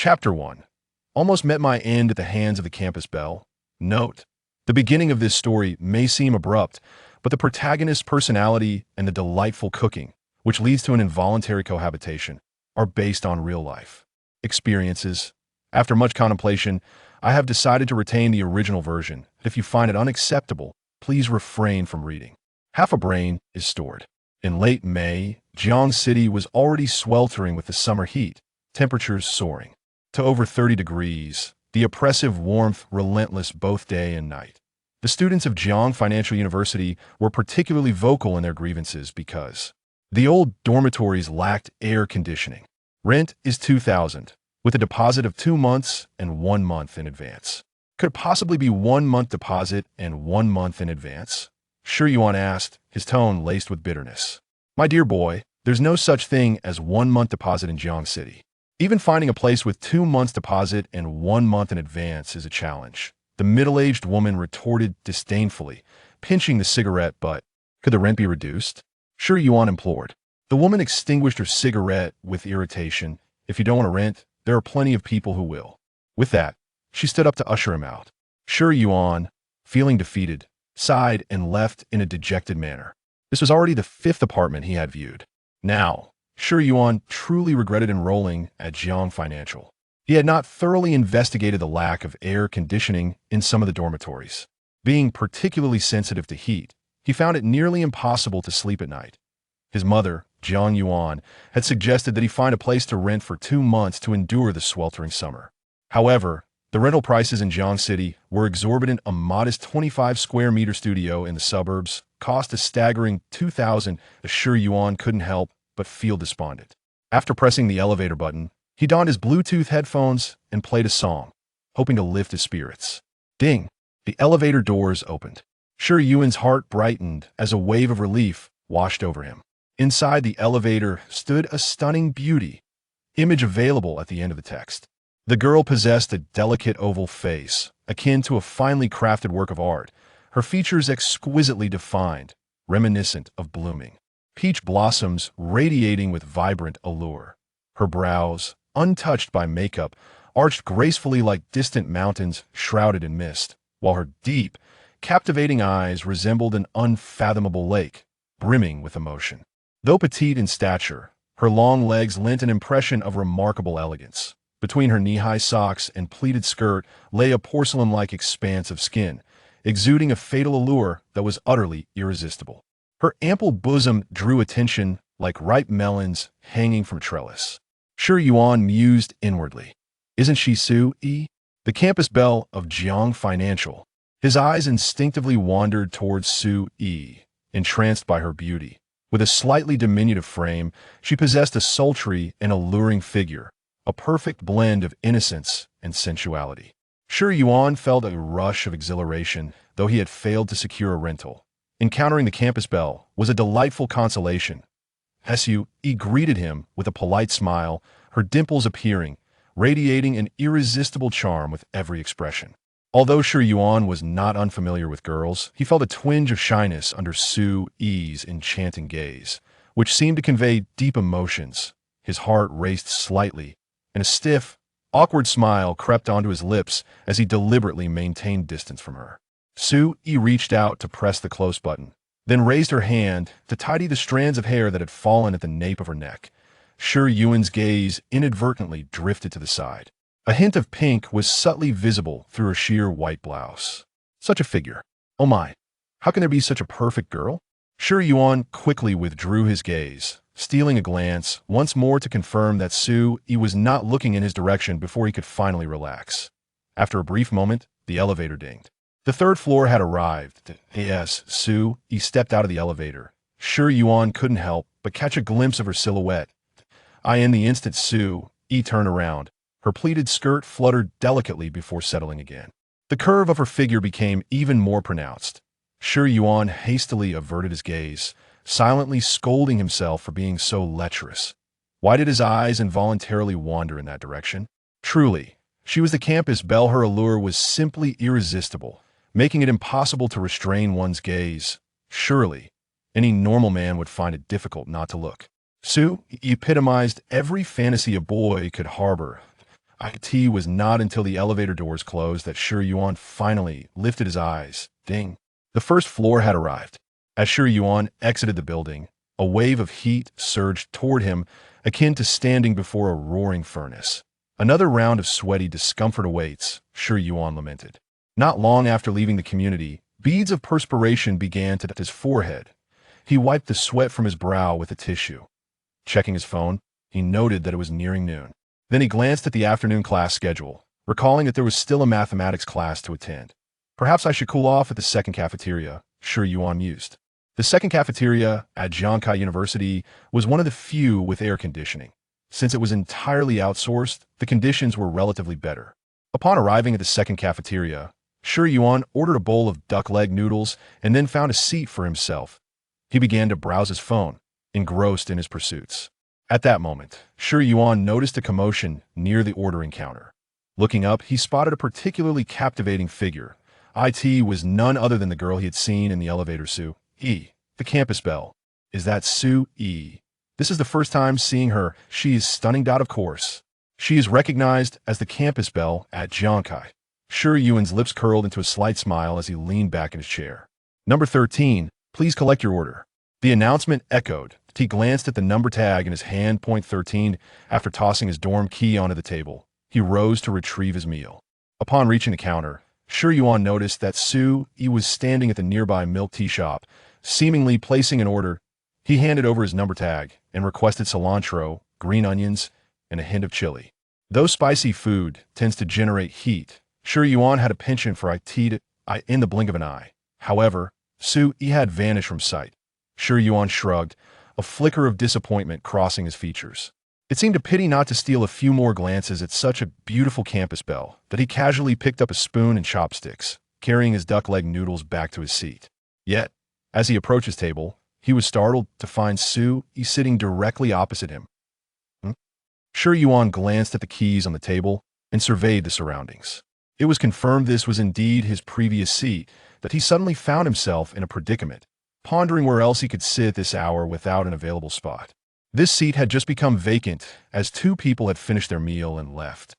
Chapter 1. Almost met my end at the hands of the campus belle. Note: the beginning of this story may seem abrupt, but the protagonist's personality and the delightful cooking, which leads to an involuntary cohabitation, are based on real-life experiences. After much contemplation, I have decided to retain the original version. If you find it unacceptable, please refrain from reading. Half a brain is stored. In late May, Jiang City was already sweltering with the summer heat, temperatures soaring to over 30 degrees, the oppressive warmth relentless both day and night. The students of Jiang Financial University were particularly vocal in their grievances because the old dormitories lacked air conditioning. Rent is $2,000, with a deposit of 2 months and 1 month in advance. Could it possibly be 1 month deposit and 1 month in advance? Shi Yuan asked, his tone laced with bitterness. My dear boy, there's no such thing as 1 month deposit in Jiang City. Even finding a place with 2 months deposit and 1 month in advance is a challenge. The middle-aged woman retorted disdainfully, pinching the cigarette butt. Could the rent be reduced? Shi Yuan implored. The woman extinguished her cigarette with irritation. If you don't want to rent, there are plenty of people who will. With that, she stood up to usher him out. Shi Yuan, feeling defeated, sighed and left in a dejected manner. This was already the 5th apartment he had viewed. Now, Shi Yuan truly regretted enrolling at Jiang Financial. He had not thoroughly investigated the lack of air conditioning in some of the dormitories. Being particularly sensitive to heat, he found it nearly impossible to sleep at night. His mother, Jiang Yuan, had suggested that he find a place to rent for 2 months to endure the sweltering summer. However, the rental prices in Jiang City were exorbitant. A modest 25 square meter studio in the suburbs cost a staggering $2,000. Shi Yuan couldn't help but feel despondent. After pressing the elevator button, he donned his Bluetooth headphones and played a song, hoping to lift his spirits. Ding! The elevator doors opened. Shi Yuan's heart brightened as a wave of relief washed over him. Inside the elevator stood a stunning beauty, image available at the end of the text. The girl possessed a delicate oval face, akin to a finely crafted work of art, her features exquisitely defined, reminiscent of blooming peach blossoms radiating with vibrant allure. Her brows, untouched by makeup, arched gracefully like distant mountains shrouded in mist, while her deep, captivating eyes resembled an unfathomable lake, brimming with emotion. Though petite in stature, her long legs lent an impression of remarkable elegance. Between her knee-high socks and pleated skirt lay a porcelain-like expanse of skin, exuding a fatal allure that was utterly irresistible. Her ample bosom drew attention like ripe melons hanging from trellis. Shi Yuan mused inwardly. Isn't she Su-yi, the campus belle of Jiang Financial? His eyes instinctively wandered towards Su-yi, entranced by her beauty. With a slightly diminutive frame, she possessed a sultry and alluring figure, a perfect blend of innocence and sensuality. Shi Yuan felt a rush of exhilaration, though he had failed to secure a rental. Encountering the campus belle was a delightful consolation. Su-yi greeted him with a polite smile, her dimples appearing, radiating an irresistible charm with every expression. Although Shi Yuan was not unfamiliar with girls, he felt a twinge of shyness under Su-yi's enchanting gaze, which seemed to convey deep emotions. His heart raced slightly, and a stiff, awkward smile crept onto his lips as he deliberately maintained distance from her. Su-yi reached out to press the close button, then raised her hand to tidy the strands of hair that had fallen at the nape of her neck. Shi Yuan's gaze inadvertently drifted to the side. A hint of pink was subtly visible through her sheer white blouse. Such a figure. Oh my, how can there be such a perfect girl? Shi Yuan quickly withdrew his gaze, stealing a glance once more to confirm that Su-yi was not looking in his direction before he could finally relax. After a brief moment, the elevator dinged. The 3rd floor had arrived. Yes, Su-yi stepped out of the elevator. Shi Yuan couldn't help but catch a glimpse of her silhouette. In the instant Su-yi turned around, her pleated skirt fluttered delicately before settling again. The curve of her figure became even more pronounced. Shi Yuan hastily averted his gaze, silently scolding himself for being so lecherous. Why did his eyes involuntarily wander in that direction? Truly, she was the campus belle. Her allure was simply irresistible, making it impossible to restrain one's gaze. Surely, any normal man would find it difficult not to look. Su epitomized every fantasy a boy could harbor. It was not until the elevator doors closed that Shi Yuan finally lifted his eyes. Ding. The first floor had arrived. As Shi Yuan exited the building, a wave of heat surged toward him, akin to standing before a roaring furnace. Another round of sweaty discomfort awaits, Shi Yuan lamented. Not long after leaving the community, beads of perspiration began to hit his forehead. He wiped the sweat from his brow with a tissue. Checking his phone, he noted that it was nearing noon. Then he glanced at the afternoon class schedule, recalling that there was still a mathematics class to attend. Perhaps I should cool off at the second cafeteria, Shi Yuan mused. The second cafeteria at Zhangkai University was one of the few with air conditioning. Since it was entirely outsourced, the conditions were relatively better. Upon arriving at the second cafeteria, Shi Yuan ordered a bowl of duck leg noodles and then found a seat for himself. He began to browse his phone, engrossed in his pursuits. At that moment, Shi Yuan noticed a commotion near the ordering counter. Looking up, he spotted a particularly captivating figure. It was none other than the girl he had seen in the elevator. Su E, the campus belle. Is that Su E? This is the first time seeing her. She is stunning. Of course. She is recognized as the campus belle at Zhangkai. Shi Yuan's lips curled into a slight smile as he leaned back in his chair. Number 13, please collect your order. The announcement echoed. He glanced at the number tag in his hand. Point 13. After tossing his dorm key onto the table, he rose to retrieve his meal. Upon reaching the counter, Shi Yuan noticed that Su E was standing at the nearby milk tea shop, seemingly placing an order. He handed over his number tag and requested cilantro, green onions, and a hint of chili. Though spicy food tends to generate heat, Shi Yuan had a penchant for it in the blink of an eye. However, Su E had vanished from sight. Shi Yuan shrugged, a flicker of disappointment crossing his features. It seemed a pity not to steal a few more glances at such a beautiful campus belle that he casually picked up a spoon and chopsticks, carrying his duck leg noodles back to his seat. Yet, as he approached his table, he was startled to find Su E sitting directly opposite him. Shi Yuan glanced at the keys on the table and surveyed the surroundings. It was confirmed this was indeed his previous seat, that he suddenly found himself in a predicament, pondering where else he could sit at this hour without an available spot. This seat had just become vacant as two people had finished their meal and left.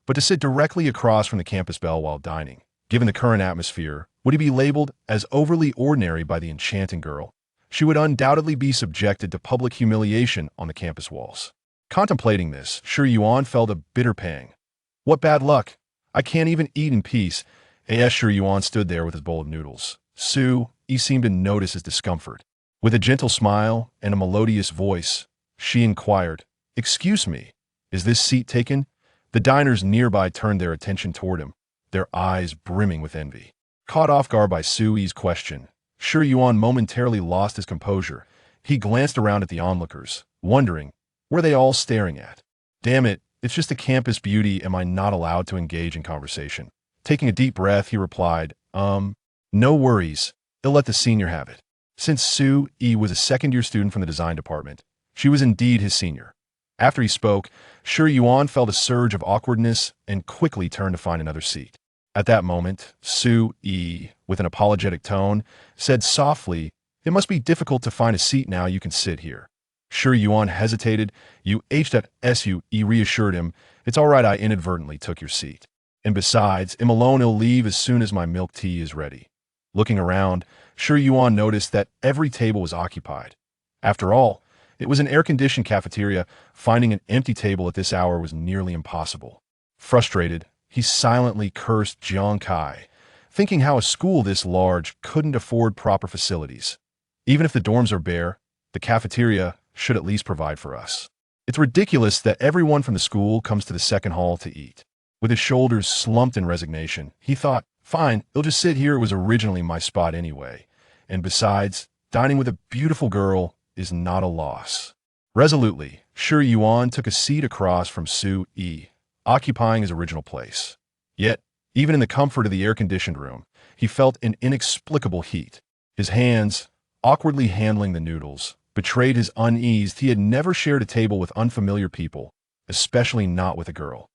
But to sit directly across from the campus belle while dining, given the current atmosphere, would he be labeled as overly ordinary by the enchanting girl? She would undoubtedly be subjected to public humiliation on the campus walls. Contemplating this, Shi Yuan felt a bitter pang. What bad luck! I can't even eat in peace. As Shi Yuan stood there with his bowl of noodles, Su E seemed to notice his discomfort. With a gentle smile and a melodious voice, she inquired, "Excuse me, is this seat taken?" The diners nearby turned their attention toward him, their eyes brimming with envy. Caught off guard by Su E's question, Shi Yuan momentarily lost his composure. He glanced around at the onlookers, wondering, were they all staring at? Damn it, it's just a campus beauty. Am I not allowed to engage in conversation? Taking a deep breath, he replied, no worries. They'll let the senior have it. Since Su E was a second-year student from the design department, she was indeed his senior. After he spoke, Shi Yuan felt a surge of awkwardness and quickly turned to find another seat. At that moment, Su E, with an apologetic tone, said softly, "It must be difficult to find a seat now. You can sit here." Shi Yuan hesitated. Su E reassured him, "It's all right, I inadvertently took your seat. And besides, I'm alone. I'll leave as soon as my milk tea is ready." Looking around, Shi Yuan noticed that every table was occupied. After all, it was an air-conditioned cafeteria. Finding an empty table at this hour was nearly impossible. Frustrated, he silently cursed Jiang Kai, thinking how a school this large couldn't afford proper facilities. Even if the dorms are bare, the cafeteria should at least provide for us. It's ridiculous that everyone from the school comes to the second hall to eat. With his shoulders slumped in resignation, he thought, fine, I'll just sit here. It was originally my spot anyway. And besides, dining with a beautiful girl is not a loss. Resolutely, Shi Yuan took a seat across from Su E, occupying his original place. Yet, even in the comfort of the air-conditioned room, he felt an inexplicable heat. His hands, awkwardly handling the noodles, betrayed his unease. He had never shared a table with unfamiliar people, especially not with a girl.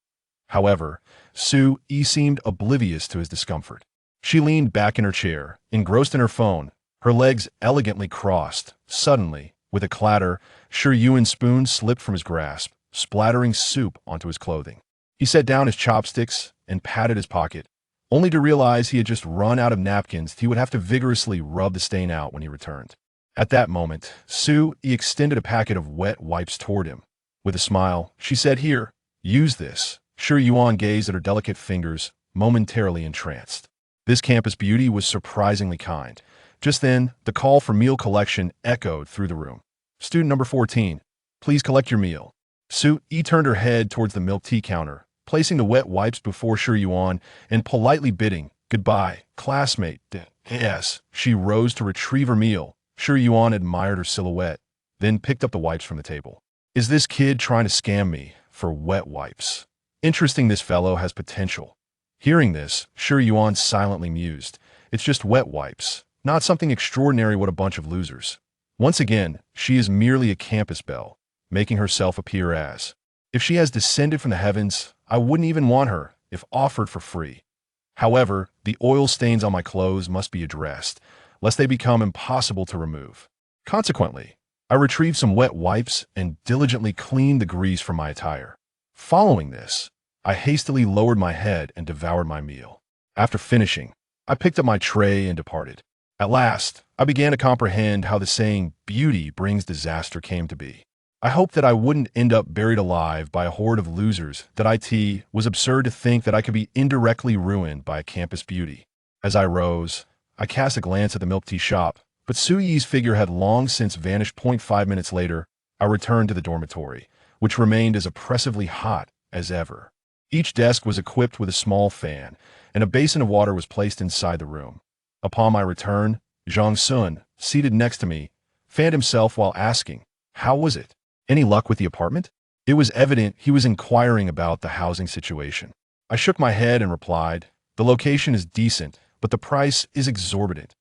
However, Su E seemed oblivious to his discomfort. She leaned back in her chair, engrossed in her phone, her legs elegantly crossed. Suddenly, with a clatter, Shi Yuan's spoon slipped from his grasp, splattering soup onto his clothing. He set down his chopsticks and patted his pocket, only to realize he had just run out of napkins he would have to vigorously rub the stain out when he returned. At that moment, Sue extended a packet of wet wipes toward him. With a smile, she said, "Here, use this." Sure Yuan gazed at her delicate fingers, momentarily entranced. This campus beauty was surprisingly kind. Just then, the call for meal collection echoed through the room. "Student number 14, please collect your meal." Sue turned her head towards the milk tea counter, placing the wet wipes before Sure Yuan and politely bidding, "Goodbye, classmate." Yes, she rose to retrieve her meal. Sure Yuan admired her silhouette, then picked up the wipes from the table. "Is this kid trying to scam me for wet wipes? Interesting, this fellow has potential." Hearing this, Sure Yuan silently mused. It's just wet wipes, not something extraordinary. What a bunch of losers. Once again, she is merely a campus belle, making herself appear as if she has descended from the heavens. I wouldn't even want her if offered for free. However, the oil stains on my clothes must be addressed, lest they become impossible to remove. Consequently, I retrieved some wet wipes and diligently cleaned the grease from my attire. Following this, I hastily lowered my head and devoured my meal. After finishing, I picked up my tray and departed. At last, I began to comprehend how the saying, "beauty brings disaster," came to be. I hoped that I wouldn't end up buried alive by a horde of losers. That it was absurd to think that I could be indirectly ruined by a campus beauty. As I rose, I cast a glance at the milk tea shop, but Su Yi's figure had long since vanished. 5 minutes later, I returned to the dormitory, which remained as oppressively hot as ever. Each desk was equipped with a small fan, and a basin of water was placed inside the room. Upon my return, Zhang Sun, seated next to me, fanned himself while asking, "How was it? Any luck with the apartment?" It was evident he was inquiring about the housing situation. I shook my head and replied, "The location is decent, but the price is exorbitant."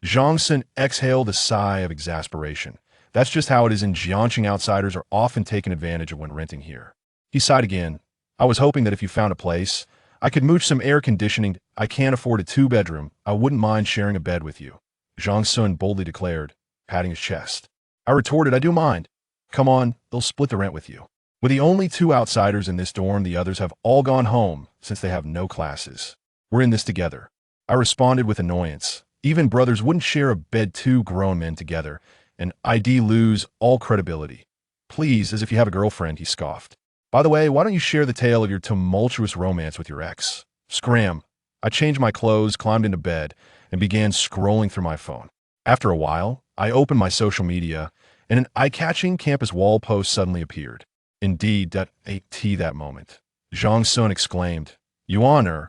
Zhang Sun exhaled a sigh of exasperation. That's just how it is in Jiangqing. Outsiders are often taken advantage of when renting here. He sighed again. "I was hoping that if you found a place, I could mooch some air conditioning. I can't afford a 2-bedroom. I wouldn't mind sharing a bed with you," Zhang Sun boldly declared, patting his chest. I retorted, "I do mind. Come on, they'll split the rent with you." We're the only 2 outsiders in this dorm. The others have all gone home since they have no classes. We're in this together. I responded with annoyance. Even brothers wouldn't share a bed, 2 grown men together, and I'd lose all credibility. "Please, as if you have a girlfriend," he scoffed. "By the way, why don't you share the tale of your tumultuous romance with your ex?" Scram. I changed my clothes, climbed into bed, and began scrolling through my phone. After a while, I opened my social media, and an eye-catching campus wall post suddenly appeared. Indeed, that moment. Zhang Sun exclaimed, "Yuan,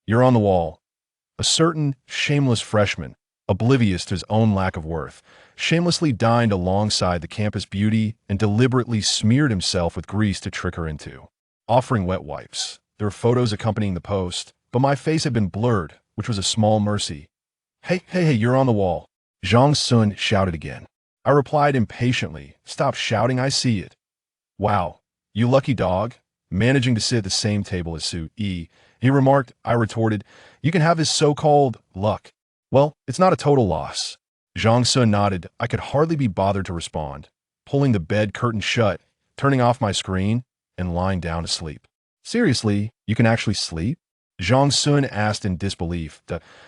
you're on the wall." A certain shameless freshman, oblivious to his own lack of worth, shamelessly dined alongside the campus beauty and deliberately smeared himself with grease to trick her into offering wet wipes. There were photos accompanying the post, but my face had been blurred, which was a small mercy. Hey, you're on the wall," Zhang Sun shouted again. I replied impatiently, "Stop shouting, I see it." "Wow, you lucky dog, managing to sit at the same table as Su Yi," he remarked. I retorted, "You can have his so-called luck." "Well, it's not a total loss." Zhang Sun nodded. I could hardly be bothered to respond, pulling the bed curtain shut, turning off my screen, and lying down to sleep. "Seriously, you can actually sleep?" Zhang Sun asked in disbelief.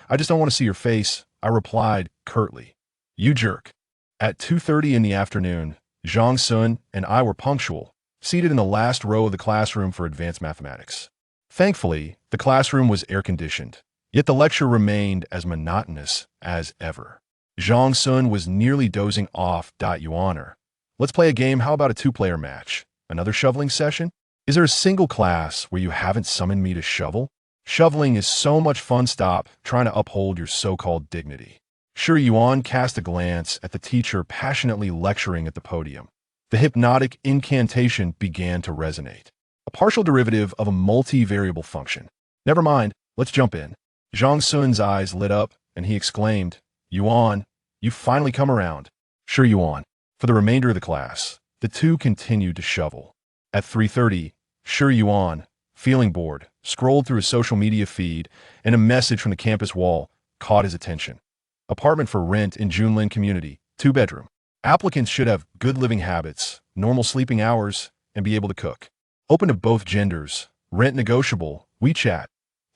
"I just don't want to see your face," I replied curtly. "You jerk." At 2:30 in the afternoon, Zhang Sun and I were punctual, seated in the last row of the classroom for advanced mathematics. Thankfully, the classroom was air-conditioned, yet the lecture remained as monotonous as ever. Zhang Sun was nearly dozing off. "Yuan, let's play a game. How about a 2-player match? Another shoveling session? Is there a single class where you haven't summoned me to shovel? Shoveling is so much fun. Stop trying to uphold your so-called dignity." Sure Yuan cast a glance at the teacher passionately lecturing at the podium. The hypnotic incantation began to resonate. A partial derivative of a multivariable function. "Never mind, let's jump in." Zhang Sun's eyes lit up, and he exclaimed, "Yuan, you finally come around." Sure Yuan. For the remainder of the class, the 2 continued to shovel. At 3:30, Sure Yuan, feeling bored, scrolled through his social media feed, and a message from the campus wall caught his attention. "Apartment for rent in Junlin community, 2-bedroom. Applicants should have good living habits, normal sleeping hours, and be able to cook. Open to both genders. Rent negotiable. WeChat.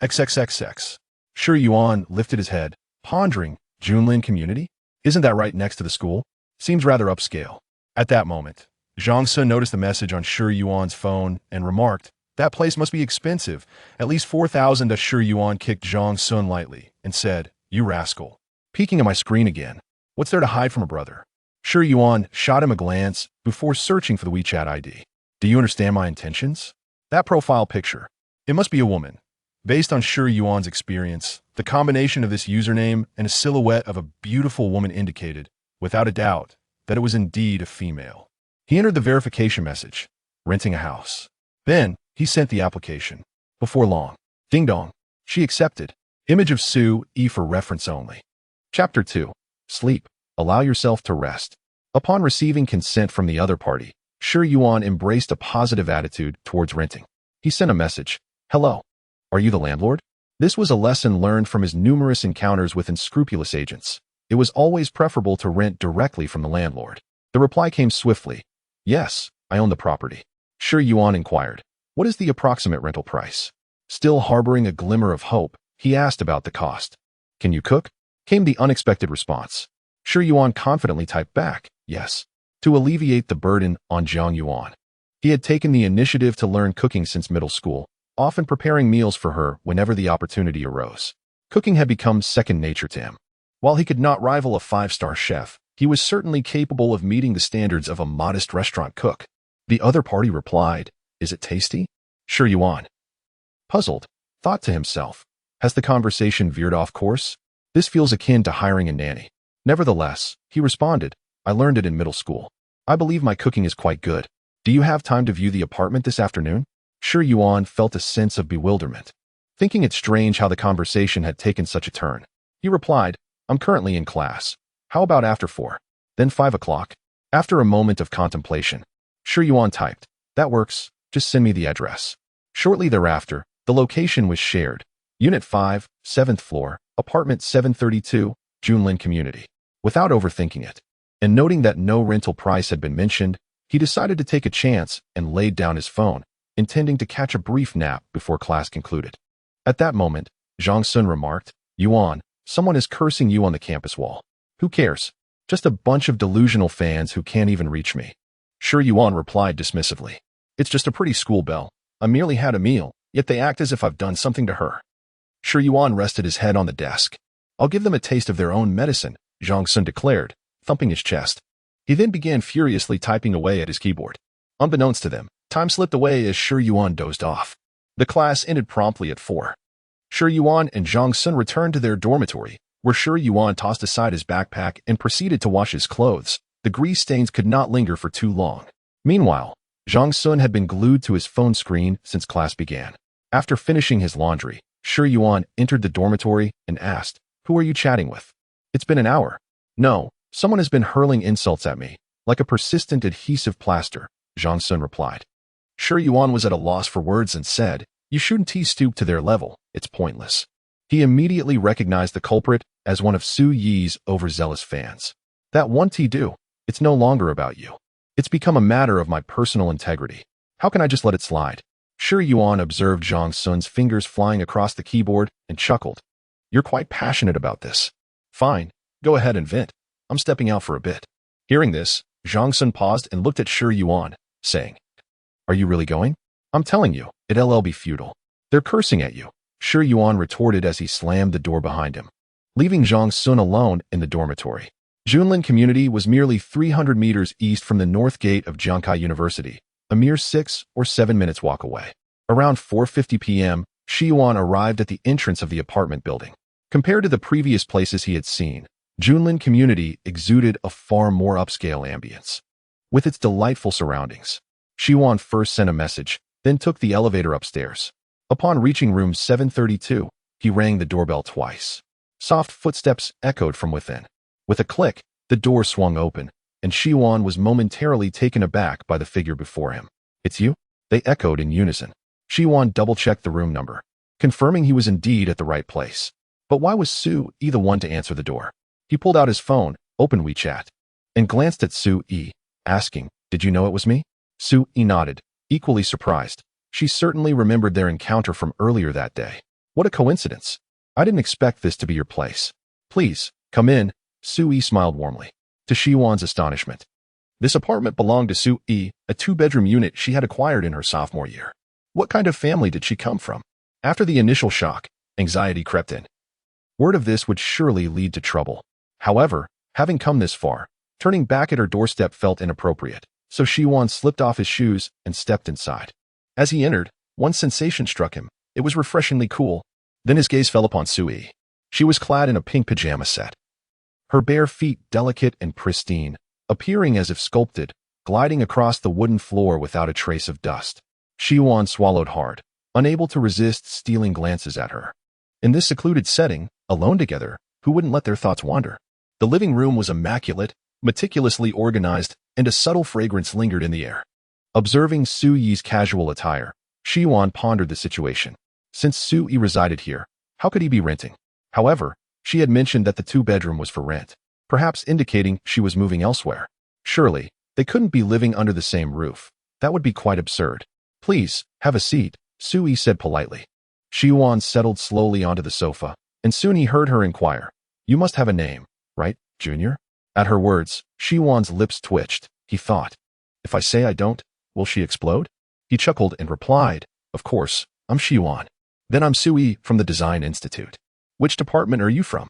XXXX. Shi Yuan lifted his head, pondering. Junlin community? Isn't that right next to the school? Seems rather upscale. At that moment, Zhang Sun noticed the message on Shi Yuan's phone and remarked, that place must be expensive. At least 4,000. Shi Yuan kicked Zhang Sun lightly and said, you rascal. Peeking at my screen again. What's there to hide from a brother? Shi Yuan shot him a glance before searching for the WeChat ID. Do you understand my intentions? That profile picture. It must be a woman. Based on Shi Yuan's experience, the combination of this username and a silhouette of a beautiful woman indicated, without a doubt, that it was indeed a female. He entered the verification message, renting a house. Then, he sent the application. Before long, ding dong, she accepted. Image of Sue E for reference only. Chapter 2. Sleep. Allow yourself to rest. Upon receiving consent from the other party, Shi Yuan embraced a positive attitude towards renting. He sent a message. Hello. Are you the landlord? This was a lesson learned from his numerous encounters with unscrupulous agents. It was always preferable to rent directly from the landlord. The reply came swiftly. Yes, I own the property. Shi Yuan inquired. What is the approximate rental price? Still harboring a glimmer of hope, he asked about the cost. Can you cook? Came the unexpected response. Shi Yuan confidently typed back, yes, to alleviate the burden on Zhang Yuan. He had taken the initiative to learn cooking since middle school, often preparing meals for her whenever the opportunity arose. Cooking had become second nature to him. While he could not rival a five-star chef, he was certainly capable of meeting the standards of a modest restaurant cook. The other party replied, is it tasty? Shi Yuan, puzzled, thought to himself, has the conversation veered off course? This feels akin to hiring a nanny. Nevertheless, he responded, I learned it in middle school. I believe my cooking is quite good. Do you have time to view the apartment this afternoon? Shi Yuan felt a sense of bewilderment, thinking it strange how the conversation had taken such a turn. He replied, I'm currently in class. How about after 4? Then 5 o'clock? After a moment of contemplation, Shi Yuan typed, that works, just send me the address. Shortly thereafter, the location was shared. Unit 5, 7th floor, apartment 732, Junlin community. Without overthinking it, and noting that no rental price had been mentioned, he decided to take a chance and laid down his phone, intending to catch a brief nap before class concluded. At that moment, Zhang Sun remarked, Yuan, someone is cursing you on the campus wall. Who cares? Just a bunch of delusional fans who can't even reach me. Shi Yuan replied dismissively. It's just a pretty school belle. I merely had a meal, yet they act as if I've done something to her. Shi Yuan rested his head on the desk. I'll give them a taste of their own medicine, Zhang Sun declared, thumping his chest. He then began furiously typing away at his keyboard. Unbeknownst to them, time slipped away as Shi Yuan dozed off. The class ended promptly at 4. Shi Yuan and Zhang Sun returned to their dormitory, where Shi Yuan tossed aside his backpack and proceeded to wash his clothes. The grease stains could not linger for too long. Meanwhile, Zhang Sun had been glued to his phone screen since class began. After finishing his laundry, Shi Yuan entered the dormitory and asked, Who are you chatting with? It's been an hour. No, someone has been hurling insults at me, like a persistent adhesive plaster, Zhang Sun replied. Shi Yuan was at a loss for words and said, You shouldn't stoop to their level, it's pointless. He immediately recognized the culprit as one of Su Yi's overzealous fans. That won't do. It's no longer about you. It's become a matter of my personal integrity. How can I just let it slide? Shi Yuan observed Zhang Sun's fingers flying across the keyboard and chuckled. You're quite passionate about this. Fine, go ahead and vent. I'm stepping out for a bit. Hearing this, Zhang Sun paused and looked at Shi Yuan, saying, Are you really going? I'm telling you, it'll be futile. They're cursing at you, Shi Yuan retorted as he slammed the door behind him, leaving Zhang Sun alone in the dormitory. Junlin community was merely 300 meters east from the north gate of Jiangkai University, a mere 6 or 7 minutes walk away. Around 4:50 p.m., Shi Yuan arrived at the entrance of the apartment building. Compared to the previous places he had seen, Junlin community exuded a far more upscale ambience. With its delightful surroundings, Shi Yuan first sent a message, then took the elevator upstairs. Upon reaching room 732, he rang the doorbell twice. Soft footsteps echoed from within. With a click, the door swung open, and Shi Yuan was momentarily taken aback by the figure before him. It's you? They echoed in unison. Shi Yuan double-checked the room number, confirming he was indeed at the right place. But why was Su E the one to answer the door? He pulled out his phone, opened WeChat, and glanced at Su E, asking, Did you know it was me? Su E nodded, equally surprised. She certainly remembered their encounter from earlier that day. What a coincidence. I didn't expect this to be your place. Please, come in, Sui smiled warmly. To Shiwan's astonishment, this apartment belonged to Sui, a two-bedroom unit she had acquired in her sophomore year. What kind of family did she come from? After the initial shock, anxiety crept in. Word of this would surely lead to trouble. However, having come this far, turning back at her doorstep felt inappropriate, so Shiwan slipped off his shoes and stepped inside. As he entered, one sensation struck him. It was refreshingly cool. Then his gaze fell upon Sui. She was clad in a pink pajama set. Her bare feet delicate and pristine, appearing as if sculpted, gliding across the wooden floor without a trace of dust. Shiwan swallowed hard, unable to resist stealing glances at her. In this secluded setting, alone together, who wouldn't let their thoughts wander? The living room was immaculate, meticulously organized, and a subtle fragrance lingered in the air. Observing Sui's casual attire, Shiwan pondered the situation. Since Sui resided here, how could he be renting? However, she had mentioned that the two-bedroom was for rent, perhaps indicating she was moving elsewhere. Surely, they couldn't be living under the same roof. That would be quite absurd. Please, have a seat, Sui said politely. Shiwan settled slowly onto the sofa, and soon he heard her inquire, "You must have a name, right, Junior?" At her words, Shiwan's lips twitched. He thought, if I say I don't, will she explode? He chuckled and replied, "Of course, I'm Shiwan. Then I'm Sui from the Design Institute. Which department are you from?"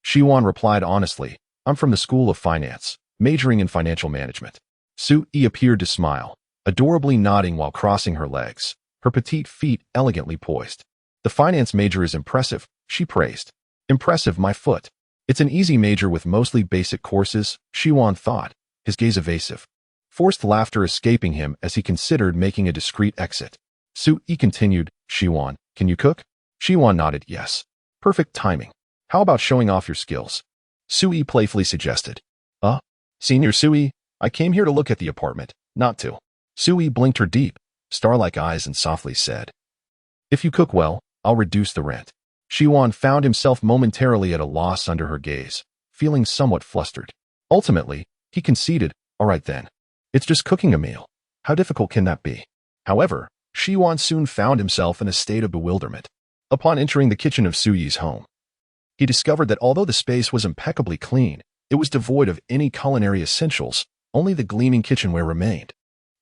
Shiwan replied honestly, "I'm from the School of Finance, majoring in financial management." Sui appeared to smile, adorably nodding while crossing her legs, her petite feet elegantly poised. "The finance major is impressive," she praised. "Impressive, my foot. It's an easy major with mostly basic courses," Shiwan thought, his gaze evasive. Forced laughter escaping him as he considered making a discreet exit. Sui continued, "Shiwan, can you cook?" Shiwan nodded, "Yes." "Perfect timing. How about showing off your skills?" Sui playfully suggested. Senior Sui, I came here to look at the apartment, not to." Sui blinked her deep, star-like eyes and softly said, "If you cook well, I'll reduce the rent." Shiwan found himself momentarily at a loss under her gaze, feeling somewhat flustered. Ultimately, he conceded, "All right then. It's just cooking a meal. How difficult can that be?" However, Shiwan soon found himself in a state of bewilderment. Upon entering the kitchen of Sui's home, he discovered that although the space was impeccably clean, it was devoid of any culinary essentials. Only the gleaming kitchenware remained.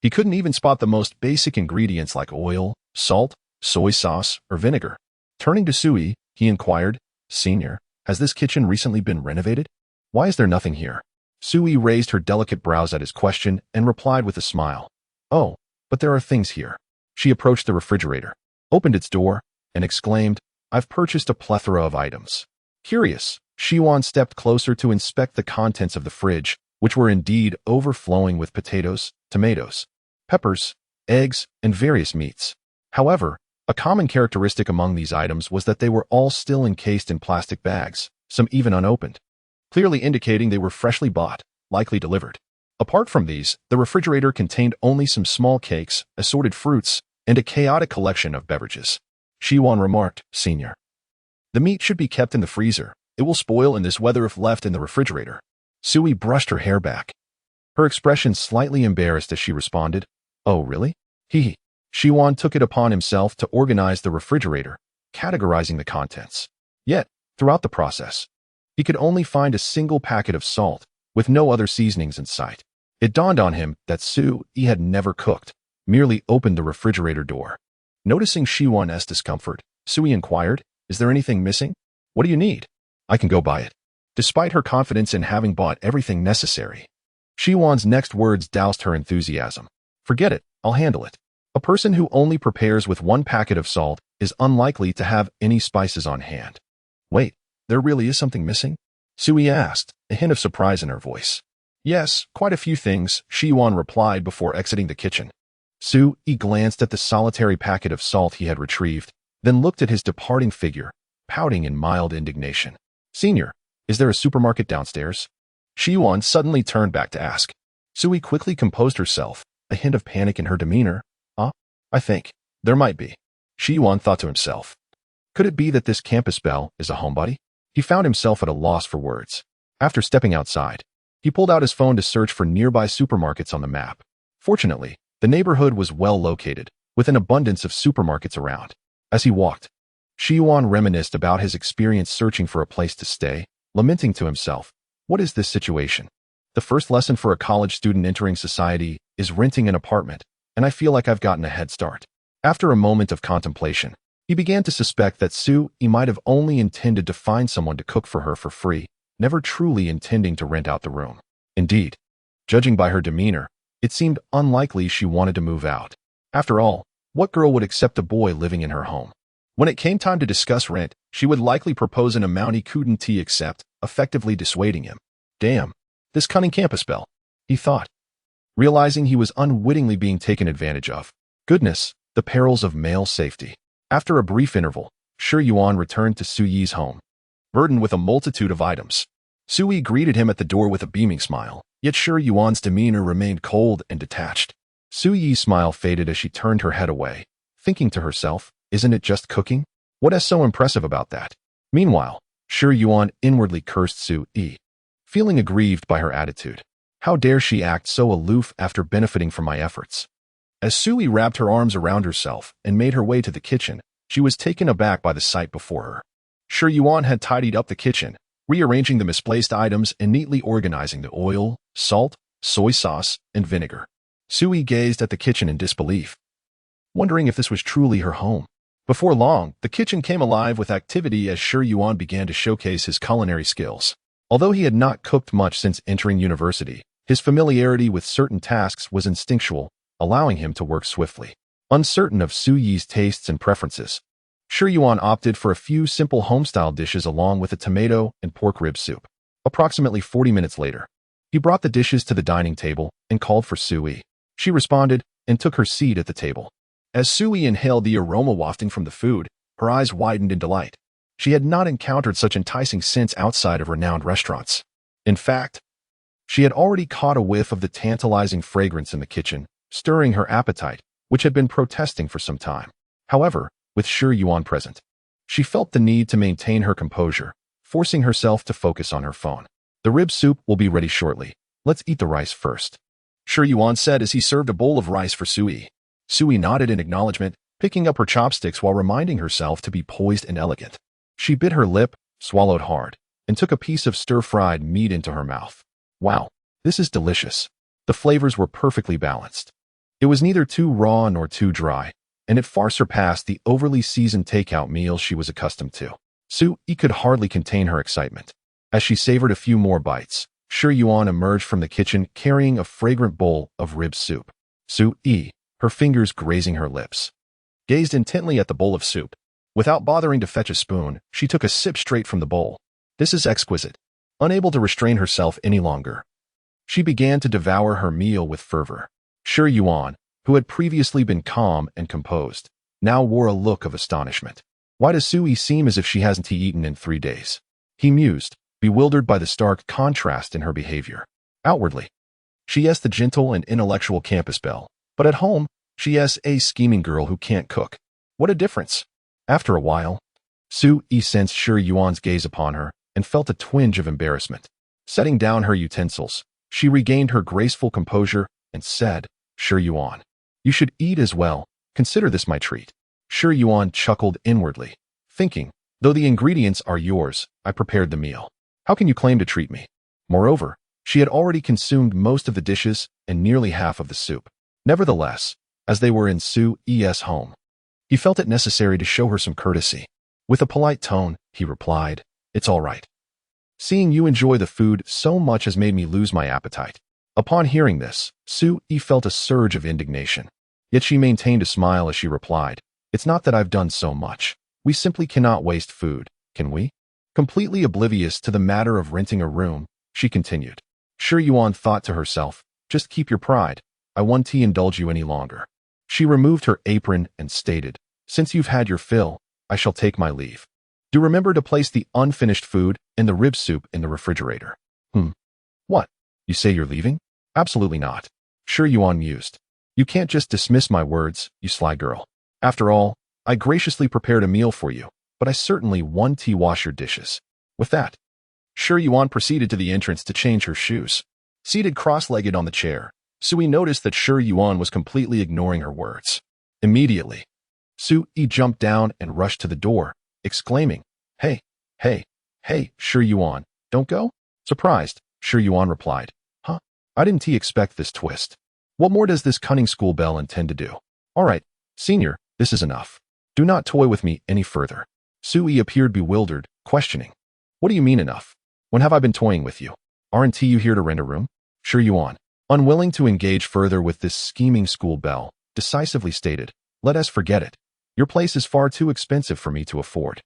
He couldn't even spot the most basic ingredients like oil, salt, soy sauce, or vinegar. Turning to Sui, he inquired, "Senior, has this kitchen recently been renovated? Why is there nothing here?" Sui raised her delicate brows at his question and replied with a smile, "Oh, but there are things here." She approached the refrigerator, opened its door, and exclaimed, "I've purchased a plethora of items." Curious, Shiwan stepped closer to inspect the contents of the fridge, which were indeed overflowing with potatoes, tomatoes, peppers, eggs, and various meats. However, a common characteristic among these items was that they were all still encased in plastic bags, some even unopened, clearly indicating they were freshly bought, likely delivered. Apart from these, the refrigerator contained only some small cakes, assorted fruits, and a chaotic collection of beverages. Shiwan remarked, "Senior, the meat should be kept in the freezer. It will spoil in this weather if left in the refrigerator." Sui brushed her hair back, her expression slightly embarrassed as she responded, "Oh, really?" Shiwan took it upon himself to organize the refrigerator, categorizing the contents. Yet, throughout the process, he could only find a single packet of salt, with no other seasonings in sight. It dawned on him that Sui had never cooked, merely opened the refrigerator door. Noticing Shiwan's discomfort, Sui inquired, "Is there anything missing? What do you need? I can go buy it." Despite her confidence in having bought everything necessary, Shiwan's next words doused her enthusiasm. "Forget it, I'll handle it." A person who only prepares with one packet of salt is unlikely to have any spices on hand. "Wait, there really is something missing?" Sui asked, a hint of surprise in her voice. "Yes, quite a few things," Shiwan replied before exiting the kitchen. Sui glanced at the solitary packet of salt he had retrieved, then looked at his departing figure, pouting in mild indignation. "Senior, is there a supermarket downstairs?" Shiwan suddenly turned back to ask. Sui quickly composed herself, a hint of panic in her demeanor. I think there might be." Shiwan thought to himself. Could it be that this campus belle is a homebody? He found himself at a loss for words. After stepping outside, he pulled out his phone to search for nearby supermarkets on the map. Fortunately, the neighborhood was well located, with an abundance of supermarkets around. As he walked, Shi Yuan reminisced about his experience searching for a place to stay, lamenting to himself, "What is this situation? The first lesson for a college student entering society is renting an apartment, and I feel like I've gotten a head start." After a moment of contemplation, he began to suspect that Sue-yi might have only intended to find someone to cook for her for free, never truly intending to rent out the room. Indeed, judging by her demeanor, it seemed unlikely she wanted to move out. After all, what girl would accept a boy living in her home? When it came time to discuss rent, she would likely propose an amount he couldn't accept, effectively dissuading him. Damn, this cunning campus belle, he thought, realizing he was unwittingly being taken advantage of. Goodness, the perils of male safety. After a brief interval, Shi Yuan returned to Su-yi's home, burdened with a multitude of items. Su-yi greeted him at the door with a beaming smile, yet Shi Yuan's demeanor remained cold and detached. Su-yi's smile faded as she turned her head away, thinking to herself, isn't it just cooking? What is so impressive about that? Meanwhile, Shi Yuan inwardly cursed Su-yi, feeling aggrieved by her attitude. How dare she act so aloof after benefiting from my efforts? As Su-yi wrapped her arms around herself and made her way to the kitchen, she was taken aback by the sight before her. Shi Yuan had tidied up the kitchen, rearranging the misplaced items and neatly organizing the oil, salt, soy sauce, and vinegar. Su-yi gazed at the kitchen in disbelief, wondering if this was truly her home. Before long, the kitchen came alive with activity as Shi Yuan began to showcase his culinary skills. Although he had not cooked much since entering university, his familiarity with certain tasks was instinctual, allowing him to work swiftly. Uncertain of Su-yi's tastes and preferences, Shi Yuan opted for a few simple home-style dishes along with a tomato and pork rib soup. Approximately 40 minutes later, he brought the dishes to the dining table and called for Su-yi. She responded and took her seat at the table. As Su-yi inhaled the aroma wafting from the food, her eyes widened in delight. She had not encountered such enticing scents outside of renowned restaurants. In fact, she had already caught a whiff of the tantalizing fragrance in the kitchen, stirring her appetite, which had been protesting for some time. However, with Shi Yuan present, she felt the need to maintain her composure, forcing herself to focus on her phone. The rib soup will be ready shortly. Let's eat the rice first, Shi Yuan said as he served a bowl of rice for Su-yi. Su-yi nodded in acknowledgement, picking up her chopsticks while reminding herself to be poised and elegant. She bit her lip, swallowed hard, and took a piece of stir-fried meat into her mouth. Wow, this is delicious. The flavors were perfectly balanced. It was neither too raw nor too dry, and it far surpassed the overly seasoned takeout meals she was accustomed to. Su-yi could hardly contain her excitement. As she savored a few more bites, Shi Yuan emerged from the kitchen carrying a fragrant bowl of rib soup. Su-yi, her fingers grazing her lips, gazed intently at the bowl of soup. Without bothering to fetch a spoon, she took a sip straight from the bowl. This is exquisite. Unable to restrain herself any longer, she began to devour her meal with fervor. Shi Yuan, who had previously been calm and composed, now wore a look of astonishment. Why does Su-yi seem as if she hasn't eaten in 3 days? He mused, bewildered by the stark contrast in her behavior. Outwardly, she is the gentle and intellectual campus belle, but at home, she is a scheming girl who can't cook. What a difference! After a while, Su-yi sensed Shi Yuan's gaze upon her and felt a twinge of embarrassment. Setting down her utensils, she regained her graceful composure and said, Shi Yuan, you should eat as well. Consider this my treat. Shi Yuan chuckled inwardly, thinking, though the ingredients are yours, I prepared the meal. How can you claim to treat me? Moreover, she had already consumed most of the dishes and nearly half of the soup. Nevertheless, as they were in Su-yi's home, he felt it necessary to show her some courtesy. With a polite tone, he replied, it's all right. Seeing you enjoy the food so much has made me lose my appetite. Upon hearing this, Su-yi felt a surge of indignation. Yet she maintained a smile as she replied, it's not that I've done so much. We simply cannot waste food, can we? Completely oblivious to the matter of renting a room, she continued. Shi Yuan thought to herself, just keep your pride. I won't indulge you any longer. She removed her apron and stated, since you've had your fill, I shall take my leave. Do remember to place the unfinished food and the rib soup in the refrigerator. What? You say you're leaving? Absolutely not. Shi Yuan mused. You can't just dismiss my words, you sly girl. After all, I graciously prepared a meal for you, but I certainly won't wash your dishes. With that, Shi Yuan proceeded to the entrance to change her shoes. Seated cross-legged on the chair, Su-yi noticed that Shi Yuan was completely ignoring her words. Immediately, Su-yi jumped down and rushed to the door, exclaiming, "Hey, hey, hey, Shi Yuan, don't go?" Surprised, Shi Yuan replied, "Huh? I didn't expect this twist. What more does this cunning school belle intend to do? All right, senior, this is enough. Do not toy with me any further." Su-yi appeared bewildered, questioning, "What do you mean enough? When have I been toying with you? Aren't you here to rent a room?" Shi Yuan, unwilling to engage further with this scheming school belle, decisively stated, "Let us forget it. Your place is far too expensive for me to afford."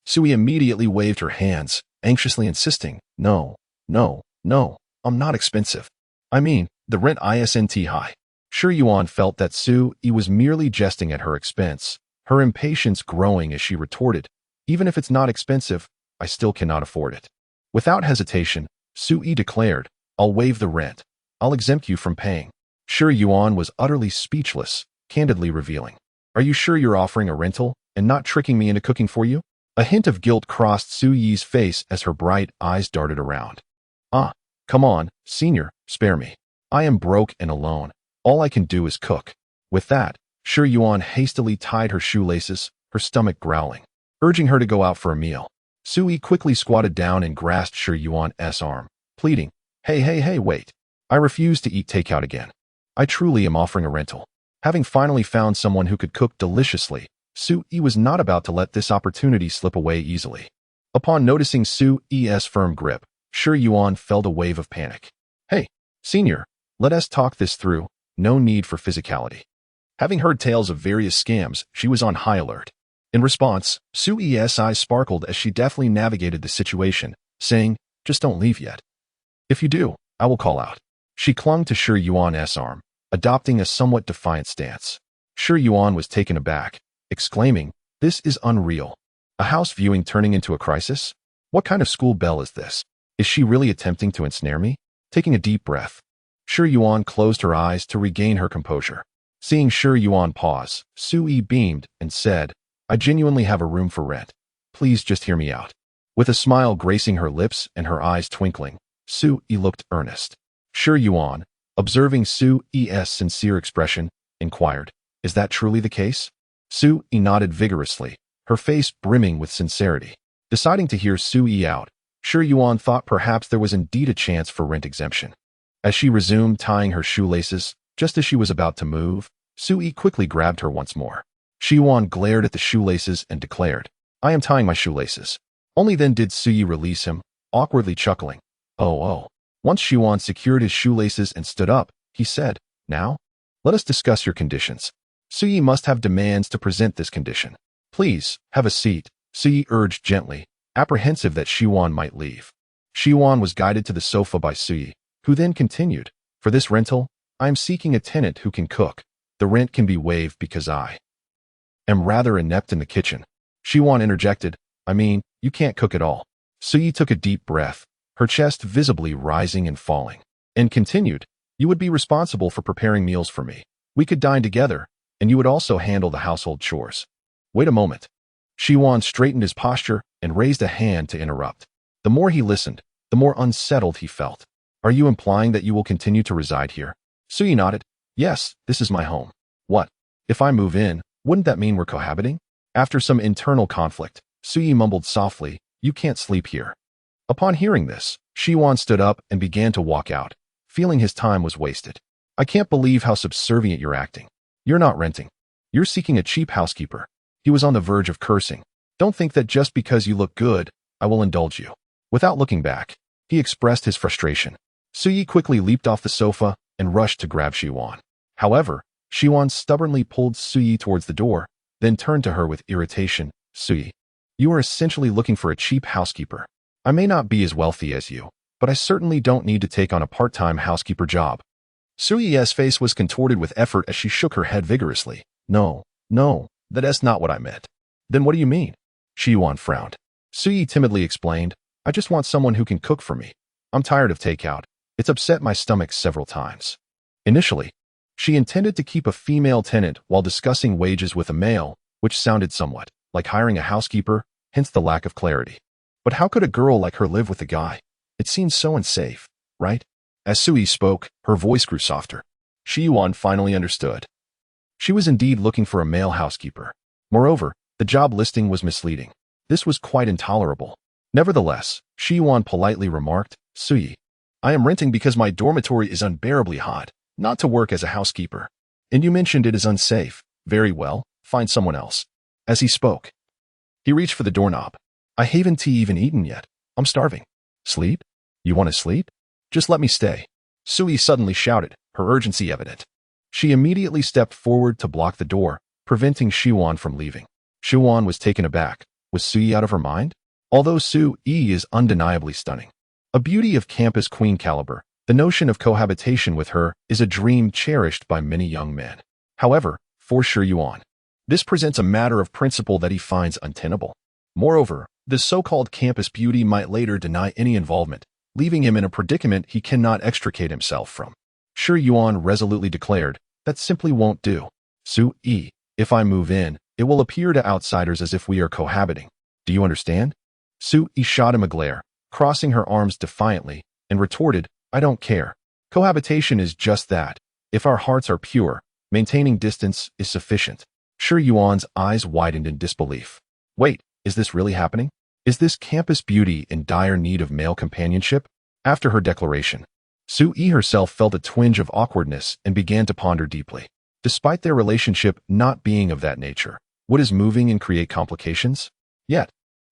Sui immediately waved her hands, anxiously insisting, "No, no, no, I'm not expensive. I mean, the rent isn't high." Shi Yuan felt that Sui was merely jesting at her expense, her impatience growing as she retorted, "Even if it's not expensive, I still cannot afford it." Without hesitation, Sui declared, "I'll waive the rent. I'll exempt you from paying." Shi Yuan was utterly speechless, candidly revealing, "Are you sure you're offering a rental and not tricking me into cooking for you?" A hint of guilt crossed Su-yi's face as her bright eyes darted around. "Ah, come on, senior, spare me. I am broke and alone. All I can do is cook." With that, Shi Yuan hastily tied her shoelaces, her stomach growling, urging her to go out for a meal. Su-yi quickly squatted down and grasped Shi Yuan's arm, pleading, Hey, wait. I refuse to eat takeout again. I truly am offering a rental." Having finally found someone who could cook deliciously, Su-yi was not about to let this opportunity slip away easily. Upon noticing Su-yi's firm grip, Shi Yuan felt a wave of panic. "Hey, senior, let us talk this through. No need for physicality." Having heard tales of various scams, she was on high alert. In response, Su-yi's eyes sparkled as she deftly navigated the situation, saying, "Just don't leave yet. If you do, I will call out." She clung to Shi Yuan's arm, adopting a somewhat defiant stance. Shi Yuan was taken aback, exclaiming, "This is unreal. A house viewing turning into a crisis? What kind of school belle is this? Is she really attempting to ensnare me?" Taking a deep breath, Shi Yuan closed her eyes to regain her composure. Seeing Shi Yuan pause, Su-yi beamed and said, "I genuinely have a room for rent. Please just hear me out." With a smile gracing her lips and her eyes twinkling, Su-yi looked earnest. Shi Yuan, observing Su-yi's sincere expression, inquired, "Is that truly the case?" Su-yi nodded vigorously, her face brimming with sincerity. Deciding to hear Su-yi out, Shi Yuan thought perhaps there was indeed a chance for rent exemption. As she resumed tying her shoelaces, just as she was about to move, Su-yi quickly grabbed her once more. Shi Yuan glared at the shoelaces and declared, "I am tying my shoelaces." Only then did Su-yi release him, awkwardly chuckling. Oh. Once Shi Yuan secured his shoelaces and stood up, he said, "Now, let us discuss your conditions." Su-yi must have demands to present this condition. "Please, have a seat," Su-yi urged gently, apprehensive that Shi Yuan might leave. Shi Yuan was guided to the sofa by Su-yi, who then continued, "For this rental, I am seeking a tenant who can cook. The rent can be waived because I am rather inept in the kitchen." Shi Yuan interjected, "I mean, you can't cook at all." Su-yi took a deep breath, her chest visibly rising and falling, and continued, "You would be responsible for preparing meals for me. We could dine together, and you would also handle the household chores." "Wait a moment." Shi Yuan straightened his posture and raised a hand to interrupt. The more he listened, the more unsettled he felt. "Are you implying that you will continue to reside here?" Su-yi nodded. "Yes, this is my home." "What? If I move in, wouldn't that mean we're cohabiting?" After some internal conflict, Su-yi mumbled softly, "You can't sleep here." Upon hearing this, Shi Yuan stood up and began to walk out, feeling his time was wasted. "I can't believe how subservient you're acting. You're not renting. You're seeking a cheap housekeeper." He was on the verge of cursing. "Don't think that just because you look good, I will indulge you." Without looking back, he expressed his frustration. Su-yi quickly leaped off the sofa and rushed to grab Shi Yuan. However, Shi Yuan stubbornly pulled Su-yi towards the door, then turned to her with irritation. "Su-yi, you are essentially looking for a cheap housekeeper. I may not be as wealthy as you, but I certainly don't need to take on a part-time housekeeper job." Su-yi's face was contorted with effort as she shook her head vigorously. No, that's not what I meant." "Then what do you mean?" Shi Yuan frowned. Su-yi timidly explained, "I just want someone who can cook for me. I'm tired of takeout. It's upset my stomach several times." Initially, she intended to keep a female tenant while discussing wages with a male, which sounded somewhat like hiring a housekeeper, hence the lack of clarity. But how could a girl like her live with a guy? It seems so unsafe, right? As Su-yi spoke, her voice grew softer. Shi Yuan finally understood. She was indeed looking for a male housekeeper. Moreover, the job listing was misleading. This was quite intolerable. Nevertheless, Shi Yuan politely remarked, "Suyi, I am renting because my dormitory is unbearably hot, not to work as a housekeeper. And you mentioned it is unsafe. Very well, find someone else." As he spoke, he reached for the doorknob. "I haven't even eaten yet. I'm starving." "Sleep? You want to sleep? Just let me stay." Suyi suddenly shouted, her urgency evident. She immediately stepped forward to block the door, preventing Shi Yuan from leaving. Shi Yuan was taken aback. Was Suyi out of her mind? Although Suyi is undeniably stunning, a beauty of campus queen caliber, the notion of cohabitation with her is a dream cherished by many young men. However, for Shi Yuan, this presents a matter of principle that he finds untenable. Moreover, the so-called campus beauty might later deny any involvement, leaving him in a predicament he cannot extricate himself from. Shi Yuan resolutely declared, "That simply won't do. Suyi, if I move in, it will appear to outsiders as if we are cohabiting. Do you understand?" Suyi shot him a glare, crossing her arms defiantly, and retorted, "I don't care. Cohabitation is just that. If our hearts are pure, maintaining distance is sufficient." Shi Yuan's eyes widened in disbelief. Wait, is this really happening? Is this campus beauty in dire need of male companionship? After her declaration, Suyi herself felt a twinge of awkwardness and began to ponder deeply. Despite their relationship not being of that nature, would his moving and create complications? Yet,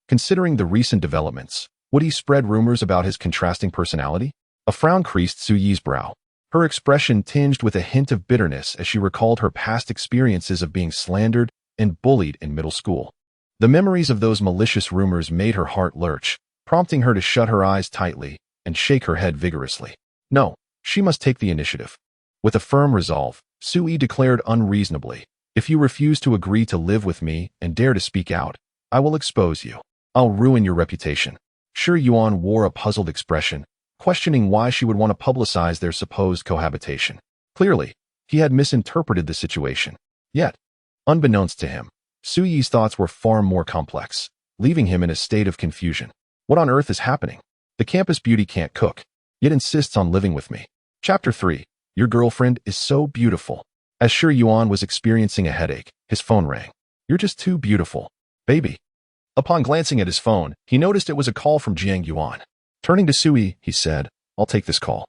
considering the recent developments, would he spread rumors about his contrasting personality? A frown creased Suyi's brow. Her expression tinged with a hint of bitterness as she recalled her past experiences of being slandered and bullied in middle school. The memories of those malicious rumors made her heart lurch, prompting her to shut her eyes tightly and shake her head vigorously. No, she must take the initiative. With a firm resolve, Suyi declared unreasonably, "If you refuse to agree to live with me and dare to speak out, I will expose you. I'll ruin your reputation." Shi Yuan wore a puzzled expression, questioning why she would want to publicize their supposed cohabitation. Clearly, he had misinterpreted the situation. Yet, unbeknownst to him, Suyi's thoughts were far more complex, leaving him in a state of confusion. What on earth is happening? The campus beauty can't cook, yet insists on living with me. Chapter 3. Your girlfriend is so beautiful. As Shi Yuan was experiencing a headache, his phone rang. "You're just too beautiful, baby." Upon glancing at his phone, he noticed it was a call from Jiang Yuan. Turning to Suyi, he said, "I'll take this call.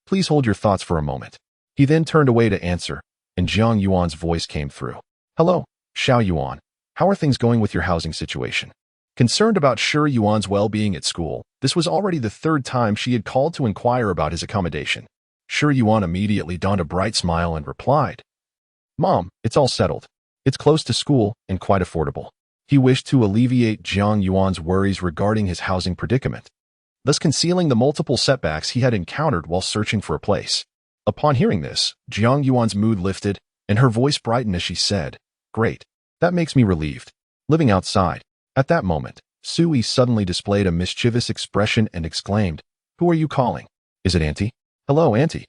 Please hold your thoughts for a moment." He then turned away to answer, and Jiang Yuan's voice came through. "Hello, Xiao Yuan. How are things going with your housing situation?" Concerned about Shi Yuan's well-being at school, this was already the third time she had called to inquire about his accommodation. Shi Yuan immediately donned a bright smile and replied, "Mom, it's all settled. It's close to school and quite affordable." He wished to alleviate Jiang Yuan's worries regarding his housing predicament, thus concealing the multiple setbacks he had encountered while searching for a place. Upon hearing this, Jiang Yuan's mood lifted, and her voice brightened as she said, "Great. That makes me relieved. Living outside." At that moment, Suyi suddenly displayed a mischievous expression and exclaimed, "Who are you calling? Is it Auntie?" "Hello, Auntie."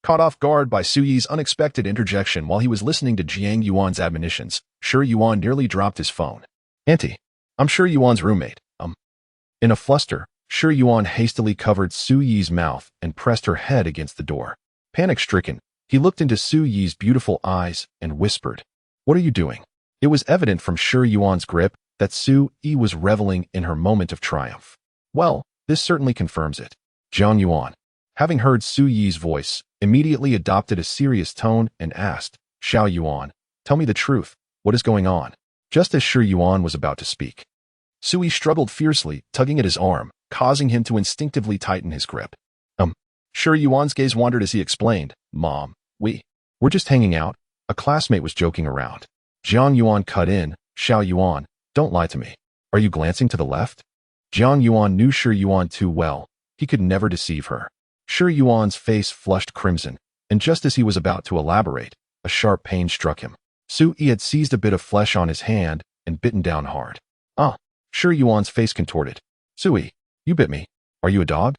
Caught off guard by Suyi's unexpected interjection while he was listening to Jiang Yuan's admonitions, Shi Yuan nearly dropped his phone. "Auntie, I'm Shi Yuan's roommate. In a fluster, Shi Yuan hastily covered Suyi's mouth and pressed her head against the door. Panic-stricken, he looked into Suyi's beautiful eyes and whispered, "What are you doing?" It was evident from Shi Yuan's grip that Suyi was reveling in her moment of triumph. Well, this certainly confirms it. Jiang Yuan, having heard Suyi's voice, immediately adopted a serious tone and asked, "Xiao Yuan, tell me the truth. What is going on?" Just as Shi Yuan was about to speak, Suyi struggled fiercely, tugging at his arm, causing him to instinctively tighten his grip. Shi Yuan's gaze wandered as he explained, "Mom, we're just hanging out. A classmate was joking around." Jiang Yuan cut in, "Xiao Yuan, don't lie to me. Are you glancing to the left?" Jiang Yuan knew Shi Yuan too well. He could never deceive her. Shi Yuan's face flushed crimson, and just as he was about to elaborate, a sharp pain struck him. Suyi had seized a bit of flesh on his hand and bitten down hard. Shi Yuan's face contorted. "Suyi, you bit me. Are you a dog?"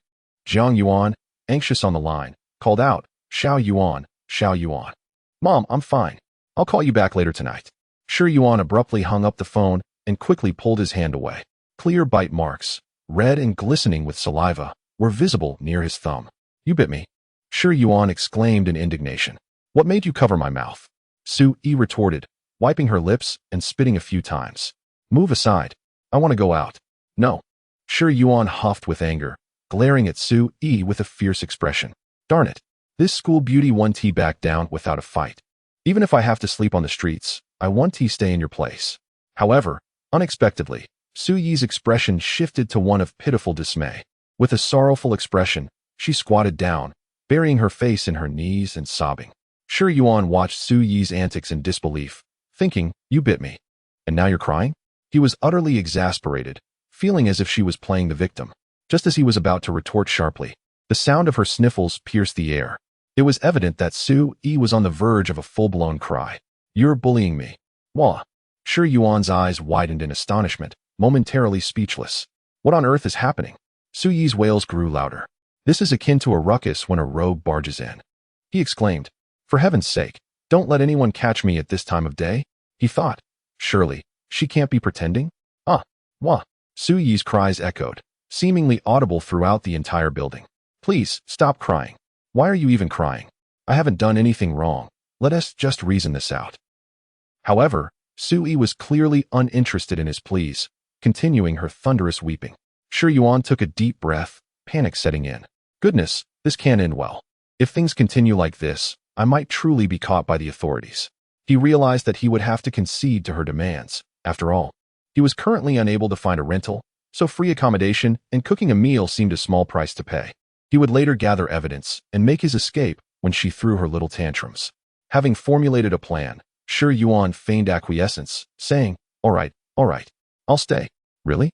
Jiang Yuan, anxious on the line, called out, "Xiao Yuan, Xiao Yuan. Mom, I'm fine. I'll call you back later tonight." Shi Yuan abruptly hung up the phone and quickly pulled his hand away. Clear bite marks, red and glistening with saliva, were visible near his thumb. "You bit me," Shi Yuan exclaimed in indignation. "What made you cover my mouth?" Su Yi retorted, wiping her lips and spitting a few times. Move aside. I want to go out. No. Shi Yuan huffed with anger, glaring at Su Yi with a fierce expression. Darn it. This school beauty won't back down without a fight. Even if I have to sleep on the streets, I want to stay in your place. However, unexpectedly, Su Yi's expression shifted to one of pitiful dismay. With a sorrowful expression, she squatted down, burying her face in her knees and sobbing. Shi Yuan watched Su Yi's antics in disbelief, thinking, you bit me. And now you're crying? He was utterly exasperated, feeling as if she was playing the victim. Just as he was about to retort sharply, the sound of her sniffles pierced the air. It was evident that Su Yi was on the verge of a full-blown cry. You're bullying me. Wah. Shi Yuan's eyes widened in astonishment, momentarily speechless. What on earth is happening? Su Yi's wails grew louder. This is akin to a ruckus when a rogue barges in. He exclaimed, for heaven's sake, don't let anyone catch me at this time of day. He thought, surely, she can't be pretending? Wah. Su Yi's cries echoed, seemingly audible throughout the entire building. Please, stop crying. Why are you even crying? I haven't done anything wrong. Let us just reason this out. However, Su Yi was clearly uninterested in his pleas, continuing her thunderous weeping. Shi Yuan took a deep breath, panic setting in. Goodness, this can't end well. If things continue like this, I might truly be caught by the authorities. He realized that he would have to concede to her demands. After all, he was currently unable to find a rental, so free accommodation and cooking a meal seemed a small price to pay. He would later gather evidence and make his escape when she threw her little tantrums. Having formulated a plan, Shi Yuan feigned acquiescence, saying, all right, I'll stay. Really?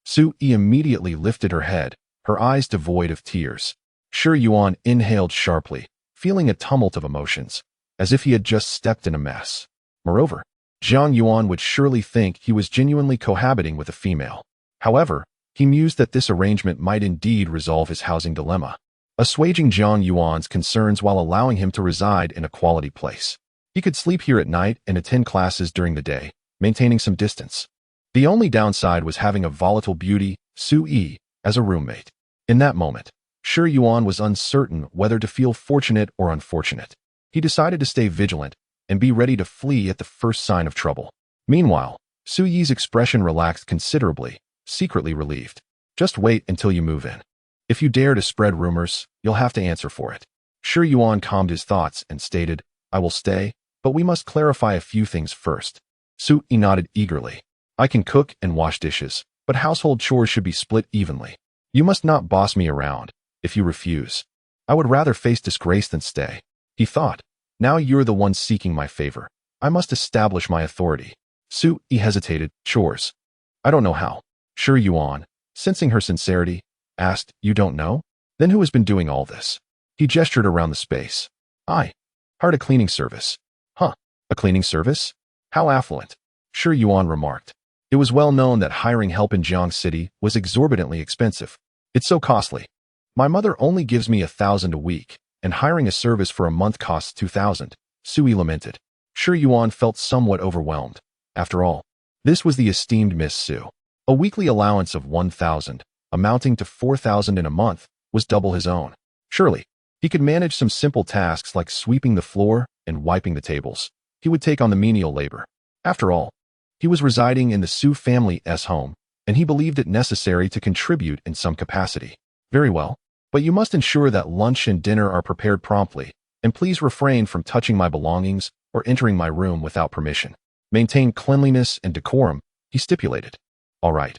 Su Yi immediately lifted her head, her eyes devoid of tears. Shi Yuan inhaled sharply, feeling a tumult of emotions, as if he had just stepped in a mess. Moreover, Jiang Yuan would surely think he was genuinely cohabiting with a female. However, he mused that this arrangement might indeed resolve his housing dilemma, assuaging Jiang Yuan's concerns while allowing him to reside in a quality place. He could sleep here at night and attend classes during the day, maintaining some distance. The only downside was having a volatile beauty, Su Yi, as a roommate. In that moment, Shi Yuan was uncertain whether to feel fortunate or unfortunate. He decided to stay vigilant and be ready to flee at the first sign of trouble. Meanwhile, Su Yi's expression relaxed considerably, secretly relieved. Just wait until you move in. If you dare to spread rumors, you'll have to answer for it. Shi Yuan calmed his thoughts and stated, I will stay, but we must clarify a few things first. Su Yi nodded eagerly. I can cook and wash dishes, but household chores should be split evenly. You must not boss me around. If you refuse, I would rather face disgrace than stay. He thought, now you're the one seeking my favor. I must establish my authority. Su Yi hesitated. Chores. I don't know how. Shi Yuan, sensing her sincerity, asked, you don't know? Then who has been doing all this? He gestured around the space. I hired a cleaning service. Huh, a cleaning service? How affluent. Shi Yuan remarked. It was well known that hiring help in Jiang City was exorbitantly expensive. It's so costly. My mother only gives me 1,000 a week, and hiring a service for a month costs 2,000, Su Yi lamented. Shi Yuan felt somewhat overwhelmed. After all, this was the esteemed Miss Su. A weekly allowance of 1,000, amounting to 4,000 in a month, was double his own. Surely, he could manage some simple tasks like sweeping the floor and wiping the tables. He would take on the menial labor. After all, he was residing in the Su family's home, and he believed it necessary to contribute in some capacity. Very well, but you must ensure that lunch and dinner are prepared promptly, and please refrain from touching my belongings or entering my room without permission. Maintain cleanliness and decorum, he stipulated. All right,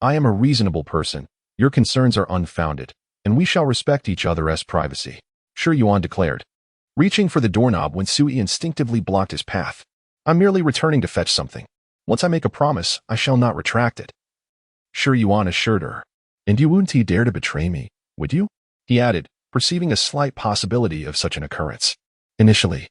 I am a reasonable person. Your concerns are unfounded, and we shall respect each other's privacy, Shi Yuan declared, reaching for the doorknob when Su Yi instinctively blocked his path. I'm merely returning to fetch something. Once I make a promise, I shall not retract it. Shi Yuan assured her. And you wouldn't dare to betray me, would you? He added, perceiving a slight possibility of such an occurrence. Initially,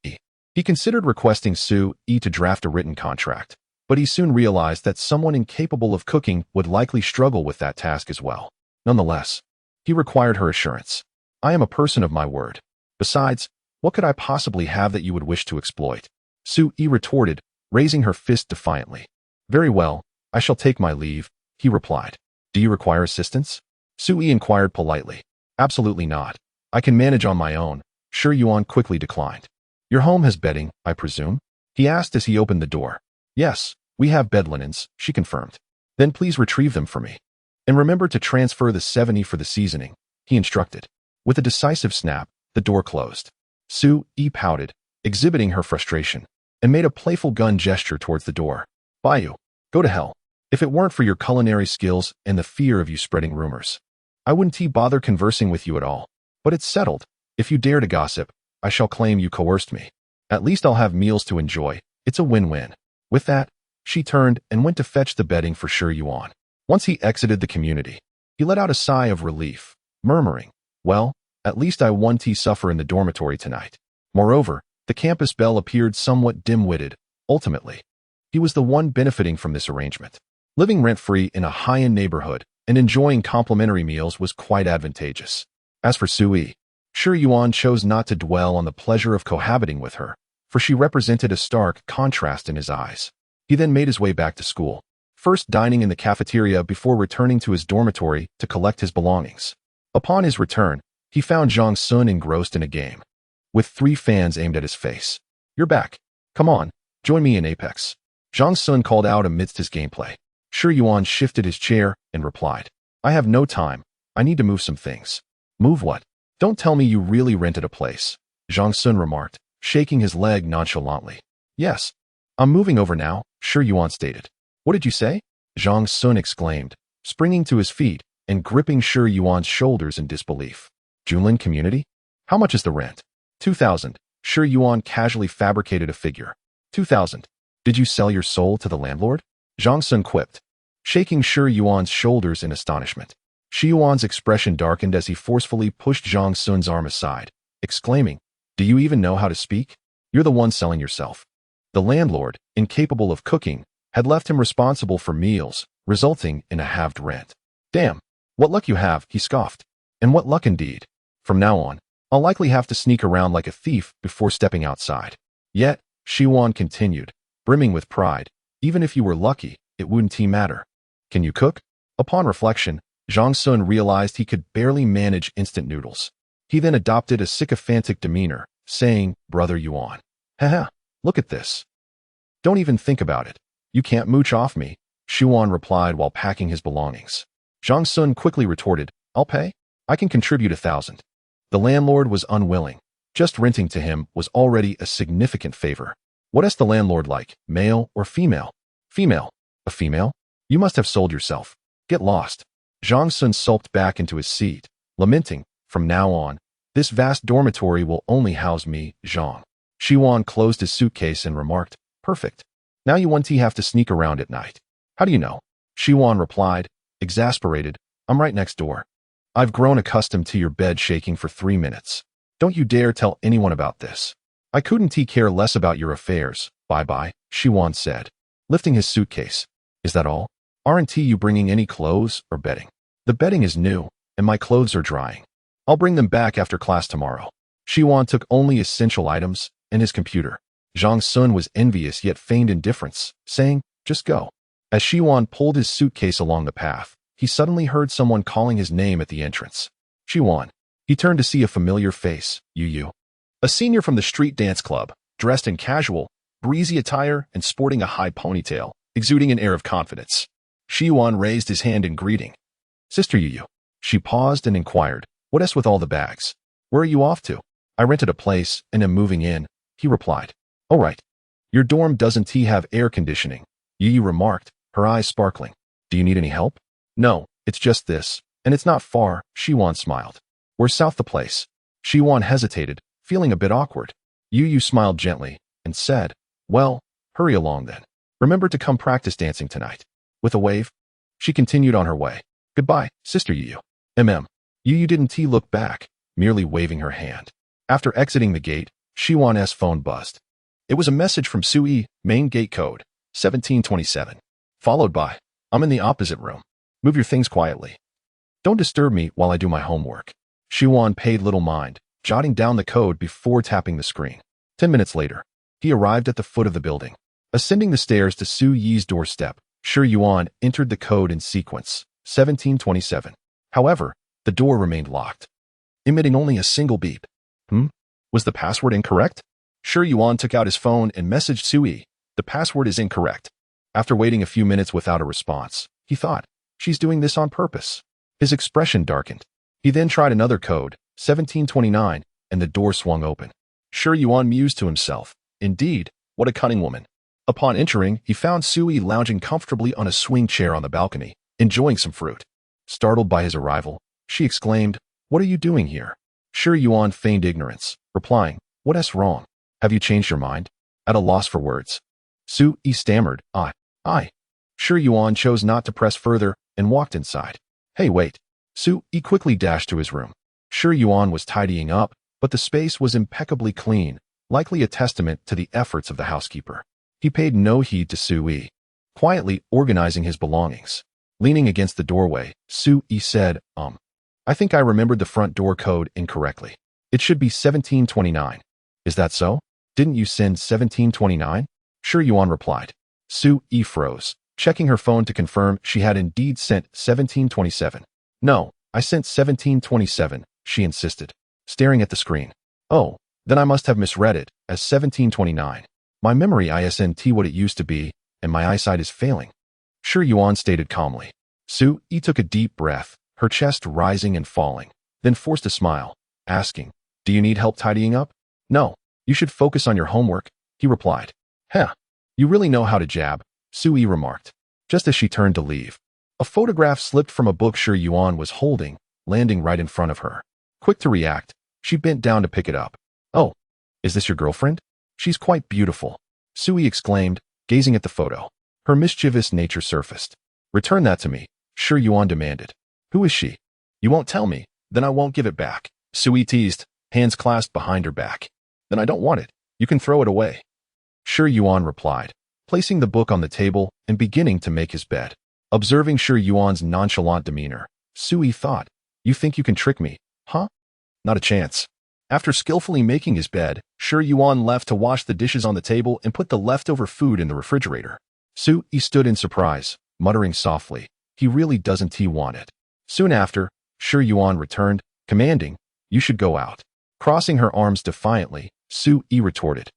he considered requesting Su Yi to draft a written contract, but he soon realized that someone incapable of cooking would likely struggle with that task as well. Nonetheless, he required her assurance. I am a person of my word. Besides, what could I possibly have that you would wish to exploit? Su Yi retorted, raising her fist defiantly. Very well, I shall take my leave, he replied. Do you require assistance? Su Yi inquired politely. Absolutely not. I can manage on my own, Shi Yuan quickly declined. Your home has bedding, I presume? He asked as he opened the door. Yes, we have bed linens, she confirmed. Then please retrieve them for me. And remember to transfer the 70 for the seasoning, he instructed. With a decisive snap, the door closed. Sue-E pouted, exhibiting her frustration, and made a playful gun gesture towards the door. Bayou, go to hell. If it weren't for your culinary skills and the fear of you spreading rumors, I wouldn't bother conversing with you at all. But it's settled. If you dare to gossip, I shall claim you coerced me. At least I'll have meals to enjoy. It's a win-win. With that, she turned and went to fetch the bedding for Shi Yuan. Once he exited the community, he let out a sigh of relief, murmuring, well, at least I won't suffer in the dormitory tonight. Moreover, the campus belle appeared somewhat dim-witted. Ultimately, he was the one benefiting from this arrangement. Living rent-free in a high-end neighborhood and enjoying complimentary meals was quite advantageous. As for Sue-E, Shi Yuan chose not to dwell on the pleasure of cohabiting with her, for she represented a stark contrast in his eyes. He then made his way back to school, first dining in the cafeteria before returning to his dormitory to collect his belongings. Upon his return, he found Zhang Sun engrossed in a game, with 3 fans aimed at his face. You're back. Come on, join me in Apex. Zhang Sun called out amidst his gameplay. Shi Yuan shifted his chair and replied, I have no time. I need to move some things. Move what? Don't tell me you really rented a place, Zhang Sun remarked, shaking his leg nonchalantly. Yes. I'm moving over now, Shi Yuan stated. What did you say? Zhang Sun exclaimed, springing to his feet and gripping Shi Yuan's shoulders in disbelief. Junlin community? How much is the rent? 2,000. Shi Yuan casually fabricated a figure. 2,000. Did you sell your soul to the landlord? Zhang Sun quipped, shaking Shi Yuan's shoulders in astonishment. Shi Yuan's expression darkened as he forcefully pushed Zhang Sun's arm aside, exclaiming, Do you even know how to speak? You're the one selling yourself. The landlord, incapable of cooking, had left him responsible for meals, resulting in a halved rent. Damn, what luck you have, he scoffed. And what luck indeed. From now on, I'll likely have to sneak around like a thief before stepping outside. Yet, Shi Yuan continued, brimming with pride, even if you were lucky, it wouldn't matter. Can you cook? Upon reflection, Zhang Sun realized he could barely manage instant noodles. He then adopted a sycophantic demeanor, saying, Brother Yuan. Haha, look at this. Don't even think about it. You can't mooch off me, Shi Yuan replied while packing his belongings. Zhang Sun quickly retorted, I'll pay. I can contribute 1,000. The landlord was unwilling. Just renting to him was already a significant favor. What is the landlord like, male or female? Female. A female? You must have sold yourself. Get lost. Zhang Sun sulked back into his seat, lamenting, from now on, this vast dormitory will only house me, Zhang. Shi Yuan closed his suitcase and remarked, Perfect. Now you won't have to sneak around at night. How do you know? Shi Yuan replied, exasperated, I'm right next door. I've grown accustomed to your bed shaking for 3 minutes. Don't you dare tell anyone about this. I couldn't care less about your affairs. Bye-bye, Shi Yuan said, lifting his suitcase. Is that all? Aren't you bringing any clothes or bedding? The bedding is new, and my clothes are drying. I'll bring them back after class tomorrow. Shi Yuan took only essential items and his computer. Zhang Sun was envious yet feigned indifference, saying, Just go. As Shi Yuan pulled his suitcase along the path, he suddenly heard someone calling his name at the entrance. Shi Yuan. He turned to see a familiar face, Yu. A senior from the street dance club, dressed in casual, breezy attire and sporting a high ponytail, exuding an air of confidence. Shi Yuan raised his hand in greeting. Sister Yu. She paused and inquired, What is with all the bags? Where are you off to? I rented a place and am moving in, he replied. All right. Your dorm doesn't have air conditioning, Yu remarked, her eyes sparkling. Do you need any help? No, it's just this, and it's not far, Shi Yuan smiled. We're south the place. Shi Yuan hesitated, feeling a bit awkward. Yu smiled gently and said, Well, hurry along then. Remember to come practice dancing tonight. With a wave, she continued on her way. Goodbye, Sister Yu. Yu didn't look back, merely waving her hand. After exiting the gate, Shi Yuan's phone buzzed. It was a message from Sue-E, main gate code, 1727. Followed by, I'm in the opposite room. Move your things quietly. Don't disturb me while I do my homework. Shi Yuan paid little mind, jotting down the code before tapping the screen. 10 minutes later, he arrived at the foot of the building. Ascending the stairs to Sue-Yi's doorstep, Shi Yuan entered the code in sequence, 1727. However, the door remained locked, emitting only a single beep. Was the password incorrect? Shi Yuan took out his phone and messaged Sui. The password is incorrect. After waiting a few minutes without a response, he thought, she's doing this on purpose. His expression darkened. He then tried another code, 1729, and the door swung open. Shi Yuan mused to himself, indeed, what a cunning woman. Upon entering, he found Sui lounging comfortably on a swing chair on the balcony, enjoying some fruit. Startled by his arrival, she exclaimed, "What are you doing here?" Shi Yuan feigned ignorance, replying, "What's wrong? Have you changed your mind?" At a loss for words, Sui stammered, I. Shi Yuan chose not to press further and walked inside. Hey, wait. Sui quickly dashed to his room. Shi Yuan was tidying up, but the space was impeccably clean, likely a testament to the efforts of the housekeeper. He paid no heed to Sui, quietly organizing his belongings. Leaning against the doorway, Sui said, I think I remembered the front door code incorrectly. It should be 1729. Is that so? Didn't you send 1729? Shi Yuan replied. Sui froze, checking her phone to confirm she had indeed sent 1727. No, I sent 1727, she insisted, staring at the screen. Oh, then I must have misread it as 1729. My memory isn't what it used to be, and my eyesight is failing. Shi Yuan stated calmly. Sui took a deep breath, her chest rising and falling, then forced a smile, asking, Do you need help tidying up? No, you should focus on your homework, he replied. Heh, you really know how to jab, Sui remarked, just as she turned to leave. A photograph slipped from a book Shi Yuan was holding, landing right in front of her. Quick to react, she bent down to pick it up. Oh, is this your girlfriend? She's quite beautiful, Sui exclaimed, gazing at the photo. Her mischievous nature surfaced. Return that to me, Shi Yuan demanded. Who is she? You won't tell me, then I won't give it back, Sui teased, hands clasped behind her back. Then I don't want it. You can throw it away. Shi Yuan replied, placing the book on the table and beginning to make his bed. Observing Shi Yuan's nonchalant demeanor, Sui thought, You think you can trick me, huh? Not a chance. After skillfully making his bed, Shi Yuan left to wash the dishes on the table and put the leftover food in the refrigerator. Sui stood in surprise, muttering softly, He really doesn't want it. Soon after, Shi Yuan returned, commanding, You should go out. Crossing her arms defiantly, Sui retorted,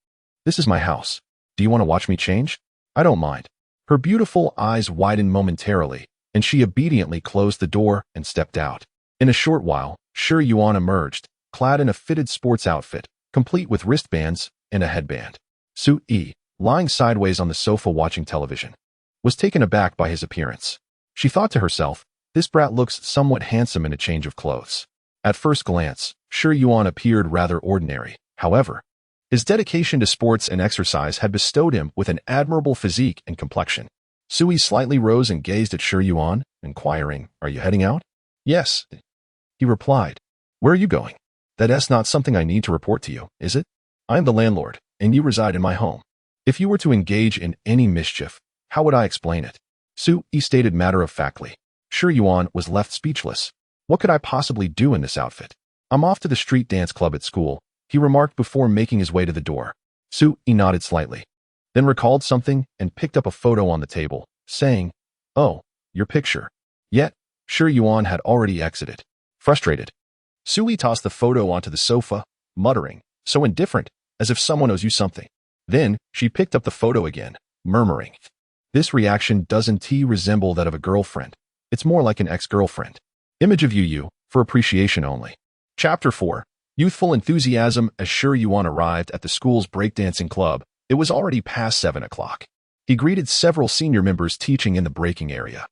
This is my house. Do you want to watch me change? I don't mind. Her beautiful eyes widened momentarily, and she obediently closed the door and stepped out. In a short while, Shi Yuan emerged, clad in a fitted sports outfit, complete with wristbands and a headband. Sui, lying sideways on the sofa watching television, was taken aback by his appearance. She thought to herself, This brat looks somewhat handsome in a change of clothes. At first glance, Shi Yuan appeared rather ordinary. However, his dedication to sports and exercise had bestowed him with an admirable physique and complexion. Sui slightly rose and gazed at Shi Yuan, inquiring, Are you heading out? Yes, he replied. Where are you going? That's not something I need to report to you, is it? I am the landlord, and you reside in my home. If you were to engage in any mischief, how would I explain it? Sui stated matter-of-factly. Shi Yuan was left speechless. What could I possibly do in this outfit? I'm off to the street dance club at school, he remarked before making his way to the door. Sui nodded slightly, then recalled something and picked up a photo on the table, saying, Oh, your picture. Yet, Shi Yuan had already exited. Frustrated, Sui tossed the photo onto the sofa, muttering, So indifferent, as if someone owes you something. Then, she picked up the photo again, murmuring, This reaction doesn't resemble that of a girlfriend. It's more like an ex-girlfriend. Image of Yu, for appreciation only. Chapter 4. Youthful enthusiasm. As Shi Yuan arrived at the school's breakdancing club, it was already past 7 o'clock. He greeted several senior members teaching in the breaking area,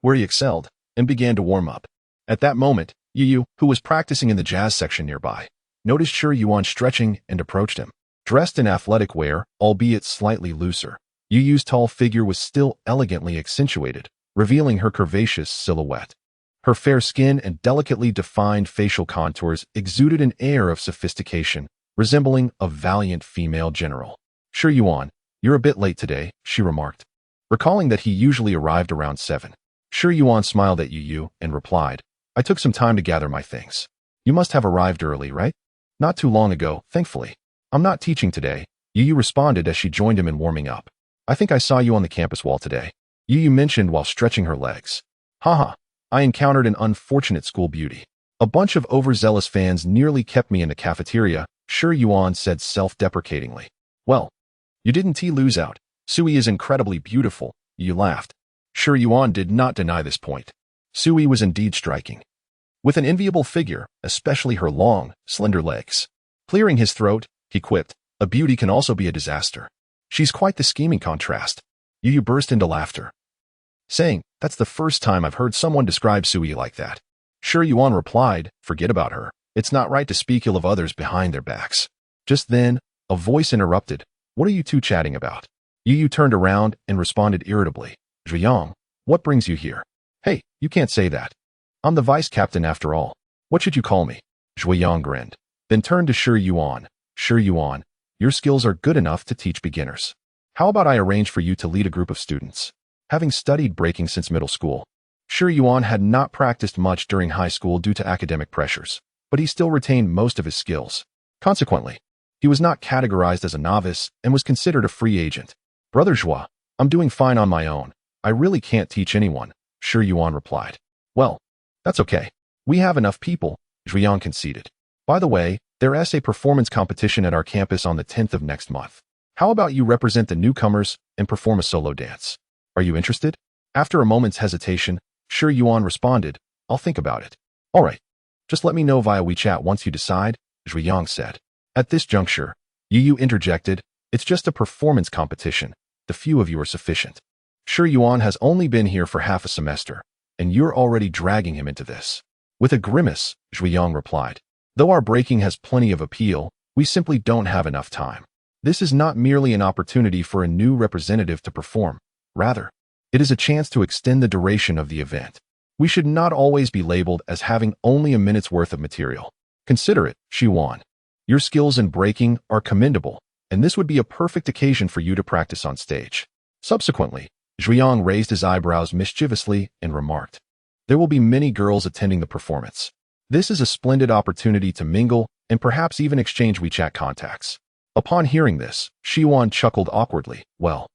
where he excelled, and began to warm up. At that moment, Yu, who was practicing in the jazz section nearby, noticed Shi Yuan stretching and approached him. Dressed in athletic wear, albeit slightly looser, Yu's tall figure was still elegantly accentuated, revealing her curvaceous silhouette. Her fair skin and delicately defined facial contours exuded an air of sophistication, resembling a valiant female general. Shi Yuan, you're a bit late today, she remarked, recalling that he usually arrived around 7. Shi Yuan smiled at Yu and replied, I took some time to gather my things. You must have arrived early, right? Not too long ago, thankfully. I'm not teaching today, Yu responded as she joined him in warming up. I think I saw you on the campus wall today, Yu mentioned while stretching her legs. Haha. I encountered an unfortunate school beauty. A bunch of overzealous fans nearly kept me in the cafeteria, Shi Yuan said self-deprecatingly. Well, you didn't lose out. Sui is incredibly beautiful, you laughed. Shi Yuan did not deny this point. Sui was indeed striking, with an enviable figure, especially her long, slender legs. Clearing his throat, he quipped, a beauty can also be a disaster. She's quite the scheming contrast. Yu burst into laughter, saying, that's the first time I've heard someone describe Sui like that. Shi Yuan replied, forget about her. It's not right to speak ill of others behind their backs. Just then, a voice interrupted. What are you two chatting about? Yu turned around and responded irritably. Zhuang, what brings you here? Hey, you can't say that. I'm the vice captain after all. What should you call me? Zhuang grinned, then turned to Shi Yuan. Shi Yuan, your skills are good enough to teach beginners. How about I arrange for you to lead a group of students? Having studied breaking since middle school, Shi Yuan had not practiced much during high school due to academic pressures, but he still retained most of his skills. Consequently, he was not categorized as a novice and was considered a free agent. Brother Zhua, I'm doing fine on my own. I really can't teach anyone, Shi Yuan replied. Well, that's okay. We have enough people, Zhuang conceded. By the way, there's a performance competition at our campus on the 10th of next month. How about you represent the newcomers and perform a solo dance? Are you interested? After a moment's hesitation, Shi Yuan responded, I'll think about it. All right. Just let me know via WeChat once you decide, Zhuang said. At this juncture, Yu interjected, it's just a performance competition. The few of you are sufficient. Shi Yuan has only been here for half a semester, and you're already dragging him into this. With a grimace, Zhuang replied, though our breaking has plenty of appeal, we simply don't have enough time. This is not merely an opportunity for a new representative to perform. Rather, it is a chance to extend the duration of the event. We should not always be labeled as having only a minute's worth of material. Consider it, Shi Yuan. Your skills in breaking are commendable, and this would be a perfect occasion for you to practice on stage. Subsequently, Zhuang raised his eyebrows mischievously and remarked, there will be many girls attending the performance. This is a splendid opportunity to mingle and perhaps even exchange WeChat contacts. Upon hearing this, Shi Yuan chuckled awkwardly. Well,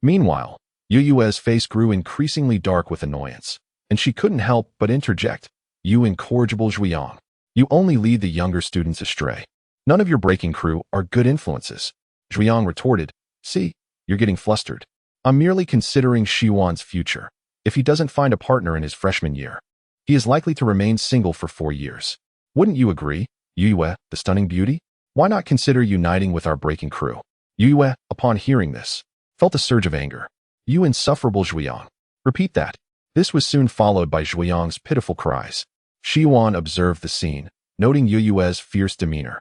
Meanwhile, Yu's face grew increasingly dark with annoyance, and she couldn't help but interject, you incorrigible Zhuang. You only lead the younger students astray. None of your breaking crew are good influences. Zhuang retorted, see, you're getting flustered. I'm merely considering Shi Yuan's future. If he doesn't find a partner in his freshman year, he is likely to remain single for 4 years. Wouldn't you agree, Yue, the stunning beauty? Why not consider uniting with our breaking crew? Yue, upon hearing this, felt a surge of anger. You insufferable Zhuang. Repeat that. This was soon followed by Zhuang's pitiful cries. Shi Yuan observed the scene, noting Yu's fierce demeanor.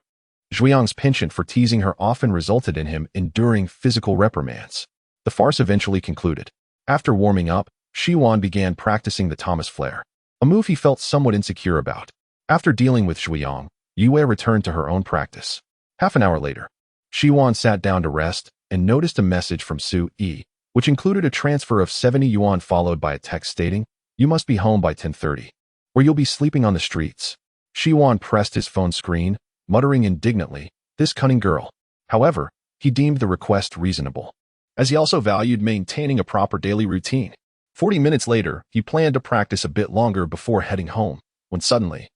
Zhuang's penchant for teasing her often resulted in him enduring physical reprimands. The farce eventually concluded. After warming up, Shi Yuan began practicing the Thomas Flare, a move he felt somewhat insecure about. After dealing with Zhuang, Yue returned to her own practice. Half an hour later, Shi Yuan sat down to rest and noticed a message from Su Yi, which included a transfer of 70 yuan followed by a text stating, you must be home by 10:30, or you'll be sleeping on the streets. Shi Yuan pressed his phone screen, muttering indignantly, this cunning girl. However, he deemed the request reasonable, as he also valued maintaining a proper daily routine. 40 minutes later, he planned to practice a bit longer before heading home, when suddenly,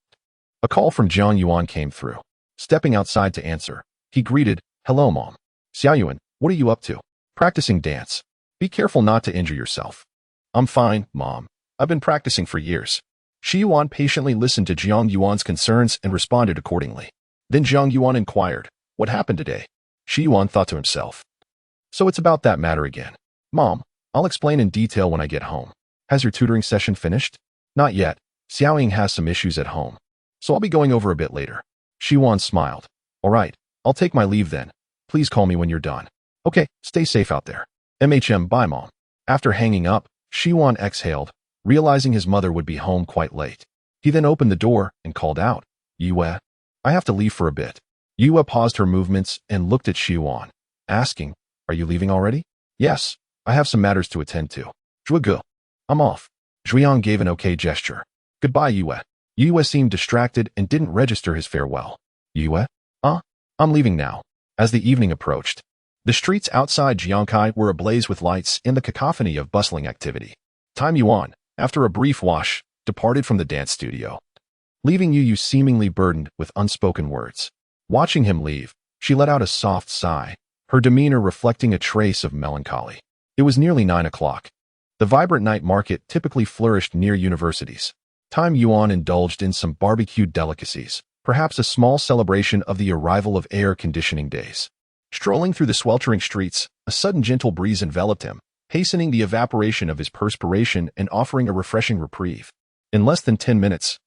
a call from Zhang Yuan came through. Stepping outside to answer, he greeted, hello mom. Xiaoyuan, what are you up to? Practicing dance. Be careful not to injure yourself. I'm fine, mom. I've been practicing for years. Shi Yuan patiently listened to Zhang Yuan's concerns and responded accordingly. Then Zhang Yuan inquired, what happened today? Shi Yuan thought to himself, so it's about that matter again. Mom, I'll explain in detail when I get home. Has your tutoring session finished? Not yet. Xiaoying has some issues at home, so I'll be going over a bit later. Shi Yuan smiled. All right, I'll take my leave then. Please call me when you're done. Okay, stay safe out there. Bye mom. After hanging up, Shi Yuan exhaled, realizing his mother would be home quite late. He then opened the door and called out, Yue, I have to leave for a bit. Yue paused her movements and looked at Shi Yuan, asking, are you leaving already? Yes, I have some matters to attend to. Zhuge, I'm off. Zhuang gave an okay gesture. Goodbye, Yue. Yue seemed distracted and didn't register his farewell. Yue? I'm leaving now. As the evening approached, the streets outside Jiangkai were ablaze with lights and the cacophony of bustling activity. Time Yuan, after a brief wash, departed from the dance studio, leaving Yu seemingly burdened with unspoken words. Watching him leave, she let out a soft sigh, her demeanor reflecting a trace of melancholy. It was nearly 9 o'clock. The vibrant night market typically flourished near universities. Time Yuan indulged in some barbecued delicacies, perhaps a small celebration of the arrival of air conditioning days. Strolling through the sweltering streets, a sudden gentle breeze enveloped him, hastening the evaporation of his perspiration and offering a refreshing reprieve. In less than 10 minutes,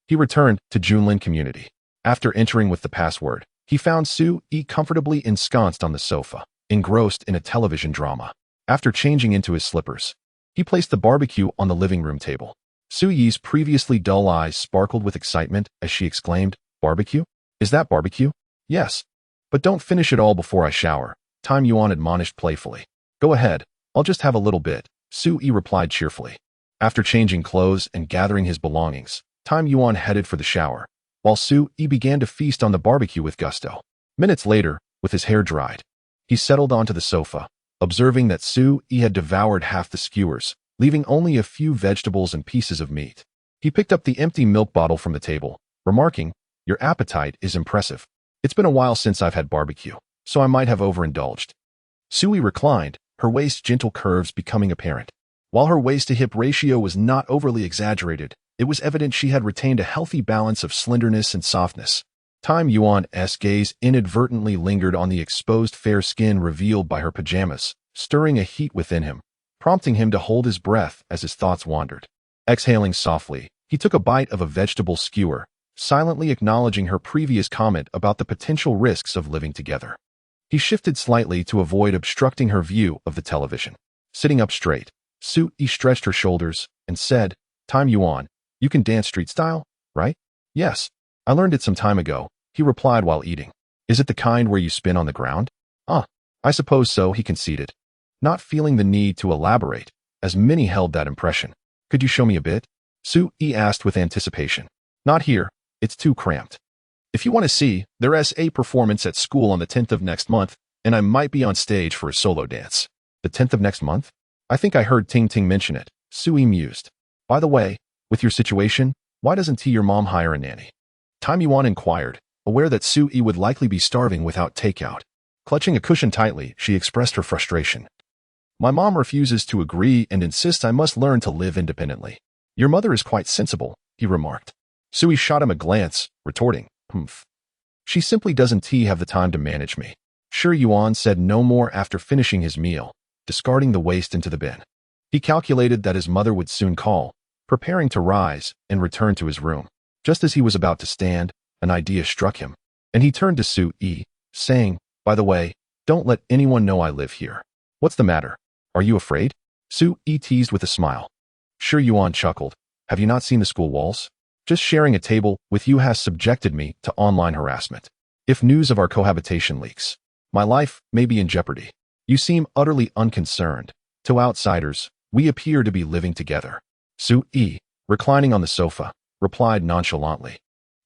he returned to Junlin Community. After entering with the password, he found Su-yi comfortably ensconced on the sofa, engrossed in a television drama. After changing into his slippers, he placed the barbecue on the living room table. Su-yi's previously dull eyes sparkled with excitement as she exclaimed, "Barbecue? Is that barbecue?" "Yes. But don't finish it all before I shower," Time Yuan admonished playfully. "Go ahead, I'll just have a little bit," Su-yi replied cheerfully. After changing clothes and gathering his belongings, Time Yuan headed for the shower, while Su-yi began to feast on the barbecue with gusto. Minutes later, with his hair dried, he settled onto the sofa, observing that Su-yi had devoured half the skewers, leaving only a few vegetables and pieces of meat. He picked up the empty milk bottle from the table, remarking, "Your appetite is impressive. It's been a while since I've had barbecue, so I might have overindulged." Su-yi reclined, her waist's gentle curves becoming apparent. While her waist-to-hip ratio was not overly exaggerated, it was evident she had retained a healthy balance of slenderness and softness. Time Yuan's gaze inadvertently lingered on the exposed fair skin revealed by her pajamas, stirring a heat within him, prompting him to hold his breath as his thoughts wandered. Exhaling softly, he took a bite of a vegetable skewer, silently acknowledging her previous comment about the potential risks of living together. He shifted slightly to avoid obstructing her view of the television. Sitting up straight, Su-yi stretched her shoulders and said, "Time Yuan, you can dance street style, right?" "Yes. I learned it some time ago," he replied while eating. "Is it the kind where you spin on the ground?" I suppose so," he conceded, not feeling the need to elaborate, as many held that impression. "Could you show me a bit?" Su-yi asked with anticipation. "Not here. It's too cramped. If you want to see, there's a performance at school on the 10th of next month, and I might be on stage for a solo dance." "The 10th of next month? I think I heard Ting Ting mention it," Su-yi mused. "By the way, with your situation, why doesn't your mom hire a nanny?" Time Yuan inquired, aware that Su-yi would likely be starving without takeout. Clutching a cushion tightly, she expressed her frustration. "My mom refuses to agree and insists I must learn to live independently." "Your mother is quite sensible," he remarked. Su-yi shot him a glance, retorting, "Humph. She simply doesn't have the time to manage me." Sure Yuan said no more after finishing his meal, discarding the waste into the bin. He calculated that his mother would soon call, preparing to rise and return to his room. Just as he was about to stand, an idea struck him, and he turned to Su-yi, saying, "By the way, don't let anyone know I live here." "What's the matter? Are you afraid?" Su-yi teased with a smile. Sure Yuan chuckled. "Have you not seen the school walls? Just sharing a table with you has subjected me to online harassment. If news of our cohabitation leaks, my life may be in jeopardy." "You seem utterly unconcerned. To outsiders, we appear to be living together." Su-yi, reclining on the sofa, replied nonchalantly.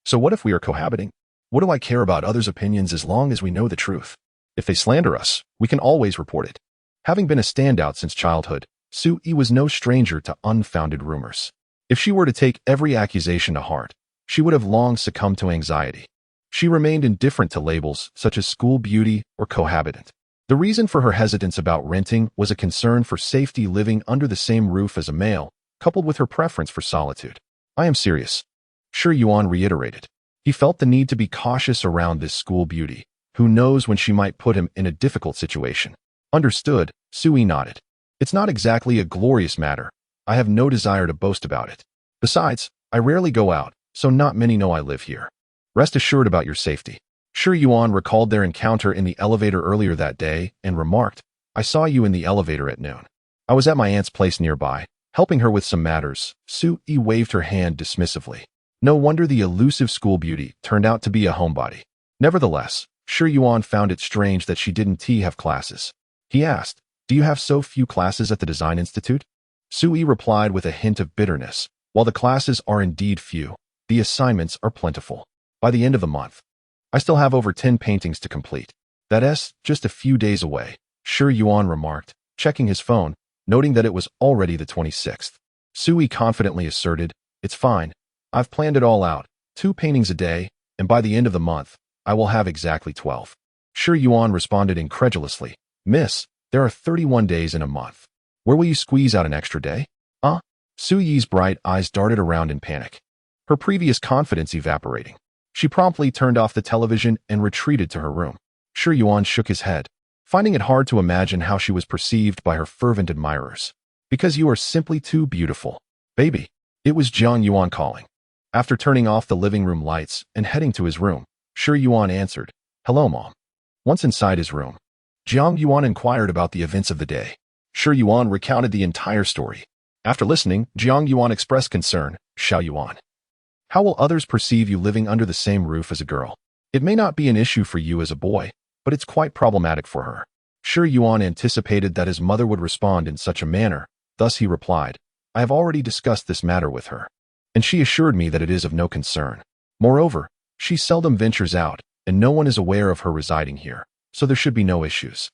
"So what if we are cohabiting? What do I care about others' opinions as long as we know the truth? If they slander us, we can always report it." Having been a standout since childhood, Su-yi was no stranger to unfounded rumors. If she were to take every accusation to heart, she would have long succumbed to anxiety. She remained indifferent to labels such as school beauty or cohabitant. The reason for her hesitance about renting was a concern for safety living under the same roof as a male, coupled with her preference for solitude. "I am serious," Sure Yuan reiterated. He felt the need to be cautious around this school beauty. Who knows when she might put him in a difficult situation. "Understood," Su-yi nodded. "It's not exactly a glorious matter. I have no desire to boast about it. Besides, I rarely go out, so not many know I live here. Rest assured about your safety." Sure Yuan recalled their encounter in the elevator earlier that day and remarked, "I saw you in the elevator at noon. I was at my aunt's place nearby, helping her with some matters." Su-yi waved her hand dismissively. No wonder the elusive school beauty turned out to be a homebody. Nevertheless, Sure Yuan found it strange that she didn't have classes. He asked, "Do you have so few classes at the Design Institute?" Su-yi replied with a hint of bitterness, "While the classes are indeed few, the assignments are plentiful. By the end of the month, I still have over 10 paintings to complete." "That's just a few days away," Sure Yuan remarked, checking his phone, noting that it was already the 26th. Su-yi confidently asserted, "It's fine. I've planned it all out. 2 paintings a day, and by the end of the month, I will have exactly 12. Shi Yuan responded incredulously. Miss, there are 31 days in a month. Where will you squeeze out an extra day? Su Yi's bright eyes darted around in panic, her previous confidence evaporating. She promptly turned off the television and retreated to her room. Shi Yuan shook his head, finding it hard to imagine how she was perceived by her fervent admirers. Because you are simply too beautiful. Baby. It was Jiang Yuan calling. After turning off the living room lights and heading to his room, Shi Yuan answered, Hello, Mom. Once inside his room, Jiang Yuan inquired about the events of the day. Shi Yuan recounted the entire story. After listening, Jiang Yuan expressed concern. Xiao Yuan. How will others perceive you living under the same roof as a girl? It may not be an issue for you as a boy, but it's quite problematic for her. Shi Yuan anticipated that his mother would respond in such a manner, thus he replied, I have already discussed this matter with her, and she assured me that it is of no concern. Moreover, she seldom ventures out, and no one is aware of her residing here, so there should be no issues.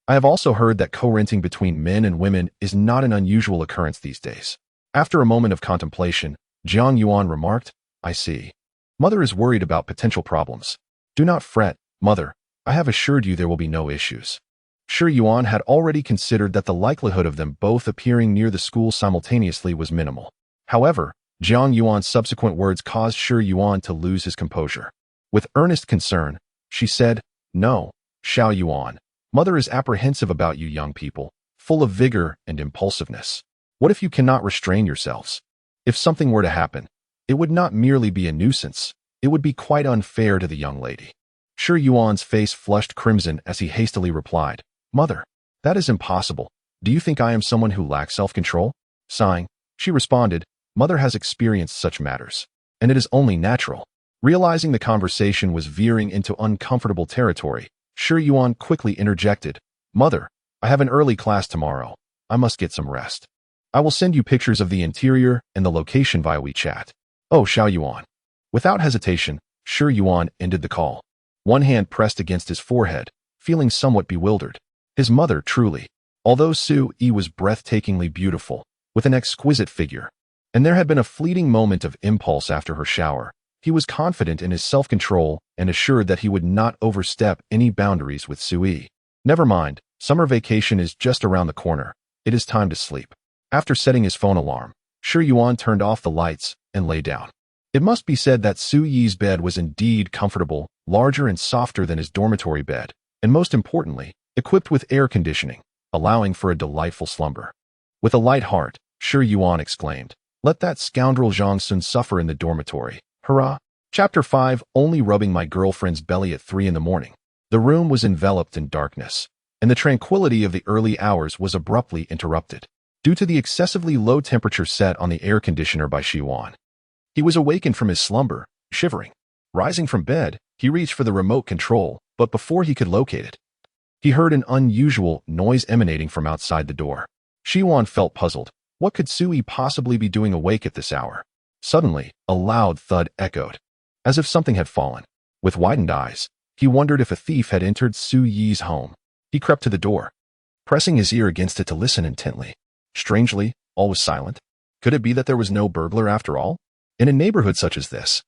I have also heard that co-renting between men and women is not an unusual occurrence these days. After a moment of contemplation, Jiang Yuan remarked, I see. Mother is worried about potential problems. Do not fret, Mother. I have assured you there will be no issues. Shi Yuan had already considered that the likelihood of them both appearing near the school simultaneously was minimal. However, Jiang Yuan's subsequent words caused Shi Yuan to lose his composure. With earnest concern, she said, No, Xiao Yuan. Mother is apprehensive about you young people, full of vigor and impulsiveness. What if you cannot restrain yourselves? If something were to happen, it would not merely be a nuisance, it would be quite unfair to the young lady. Shi Yuan's face flushed crimson as he hastily replied, Mother, that is impossible. Do you think I am someone who lacks self-control? Sighing, she responded, Mother has experienced such matters, and it is only natural. Realizing the conversation was veering into uncomfortable territory, Shi Yuan quickly interjected, Mother, I have an early class tomorrow. I must get some rest. I will send you pictures of the interior and the location via WeChat. Oh, Xiao Yuan. Without hesitation, Shi Yuan ended the call. One hand pressed against his forehead, feeling somewhat bewildered. His mother, truly. Although Su Yi was breathtakingly beautiful, with an exquisite figure, and there had been a fleeting moment of impulse after her shower, he was confident in his self-control and assured that he would not overstep any boundaries with Su Yi. Never mind, summer vacation is just around the corner. It is time to sleep. After setting his phone alarm, Shi Yuan turned off the lights and lay down. It must be said that Su Yi's bed was indeed comfortable, larger and softer than his dormitory bed, and most importantly, equipped with air conditioning, allowing for a delightful slumber. With a light heart, Shi Yuan exclaimed, Let that scoundrel Zhang Sun suffer in the dormitory. Hurrah! Chapter 5 Only rubbing my girlfriend's belly at 3 in the morning. The room was enveloped in darkness, and the tranquility of the early hours was abruptly interrupted, due to the excessively low temperature set on the air conditioner by Shi Yuan. He was awakened from his slumber, shivering. Rising from bed, he reached for the remote control, but before he could locate it, he heard an unusual noise emanating from outside the door. Shi Yuan felt puzzled. What could Su Yi possibly be doing awake at this hour? Suddenly, a loud thud echoed, as if something had fallen. With widened eyes, he wondered if a thief had entered Su Yi's home. He crept to the door, pressing his ear against it to listen intently. Strangely, all was silent. Could it be that there was no burglar after all? In a neighborhood such as this,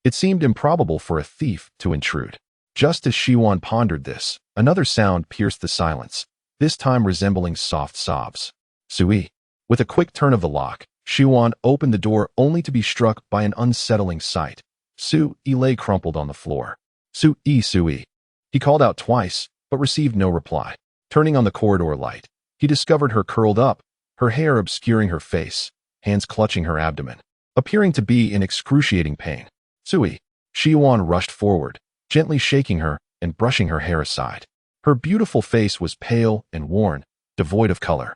it seemed improbable for a thief to intrude. Just as Shi Yuan pondered this, another sound pierced the silence, this time resembling soft sobs. Su Yi. With a quick turn of the lock, Shi Yuan opened the door only to be struck by an unsettling sight. Su Yi lay crumpled on the floor. Su Yi, Su Yi. He called out twice, but received no reply. Turning on the corridor light, he discovered her curled up, her hair obscuring her face, hands clutching her abdomen, appearing to be in excruciating pain. Su Yi. Shi Yuan rushed forward, gently shaking her and brushing her hair aside. Her beautiful face was pale and worn, devoid of color,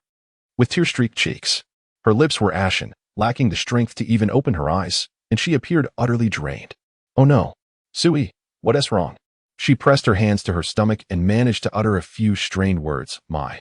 with tear-streaked cheeks. Her lips were ashen, lacking the strength to even open her eyes, and she appeared utterly drained. Oh no. Su Yi, what is wrong? She pressed her hands to her stomach and managed to utter a few strained words. My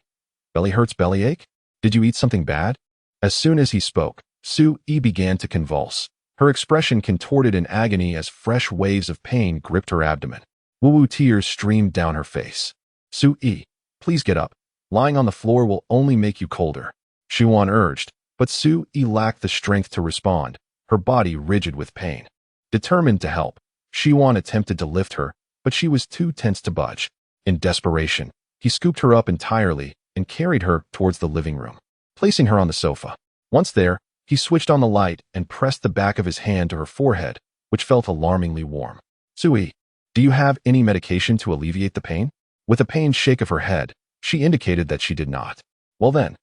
belly hurts, bellyache? Did you eat something bad? As soon as he spoke, Su Yi began to convulse. Her expression contorted in agony as fresh waves of pain gripped her abdomen. Woo-woo tears streamed down her face. Su Yi, please get up. Lying on the floor will only make you colder, Shi Yuan urged, but Su Yi lacked the strength to respond, her body rigid with pain. Determined to help, Shi Yuan attempted to lift her, but she was too tense to budge. In desperation, he scooped her up entirely and carried her towards the living room, placing her on the sofa. Once there, he switched on the light and pressed the back of his hand to her forehead, which felt alarmingly warm. Sui, do you have any medication to alleviate the pain? With a pained shake of her head, she indicated that she did not. Well then,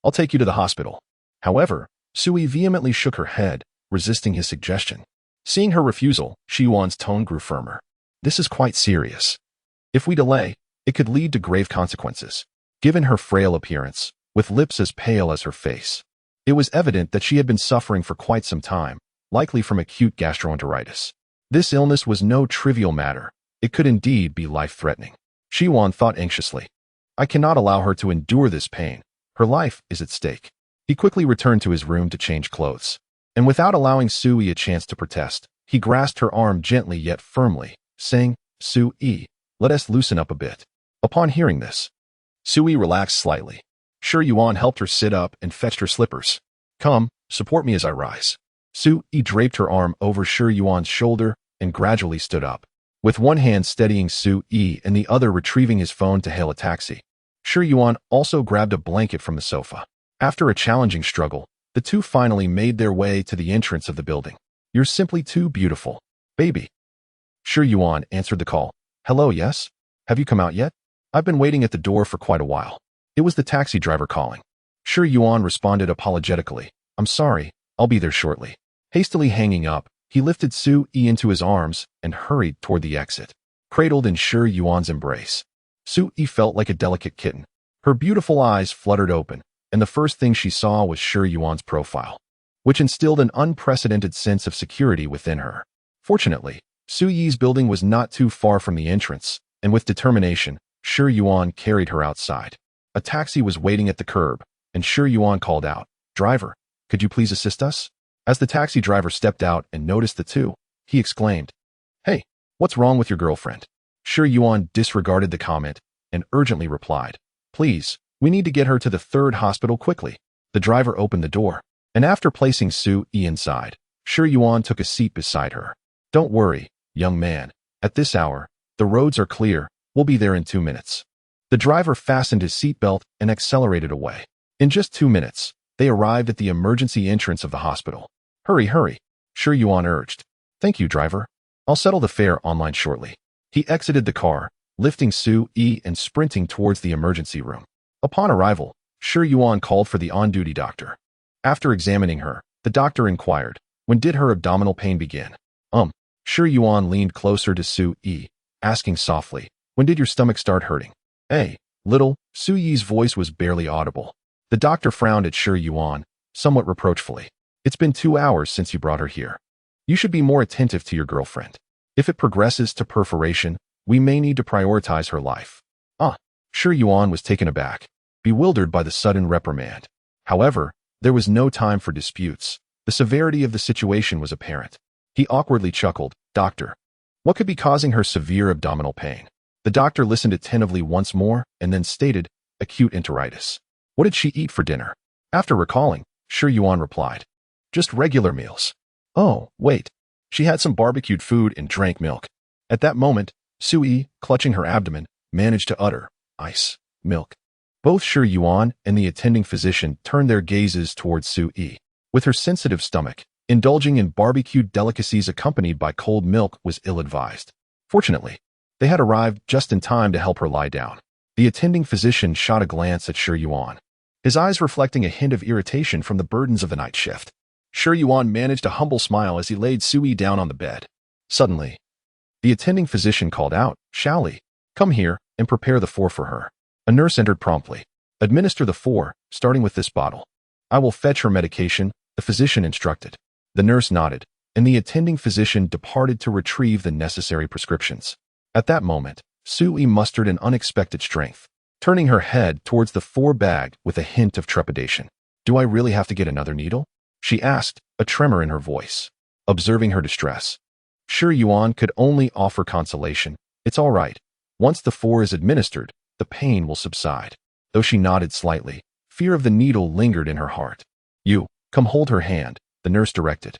I'll take you to the hospital. However, Sui vehemently shook her head, resisting his suggestion. Seeing her refusal, Shi Yuan's tone grew firmer. This is quite serious. If we delay, it could lead to grave consequences. Given her frail appearance, with lips as pale as her face, it was evident that she had been suffering for quite some time, likely from acute gastroenteritis. This illness was no trivial matter. It could indeed be life-threatening. Shi Yuan thought anxiously. I cannot allow her to endure this pain. Her life is at stake. He quickly returned to his room to change clothes. And without allowing Sui a chance to protest, he grasped her arm gently yet firmly, saying, Sui, let us loosen up a bit. Upon hearing this, Sui relaxed slightly. Shi Yuan helped her sit up and fetched her slippers. Come, support me as I rise. Sui draped her arm over Shi Yuan's shoulder and gradually stood up, with one hand steadying Sui and the other retrieving his phone to hail a taxi. Shi Yuan also grabbed a blanket from the sofa. After a challenging struggle, the two finally made their way to the entrance of the building. You're simply too beautiful, baby. Shi Yuan answered the call. Hello, yes? Have you come out yet? I've been waiting at the door for quite a while. It was the taxi driver calling. Shi Yuan responded apologetically. I'm sorry, I'll be there shortly. Hastily hanging up, he lifted Sui into his arms and hurried toward the exit. Cradled in Shi Yuan's embrace, Sui felt like a delicate kitten. Her beautiful eyes fluttered open, and the first thing she saw was Shi Yuan's profile, which instilled an unprecedented sense of security within her. Fortunately, Sui's building was not too far from the entrance, and with determination, Shi Yuan carried her outside. A taxi was waiting at the curb, and Shi Yuan called out, Driver, could you please assist us? As the taxi driver stepped out and noticed the two, he exclaimed, Hey, what's wrong with your girlfriend? Shi Yuan disregarded the comment and urgently replied, Please, we need to get her to the third hospital quickly. The driver opened the door, and after placing Sui inside, Shi Yuan took a seat beside her. Don't worry, young man. At this hour, the roads are clear. We'll be there in 2 minutes. The driver fastened his seatbelt and accelerated away. In just 2 minutes, they arrived at the emergency entrance of the hospital. Hurry, hurry, Shi Yuan urged. Thank you, driver. I'll settle the fare online shortly. He exited the car, lifting Sui and sprinting towards the emergency room. Upon arrival, Shi Yuan called for the on-duty doctor. After examining her, the doctor inquired, When did her abdominal pain begin? Shi Yuan leaned closer to Sui, asking softly, When did your stomach start hurting? Hey, little, Sui's voice was barely audible. The doctor frowned at Shi Yuan, somewhat reproachfully. It's been 2 hours since you brought her here. You should be more attentive to your girlfriend. If it progresses to perforation, we may need to prioritize her life. Shi Yuan was taken aback, bewildered by the sudden reprimand. However, there was no time for disputes. The severity of the situation was apparent. He awkwardly chuckled, Doctor, what could be causing her severe abdominal pain? The doctor listened attentively once more and then stated, acute enteritis. What did she eat for dinner? After recalling, Shi Yuan replied, Just regular meals. Oh, wait. She had some barbecued food and drank milk. At that moment, Sui, clutching her abdomen, managed to utter, Ice, milk. Both Shi Yuan and the attending physician turned their gazes towards Sui. With her sensitive stomach, indulging in barbecued delicacies accompanied by cold milk was ill-advised. Fortunately, they had arrived just in time to help her lie down. The attending physician shot a glance at Shi Yuan, his eyes reflecting a hint of irritation from the burdens of the night shift. Shi Yuan managed a humble smile as he laid Sui down on the bed. Suddenly, the attending physician called out, Shaoli, come here and prepare the four for her. A nurse entered promptly. Administer the four, starting with this bottle. I will fetch her medication, the physician instructed. The nurse nodded, and the attending physician departed to retrieve the necessary prescriptions. At that moment, Sui mustered an unexpected strength, turning her head towards the four bag with a hint of trepidation. Do I really have to get another needle? She asked, a tremor in her voice. Observing her distress, Shi Yuan could only offer consolation. It's all right. Once the four is administered, the pain will subside. Though she nodded slightly, fear of the needle lingered in her heart. You, come hold her hand, the nurse directed.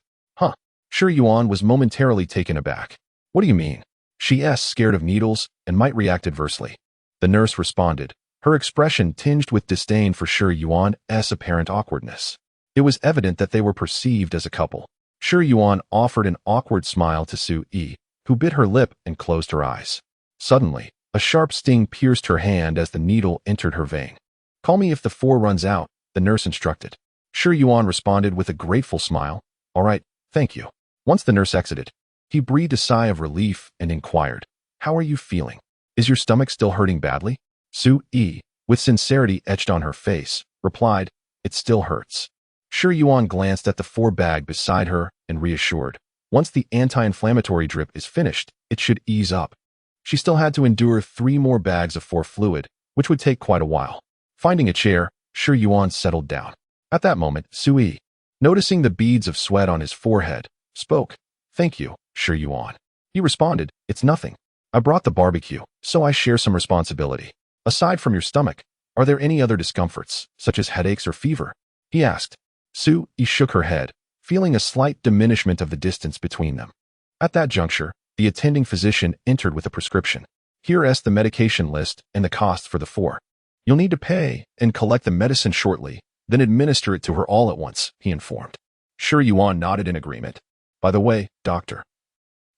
Shi Yuan was momentarily taken aback. What do you mean? She's scared of needles and might react adversely. The nurse responded, her expression tinged with disdain for Shi Yuan's apparent awkwardness. It was evident that they were perceived as a couple. Shi Yuan offered an awkward smile to Su Yi, who bit her lip and closed her eyes. Suddenly, a sharp sting pierced her hand as the needle entered her vein. Call me if the 4 runs out, the nurse instructed. Shi Yuan responded with a grateful smile. All right, thank you. Once the nurse exited, he breathed a sigh of relief and inquired, how are you feeling? Is your stomach still hurting badly? Su Yi, with sincerity etched on her face, replied, it still hurts. Shi Yuan glanced at the 4 bag beside her and reassured, once the anti-inflammatory drip is finished, it should ease up. She still had to endure 3 more bags of 4 fluid, which would take quite a while. Finding a chair, Shi Yuan settled down. At that moment, Su Yi, noticing the beads of sweat on his forehead, spoke, thank you, Shi Yuan. He responded, it's nothing. I brought the barbecue, so I share some responsibility. Aside from your stomach, are there any other discomforts, such as headaches or fever? He asked. Su Yi shook her head, feeling a slight diminishment of the distance between them. At that juncture, the attending physician entered with a prescription. Here's the medication list and the cost for the 4. You'll need to pay and collect the medicine shortly, then administer it to her all at once, he informed. Shi Yuan nodded in agreement. By the way, doctor,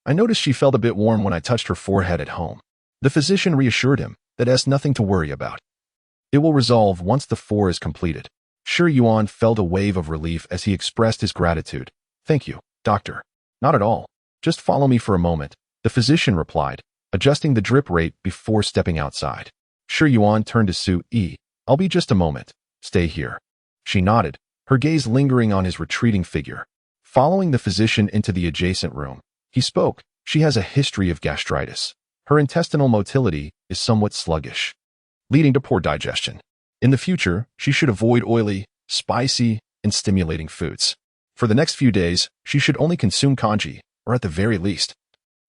I noticed she felt a bit warm when I touched her forehead at home. The physician reassured him that has nothing to worry about. It will resolve once the 4 is completed. Shi Yuan felt a wave of relief as he expressed his gratitude. Thank you, doctor. Not at all. Just follow me for a moment, the physician replied, adjusting the drip rate before stepping outside. Shi Yuan turned to Su Yi. I'll be just a moment. Stay here. She nodded, her gaze lingering on his retreating figure. Following the physician into the adjacent room, he spoke. She has a history of gastritis. Her intestinal motility is somewhat sluggish, leading to poor digestion. In the future, she should avoid oily, spicy, and stimulating foods. For the next few days, she should only consume congee, or at the very least,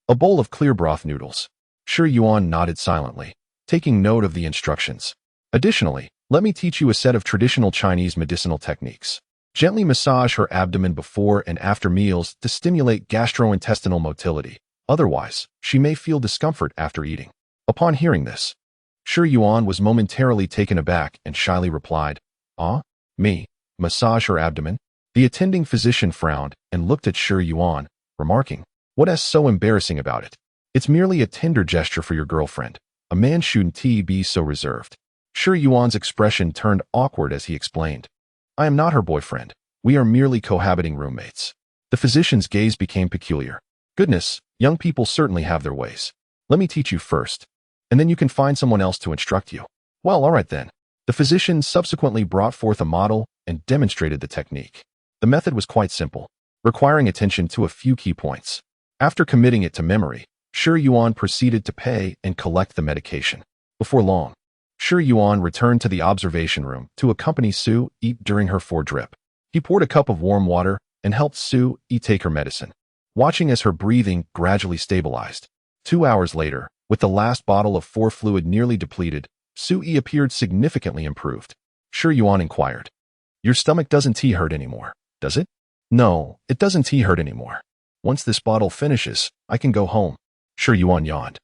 a bowl of clear broth noodles. Shi Yuan nodded silently, taking note of the instructions. Additionally, let me teach you a set of traditional Chinese medicinal techniques. Gently massage her abdomen before and after meals to stimulate gastrointestinal motility. Otherwise, she may feel discomfort after eating. Upon hearing this, Shi Yuan was momentarily taken aback and shyly replied, me, massage her abdomen? The attending physician frowned and looked at Shi Yuan, remarking, what's so embarrassing about it? It's merely a tender gesture for your girlfriend. A man shouldn't be so reserved. Shi Yuan's expression turned awkward as he explained, I am not her boyfriend. We are merely cohabiting roommates. The physician's gaze became peculiar. Goodness, young people certainly have their ways. Let me teach you first, and then you can find someone else to instruct you. Well, all right then. The physician subsequently brought forth a model and demonstrated the technique. The method was quite simple, requiring attention to a few key points. After committing it to memory, Shi Yuan proceeded to pay and collect the medication. Before long, Shi Yuan returned to the observation room to accompany Su Yi during her 4 drip. He poured a cup of warm water and helped Su Yi take her medicine, watching as her breathing gradually stabilized. 2 hours later, with the last bottle of 4 fluid nearly depleted, Su Yi appeared significantly improved. Shi Yuan inquired, your stomach doesn't hurt anymore, does it? No, it doesn't hurt anymore. Once this bottle finishes, I can go home. Shi Yuan yawned,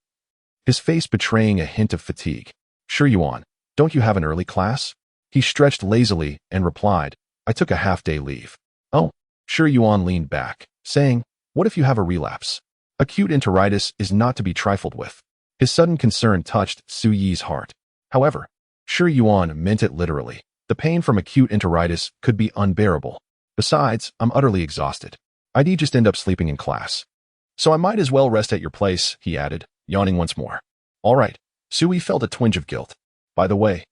his face betraying a hint of fatigue. Shi Yuan, don't you have an early class? He stretched lazily and replied, I took a half-day leave. Oh, Shi Yuan leaned back, saying, what if you have a relapse? Acute enteritis is not to be trifled with. His sudden concern touched Su Yi's heart. However, Shi Yuan meant it literally. The pain from acute enteritis could be unbearable. Besides, I'm utterly exhausted. I'd just end up sleeping in class. So I might as well rest at your place, he added, yawning once more. All right. Su Yi felt a twinge of guilt. By the way,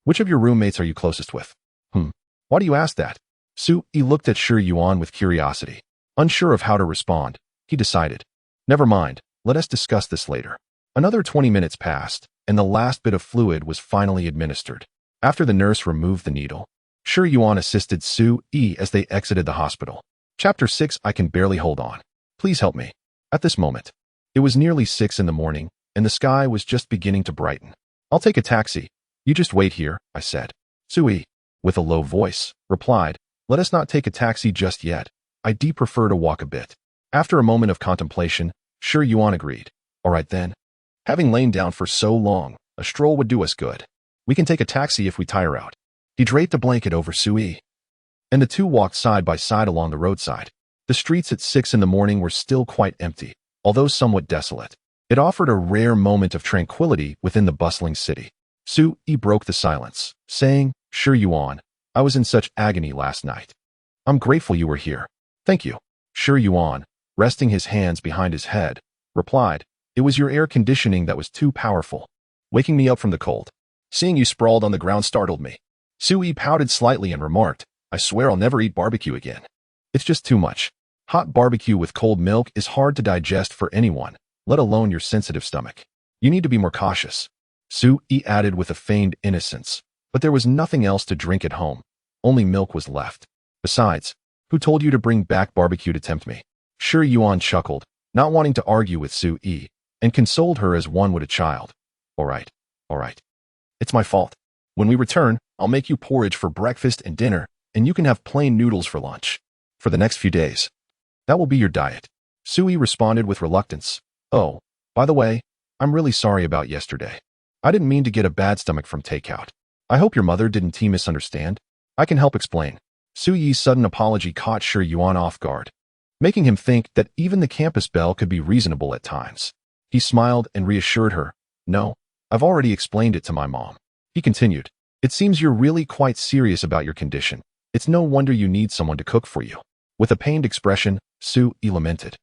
which of your roommates are you closest with? Why do you ask that? Su Yi looked at Shi Yuan with curiosity. Unsure of how to respond, he decided, never mind, let us discuss this later. Another 20 minutes passed, and the last bit of fluid was finally administered. After the nurse removed the needle, Shi Yuan assisted Su Yi as they exited the hospital. Chapter 6 I can barely hold on. Please help me. At this moment, it was nearly 6 in the morning, and the sky was just beginning to brighten. I'll take a taxi. You just wait here, I said. Su Yi, with a low voice, replied, let us not take a taxi just yet. I'd prefer to walk a bit. After a moment of contemplation, Shi Yuan agreed. All right then. Having lain down for so long, a stroll would do us good. We can take a taxi if we tire out. He draped a blanket over Sui, and the two walked side by side along the roadside. The streets at 6 in the morning were still quite empty, although somewhat desolate. It offered a rare moment of tranquility within the bustling city. Sui broke the silence, saying, "Sure, Yuan, I was in such agony last night. I'm grateful you were here. Thank you." Sure Yuan, resting his hands behind his head, replied, "It was your air conditioning that was too powerful, waking me up from the cold. Seeing you sprawled on the ground startled me." Sui pouted slightly and remarked, "I swear I'll never eat barbecue again. It's just too much. Hot barbecue with cold milk is hard to digest for anyone, let alone your sensitive stomach. You need to be more cautious." Sui added with a feigned innocence, but there was nothing else to drink at home. Only milk was left. Besides, who told you to bring back barbecue to tempt me? Sure Yuan chuckled, not wanting to argue with Sui, and consoled her as one would a child. All right. It's my fault. When we return, I'll make you porridge for breakfast and dinner, and you can have plain noodles for lunch. For the next few days. That will be your diet." Sui responded with reluctance. "Oh, by the way, I'm really sorry about yesterday. I didn't mean to get a bad stomach from takeout. I hope your mother didn't misunderstand. I can help explain." Sui's sudden apology caught Sure Yuan off guard, making him think that even the campus belle could be reasonable at times. He smiled and reassured her, "No, I've already explained it to my mom." He continued, "It seems you're really quite serious about your condition. It's no wonder you need someone to cook for you." With a pained expression, Sui lamented,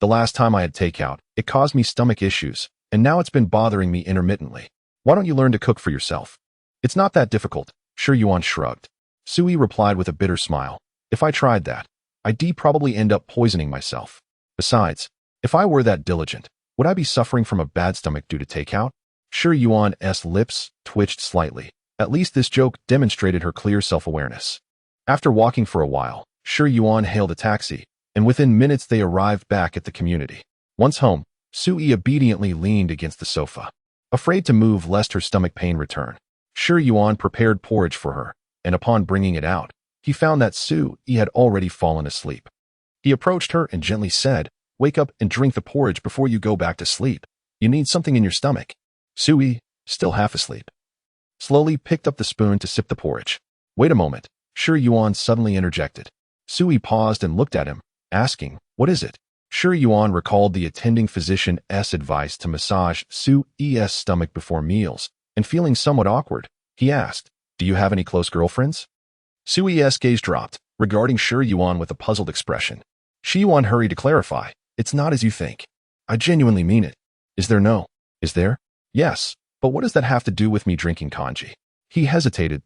"The last time I had takeout, it caused me stomach issues, and now it's been bothering me intermittently. Why don't you learn to cook for yourself?" "It's not that difficult," Sure Yuan shrugged. Sui replied with a bitter smile, "If I tried that, I'd probably end up poisoning myself. Besides, if I were that diligent, would I be suffering from a bad stomach due to takeout?" Sure Yuan's lips twitched slightly. At least this joke demonstrated her clear self-awareness. After walking for a while, Sure Yuan hailed a taxi, and within minutes they arrived back at the community. Once home, Sui obediently leaned against the sofa, afraid to move lest her stomach pain return. Sure Yuan prepared porridge for her, and upon bringing it out, he found that Sui had already fallen asleep. He approached her and gently said, "Wake up and drink the porridge before you go back to sleep. You need something in your stomach." Sui, still half asleep, slowly picked up the spoon to sip the porridge. "Wait a moment," Sure Yuan suddenly interjected. Sui paused and looked at him, asking, "What is it?" Sure Yuan recalled the attending physician's advice to massage Sui's stomach before meals, and feeling somewhat awkward, he asked, "Do you have any close girlfriends?" Sui's gaze dropped, regarding Sure Yuan with a puzzled expression. Shi Yuan hurried to clarify, "It's not as you think. I genuinely mean it. Is there no? Is there? Yes, but what does that have to do with me drinking kanji?" He hesitated.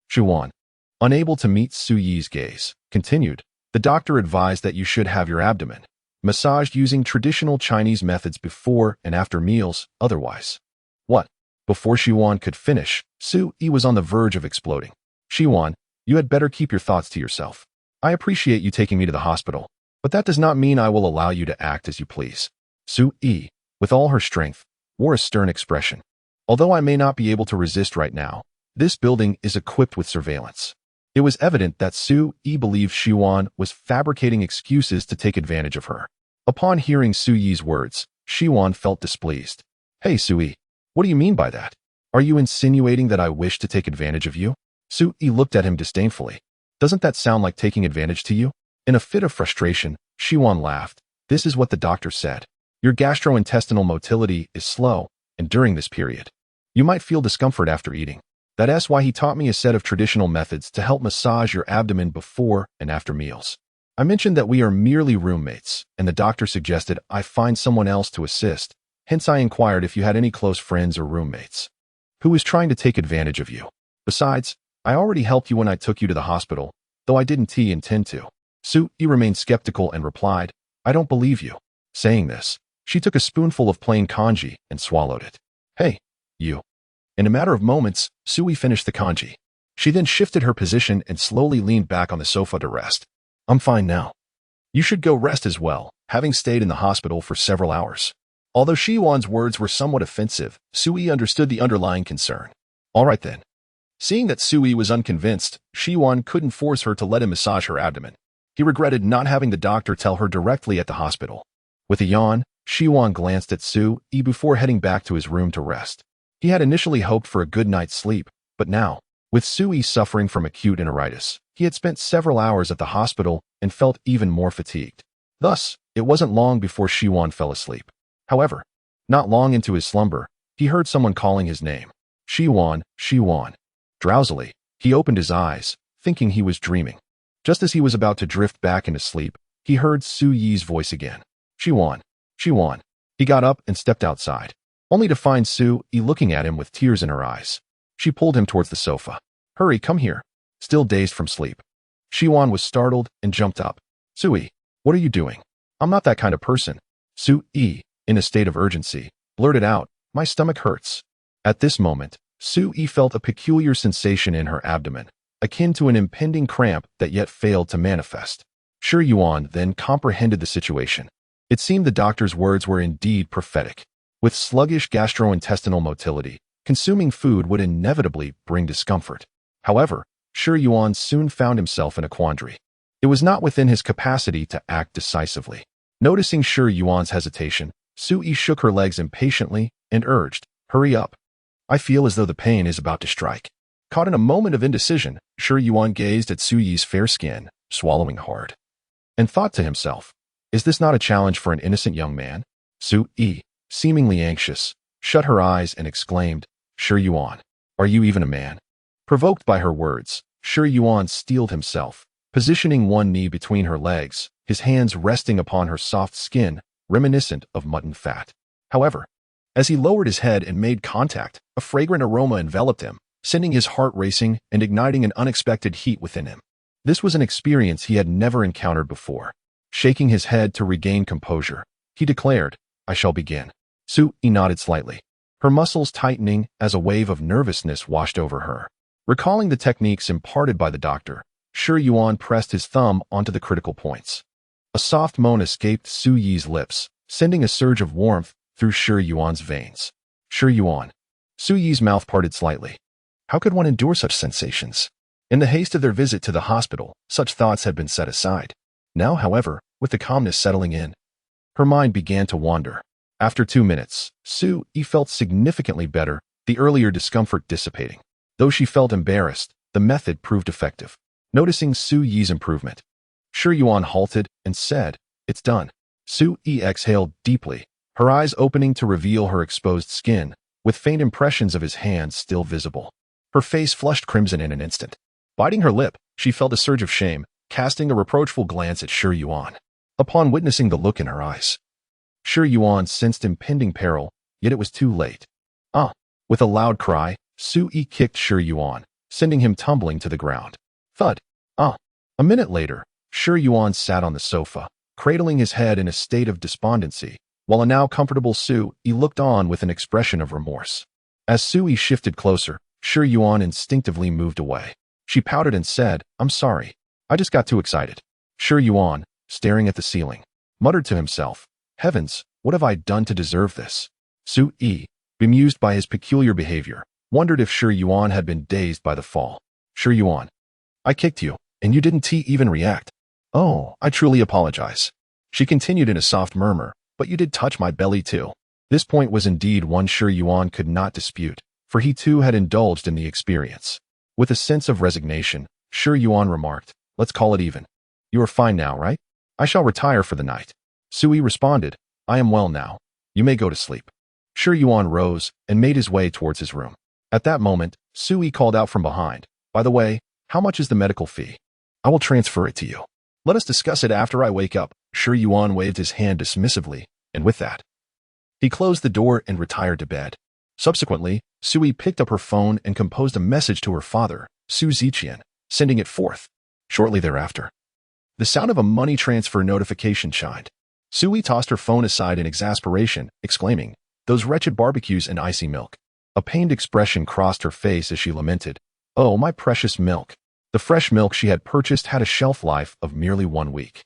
Shu Yuan, unable to meet Sui's gaze, continued, "The doctor advised that you should have your abdomen massaged using traditional Chinese methods before and after meals, otherwise." "What?" Before Shi Yuan could finish, Sui was on the verge of exploding. "Shi Yuan, you had better keep your thoughts to yourself. I appreciate you taking me to the hospital, but that does not mean I will allow you to act as you please." Sui, with all her strength, wore a stern expression. "Although I may not be able to resist right now, this building is equipped with surveillance." It was evident that Sui believed Shi Yuan was fabricating excuses to take advantage of her. Upon hearing Sui's words, Shi Yuan felt displeased. "Hey Sui, what do you mean by that? Are you insinuating that I wish to take advantage of you?" Sui looked at him disdainfully. "Doesn't that sound like taking advantage to you?" In a fit of frustration, Shi Yuan laughed. "This is what the doctor said. Your gastrointestinal motility is slow, and during this period, you might feel discomfort after eating. That's why he taught me a set of traditional methods to help massage your abdomen before and after meals. I mentioned that we are merely roommates, and the doctor suggested I find someone else to assist. Hence I inquired if you had any close friends or roommates who was trying to take advantage of you. Besides, I already helped you when I took you to the hospital, though I didn't intend to." Sui remained skeptical and replied, "I don't believe you." Saying this, she took a spoonful of plain kanji and swallowed it. "Hey, you." In a matter of moments, Sui finished the kanji. She then shifted her position and slowly leaned back on the sofa to rest. "I'm fine now. You should go rest as well, having stayed in the hospital for several hours." Although Shi Yuan's words were somewhat offensive, Sui understood the underlying concern. "All right then." Seeing that Sui was unconvinced, Shi Yuan couldn't force her to let him massage her abdomen. He regretted not having the doctor tell her directly at the hospital. With a yawn, Shi-Yuan glanced at Su-Yi before heading back to his room to rest. He had initially hoped for a good night's sleep, but now, with Su-Yi suffering from acute enteritis, he had spent several hours at the hospital and felt even more fatigued. Thus, it wasn't long before Shi-Yuan fell asleep. However, not long into his slumber, he heard someone calling his name. Shi-Yuan, Shi-Yuan. Drowsily, he opened his eyes, thinking he was dreaming. Just as he was about to drift back into sleep, he heard Su-Yi's voice again. Shi-Yuan, Shi-Yuan. He got up and stepped outside, only to find Su-Yi looking at him with tears in her eyes. She pulled him towards the sofa. Hurry, come here. Still dazed from sleep. Shi-Yuan was startled and jumped up. Su-Yi, what are you doing? I'm not that kind of person. Su-Yi, in a state of urgency, blurted out, my stomach hurts. At this moment, Su-Yi felt a peculiar sensation in her abdomen, akin to an impending cramp that yet failed to manifest. Shi-Yuan then comprehended the situation. It seemed the doctor's words were indeed prophetic. With sluggish gastrointestinal motility, consuming food would inevitably bring discomfort. However, Shi-Yuan soon found himself in a quandary. It was not within his capacity to act decisively. Noticing Shi-Yuan's hesitation, Su-Yi shook her legs impatiently and urged, hurry up. I feel as though the pain is about to strike. Caught in a moment of indecision, Shi-Yuan gazed at Su-Yi's fair skin, swallowing hard, and thought to himself, is this not a challenge for an innocent young man? Su-Yi, seemingly anxious, shut her eyes and exclaimed, Shi-Yuan, are you even a man? Provoked by her words, Shi-Yuan steeled himself, positioning one knee between her legs, his hands resting upon her soft skin, reminiscent of mutton fat. However, as he lowered his head and made contact, a fragrant aroma enveloped him, sending his heart racing and igniting an unexpected heat within him. This was an experience he had never encountered before. Shaking his head to regain composure, he declared, I shall begin. Su-Yi nodded slightly, her muscles tightening as a wave of nervousness washed over her. Recalling the techniques imparted by the doctor, Shi-Yuan pressed his thumb onto the critical points. A soft moan escaped Su-Yi's lips, sending a surge of warmth through Shi-Yuan's veins. Shi-Yuan. Su-Yi's mouth parted slightly. How could one endure such sensations? In the haste of their visit to the hospital, such thoughts had been set aside. Now, however, with the calmness settling in, her mind began to wander. After 2 minutes, Su-Yi felt significantly better, the earlier discomfort dissipating. Though she felt embarrassed, the method proved effective. Noticing Su-Yi's improvement, Shi-Yuan halted and said, it's done. Su-Yi exhaled deeply, her eyes opening to reveal her exposed skin, with faint impressions of his hands still visible. Her face flushed crimson in an instant. Biting her lip, she felt a surge of shame, casting a reproachful glance at Shi-Yuan. Upon witnessing the look in her eyes, Shi-Yuan sensed impending peril, yet it was too late. With a loud cry, Su-Yi kicked Shi-Yuan, sending him tumbling to the ground. Thud. A minute later, Shi-Yuan sat on the sofa, cradling his head in a state of despondency, while a now comfortable Su-Yi looked on with an expression of remorse. As Su-Yi shifted closer, Shi-Yuan instinctively moved away. She pouted and said, I'm sorry. I just got too excited. Shi-Yuan, staring at the ceiling, muttered to himself, heavens, what have I done to deserve this? Su-Yi, bemused by his peculiar behavior, wondered if Shi-Yuan had been dazed by the fall. Shi-Yuan, I kicked you, and you didn't even react. Oh, I truly apologize. She continued in a soft murmur, but you did touch my belly too. This point was indeed one Shi-Yuan could not dispute, for he too had indulged in the experience. With a sense of resignation, Shi-Yuan remarked, let's call it even. You are fine now, right? I shall retire for the night. Su-Yi responded, I am well now. You may go to sleep. Shi-Yuan rose and made his way towards his room. At that moment, Su-Yi called out from behind, by the way, how much is the medical fee? I will transfer it to you. Let us discuss it after I wake up. Shi-Yuan waved his hand dismissively, and with that, he closed the door and retired to bed. Subsequently, Su-Yi picked up her phone and composed a message to her father, Su Ziqian, sending it forth. Shortly thereafter, the sound of a money transfer notification chimed. Su-Yi tossed her phone aside in exasperation, exclaiming, those wretched barbecues and icy milk. A pained expression crossed her face as she lamented, oh, my precious milk. The fresh milk she had purchased had a shelf life of merely 1 week,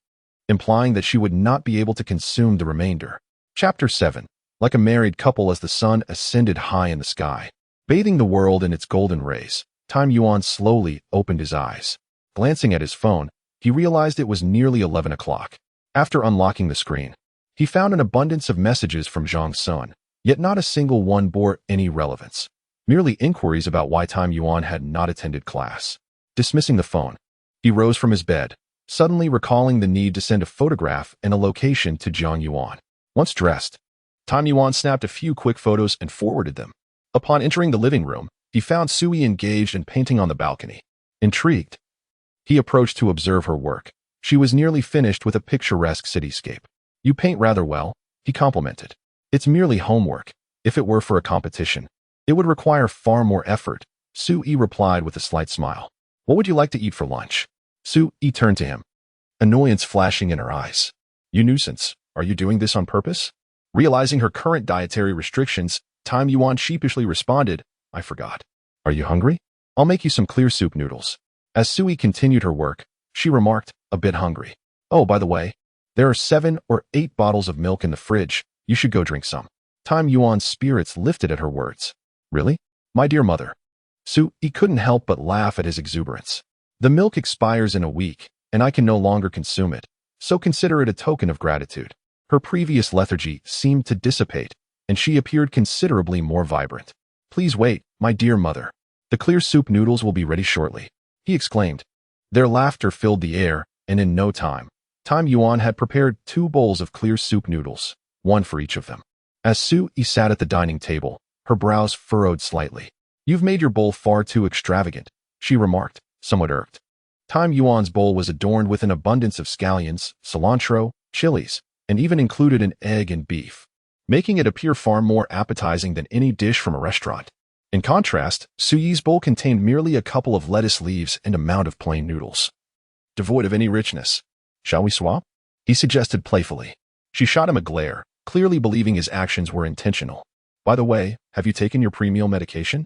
implying that she would not be able to consume the remainder. Chapter 7. Like a married couple as the sun ascended high in the sky, bathing the world in its golden rays, Time Yuan slowly opened his eyes. Glancing at his phone, he realized it was nearly 11 o'clock. After unlocking the screen, He found an abundance of messages from Zhang Sun, yet not a single one bore any relevance. Merely inquiries about why Time Yuan had not attended class. Dismissing the phone, he rose from his bed, suddenly recalling the need to send a photograph and a location to Zhang Yuan. Once dressed, Time Yuan snapped a few quick photos and forwarded them. Upon entering the living room, he found Sui engaged in painting on the balcony. Intrigued, he approached to observe her work. She was nearly finished with a picturesque cityscape. "You paint rather well," he complimented. "It's merely homework. If it were for a competition, it would require far more effort," Sui replied with a slight smile. "What would you like to eat for lunch?" Sui turned to him, annoyance flashing in her eyes. "You nuisance, are you doing this on purpose?" Realizing her current dietary restrictions, Time Yuan sheepishly responded, "I forgot. Are you hungry? I'll make you some clear soup noodles." As Sui continued her work, she remarked, a bit hungry. "Oh, by the way, there are 7 or 8 bottles of milk in the fridge. You should go drink some." Time Yuan's spirits lifted at her words. "Really? My dear mother." Sui couldn't help but laugh at his exuberance. "The milk expires in a week, and I can no longer consume it, so consider it a token of gratitude." Her previous lethargy seemed to dissipate, and she appeared considerably more vibrant. "Please wait, my dear mother. The clear soup noodles will be ready shortly," he exclaimed. Their laughter filled the air, and in no time, Time Yuan had prepared 2 bowls of clear soup noodles, one for each of them. As Sui sat at the dining table, her brows furrowed slightly. "You've made your bowl far too extravagant," she remarked, somewhat irked. Time Yuan's bowl was adorned with an abundance of scallions, cilantro, chilies, and even included an egg and beef, making it appear far more appetizing than any dish from a restaurant. In contrast, Sui's bowl contained merely a couple of lettuce leaves and a mound of plain noodles, devoid of any richness. "Shall we swap?" he suggested playfully. She shot him a glare, clearly believing his actions were intentional. "By the way, have you taken your pre-meal medication?"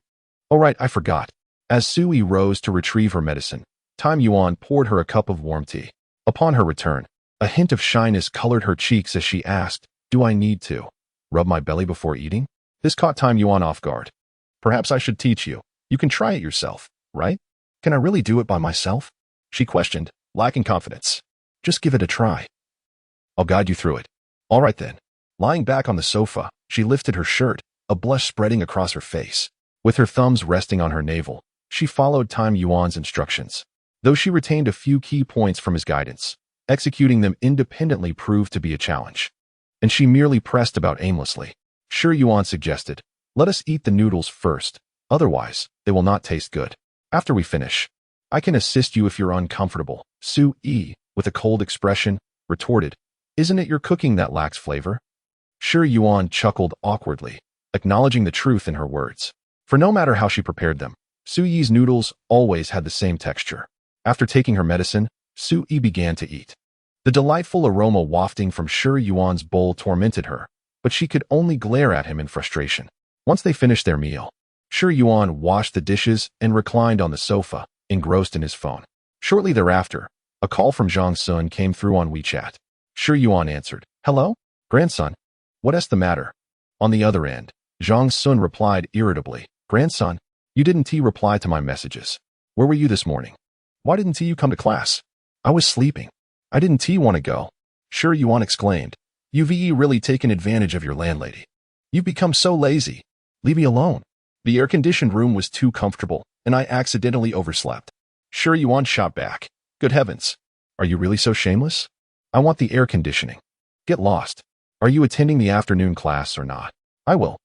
"Oh right, I forgot." As Sui rose to retrieve her medicine, Time Yuan poured her a cup of warm tea. Upon her return, a hint of shyness colored her cheeks as she asked, "Do I need to rub my belly before eating?" This caught Time Yuan off guard. "Perhaps I should teach you. You can try it yourself, right?" "Can I really do it by myself?" she questioned, lacking confidence. "Just give it a try. I'll guide you through it." "All right then." Lying back on the sofa, she lifted her shirt, a blush spreading across her face. With her thumbs resting on her navel, she followed Time Yuan's instructions. Though she retained a few key points from his guidance, executing them independently proved to be a challenge. And she merely pressed about aimlessly. "Sure," Yuan suggested. "Let us eat the noodles first. Otherwise, they will not taste good. After we finish, I can assist you if you're uncomfortable." Sui, with a cold expression, retorted, "Isn't it your cooking that lacks flavor?" Sure, Yuan chuckled awkwardly, acknowledging the truth in her words. For no matter how she prepared them, Sui's noodles always had the same texture. After taking her medicine, Sui began to eat. The delightful aroma wafting from Sure Yuan's bowl tormented her, but she could only glare at him in frustration. Once they finished their meal, Sure Yuan washed the dishes and reclined on the sofa, engrossed in his phone. Shortly thereafter, a call from Zhang Sun came through on WeChat. Sure Yuan answered. "Hello, grandson. What's the matter?" On the other end, Zhang Sun replied irritably, "Grandson, you didn't reply to my messages. Where were you this morning? Why didn't you come to class?" "I was sleeping. I didn't want to go." Sure Yuan exclaimed. "You've really taken advantage of your landlady. You've become so lazy. Leave me alone. The air-conditioned room was too comfortable, and I accidentally overslept." Sure Yuan shot back. "Good heavens. Are you really so shameless? I want the air conditioning. Get lost. Are you attending the afternoon class or not? I will.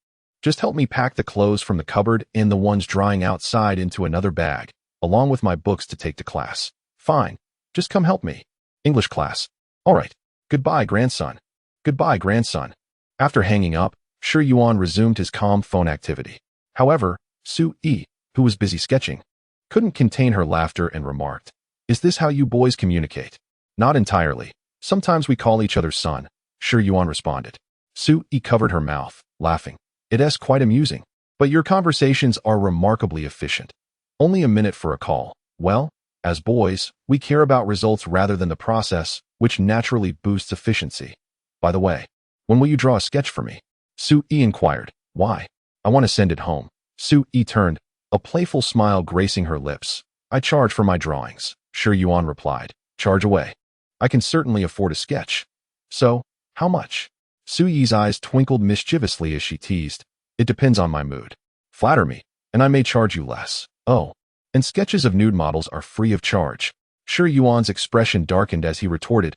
Just help me pack the clothes from the cupboard and the ones drying outside into another bag, along with my books to take to class." "Fine. Just come help me." "English class. All right. Goodbye, grandson." "Goodbye, grandson." After hanging up, Sure Yuan resumed his calm phone activity. However, Sui, who was busy sketching, couldn't contain her laughter and remarked, "Is this how you boys communicate?" "Not entirely. Sometimes we call each other son," Sure Yuan responded. Sui covered her mouth, laughing. "It's quite amusing. But your conversations are remarkably efficient. Only a minute for a call. Well, as boys, we care about results rather than the process, which naturally boosts efficiency. By the way, when will you draw a sketch for me?" Sui inquired. "Why?" "I want to send it home." Sui turned, a playful smile gracing her lips. "I charge for my drawings," Sure Yuan replied. "Charge away. I can certainly afford a sketch." "So, how much?" Su Yi's eyes twinkled mischievously as she teased. It depends on my mood. Flatter me, and I may charge you less. Oh, and sketches of nude models are free of charge. Shi Yuan's expression darkened as he retorted,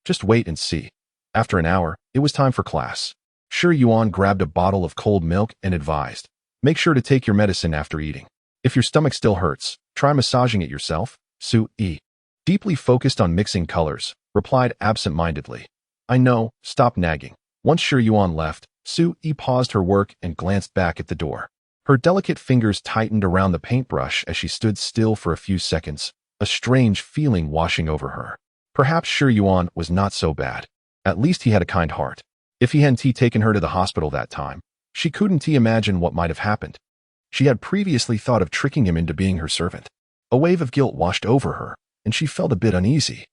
just wait and see. After an hour, it was time for class. Shi Yuan grabbed a bottle of cold milk and advised, make sure to take your medicine after eating. If your stomach still hurts, try massaging it yourself. Su Yi, deeply focused on mixing colors, replied absent-mindedly. I know, stop nagging. Once Shi Yuan left, Su Yi paused her work and glanced back at the door. Her delicate fingers tightened around the paintbrush as she stood still for a few seconds, a strange feeling washing over her. Perhaps Shi Yuan was not so bad. At least he had a kind heart. If he hadn't taken her to the hospital that time, she couldn't imagine what might have happened. She had previously thought of tricking him into being her servant. A wave of guilt washed over her, and she felt a bit uneasy.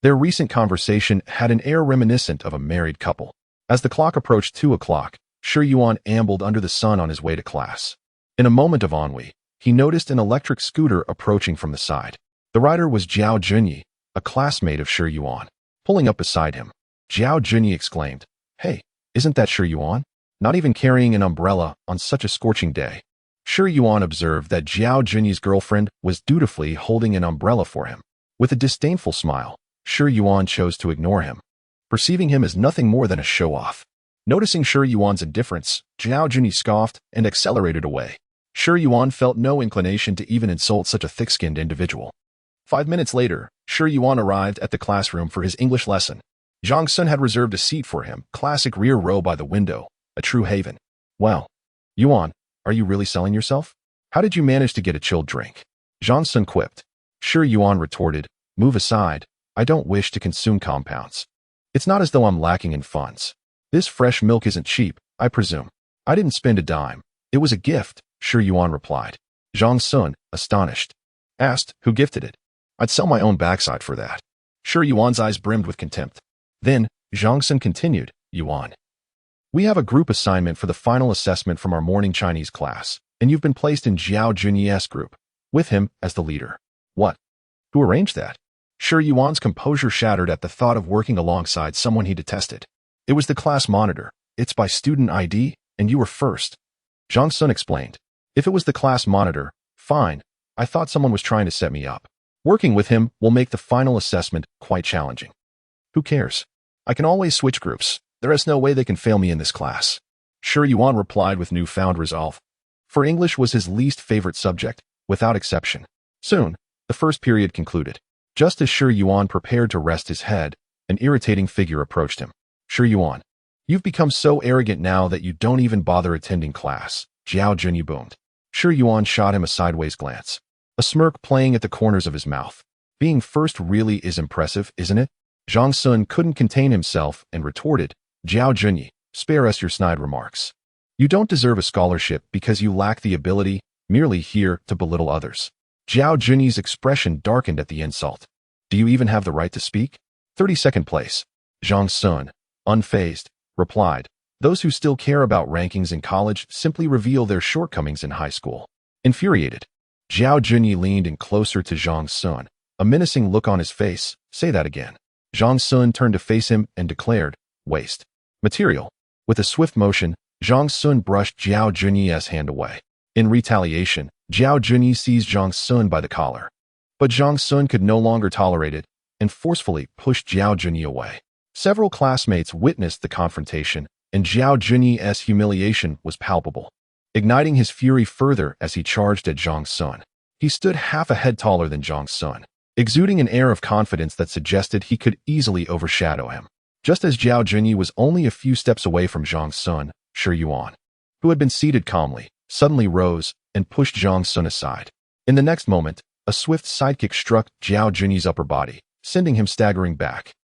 Their recent conversation had an air reminiscent of a married couple. As the clock approached 2 o'clock, Shi Yuan ambled under the sun on his way to class. In a moment of ennui, he noticed an electric scooter approaching from the side. The rider was Zhao Junyi, a classmate of Shi Yuan. Pulling up beside him, Zhao Junyi exclaimed, Hey, isn't that Shi Yuan? Not even carrying an umbrella on such a scorching day. Shi Yuan observed that Zhao Junyi's girlfriend was dutifully holding an umbrella for him. With a disdainful smile, Shi Yuan chose to ignore him, perceiving him as nothing more than a show-off. Noticing Shi Yuan's indifference, Zhao Junyi scoffed and accelerated away. Shi Yuan felt no inclination to even insult such a thick-skinned individual. 5 minutes later, Shi Yuan arrived at the classroom for his English lesson. Zhang Sun had reserved a seat for him, classic rear row by the window, a true haven. Well, Yuan, are you really selling yourself? How did you manage to get a chilled drink? Zhang Sun quipped. Shi Yuan retorted, Move aside, I don't wish to consume compounds. It's not as though I'm lacking in funds. This fresh milk isn't cheap, I presume. I didn't spend a dime. It was a gift, Shi Yuan replied. Zhang Sun, astonished, asked who gifted it. I'd sell my own backside for that. Shi Yuan's eyes brimmed with contempt. Then, Zhang Sun continued, Yuan. We have a group assignment for the final assessment from our morning Chinese class, and you've been placed in Zhao Junyi's group, with him as the leader. What? Who arranged that? Shi Yuan's composure shattered at the thought of working alongside someone he detested. It was the class monitor. It's by student ID, and you were first. Zhang Sun explained. If it was the class monitor, fine. I thought someone was trying to set me up. Working with him will make the final assessment quite challenging. Who cares? I can always switch groups. There is no way they can fail me in this class. Shi Yuan replied with newfound resolve. For English was his least favorite subject, without exception. Soon, the first period concluded. Just as Shi Yuan prepared to rest his head, an irritating figure approached him. Shi Yuan, you've become so arrogant now that you don't even bother attending class, Zhao Junyi boomed. Shi Yuan shot him a sideways glance, a smirk playing at the corners of his mouth. Being first really is impressive, isn't it? Zhang Sun couldn't contain himself and retorted, Zhao Junyi, spare us your snide remarks. You don't deserve a scholarship because you lack the ability, merely here to belittle others. Zhao Junyi's expression darkened at the insult. Do you even have the right to speak? 32nd place. Zhang Sun, unfazed, replied, those who still care about rankings in college simply reveal their shortcomings in high school. Infuriated, Zhao Junyi leaned in closer to Zhang Sun, a menacing look on his face. Say that again. Zhang Sun turned to face him and declared, waste material. With a swift motion, Zhang Sun brushed Zhao Junyi's hand away. In retaliation, Zhao Junyi seized Zhang Sun by the collar. But Zhang Sun could no longer tolerate it and forcefully pushed Zhao Junyi away. Several classmates witnessed the confrontation, and Zhao Junyi's humiliation was palpable, igniting his fury further as he charged at Zhang Sun. He stood half a head taller than Zhang Sun, exuding an air of confidence that suggested he could easily overshadow him. Just as Zhao Junyi was only a few steps away from Zhang Sun, Shi Yuan, who had been seated calmly, suddenly rose and pushed Zhang Sun aside. In the next moment, a swift sidekick struck Zhao Junyi's upper body, sending him staggering back,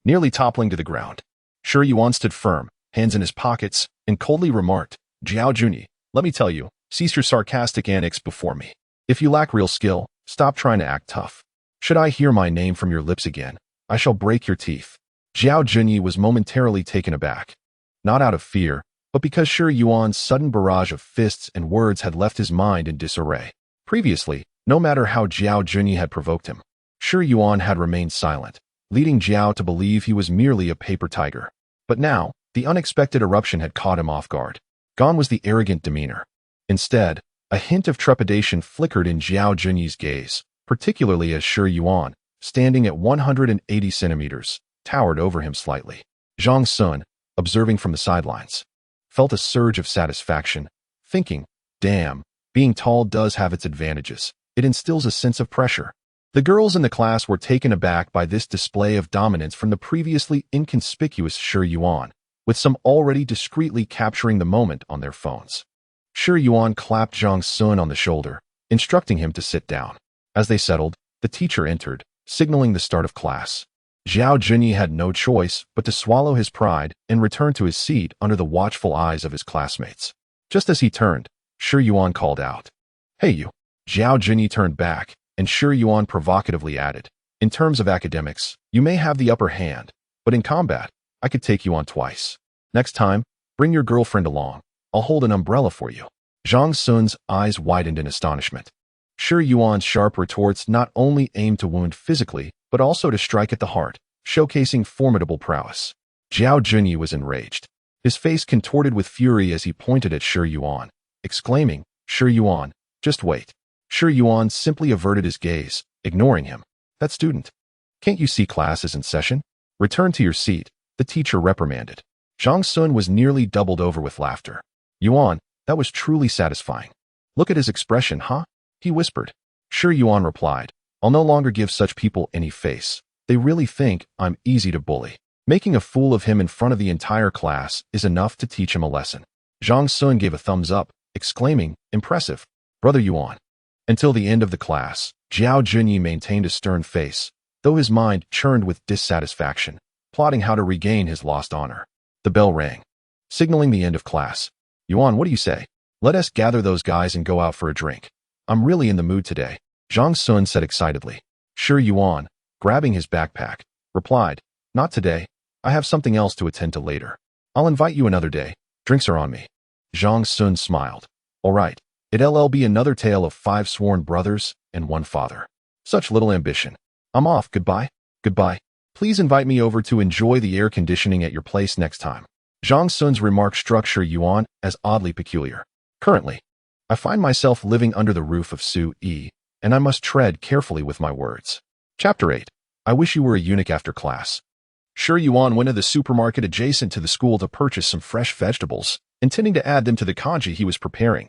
nearly toppling to the ground. Shi Yuan stood firm, hands in his pockets, and coldly remarked, Zhao Junyi, let me tell you, cease your sarcastic antics before me. If you lack real skill, stop trying to act tough. Should I hear my name from your lips again, I shall break your teeth. Zhao Junyi was momentarily taken aback, not out of fear, but because Shi Yuan's sudden barrage of fists and words had left his mind in disarray. Previously, no matter how Zhao Junyi had provoked him, Shi Yuan had remained silent, leading Zhao to believe he was merely a paper tiger. But now, The unexpected eruption had caught him off guard. Gone was the arrogant demeanor. Instead, a hint of trepidation flickered in Zhao Junyi's gaze, particularly as Shi Yuan, standing at 180 centimeters, towered over him slightly. Zhang Sun, observing from the sidelines, felt a surge of satisfaction, thinking, damn, being tall does have its advantages. It instills a sense of pressure. The girls in the class were taken aback by this display of dominance from the previously inconspicuous Shi Yuan, with some already discreetly capturing the moment on their phones. Shi Yuan clapped Zhang Sun on the shoulder, instructing him to sit down. As they settled, the teacher entered, signaling the start of class. Zhao Junyi had no choice but to swallow his pride and return to his seat under the watchful eyes of his classmates. Just as he turned, Shi Yuan called out, "Hey you." Zhao Junyi turned back, and Shi Yuan provocatively added, "In terms of academics, you may have the upper hand, but in combat, I could take you on twice. Next time, bring your girlfriend along. I'll hold an umbrella for you." Zhang Sun's eyes widened in astonishment. Shi Yuan's sharp retorts not only aimed to wound physically, but also to strike at the heart, showcasing formidable prowess. Zhao Junyi was enraged. His face contorted with fury as he pointed at Shi Yuan, exclaiming, "Shi Yuan, just wait." Shi Yuan simply averted his gaze, ignoring him. "That student. Can't you see class is in session? Return to your seat," the teacher reprimanded. Zhang Sun was nearly doubled over with laughter. "Yuan, that was truly satisfying. Look at his expression, huh?" he whispered. Shi Yuan replied, "I'll no longer give such people any face. They really think I'm easy to bully. Making a fool of him in front of the entire class is enough to teach him a lesson." Zhang Sun gave a thumbs up, exclaiming, "Impressive, Brother Yuan." Until the end of the class, Zhao Junyi maintained a stern face, though his mind churned with dissatisfaction, plotting how to regain his lost honor. The bell rang, signaling the end of class. "Yuan, what do you say? Let us gather those guys and go out for a drink. I'm really in the mood today," Zhang Sun said excitedly. Shi Yuan, grabbing his backpack, replied, "Not today. I have something else to attend to later. I'll invite you another day. Drinks are on me." Zhang Sun smiled. "All right. It'll be another tale of 5 sworn brothers and 1 father. Such little ambition. I'm off. Goodbye." "Goodbye. Please invite me over to enjoy the air conditioning at your place next time." Zhang Sun's remark struck Shi Yuan as oddly peculiar. "Currently, I find myself living under the roof of Su Yi, and I must tread carefully with my words." Chapter 8. I wish you were a eunuch after class. Shi Yuan went to the supermarket adjacent to the school to purchase some fresh vegetables, intending to add them to the congee he was preparing.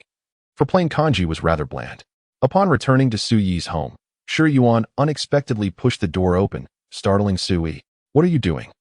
For plain congee was rather bland. Upon returning to Su Yi's home, Shi Yuan unexpectedly pushed the door open, startling Su Yi. "What are you doing?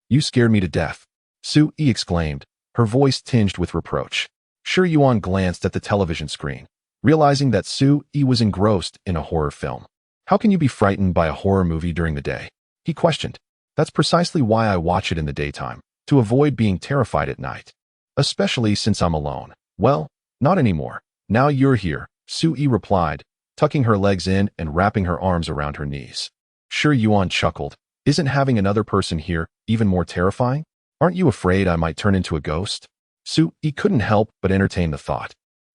You scared me to death," Su Yi exclaimed, her voice tinged with reproach. Shi Yuan glanced at the television screen, realizing that Su Yi was engrossed in a horror film. "How can you be frightened by a horror movie during the day?" he questioned. "That's precisely why I watch it in the daytime, to avoid being terrified at night. Especially since I'm alone." "Well, not anymore. Now you're here," Su Yi replied, tucking her legs in and wrapping her arms around her knees. Shi Yuan chuckled. "Isn't having another person here even more terrifying? Aren't you afraid I might turn into a ghost?" Su Yi couldn't help but entertain the thought,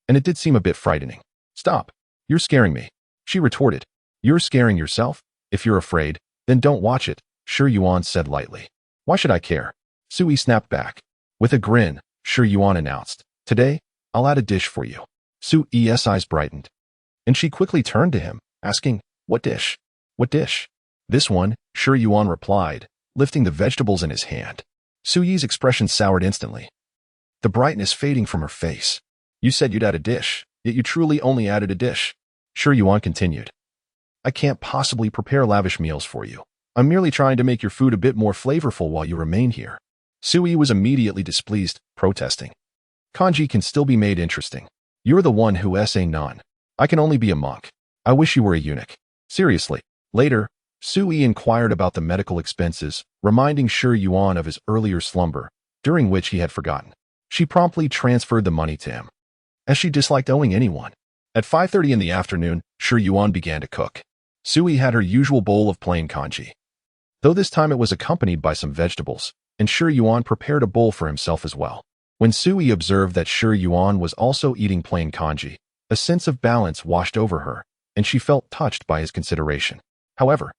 and it did seem a bit frightening. "Stop. You're scaring me," she retorted. "You're scaring yourself? If you're afraid, then don't watch it," Shi Yuan said lightly. "Why should I care?" Su Yi snapped back. With a grin, Shi Yuan announced, "Today, I'll add a dish for you." Su Yi's eyes brightened, and she quickly turned to him, asking, "What dish? What dish?" "This one," Shi Yuan replied, lifting the vegetables in his hand. Su Yi's expression soured instantly, the brightness fading from her face. "You said you'd add a dish, yet you truly only added a dish." Shi Yuan continued, "I can't possibly prepare lavish meals for you. I'm merely trying to make your food a bit more flavorful while you remain here." Su Yi was immediately displeased, protesting. "Congee can still be made interesting. You're the one who is a nun. I can only be a monk. I wish you were a eunuch." Seriously. Later, Su Yi inquired about the medical expenses, reminding Shi Yuan of his earlier slumber, during which he had forgotten. She promptly transferred the money to him, as she disliked owing anyone. At 5:30 in the afternoon, Shi Yuan began to cook. Su Yi had her usual bowl of plain congee, though this time it was accompanied by some vegetables, and Shi Yuan prepared a bowl for himself as well. When Su Yi observed that Shi Yuan was also eating plain congee, a sense of balance washed over her, and she felt touched by his consideration. However,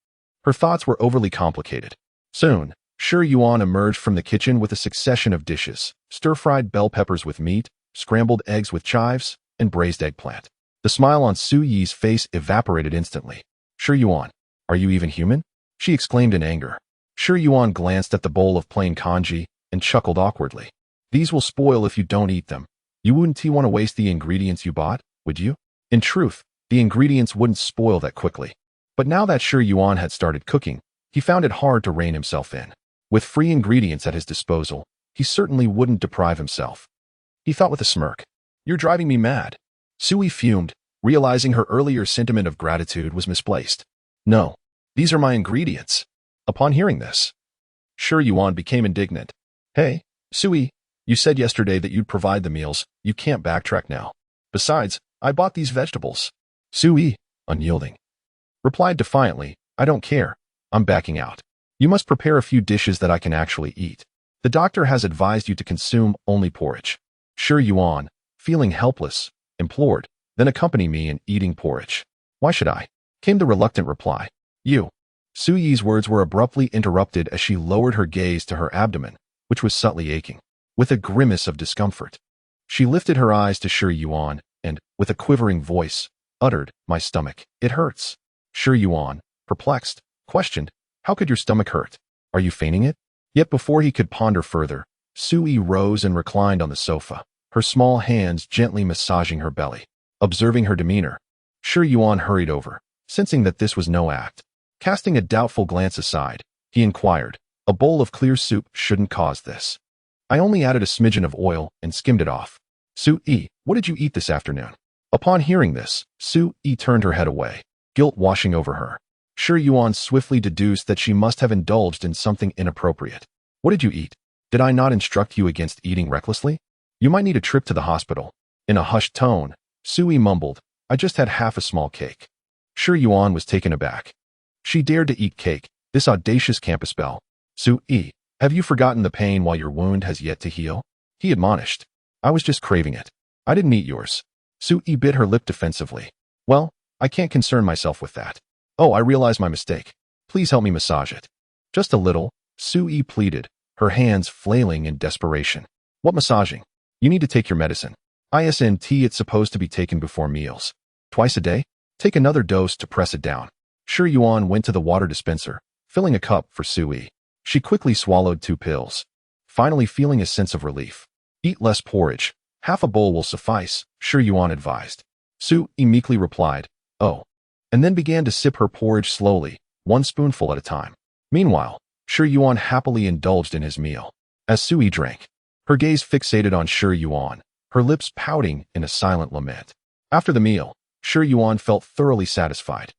her thoughts were overly complicated. Soon, Shi Yuan emerged from the kitchen with a succession of dishes: stir-fried bell peppers with meat, scrambled eggs with chives, and braised eggplant. The smile on Su Yi's face evaporated instantly. Shi Yuan, are you even human? She exclaimed in anger. Shi Yuan glanced at the bowl of plain congee and chuckled awkwardly. These will spoil if you don't eat them. You wouldn't want to waste the ingredients you bought, would you? In truth, the ingredients wouldn't spoil that quickly. But now that Shi Yuan had started cooking, he found it hard to rein himself in. With free ingredients at his disposal, he certainly wouldn't deprive himself. He thought with a smirk. You're driving me mad. Sui fumed, realizing her earlier sentiment of gratitude was misplaced. No, these are my ingredients. Upon hearing this, Shi Yuan became indignant. Hey, Sui, you said yesterday that you'd provide the meals. You can't backtrack now. Besides, I bought these vegetables. Sui, unyielding, replied defiantly, I don't care. I'm backing out. You must prepare a few dishes that I can actually eat. The doctor has advised you to consume only porridge. Shi Yuan, feeling helpless, implored, then accompany me in eating porridge. Why should I? Came the reluctant reply. You. Su Yi's words were abruptly interrupted as she lowered her gaze to her abdomen, which was subtly aching. With a grimace of discomfort, she lifted her eyes to Shi Yuan and, with a quivering voice, uttered, my stomach, it hurts. Shi Yuan, perplexed, questioned, how could your stomach hurt? Are you feigning it? Yet before he could ponder further, Su Yi rose and reclined on the sofa, her small hands gently massaging her belly. Observing her demeanor, Shi Yuan hurried over, sensing that this was no act. Casting a doubtful glance aside, he inquired, a bowl of clear soup shouldn't cause this. I only added a smidgen of oil and skimmed it off. Su Yi, what did you eat this afternoon? Upon hearing this, Su Yi turned her head away, guilt washing over her. Shi Yuan swiftly deduced that she must have indulged in something inappropriate. What did you eat? Did I not instruct you against eating recklessly? You might need a trip to the hospital. In a hushed tone, Su Yi mumbled, I just had half a small cake. Shi Yuan was taken aback. She dared to eat cake, this audacious campus belle. Su Yi, have you forgotten the pain while your wound has yet to heal? He admonished. I was just craving it. I didn't eat yours. Su Yi bit her lip defensively. Well, I can't concern myself with that. Oh, I realize my mistake. Please help me massage it. Just a little, Su Yi pleaded, her hands flailing in desperation. What massaging? You need to take your medicine. ISNT it's supposed to be taken before meals. Twice a day? Take another dose to press it down. Shi Yuan went to the water dispenser, filling a cup for Su Yi. She quickly swallowed 2 pills, finally feeling a sense of relief. Eat less porridge. Half a bowl will suffice, Shi Yuan advised. Su Yi meekly replied, oh, and then began to sip her porridge slowly, 1 spoonful at a time. Meanwhile, Shi Yuan happily indulged in his meal. As Su Yi drank, her gaze fixated on Shi Yuan, her lips pouting in a silent lament. After the meal, Shi Yuan felt thoroughly satisfied,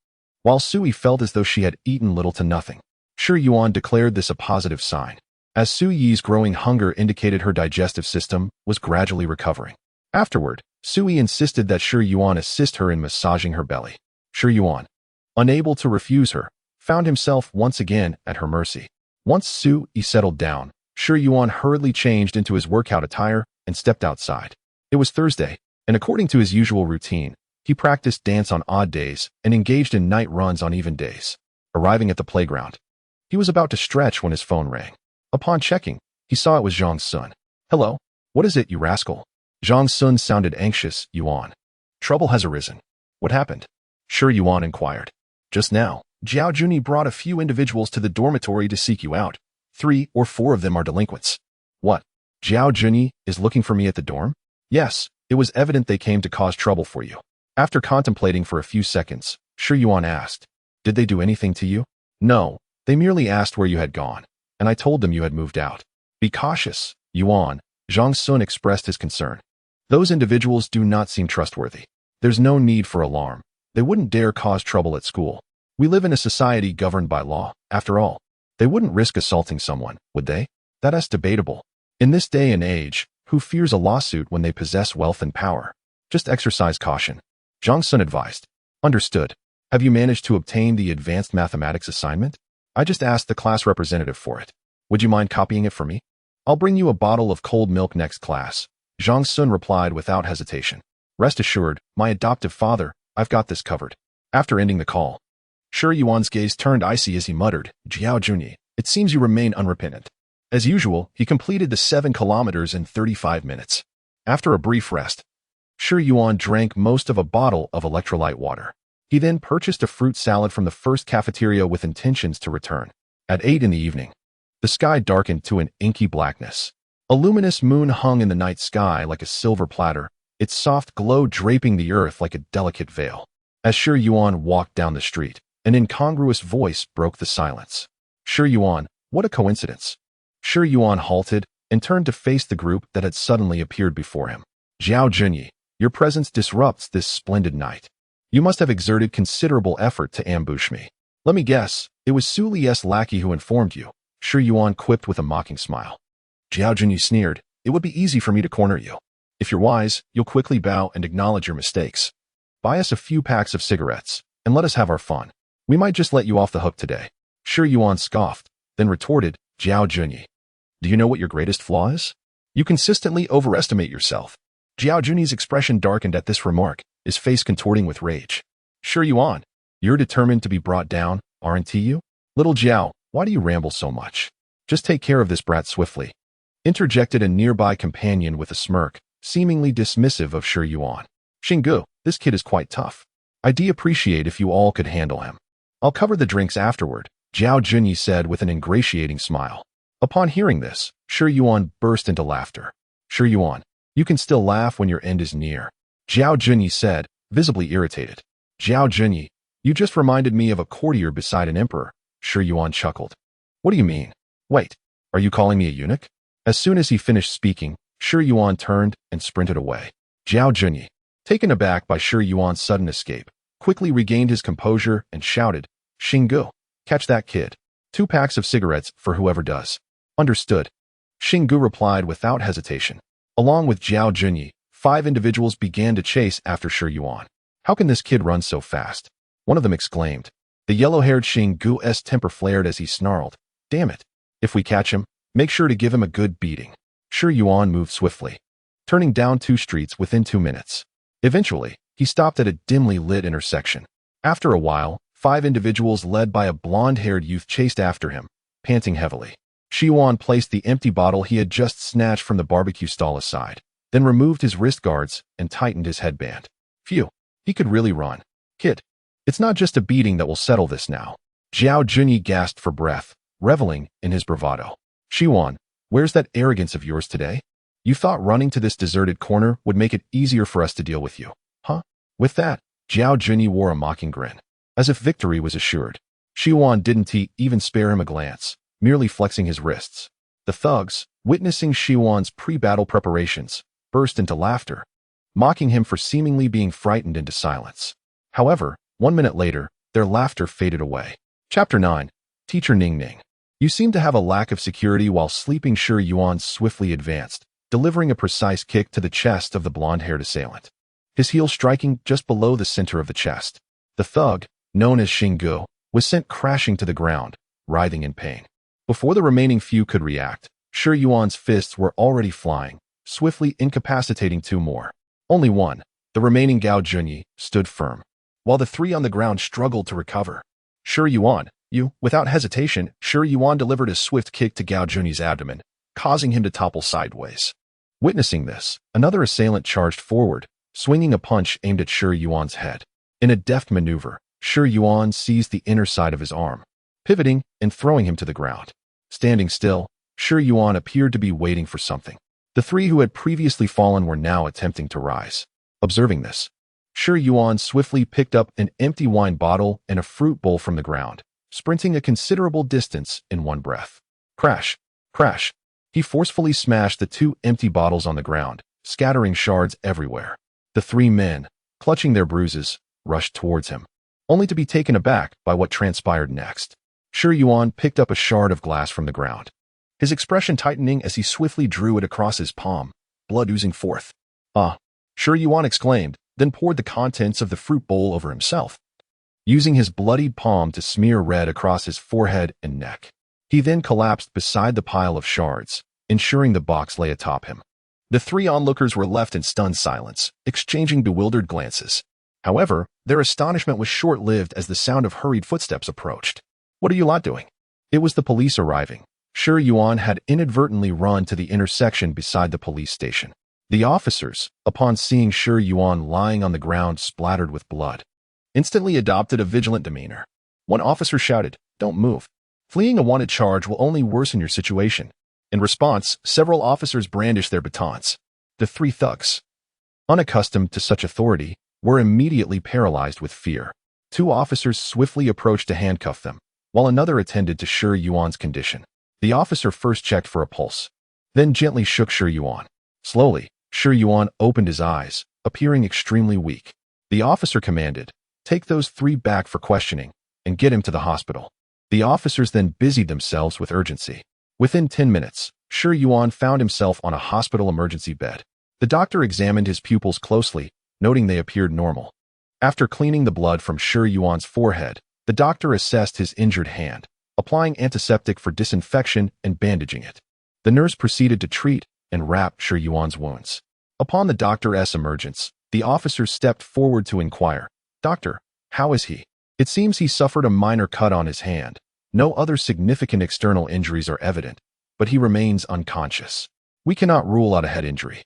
while Su Yi felt as though she had eaten little to nothing. Shi Yuan declared this a positive sign, as Su Yi's growing hunger indicated her digestive system was gradually recovering. Afterward, Su Yi insisted that Shi Yuan assist her in massaging her belly. Shi Yuan, unable to refuse her, found himself once again at her mercy. Once Su Yi settled down, Shi Yuan hurriedly changed into his workout attire and stepped outside. It was Thursday, and according to his usual routine, he practiced dance on odd days and engaged in night runs on even days. Arriving at the playground, he was about to stretch when his phone rang. Upon checking, he saw it was Zhang Sun. Hello? What is it, you rascal? Zhang Sun sounded anxious. Yuan. Trouble has arisen. What happened? Shi Yuan inquired. Just now, Jiao Juni brought a few individuals to the dormitory to seek you out. 3 or 4 of them are delinquents. What? Jiao Juni is looking for me at the dorm? Yes, it was evident they came to cause trouble for you. After contemplating for a few seconds, Shi Yuan asked, did they do anything to you? No, they merely asked where you had gone, and I told them you had moved out. Be cautious, Yuan. Zhang Sun expressed his concern. Those individuals do not seem trustworthy. There's no need for alarm. They wouldn't dare cause trouble at school. We live in a society governed by law, after all. They wouldn't risk assaulting someone, would they? That's debatable. In this day and age, who fears a lawsuit when they possess wealth and power? Just exercise caution. Zhang Sun advised. Understood. Have you managed to obtain the advanced mathematics assignment? I just asked the class representative for it. Would you mind copying it for me? I'll bring you a bottle of cold milk next class. Zhang Sun replied without hesitation. Rest assured, my adoptive father, I've got this covered. After ending the call, Shi Yuan's gaze turned icy as he muttered, Jiao Juni, It seems you remain unrepentant. As usual, he completed the 7 kilometers in 35 minutes. After a brief rest, Shi Yuan drank most of a bottle of electrolyte water. He then purchased a fruit salad from the first cafeteria with intentions to return. At 8 in the evening, the sky darkened to an inky blackness. A luminous moon hung in the night sky like a silver platter, its soft glow draping the earth like a delicate veil. As Shi Yuan walked down the street, an incongruous voice broke the silence. Shi Yuan, what a coincidence. Shi Yuan halted and turned to face the group that had suddenly appeared before him. Zhao Junyi, your presence disrupts this splendid night. You must have exerted considerable effort to ambush me. Let me guess, it was Su Li's lackey who informed you, Shi Yuan quipped with a mocking smile. Zhao Junyi sneered, it would be easy for me to corner you. If you're wise, you'll quickly bow and acknowledge your mistakes. Buy us a few packs of cigarettes, and let us have our fun. We might just let you off the hook today. Shi Yuan scoffed, then retorted, Zhao Junyi. Do you know what your greatest flaw is? You consistently overestimate yourself. Zhao Junyi's expression darkened at this remark, his face contorting with rage. Shi Yuan, you're determined to be brought down, aren't you? Little Zhao, why do you ramble so much? Just take care of this brat swiftly. Interjected a nearby companion with a smirk, seemingly dismissive of Shi Yuan. Xinggu, this kid is quite tough. I'd appreciate if you all could handle him. I'll cover the drinks afterward, Zhao Junyi said with an ingratiating smile. Upon hearing this, Shi Yuan burst into laughter. Shi Yuan, you can still laugh when your end is near, Zhao Junyi said, visibly irritated. Zhao Junyi, you just reminded me of a courtier beside an emperor, Shi Yuan chuckled. What do you mean? Wait, are you calling me a eunuch? As soon as he finished speaking, Shi Yuan turned and sprinted away. Zhao Junyi, taken aback by Shi Yuan's sudden escape, quickly regained his composure and shouted, Xinggu, catch that kid. 2 packs of cigarettes for whoever does. Understood. Xinggu replied without hesitation. Along with Zhao Junyi, 5 individuals began to chase after Shi Yuan. How can this kid run so fast? One of them exclaimed. The yellow-haired Xinggu's temper flared as he snarled. Damn it. If we catch him, make sure to give him a good beating. Shi Yuan moved swiftly, turning down 2 streets within 2 minutes. Eventually, he stopped at a dimly lit intersection. After a while, 5 individuals led by a blonde-haired youth chased after him, panting heavily. Shi Yuan placed the empty bottle he had just snatched from the barbecue stall aside, then removed his wrist guards and tightened his headband. Phew, he could really run. Kid, it's not just a beating that will settle this now. Zhao Junyi gasped for breath, reveling in his bravado. Shi Yuan, where's that arrogance of yours today? You thought running to this deserted corner would make it easier for us to deal with you, huh? With that, Zhao Junyi wore a mocking grin, as if victory was assured. Shi Yuan didn't even spare him a glance, merely flexing his wrists. The thugs, witnessing Shi Yuan's pre-battle preparations, burst into laughter, mocking him for seemingly being frightened into silence. However, 1 minute later, their laughter faded away. Chapter 9. Teacher Ning Ning. You seem to have a lack of security while sleeping. Shi Yuan swiftly advanced, delivering a precise kick to the chest of the blonde-haired assailant, his heel striking just below the center of the chest. The thug, known as Xinggu, was sent crashing to the ground, writhing in pain. Before the remaining few could react, Shi Yuan's fists were already flying, swiftly incapacitating 2 more. Only one, the remaining Zhao Junyi, stood firm, while the 3 on the ground struggled to recover. Shi Yuan, without hesitation, Shi Yuan delivered a swift kick to Zhao Junyi's abdomen, causing him to topple sideways. Witnessing this, another assailant charged forward, swinging a punch aimed at Shi Yuan's head. In a deft maneuver, Shi Yuan seized the inner side of his arm, pivoting and throwing him to the ground. Standing still, Shi Yuan appeared to be waiting for something. The 3 who had previously fallen were now attempting to rise. Observing this, Shi Yuan swiftly picked up an empty wine bottle and a fruit bowl from the ground, sprinting a considerable distance in one breath. Crash! Crash! He forcefully smashed the 2 empty bottles on the ground, scattering shards everywhere. The 3 men, clutching their bruises, rushed towards him, only to be taken aback by what transpired next. Shi Yuan picked up a shard of glass from the ground, his expression tightening as he swiftly drew it across his palm, blood oozing forth. Ah! Shi Yuan exclaimed, then poured the contents of the fruit bowl over himself, using his bloodied palm to smear red across his forehead and neck. He then collapsed beside the pile of shards, ensuring the box lay atop him. The 3 onlookers were left in stunned silence, exchanging bewildered glances. However, their astonishment was short-lived as the sound of hurried footsteps approached. What are you lot doing? It was the police arriving. Shi Yuan had inadvertently run to the intersection beside the police station. The officers, upon seeing Shi Yuan lying on the ground splattered with blood, instantly adopted a vigilant demeanor. One officer shouted, "Don't move. Fleeing a wanted charge will only worsen your situation." In response, several officers brandished their batons. The three thugs, unaccustomed to such authority, were immediately paralyzed with fear. Two officers swiftly approached to handcuff them, while another attended to Shi Yuan's condition. The officer first checked for a pulse, then gently shook Shi Yuan. Slowly, Shi Yuan opened his eyes, appearing extremely weak. The officer commanded, "Take those three back for questioning, and get him to the hospital." The officers then busied themselves with urgency. Within 10 minutes, Shi Yuan found himself on a hospital emergency bed. The doctor examined his pupils closely, noting they appeared normal. After cleaning the blood from Shi Yuan's forehead, the doctor assessed his injured hand, applying antiseptic for disinfection and bandaging it. The nurse proceeded to treat and wrap Shi Yuan's wounds. Upon the doctor's emergence, the officers stepped forward to inquire, "Doctor, how is he?" It seems he suffered a minor cut on his hand. No other significant external injuries are evident, but he remains unconscious. We cannot rule out a head injury.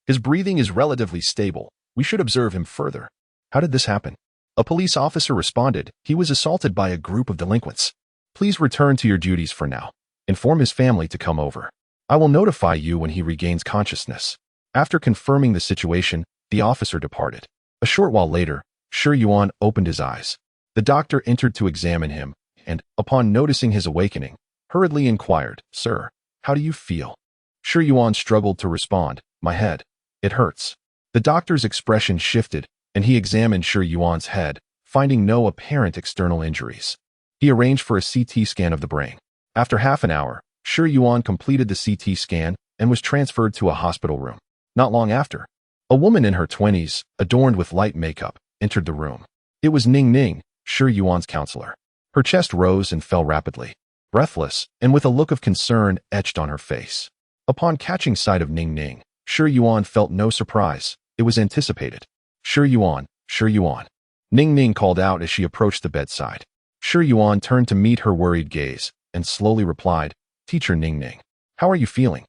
His breathing is relatively stable. We should observe him further. How did this happen? A police officer responded, "He was assaulted by a group of delinquents. Please return to your duties for now. Inform his family to come over. I will notify you when he regains consciousness." After confirming the situation, the officer departed. A short while later, Shi Yuan opened his eyes. The doctor entered to examine him, and, upon noticing his awakening, hurriedly inquired, "Sir, how do you feel?" Shi Yuan struggled to respond, "My head. It hurts." The doctor's expression shifted, and he examined Shi Yuan's head, finding no apparent external injuries. He arranged for a CT scan of the brain. After half an hour, Shi Yuan completed the CT scan and was transferred to a hospital room. Not long after, a woman in her 20s, adorned with light makeup, entered the room. It was Ning Ning, Shi Yuan's counselor. Her chest rose and fell rapidly, breathless, and with a look of concern etched on her face. Upon catching sight of Ning Ning, Shi Yuan felt no surprise. It was anticipated. "Shi Yuan, Shi Yuan," Ning Ning called out as she approached the bedside. Shi Yuan turned to meet her worried gaze and slowly replied, "Teacher Ning Ning, how are you feeling?"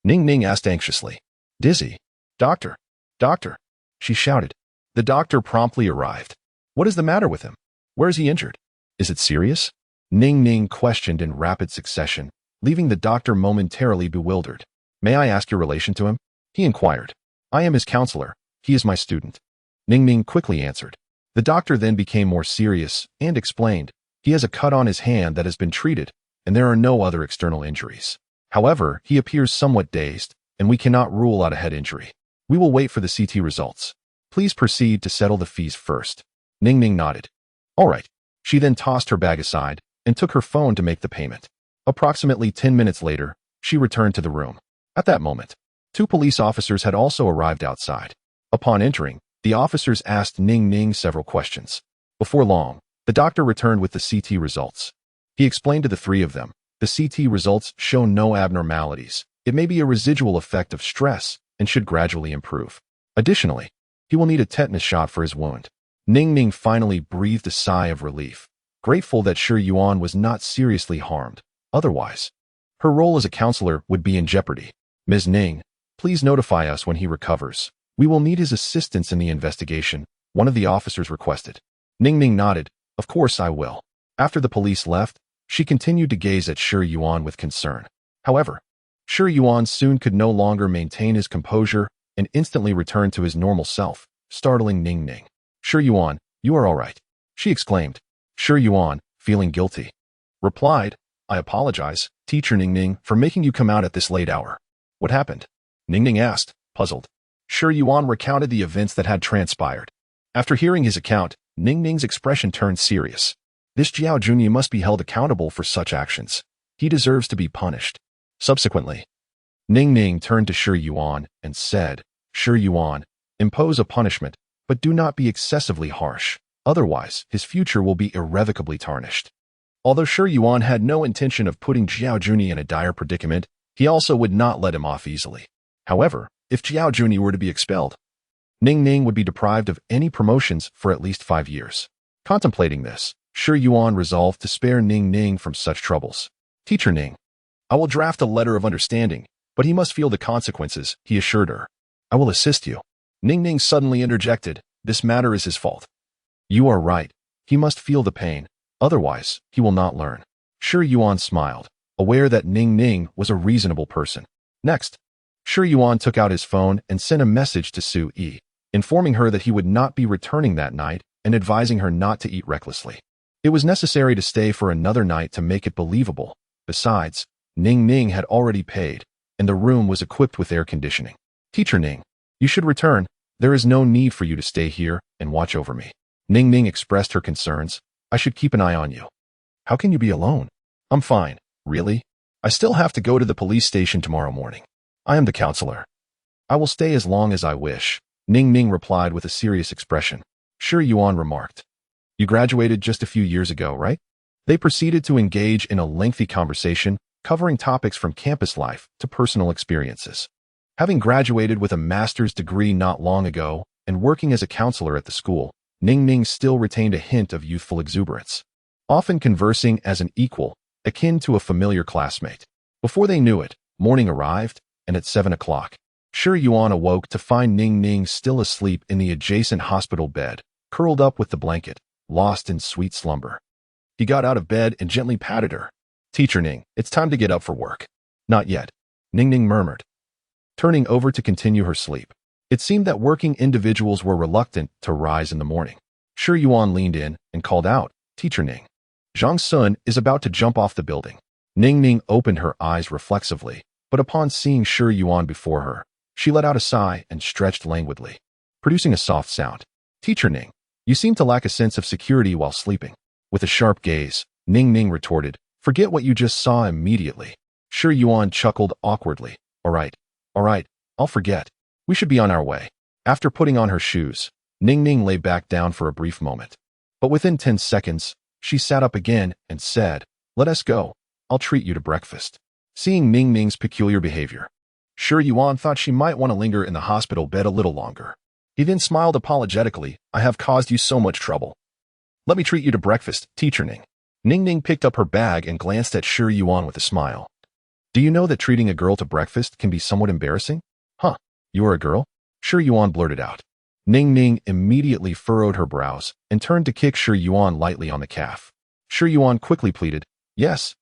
Ning Ning asked anxiously. "Dizzy. Doctor, doctor," she shouted. The doctor promptly arrived. "What is the matter with him? Where is he injured? Is it serious?" Ning Ning questioned in rapid succession, leaving the doctor momentarily bewildered. "May I ask your relation to him?" he inquired. "I am his counselor. He is my student," Ning Ning quickly answered. The doctor then became more serious and explained, "He has a cut on his hand that has been treated, and there are no other external injuries. However, he appears somewhat dazed, and we cannot rule out a head injury. We will wait for the CT results. Please proceed to settle the fees first." Ning Ning nodded. "All right." She then tossed her bag aside and took her phone to make the payment. Approximately 10 minutes later, she returned to the room. At that moment, two police officers had also arrived outside. Upon entering, the officers asked Ning Ning several questions. Before long, the doctor returned with the CT results. He explained to the three of them, "The CT results show no abnormalities. It may be a residual effect of stress and should gradually improve. Additionally, he will need a tetanus shot for his wound." Ning Ning finally breathed a sigh of relief, grateful that Shi Yuan was not seriously harmed. Otherwise, her role as a counselor would be in jeopardy. "Ms. Ning, please notify us when he recovers. We will need his assistance in the investigation," one of the officers requested. Ning Ning nodded. "Of course I will." After the police left, she continued to gaze at Shi Yuan with concern. However, Shi Yuan soon could no longer maintain his composure and instantly returned to his normal self, startling Ning Ning. "Shi Yuan, you are all right," she exclaimed. Shi Yuan, feeling guilty, replied, "I apologize, Teacher Ning Ning, for making you come out at this late hour." "What happened?" Ning Ning asked, puzzled. Shi Yuan recounted the events that had transpired. After hearing his account, Ning Ning's expression turned serious. "This Jiao Junyi must be held accountable for such actions. He deserves to be punished." Subsequently, Ning Ning turned to Shi Yuan and said, "Shi Yuan, impose a punishment, but do not be excessively harsh. Otherwise, his future will be irrevocably tarnished." Although Shi Yuan had no intention of putting Jiao Junyi in a dire predicament, he also would not let him off easily. However, if Jiao Junyi were to be expelled, Ning Ning would be deprived of any promotions for at least 5 years. Contemplating this, Shi Yuan resolved to spare Ning Ning from such troubles. Teacher Ning. I will draft a letter of understanding, but he must feel the consequences, he assured her. I will assist you. Ning Ning suddenly interjected, this matter is his fault. You are right. He must feel the pain. Otherwise, he will not learn. Shi Yuan smiled, aware that Ning Ning was a reasonable person. Next, Shi Yuan took out his phone and sent a message to Su Yi, informing her that he would not be returning that night and advising her not to eat recklessly. It was necessary to stay for another night to make it believable. Besides, Ning Ning had already paid, and the room was equipped with air conditioning. Teacher Ning, you should return. There is no need for you to stay here and watch over me. Ning Ning expressed her concerns. I should keep an eye on you. How can you be alone? I'm fine. Really? I still have to go to the police station tomorrow morning. I am the counselor. I will stay as long as I wish, Ning Ning replied with a serious expression. Shi Yuan remarked. You graduated just a few years ago, right? They proceeded to engage in a lengthy conversation, covering topics from campus life to personal experiences. Having graduated with a master's degree not long ago and working as a counselor at the school, Ning Ning still retained a hint of youthful exuberance, often conversing as an equal, akin to a familiar classmate. Before they knew it, morning arrived, and at 7 o'clock, Shi Yuan awoke to find Ning Ning still asleep in the adjacent hospital bed, curled up with the blanket, lost in sweet slumber. He got out of bed and gently patted her. Teacher Ning, it's time to get up for work. Not yet, Ning Ning murmured, turning over to continue her sleep. It seemed that working individuals were reluctant to rise in the morning. Shi Yuan leaned in and called out, Teacher Ning. Zhang Sun is about to jump off the building. Ning Ning opened her eyes reflexively, but upon seeing Shi Yuan before her, she let out a sigh and stretched languidly, producing a soft sound. Teacher Ning, you seem to lack a sense of security while sleeping. With a sharp gaze, Ning Ning retorted, forget what you just saw immediately. Shi Yuan chuckled awkwardly. All right, I'll forget. We should be on our way. After putting on her shoes, Ning Ning lay back down for a brief moment. But within 10 seconds, she sat up again and said, let us go. I'll treat you to breakfast. Seeing Ning Ning's peculiar behavior, Shi Yuan thought she might want to linger in the hospital bed a little longer. He then smiled apologetically. I have caused you so much trouble. Let me treat you to breakfast, Teacher Ning. Ning Ning picked up her bag and glanced at Shi Yuan with a smile. Do you know that treating a girl to breakfast can be somewhat embarrassing? Huh, you are a girl? Shi Yuan blurted out. Ning Ning immediately furrowed her brows and turned to kick Shi Yuan lightly on the calf. Shi Yuan quickly pleaded, yes.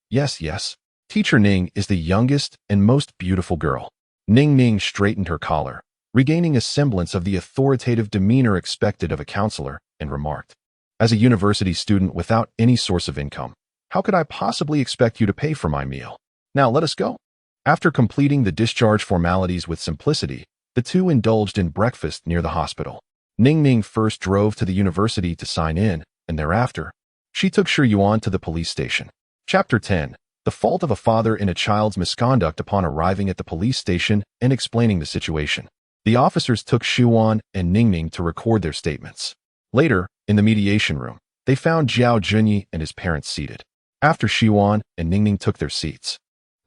Teacher Ning is the youngest and most beautiful girl. Ning Ning straightened her collar, regaining a semblance of the authoritative demeanor expected of a counselor, and remarked, as a university student without any source of income, how could I possibly expect you to pay for my meal? Now let us go. After completing the discharge formalities with simplicity, the two indulged in breakfast near the hospital. Ning Ning first drove to the university to sign in, and thereafter, she took Shi Yuan to the police station. Chapter 10. The fault of a father in a child's misconduct. Upon arriving at the police station and explaining the situation, the officers took Shi Yuan and Ning Ning to record their statements. Later, in the mediation room, they found Zhao Junyi and his parents seated. After Shi Yuan and Ning Ning took their seats,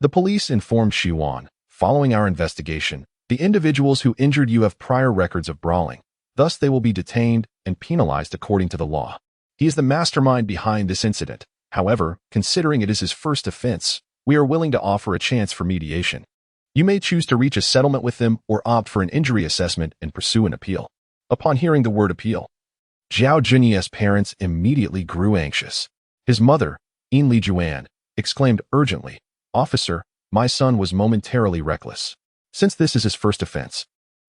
the police informed Shi Yuan, following our investigation, the individuals who injured you have prior records of brawling. Thus, they will be detained and penalized according to the law. He is the mastermind behind this incident. However, considering it is his first offense, we are willing to offer a chance for mediation. You may choose to reach a settlement with them or opt for an injury assessment and pursue an appeal. Upon hearing the word appeal, Zhao Junyi's parents immediately grew anxious. His mother, Yin Li Juan, exclaimed urgently, Officer, my son was momentarily reckless. Since this is his first offense,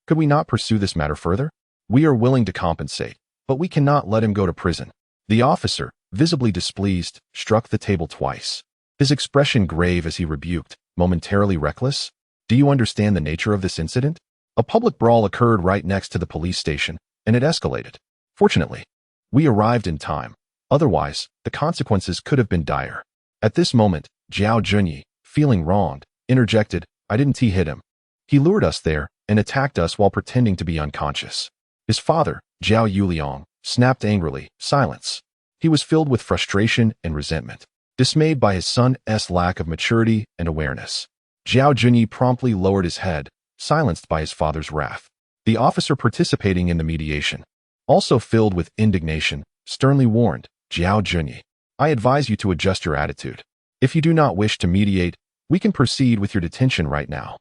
could we not pursue this matter further? We are willing to compensate, but we cannot let him go to prison. The officer, visibly displeased, struck the table twice, his expression grave as he rebuked, momentarily reckless? Do you understand the nature of this incident? A public brawl occurred right next to the police station, and it escalated. Fortunately, we arrived in time. Otherwise, the consequences could have been dire. At this moment, Zhao Junyi, feeling wronged, interjected, I didn't hit him. He lured us there and attacked us while pretending to be unconscious. His father, Zhao Yuliang, snapped angrily, silence. He was filled with frustration and resentment, dismayed by his son's lack of maturity and awareness. Zhao Junyi promptly lowered his head, silenced by his father's wrath. The officer participating in the mediation, also filled with indignation, sternly warned, Zhao Junyi, I advise you to adjust your attitude. If you do not wish to mediate, we can proceed with your detention right now.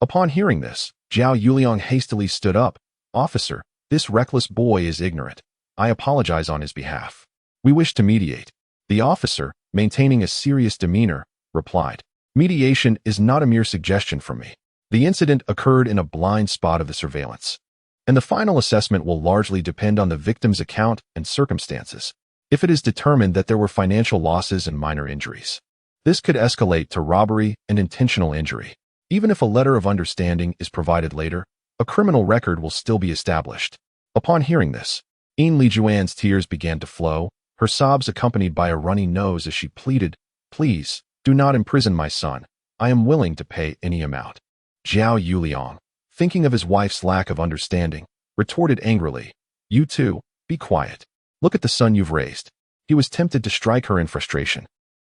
Upon hearing this, Zhao Yuliang hastily stood up. Officer, this reckless boy is ignorant. I apologize on his behalf. We wish to mediate. The officer, maintaining a serious demeanor, replied, mediation is not a mere suggestion from me. The incident occurred in a blind spot of the surveillance, and the final assessment will largely depend on the victim's account and circumstances. If it is determined that there were financial losses and minor injuries, this could escalate to robbery and intentional injury. Even if a letter of understanding is provided later, a criminal record will still be established. Upon hearing this, Yin Lijuan's tears began to flow, her sobs accompanied by a runny nose as she pleaded, please, do not imprison my son. I am willing to pay any amount. Zhao Yuliang, thinking of his wife's lack of understanding, retorted angrily, you too, be quiet. Look at the son you've raised. He was tempted to strike her in frustration.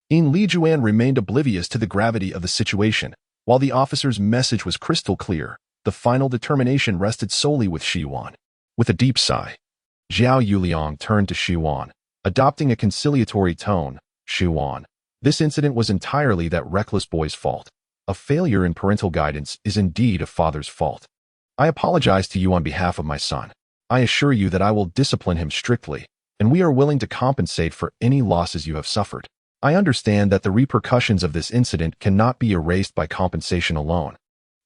Yin Lijuan remained oblivious to the gravity of the situation. While the officer's message was crystal clear, the final determination rested solely with Shi Yuan. With a deep sigh, Zhao Yuliang turned to Shi Yuan, adopting a conciliatory tone. Shi Yuan, this incident was entirely that reckless boy's fault. A failure in parental guidance is indeed a father's fault. I apologize to you on behalf of my son. I assure you that I will discipline him strictly, and we are willing to compensate for any losses you have suffered. I understand that the repercussions of this incident cannot be erased by compensation alone,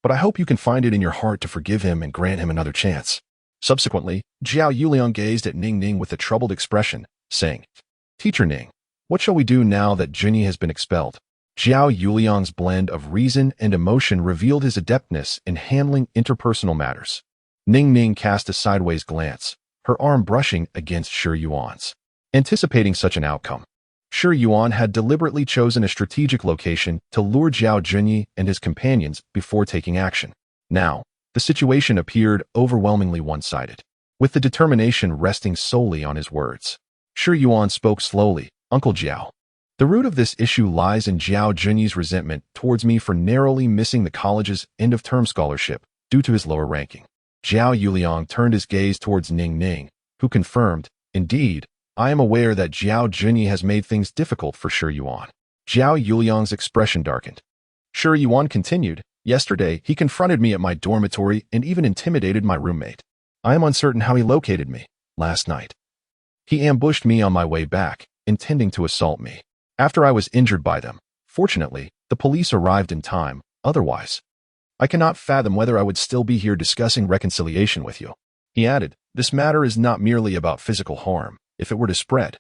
but I hope you can find it in your heart to forgive him and grant him another chance. Subsequently, Zhao Yuliang gazed at Ning Ning with a troubled expression, saying, Teacher Ning, what shall we do now that Junyi has been expelled? Zhao Yuliang's blend of reason and emotion revealed his adeptness in handling interpersonal matters. Ning Ning cast a sideways glance, her arm brushing against Shi Yuan's. Anticipating such an outcome, Shi Yuan had deliberately chosen a strategic location to lure Zhao Junyi and his companions before taking action. Now, the situation appeared overwhelmingly one-sided, with the determination resting solely on his words. Shi Yuan spoke slowly, Uncle Zhao. The root of this issue lies in Zhao Junyi's resentment towards me for narrowly missing the college's end-of-term scholarship due to his lower ranking. Zhao Yuliang turned his gaze towards Ning Ning, who confirmed, indeed, I am aware that Zhao Junyi has made things difficult for Shi Yuan. Zhao Yuliang's expression darkened. Shi Yuan continued, yesterday he confronted me at my dormitory and even intimidated my roommate. I am uncertain how he located me. Last night, he ambushed me on my way back, intending to assault me. After I was injured by them, fortunately, the police arrived in time. Otherwise, I cannot fathom whether I would still be here discussing reconciliation with you. He added, this matter is not merely about physical harm. If it were to spread,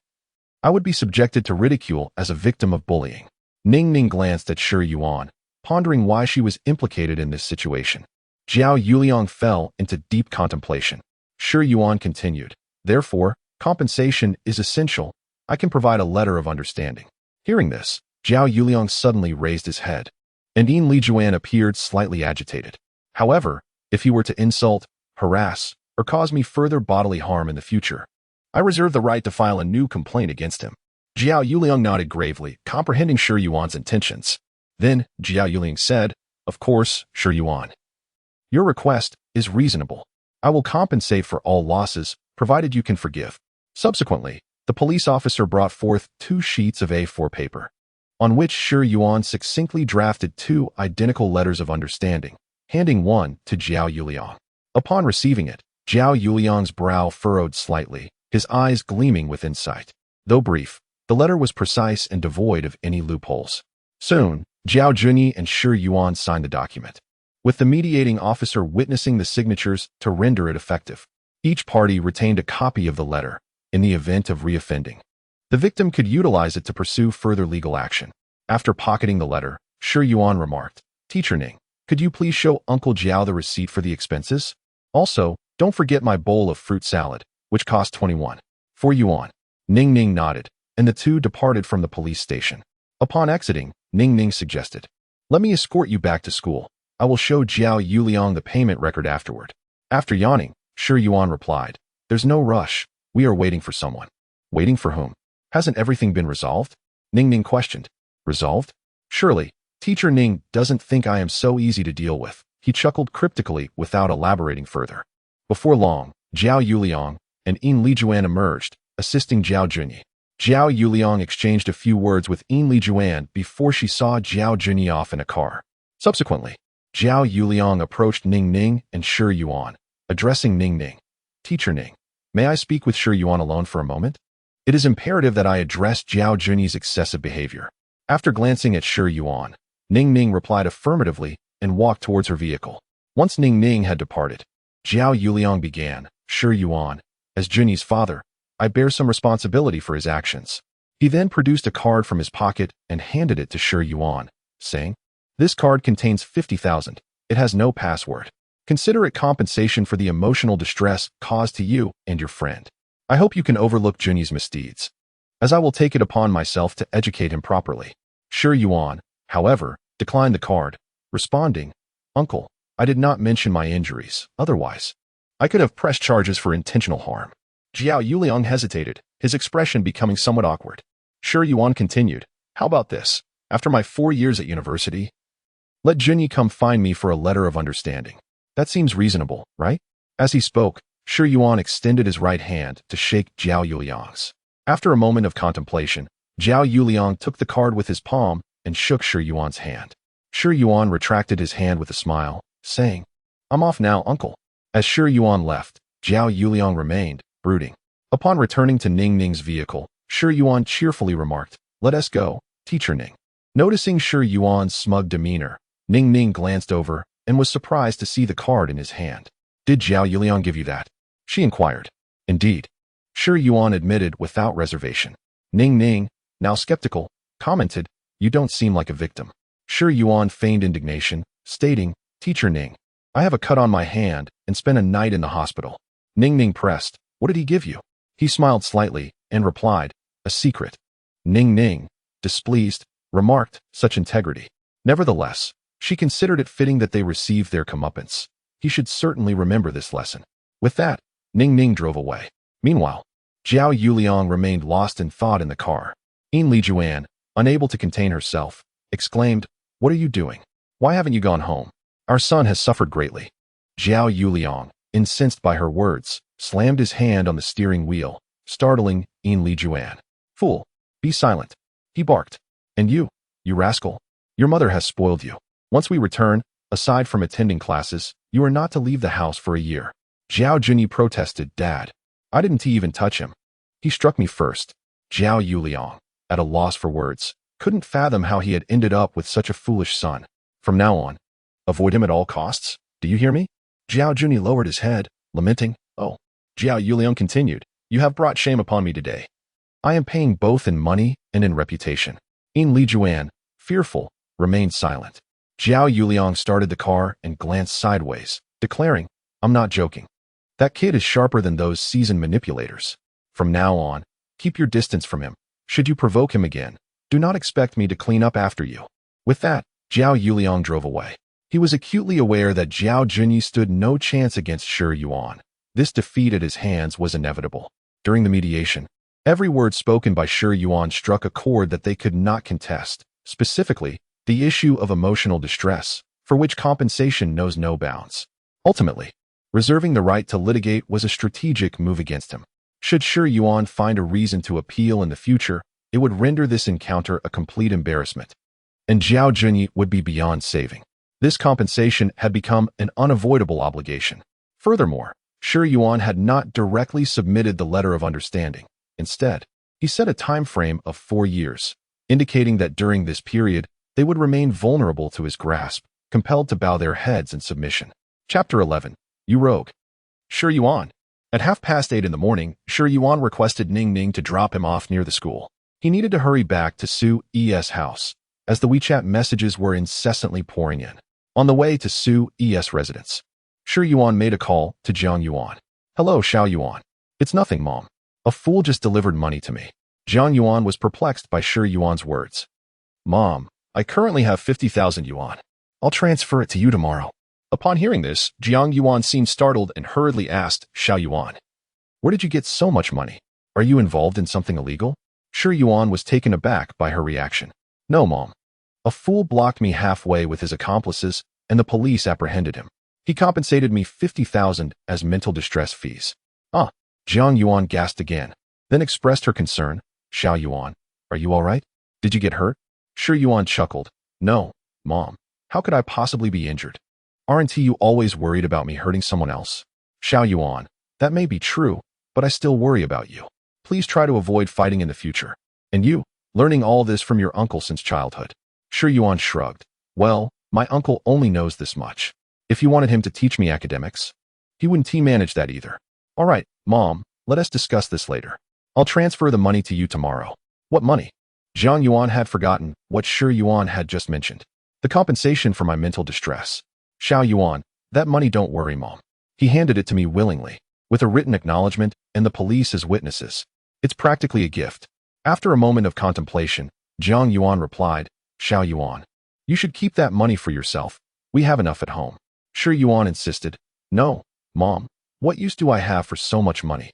I would be subjected to ridicule as a victim of bullying. Ning Ning glanced at Shi Yuan, pondering why she was implicated in this situation. Zhao Yuliang fell into deep contemplation. Shi Yuan continued, therefore, compensation is essential. I can provide a letter of understanding. Hearing this, Zhao Yuliang suddenly raised his head, and Yin Lijuan appeared slightly agitated. However, if he were to insult, harass, or cause me further bodily harm in the future, I reserve the right to file a new complaint against him. Zhao Yuliang nodded gravely, comprehending Shi Yuan's intentions. Then, Zhao Yuliang said, of course, Shi Yuan. Your request is reasonable. I will compensate for all losses, provided you can forgive. Subsequently, the police officer brought forth 2 sheets of A4 paper, on which Shi Yuan succinctly drafted 2 identical letters of understanding, handing one to Zhao Yuliang. Upon receiving it, Zhao Yuliang's brow furrowed slightly, his eyes gleaming with insight. Though brief, the letter was precise and devoid of any loopholes. Soon, Zhao Junyi and Shi Yuan signed the document, with the mediating officer witnessing the signatures to render it effective. Each party retained a copy of the letter in the event of reoffending. The victim could utilize it to pursue further legal action. After pocketing the letter, Shi Yuan remarked, Teacher Ning, could you please show Uncle Zhao the receipt for the expenses? Also, don't forget my bowl of fruit salad, which cost 21.4 yuan. Ning Ning nodded, and the two departed from the police station. Upon exiting, Ning Ning suggested, let me escort you back to school. I will show Zhao Yuliang the payment record afterward. After yawning, Shi Yuan replied, there's no rush. We are waiting for someone. Waiting for whom? Hasn't everything been resolved? Ning Ning questioned. Resolved? Surely, Teacher Ning doesn't think I am so easy to deal with. He chuckled cryptically without elaborating further. Before long, Zhao Yuliang and Yin Lijuan emerged, assisting Zhao Junyi. Zhao Yuliang exchanged a few words with Yin Li Juan before she saw Zhao Junyi off in a car. Subsequently, Zhao Yuliang approached Ning Ning and Shi Yuan, addressing Ning Ning. Teacher Ning, may I speak with Shi Yuan alone for a moment? It is imperative that I address Zhao Junyi's excessive behavior. After glancing at Shi Yuan, Ning Ning replied affirmatively and walked towards her vehicle. Once Ning Ning had departed, Zhao Yuliang began, Shi Yuan, as Junyi's father, I bear some responsibility for his actions. He then produced a card from his pocket and handed it to Shi Yuan, saying, this card contains 50,000. It has no password. Consider it compensation for the emotional distress caused to you and your friend. I hope you can overlook Junyi's misdeeds, as I will take it upon myself to educate him properly. Shi Yuan, however, declined the card, responding, Uncle, I did not mention my injuries. Otherwise, I could have pressed charges for intentional harm. Zhao Yuliang hesitated, his expression becoming somewhat awkward. Shi Yuan continued, how about this? After my 4 years at university, let Junyi come find me for a letter of understanding. That seems reasonable, right? As he spoke, Shi Yuan extended his right hand to shake Zhao Yuliang's. After a moment of contemplation, Zhao Yuliang took the card with his palm and shook Shi Yuan's hand. Shi Yuan retracted his hand with a smile, saying, I'm off now, uncle. As Shi Yuan left, Zhao Yuliang remained, brooding. Upon returning to Ning Ning's vehicle, Shi Yuan cheerfully remarked, let us go, teacher Ning. Noticing Shi Yuan's smug demeanor, Ning Ning glanced over and was surprised to see the card in his hand. Did Zhao Yuliang give you that? She inquired. Indeed. Shi Yuan admitted without reservation. Ning Ning, now skeptical, commented, you don't seem like a victim. Shi Yuan feigned indignation, stating, teacher Ning, I have a cut on my hand and spent a night in the hospital. Ning Ning pressed, what did he give you? He smiled slightly and replied, a secret. Ning Ning, displeased, remarked, such integrity. Nevertheless, she considered it fitting that they receive their comeuppance. He should certainly remember this lesson. With that, Ning Ning drove away. Meanwhile, Zhao Yuliang remained lost in thought in the car. Yin Li Juan, unable to contain herself, exclaimed, what are you doing? Why haven't you gone home? Our son has suffered greatly. Zhao Yuliang, incensed by her words, slammed his hand on the steering wheel, startling Yin Li Juan. Fool, be silent. He barked. And you rascal, your mother has spoiled you. Once we return, aside from attending classes, you are not to leave the house for a year. Zhao Junyi protested, Dad, I didn't even touch him. He struck me first. Zhao Yuliang, at a loss for words, couldn't fathom how he had ended up with such a foolish son. From now on, avoid him at all costs. Do you hear me? Zhao Junyi lowered his head, lamenting, oh. Zhao Yuliang continued, you have brought shame upon me today. I am paying both in money and in reputation. Yin Li Juan, fearful, remained silent. Zhao Yuliang started the car and glanced sideways, declaring, I'm not joking. That kid is sharper than those seasoned manipulators. From now on, keep your distance from him. Should you provoke him again, do not expect me to clean up after you. With that, Zhao Yuliang drove away. He was acutely aware that Zhao Junyi stood no chance against Shi Yuan. This defeat at his hands was inevitable. During the mediation, every word spoken by Shi Yuan struck a chord that they could not contest, specifically, the issue of emotional distress, for which compensation knows no bounds. Ultimately, reserving the right to litigate was a strategic move against him. Should Shi Yuan find a reason to appeal in the future, it would render this encounter a complete embarrassment, and Zhao Junyi would be beyond saving. This compensation had become an unavoidable obligation. Furthermore, Shi Yuan had not directly submitted the letter of understanding. Instead, he set a time frame of 4 years, indicating that during this period, they would remain vulnerable to his grasp, compelled to bow their heads in submission. Chapter 11. You Rogue. Shi Yuan. At 8:30 in the morning, Shi Yuan requested Ning Ning to drop him off near the school. He needed to hurry back to Su Yi's house, as the WeChat messages were incessantly pouring in. On the way to Su Yi's residence, Shi Yuan made a call to Zhang Yuan. Hello, Xiao Yuan. It's nothing, Mom. A fool just delivered money to me. Zhang Yuan was perplexed by Shi Yuan's words. Mom, I currently have 50,000 yuan. I'll transfer it to you tomorrow. Upon hearing this, Zhang Yuan seemed startled and hurriedly asked Xiao Yuan, where did you get so much money? Are you involved in something illegal? Shi Yuan was taken aback by her reaction. No, Mom. A fool blocked me halfway with his accomplices, and the police apprehended him. He compensated me 50,000 as mental distress fees. Ah, Zhang Yuan gasped again, then expressed her concern. Xiao Yuan, are you all right? Did you get hurt? Shi Yuan chuckled. No, Mom. How could I possibly be injured? Aren't you always worried about me hurting someone else? Xiao Yuan, that may be true, but I still worry about you. Please try to avoid fighting in the future. And you, learning all this from your uncle since childhood. Shi Yuan shrugged. Well, my uncle only knows this much. If you wanted him to teach me academics, he wouldn't manage that either. All right, Mom, let us discuss this later. I'll transfer the money to you tomorrow. What money? Zhang Yuan had forgotten what Shi Yuan had just mentioned. The compensation for my mental distress. Xiao Yuan, that money don't worry, Mom. He handed it to me willingly, with a written acknowledgement and the police as witnesses. It's practically a gift. After a moment of contemplation, Zhang Yuan replied, Xiao Yuan, you should keep that money for yourself. We have enough at home. Shi Yuan insisted. No, Mom, what use do I have for so much money?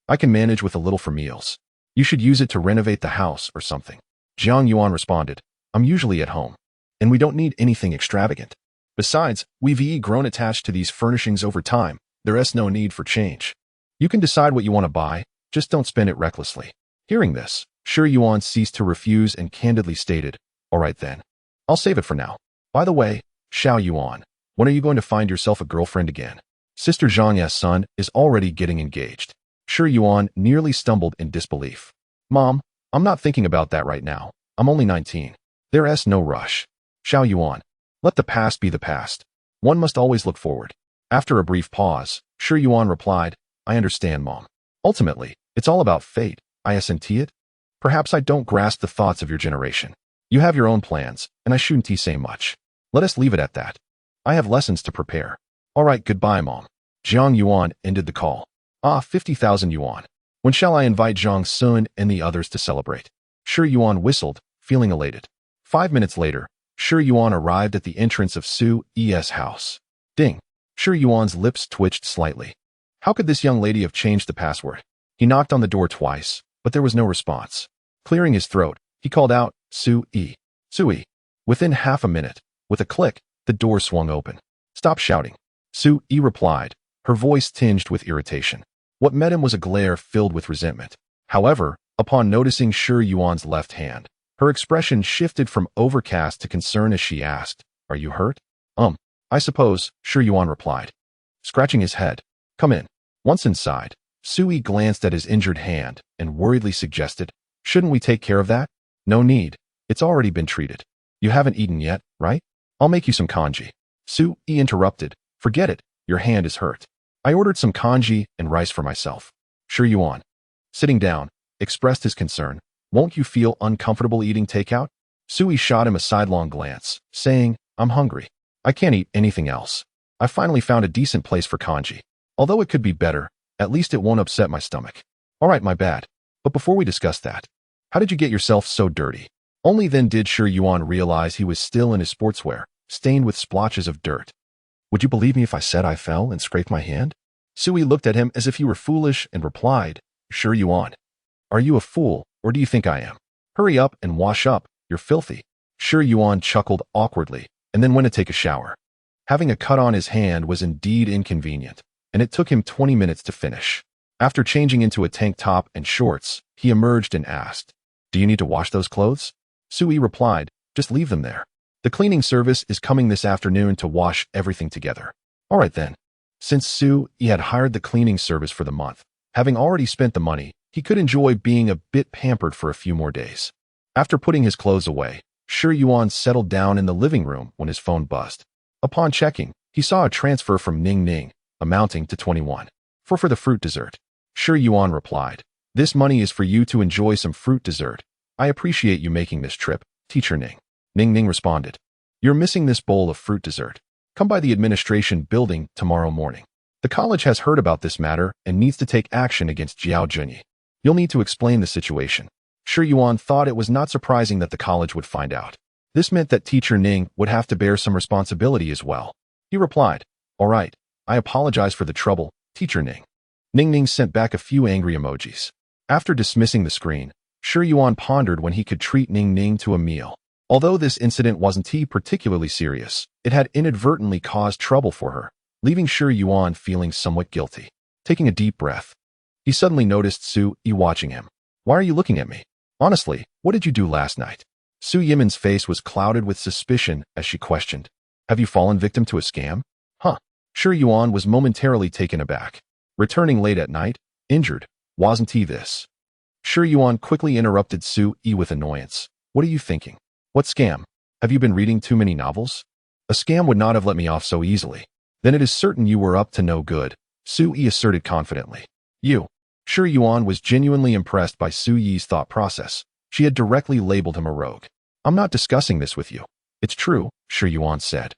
I can manage with a little for meals. You should use it to renovate the house or something. Zhang Yuan responded, I'm usually at home, and we don't need anything extravagant. Besides, we've grown attached to these furnishings over time. There's no need for change. You can decide what you want to buy, just don't spend it recklessly. Hearing this, Shi Yuan ceased to refuse and candidly stated, all right then. I'll save it for now. By the way, Xiao Yuan, when are you going to find yourself a girlfriend again? Sister Zhang's son is already getting engaged. Shi Yuan nearly stumbled in disbelief. Mom, I'm not thinking about that right now. I'm only 19. There's no rush. Xiao Yuan, let the past be the past. One must always look forward. After a brief pause, Shi Yuan replied, I understand, Mom. Ultimately, it's all about fate. I assent it. Perhaps I don't grasp the thoughts of your generation. You have your own plans, and I shouldn't say much. Let us leave it at that. I have lessons to prepare. All right, goodbye, Mom. Zhang Yuan ended the call. 50,000 yuan. When shall I invite Zhang Sun and the others to celebrate? Shi Yuan whistled, feeling elated. 5 minutes later, Shi Yuan arrived at the entrance of Su's house. Ding. Shi Yuan's lips twitched slightly. How could this young lady have changed the password? He knocked on the door twice, but there was no response. Clearing his throat, he called out, Sui. Sui. Within half a minute, with a click, the door swung open. Stop shouting. Sui replied, her voice tinged with irritation. What met him was a glare filled with resentment. However, upon noticing Shi Yuan's left hand, her expression shifted from overcast to concern as she asked, Are you hurt? I suppose, Shi Yuan replied. Scratching his head. Come in. Once inside, Sui glanced at his injured hand and worriedly suggested, Shouldn't we take care of that? No need. It's already been treated. You haven't eaten yet, right? I'll make you some congee. Sui interrupted. Forget it. Your hand is hurt. I ordered some congee and rice for myself. Shi Yuan, sitting down, expressed his concern. Won't you feel uncomfortable eating takeout? Sui shot him a sidelong glance, saying, I'm hungry. I can't eat anything else. I finally found a decent place for congee. Although it could be better, at least it won't upset my stomach. All right, my bad. But before we discuss that, how did you get yourself so dirty? Only then did Shi Yuan realize he was still in his sportswear, stained with splotches of dirt. Would you believe me if I said I fell and scraped my hand? Sui looked at him as if he were foolish and replied, Shi Yuan, are you a fool, or do you think I am? Hurry up and wash up, you're filthy. Shi Yuan chuckled awkwardly and then went to take a shower. Having a cut on his hand was indeed inconvenient, and it took him 20 minutes to finish. After changing into a tank top and shorts, he emerged and asked, Do you need to wash those clothes? Sui replied, Just leave them there. The cleaning service is coming this afternoon to wash everything together. All right then. Since Sui had hired the cleaning service for the month, having already spent the money, he could enjoy being a bit pampered for a few more days. After putting his clothes away, Shi Yuan settled down in the living room when his phone buzzed. Upon checking, he saw a transfer from Ning Ning, amounting to 21. For the fruit dessert. Shi Yuan replied, This money is for you to enjoy some fruit dessert. I appreciate you making this trip, Teacher Ning. Ning Ning responded, You're missing this bowl of fruit dessert. Come by the administration building tomorrow morning. The college has heard about this matter and needs to take action against Jiao Junyi. You'll need to explain the situation. Shi Yuan thought it was not surprising that the college would find out. This meant that Teacher Ning would have to bear some responsibility as well. He replied, All right, I apologize for the trouble, Teacher Ning. Ning Ning sent back a few angry emojis. After dismissing the screen, Shi Yuan pondered when he could treat Ning Ning to a meal. Although this incident wasn't particularly serious, it had inadvertently caused trouble for her, leaving Shi Yuan feeling somewhat guilty. Taking a deep breath, he suddenly noticed Sui watching him. Why are you looking at me? Honestly, what did you do last night? Su Yimin's face was clouded with suspicion as she questioned. Have you fallen victim to a scam? Huh. Shi Yuan was momentarily taken aback. Returning late at night, injured, wasn't he this? Shi Yuan quickly interrupted Su Yi with annoyance. What are you thinking? What scam? Have you been reading too many novels? A scam would not have let me off so easily. Then it is certain you were up to no good, Su Yi asserted confidently. You. Shi Yuan was genuinely impressed by Su Yi's thought process. She had directly labeled him a rogue. I'm not discussing this with you. It's true, Shi Yuan said,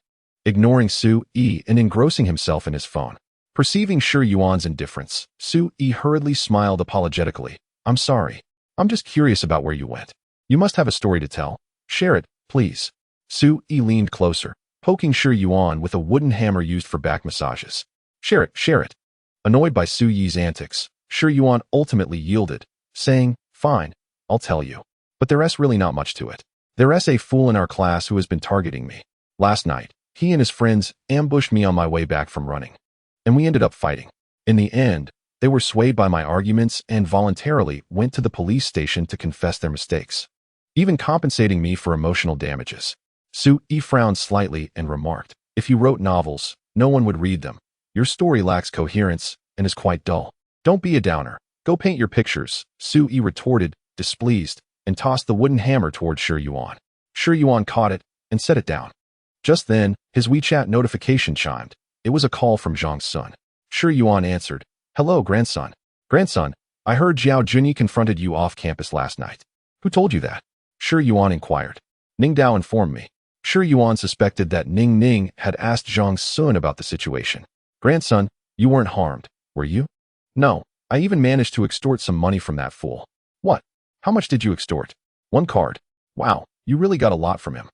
ignoring Su Yi and engrossing himself in his phone. Perceiving Shi Yuan's indifference, Su Yi hurriedly smiled apologetically. I'm sorry. I'm just curious about where you went. You must have a story to tell. Share it, please. Su Yi leaned closer, poking Shi Yuan with a wooden hammer used for back massages. Share it, share it. Annoyed by Su Yi's antics, Shi Yuan ultimately yielded, saying, fine, I'll tell you. But there's really not much to it. There's a fool in our class who has been targeting me. Last night, he and his friends ambushed me on my way back from running. And we ended up fighting. In the end, they were swayed by my arguments and voluntarily went to the police station to confess their mistakes, even compensating me for emotional damages. Su Yi frowned slightly and remarked, if you wrote novels, no one would read them. Your story lacks coherence and is quite dull. Don't be a downer. Go paint your pictures, Su Yi retorted, displeased, and tossed the wooden hammer toward Shi Yuan. Shi Yuan caught it and set it down. Just then, his WeChat notification chimed. It was a call from Zhang's son. Shi Yuan answered, hello, grandson. Grandson, I heard Zhao Junyi confronted you off campus last night. Who told you that? Shi Yuan inquired. Ning Dao informed me. Shi Yuan suspected that Ning had asked Zhang's son about the situation. Grandson, you weren't harmed, were you? No, I even managed to extort some money from that fool. What? How much did you extort? 1 card. Wow, you really got a lot from him.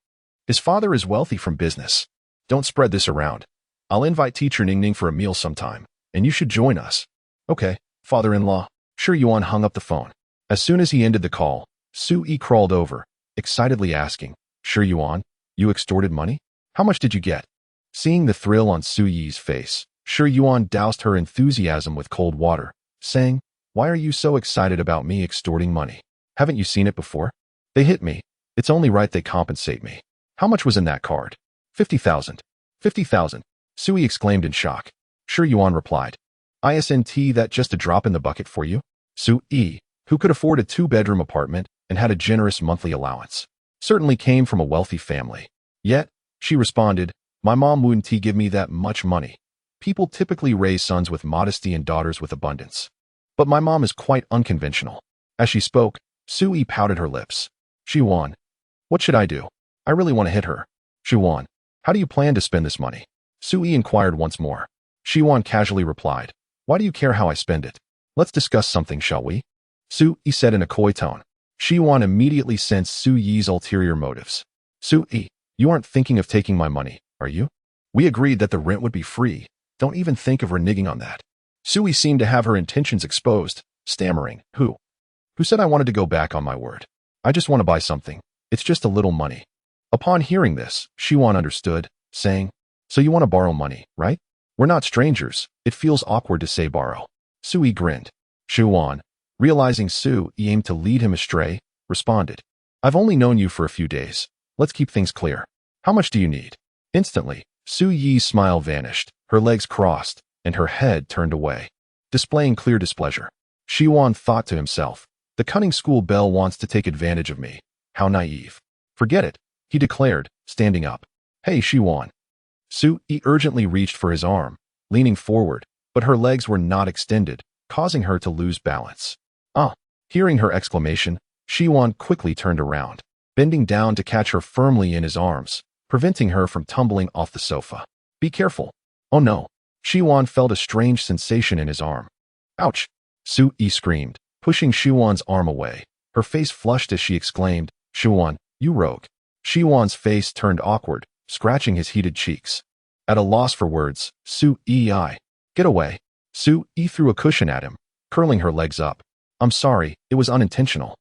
His father is wealthy from business. Don't spread this around. I'll invite teacher Ning for a meal sometime, and you should join us. Okay, father-in-law. Shi Yuan hung up the phone. As soon as he ended the call, Su Yi crawled over, excitedly asking, Shi Yuan, you extorted money? How much did you get? Seeing the thrill on Su Yi's face, Shi Yuan doused her enthusiasm with cold water, saying, why are you so excited about me extorting money? Haven't you seen it before? They hit me. It's only right they compensate me. How much was in that card? 50,000. 50,000. Su Yi exclaimed in shock. Shi Yuan replied, Isn't that just a drop in the bucket for you? Su Yi, who could afford a 2-bedroom apartment and had a generous monthly allowance, certainly came from a wealthy family. Yet, she responded, my mom wouldn't give me that much money. People typically raise sons with modesty and daughters with abundance. But my mom is quite unconventional. As she spoke, Su Yi pouted her lips. Yuan, what should I do? I really want to hit her. Yuan, how do you plan to spend this money? Su Yi inquired once more. Yuan casually replied, why do you care how I spend it? Let's discuss something, shall we? Su Yi said in a coy tone. Yuan immediately sensed Su Yi's ulterior motives. Su Yi, you aren't thinking of taking my money, are you? We agreed that the rent would be free. Don't even think of reneging on that. Su Yi seemed to have her intentions exposed, stammering, Who said I wanted to go back on my word? I just want to buy something. It's just a little money. Upon hearing this, Yuan understood, saying, so you want to borrow money, right? We're not strangers. It feels awkward to say borrow. Su Yi grinned. Yuan, realizing Su Yi aimed to lead him astray, responded, I've only known you for a few days. Let's keep things clear. How much do you need? Instantly, Su Yi's smile vanished, her legs crossed, and her head turned away, displaying clear displeasure. Yuan thought to himself, the cunning school belle wants to take advantage of me. How naive. Forget it, he declared, standing up. Hey, Yuan. Su Yi urgently reached for his arm, leaning forward, but her legs were not extended, causing her to lose balance. Hearing her exclamation, Yuan quickly turned around, bending down to catch her firmly in his arms, preventing her from tumbling off the sofa. Be careful. Oh no. Yuan felt a strange sensation in his arm. Ouch. Su Yi screamed, pushing Yuan's arm away. Her face flushed as she exclaimed, Yuan, you rogue. Yuan's face turned awkward, scratching his heated cheeks. At a loss for words, Su Yi, get away. Su Yi threw a cushion at him, curling her legs up. I'm sorry, it was unintentional.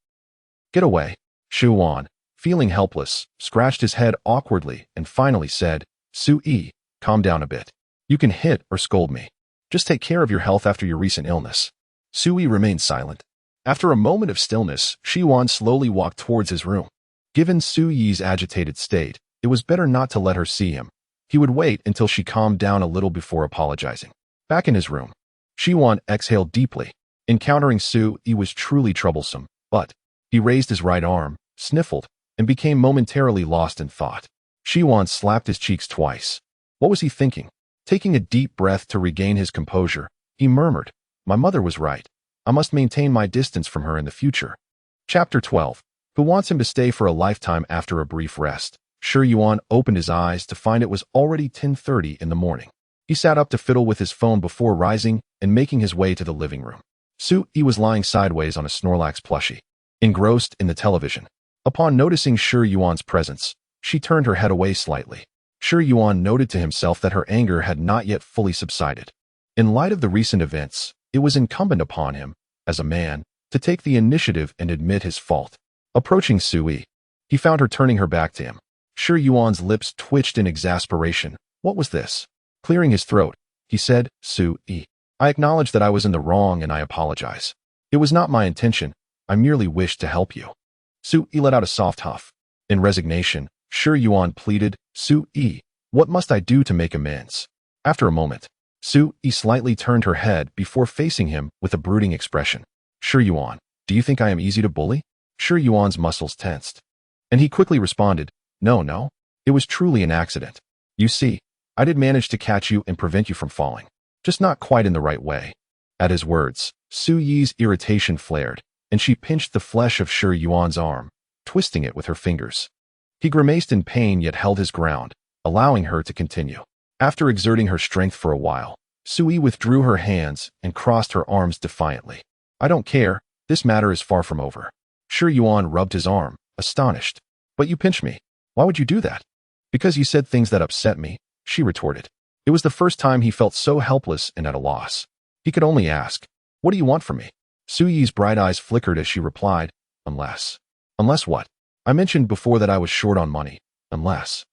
Get away. Yuan, feeling helpless, scratched his head awkwardly and finally said, Su Yi, calm down a bit. You can hit or scold me. Just take care of your health after your recent illness. Su Yi remained silent. After a moment of stillness, Shi Yuan slowly walked towards his room. Given Su Yi's agitated state, it was better not to let her see him. He would wait until she calmed down a little before apologizing. Back in his room, Shi Yuan exhaled deeply. Encountering Su Yi was truly troublesome, but he raised his right arm, sniffled, and became momentarily lost in thought. Shi Yuan slapped his cheeks twice. What was he thinking? Taking a deep breath to regain his composure, he murmured, "My mother was right. I must maintain my distance from her in the future." Chapter 12. Who wants him to stay for a lifetime after a brief rest? Shi Yuan opened his eyes to find it was already 10:30 in the morning. He sat up to fiddle with his phone before rising and making his way to the living room. Su Yi was lying sideways on a Snorlax plushie, engrossed in the television. Upon noticing Shi Yuan's presence, she turned her head away slightly. Shi Yuan noted to himself that her anger had not yet fully subsided. In light of the recent events, it was incumbent upon him, as a man, to take the initiative and admit his fault. Approaching Su Yi, he found her turning her back to him. Shi Yuan's lips twitched in exasperation. What was this? Clearing his throat, he said, "Su Yi, I acknowledge that I was in the wrong and I apologize. It was not my intention. I merely wished to help you." Su Yi let out a soft huff. In resignation, Shi Yuan pleaded, "Su Yi, what must I do to make amends?" After a moment, Su Yi slightly turned her head before facing him with a brooding expression. "Shi Yuan, do you think I am easy to bully?" Shi Yuan's muscles tensed, and he quickly responded, No, it was truly an accident. You see, I did manage to catch you and prevent you from falling, just not quite in the right way." At his words, Su Yi's irritation flared, and she pinched the flesh of Shi Yuan's arm, twisting it with her fingers. He grimaced in pain yet held his ground, allowing her to continue. After exerting her strength for a while, Su Yi withdrew her hands and crossed her arms defiantly. "I don't care, this matter is far from over." Shi Yuan rubbed his arm, astonished. "But you pinched me. Why would you do that?" "Because you said things that upset me," she retorted. It was the first time he felt so helpless and at a loss. He could only ask, "What do you want from me?" Su Yi's bright eyes flickered as she replied, "Unless." "Unless what?" "I mentioned before that I was short on money. Unless."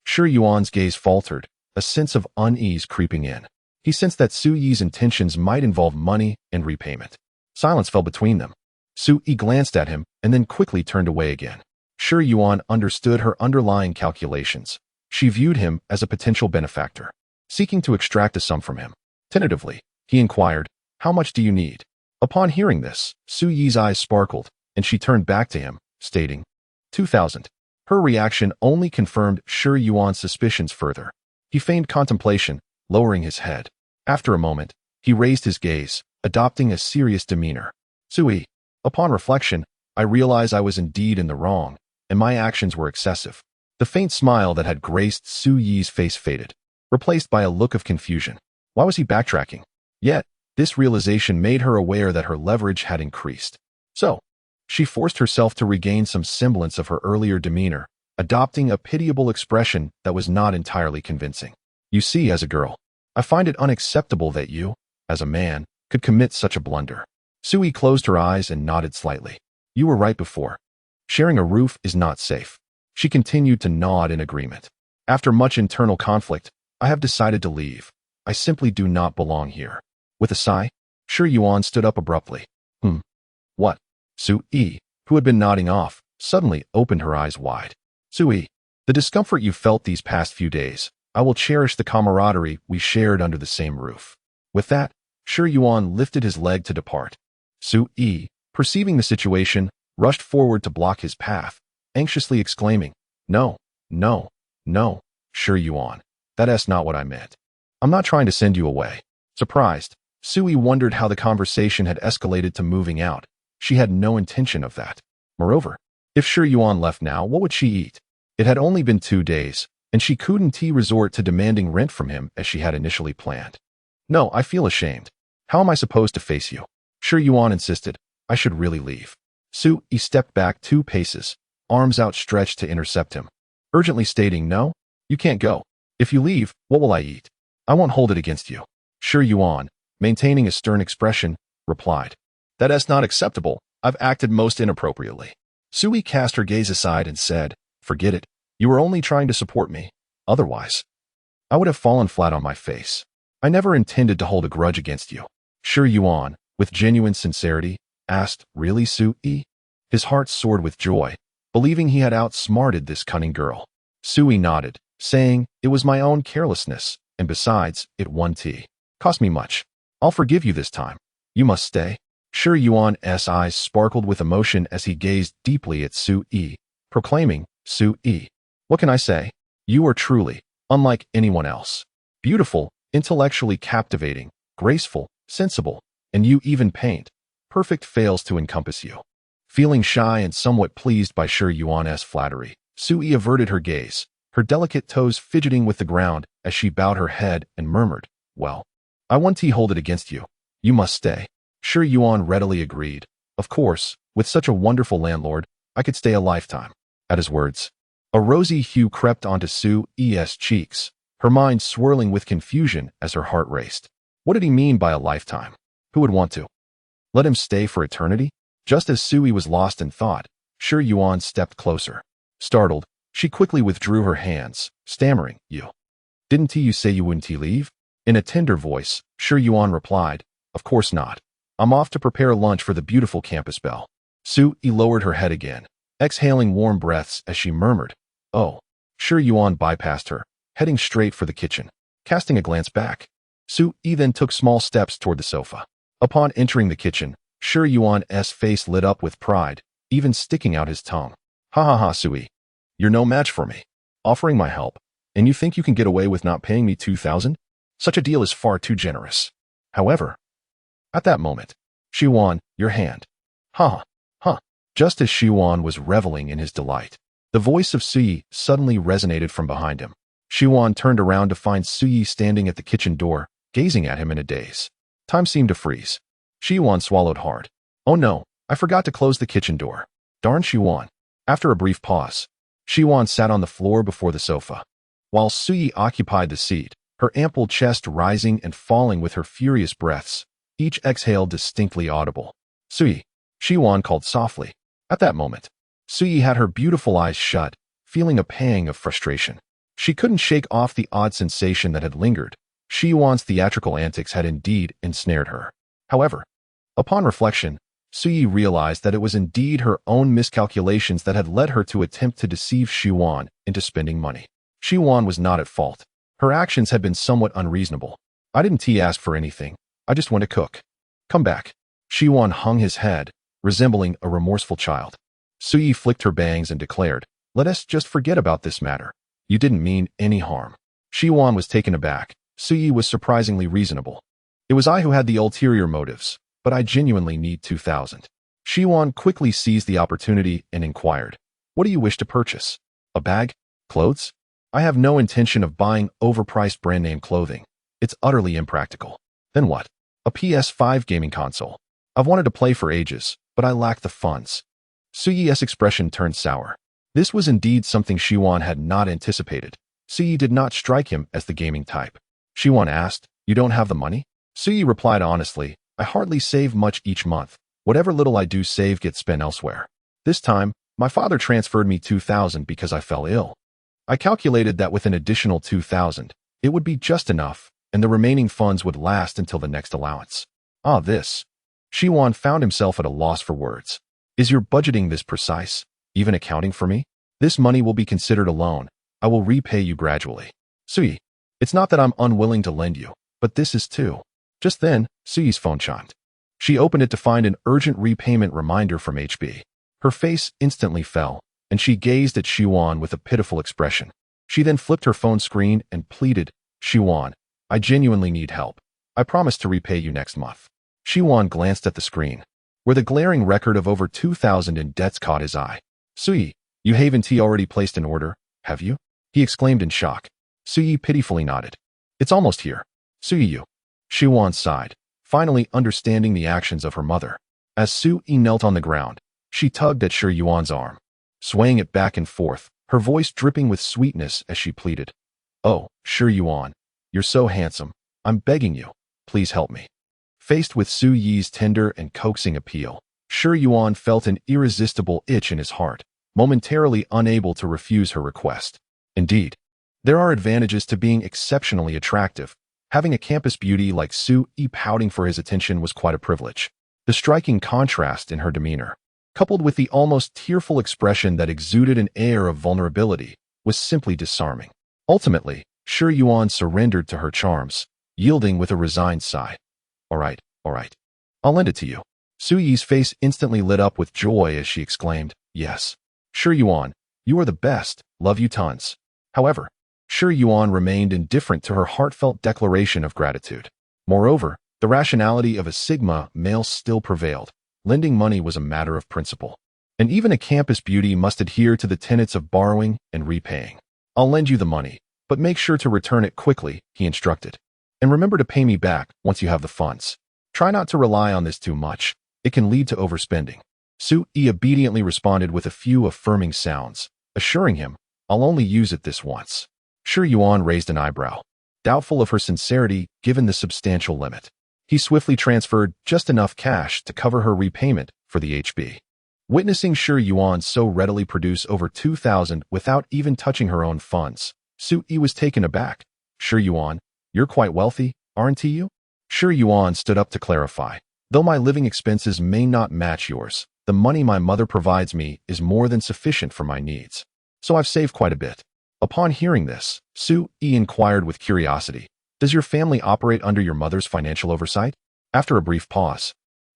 Shi Yuan's gaze faltered, a sense of unease creeping in. He sensed that Su Yi's intentions might involve money and repayment. Silence fell between them. Su Yi glanced at him and then quickly turned away again. Shi Yuan understood her underlying calculations. She viewed him as a potential benefactor, seeking to extract a sum from him. Tentatively, he inquired, "How much do you need?" Upon hearing this, Su Yi's eyes sparkled, and she turned back to him, stating, 2,000. Her reaction only confirmed Shi Yuan's suspicions further. He feigned contemplation, lowering his head. After a moment, he raised his gaze, adopting a serious demeanor. "Su Yi, upon reflection, I realize I was indeed in the wrong, and my actions were excessive." The faint smile that had graced Su Yi's face faded, replaced by a look of confusion. Why was he backtracking? Yet, this realization made her aware that her leverage had increased. So, she forced herself to regain some semblance of her earlier demeanor, adopting a pitiable expression that was not entirely convincing. "You see, as a girl, I find it unacceptable that you, as a man, could commit such a blunder." Su Yi closed her eyes and nodded slightly. "You were right before. Sharing a roof is not safe." She continued to nod in agreement. "After much internal conflict, I have decided to leave. I simply do not belong here." With a sigh, Shi Yuan stood up abruptly. What?" Su Yi, who had been nodding off, suddenly opened her eyes wide. "Su Yi, the discomfort you felt these past few days, I will cherish the camaraderie we shared under the same roof." With that, Shi Yuan lifted his leg to depart. Su Yi, perceiving the situation, rushed forward to block his path, anxiously exclaiming, No, Shi Yuan, that's not what I meant. I'm not trying to send you away." Surprised, Su Yi wondered how the conversation had escalated to moving out. She had no intention of that. Moreover, if Shi Yuan left now, what would she eat? It had only been 2 days, and she couldn't resort to demanding rent from him as she had initially planned. "No, I feel ashamed. How am I supposed to face you?" Shi Yuan insisted. "I should really leave." Su Yi stepped back 2 paces, arms outstretched to intercept him, urgently stating, "No, you can't go. If you leave, what will I eat? I won't hold it against you." Shi Yuan, maintaining a stern expression, replied, "That's not acceptable. I've acted most inappropriately." Su Yi cast her gaze aside and said, "Forget it. You were only trying to support me. Otherwise, I would have fallen flat on my face. I never intended to hold a grudge against you." Shi Yuan, with genuine sincerity, asked, "Really, Sui?" His heart soared with joy, believing he had outsmarted this cunning girl. Sui nodded, saying, "It was my own carelessness, and besides, it won tea. Cost me much. I'll forgive you this time. You must stay." Shi Yuan's eyes sparkled with emotion as he gazed deeply at Sui, proclaiming, "Sui, what can I say? You are truly unlike anyone else. Beautiful, intellectually captivating, graceful, sensible, and you even paint. Perfect fails to encompass you." Feeling shy and somewhat pleased by Shi Yuan's flattery, Sui averted her gaze, her delicate toes fidgeting with the ground as she bowed her head and murmured, "Well, I want to hold it against you. You must stay." Shi Yuan readily agreed. Of course, with such a wonderful landlord, I could stay a lifetime. At his words, a rosy hue crept onto Sui's cheeks, her mind swirling with confusion as her heart raced. What did he mean by a lifetime? Who would want to let him stay for eternity? Just as Sui was lost in thought, Shi Yuan stepped closer. Startled, she quickly withdrew her hands, stammering, Didn't you say you wouldn't leave?" In a tender voice, Shi Yuan replied, "Of course not. I'm off to prepare lunch for the beautiful campus belle." Sui lowered her head again, exhaling warm breaths as she murmured, "Oh." Shi Yuan bypassed her, heading straight for the kitchen. Casting a glance back, Sui then took small steps toward the sofa. Upon entering the kitchen, Shi Yuan's face lit up with pride, even sticking out his tongue. "Ha ha ha, Sui. You're no match for me. Offering my help, and you think you can get away with not paying me 2,000? Such a deal is far too generous." However, at that moment, Shiwan, your hand. "Huh, huh." Just as Shiwan was reveling in his delight, the voice of Sui suddenly resonated from behind him. Shiwan turned around to find Sui standing at the kitchen door, gazing at him in a daze. Time seemed to freeze. Shiwan swallowed hard. "Oh no, I forgot to close the kitchen door. Darn Shiwan." After a brief pause, Shiwan sat on the floor before the sofa, while Sui occupied the seat, her ample chest rising and falling with her furious breaths, each exhale distinctly audible. "Sui," Shiwan called softly. At that moment, Sui had her beautiful eyes shut, feeling a pang of frustration. She couldn't shake off the odd sensation that had lingered. Shiwan's theatrical antics had indeed ensnared her. However, upon reflection, Sui realized that it was indeed her own miscalculations that had led her to attempt to deceive Shiwan into spending money. Shiwan was not at fault. Her actions had been somewhat unreasonable. "I didn't ask for anything. I just want to cook. Come back." Shiwan hung his head, resembling a remorseful child. Sui flicked her bangs and declared, "Let us just forget about this matter. You didn't mean any harm." Shiwan was taken aback. Sui was surprisingly reasonable. "It was I who had the ulterior motives, but I genuinely need 2,000. Shiwan quickly seized the opportunity and inquired, "What do you wish to purchase? A bag? Clothes?" "I have no intention of buying overpriced brand-name clothing. It's utterly impractical." "Then what?" "A PS5 gaming console. I've wanted to play for ages, but I lack the funds." Sui's expression turned sour. This was indeed something Shiwan had not anticipated. Sui did not strike him as the gaming type. Shiwan asked, "You don't have the money?" Sui replied honestly, "I hardly save much each month. Whatever little I do save gets spent elsewhere. This time, my father transferred me 2,000 because I fell ill. I calculated that with an additional 2,000, it would be just enough, and the remaining funds would last until the next allowance." Ah, this. Shiwan found himself at a loss for words. "Is your budgeting this precise, even accounting for me? This money will be considered a loan. I will repay you gradually." "Sui, it's not that I'm unwilling to lend you, but this is too." Just then, Sui's phone chimed. She opened it to find an urgent repayment reminder from HB. Her face instantly fell, and she gazed at Shiwan with a pitiful expression. She then flipped her phone screen and pleaded, "Shiwan, I genuinely need help. I promise to repay you next month." Shiwan glanced at the screen, where the glaring record of over 2,000 in debts caught his eye. "Sui, you haven't already placed an order, have you?" he exclaimed in shock. Sui pitifully nodded. "It's almost here. Sui, you." Shiwan sighed, finally understanding the actions of her mother. As Sui knelt on the ground, she tugged at Shi Yuan's arm, swaying it back and forth, her voice dripping with sweetness as she pleaded, "Oh, Shi Yuan, you're so handsome. I'm begging you, please help me." Faced with Sui's tender and coaxing appeal, Shi Yuan felt an irresistible itch in his heart, momentarily unable to refuse her request. Indeed, there are advantages to being exceptionally attractive. Having a campus beauty like Sui pouting for his attention was quite a privilege. The striking contrast in her demeanor, coupled with the almost tearful expression that exuded an air of vulnerability, was simply disarming. Ultimately, Shi Yuan surrendered to her charms, yielding with a resigned sigh. All right. I'll lend it to you. Su Yi's face instantly lit up with joy as she exclaimed, yes. Shi Yuan, you are the best, love you tons. However, Shi Yuan remained indifferent to her heartfelt declaration of gratitude. Moreover, the rationality of a Sigma male still prevailed. Lending money was a matter of principle. And even a campus beauty must adhere to the tenets of borrowing and repaying. I'll lend you the money, but make sure to return it quickly, he instructed. And remember to pay me back once you have the funds. Try not to rely on this too much. It can lead to overspending. Su Yi obediently responded with a few affirming sounds, assuring him, I'll only use it this once. Shi Yuan raised an eyebrow, doubtful of her sincerity given the substantial limit. He swiftly transferred just enough cash to cover her repayment for the HB. Witnessing Shi Yuan so readily produce over 2,000 without even touching her own funds, Su Yi was taken aback. Shi Yuan, you're quite wealthy, aren't you? Shi Yuan stood up to clarify. Though my living expenses may not match yours, the money my mother provides me is more than sufficient for my needs. So I've saved quite a bit. Upon hearing this, Su Yi inquired with curiosity, does your family operate under your mother's financial oversight? After a brief pause,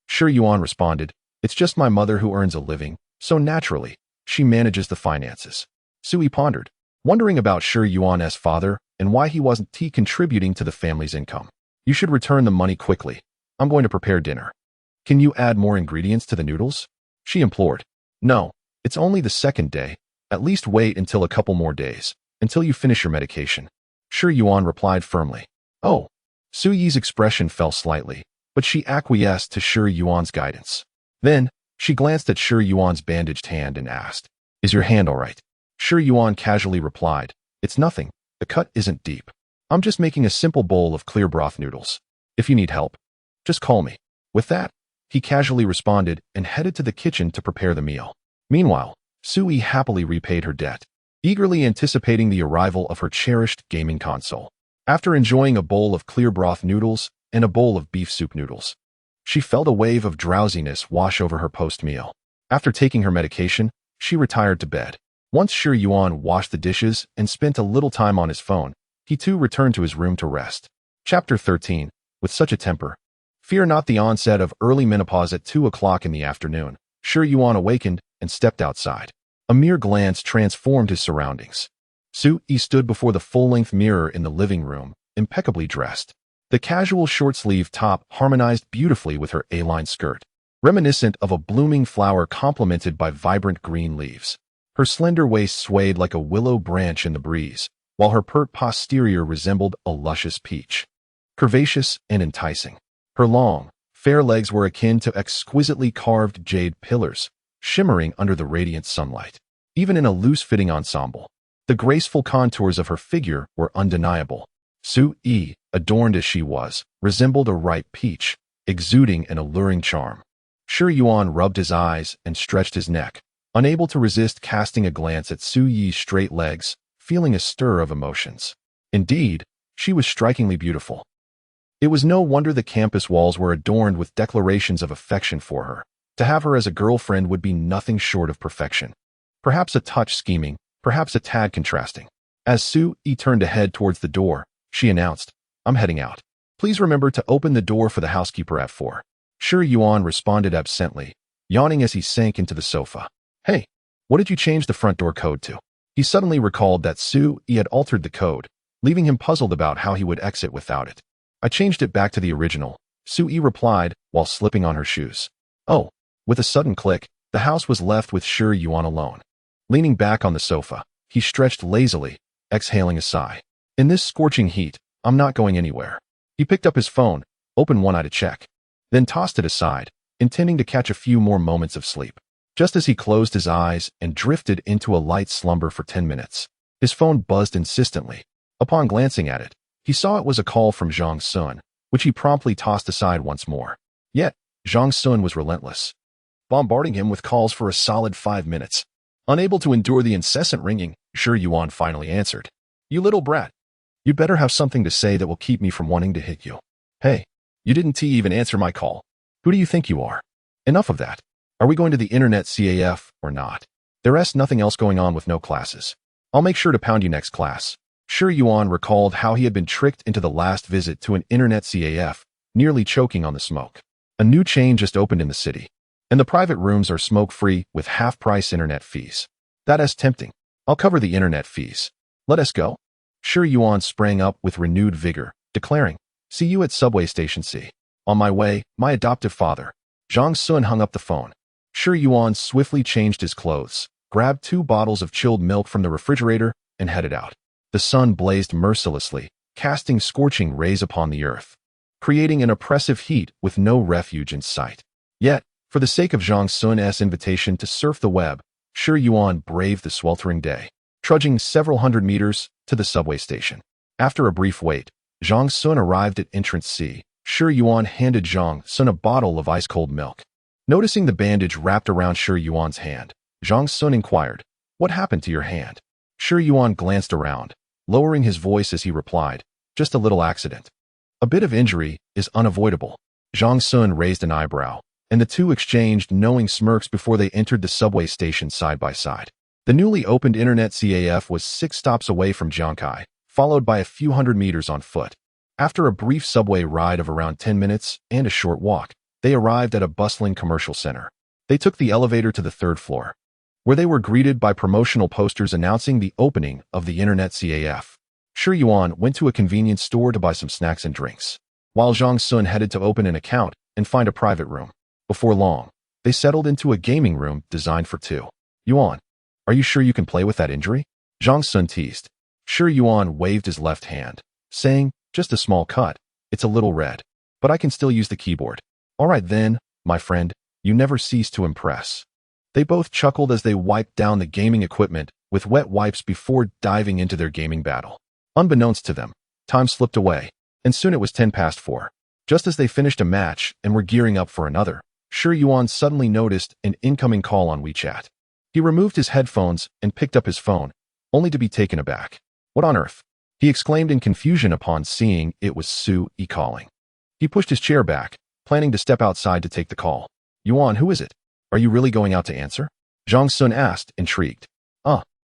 Shi Yuan responded, it's just my mother who earns a living, so naturally, she manages the finances. Su Yi pondered, wondering about Shi Yuan's father and why he wasn't contributing to the family's income. You should return the money quickly. I'm going to prepare dinner. Can you add more ingredients to the noodles? She implored. No, it's only the second day. At least wait until a couple more days, until you finish your medication. Shi Yuan replied firmly. Oh. Su Yi's expression fell slightly, but she acquiesced to Shi Yuan's guidance. Then, she glanced at Shi Yuan's bandaged hand and asked, is your hand all right? Shi Yuan casually replied, it's nothing. The cut isn't deep. I'm just making a simple bowl of clear broth noodles. If you need help, just call me. With that, he casually responded and headed to the kitchen to prepare the meal. Meanwhile, Su Yi happily repaid her debt, eagerly anticipating the arrival of her cherished gaming console. After enjoying a bowl of clear broth noodles and a bowl of beef soup noodles, she felt a wave of drowsiness wash over her post-meal. After taking her medication, she retired to bed. Once Shi Yuan washed the dishes and spent a little time on his phone, he too returned to his room to rest. Chapter 13. With such a temper. Fear not the onset of early menopause at 2 o'clock in the afternoon. Shi Yuan awakened and stepped outside. A mere glance transformed his surroundings. Su Yi stood before the full-length mirror in the living room, impeccably dressed. The casual short-sleeve top harmonized beautifully with her A-line skirt, reminiscent of a blooming flower complemented by vibrant green leaves. Her slender waist swayed like a willow branch in the breeze, while her pert posterior resembled a luscious peach. Curvaceous and enticing, her long, fair legs were akin to exquisitely carved jade pillars, shimmering under the radiant sunlight. Even in a loose-fitting ensemble, the graceful contours of her figure were undeniable. Su Yi, adorned as she was, resembled a ripe peach, exuding an alluring charm. Shi Yuan rubbed his eyes and stretched his neck, unable to resist casting a glance at Su Yi's straight legs, feeling a stir of emotions. Indeed, she was strikingly beautiful. It was no wonder the campus walls were adorned with declarations of affection for her. To have her as a girlfriend would be nothing short of perfection. Perhaps a touch scheming, perhaps a tad contrasting. As Su Yi turned to head towards the door, she announced, I'm heading out. Please remember to open the door for the housekeeper at 4. Shi Yuan responded absently, yawning as he sank into the sofa. Hey, what did you change the front door code to? He suddenly recalled that Su Yi had altered the code, leaving him puzzled about how he would exit without it. I changed it back to the original, Su Yi replied while slipping on her shoes. Oh. With a sudden click, the house was left with Shi Yuan alone. Leaning back on the sofa, he stretched lazily, exhaling a sigh. In this scorching heat, I'm not going anywhere. He picked up his phone, opened one eye to check, then tossed it aside, intending to catch a few more moments of sleep. Just as he closed his eyes and drifted into a light slumber for 10 minutes, his phone buzzed insistently. Upon glancing at it, he saw it was a call from Zhang Sun, which he promptly tossed aside once more. Yet, Zhang Sun was relentless, bombarding him with calls for a solid 5 minutes. Unable to endure the incessant ringing, Shi Yuan finally answered. You little brat. You'd better have something to say that will keep me from wanting to hit you. Hey, you didn't even answer my call. Who do you think you are? Enough of that. Are we going to the internet CAF or not? There's nothing else going on with no classes. I'll make sure to pound you next class. Sure Yuan recalled how he had been tricked into the last visit to an internet CAF, nearly choking on the smoke. A new chain just opened in the city, and the private rooms are smoke-free with half-price internet fees. That is tempting. I'll cover the internet fees. Let us go. Sure Yuan sprang up with renewed vigor, declaring, "See you at subway station C. On my way, my adoptive father." Zhang Sun hung up the phone. Sure Yuan swiftly changed his clothes, grabbed 2 bottles of chilled milk from the refrigerator, and headed out. The sun blazed mercilessly, casting scorching rays upon the earth, creating an oppressive heat with no refuge in sight. Yet, for the sake of Zhang Sun's invitation to surf the web, Sure Yuan braved the sweltering day, trudging several hundred meters to the subway station. After a brief wait, Zhang Sun arrived at entrance C. Sure Yuan handed Zhang Sun a bottle of ice-cold milk. Noticing the bandage wrapped around Sure Yuan's hand, Zhang Sun inquired, "What happened to your hand?" Sure Yuan glanced around, lowering his voice as he replied, "Just a little accident." "A bit of injury is unavoidable." Zhang Sun raised an eyebrow, and the two exchanged knowing smirks before they entered the subway station side by side. The newly opened internet CAF was 6 stops away from Jiangkai, followed by a few hundred meters on foot. After a brief subway ride of around 10 minutes and a short walk, they arrived at a bustling commercial center. They took the elevator to the 3rd floor, where they were greeted by promotional posters announcing the opening of the internet CAF. Sure Yuan went to a convenience store to buy some snacks and drinks, while Zhang Sun headed to open an account and find a private room. Before long, they settled into a gaming room designed for 2. "Yuan, are you sure you can play with that injury?" Zhang Sun teased. Sure Yuan waved his left hand, saying, "Just a small cut. It's a little red, but I can still use the keyboard." "All right then, my friend, you never cease to impress." They both chuckled as they wiped down the gaming equipment with wet wipes before diving into their gaming battle. Unbeknownst to them, time slipped away, and soon it was 4:10. Just as they finished a match and were gearing up for another, Sure Yuan suddenly noticed an incoming call on WeChat. He removed his headphones and picked up his phone, only to be taken aback. "What on earth?" he exclaimed in confusion upon seeing it was Su Yi calling. He pushed his chair back, planning to step outside to take the call. "Yuan, who is it? Are you really going out to answer?" Zhang Sun asked, intrigued.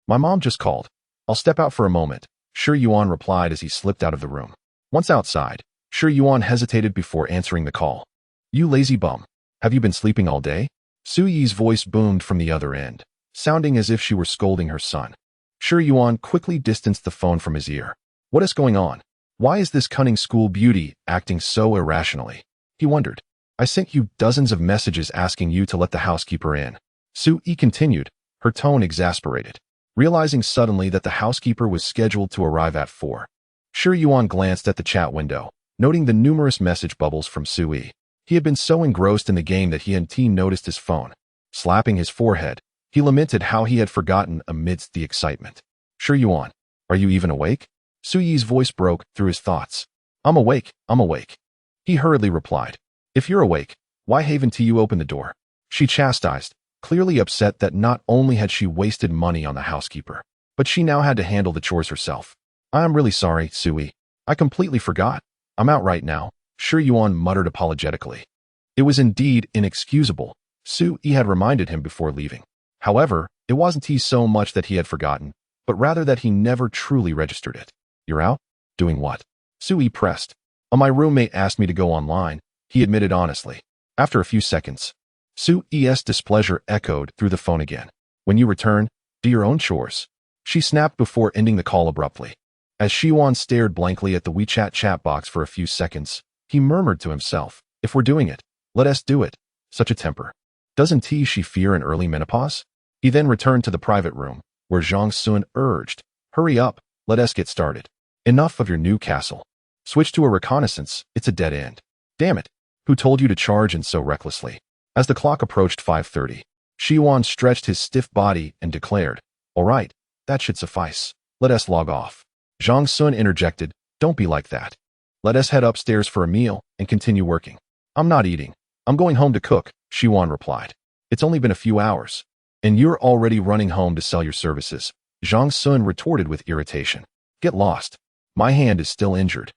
My mom just called. I'll step out for a moment," Sure Yuan replied as he slipped out of the room. Once outside, Sure Yuan hesitated before answering the call. "You lazy bum. Have you been sleeping all day?" Su Yi's voice boomed from the other end, sounding as if she were scolding her son. Sure Yuan quickly distanced the phone from his ear. What is going on? Why is this cunning school beauty acting so irrationally? He wondered. "I sent you dozens of messages asking you to let the housekeeper in." Su Yi continued, her tone exasperated, realizing suddenly that the housekeeper was scheduled to arrive at 4. Sure Yuan glanced at the chat window, noting the numerous message bubbles from Su Yi. He had been so engrossed in the game that he hadn't noticed his phone. Slapping his forehead, he lamented how he had forgotten amidst the excitement. "Sure Yuan, are you even awake?" Su Yi's voice broke through his thoughts. I'm awake. He hurriedly replied. "If you're awake, why haven't you opened the door?" She chastised, clearly upset that not only had she wasted money on the housekeeper, but she now had to handle the chores herself. "I am really sorry, Su Yi. I completely forgot. I'm out right now," Sure Yuan muttered apologetically. It was indeed inexcusable. Su Yi had reminded him before leaving. However, it wasn't so much that he had forgotten, but rather that he never truly registered it. "You're out? Doing what?" Su Yi pressed. My roommate asked me to go online," he admitted honestly. After a few seconds, Su Yi's displeasure echoed through the phone again. "When you return, do your own chores," she snapped before ending the call abruptly. As Shiwan stared blankly at the WeChat chat box for a few seconds, he murmured to himself, "If we're doing it, let us do it." Such a temper. Doesn't she fear an early menopause? He then returned to the private room, where Zhang Sun urged, "Hurry up, let us get started. Enough of your new castle. Switch to a reconnaissance, it's a dead end." "Damn it, who told you to charge in so recklessly?" As the clock approached 5:30, Shiwan stretched his stiff body and declared, "All right, that should suffice. Let us log off." Zhang Sun interjected, "Don't be like that. Let us head upstairs for a meal and continue working." "I'm not eating. I'm going home to cook," Shiwan replied. "It's only been a few hours, and you're already running home to sell your services," Zhang Sun retorted with irritation. "Get lost. My hand is still injured.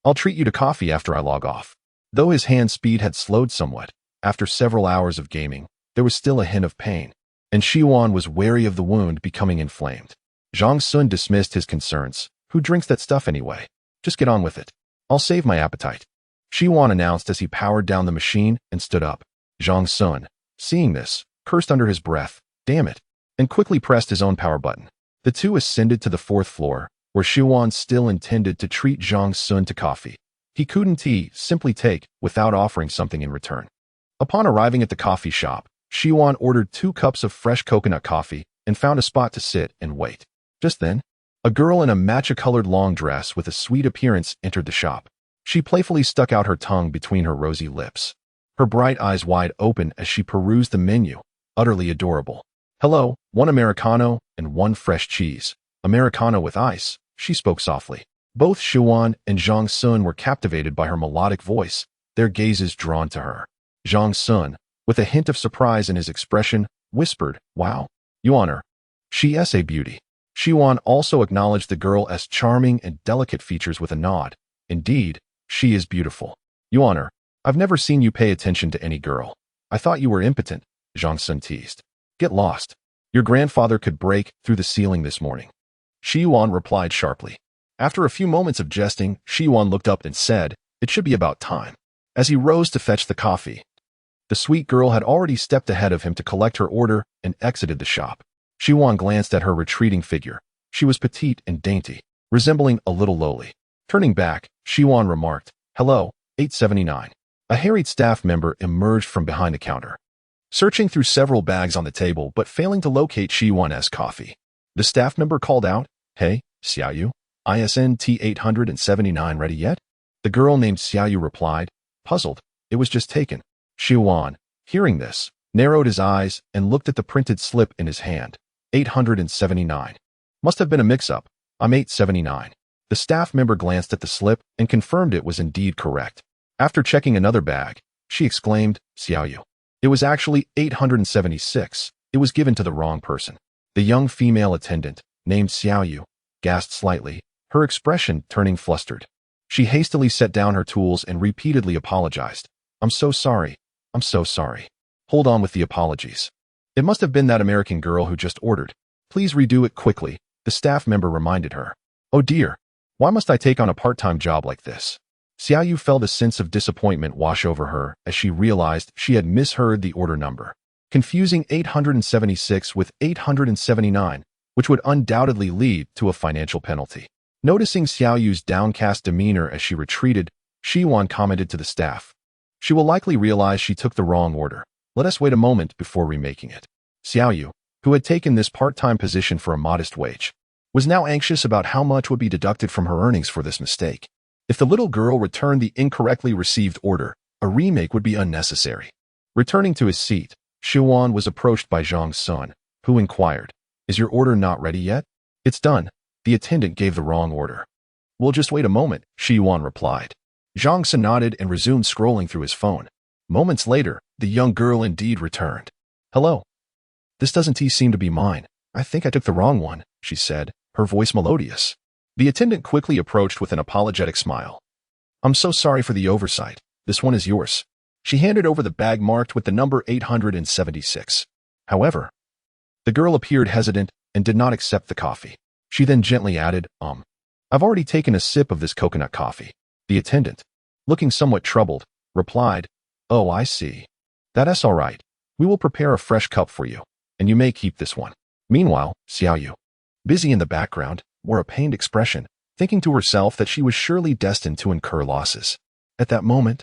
I'll treat you to coffee after I log off." Though his hand speed had slowed somewhat, After several hours of gaming, there was still a hint of pain, and Xiwan was wary of the wound becoming inflamed. Zhang Sun dismissed his concerns. Who drinks that stuff anyway? Just get on with it. I'll save my appetite. Xiwan announced as he powered down the machine and stood up. Zhang Sun, seeing this, cursed under his breath, damn it, and quickly pressed his own power button. The two ascended to the 4th floor, where Xiwan still intended to treat Zhang Sun to coffee. He couldn't simply take without offering something in return. Upon arriving at the coffee shop, Xiwan ordered 2 cups of fresh coconut coffee and found a spot to sit and wait. Just then, a girl in a matcha-colored long dress with a sweet appearance entered the shop. She playfully stuck out her tongue between her rosy lips, her bright eyes wide open as she perused the menu, utterly adorable. Hello, 1 Americano and 1 fresh cheese. Americano with ice, she spoke softly. Both Xiwan and Zhang Sun were captivated by her melodic voice, their gazes drawn to her. Zhang Sun, with a hint of surprise in his expression, whispered, "Wow, Yuan, she is a beauty." Xiwan also acknowledged the girl's charming and delicate features with a nod. Indeed, she is beautiful. Yuan, I've never seen you pay attention to any girl. I thought you were impotent, Zhang Sun teased. Get lost. Your grandfather could break through the ceiling this morning. Xiwan replied sharply. After a few moments of jesting, Xiwan looked up and said, it should be about time. As he rose to fetch the coffee, the sweet girl had already stepped ahead of him to collect her order and exited the shop. Xiwan glanced at her retreating figure. She was petite and dainty, resembling a little lowly. Turning back, Xiwan remarked, Hello, 879. A harried staff member emerged from behind the counter, searching through several bags on the table but failing to locate Xiwan's coffee. The staff member called out, Hey, Xiaoyu, ISNT 879 ready yet? The girl named Xiaoyu replied, puzzled, it was just taken. Xiwan, hearing this, narrowed his eyes and looked at the printed slip in his hand. 879. Must have been a mix-up. I'm 879. The staff member glanced at the slip and confirmed it was indeed correct. After checking another bag, she exclaimed, Xiaoyu. It was actually 876. It was given to the wrong person. The young female attendant, named Xiaoyu, gasped slightly, her expression turning flustered. She hastily set down her tools and repeatedly apologized. I'm so sorry. I'm so sorry. Hold on with the apologies. It must have been that American girl who just ordered. Please redo it quickly, the staff member reminded her. Oh dear. Why must I take on a part-time job like this? Xiaoyu felt a sense of disappointment wash over her as she realized she had misheard the order number, confusing 876 with 879, which would undoubtedly lead to a financial penalty. Noticing Xiaoyu's downcast demeanor as she retreated, Xiwan commented to the staff. She will likely realize she took the wrong order. Let us wait a moment before remaking it. Xiaoyu, who had taken this part-time position for a modest wage, was now anxious about how much would be deducted from her earnings for this mistake. If the little girl returned the incorrectly received order, a remake would be unnecessary. Returning to his seat, Xiwan was approached by Zhang Sun, who inquired, Is your order not ready yet? It's done. The attendant gave the wrong order. We'll just wait a moment, Xiwan replied. Zhang Sun nodded and resumed scrolling through his phone. Moments later, the young girl indeed returned. Hello. This doesn't seem to be mine. I think I took the wrong one, she said, her voice melodious. The attendant quickly approached with an apologetic smile. I'm so sorry for the oversight. This one is yours. She handed over the bag marked with the number 876. However, the girl appeared hesitant and did not accept the coffee. She then gently added, I've already taken a sip of this coconut coffee. The attendant, looking somewhat troubled, replied, Oh, I see. That's all right. We will prepare a fresh cup for you, and you may keep this one. Meanwhile, Xiaoyu, busy in the background, wore a pained expression, thinking to herself that she was surely destined to incur losses. At that moment,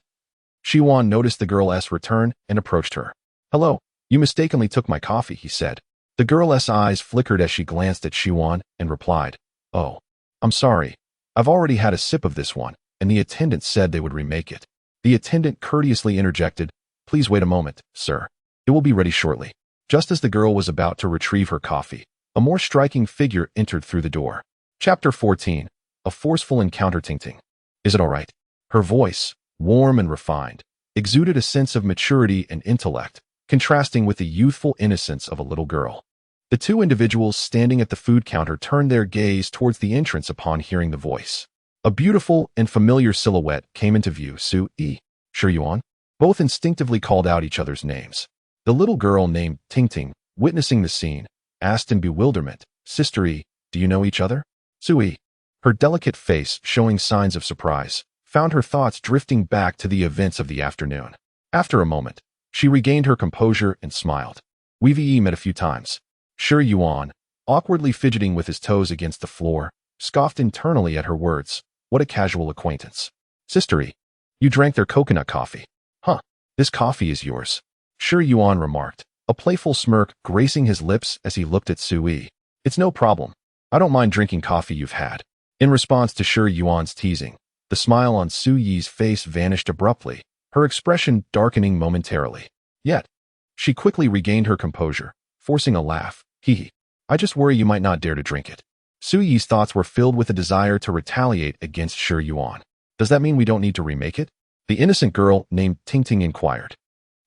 Xiwan noticed the girl's return and approached her. Hello, you mistakenly took my coffee, he said. The girl's eyes flickered as she glanced at Xiwan and replied, Oh, I'm sorry. I've already had a sip of this one, and the attendant said they would remake it. The attendant courteously interjected, Please wait a moment, sir. It will be ready shortly. Just as the girl was about to retrieve her coffee, a more striking figure entered through the door. Chapter 14. A Forceful Encounter. Ting. Is it all right? Her voice, warm and refined, exuded a sense of maturity and intellect, contrasting with the youthful innocence of a little girl. The two individuals standing at the food counter turned their gaze towards the entrance upon hearing the voice. A beautiful and familiar silhouette came into view. Su-yi. Sure, Yuan? Both instinctively called out each other's names. The little girl named Ting, witnessing the scene, asked in bewilderment, "Sister E, do you know each other?" Sui, her delicate face showing signs of surprise, found her thoughts drifting back to the events of the afternoon. After a moment, she regained her composure and smiled. We've met a few times. Shi Yuan, awkwardly fidgeting with his toes against the floor, scoffed internally at her words. What a casual acquaintance. Sister E, you drank their coconut coffee. Huh, this coffee is yours. Shi Yuan remarked, a playful smirk gracing his lips as he looked at Sui. It's no problem. I don't mind drinking coffee you've had. In response to Shi Yuan's teasing, the smile on Suyi's face vanished abruptly, her expression darkening momentarily. Yet, she quickly regained her composure, forcing a laugh. Hee. I just worry you might not dare to drink it. Suyi's thoughts were filled with a desire to retaliate against Shi Yuan. Does that mean we don't need to remake it? The innocent girl named Ting inquired.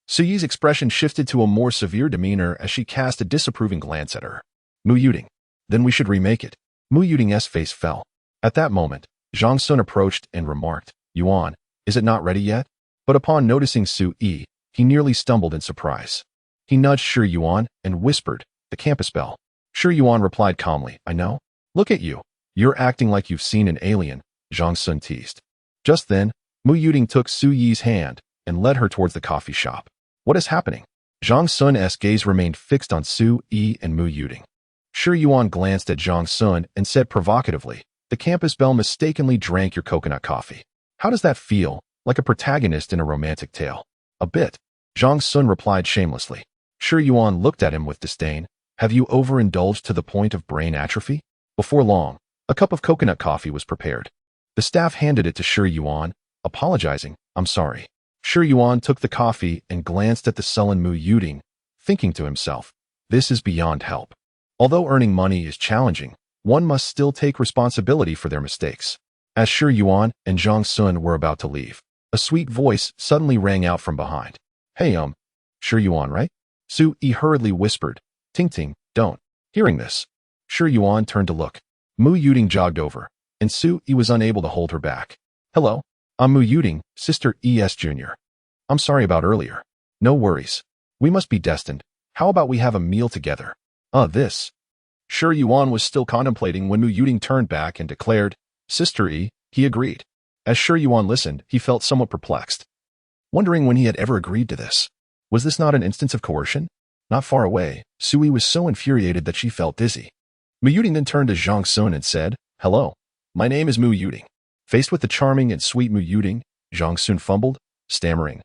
Suyi's expression shifted to a more severe demeanor as she cast a disapproving glance at her. Mu Yuding. Then we should remake it. Mu Yuding's face fell. At that moment, Zhang Sun approached and remarked, Yuan, is it not ready yet? But upon noticing Sui, he nearly stumbled in surprise. He nudged Shi Yuan and whispered, the campus bell. Shi Yuan replied calmly, I know. Look at you. You're acting like you've seen an alien, Zhang Sun teased. Just then, Mu Yuding took Suyi's hand and led her towards the coffee shop. What is happening? Zhang Sun's gaze remained fixed on Sui and Mu Yuding. Shi Yuan glanced at Zhang Sun and said provocatively, the campus belle mistakenly drank your coconut coffee. How does that feel? Like a protagonist in a romantic tale. A bit. Zhang Sun replied shamelessly. Shi Yuan looked at him with disdain. Have you overindulged to the point of brain atrophy? Before long, a cup of coconut coffee was prepared. The staff handed it to Shi Yuan, apologizing, I'm sorry. Shi Yuan took the coffee and glanced at the sullen Mu Yuding, thinking to himself, this is beyond help. Although earning money is challenging, one must still take responsibility for their mistakes. As Shi Yuan and Zhang Sun were about to leave, a sweet voice suddenly rang out from behind. Hey, Shi Yuan, right? Sui hurriedly whispered, Ting, don't. Hearing this, Shi Yuan turned to look. Mu Yuding jogged over, and Sui was unable to hold her back. Hello, I'm Mu Yuding, Sister Es Jr. I'm sorry about earlier. No worries. We must be destined. How about we have a meal together? This. Shi Yuan was still contemplating when Mu Yuding turned back and declared, Sister E, he agreed. As Shi Yuan listened, he felt somewhat perplexed, wondering when he had ever agreed to this. Was this not an instance of coercion? Not far away, Sui was so infuriated that she felt dizzy. Mu Yuding then turned to Zhang Sun and said, Hello, my name is Mu Yuding. Faced with the charming and sweet Mu Yuding, Zhang Sun fumbled, stammering,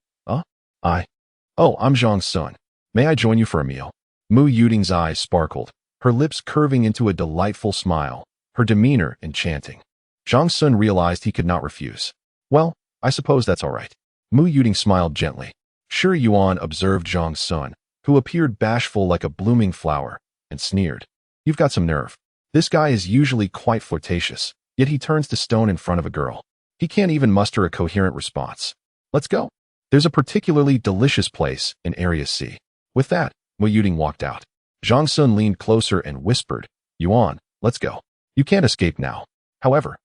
I'm Zhang Sun. May I join you for a meal? Mu Yuding's eyes sparkled, her lips curving into a delightful smile, her demeanor enchanting. Zhang Sun realized he could not refuse. Well, I suppose that's all right. Mu Yuding smiled gently. Shi Yuan observed Zhang Sun, who appeared bashful like a blooming flower, and sneered. You've got some nerve. This guy is usually quite flirtatious, yet he turns to stone in front of a girl. He can't even muster a coherent response. Let's go. There's a particularly delicious place in Area C. With that, Mu Yuding walked out. Zhang Sun leaned closer and whispered, Yuan, let's go. You can't escape now. However,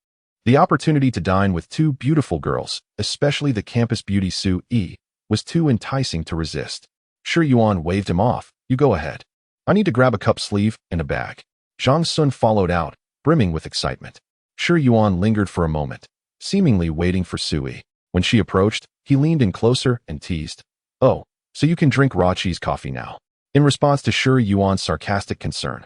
the opportunity to dine with two beautiful girls, especially the campus beauty Sui, was too enticing to resist. Shi Yuan waved him off. You go ahead. I need to grab a cup sleeve and a bag. Zhang Sun followed out, brimming with excitement. Shi Yuan lingered for a moment, seemingly waiting for Sui. When she approached, he leaned in closer and teased. Oh, so you can drink raw cheese coffee now. In response to Shi Yuan's sarcastic concern,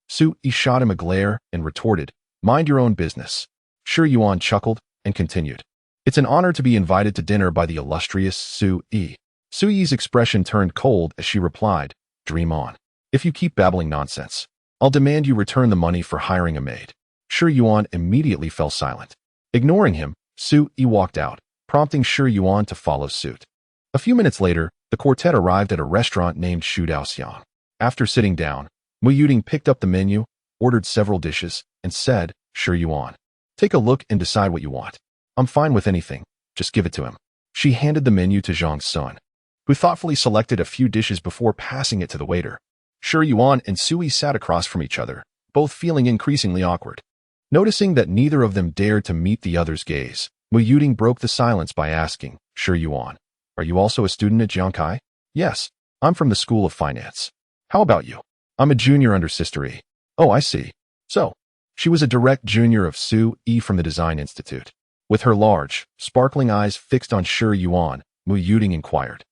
Sui shot him a glare and retorted, Mind your own business. Shi Yuan chuckled and continued. It's an honor to be invited to dinner by the illustrious Sui. Sui's expression turned cold as she replied, Dream on. If you keep babbling nonsense, I'll demand you return the money for hiring a maid. Shi Yuan immediately fell silent. Ignoring him, Sui walked out, prompting Shi Yuan to follow suit. A few minutes later, the quartet arrived at a restaurant named Shu Daoxiang. After sitting down, Mu Yuding picked up the menu, ordered several dishes, and said, Shi Yuan, take a look and decide what you want. I'm fine with anything, just give it to him. She handed the menu to Zhang Sun, who thoughtfully selected a few dishes before passing it to the waiter. Shi Yuan and Sui sat across from each other, both feeling increasingly awkward. Noticing that neither of them dared to meet the other's gaze, Mu Yuding broke the silence by asking, Shi Yuan, Are you also a student at Jiangkai? Yes, I'm from the School of Finance. How about you? I'm a junior under Sister E. Oh, I see. So, she was a direct junior of Su E from the Design Institute. With her large, sparkling eyes fixed on Shi Yuan, Mu Yuding inquired.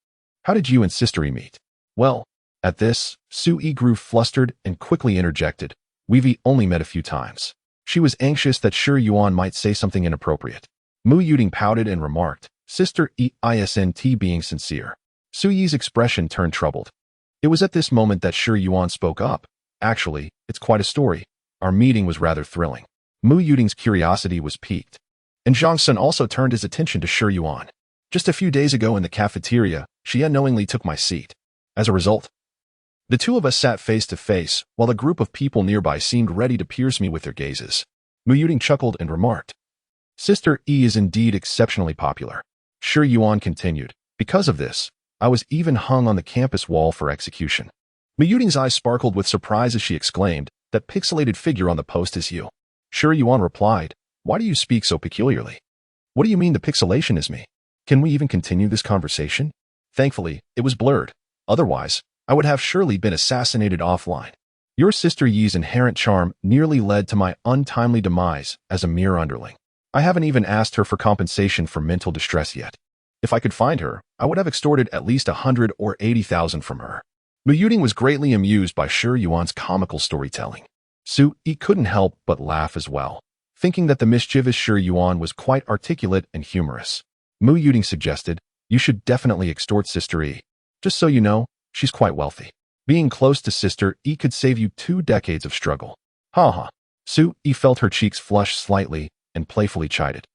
How did you and Sister E meet? Well, at this, Su E grew flustered and quickly interjected. We've only met a few times. She was anxious that Shi Yuan might say something inappropriate. Mu Yuding pouted and remarked, Sister E isn't being sincere. Su Yi's expression turned troubled. It was at this moment that Shi Yuan spoke up. Actually, it's quite a story. Our meeting was rather thrilling. Mu Yuding's curiosity was piqued. And Zhang Sun also turned his attention to Shi Yuan. Just a few days ago in the cafeteria, she unknowingly took my seat. As a result, the two of us sat face to face, while a group of people nearby seemed ready to pierce me with their gazes. Mu Yuding chuckled and remarked, Sister E is indeed exceptionally popular. Shi Yuan continued, because of this, I was even hung on the campus wall for execution. Mu Yuding's eyes sparkled with surprise as she exclaimed, that pixelated figure on the post is you. Shi Yuan replied, why do you speak so peculiarly? What do you mean the pixelation is me? Can we even continue this conversation? Thankfully, it was blurred. Otherwise, I would have surely been assassinated offline. Your Sister Yi's inherent charm nearly led to my untimely demise as a mere underling. I haven't even asked her for compensation for mental distress yet. If I could find her, I would have extorted at least 100 or 80,000 from her. Mu Yuding was greatly amused by Shi Yuan's comical storytelling. Su Yi couldn't help but laugh as well, thinking that the mischievous Shi Yuan was quite articulate and humorous. Mu Yuding suggested, you should definitely extort Sister E. Just so you know, she's quite wealthy. Being close to Sister E could save you 2 decades of struggle. Ha ha. Su Yi felt her cheeks flush slightly and playfully chided.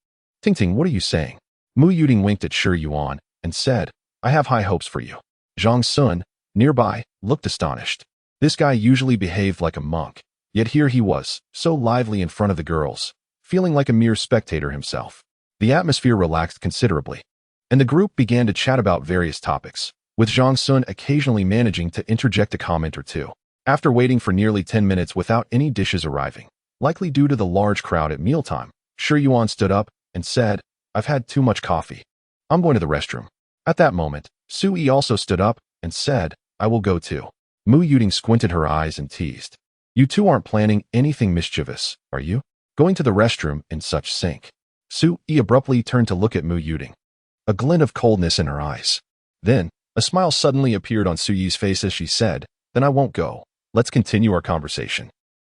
Ting Ting, what are you saying? Mu Yuding winked at Shi Yuan and said, I have high hopes for you. Zhang Sun, nearby, looked astonished. This guy usually behaved like a monk, yet here he was, so lively in front of the girls, feeling like a mere spectator himself. The atmosphere relaxed considerably, and the group began to chat about various topics, with Zhang Sun occasionally managing to interject a comment or two. After waiting for nearly 10 minutes without any dishes arriving, likely due to the large crowd at mealtime, Shi Yuan stood up and said, I've had too much coffee. I'm going to the restroom. At that moment, Su Yi also stood up and said, I will go too. Mu Yuding squinted her eyes and teased. You two aren't planning anything mischievous, are you? Going to the restroom in such sync. Su Yi abruptly turned to look at Mu Yuding, a glint of coldness in her eyes. Then, a smile suddenly appeared on Su Yi's face as she said, then I won't go. Let's continue our conversation.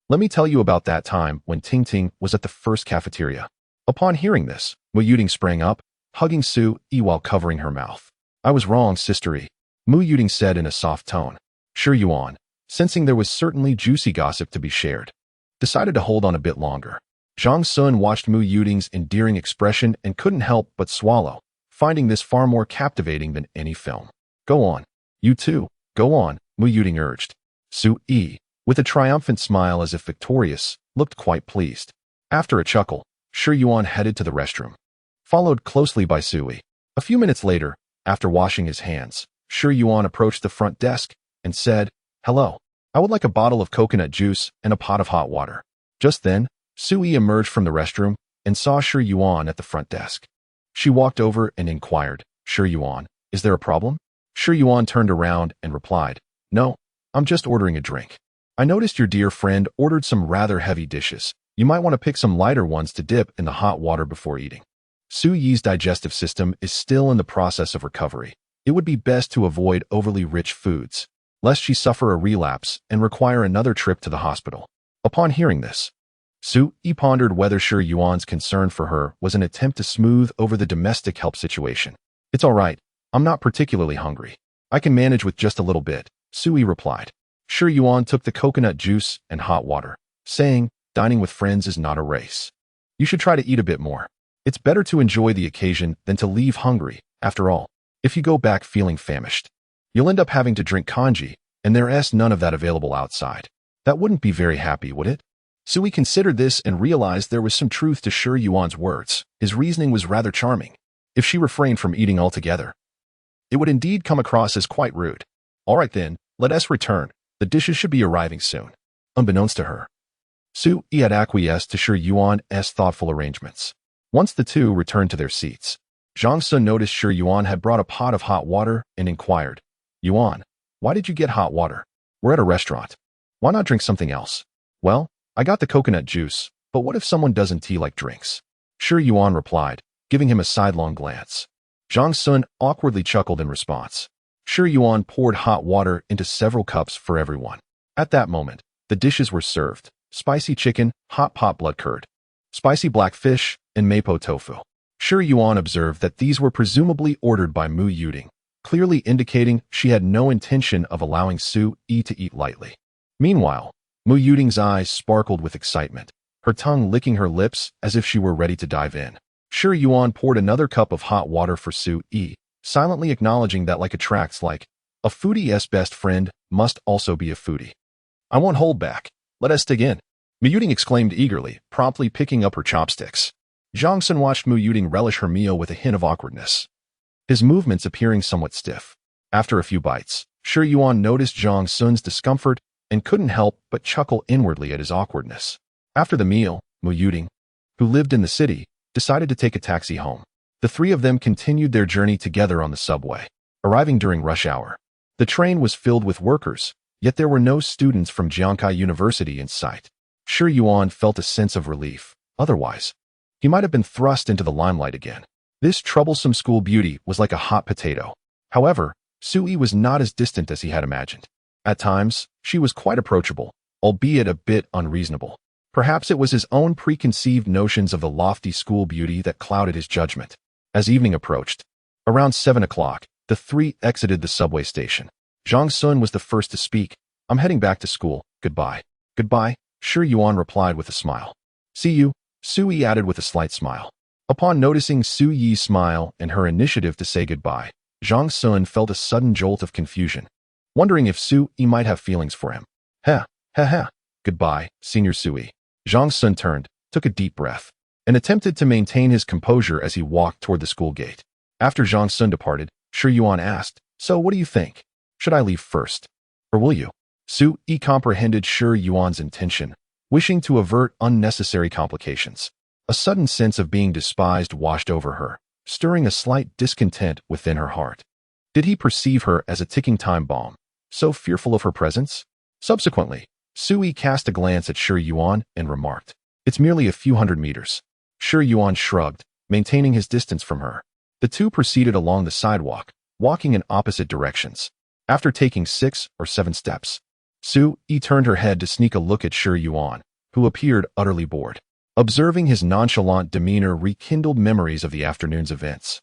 Let me tell you about that time when Ting Ting was at the first cafeteria. Upon hearing this, Mu Yuding sprang up, hugging Su Yi while covering her mouth. I was wrong, Sister E. Mu Yuding said in a soft tone. Shi Yuan, sensing there was certainly juicy gossip to be shared, decided to hold on a bit longer. Zhang Sun watched Mu Yuding's endearing expression and couldn't help but swallow, finding this far more captivating than any film. Go on. You too. Go on, Mu Yuding urged. Su Yi, with a triumphant smile as if victorious, looked quite pleased. After a chuckle, Shi Yuan headed to the restroom, followed closely by Su Yi. A few minutes later, after washing his hands, Shi Yuan approached the front desk and said, Hello, I would like a bottle of coconut juice and a pot of hot water. Just then, Su Yi emerged from the restroom and saw Shi Yuan at the front desk. She walked over and inquired, Shi Yuan, is there a problem? Shi Yuan turned around and replied, No, I'm just ordering a drink. I noticed your dear friend ordered some rather heavy dishes. You might want to pick some lighter ones to dip in the hot water before eating. Su Yi's digestive system is still in the process of recovery. It would be best to avoid overly rich foods, lest she suffer a relapse and require another trip to the hospital. Upon hearing this, Su Yi pondered whether Shi Yuan's concern for her was an attempt to smooth over the domestic help situation. It's all right. I'm not particularly hungry. I can manage with just a little bit, Su Yi replied. Shi Yuan took the coconut juice and hot water, saying, dining with friends is not a race. You should try to eat a bit more. It's better to enjoy the occasion than to leave hungry. After all, if you go back feeling famished, you'll end up having to drink kanji, and there's none of that available outside. That wouldn't be very happy, would it? So he considered this and realized there was some truth to Shi Yuan's words. His reasoning was rather charming. If she refrained from eating altogether, it would indeed come across as quite rude. All right then, let us return. The dishes should be arriving soon. Unbeknownst to her, Su Yi had acquiesced to Shi Yuan's thoughtful arrangements. Once the two returned to their seats, Zhang Sun noticed Shi Yuan had brought a pot of hot water and inquired, Yuan, why did you get hot water? We're at a restaurant. Why not drink something else? Well, I got the coconut juice, but what if someone doesn't tea like drinks? Shi Yuan replied, giving him a sidelong glance. Zhang Sun awkwardly chuckled in response. Shi Yuan poured hot water into several cups for everyone. At that moment, the dishes were served: spicy chicken, hot pot blood curd, spicy black fish, and mapo tofu. Shi Yuan observed that these were presumably ordered by Mu Yuding, clearly indicating she had no intention of allowing Su Yi to eat lightly. Meanwhile, Mu Yuding's eyes sparkled with excitement, her tongue licking her lips as if she were ready to dive in. Shi Yuan poured another cup of hot water for Su Yi, silently acknowledging that like attracts like, a foodie's best friend must also be a foodie. I won't hold back. Let us dig in. Mu Yuding exclaimed eagerly, promptly picking up her chopsticks. Zhang Sun watched Mu Yuding relish her meal with a hint of awkwardness, his movements appearing somewhat stiff. After a few bites, Shi Yuan noticed Zhang Sun's discomfort and couldn't help but chuckle inwardly at his awkwardness. After the meal, Mu Yuding, who lived in the city, decided to take a taxi home. The three of them continued their journey together on the subway, arriving during rush hour. The train was filled with workers, yet there were no students from Jiangkai University in sight. Shi Yuan felt a sense of relief. Otherwise, he might have been thrust into the limelight again. This troublesome school beauty was like a hot potato. However, Su Yi was not as distant as he had imagined. At times, she was quite approachable, albeit a bit unreasonable. Perhaps it was his own preconceived notions of the lofty school beauty that clouded his judgment. As evening approached, around 7 o'clock, the three exited the subway station. Zhang Sun was the first to speak. I'm heading back to school. Goodbye. Goodbye, Shi Yuan replied with a smile. See you, Su Yi added with a slight smile. Upon noticing Su Yi's smile and her initiative to say goodbye, Zhang Sun felt a sudden jolt of confusion, wondering if Su Yi might have feelings for him. Ha, ha, ha. Goodbye, Senior Su Yi. Zhang Sun turned, took a deep breath, and attempted to maintain his composure as he walked toward the school gate. After Zhang Sun departed, Shi Yuan asked, So what do you think? Should I leave first? Or will you? Su Yi comprehended Shi Yuan's intention, wishing to avert unnecessary complications. A sudden sense of being despised washed over her, stirring a slight discontent within her heart. Did he perceive her as a ticking time bomb, so fearful of her presence? Subsequently, Su Yi cast a glance at Shi Yuan and remarked, It's merely a few hundred meters. Shi Yuan shrugged, maintaining his distance from her. The two proceeded along the sidewalk, walking in opposite directions. After taking 6 or 7 steps, Su Yi turned her head to sneak a look at Shi Yuan, who appeared utterly bored. Observing his nonchalant demeanor rekindled memories of the afternoon's events,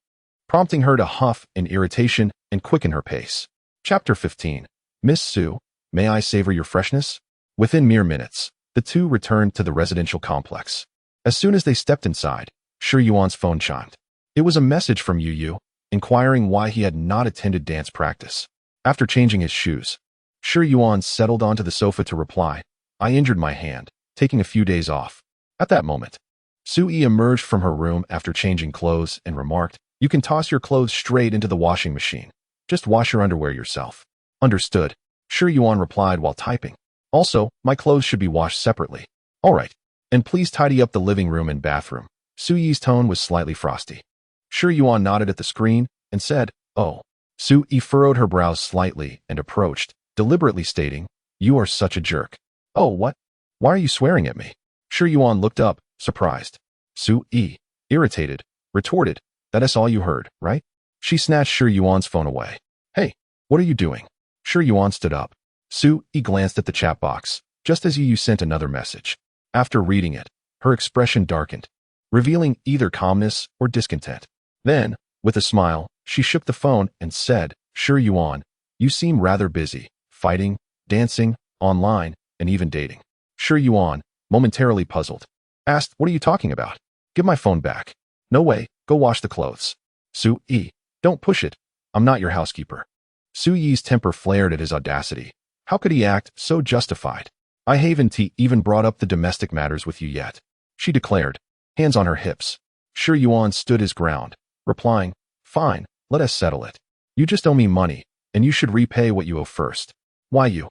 prompting her to huff in irritation and quicken her pace. Chapter 15. Miss Su, may I savor your freshness? Within mere minutes, the two returned to the residential complex. As soon as they stepped inside, Shi Yuan's phone chimed. It was a message from Yu Yu, inquiring why he had not attended dance practice. After changing his shoes, Shi Yuan settled onto the sofa to reply, I injured my hand, taking a few days off. At that moment, Su Yi emerged from her room after changing clothes and remarked, You can toss your clothes straight into the washing machine. Just wash your underwear yourself. Understood, Shi Yuan replied while typing. Also, my clothes should be washed separately. All right. And please tidy up the living room and bathroom. Su Yi's tone was slightly frosty. Shi Yuan nodded at the screen and said, Oh. Su Yi furrowed her brows slightly and approached, deliberately stating, You are such a jerk. Oh, what? Why are you swearing at me? Shi Yuan looked up, surprised. Su Yi, irritated, retorted, That is all you heard, right? She snatched Shi Yuan's phone away. Hey, what are you doing? Shi Yuan stood up. Su Yi glanced at the chat box, just as Yu Yu sent another message. After reading it, her expression darkened, revealing either calmness or discontent. Then, with a smile, she shook the phone and said, Shi Yuan, you seem rather busy, fighting, dancing, online, and even dating. Shi Yuan, momentarily puzzled, asked, What are you talking about? Give my phone back. No way, go wash the clothes. Su Yi, don't push it. I'm not your housekeeper. Su Yi's temper flared at his audacity. How could he act so justified? I haven't even brought up the domestic matters with you yet, she declared, hands on her hips. Shi Yuan stood his ground, replying, Fine, let us settle it. You just owe me money, and you should repay what you owe first. Why you?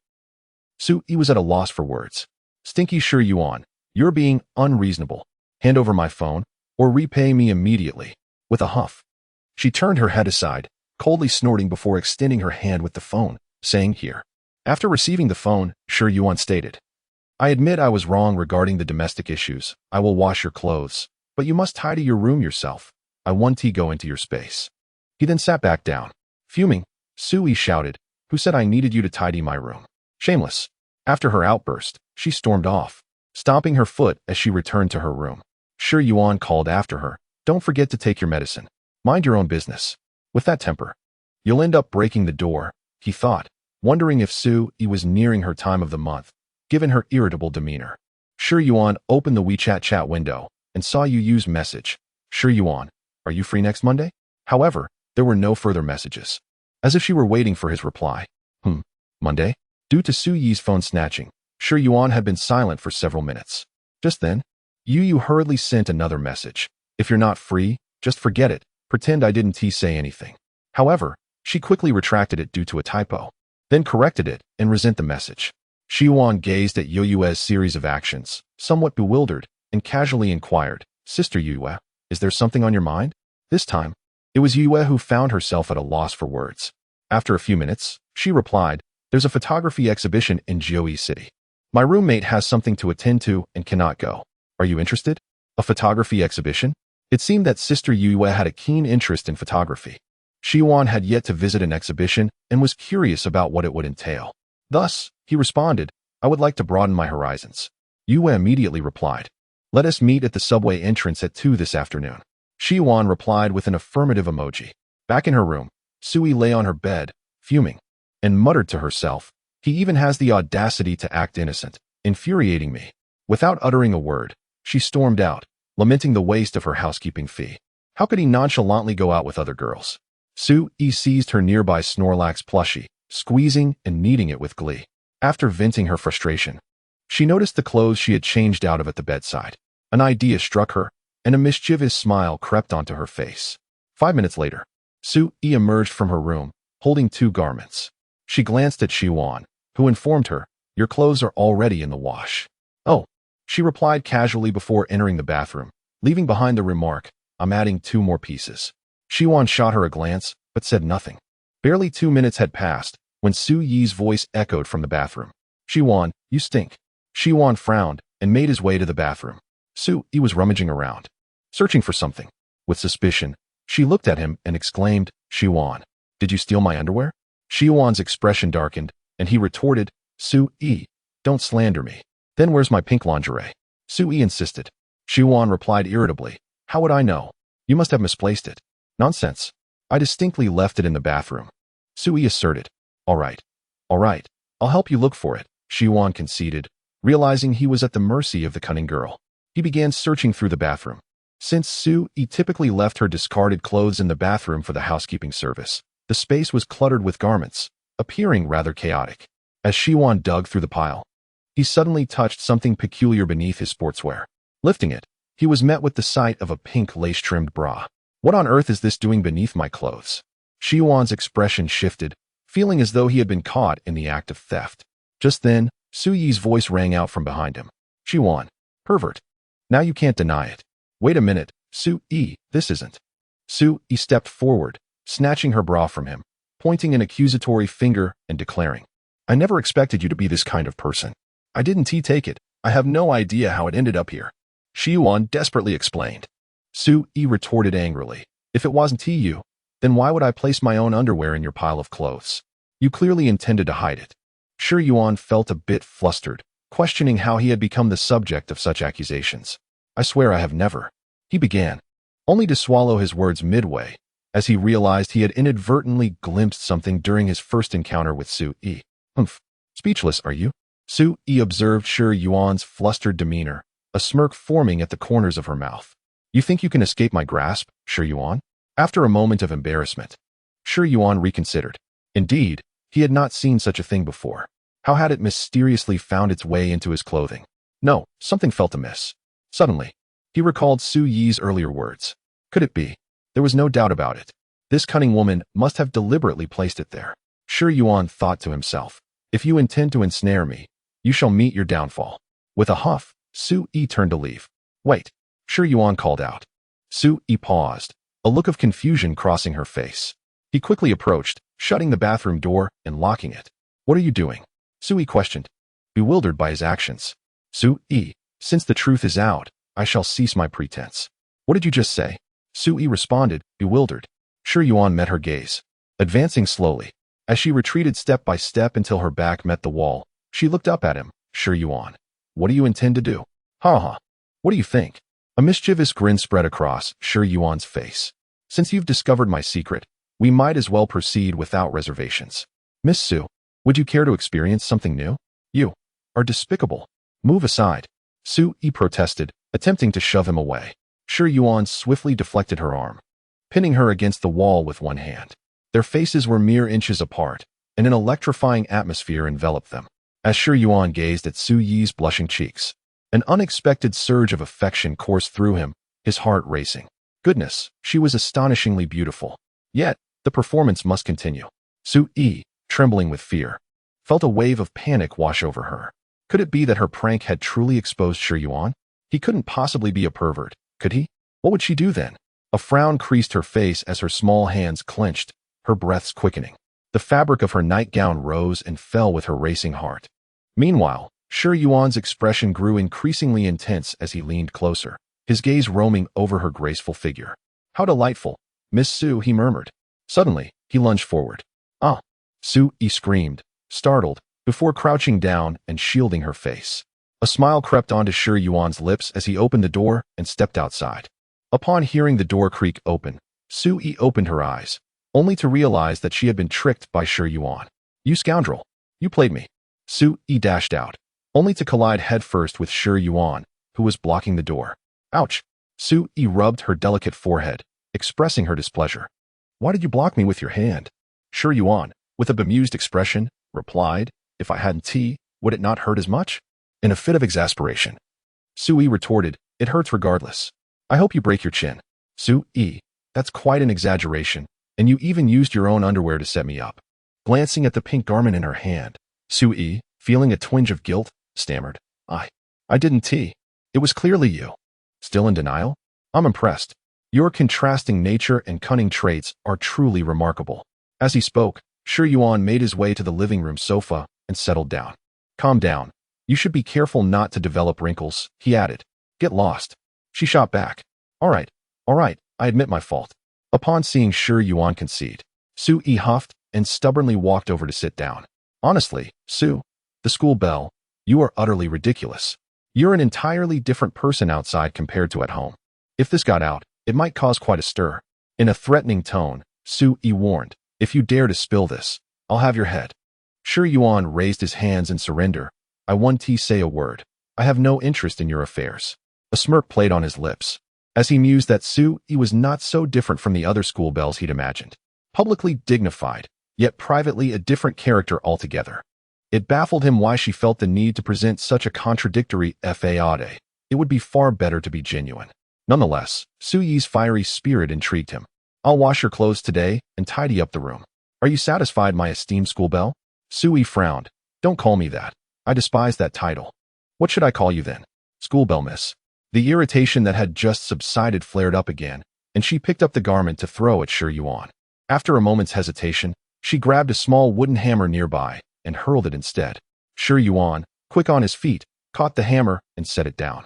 Su Yi was at a loss for words. Stinky Shi Yuan, you're being unreasonable. Hand over my phone, or repay me immediately. With a huff, She turned her head aside, coldly snorting before extending her hand with the phone, saying, "Here." After receiving the phone, Shi Yuan stated, "I admit I was wrong regarding the domestic issues. I will wash your clothes, but you must tidy your room yourself. I want to go into your space." He then sat back down. Fuming, Sui shouted, "Who said I needed you to tidy my room? Shameless." After her outburst, she stormed off, stomping her foot as she returned to her room. Shi Yuan called after her, "Don't forget to take your medicine. Mind your own business. With that temper, you'll end up breaking the door," he thought, wondering if Sui was nearing her time of the month, given her irritable demeanor. Shi Yuan opened the WeChat chat window and saw Yu's message. "Shi Yuan, are you free next Monday?" However, there were no further messages, as if she were waiting for his reply. Monday? Due to Suyi's phone snatching, Shi Yuan had been silent for several minutes. Just then, Yu hurriedly sent another message. "If you're not free, just forget it. Pretend I didn't say anything." However, she quickly retracted it due to a typo, then corrected it and resent the message. Shi Yuan gazed at Yu's series of actions, somewhat bewildered, and casually inquired, "Sister Yue, is there something on your mind?" This time, it was Yue who found herself at a loss for words. After a few minutes, she replied, "There's a photography exhibition in Jiui City. My roommate has something to attend to and cannot go. Are you interested?" A photography exhibition? It seemed that Sister Yue had a keen interest in photography. Shi Yuan had yet to visit an exhibition and was curious about what it would entail. Thus, he responded, "I would like to broaden my horizons." Yue immediately replied, "Let us meet at the subway entrance at 2 this afternoon." Shi Yuan replied with an affirmative emoji. Back in her room, Sui lay on her bed, fuming, and muttered to herself, "He even has the audacity to act innocent, infuriating me." Without uttering a word, she stormed out, lamenting the waste of her housekeeping fee. How could he nonchalantly go out with other girls? Sui seized her nearby Snorlax plushie, squeezing and kneading it with glee. After venting her frustration, she noticed the clothes she had changed out of at the bedside. An idea struck her, and a mischievous smile crept onto her face. 5 minutes later, Sui emerged from her room, holding 2 garments. She glanced at Shi Yuan, who informed her, "Your clothes are already in the wash." "Oh," she replied casually before entering the bathroom, leaving behind the remark, "I'm adding 2 more pieces." Shi Yuan shot her a glance, but said nothing. Barely 2 minutes had passed when Suyi's voice echoed from the bathroom. "Shi Yuan, you stink." Shi Yuan frowned and made his way to the bathroom. Sui was rummaging around, searching for something. With suspicion, she looked at him and exclaimed, "Shi Yuan, did you steal my underwear?" Shi Yuan's expression darkened, and he retorted, "Sui, don't slander me. Then where's my pink lingerie?" Sui insisted. Shi Yuan replied irritably, "How would I know? You must have misplaced it." "Nonsense. I distinctly left it in the bathroom." Sui asserted. All right, I'll help you look for it," Shi Yuan conceded, realizing he was at the mercy of the cunning girl. He began searching through the bathroom. Since Sui typically left her discarded clothes in the bathroom for the housekeeping service, the space was cluttered with garments, appearing rather chaotic. As Shi Yuan dug through the pile, he suddenly touched something peculiar beneath his sportswear. Lifting it, he was met with the sight of a pink lace-trimmed bra. "What on earth is this doing beneath my clothes?" Shi Yuan's expression shifted, feeling as though he had been caught in the act of theft. Just then, Suyi's voice rang out from behind him. "Shi Yuan, pervert. Now you can't deny it." "Wait a minute, Sui, this isn't." Sui stepped forward, snatching her bra from him, pointing an accusatory finger and declaring, "I never expected you to be this kind of person. I didn't take it. I have no idea how it ended up here." Shi Yuan desperately explained. Sui retorted angrily, "If it wasn't you, then why would I place my own underwear in your pile of clothes? You clearly intended to hide it." Shi Yuan felt a bit flustered, questioning how he had become the subject of such accusations. "I swear I have never," he began, only to swallow his words midway, as he realized he had inadvertently glimpsed something during his first encounter with Sui. Speechless, are you?" Sui observed Shi Yuan's flustered demeanor, a smirk forming at the corners of her mouth. "You think you can escape my grasp, Shi Yuan?" After a moment of embarrassment, Shi Yuan reconsidered. Indeed, he had not seen such a thing before. How had it mysteriously found its way into his clothing? No, something felt amiss. Suddenly, he recalled Suyi's earlier words. Could it be? There was no doubt about it. This cunning woman must have deliberately placed it there. Shi Yuan thought to himself, "If you intend to ensnare me, you shall meet your downfall." With a huff, Sui turned to leave. "Wait," Shi Yuan called out. Sui paused, a look of confusion crossing her face. He quickly approached, shutting the bathroom door and locking it. "What are you doing?" Sui questioned, bewildered by his actions. "Sui, since the truth is out, I shall cease my pretense." "What did you just say?" Sui responded, bewildered. Shi Yuan met her gaze, advancing slowly. As she retreated step by step until her back met the wall, she looked up at him. "Shi Yuan, what do you intend to do?" "Ha ha. What do you think?" A mischievous grin spread across Shi Yuan's face. "Since you've discovered my secret, we might as well proceed without reservations. Miss Su, would you care to experience something new? You are despicable. Move aside." Sui protested, attempting to shove him away. Shi Yuan swiftly deflected her arm, pinning her against the wall with one hand. Their faces were mere inches apart, and an electrifying atmosphere enveloped them. As Shi Yuan gazed at Su Yi's blushing cheeks, an unexpected surge of affection coursed through him, his heart racing. Goodness, she was astonishingly beautiful. Yet, the performance must continue. Su Yi, trembling with fear, felt a wave of panic wash over her. Could it be that her prank had truly exposed Shi Yuan? He couldn't possibly be a pervert, could he? What would she do then? A frown creased her face as her small hands clenched, her breaths quickening. The fabric of her nightgown rose and fell with her racing heart. Meanwhile, Shi Yuan's expression grew increasingly intense as he leaned closer, his gaze roaming over her graceful figure. "How delightful, Miss Su," he murmured. Suddenly, he lunged forward. "Ah!" Su Yi screamed, startled, before crouching down and shielding her face. A smile crept onto Shi Yuan's lips as he opened the door and stepped outside. Upon hearing the door creak open, Su Yi opened her eyes, only to realize that she had been tricked by Shi Yuan. "You scoundrel! You played me!" Su Yi dashed out, only to collide headfirst with Shi Yuan, who was blocking the door. "Ouch!" Su Yi rubbed her delicate forehead, expressing her displeasure. "Why did you block me with your hand?" Shi Yuan, with a bemused expression, replied, "If I hadn't tea, would it not hurt as much?" In a fit of exasperation, Su Yi retorted, "It hurts regardless. I hope you break your chin." "Su Yi, that's quite an exaggeration, and you even used your own underwear to set me up." Glancing at the pink garment in her hand, Su Yi, feeling a twinge of guilt, stammered, I didn't tea. It was clearly you." "Still in denial? I'm impressed. Your contrasting nature and cunning traits are truly remarkable." As he spoke, Shi Yuan made his way to the living room sofa and settled down. "Calm down. You should be careful not to develop wrinkles," he added. "Get lost." She shot back. All right, I admit my fault." Upon seeing Shi Yuan concede, Su Yi huffed and stubbornly walked over to sit down. "Honestly, Su, the school bell, you are utterly ridiculous. You're an entirely different person outside compared to at home. If this got out, it might cause quite a stir." In a threatening tone, Su Yi warned, "If you dare to spill this, I'll have your head." Shi Yuan raised his hands in surrender. "I won't say a word. I have no interest in your affairs." A smirk played on his lips, as he mused that Su Yi was not so different from the other school bells he'd imagined. Publicly dignified, yet privately a different character altogether. It baffled him why she felt the need to present such a contradictory facade. It would be far better to be genuine. Nonetheless, Su Yi's fiery spirit intrigued him. "I'll wash your clothes today and tidy up the room. Are you satisfied, my esteemed school belle?" Su Yi frowned. "Don't call me that. I despise that title. What should I call you then?" "School belle, miss." The irritation that had just subsided flared up again, and she picked up the garment to throw at Shi Yuan. After a moment's hesitation, she grabbed a small wooden hammer nearby and hurled it instead. Shi Yuan, quick on his feet, caught the hammer and set it down.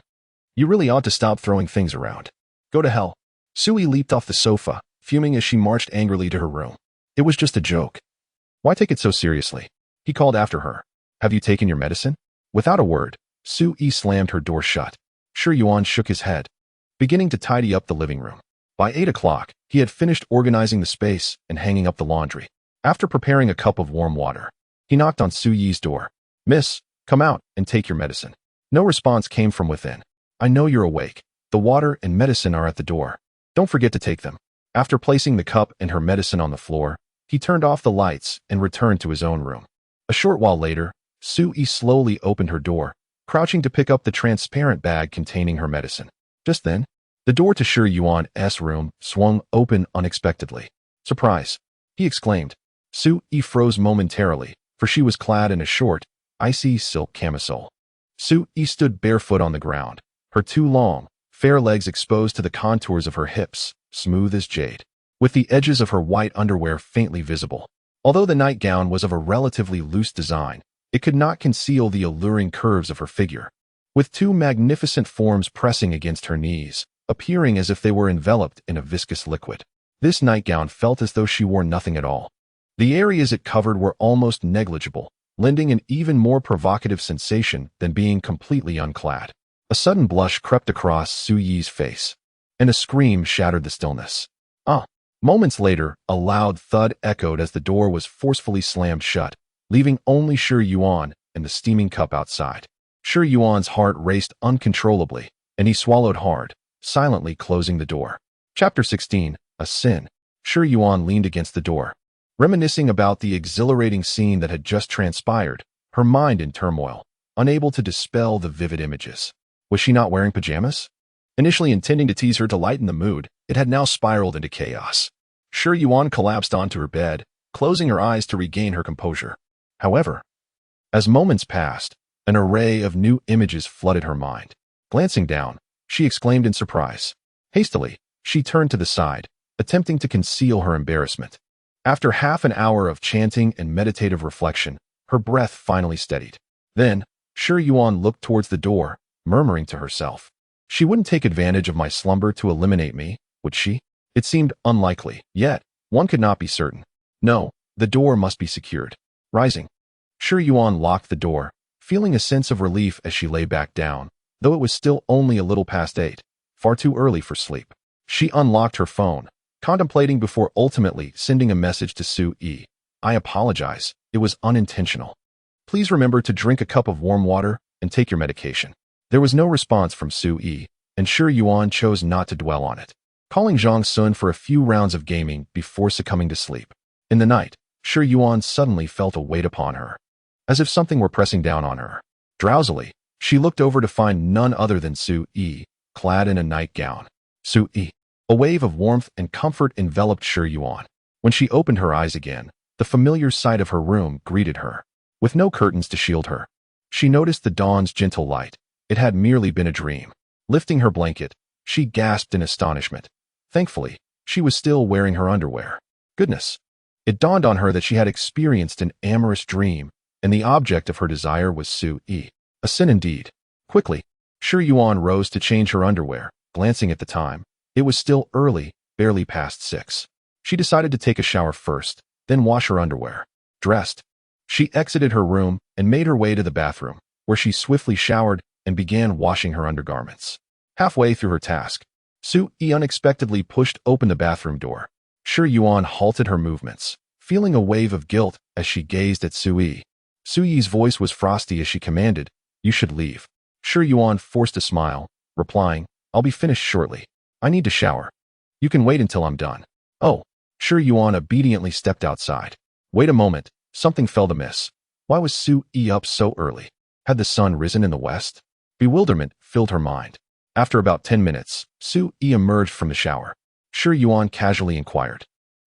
"You really ought to stop throwing things around. Go to hell." Sui leaped off the sofa, fuming as she marched angrily to her room. "It was just a joke. Why take it so seriously?" He called after her. "Have you taken your medicine?" Without a word, Sui slammed her door shut. Shi Yuan shook his head, beginning to tidy up the living room. By 8 o'clock, he had finished organizing the space and hanging up the laundry. After preparing a cup of warm water, he knocked on Su Yi's door. "Miss, come out and take your medicine." No response came from within. "I know you're awake. The water and medicine are at the door. Don't forget to take them." After placing the cup and her medicine on the floor, he turned off the lights and returned to his own room. A short while later, Su Yi slowly opened her door, crouching to pick up the transparent bag containing her medicine. Just then, the door to Shi Yuan's room swung open unexpectedly. "Surprise!" he exclaimed. Su Yi froze momentarily, for she was clad in a short, icy silk camisole. Su Yi stood barefoot on the ground, her two long, fair legs exposed to the contours of her hips, smooth as jade, with the edges of her white underwear faintly visible. Although the nightgown was of a relatively loose design, it could not conceal the alluring curves of her figure, with two magnificent forms pressing against her knees, appearing as if they were enveloped in a viscous liquid. This nightgown felt as though she wore nothing at all. The areas it covered were almost negligible, lending an even more provocative sensation than being completely unclad. A sudden blush crept across Su Yi's face, and a scream shattered the stillness. Ah! Moments later, a loud thud echoed as the door was forcefully slammed shut, leaving only Shi Yuan and the steaming cup outside. Shi Yuan's heart raced uncontrollably, and he swallowed hard, silently closing the door. Chapter 16, A Sin. Shi Yuan leaned against the door, reminiscing about the exhilarating scene that had just transpired, her mind in turmoil, unable to dispel the vivid images. Was she not wearing pajamas? Initially intending to tease her to lighten the mood, it had now spiraled into chaos. Shi Yuan collapsed onto her bed, closing her eyes to regain her composure. However, as moments passed, an array of new images flooded her mind. Glancing down, she exclaimed in surprise. Hastily, she turned to the side, attempting to conceal her embarrassment. After half an hour of chanting and meditative reflection, her breath finally steadied. Then, Shi Yuan looked towards the door, murmuring to herself. She wouldn't take advantage of my slumber to eliminate me, would she? It seemed unlikely, yet one could not be certain. No, the door must be secured. Rising, Shi Yuan locked the door, feeling a sense of relief as she lay back down, though it was still only a little past 8, far too early for sleep. She unlocked her phone, contemplating before ultimately sending a message to Su Yi. I apologize, it was unintentional. Please remember to drink a cup of warm water and take your medication. There was no response from Su Yi, and Shi Yuan chose not to dwell on it, calling Zhang Sun for a few rounds of gaming before succumbing to sleep. In the night, Shi Yuan suddenly felt a weight upon her, as if something were pressing down on her. Drowsily, she looked over to find none other than Su Yi, clad in a nightgown. Su Yi. A wave of warmth and comfort enveloped Shi Yuan. When she opened her eyes again, the familiar sight of her room greeted her. With no curtains to shield her, she noticed the dawn's gentle light. It had merely been a dream. Lifting her blanket, she gasped in astonishment. Thankfully, she was still wearing her underwear. Goodness! It dawned on her that she had experienced an amorous dream, and the object of her desire was Su Yi. A sin indeed. Quickly, Shi Yuan rose to change her underwear. Glancing at the time, it was still early, barely past 6. She decided to take a shower first, then wash her underwear. Dressed, she exited her room and made her way to the bathroom, where she swiftly showered and began washing her undergarments. Halfway through her task, Su Yi unexpectedly pushed open the bathroom door. Shi Yuan halted her movements, feeling a wave of guilt as she gazed at Su Yi. Su Yi's voice was frosty as she commanded, "You should leave." Shi Yuan forced a smile, replying, "I'll be finished shortly. I need to shower. You can wait until I'm done." Oh, Shi Yuan obediently stepped outside. Wait a moment, something felt amiss. Why was Su Yi up so early? Had the sun risen in the west? Bewilderment filled her mind. After about 10 minutes, Su Yi emerged from the shower. Shi Yuan casually inquired,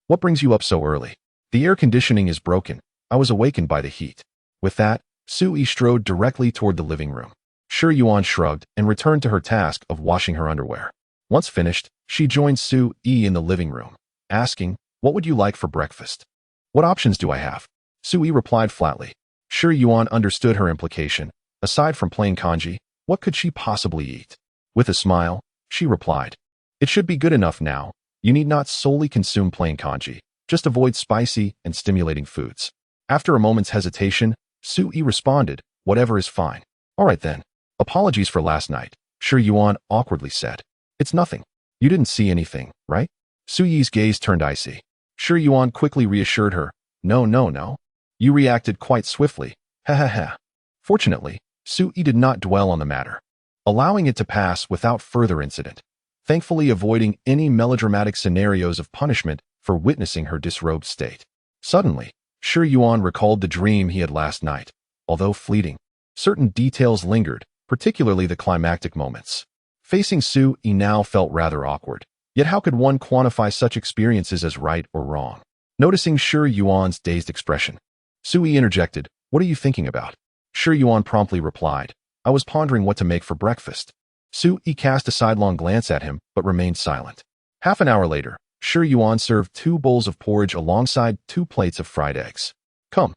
"What brings you up so early?" "The air conditioning is broken. I was awakened by the heat." With that, Su Yi strode directly toward the living room. Shi Yuan shrugged and returned to her task of washing her underwear. Once finished, she joined Su Yi in the living room, asking, "What would you like for breakfast?" "What options do I have?" Su Yi replied flatly. Shi Yuan understood her implication. Aside from plain congee, what could she possibly eat? With a smile, she replied, "It should be good enough now. You need not solely consume plain congee. Just avoid spicy and stimulating foods." After a moment's hesitation, Su Yi responded, "Whatever is fine." "All right then. Apologies for last night," Shi Yuan awkwardly said. "It's nothing. You didn't see anything, right?" Su Yi's gaze turned icy. Shi Yuan quickly reassured her, No. You reacted quite swiftly. Ha ha ha." Fortunately, Su Yi did not dwell on the matter, allowing it to pass without further incident, thankfully avoiding any melodramatic scenarios of punishment for witnessing her disrobed state. Suddenly, Shi Yuan recalled the dream he had last night. Although fleeting, certain details lingered, particularly the climactic moments. Facing Su Yi now felt rather awkward. Yet how could one quantify such experiences as right or wrong? Noticing Shi Yuan's dazed expression, Su Yi interjected, "What are you thinking about?" Shi Yuan promptly replied, "I was pondering what to make for breakfast." Su Yi cast a sidelong glance at him, but remained silent. Half an hour later, Shi Yuan served 2 bowls of porridge alongside 2 plates of fried eggs. Come.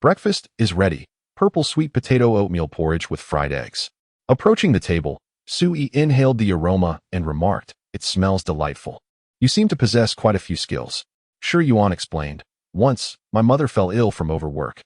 Breakfast is ready. Purple sweet potato oatmeal porridge with fried eggs. Approaching the table, Sui inhaled the aroma and remarked, "It smells delightful. You seem to possess quite a few skills." Shi Yuan explained, "Once, my mother fell ill from overwork.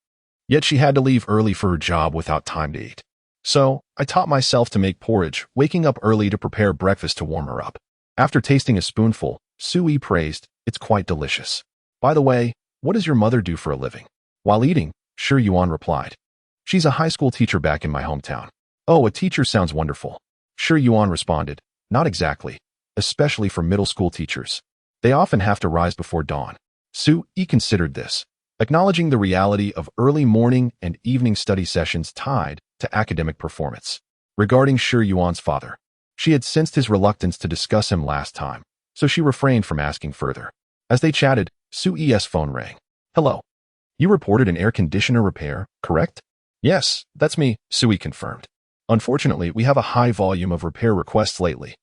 Yet she had to leave early for her job without time to eat. So, I taught myself to make porridge, waking up early to prepare breakfast to warm her up." After tasting a spoonful, Sui praised, "It's quite delicious. By the way, what does your mother do for a living?" While eating, Shi Yuan replied, "She's a high school teacher back in my hometown." "Oh, a teacher sounds wonderful." Shi Yuan responded, "Not exactly, especially for middle school teachers. They often have to rise before dawn." Sui considered this, acknowledging the reality of early morning and evening study sessions tied to academic performance. Regarding Shi Yuan's father, she had sensed his reluctance to discuss him last time, so she refrained from asking further. As they chatted, Sui's phone rang. "Hello. You reported an air conditioner repair, correct?" "Yes, that's me," Sui confirmed. "Unfortunately, we have a high volume of repair requests lately.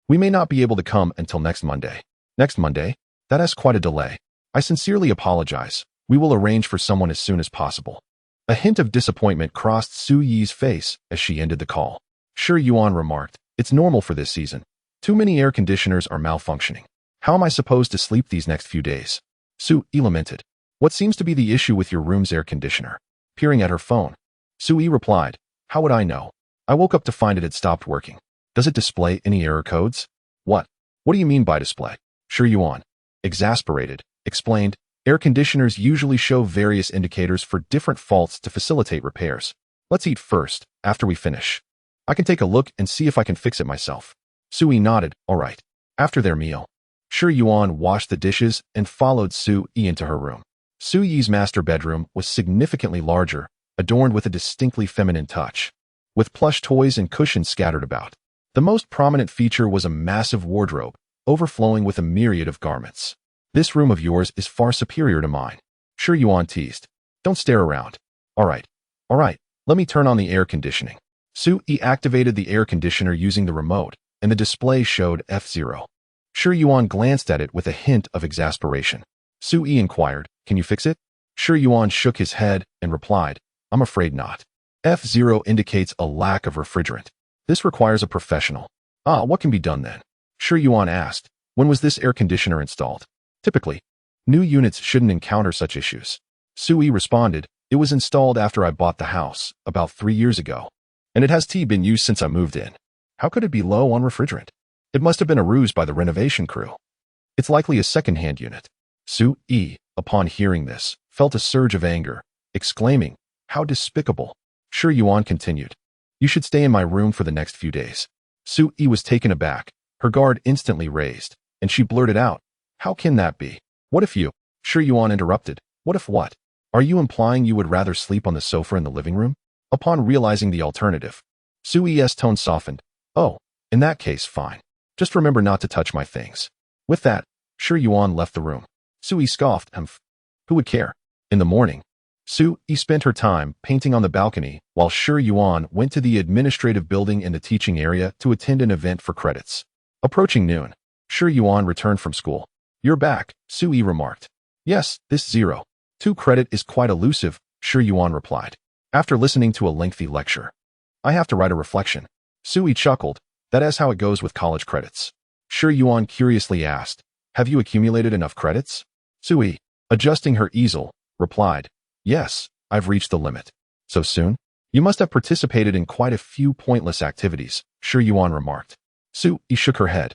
We may not be able to come until next Monday." "Next Monday? That has quite a delay. I sincerely apologize. We will arrange for someone as soon as possible." A hint of disappointment crossed Sui's face as she ended the call. Shi Yuan remarked, "It's normal for this season. Too many air conditioners are malfunctioning. How am I supposed to sleep these next few days?" Sui lamented. "What seems to be the issue with your room's air conditioner?" Peering at her phone, Sui replied, "How would I know? I woke up to find it had stopped working. Does it display any error codes?" "What? What do you mean by display?" Shi Yuan, exasperated, explained, "Air conditioners usually show various indicators for different faults to facilitate repairs. Let's eat first, after we finish. I can take a look and see if I can fix it myself." Sui nodded, "All right." After their meal, Shi Yuan washed the dishes and followed Sui into her room. Sui's master bedroom was significantly larger, adorned with a distinctly feminine touch, with plush toys and cushions scattered about. The most prominent feature was a massive wardrobe, overflowing with a myriad of garments. "This room of yours is far superior to mine," Shi Yuan teased. "Don't stare around." All right, let me turn on the air conditioning." Sui activated the air conditioner using the remote, and the display showed F0. Shi Yuan glanced at it with a hint of exasperation. Sui inquired, "Can you fix it?" Shi Yuan shook his head and replied, "I'm afraid not. F0 indicates a lack of refrigerant. This requires a professional." "What can be done then?" Shi Yuan asked. "When was this air conditioner installed?" "Typically, new units shouldn't encounter such issues." Sui responded, "It was installed after I bought the house, about 3 years ago, and it has been used since I moved in. How could it be low on refrigerant? It must have been a ruse by the renovation crew. It's likely a second-hand unit." Sui, upon hearing this, felt a surge of anger, exclaiming, "How despicable." Shi Yuan continued, "You should stay in my room for the next few days." Sui was taken aback, her guard instantly raised, and she blurted out, "How can that be? What if you—" Shi Yuan interrupted, "What if what? Are you implying you would rather sleep on the sofa in the living room?" Upon realizing the alternative, Sui's tone softened. "Oh, in that case, fine. Just remember not to touch my things." With that, Shi Yuan left the room. Sui scoffed, "Who would care?" In the morning, Sui spent her time painting on the balcony while Shi Yuan went to the administrative building in the teaching area to attend an event for credits. Approaching noon, Shi Yuan returned from school. "You're back," Sui remarked. "Yes, this 0.2 credit is quite elusive," Shi Yuan replied. After listening to a lengthy lecture, "I have to write a reflection." Sui chuckled, "That is how it goes with college credits." Shi Yuan curiously asked, "Have you accumulated enough credits?" Sui, adjusting her easel, replied, "Yes, I've reached the limit." "So soon? You must have participated in quite a few pointless activities," Shi Yuan remarked. Sui shook her head.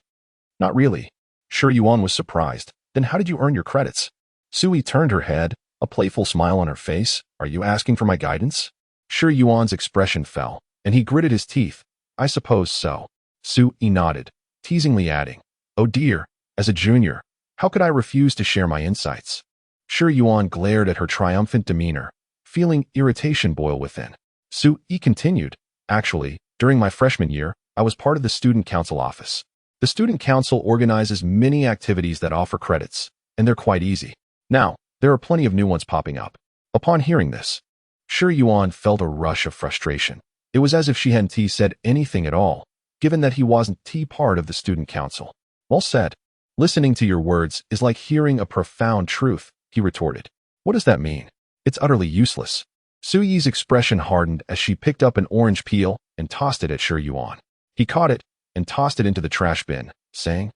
"Not really." Shi Yuan was surprised. "Then how did you earn your credits?" Sui turned her head, a playful smile on her face. "Are you asking for my guidance?" Shi Yuan's expression fell, and he gritted his teeth. "I suppose so." Sui nodded, teasingly adding, "Oh dear, as a junior, how could I refuse to share my insights?" Shi Yuan glared at her triumphant demeanor, feeling irritation boil within. Sui continued, "Actually, during my freshman year, I was part of the student council office. The student council organizes many activities that offer credits, and they're quite easy. Now, there are plenty of new ones popping up." Upon hearing this, Shi Yuan felt a rush of frustration. It was as if she hadn't said anything at all, given that he wasn't part of the student council. Well said. Listening to your words is like hearing a profound truth, he retorted. What does that mean? It's utterly useless. Su Yi's expression hardened as she picked up an orange peel and tossed it at Shi Yuan. He caught it and tossed it into the trash bin, saying,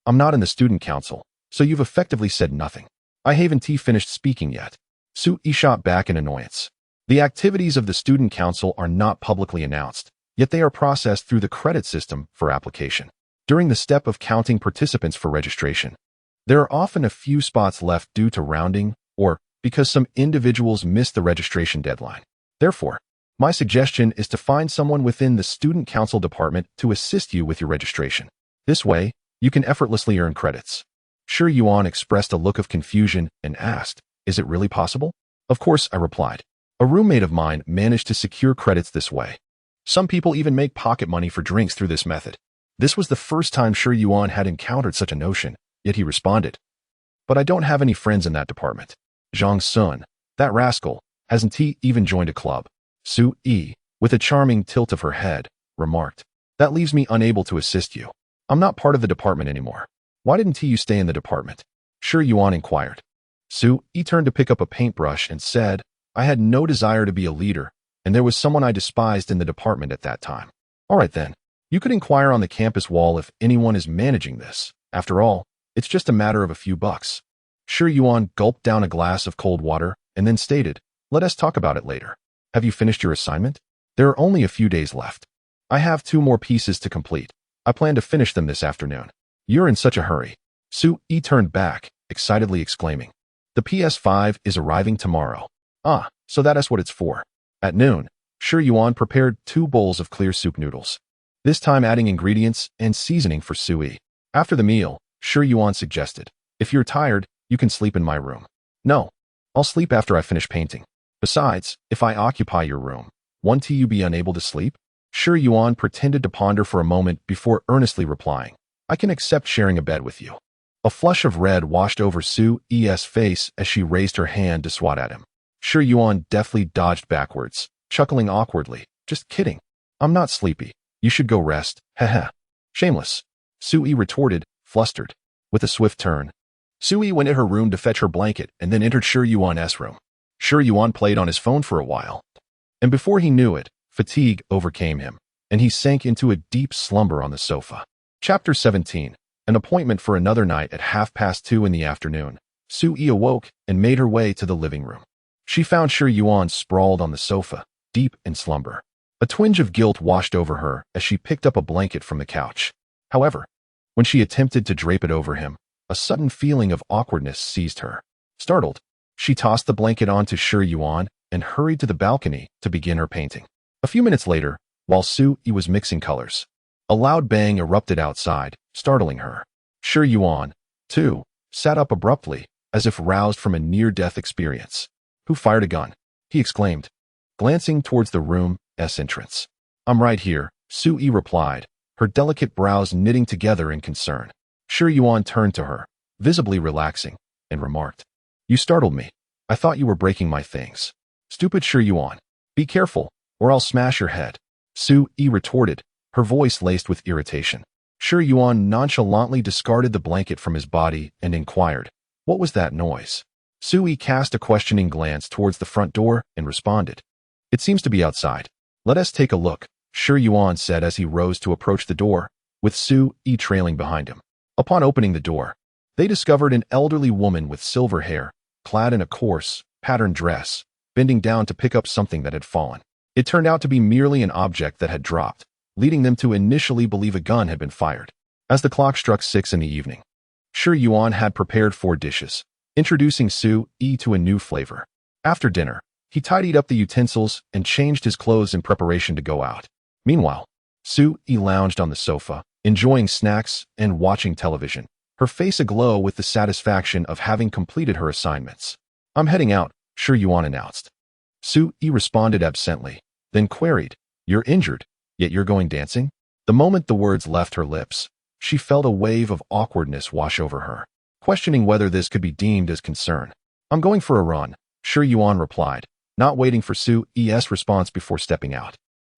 I'm not in the student council, so you've effectively said nothing. I haven't finished speaking yet. Su Yi shot back in annoyance. The activities of the student council are not publicly announced, yet they are processed through the credit system for application. During the step of counting participants for registration, there are often a few spots left due to rounding or because some individuals missed the registration deadline. Therefore, my suggestion is to find someone within the student council department to assist you with your registration. This way, you can effortlessly earn credits. Shi Yuan expressed a look of confusion and asked, Is it really possible? Of course, I replied. A roommate of mine managed to secure credits this way. Some people even make pocket money for drinks through this method. This was the first time Shi Yuan had encountered such a notion, yet he responded, But I don't have any friends in that department. Zhang Sun, that rascal, hasn't he even joined a club? Su Yi, with a charming tilt of her head, remarked, That leaves me unable to assist you. I'm not part of the department anymore. Why didn't you stay in the department? Shi Yuan inquired. Su Yi turned to pick up a paintbrush and said, I had no desire to be a leader, and there was someone I despised in the department at that time. All right then, you could inquire on the campus wall if anyone is managing this. After all, it's just a matter of a few bucks. Shi Yuan gulped down a glass of cold water and then stated, Let us talk about it later. Have you finished your assignment? There are only a few days left. I have 2 more pieces to complete. I plan to finish them this afternoon. You're in such a hurry. Su Yi turned back, excitedly exclaiming, The PS5 is arriving tomorrow. Ah, so that is what it's for. At noon, Shi Yuan prepared 2 bowls of clear soup noodles, this time adding ingredients and seasoning for Su Yi. After the meal, Shi Yuan suggested, If you're tired, you can sleep in my room. No, I'll sleep after I finish painting. Besides, if I occupy your room, won't you be unable to sleep? Shi Yuan pretended to ponder for a moment before earnestly replying, I can accept sharing a bed with you. A flush of red washed over Su Yi's face as she raised her hand to swat at him. Shi Yuan deftly dodged backwards, chuckling awkwardly. Just kidding. I'm not sleepy. You should go rest. Heh. Shameless. Su Yi retorted, flustered. With a swift turn, Su Yi went in her room to fetch her blanket and then entered Shi Yuan's room. Shi Yuan played on his phone for a while, and before he knew it, fatigue overcame him, and he sank into a deep slumber on the sofa. Chapter 17. An appointment for another night at 2:30 in the afternoon. Su Yi awoke and made her way to the living room. She found Shi Yuan sprawled on the sofa, deep in slumber. A twinge of guilt washed over her as she picked up a blanket from the couch. However, when she attempted to drape it over him, a sudden feeling of awkwardness seized her. Startled, she tossed the blanket onto Shi Yuan and hurried to the balcony to begin her painting. A few minutes later, while Su Yi was mixing colors, a loud bang erupted outside, startling her. Shi Yuan, too, sat up abruptly, as if roused from a near-death experience. Who fired a gun? He exclaimed, glancing towards the room's entrance. I'm right here, Su Yi replied, her delicate brows knitting together in concern. Shi Yuan turned to her, visibly relaxing, and remarked, You startled me. I thought you were breaking my things. Stupid Shi Yuan. Be careful, or I'll smash your head. Su Yi retorted, her voice laced with irritation. Shi Yuan nonchalantly discarded the blanket from his body and inquired, What was that noise? Su Yi cast a questioning glance towards the front door and responded, It seems to be outside. Let us take a look, Shi Yuan said as he rose to approach the door, with Su Yi trailing behind him. Upon opening the door, they discovered an elderly woman with silver hair, clad in a coarse, patterned dress, bending down to pick up something that had fallen. It turned out to be merely an object that had dropped, leading them to initially believe a gun had been fired. As the clock struck 6 in the evening, Shi Yuan had prepared 4 dishes, introducing Su Yi to a new flavor. After dinner, he tidied up the utensils and changed his clothes in preparation to go out. Meanwhile, Su Yi lounged on the sofa, enjoying snacks and watching television, her face aglow with the satisfaction of having completed her assignments. I'm heading out, Shi Yuan announced. Su Yi responded absently, then queried, You're injured, yet you're going dancing? The moment the words left her lips, she felt a wave of awkwardness wash over her, questioning whether this could be deemed as concern. I'm going for a run, Shi Yuan replied, not waiting for Su Yi's response before stepping out.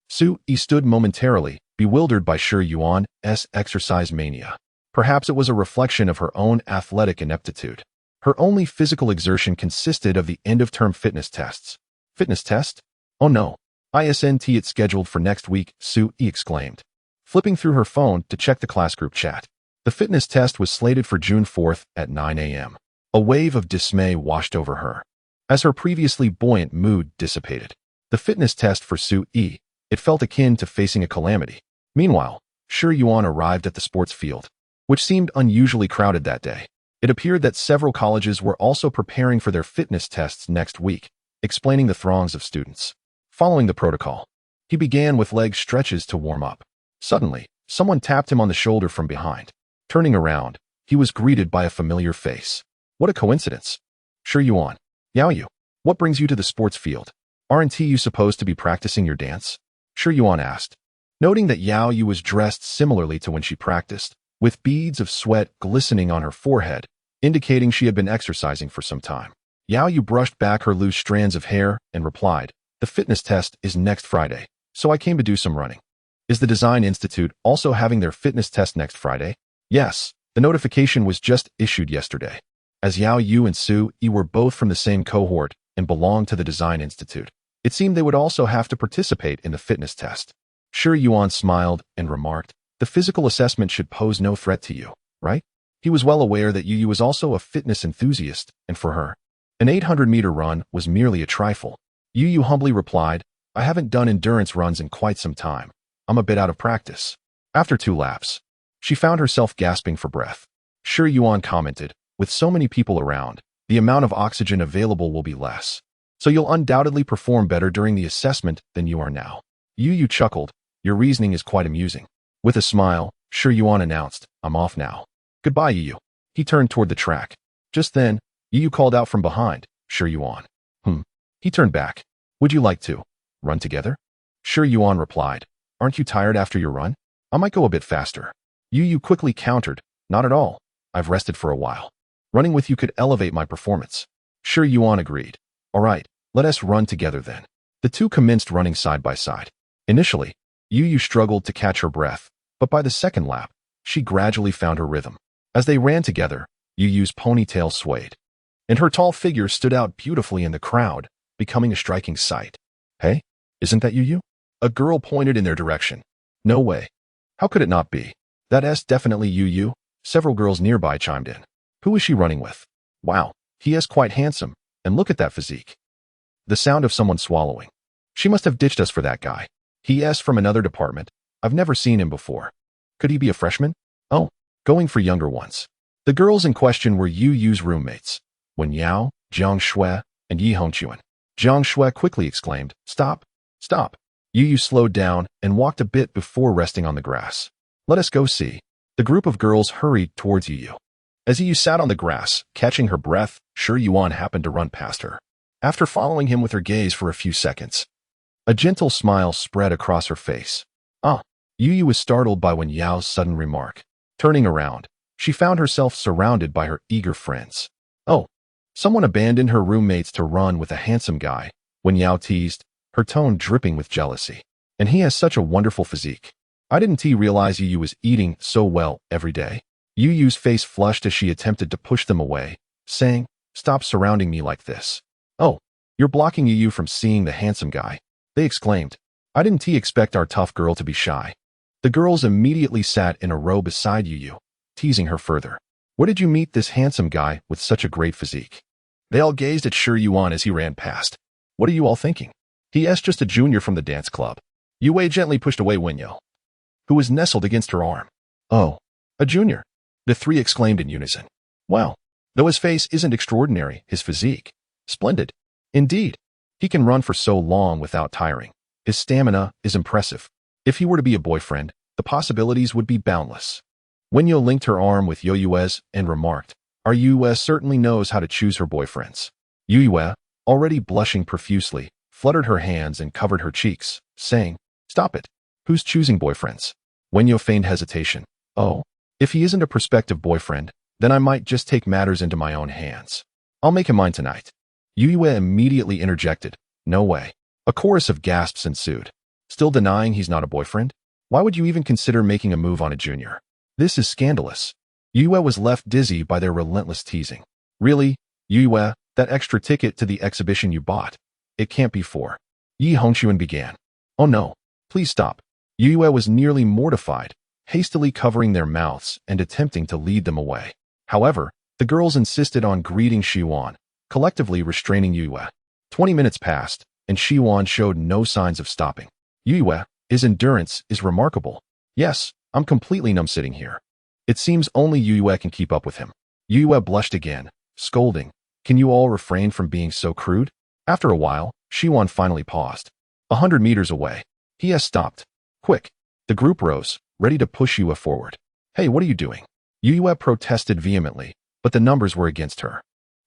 Su Yi stood momentarily, bewildered by Shi Yuan's exercise mania. Perhaps it was a reflection of her own athletic ineptitude. Her only physical exertion consisted of the end-of-term fitness tests. Fitness test? Oh no. Isn't it scheduled for next week? Sue exclaimed, flipping through her phone to check the class group chat. The fitness test was slated for June 4th at 9 a.m. A wave of dismay washed over her as her previously buoyant mood dissipated. The fitness test for Sue, it felt akin to facing a calamity. Meanwhile, Shi Yuan arrived at the sports field, which seemed unusually crowded that day. It appeared that several colleges were also preparing for their fitness tests next week, explaining the throngs of students. Following the protocol, he began with leg stretches to warm up. Suddenly, someone tapped him on the shoulder from behind. Turning around, he was greeted by a familiar face. What a coincidence. Shi Yuan. Yao Yu, what brings you to the sports field? Aren't you supposed to be practicing your dance? Shi Yuan asked, noting that Yao Yu was dressed similarly to when she practiced, with beads of sweat glistening on her forehead, indicating she had been exercising for some time. Yao Yu brushed back her loose strands of hair and replied, the fitness test is next Friday, so I came to do some running. Is the Design Institute also having their fitness test next Friday? Yes, the notification was just issued yesterday. As Yao Yu and Sue were both from the same cohort and belonged to the Design Institute, it seemed they would also have to participate in the fitness test. Shi Yuan smiled and remarked, the physical assessment should pose no threat to you, right? He was well aware that Yu was also a fitness enthusiast, and for her, an 800-meter run was merely a trifle. Yu humbly replied, I haven't done endurance runs in quite some time. I'm a bit out of practice. After 2 laps, she found herself gasping for breath. Shi Yuan commented, with so many people around, the amount of oxygen available will be less. So you'll undoubtedly perform better during the assessment than you are now. Yu chuckled, your reasoning is quite amusing. With a smile, Shi Yuan announced, I'm off now. Goodbye, Yu. He turned toward the track. Just then, Yu called out from behind, Shi Yuan. He turned back. Would you like to run together? Shi Yuan replied, aren't you tired after your run? I might go a bit faster. Yu quickly countered, not at all. I've rested for a while. Running with you could elevate my performance. Shi Yuan agreed. All right, let us run together then. The two commenced running side by side. Initially, Yu struggled to catch her breath, but by the second lap, she gradually found her rhythm. As they ran together, Yu's ponytail swayed, and her tall figure stood out beautifully in the crowd, becoming a striking sight. Hey, isn't that Yu? A girl pointed in their direction. No way. How could it not be? That's definitely Yu. Several girls nearby chimed in. Who is she running with? Wow, he is quite handsome, and look at that physique. The sound of someone swallowing. She must have ditched us for that guy. He is from another department. I've never seen him before. Could he be a freshman? Oh, going for younger ones. The girls in question were Yu's roommates, Wen Yao, Jiang Shui, and Yi Hongquan. Jiang Shui quickly exclaimed, Stop, stop. Yu slowed down and walked a bit before resting on the grass. Let us go see. The group of girls hurried towards Yu. As Yu sat on the grass, catching her breath, Shi Yuan happened to run past her. After following him with her gaze for a few seconds, a gentle smile spread across her face. Yu was startled by Wen Yao's sudden remark. Turning around, she found herself surrounded by her eager friends. Oh, someone abandoned her roommates to run with a handsome guy, Wen Yao teased, her tone dripping with jealousy. And he has such a wonderful physique. I didn't realize Yu was eating so well every day. Yu's face flushed as she attempted to push them away, saying, Stop surrounding me like this. Oh, you're blocking Yu from seeing the handsome guy, they exclaimed. I didn't expect our tough girl to be shy. The girls immediately sat in a row beside Yu, teasing her further. Where did you meet this handsome guy with such a great physique? They all gazed at Shi Yuan as he ran past. What are you all thinking? He is just a junior from the dance club. Yue gently pushed away Wenyo, who was nestled against her arm. Oh, a junior, the three exclaimed in unison. Wow, though his face isn't extraordinary, his physique, splendid. Indeed, he can run for so long without tiring. His stamina is impressive. If he were to be a boyfriend, the possibilities would be boundless. Wenyo linked her arm with Yoyue's and remarked, Our Yue certainly knows how to choose her boyfriends. Yue, already blushing profusely, fluttered her hands and covered her cheeks, saying, Stop it. Who's choosing boyfriends? Wenyo feigned hesitation. Oh, if he isn't a prospective boyfriend, then I might just take matters into my own hands. I'll make him mine tonight. Yue immediately interjected. No way. A chorus of gasps ensued. Still denying he's not a boyfriend? Why would you even consider making a move on a junior? This is scandalous. Yue was left dizzy by their relentless teasing. Really? Yue, that extra ticket to the exhibition you bought? It can't be for. Yi Hongchuan began. Oh no, please stop. Yue was nearly mortified, hastily covering their mouths and attempting to lead them away. However, the girls insisted on greeting Shiwan, collectively restraining Yue. 20 minutes passed, and Shiwan showed no signs of stopping. Yue, his endurance is remarkable. Yes, I'm completely numb sitting here. It seems only Yue can keep up with him. Yue blushed again, scolding. Can you all refrain from being so crude? After a while, Shiwan finally paused. 100 meters away. He has stopped. Quick. The group rose, ready to push Yue forward. Hey, what are you doing? Yue protested vehemently, but the numbers were against her.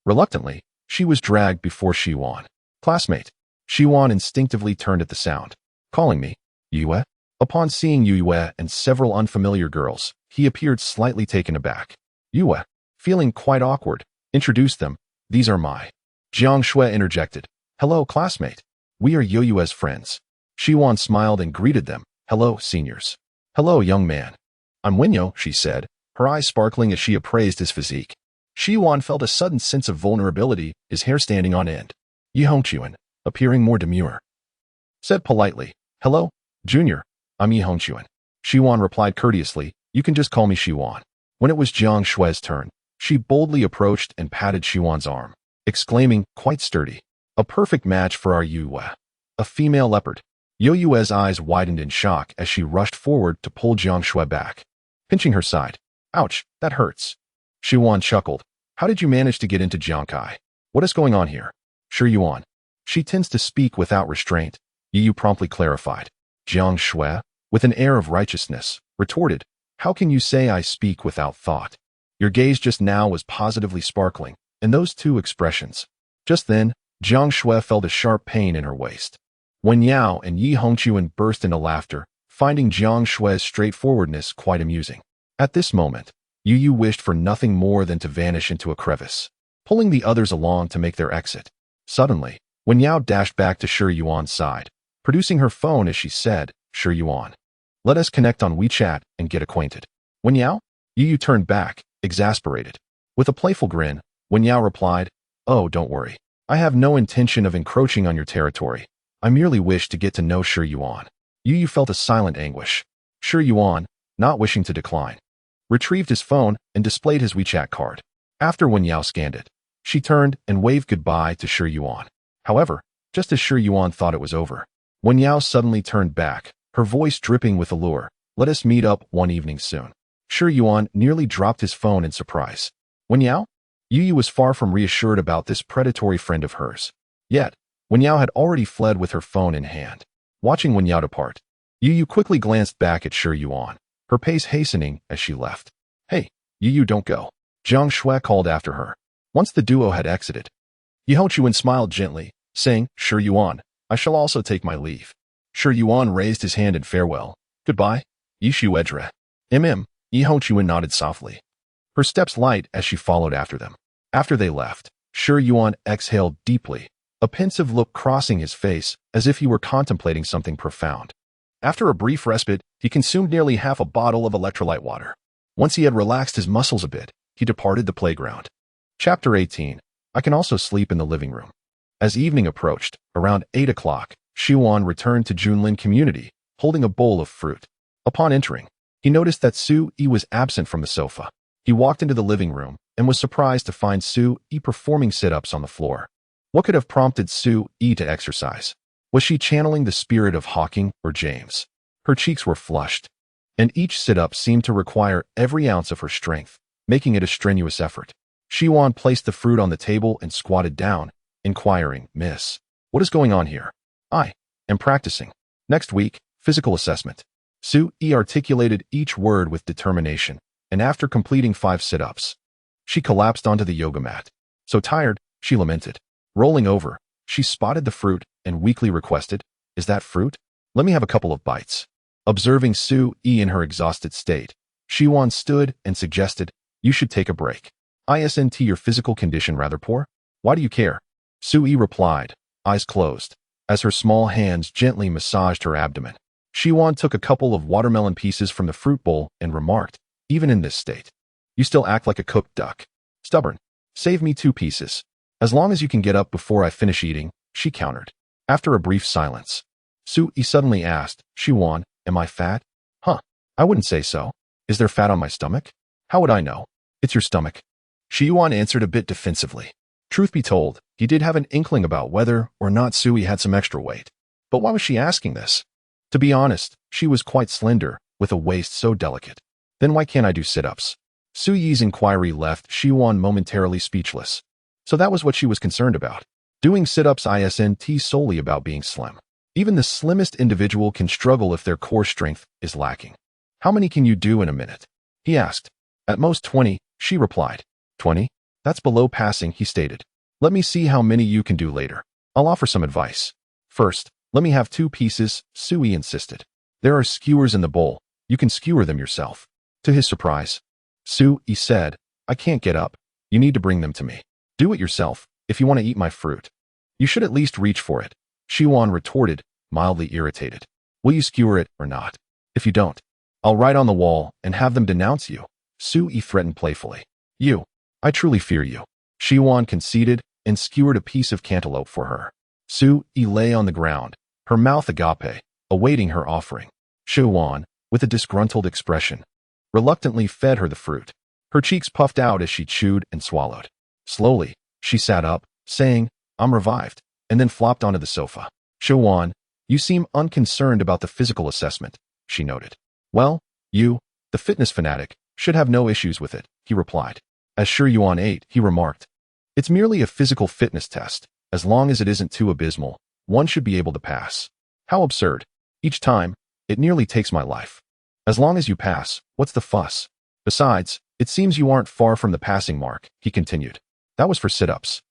Reluctantly, she was dragged before Shiwan. Classmate. Shiwan instinctively turned at the sound. Calling me? Yue? Upon seeing Yue and several unfamiliar girls, he appeared slightly taken aback. Yue, feeling quite awkward, introduced them. These are my. Jiang Shui interjected. Hello, classmate. We are Yue's friends. Shiwan smiled and greeted them. Hello, seniors. Hello, young man. I'm Wenyo, she said, her eyes sparkling as she appraised his physique. Shiwan felt a sudden sense of vulnerability, his hair standing on end. Yi Hongchuan, appearing more demure, said politely, Hello, junior. I'm Yi Hongchuan. Shiwan replied courteously, You can just call me Shiwan. When it was Jiang Shui's turn, she boldly approached and patted Shiwan's arm, exclaiming, Quite sturdy. A perfect match for our Yue. A female leopard. Yue's eyes widened in shock as she rushed forward to pull Jiang Shui back, pinching her side. Ouch, that hurts. Shiwan chuckled. How did you manage to get into Jiangkai? What is going on here? Sure, Yuan. She tends to speak without restraint, Yu promptly clarified. Jiang Shui, with an air of righteousness, retorted, How can you say I speak without thought? Your gaze just now was positively sparkling, and those two expressions. Just then, Jiang Shui felt a sharp pain in her waist. Wen Yao and Yi Hongchuan burst into laughter, finding Jiang Shui's straightforwardness quite amusing. At this moment, Yu wished for nothing more than to vanish into a crevice, pulling the others along to make their exit. Suddenly, Wen Yao dashed back to Shi Yuan's side, producing her phone as she said, Shi Yuan, let us connect on WeChat and get acquainted. Wen Yao? Yu turned back, exasperated. With a playful grin, Wen Yao replied, Oh, don't worry. I have no intention of encroaching on your territory. I merely wish to get to know Shi Yuan. Yu felt a silent anguish. Shi Yuan, not wishing to decline, retrieved his phone and displayed his WeChat card. After Wen Yao scanned it, she turned and waved goodbye to Shi Yuan. However, just as Shi Yuan thought it was over, Wen Yao suddenly turned back, her voice dripping with allure. Let us meet up one evening soon. Shi Yuan nearly dropped his phone in surprise. Wen Yao? Yu was far from reassured about this predatory friend of hers. Yet, Wen Yao had already fled with her phone in hand. Watching Wen Yao depart, Yu quickly glanced back at Shi Yuan, her pace hastening as she left. Hey, Yu, don't go. Jiang Shui called after her. Once the duo had exited, Yi Hongchuan smiled gently, saying, Shi Yuan, I shall also take my leave. Shi Yuan raised his hand in farewell. Goodbye, Yi Shu Edre. Yi Hongchuan nodded softly, her steps light as she followed after them. After they left, Shi Yuan exhaled deeply, a pensive look crossing his face as if he were contemplating something profound. After a brief respite, he consumed nearly half a bottle of electrolyte water. Once he had relaxed his muscles a bit, he departed the playground. Chapter 18. I can also sleep in the living room. As evening approached, around 8 o'clock, Shiwan returned to Junlin Community, holding a bowl of fruit. Upon entering, he noticed that Su Yi was absent from the sofa. He walked into the living room and was surprised to find Su Yi performing sit-ups on the floor. What could have prompted Su Yi to exercise? Was she channeling the spirit of Hawking or James? Her cheeks were flushed, and each sit-up seemed to require every ounce of her strength, making it a strenuous effort. Shiwan placed the fruit on the table and squatted down, inquiring, Miss, what is going on here? I am practicing. Next week, physical assessment. Su Yi articulated each word with determination, and after completing 5 sit-ups, she collapsed onto the yoga mat. So tired, she lamented. Rolling over, she spotted the fruit and weakly requested, Is that fruit? Let me have a couple of bites. Observing Su Yi in her exhausted state, Shiwan stood and suggested, You should take a break. Isn't your physical condition rather poor? Why do you care? Su Yi replied, eyes closed, as her small hands gently massaged her abdomen. Shiwan took a couple of watermelon pieces from the fruit bowl and remarked, Even in this state, You still act like a cooked duck. Stubborn. Save me 2 pieces. As long as you can get up before I finish eating, she countered. After a brief silence, Sui suddenly asked, Shiwan, am I fat? Huh. I wouldn't say so. Is there fat on my stomach? How would I know? It's your stomach. Shiwan answered a bit defensively. Truth be told, he did have an inkling about whether or not Sui had some extra weight. But why was she asking this? To be honest, she was quite slender, with a waist so delicate. Then why can't I do sit-ups? Suyi's inquiry left Shiwan momentarily speechless. So that was what she was concerned about. Doing sit-ups isn't solely about being slim. Even the slimmest individual can struggle if their core strength is lacking. How many can you do in a minute? He asked. At most 20, she replied. 20? That's below passing, he stated. Let me see how many you can do later. I'll offer some advice. First, let me have 2 pieces, Sui insisted. There are skewers in the bowl. You can skewer them yourself. To his surprise, Sui said, I can't get up. You need to bring them to me. Do it yourself, if you want to eat my fruit. You should at least reach for it. Shiwan retorted, mildly irritated. Will you skewer it or not? If you don't, I'll write on the wall and have them denounce you. Sui threatened playfully. You. I truly fear you. Shiwan conceded and skewered a piece of cantaloupe for her. Sui lay on the ground, her mouth agape, awaiting her offering. Shiwan, with a disgruntled expression, reluctantly fed her the fruit. Her cheeks puffed out as she chewed and swallowed. Slowly, she sat up, saying, I'm revived, and then flopped onto the sofa. Shiwan, you seem unconcerned about the physical assessment, she noted. Well, you, the fitness fanatic, should have no issues with it, he replied. As Shiryuan ate, he remarked. It's merely a physical fitness test. As long as it isn't too abysmal, one should be able to pass. How absurd. Each time, it nearly takes my life. As long as you pass, what's the fuss? Besides, it seems you aren't far from the passing mark, he continued. That was for sit-ups.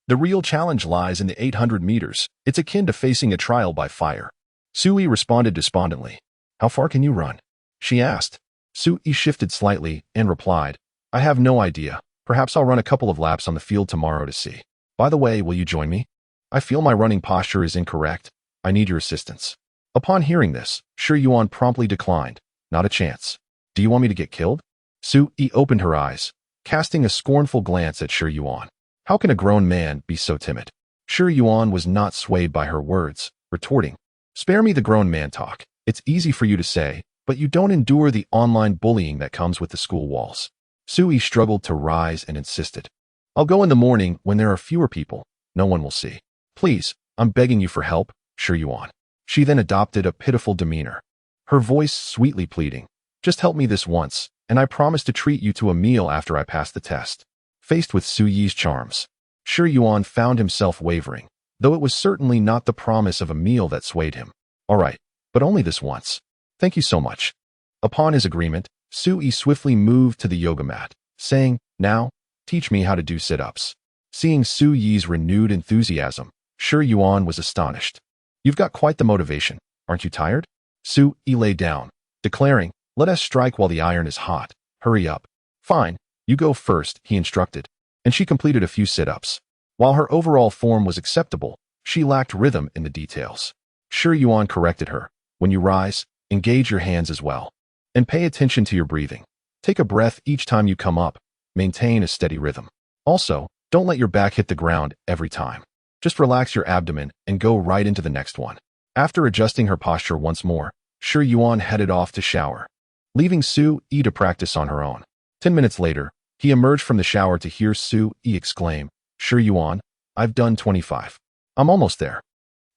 The real challenge lies in the 800 meters. It's akin to facing a trial by fire. Sui responded despondently. How far can you run? She asked. Sui shifted slightly and replied, I have no idea. Perhaps I'll run a couple of laps on the field tomorrow to see. By the way, will you join me? I feel my running posture is incorrect. I need your assistance. Upon hearing this, Shiryuan promptly declined. Not a chance. Do you want me to get killed? Sui opened her eyes, casting a scornful glance at Shiryuan. How can a grown man be so timid? Shiryuan was not swayed by her words, retorting, Spare me the grown man talk. It's easy for you to say, but you don't endure the online bullying that comes with the school walls. Sui struggled to rise and insisted. I'll go in the morning when there are fewer people. No one will see. Please, I'm begging you for help, Shiryuan. She then adopted a pitiful demeanor, her voice sweetly pleading. Just help me this once, and I promise to treat you to a meal after I pass the test. Faced with Suyi's charms, Shiryuan found himself wavering, though it was certainly not the promise of a meal that swayed him. All right, but only this once. Thank you so much. Upon his agreement, Sui swiftly moved to the yoga mat, saying, Now, teach me how to do sit-ups. Seeing Suyi's renewed enthusiasm, Shiryuan was astonished. You've got quite the motivation. Aren't you tired? Sui lay down, declaring, Let us strike while the iron is hot. Hurry up. Fine, you go first, he instructed, and she completed a few sit-ups. While her overall form was acceptable, she lacked rhythm in the details. Shiryuan corrected her. When you rise, engage your hands as well. And pay attention to your breathing. Take a breath each time you come up. Maintain a steady rhythm. Also, don't let your back hit the ground every time. Just relax your abdomen and go right into the next one. After adjusting her posture once more, Shiryuan headed off to shower, leaving Sui to practice on her own. 10 minutes later, he emerged from the shower to hear Sui exclaim, Shiryuan, I've done 25. I'm almost there.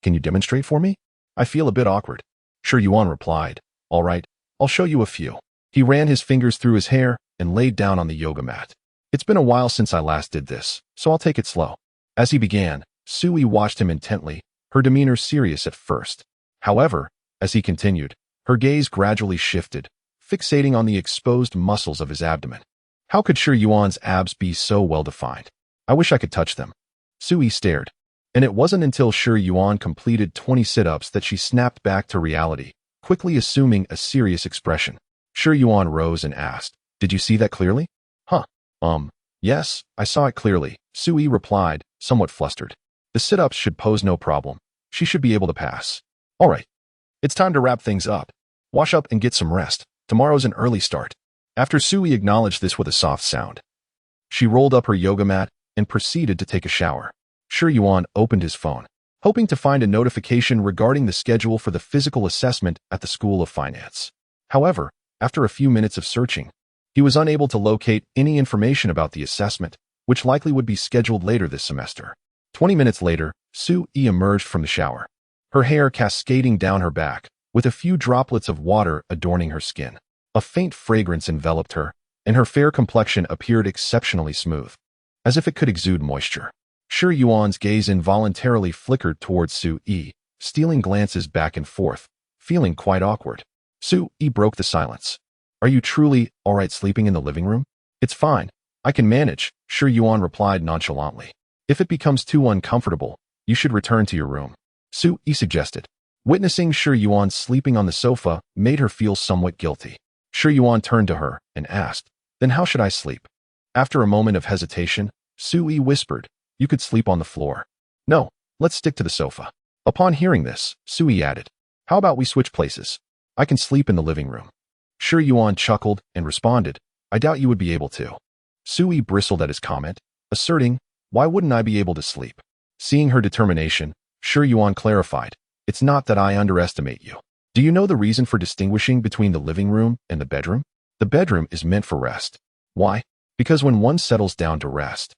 Can you demonstrate for me? I feel a bit awkward. Shiryuan replied, All right, I'll show you a few. He ran his fingers through his hair and laid down on the yoga mat. It's been a while since I last did this, so I'll take it slow. As he began, Sui watched him intently, her demeanor serious at first. However, as he continued, her gaze gradually shifted, fixating on the exposed muscles of his abdomen. How could Shiryuan's abs be so well-defined? I wish I could touch them. Sui stared, and it wasn't until Shiryuan completed 20 sit-ups that she snapped back to reality, quickly assuming a serious expression. Shiryuan rose and asked, Did you see that clearly? Yes, I saw it clearly, Sui replied, somewhat flustered. The sit-ups should pose no problem. She should be able to pass. All right. It's time to wrap things up. Wash up and get some rest. Tomorrow's an early start. After Sui acknowledged this with a soft sound, she rolled up her yoga mat and proceeded to take a shower. Shi Yuan opened his phone, hoping to find a notification regarding the schedule for the physical assessment at the School of Finance. However, after a few minutes of searching, he was unable to locate any information about the assessment, which likely would be scheduled later this semester. 20 minutes later, Sui emerged from the shower, her hair cascading down her back, with a few droplets of water adorning her skin. A faint fragrance enveloped her, and her fair complexion appeared exceptionally smooth, as if it could exude moisture. Shi Yuan's gaze involuntarily flickered towards Sui, stealing glances back and forth, feeling quite awkward. Sui broke the silence. "Are you truly all right sleeping in the living room?" "It's fine. I can manage," Shi Yuan replied nonchalantly. "If it becomes too uncomfortable, you should return to your room," Sui suggested. Witnessing Shi Yuan sleeping on the sofa made her feel somewhat guilty. Shi Yuan turned to her and asked, "Then how should I sleep?" After a moment of hesitation, Sui whispered, "You could sleep on the floor." "No, let's stick to the sofa." Upon hearing this, Sui added, "How about we switch places? I can sleep in the living room." Shi Yuan chuckled and responded, "I doubt you would be able to." Sui bristled at his comment, asserting, "Why wouldn't I be able to sleep?" Seeing her determination, Shi Yuan clarified, "It's not that I underestimate you. Do you know the reason for distinguishing between the living room and the bedroom? The bedroom is meant for rest. Why? Because when one settles down to rest,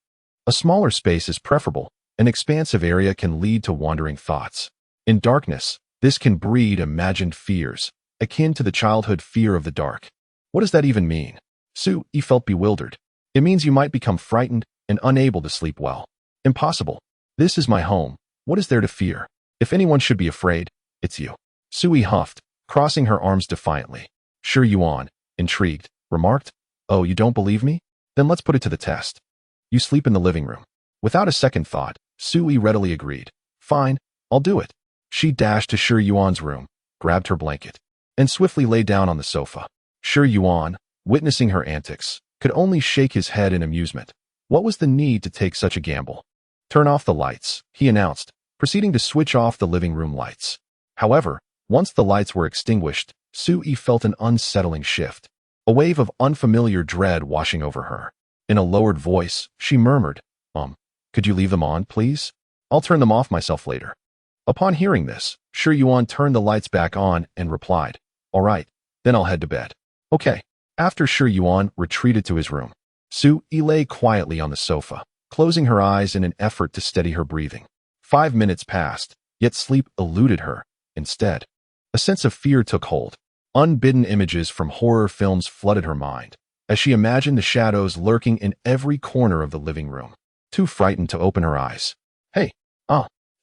a smaller space is preferable. An expansive area can lead to wandering thoughts. In darkness, this can breed imagined fears, akin to the childhood fear of the dark." "What does that even mean?" Sui felt bewildered. "It means you might become frightened and unable to sleep well." "Impossible. This is my home. What is there to fear? If anyone should be afraid, it's you." Sui huffed, crossing her arms defiantly. Shi Yuan, intrigued, remarked, "Oh, you don't believe me? Then let's put it to the test. You sleep in the living room." Without a second thought, Sui readily agreed. "Fine, I'll do it." She dashed to Shi Yuan's room, grabbed her blanket, and swiftly lay down on the sofa. Shi Yuan, witnessing her antics, could only shake his head in amusement. What was the need to take such a gamble? "Turn off the lights," he announced, proceeding to switch off the living room lights. However, once the lights were extinguished, Sui felt an unsettling shift, a wave of unfamiliar dread washing over her. In a lowered voice, she murmured, Could you leave them on, please? I'll turn them off myself later." Upon hearing this, Shi Yuan turned the lights back on and replied, "All right, then I'll head to bed." "Okay." After Shi Yuan retreated to his room, Sui lay quietly on the sofa, closing her eyes in an effort to steady her breathing. 5 minutes passed, yet sleep eluded her. Instead, a sense of fear took hold. Unbidden images from horror films flooded her mind, as she imagined the shadows lurking in every corner of the living room. Too frightened to open her eyes. "Hey,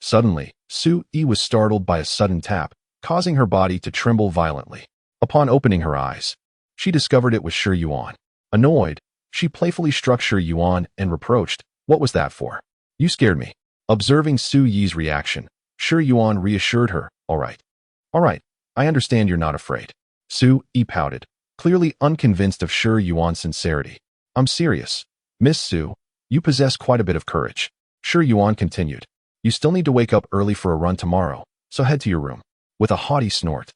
Suddenly, Sui was startled by a sudden tap, causing her body to tremble violently. Upon opening her eyes, she discovered it was Shi Yuan. Annoyed, she playfully struck Shi Yuan and reproached, "What was that for? You scared me." Observing Sui's reaction, Shi Yuan reassured her, All right, I understand you're not afraid." Sui pouted, clearly unconvinced of Shi Yuan's sincerity. "I'm serious. Miss Sui, you possess quite a bit of courage." Shi Yuan continued, "You still need to wake up early for a run tomorrow, so head to your room." With a haughty snort,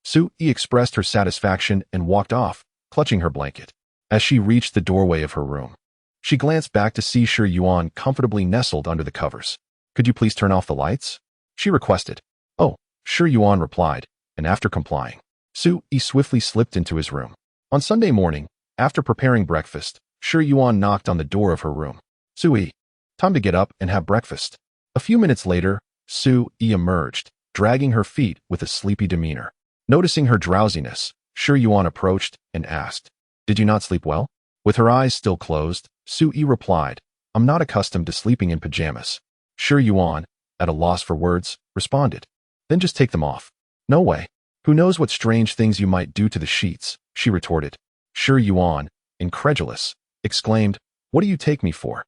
Sui expressed her satisfaction and walked off, clutching her blanket. As she reached the doorway of her room, she glanced back to see Shi Yuan comfortably nestled under the covers. "Could you please turn off the lights?" she requested. "Oh," Shi Yuan replied, and after complying, Sui swiftly slipped into his room. On Sunday morning, after preparing breakfast, Shi Yuan knocked on the door of her room. "Sui, time to get up and have breakfast." A few minutes later, Sui emerged, dragging her feet with a sleepy demeanor. Noticing her drowsiness, Shi Yuan approached and asked, "Did you not sleep well?" With her eyes still closed, Sui replied, "I'm not accustomed to sleeping in pajamas." Shi Yuan, at a loss for words, responded, "Then just take them off." "No way. Who knows what strange things you might do to the sheets," she retorted. Shi Yuan, incredulous, exclaimed, "What do you take me for?"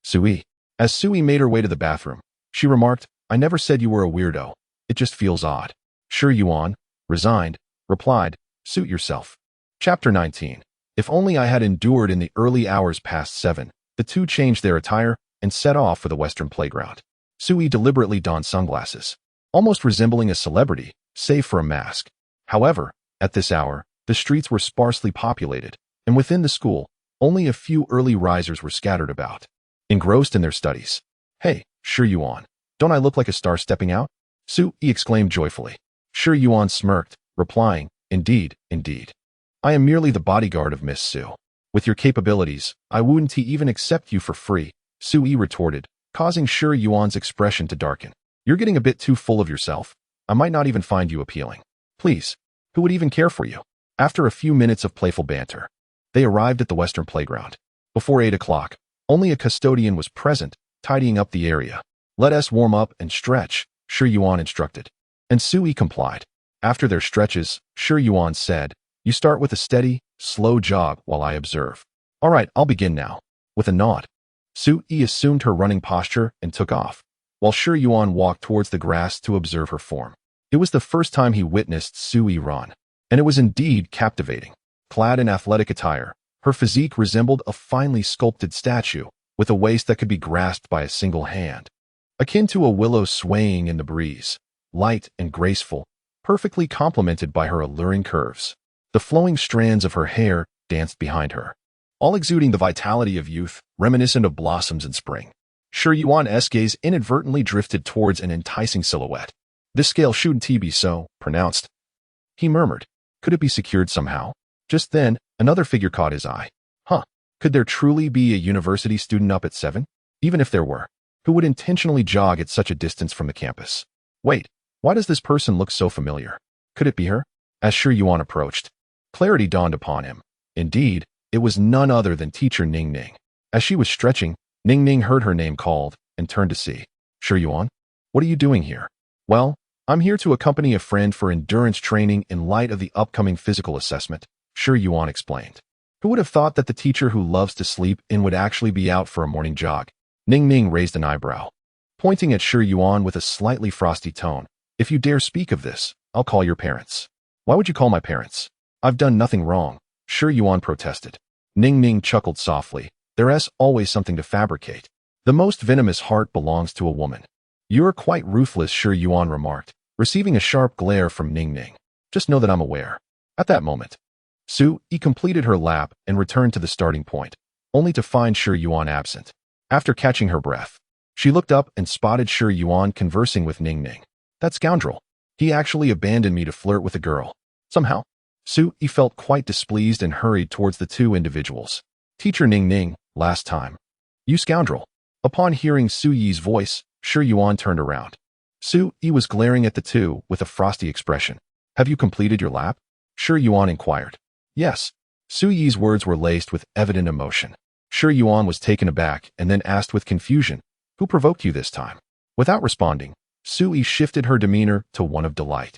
"Sui." As Sui made her way to the bathroom, she remarked, "I never said you were a weirdo. It just feels odd." Shi Yuan, resigned, replied, "Suit yourself." Chapter 19. If only I had endured in the early hours past 7, the two changed their attire and set off for the western playground. Sui deliberately donned sunglasses, almost resembling a celebrity, save for a mask. However, at this hour, the streets were sparsely populated, and within the school, only a few early risers were scattered about, engrossed in their studies. "Hey, Shi Yuan, don't I look like a star stepping out?" Su Yi exclaimed joyfully. Shi Yuan smirked, replying, "Indeed, indeed. I am merely the bodyguard of Miss Su. With your capabilities, I wouldn't even accept you for free," Su Yi retorted, causing Shi Yuan's expression to darken. "You're getting a bit too full of yourself. I might not even find you appealing. Please, who would even care for you?" After a few minutes of playful banter, they arrived at the Western playground. Before 8 o'clock, only a custodian was present, tidying up the area. "Let us warm up and stretch," Shi Yuan instructed. And Su Yi complied. After their stretches, Shi Yuan said, "You start with a steady, slow jog while I observe." "All right, I'll begin now." With a nod, Su Yi assumed her running posture and took off, while Shi Yuan walked towards the grass to observe her form. It was the first time he witnessed Su Yi run, and it was indeed captivating. Clad in athletic attire, her physique resembled a finely sculpted statue, with a waist that could be grasped by a single hand. Akin to a willow swaying in the breeze, light and graceful, perfectly complemented by her alluring curves. The flowing strands of her hair danced behind her, all exuding the vitality of youth, reminiscent of blossoms in spring. Shi Yuan's gaze inadvertently drifted towards an enticing silhouette. "This scale shouldn't be so pronounced," he murmured. "Could it be secured somehow?" Just then, another figure caught his eye. Could there truly be a university student up at 7? Even if there were, who would intentionally jog at such a distance from the campus? Wait, why does this person look so familiar? Could it be her? As Shi Yuan approached, clarity dawned upon him. Indeed, it was none other than teacher Ning Ning. As she was stretching, Ning Ning heard her name called and turned to see. "Shi Yuan, what are you doing here?" "Well, I'm here to accompany a friend for endurance training in light of the upcoming physical assessment," Shi Yuan explained. Who would have thought that the teacher who loves to sleep in would actually be out for a morning jog? Ning Ning raised an eyebrow, pointing at Shi Yuan with a slightly frosty tone. "If you dare speak of this, I'll call your parents." "Why would you call my parents? I've done nothing wrong," Shi Yuan protested. Ning Ning chuckled softly. "There's always something to fabricate. The most venomous heart belongs to a woman." "You're quite ruthless," Shi Yuan remarked, receiving a sharp glare from Ning Ning. "Just know that I'm aware." At that moment, Su Yi completed her lap and returned to the starting point, only to find Shi Yuan absent. After catching her breath, she looked up and spotted Shi Yuan conversing with Ning Ning. "That scoundrel. He actually abandoned me to flirt with a girl. Somehow." Su Yi felt quite displeased and hurried towards the two individuals. "Teacher Ning Ning, last time." "You scoundrel." Upon hearing Su Yi's voice, Shi Yuan turned around. Su Yi was glaring at the two with a frosty expression. "Have you completed your lap?" Shi Yuan inquired. "Yes." Su Yi's words were laced with evident emotion. Shi Yuan was taken aback and then asked with confusion, "Who provoked you this time?" Without responding, Su Yi shifted her demeanor to one of delight,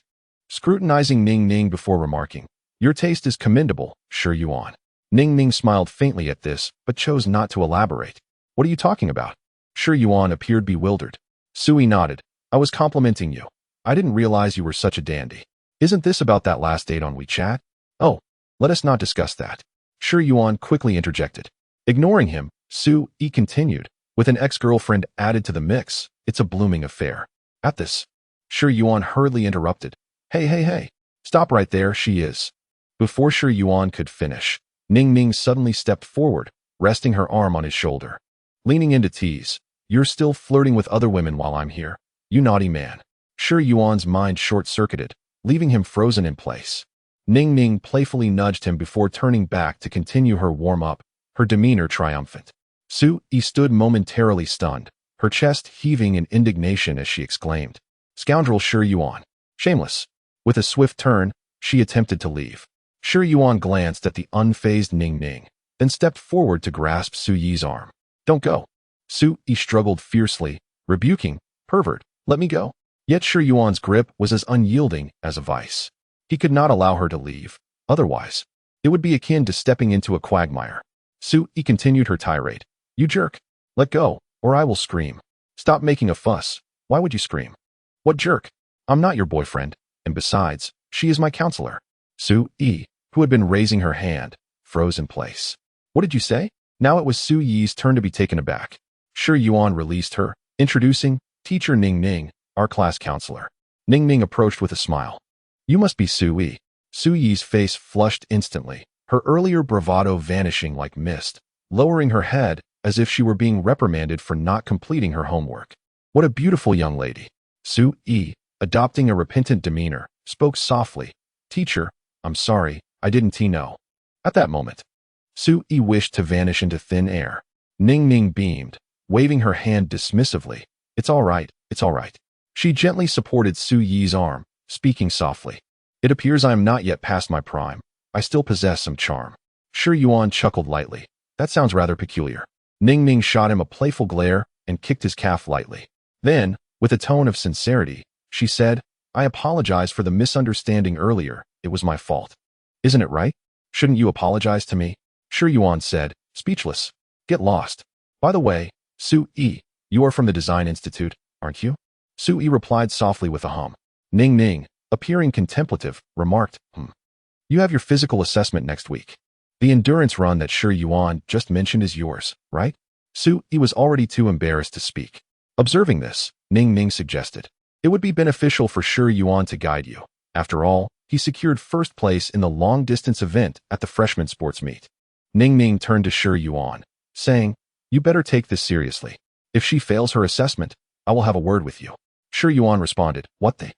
scrutinizing Ning Ning before remarking, "Your taste is commendable, Shi Yuan." Ning Ning smiled faintly at this, but chose not to elaborate. "What are you talking about?" Shi Yuan appeared bewildered. Su Yi nodded. "I was complimenting you. I didn't realize you were such a dandy. Isn't this about that last date on WeChat?" "Oh, let us not discuss that," Shi Yuan quickly interjected. Ignoring him, Su Yi continued, "With an ex-girlfriend added to the mix, it's a blooming affair." At this, Shi Yuan hurriedly interrupted. Hey, stop right there, she is." Before Shi Yuan could finish, Ning Ning suddenly stepped forward, resting her arm on his shoulder. Leaning in to tease, "You're still flirting with other women while I'm here, you naughty man." Shi Yuan's mind short-circuited, leaving him frozen in place. Ning Ning playfully nudged him before turning back to continue her warm-up, her demeanor triumphant. Su Yi stood momentarily stunned, her chest heaving in indignation as she exclaimed, "Scoundrel Shi Yuan! Shameless!" With a swift turn, she attempted to leave. Shi Yuan glanced at the unfazed Ning Ning, then stepped forward to grasp Su Yi's arm. "Don't go." Su Yi struggled fiercely, rebuking, "Pervert, let me go." Yet Shi Yuan's grip was as unyielding as a vice. He could not allow her to leave. Otherwise, it would be akin to stepping into a quagmire. Su Yi continued her tirade. "You jerk. Let go, or I will scream." "Stop making a fuss. Why would you scream?" "What jerk? I'm not your boyfriend, and besides, she is my counselor." Su Yi, who had been raising her hand, froze in place. "What did you say?" Now it was Su Yi's turn to be taken aback. Shi Yuan released her, introducing Teacher Ning Ning, our class counselor. Ning Ning approached with a smile. "You must be Su Yi." Su Yi's face flushed instantly, her earlier bravado vanishing like mist, lowering her head as if she were being reprimanded for not completing her homework. What a beautiful young lady. Su-yi, adopting a repentant demeanor, spoke softly. Teacher, I'm sorry, I didn't know. At that moment, Su-yi wished to vanish into thin air. Ning-ning beamed, waving her hand dismissively. It's all right, it's all right. She gently supported Su-yi's arm, speaking softly. It appears I am not yet past my prime. I still possess some charm. Shi Yuan chuckled lightly. That sounds rather peculiar. Ning-ning shot him a playful glare and kicked his calf lightly. Then, with a tone of sincerity, she said, I apologize for the misunderstanding earlier. It was my fault. Isn't it right? Shouldn't you apologize to me? Shi Yuan said, speechless. Get lost. By the way, Su-yi, you are from the Design Institute, aren't you? Su-yi replied softly with a hum. Ning-ning, appearing contemplative, remarked, You have your physical assessment next week. The endurance run that Shi Yuan just mentioned is yours, right? Su-yi was already too embarrassed to speak. Observing this, Ning-ning suggested, it would be beneficial for Shi Yuan to guide you. After all, he secured first place in the long-distance event at the freshman sports meet. Ning-ning turned to Shi Yuan, saying, You better take this seriously. If she fails her assessment, I will have a word with you. Shi Yuan responded, What the?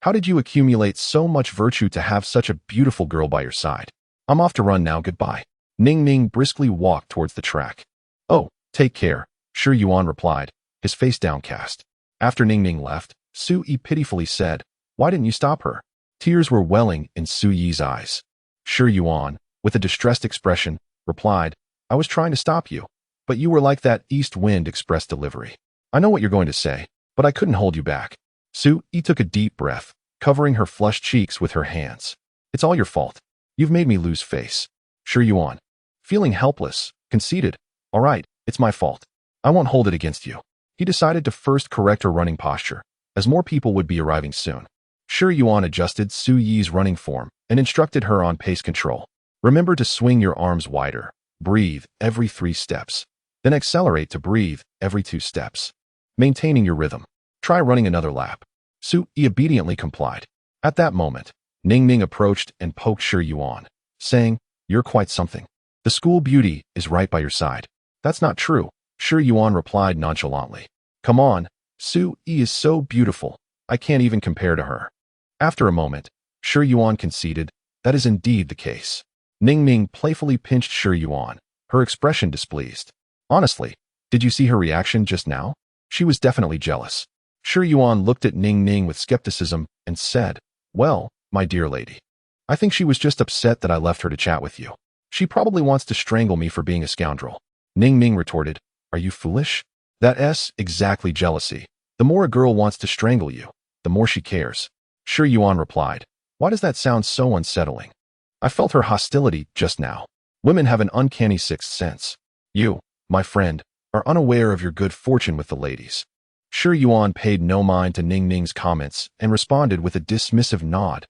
How did you accumulate so much virtue to have such a beautiful girl by your side? I'm off to run now, goodbye. Ning-ning briskly walked towards the track. Oh, take care, Shi Yuan replied, his face downcast. After Ning-ning left, Su-yi pitifully said, Why didn't you stop her? Tears were welling in Su-yi's eyes. Shi Yuan, with a distressed expression, replied, I was trying to stop you, but you were like that East Wind Express delivery. I know what you're going to say, but I couldn't hold you back. Su-yi took a deep breath, covering her flushed cheeks with her hands. It's all your fault. You've made me lose face. Shi Yuan, feeling helpless, conceded, All right, it's my fault. I won't hold it against you. He decided to first correct her running posture, as more people would be arriving soon. Shi Yuan adjusted Su-yi's running form and instructed her on pace control. Remember to swing your arms wider. Breathe every 3 steps. Then accelerate to breathe every 2 steps. Maintaining your rhythm. Try running another lap. Su-yi obediently complied. At that moment, Ning-ning approached and poked Shi Yuan, saying, You're quite something. The school beauty is right by your side. That's not true, Shi Yuan replied nonchalantly. Come on, Su-yi is so beautiful. I can't even compare to her. After a moment, Shi Yuan conceded, That is indeed the case. Ning-ning playfully pinched Shi Yuan, her expression displeased. Honestly, did you see her reaction just now? She was definitely jealous. Shi Yuan looked at Ning-ning with skepticism and said, Well, my dear lady, I think she was just upset that I left her to chat with you. She probably wants to strangle me for being a scoundrel. Ning-ning retorted, Are you foolish? That's exactly jealousy. The more a girl wants to strangle you, the more she cares. Shi Yuan replied, Why does that sound so unsettling? I felt her hostility just now. Women have an uncanny sixth sense. You, my friend, are unaware of your good fortune with the ladies. Shi Yuan paid no mind to Ning-ning's comments and responded with a dismissive nod.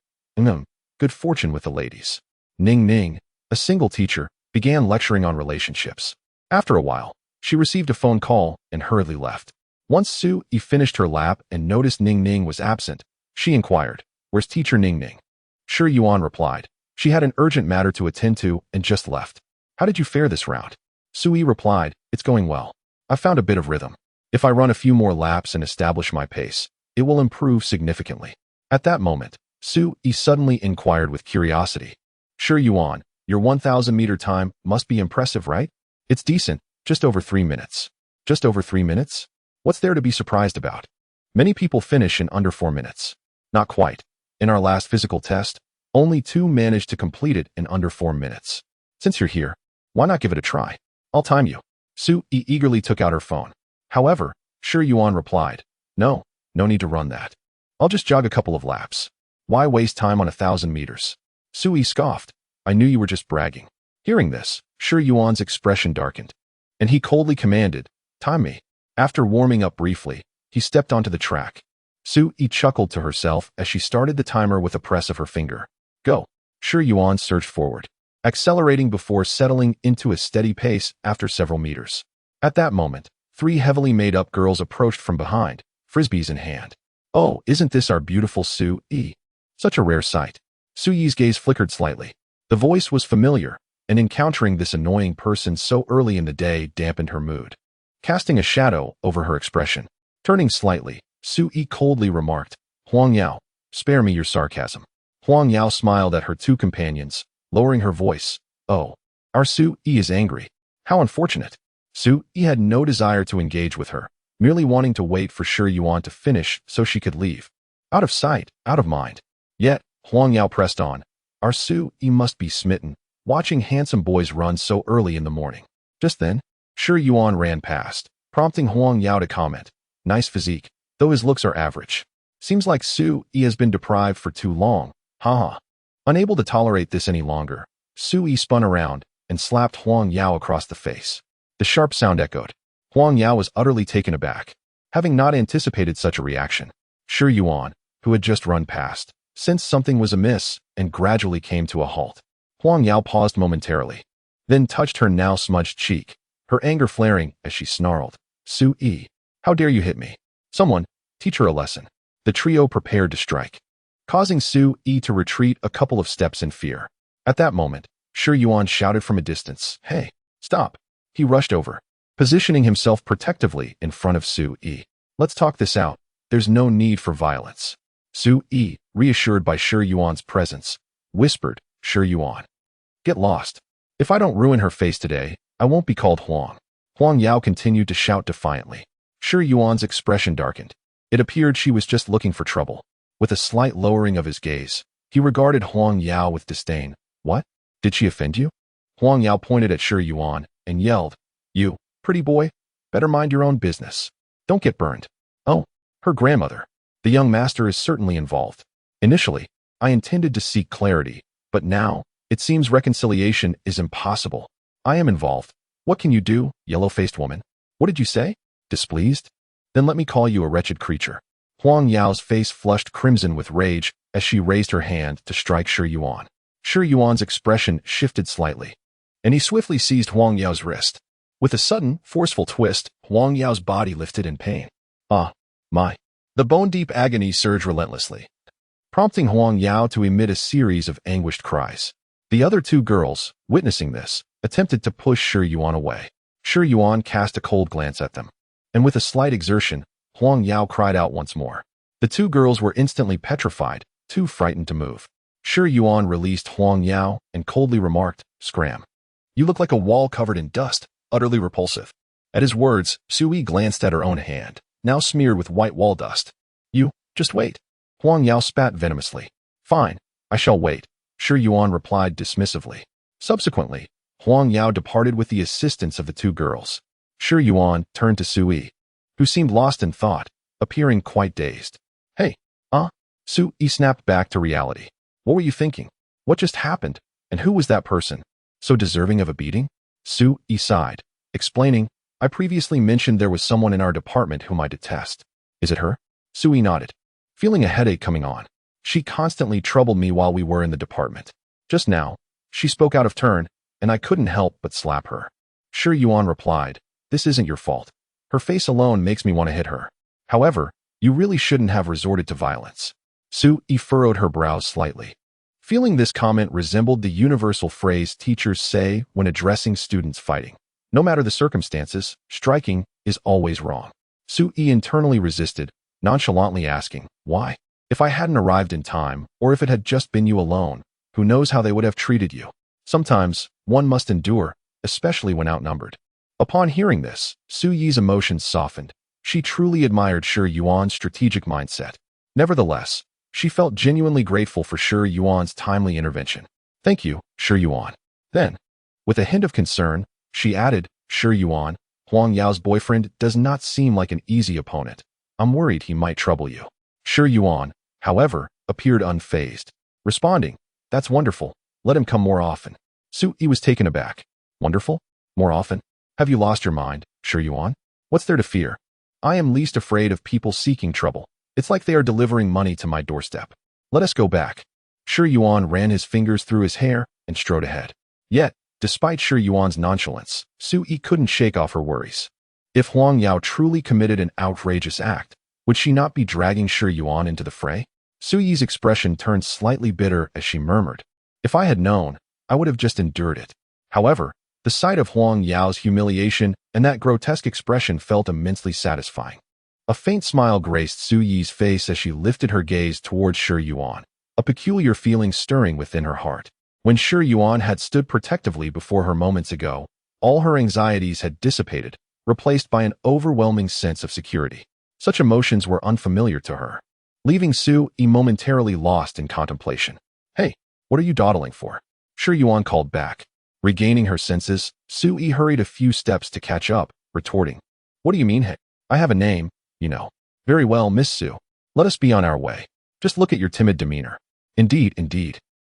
Good fortune with the ladies. Ning-ning, a single teacher, began lecturing on relationships. After a while, she received a phone call and hurriedly left. Once Su-yi finished her lap and noticed Ning-ning was absent, she inquired, Where's teacher Ning-ning? Shi Yuan replied, She had an urgent matter to attend to and just left. How did you fare this round? Su-yi replied, It's going well. I found a bit of rhythm. If I run a few more laps and establish my pace, it will improve significantly. At that moment, Su-yi suddenly inquired with curiosity, Shi Yuan, your 1,000-meter time must be impressive, right? It's decent, just over 3 minutes. Just over 3 minutes? What's there to be surprised about? Many people finish in under 4 minutes. Not quite. In our last physical test, only 2 managed to complete it in under 4 minutes. Since you're here, why not give it a try? I'll time you. Su-yi eagerly took out her phone. However, Shi Yuan replied, No need to run that. I'll just jog a couple of laps. Why waste time on 1,000 meters? Su-yi scoffed. I knew you were just bragging. Hearing this, Shi Yuan's expression darkened, and he coldly commanded, Time me. After warming up briefly, he stepped onto the track. Su-yi chuckled to herself as she started the timer with a press of her finger. Go. Shi Yuan surged forward, accelerating before settling into a steady pace after several meters. At that moment, 3 heavily made-up girls approached from behind, frisbees in hand. Oh, isn't this our beautiful Su-yi? Such a rare sight. Su-yi's gaze flickered slightly. The voice was familiar, and encountering this annoying person so early in the day dampened her mood, casting a shadow over her expression. Turning slightly, Su-yi coldly remarked, "Huang Yao, spare me your sarcasm." Huang Yao smiled at her two companions, lowering her voice. "Oh, our Su-yi is angry. How unfortunate." Su-yi had no desire to engage with her, merely wanting to wait for Shi Yuan to finish so she could leave. Out of sight, out of mind. Yet, Huang Yao pressed on. Our Su-yi must be smitten, watching handsome boys run so early in the morning. Just then, Shi Yuan ran past, prompting Huang Yao to comment, "Nice physique, though his looks are average. Seems like Su-yi has been deprived for too long, haha." Unable to tolerate this any longer, Su-yi spun around and slapped Huang Yao across the face. The sharp sound echoed. Huang Yao was utterly taken aback, having not anticipated such a reaction. Shi Yuan, who had just run past, sensed something was amiss and gradually came to a halt. Huang Yao paused momentarily, then touched her now smudged cheek, her anger flaring as she snarled, "Su-yi, how dare you hit me? Someone, teach her a lesson." The trio prepared to strike, causing Su-yi to retreat a couple of steps in fear. At that moment, Shi Yuan shouted from a distance, "Hey, stop." He rushed over, positioning himself protectively in front of Su-yi. "Let's talk this out. There's no need for violence." Su-yi, reassured by Shi Yuan's presence, whispered, "Shi Yuan, get lost. If I don't ruin her face today, I won't be called Huang." Huang Yao continued to shout defiantly. Shi Yuan's expression darkened. It appeared she was just looking for trouble. With a slight lowering of his gaze, he regarded Huang Yao with disdain. "What? Did she offend you?" Huang Yao pointed at Shi Yuan and yelled, "You, pretty boy, better mind your own business. Don't get burned." "Oh, her grandmother. The young master is certainly involved. Initially, I intended to seek clarity, but now, it seems reconciliation is impossible. I am involved. What can you do, yellow-faced woman?" "What did you say? Displeased? Then let me call you a wretched creature." Huang Yao's face flushed crimson with rage as she raised her hand to strike Shi Yuan. Shi Yuan's expression shifted slightly, and he swiftly seized Huang Yao's wrist. With a sudden, forceful twist, Huang Yao's body lifted in pain. "Ah, my." The bone-deep agony surged relentlessly, prompting Huang Yao to emit a series of anguished cries. The other two girls, witnessing this, attempted to push Shi Yuan away. Shi Yuan cast a cold glance at them, and with a slight exertion, Huang Yao cried out once more. The two girls were instantly petrified, too frightened to move. Shi Yuan released Huang Yao and coldly remarked, "Scram. You look like a wall covered in dust, utterly repulsive." At his words, Su-yi glanced at her own hand, now smeared with white wall dust. "You, just wait." Huang Yao spat venomously. "Fine, I shall wait," Shi Yuan replied dismissively. Subsequently, Huang Yao departed with the assistance of the two girls. Shi Yuan turned to Su-yi, who seemed lost in thought, appearing quite dazed. "Hey, Su-yi snapped back to reality. "What were you thinking? What just happened? And who was that person? So deserving of a beating?" Su-yi sighed, explaining, "I previously mentioned there was someone in our department whom I detest." "Is it her?" Su-yi nodded, feeling a headache coming on. "She constantly troubled me while we were in the department. Just now, she spoke out of turn, and I couldn't help but slap her." Shi Yuan replied, "This isn't your fault. Her face alone makes me want to hit her. However, you really shouldn't have resorted to violence." Su-yi furrowed her brows slightly, feeling this comment resembled the universal phrase teachers say when addressing students fighting. No matter the circumstances, striking is always wrong. Su-yi internally resisted, nonchalantly asking, "Why? If I hadn't arrived in time, or if it had just been you alone, who knows how they would have treated you?" Sometimes, one must endure, especially when outnumbered. Upon hearing this, Su-yi's emotions softened. She truly admired Shi Yuan's strategic mindset. Nevertheless, she felt genuinely grateful for Shi Yuan's timely intervention. "Thank you, Shi Yuan." Then, with a hint of concern, she added, "Shi Yuan, Huang Yao's boyfriend does not seem like an easy opponent. I'm worried he might trouble you." Shi Yuan, however, appeared unfazed, responding, "That's wonderful. Let him come more often." Su-yi was taken aback. "Wonderful? More often? Have you lost your mind, Shi Yuan? What's there to fear? I am least afraid of people seeking trouble. It's like they are delivering money to my doorstep. Let us go back." Shi Yuan ran his fingers through his hair and strode ahead. Yet, despite Shi Yuan's nonchalance, Su-yi couldn't shake off her worries. If Huang Yao truly committed an outrageous act, would she not be dragging Shi Yuan into the fray? Su-yi's expression turned slightly bitter as she murmured, "If I had known, I would have just endured it. However, the sight of Huang Yao's humiliation and that grotesque expression felt immensely satisfying. A faint smile graced Su Yi's face as she lifted her gaze towards Shi Yuan, a peculiar feeling stirring within her heart. When Shi Yuan had stood protectively before her moments ago, all her anxieties had dissipated, replaced by an overwhelming sense of security. Such emotions were unfamiliar to her, leaving Su Yi momentarily lost in contemplation. "Hey, what are you dawdling for?" Shi Yuan called back. Regaining her senses, Su Yi hurried a few steps to catch up, retorting, "What do you mean, hey? I have a name, you know." "Very well, Miss Su. Let us be on our way. Just look at your timid demeanor." Indeed.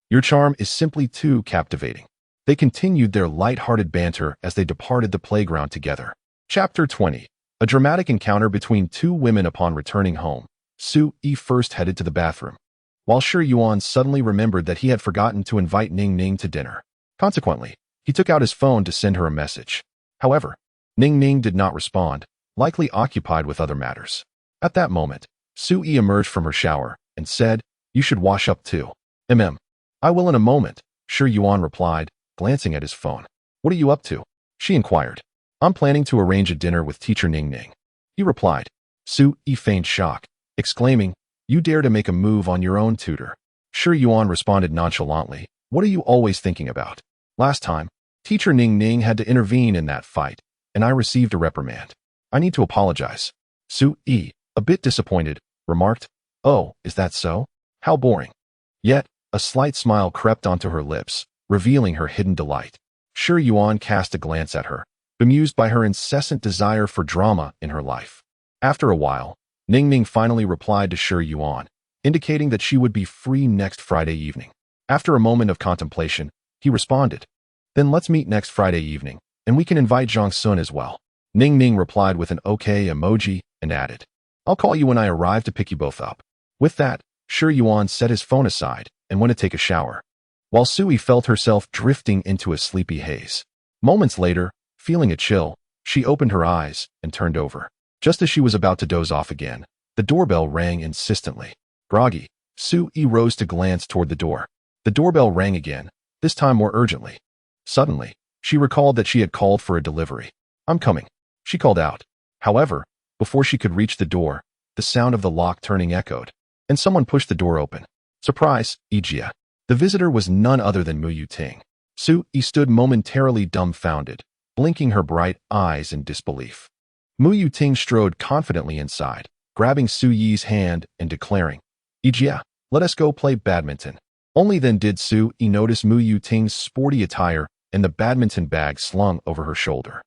Your charm is simply too captivating." They continued their light-hearted banter as they departed the playground together. Chapter 20. A dramatic encounter between two women upon returning home. Su Yi first headed to the bathroom, while Shi Yuan suddenly remembered that he had forgotten to invite Ning Ning to dinner. Consequently, he took out his phone to send her a message. However, Ning Ning did not respond, likely occupied with other matters. At that moment, Su Yi emerged from her shower and said, "You should wash up too." I will in a moment," Shi Yuan replied, glancing at his phone. "What are you up to?" she inquired. "I'm planning to arrange a dinner with teacher Ning Ning," he replied. Su Yi feigned shock, exclaiming, "You dare to make a move on your own tutor?" Shi Yuan responded nonchalantly, "What are you always thinking about? Last time, teacher Ning Ning had to intervene in that fight, and I received a reprimand. I need to apologize." Su Yi, a bit disappointed, remarked, "Oh, is that so? How boring." Yet, a slight smile crept onto her lips, revealing her hidden delight. Shi Yuan cast a glance at her, bemused by her incessant desire for drama in her life. After a while, Ning Ning finally replied to Shi Yuan, indicating that she would be free next Friday evening. After a moment of contemplation, he responded, "Then let's meet next Friday evening, and we can invite Zhang Sun as well." Ning Ning replied with an okay emoji and added, "I'll call you when I arrive to pick you both up." With that, Shi Yuan set his phone aside and went to take a shower, while Su Yi felt herself drifting into a sleepy haze. Moments later, feeling a chill, she opened her eyes and turned over. Just as she was about to doze off again, the doorbell rang insistently. Groggy, Su Yi rose to glance toward the door. The doorbell rang again, this time more urgently. Suddenly, she recalled that she had called for a delivery. "I'm coming," she called out. However, before she could reach the door, the sound of the lock turning echoed, and someone pushed the door open. Surprise, Ijia. The visitor was none other than Mu Yuting. Su Yi stood momentarily dumbfounded, blinking her bright eyes in disbelief. Mu Yuting strode confidently inside, grabbing Su Yi's hand and declaring, "Ijia, let us go play badminton." Only then did Su Yi notice Mu Yuting's sporty attire and the badminton bag slung over her shoulder.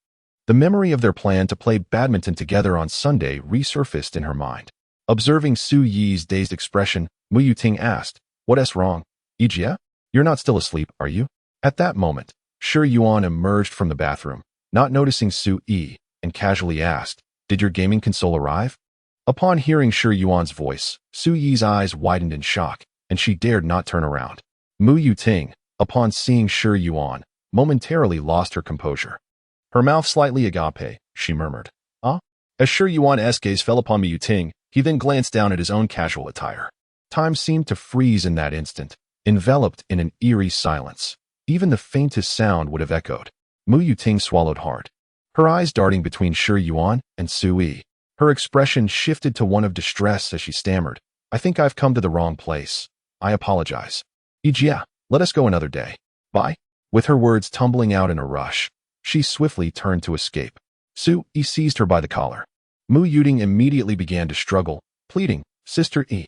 The memory of their plan to play badminton together on Sunday resurfaced in her mind. Observing Su Yi's dazed expression, Mu Yuting asked, "What's wrong, Ijia? You're not still asleep, are you?" At that moment, Shi Yuan emerged from the bathroom, not noticing Su Yi, and casually asked, "Did your gaming console arrive?" Upon hearing Shi Yuan's voice, Su Yi's eyes widened in shock, and she dared not turn around. Mu Yuting, upon seeing Shi Yuan, momentarily lost her composure. Her mouth slightly agape, she murmured, "Ah?" As Shi Yuan's gaze fell upon Mu Yuting, he then glanced down at his own casual attire. Time seemed to freeze in that instant, enveloped in an eerie silence. Even the faintest sound would have echoed. Mu Yuting swallowed hard, her eyes darting between Shi Yuan and Su Yi. Her expression shifted to one of distress as she stammered, "I think I've come to the wrong place. I apologize. Ijia, let us go another day. Bye." With her words tumbling out in a rush, she swiftly turned to escape. Su Yi seized her by the collar. Mu Yuting immediately began to struggle, pleading, Sister E,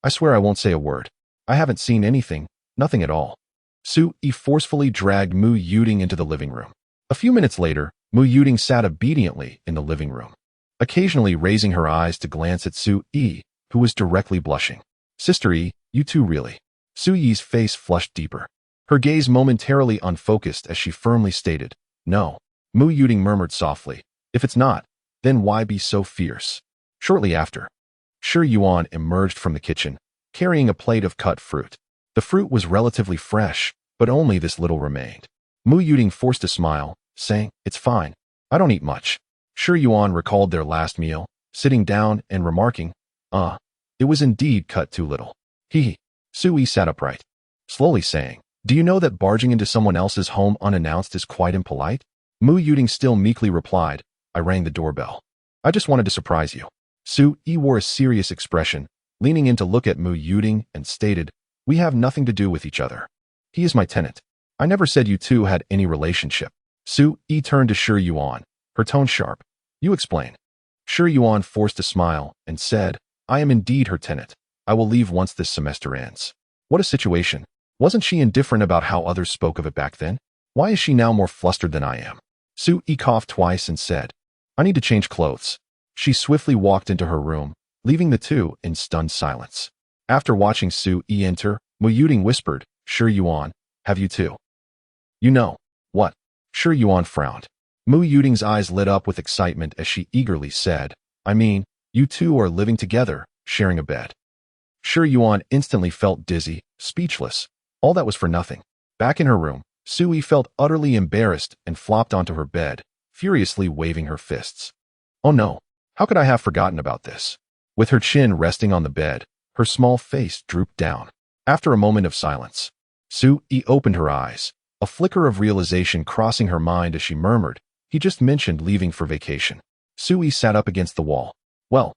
I swear I won't say a word. I haven't seen anything, nothing at all." Su Yi forcefully dragged Mu Yuting into the living room. A few minutes later, Mu Yuting sat obediently in the living room, occasionally raising her eyes to glance at Su Yi, who was directly blushing. "Sister E, you too really." Su Yi's face flushed deeper, her gaze momentarily unfocused as she firmly stated, "No." Mu Yuting murmured softly, "If it's not, then why be so fierce?" Shortly after, Shi Yuan emerged from the kitchen, carrying a plate of cut fruit. The fruit was relatively fresh, but only this little remained. Mu Yuting forced a smile, saying, "It's fine. I don't eat much." Shi Yuan recalled their last meal, sitting down and remarking, It was indeed cut too little." Su Yi sat upright, slowly saying, Do you know that barging into someone else's home unannounced is quite impolite? Mu Yuding still meekly replied, I rang the doorbell. I just wanted to surprise you. Su-yi wore a serious expression, leaning in to look at Mu Yuding and stated, we have nothing to do with each other. He is my tenant. I never said you two had any relationship. Su-yi turned to Shi Yuan, her tone sharp. You explain. Shi Yuan forced a smile and said, I am indeed her tenant. I will leave once this semester ends. What a situation. Wasn't she indifferent about how others spoke of it back then? Why is she now more flustered than I am? Su-yi coughed twice and said, I need to change clothes. She swiftly walked into her room, leaving the two in stunned silence. After watching Su-yi enter, Mu Yuding whispered, Shi Yuan, have you too? You know. What? Shi Yuan frowned. Mu Yuding's eyes lit up with excitement as she eagerly said, I mean, you two are living together, sharing a bed. Shi Yuan instantly felt dizzy, speechless. All that was for nothing. Back in her room, Su-yi felt utterly embarrassed and flopped onto her bed, furiously waving her fists. Oh no, how could I have forgotten about this? With her chin resting on the bed, her small face drooped down. After a moment of silence, Su-yi opened her eyes, a flicker of realization crossing her mind as she murmured, he just mentioned leaving for vacation. Su-yi sat up against the wall. Well,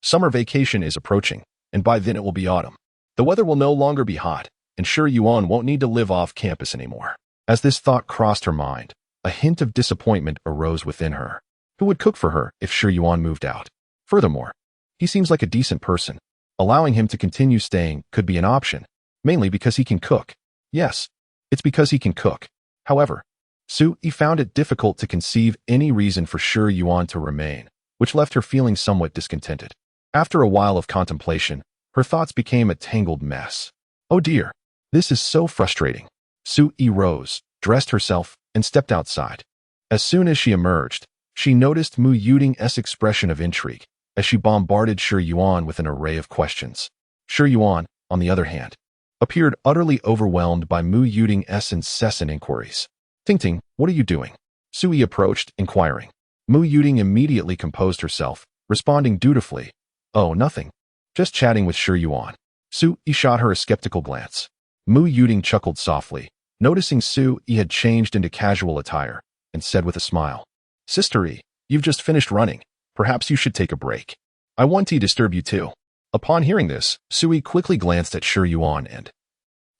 summer vacation is approaching, and by then it will be autumn. The weather will no longer be hot, and Shi Yuan won't need to live off campus anymore. As this thought crossed her mind, a hint of disappointment arose within her. Who would cook for her if Shi Yuan moved out? Furthermore, he seems like a decent person. Allowing him to continue staying could be an option, mainly because he can cook. Yes, it's because he can cook. However, Su-yi found it difficult to conceive any reason for Shi Yuan to remain, which left her feeling somewhat discontented. After a while of contemplation, her thoughts became a tangled mess. Oh dear, this is so frustrating. Su-yi rose, dressed herself, and stepped outside. As soon as she emerged, she noticed Mu Yuding's expression of intrigue as she bombarded Shi Yuan with an array of questions. Shi Yuan, on the other hand, appeared utterly overwhelmed by Mu Yuding's incessant inquiries. Ting, what are you doing? Su-yi approached, inquiring. Mu Yuding immediately composed herself, responding dutifully, oh, nothing. Just chatting with Shi Yuan. Su-yi shot her a skeptical glance. Mu Yuding chuckled softly, noticing Su-yi had changed into casual attire, and said with a smile, Sister-y, you've just finished running. Perhaps you should take a break. I won't disturb you too. Upon hearing this, Su-yi quickly glanced at Shi Yuan and,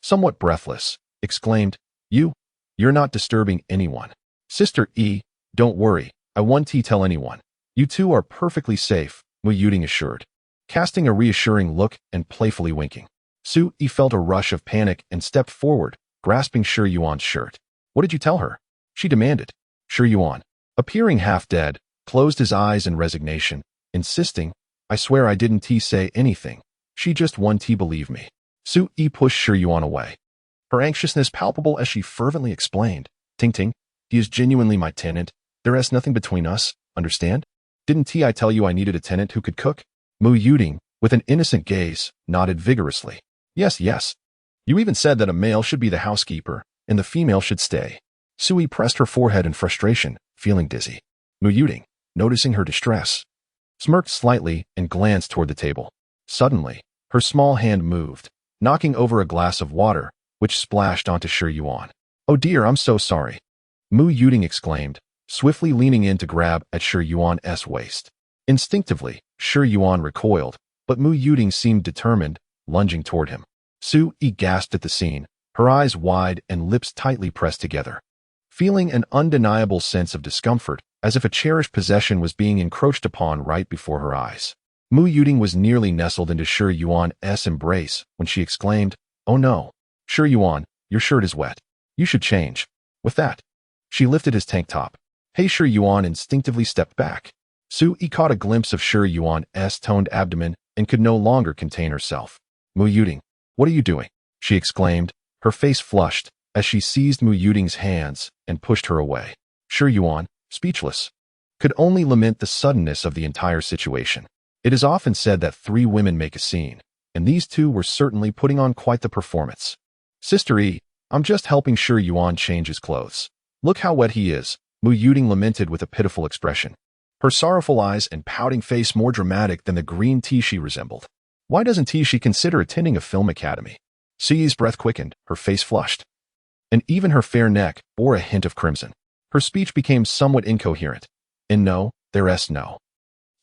somewhat breathless, exclaimed, You're not disturbing anyone. Sister-y, don't worry, I won't tell anyone. You two are perfectly safe, Mu Yuding assured, casting a reassuring look and playfully winking. Su-yi felt a rush of panic and stepped forward, grasping Shi Yuan's shirt. What did you tell her? She demanded. Shi Yuan, appearing half dead, closed his eyes in resignation, insisting, I swear I didn't say anything. She just won't believe me. Su-yi pushed Shi Yuan away, her anxiousness palpable as she fervently explained, Ting, he is genuinely my tenant. There is nothing between us, understand? Didn't I tell you I needed a tenant who could cook? Mu Yuding, with an innocent gaze, nodded vigorously. Yes. You even said that a male should be the housekeeper, and the female should stay. Su-yi pressed her forehead in frustration, feeling dizzy. Mu Yuding, noticing her distress, smirked slightly and glanced toward the table. Suddenly, her small hand moved, knocking over a glass of water, which splashed onto Shi Yuan. Oh dear, I'm so sorry. Mu Yuding exclaimed, swiftly leaning in to grab at Shi Yuan's waist. Instinctively, Shi Yuan recoiled, but Mu Yuding seemed determined, lunging toward him. Su-yi gasped at the scene, her eyes wide and lips tightly pressed together, feeling an undeniable sense of discomfort, as if a cherished possession was being encroached upon right before her eyes. Mu Yuding was nearly nestled into Shi Yuan's embrace when she exclaimed, Oh no. Shi Yuan, your shirt is wet. You should change. With that, she lifted his tank top. Hey, Shi Yuan instinctively stepped back. Su-yi caught a glimpse of Shi Yuan's toned abdomen and could no longer contain herself. Mu Yuding, what are you doing? She exclaimed, her face flushed, as she seized Mu Yuding's hands and pushed her away. Shi Yuan, speechless, could only lament the suddenness of the entire situation. It is often said that 3 women make a scene, and these 2 were certainly putting on quite the performance. Sister-y, I'm just helping Shi Yuan change his clothes. Look how wet he is, Mu Yuding lamented with a pitiful expression, her sorrowful eyes and pouting face more dramatic than the green tea she resembled. Why doesn't she consider attending a film academy? Su-yi's breath quickened, her face flushed. and even her fair neck bore a hint of crimson. Her speech became somewhat incoherent. And no, there's no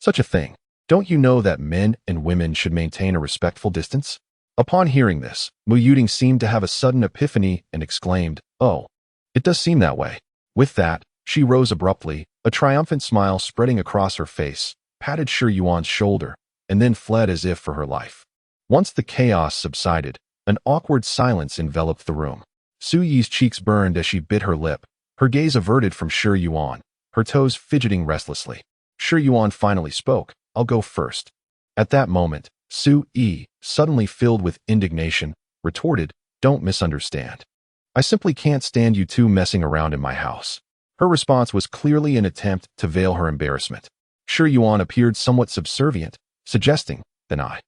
such a thing. Don't you know that men and women should maintain a respectful distance? Upon hearing this, Mu Yuding seemed to have a sudden epiphany and exclaimed, "Oh, it does seem that way." With that, she rose abruptly, a triumphant smile spreading across her face, patted Shi Yuan's shoulder, and then fled as if for her life. Once the chaos subsided, an awkward silence enveloped the room. Su Yi's cheeks burned as she bit her lip, her gaze averted from Shi Yuan, her toes fidgeting restlessly. Shi Yuan finally spoke, "I'll go first." At that moment, Su Yi, suddenly filled with indignation, retorted, "Don't misunderstand. I simply can't stand you two messing around in my house." Her response was clearly an attempt to veil her embarrassment. Shi Yuan appeared somewhat subservient, suggesting, "Then I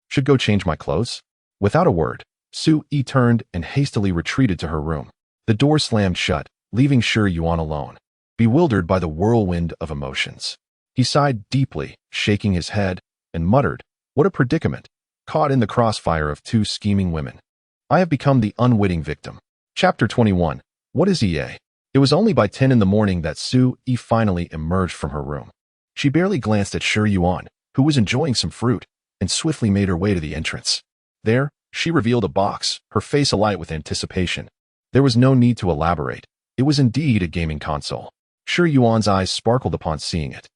should go change my clothes?" Without a word, Su Yi turned and hastily retreated to her room. The door slammed shut, leaving Shi Yuan alone, bewildered by the whirlwind of emotions. He sighed deeply, shaking his head, and muttered, "What a predicament, caught in the crossfire of two scheming women. I have become the unwitting victim." Chapter 21. What is EA? It was only by 10 in the morning that Su Yi finally emerged from her room. She barely glanced at Shi Yuan, who was enjoying some fruit, and swiftly made her way to the entrance. There, she revealed a box, her face alight with anticipation. There was no need to elaborate. It was indeed a gaming console. Shi Yuan's eyes sparkled upon seeing it.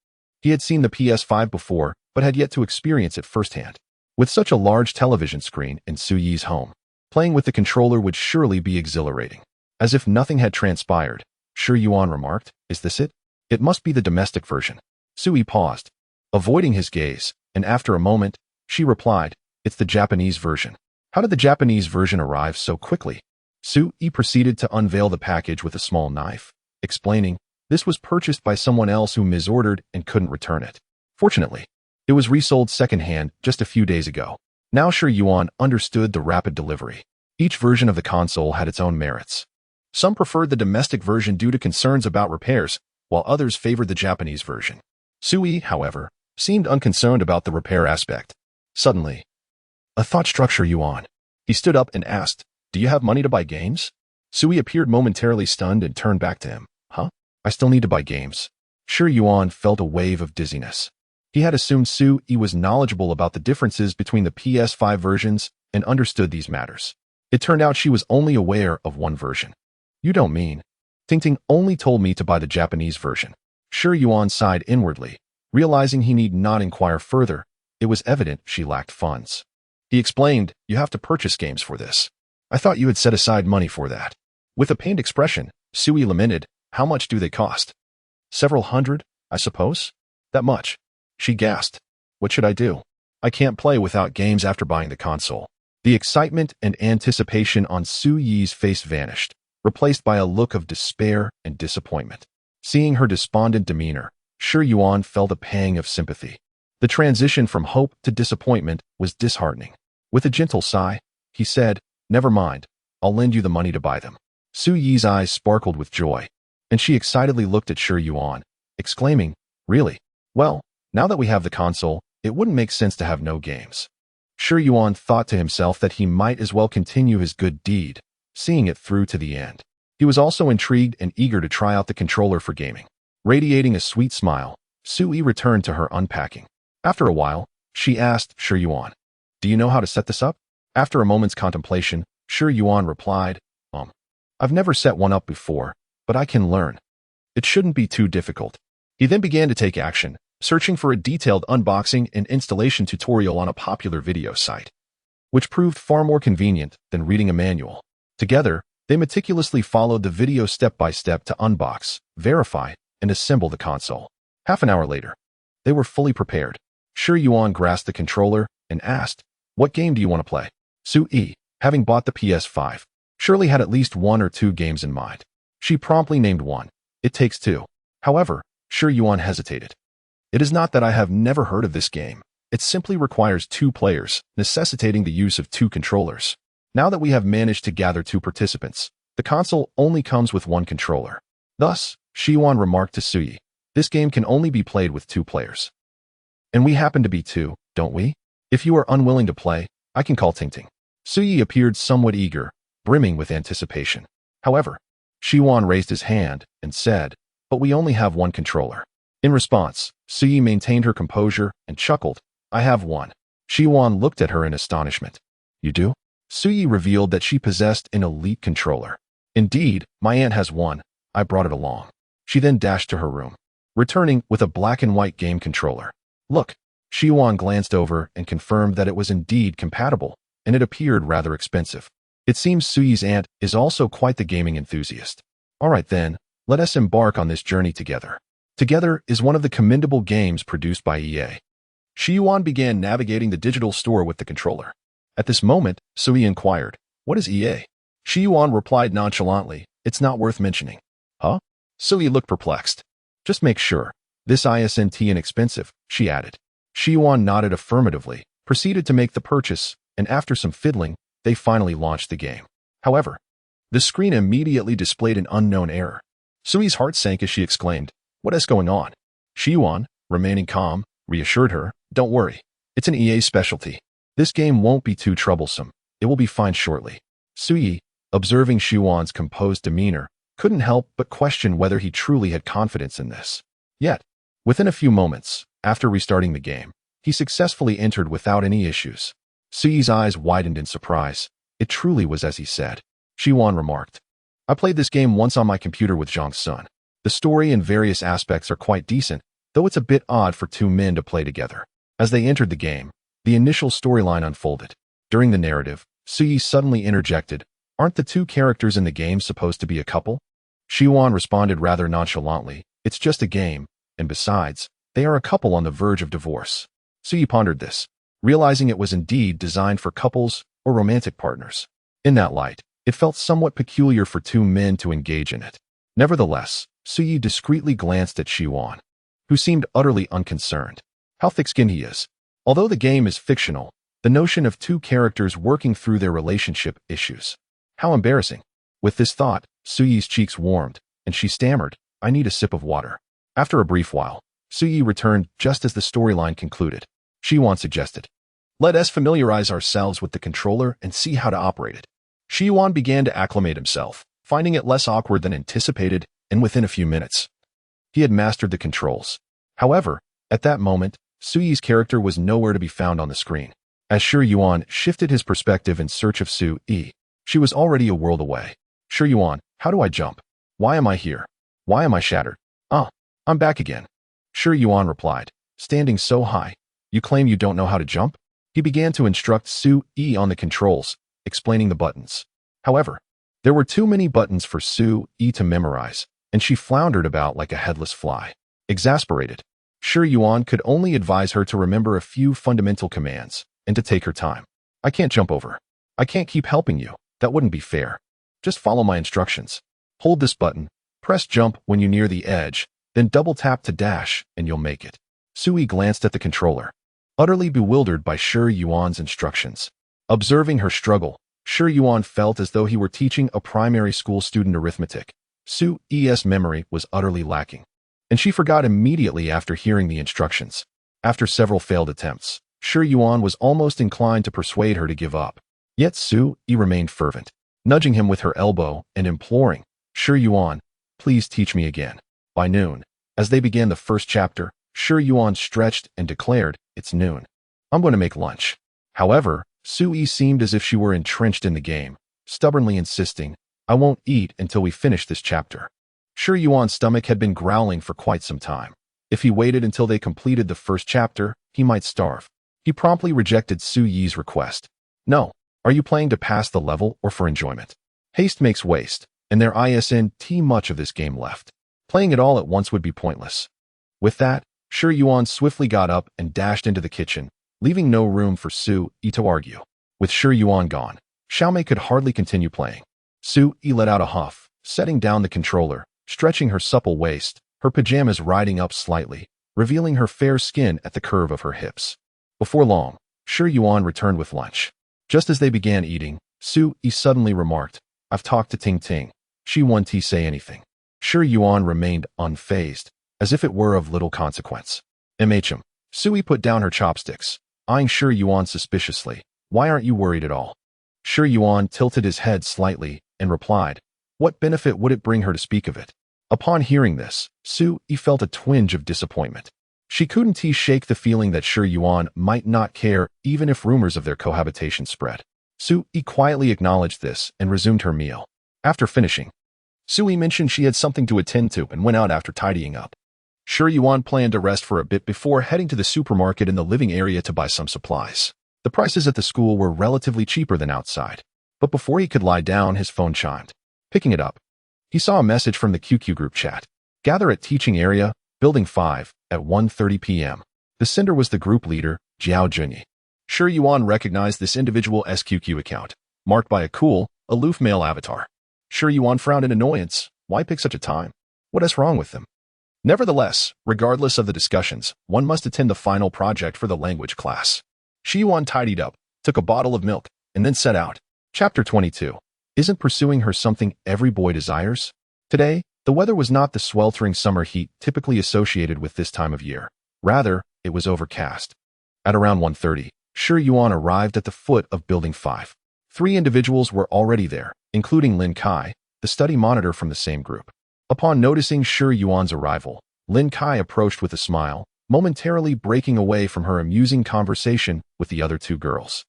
He had seen the PS5 before, but had yet to experience it firsthand. With such a large television screen in Su Yi's home, playing with the controller would surely be exhilarating. As if nothing had transpired, Shi Yuan remarked, "Is this it? It must be the domestic version." Su Yi paused, avoiding his gaze, and after a moment, she replied, "It's the Japanese version." "How did the Japanese version arrive so quickly?" Su Yi proceeded to unveil the package with a small knife, explaining, "This was purchased by someone else who misordered and couldn't return it. Fortunately, it was resold secondhand just a few days ago." Now Shi Yuan understood the rapid delivery. Each version of the console had its own merits. Some preferred the domestic version due to concerns about repairs, while others favored the Japanese version. Su Yi, however, seemed unconcerned about the repair aspect. Suddenly, a thought struck Shi Yuan. He stood up and asked, "Do you have money to buy games?" Su Yi appeared momentarily stunned and turned back to him. "Huh? I still need to buy games." Shi Yuan felt a wave of dizziness. He had assumed Su Yi was knowledgeable about the differences between the PS5 versions and understood these matters. It turned out she was only aware of one version. "You don't mean?" "Tingting only told me to buy the Japanese version." Shi Yuan sighed inwardly, realizing he need not inquire further. It was evident she lacked funds. He explained, "You have to purchase games for this. I thought you had set aside money for that." With a pained expression, Su Yi lamented, "How much do they cost?" "Several hundred, I suppose." "That much?" She gasped. "What should I do? I can't play without games after buying the console." The excitement and anticipation on Su Yi's face vanished, replaced by a look of despair and disappointment. Seeing her despondent demeanor, Shi Yuan felt a pang of sympathy. The transition from hope to disappointment was disheartening. With a gentle sigh, he said, "Never mind, I'll lend you the money to buy them." Su Yi's eyes sparkled with joy, and she excitedly looked at Shi Yuan, exclaiming, "Really? Well, now that we have the console, it wouldn't make sense to have no games." Shi Yuan thought to himself that he might as well continue his good deed, seeing it through to the end. He was also intrigued and eager to try out the controller for gaming. Radiating a sweet smile, Su Yi returned to her unpacking. After a while, she asked Shi Yuan, "Do you know how to set this up?" After a moment's contemplation, Shi Yuan replied, "I've never set one up before, but I can learn. It shouldn't be too difficult." He then began to take action, searching for a detailed unboxing and installation tutorial on a popular video site, which proved far more convenient than reading a manual. Together, they meticulously followed the video step-by-step to unbox, verify, and assemble the console. Half an hour later, they were fully prepared. Shi Yuan grasped the controller and asked, "What game do you want to play?" Su Yi, having bought the PS5, surely had at least one or two games in mind. She promptly named one. "It Takes Two." However, Shi Yuan hesitated. "It is not that I have never heard of this game. It simply requires two players, necessitating the use of two controllers. Now that we have managed to gather two participants, the console only comes with one controller." Thus, Shi Yuan remarked to Su Yi, "This game can only be played with two players. And we happen to be two, don't we? If you are unwilling to play, I can call Tingting." Su Yi appeared somewhat eager, brimming with anticipation. However, Shiwan raised his hand and said, "But we only have one controller." In response, Suyi maintained her composure and chuckled, "I have one." Shiwan looked at her in astonishment. "You do?" Suyi revealed that she possessed an elite controller. "Indeed, my aunt has one. I brought it along." She then dashed to her room, returning with a black and white game controller. "Look." Shiwan glanced over and confirmed that it was indeed compatible, and it appeared rather expensive. It seems Suyi's aunt is also quite the gaming enthusiast. "All right then, let us embark on this journey together." Together is one of the commendable games produced by EA. Shiwan began navigating the digital store with the controller. At this moment, Suyi inquired, "What is EA?" Shiwan replied nonchalantly, "It's not worth mentioning." "Huh?" Suyi looked perplexed. "Just make sure. This isn't inexpensive," she added. Shiwan nodded affirmatively, proceeded to make the purchase, and after some fiddling, they finally launched the game. However, the screen immediately displayed an unknown error. Sui's heart sank as she exclaimed, "What is going on?" Shiwan, remaining calm, reassured her, "Don't worry. It's an EA specialty. This game won't be too troublesome. It will be fine shortly." Suyi, observing Shiwan's composed demeanor, couldn't help but question whether he truly had confidence in this. Yet, within a few moments, after restarting the game, he successfully entered without any issues. Suyi's eyes widened in surprise. It truly was as he said. Shiwan remarked, "I played this game once on my computer with Zhang's son. The story and various aspects are quite decent, though it's a bit odd for two men to play together." As they entered the game, the initial storyline unfolded. During the narrative, Suyi suddenly interjected, "Aren't the two characters in the game supposed to be a couple?" Shiwan responded rather nonchalantly, "It's just a game, and besides, they are a couple on the verge of divorce." Suyi pondered this, realizing it was indeed designed for couples or romantic partners. In that light, it felt somewhat peculiar for two men to engage in it. Nevertheless, Suyi discreetly glanced at Shiwan, who seemed utterly unconcerned. How thick-skinned he is. Although the game is fictional, the notion of two characters working through their relationship issues. How embarrassing. With this thought, Suyi's cheeks warmed, and she stammered, "I need a sip of water." After a brief while, Suyi returned just as the storyline concluded. Shiwan suggested, "Let us familiarize ourselves with the controller and see how to operate it." Shiwan began to acclimate himself, finding it less awkward than anticipated, and within a few minutes, he had mastered the controls. However, at that moment, Suyi's character was nowhere to be found on the screen. As Shiryuan shifted his perspective in search of Su-yi, she was already a world away. "Shiryuan, how do I jump? Why am I here? Why am I shattered?" "Ah, I'm back again." Shiryuan replied, standing so high. "You claim you don't know how to jump?" He began to instruct Su-yi on the controls, explaining the buttons. However, there were too many buttons for Su-yi to memorize, and she floundered about like a headless fly. Exasperated, Shiryuan could only advise her to remember a few fundamental commands and to take her time. "I can't jump over. I can't keep helping you. That wouldn't be fair. Just follow my instructions. Hold this button, press jump when you near the edge, then double tap to dash, and you'll make it." Sui glanced at the controller, utterly bewildered by Shiryuan's instructions. Observing her struggle, Shiryuan felt as though he were teaching a primary school student arithmetic. Sui's memory was utterly lacking, and she forgot immediately after hearing the instructions. After several failed attempts, Shiryuan was almost inclined to persuade her to give up. Yet Sui remained fervent, nudging him with her elbow and imploring, "Shiryuan, please teach me again." By noon, as they began the first chapter, Shiryuan stretched and declared, "It's noon. I'm going to make lunch." However, Sui seemed as if she were entrenched in the game, stubbornly insisting, "I won't eat until we finish this chapter." Shiryuan's stomach had been growling for quite some time. If he waited until they completed the first chapter, he might starve. He promptly rejected Suyi's request. "No, are you playing to pass the level or for enjoyment? Haste makes waste, and there isn't much of this game left. Playing it all at once would be pointless." With that, Shiryuan swiftly got up and dashed into the kitchen, leaving no room for Sui to argue. With Shiryuan gone, Xiaomei could hardly continue playing. Sui let out a huff, setting down the controller, stretching her supple waist, her pajamas riding up slightly, revealing her fair skin at the curve of her hips. Before long, Shiryuan returned with lunch. Just as they began eating, Sui suddenly remarked, "I've talked to Ting Ting. She won't say anything." Shiryuan remained unfazed, as if it were of little consequence. Sui put down her chopsticks, eyeing Shiryuan suspiciously. "Why aren't you worried at all?" Shiryuan tilted his head slightly and replied, What benefit would it bring her to speak of it? Upon hearing this, Su-yi felt a twinge of disappointment. She couldn't shake the feeling that Shi Yuan might not care even if rumors of their cohabitation spread. Su-yi quietly acknowledged this and resumed her meal. After finishing, Su-yi mentioned she had something to attend to and went out after tidying up. Shi Yuan planned to rest for a bit before heading to the supermarket in the living area to buy some supplies. The prices at the school were relatively cheaper than outside. But before he could lie down, his phone chimed. Picking it up, he saw a message from the QQ group chat. Gather at teaching area, Building 5, at 1:30 p.m. The sender was the group leader, Zhao Junyi. Shi Yuan recognized this individual's QQ account, marked by a cool, aloof male avatar. Shi Yuan frowned in annoyance. Why pick such a time? What is wrong with them? Nevertheless, regardless of the discussions, one must attend the final project for the language class. Shi Yuan tidied up, took a bottle of milk, and then set out. Chapter 22. Isn't pursuing her something every boy desires? Today, the weather was not the sweltering summer heat typically associated with this time of year. Rather, it was overcast. At around 1:30, Shi Yuan arrived at the foot of Building 5. 3 individuals were already there, including Lin Kai, the study monitor from the same group. Upon noticing Shi Yuan's arrival, Lin Kai approached with a smile, momentarily breaking away from her amusing conversation with the other 2 girls.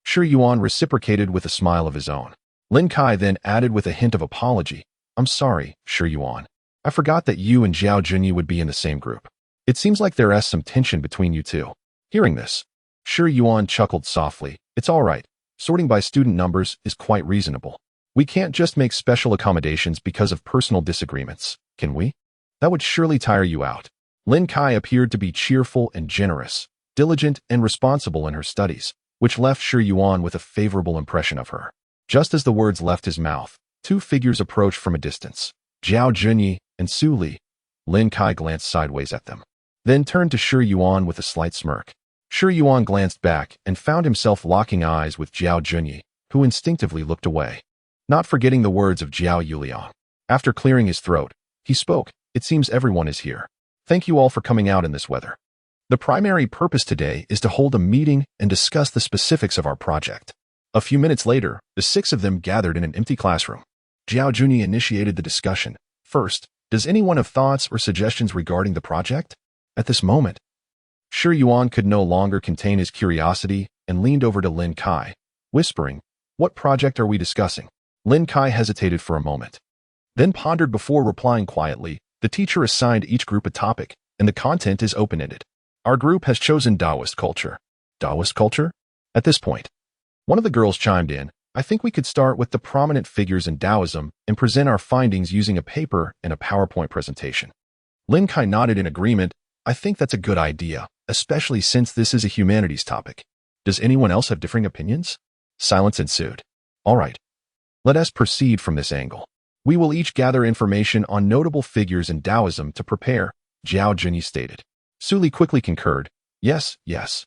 Shi Yuan reciprocated with a smile of his own. Lin Kai then added with a hint of apology, I'm sorry, Shi Yuan. I forgot that you and Zhao Junyi would be in the same group. It seems like there is some tension between you two. Hearing this, Shi Yuan chuckled softly. It's all right. Sorting by student numbers is quite reasonable. We can't just make special accommodations because of personal disagreements, can we? That would surely tire you out. Lin Kai appeared to be cheerful and generous, diligent and responsible in her studies, which left Shi Yuan with a favorable impression of her. Just as the words left his mouth, 2 figures approached from a distance, Zhao Junyi and Su Li. Lin Kai glanced sideways at them, then turned to Shi Yuan with a slight smirk. Shi Yuan glanced back and found himself locking eyes with Zhao Junyi, who instinctively looked away. Not forgetting the words of Zhao Yuliang. After clearing his throat, he spoke, It seems everyone is here. Thank you all for coming out in this weather. The primary purpose today is to hold a meeting and discuss the specifics of our project. A few minutes later, the 6 of them gathered in an empty classroom. Zhao Junyi initiated the discussion. First, does anyone have thoughts or suggestions regarding the project? At this moment, Shi Yuan could no longer contain his curiosity and leaned over to Lin Kai, whispering, What project are we discussing? Lin Kai hesitated for a moment, then pondered before replying quietly. The teacher assigned each group a topic, and the content is open-ended. Our group has chosen Taoist culture. Taoist culture? At this point, one of the girls chimed in, I think we could start with the prominent figures in Taoism and present our findings using a paper and a PowerPoint presentation. Lin Kai nodded in agreement. I think that's a good idea, especially since this is a humanities topic. Does anyone else have differing opinions? Silence ensued. All right. Let us proceed from this angle. We will each gather information on notable figures in Taoism to prepare, Zhao Junyi stated. Su Li quickly concurred. Yes, yes.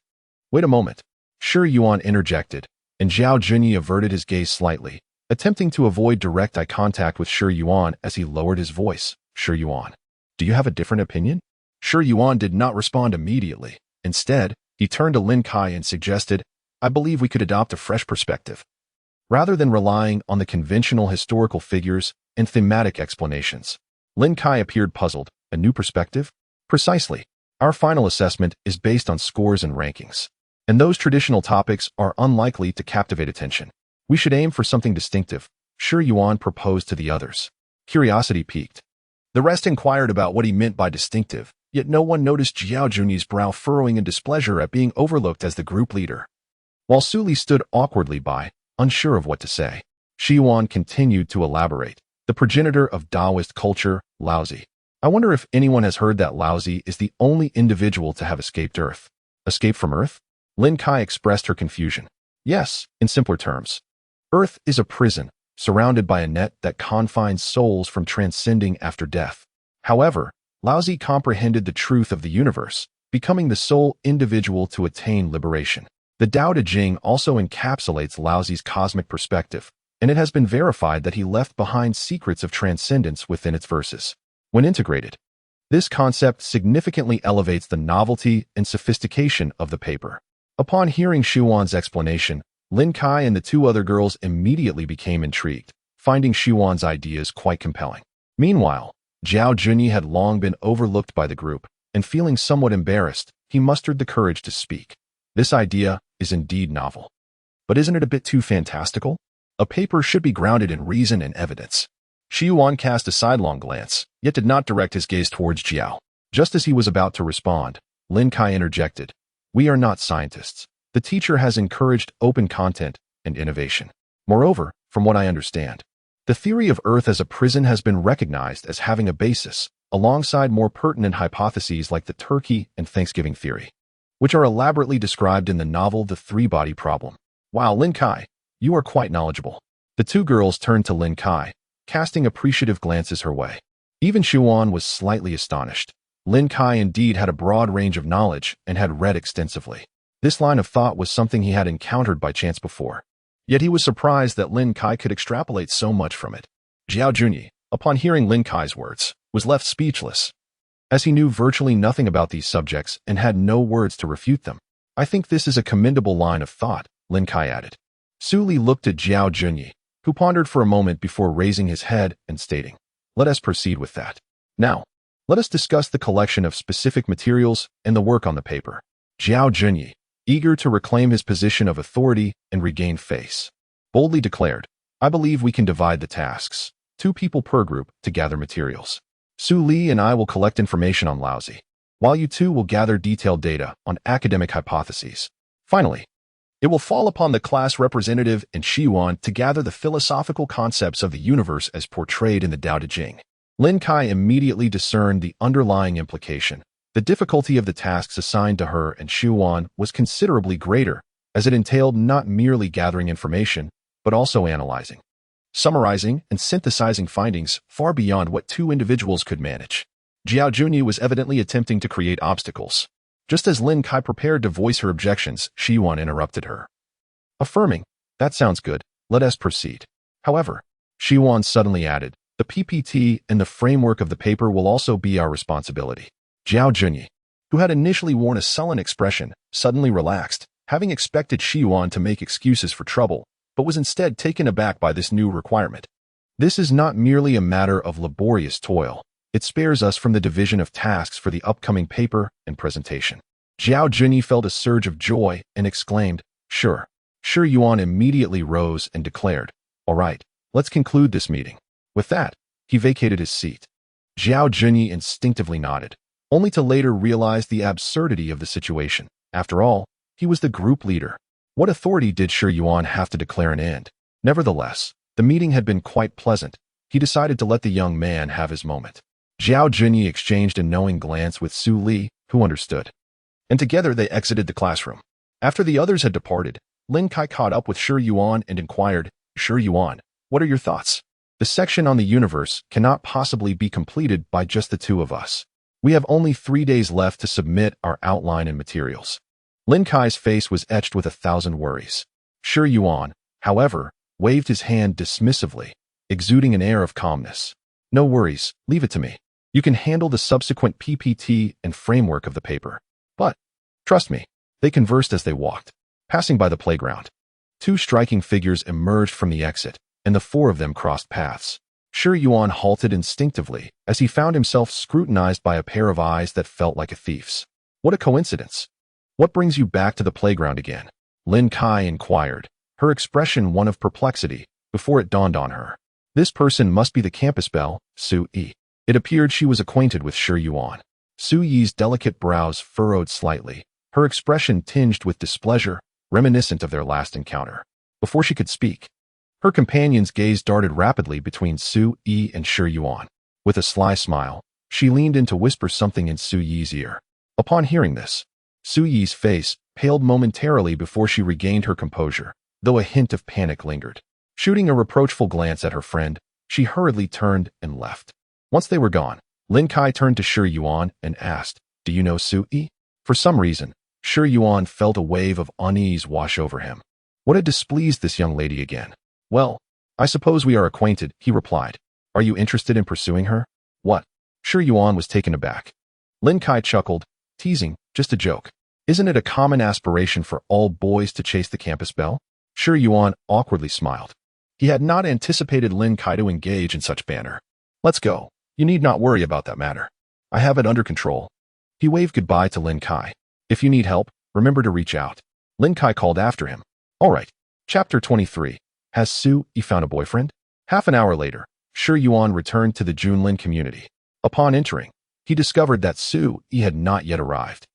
Wait a moment. Shi Yuan interjected, and Zhao Junyi averted his gaze slightly, attempting to avoid direct eye contact with Shi Yuan as he lowered his voice. Shi Yuan, do you have a different opinion? Shi Yuan did not respond immediately. Instead, he turned to Lin Kai and suggested, I believe we could adopt a fresh perspective. Rather than relying on the conventional historical figures and thematic explanations, Lin Kai appeared puzzled. A new perspective? Precisely. Our final assessment is based on scores and rankings, and those traditional topics are unlikely to captivate attention. We should aim for something distinctive, Shi Yuan proposed to the others. Curiosity piqued. The rest inquired about what he meant by distinctive, yet no one noticed Zhao Junyi's brow furrowing in displeasure at being overlooked as the group leader. While Su Li stood awkwardly by, unsure of what to say, Shi Yuan continued to elaborate. The progenitor of Taoist culture, Laozi. I wonder if anyone has heard that Laozi is the only individual to have escaped Earth. Escape from Earth? Lin Kai expressed her confusion. Yes, in simpler terms. Earth is a prison, surrounded by a net that confines souls from transcending after death. However, Laozi comprehended the truth of the universe, becoming the sole individual to attain liberation. The Tao Te Ching also encapsulates Laozi's cosmic perspective, and it has been verified that he left behind secrets of transcendence within its verses. When integrated, this concept significantly elevates the novelty and sophistication of the paper. Upon hearing Shi Yuan's explanation, Lin Kai and the 2 other girls immediately became intrigued. finding Shiwan's ideas quite compelling. Meanwhile, Zhao Junyi had long been overlooked by the group, and feeling somewhat embarrassed, he mustered the courage to speak. This idea is indeed novel. But isn't it a bit too fantastical? A paper should be grounded in reason and evidence. Shiwan cast a sidelong glance, yet did not direct his gaze towards Zhao. Just as he was about to respond, Lin Kai interjected. We are not scientists. The teacher has encouraged open content and innovation. Moreover, from what I understand, the theory of Earth as a prison has been recognized as having a basis, alongside more pertinent hypotheses like the Turkey and Thanksgiving theory, which are elaborately described in the novel The Three-Body Problem. Wow, Lin Kai, you are quite knowledgeable. The two girls turned to Lin Kai, casting appreciative glances her way. Even Shiwan was slightly astonished. Lin Kai indeed had a broad range of knowledge and had read extensively. This line of thought was something he had encountered by chance before. Yet he was surprised that Lin Kai could extrapolate so much from it. Zhao Junyi, upon hearing Lin Kai's words, was left speechless, as he knew virtually nothing about these subjects and had no words to refute them. I think this is a commendable line of thought, Lin Kai added. Su Li looked at Zhao Junyi, who pondered for a moment before raising his head and stating, let us proceed with that. Now, let us discuss the collection of specific materials and the work on the paper. Zhao Junyi, eager to reclaim his position of authority and regain face, boldly declared, I believe we can divide the tasks, 2 people per group, to gather materials. Su Li and I will collect information on Laozi, while you two will gather detailed data on academic hypotheses. Finally, it will fall upon the class representative and Shiwan to gather the philosophical concepts of the universe as portrayed in the Tao Te Ching. Lin Kai immediately discerned the underlying implication. The difficulty of the tasks assigned to her and Shiwan was considerably greater, as it entailed not merely gathering information, but also analyzing, summarizing, and synthesizing findings far beyond what 2 individuals could manage. Zhao Junyi was evidently attempting to create obstacles. Just as Lin Kai prepared to voice her objections, Shiwan interrupted her, affirming, that sounds good, let us proceed. However, Shiwan suddenly added, the PPT and the framework of the paper will also be our responsibility. Zhao Junyi, who had initially worn a sullen expression, suddenly relaxed, having expected Shiwan to make excuses for trouble, but was instead taken aback by this new requirement. This is not merely a matter of laborious toil. It spares us from the division of tasks for the upcoming paper and presentation. Zhao Junyi felt a surge of joy and exclaimed, Sure. Yuan immediately rose and declared, all right, let's conclude this meeting. With that, he vacated his seat. Zhao Junyi instinctively nodded, only to later realize the absurdity of the situation. After all, he was the group leader. What authority did Shi Yuan have to declare an end? Nevertheless, the meeting had been quite pleasant. He decided to let the young man have his moment. Zhao Junyi exchanged a knowing glance with Su Li, who understood, and together they exited the classroom. After the others had departed, Lin Kai caught up with Shi Yuan and inquired, Shi Yuan, what are your thoughts? The section on the universe cannot possibly be completed by just the 2 of us. We have only 3 days left to submit our outline and materials. Lin Kai's face was etched with 1,000 worries. Shi Yuan, however, waved his hand dismissively, exuding an air of calmness. No worries, leave it to me. You can handle the subsequent PPT and framework of the paper. But, trust me, they conversed as they walked, passing by the playground. 2 striking figures emerged from the exit, and the 4 of them crossed paths. Shi Yuan halted instinctively as he found himself scrutinized by a pair of eyes that felt like a thief's. What a coincidence. What brings you back to the playground again? Lin Kai inquired, her expression one of perplexity, before it dawned on her. This person must be the campus belle, Su Yi. It appeared she was acquainted with Shi Yuan. Su Yi's delicate brows furrowed slightly, her expression tinged with displeasure, reminiscent of their last encounter. Before she could speak, her companion's gaze darted rapidly between Su Yi and Shi Yuan. With a sly smile, she leaned in to whisper something in Su Yi's ear. Upon hearing this, Su Yi's face paled momentarily before she regained her composure, though a hint of panic lingered. Shooting a reproachful glance at her friend, she hurriedly turned and left. Once they were gone, Lin Kai turned to Shi Yuan and asked, Do you know Su Yi? For some reason, Shi Yuan felt a wave of unease wash over him. What had displeased this young lady again? Well, I suppose we are acquainted, he replied. Are you interested in pursuing her? What? Shi Yuan was taken aback. Lin Kai chuckled, teasing, just a joke. Isn't it a common aspiration for all boys to chase the campus belle? Shi Yuan awkwardly smiled. He had not anticipated Lin Kai to engage in such banter. Let's go. You need not worry about that matter. I have it under control. He waved goodbye to Lin Kai. If you need help, remember to reach out. Lin Kai called after him. All right. Chapter 23. Has Su Yi found a boyfriend? Half an hour later, Shi Yuan returned to the Junlin community. Upon entering, he discovered that Su Yi had not yet arrived.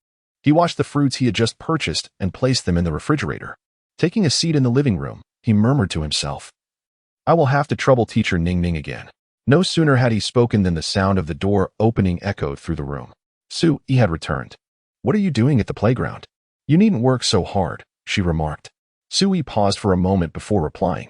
He washed the fruits he had just purchased and placed them in the refrigerator. Taking a seat in the living room, he murmured to himself, I will have to trouble teacher Ning Ning again. No sooner had he spoken than the sound of the door opening echoed through the room. Su Yi had returned. What are you doing at the playground? You needn't work so hard, she remarked. Su Yi paused for a moment before replying.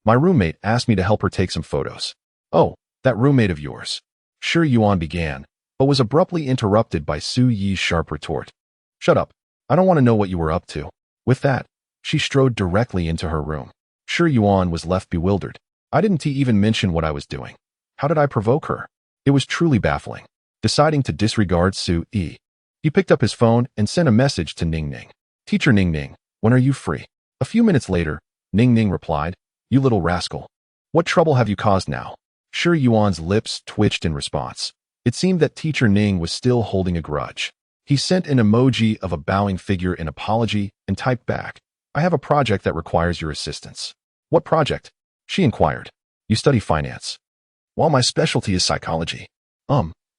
My roommate asked me to help her take some photos. Oh, that roommate of yours. Shi Yuan began, but was abruptly interrupted by Su Yi's sharp retort. Shut up. I don't want to know what you were up to. With that, she strode directly into her room. Shi Yuan was left bewildered. I didn't even mention what I was doing. How did I provoke her? It was truly baffling. Deciding to disregard Su Yi, he picked up his phone and sent a message to Ning Ning. Teacher Ning Ning, when are you free? A few minutes later, Ning Ning replied, You little rascal. What trouble have you caused now? Shi Yuan's lips twitched in response. It seemed that teacher Ning was still holding a grudge. He sent an emoji of a bowing figure in apology and typed back, I have a project that requires your assistance. What project? She inquired. You study finance. While my specialty is psychology.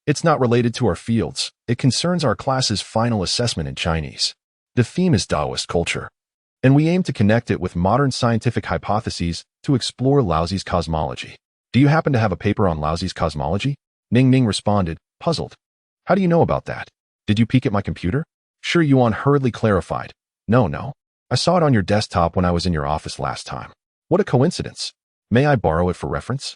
It's not related to our fields. It concerns our class's final assessment in Chinese. The theme is Taoist culture, and we aim to connect it with modern scientific hypotheses to explore Laozi's cosmology. Do you happen to have a paper on Laozi's cosmology? Ning Ning responded, puzzled. How do you know about that? Did you peek at my computer? Shi Yuan hurriedly clarified. No. I saw it on your desktop when I was in your office last time. What a coincidence. May I borrow it for reference?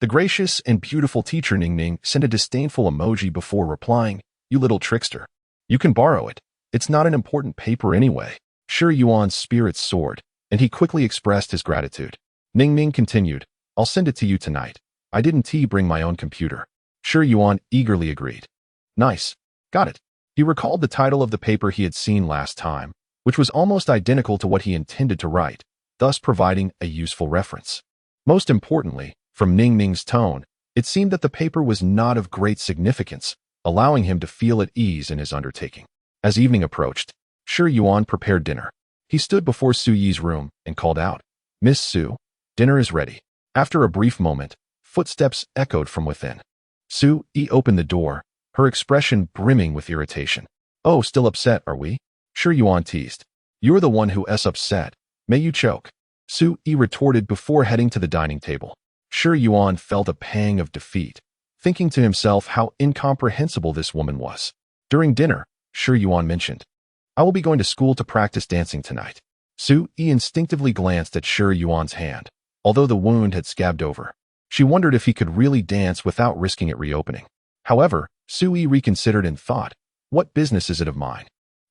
The gracious and beautiful teacher Ning Ning sent a disdainful emoji before replying, You little trickster. You can borrow it. It's not an important paper anyway. Shi Yuan's spirits soared, and he quickly expressed his gratitude. Ning Ning continued, I'll send it to you tonight. I didn't bring my own computer. Shi Yuan eagerly agreed. Nice. Got it. He recalled the title of the paper he had seen last time, which was almost identical to what he intended to write, thus providing a useful reference. Most importantly, from Ning Ning's tone, it seemed that the paper was not of great significance, allowing him to feel at ease in his undertaking. As evening approached, Shi Yuan prepared dinner. He stood before Su Yi's room and called out, Miss Su, dinner is ready. After a brief moment, footsteps echoed from within. Su Yi opened the door, her expression brimming with irritation. Oh, still upset, are we? Shi Yuan teased. You're the one who is upset. May you choke. Su Yi retorted before heading to the dining table. Shi Yuan felt a pang of defeat, thinking to himself how incomprehensible this woman was. During dinner, Shi Yuan mentioned, I will be going to school to practice dancing tonight. Su Yi instinctively glanced at Shi Yuan's hand. Although the wound had scabbed over, she wondered if he could really dance without risking it reopening. However, Su Yi reconsidered and thought, what business is it of mine?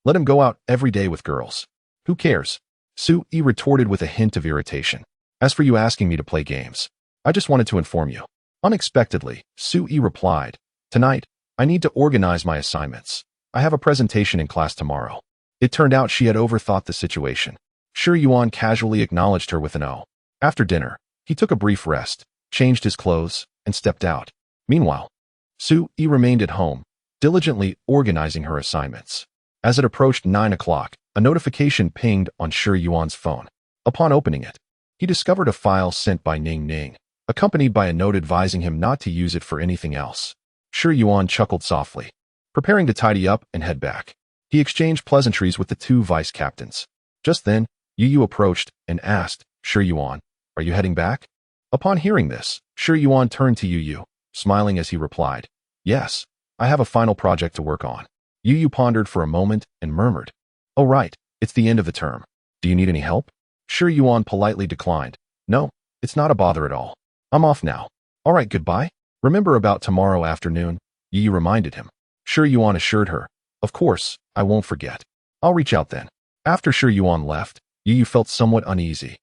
Let him go out every day with girls. Who cares? Su Yi retorted with a hint of irritation. As for you asking me to play games, I just wanted to inform you. Unexpectedly, Su Yi replied, Tonight, I need to organize my assignments. I have a presentation in class tomorrow. It turned out she had overthought the situation. Shi Yuan casually acknowledged her with an O. After dinner, he took a brief rest, changed his clothes, and stepped out. Meanwhile, Su Yi remained at home, diligently organizing her assignments. As it approached 9 o'clock, a notification pinged on Shi Yuan's phone. Upon opening it, he discovered a file sent by Ning Ning, accompanied by a note advising him not to use it for anything else. Shi Yuan chuckled softly, preparing to tidy up and head back. He exchanged pleasantries with the two vice captains. Just then, Yu approached and asked, Shi Yuan, are you heading back? Upon hearing this, Shi Yuan turned to Yu, smiling as he replied, Yes, I have a final project to work on. Yu pondered for a moment and murmured, Oh right, it's the end of the term. Do you need any help? Shi Yuan politely declined. No, it's not a bother at all. I'm off now. All right, goodbye. Remember about tomorrow afternoon, Yu reminded him. Shi Yuan assured her, Of course, I won't forget. I'll reach out then. After Shi Yuan left, Yu felt somewhat uneasy.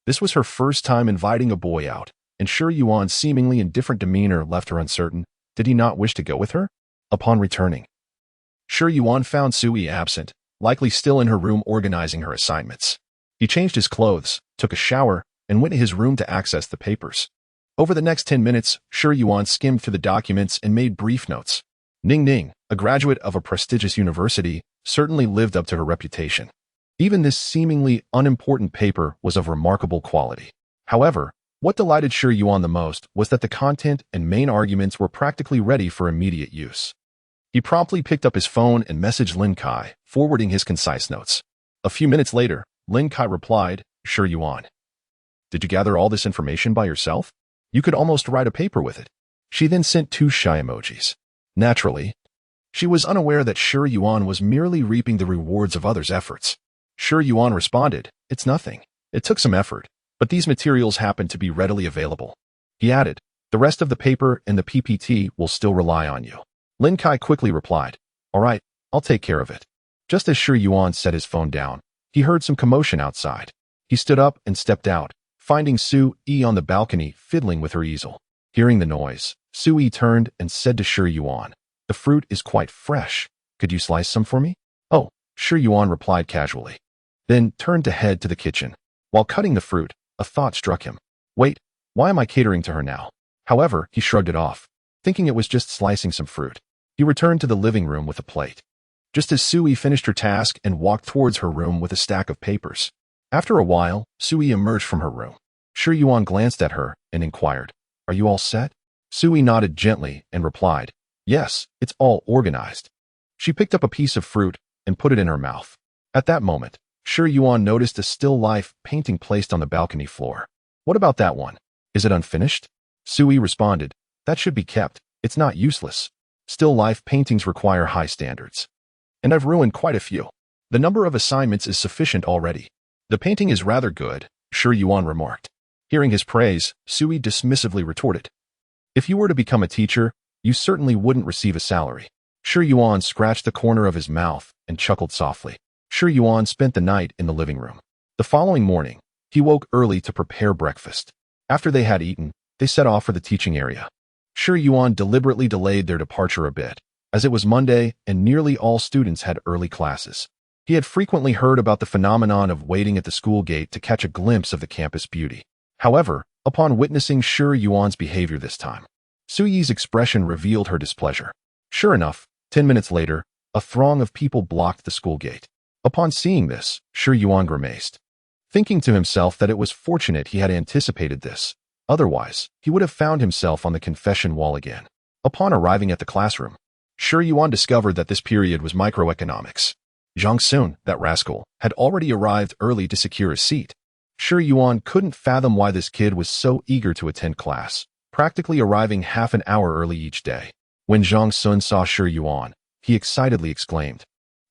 This was her first time inviting a boy out, and Shi Yuan's seemingly indifferent demeanor left her uncertain. Did he not wish to go with her? Upon returning, Shi Yuan found Su Yi absent, likely still in her room organizing her assignments. He changed his clothes, took a shower, and went to his room to access the papers. Over the next 10 minutes, Shi Yuan skimmed through the documents and made brief notes. Ning Ning, a graduate of a prestigious university, certainly lived up to her reputation. Even this seemingly unimportant paper was of remarkable quality. However, what delighted Shi Yuan the most was that the content and main arguments were practically ready for immediate use. He promptly picked up his phone and messaged Lin Kai, forwarding his concise notes. A few minutes later, Lin Kai replied, Shi Yuan, did you gather all this information by yourself? You could almost write a paper with it. She then sent 2 shy emojis. Naturally, she was unaware that Shi Yuan was merely reaping the rewards of others' efforts. Shi Yuan responded, it's nothing. It took some effort, but these materials happen to be readily available. He added, the rest of the paper and the PPT will still rely on you. Lin Kai quickly replied, all right, I'll take care of it. Just as Shi Yuan set his phone down, he heard some commotion outside. He stood up and stepped out, finding Su Yi on the balcony fiddling with her easel. Hearing the noise, Su Yi turned and said to Shi Yuan, the fruit is quite fresh. Could you slice some for me? Oh, Shi Yuan replied casually. Then turned to head to the kitchen. While cutting the fruit, a thought struck him. Wait, why am I catering to her now? However, he shrugged it off, thinking it was just slicing some fruit. He returned to the living room with a plate. Just as Su Yi finished her task and walked towards her room with a stack of papers. After a while, Su Yi emerged from her room. Shi Yuan glanced at her and inquired, are you all set? Su Yi nodded gently and replied, yes, it's all organized. She picked up a piece of fruit and put it in her mouth. At that moment, Shi Yuan noticed a still life painting placed on the balcony floor. What about that one? Is it unfinished? Su Yi responded, that should be kept. It's not useless. Still life paintings require high standards. And I've ruined quite a few. The number of assignments is sufficient already. The painting is rather good, Shi Yuan remarked. Hearing his praise, Su Yi dismissively retorted, if you were to become a teacher, you certainly wouldn't receive a salary. Shi Yuan scratched the corner of his mouth and chuckled softly. Shi Yuan spent the night in the living room. The following morning, he woke early to prepare breakfast. After they had eaten, they set off for the teaching area. Shi Yuan deliberately delayed their departure a bit, as it was Monday and nearly all students had early classes. He had frequently heard about the phenomenon of waiting at the school gate to catch a glimpse of the campus beauty. However, upon witnessing Shi Yuan's behavior this time, Su Yi's expression revealed her displeasure. Sure enough, 10 minutes later, a throng of people blocked the school gate. Upon seeing this, Shi Yuan grimaced, thinking to himself that it was fortunate he had anticipated this. Otherwise, he would have found himself on the confession wall again. Upon arriving at the classroom, Shi Yuan discovered that this period was microeconomics. Zhang Sun, that rascal, had already arrived early to secure a seat. Shi Yuan couldn't fathom why this kid was so eager to attend class, practically arriving half an hour early each day. When Zhang Sun saw Shi Yuan, he excitedly exclaimed,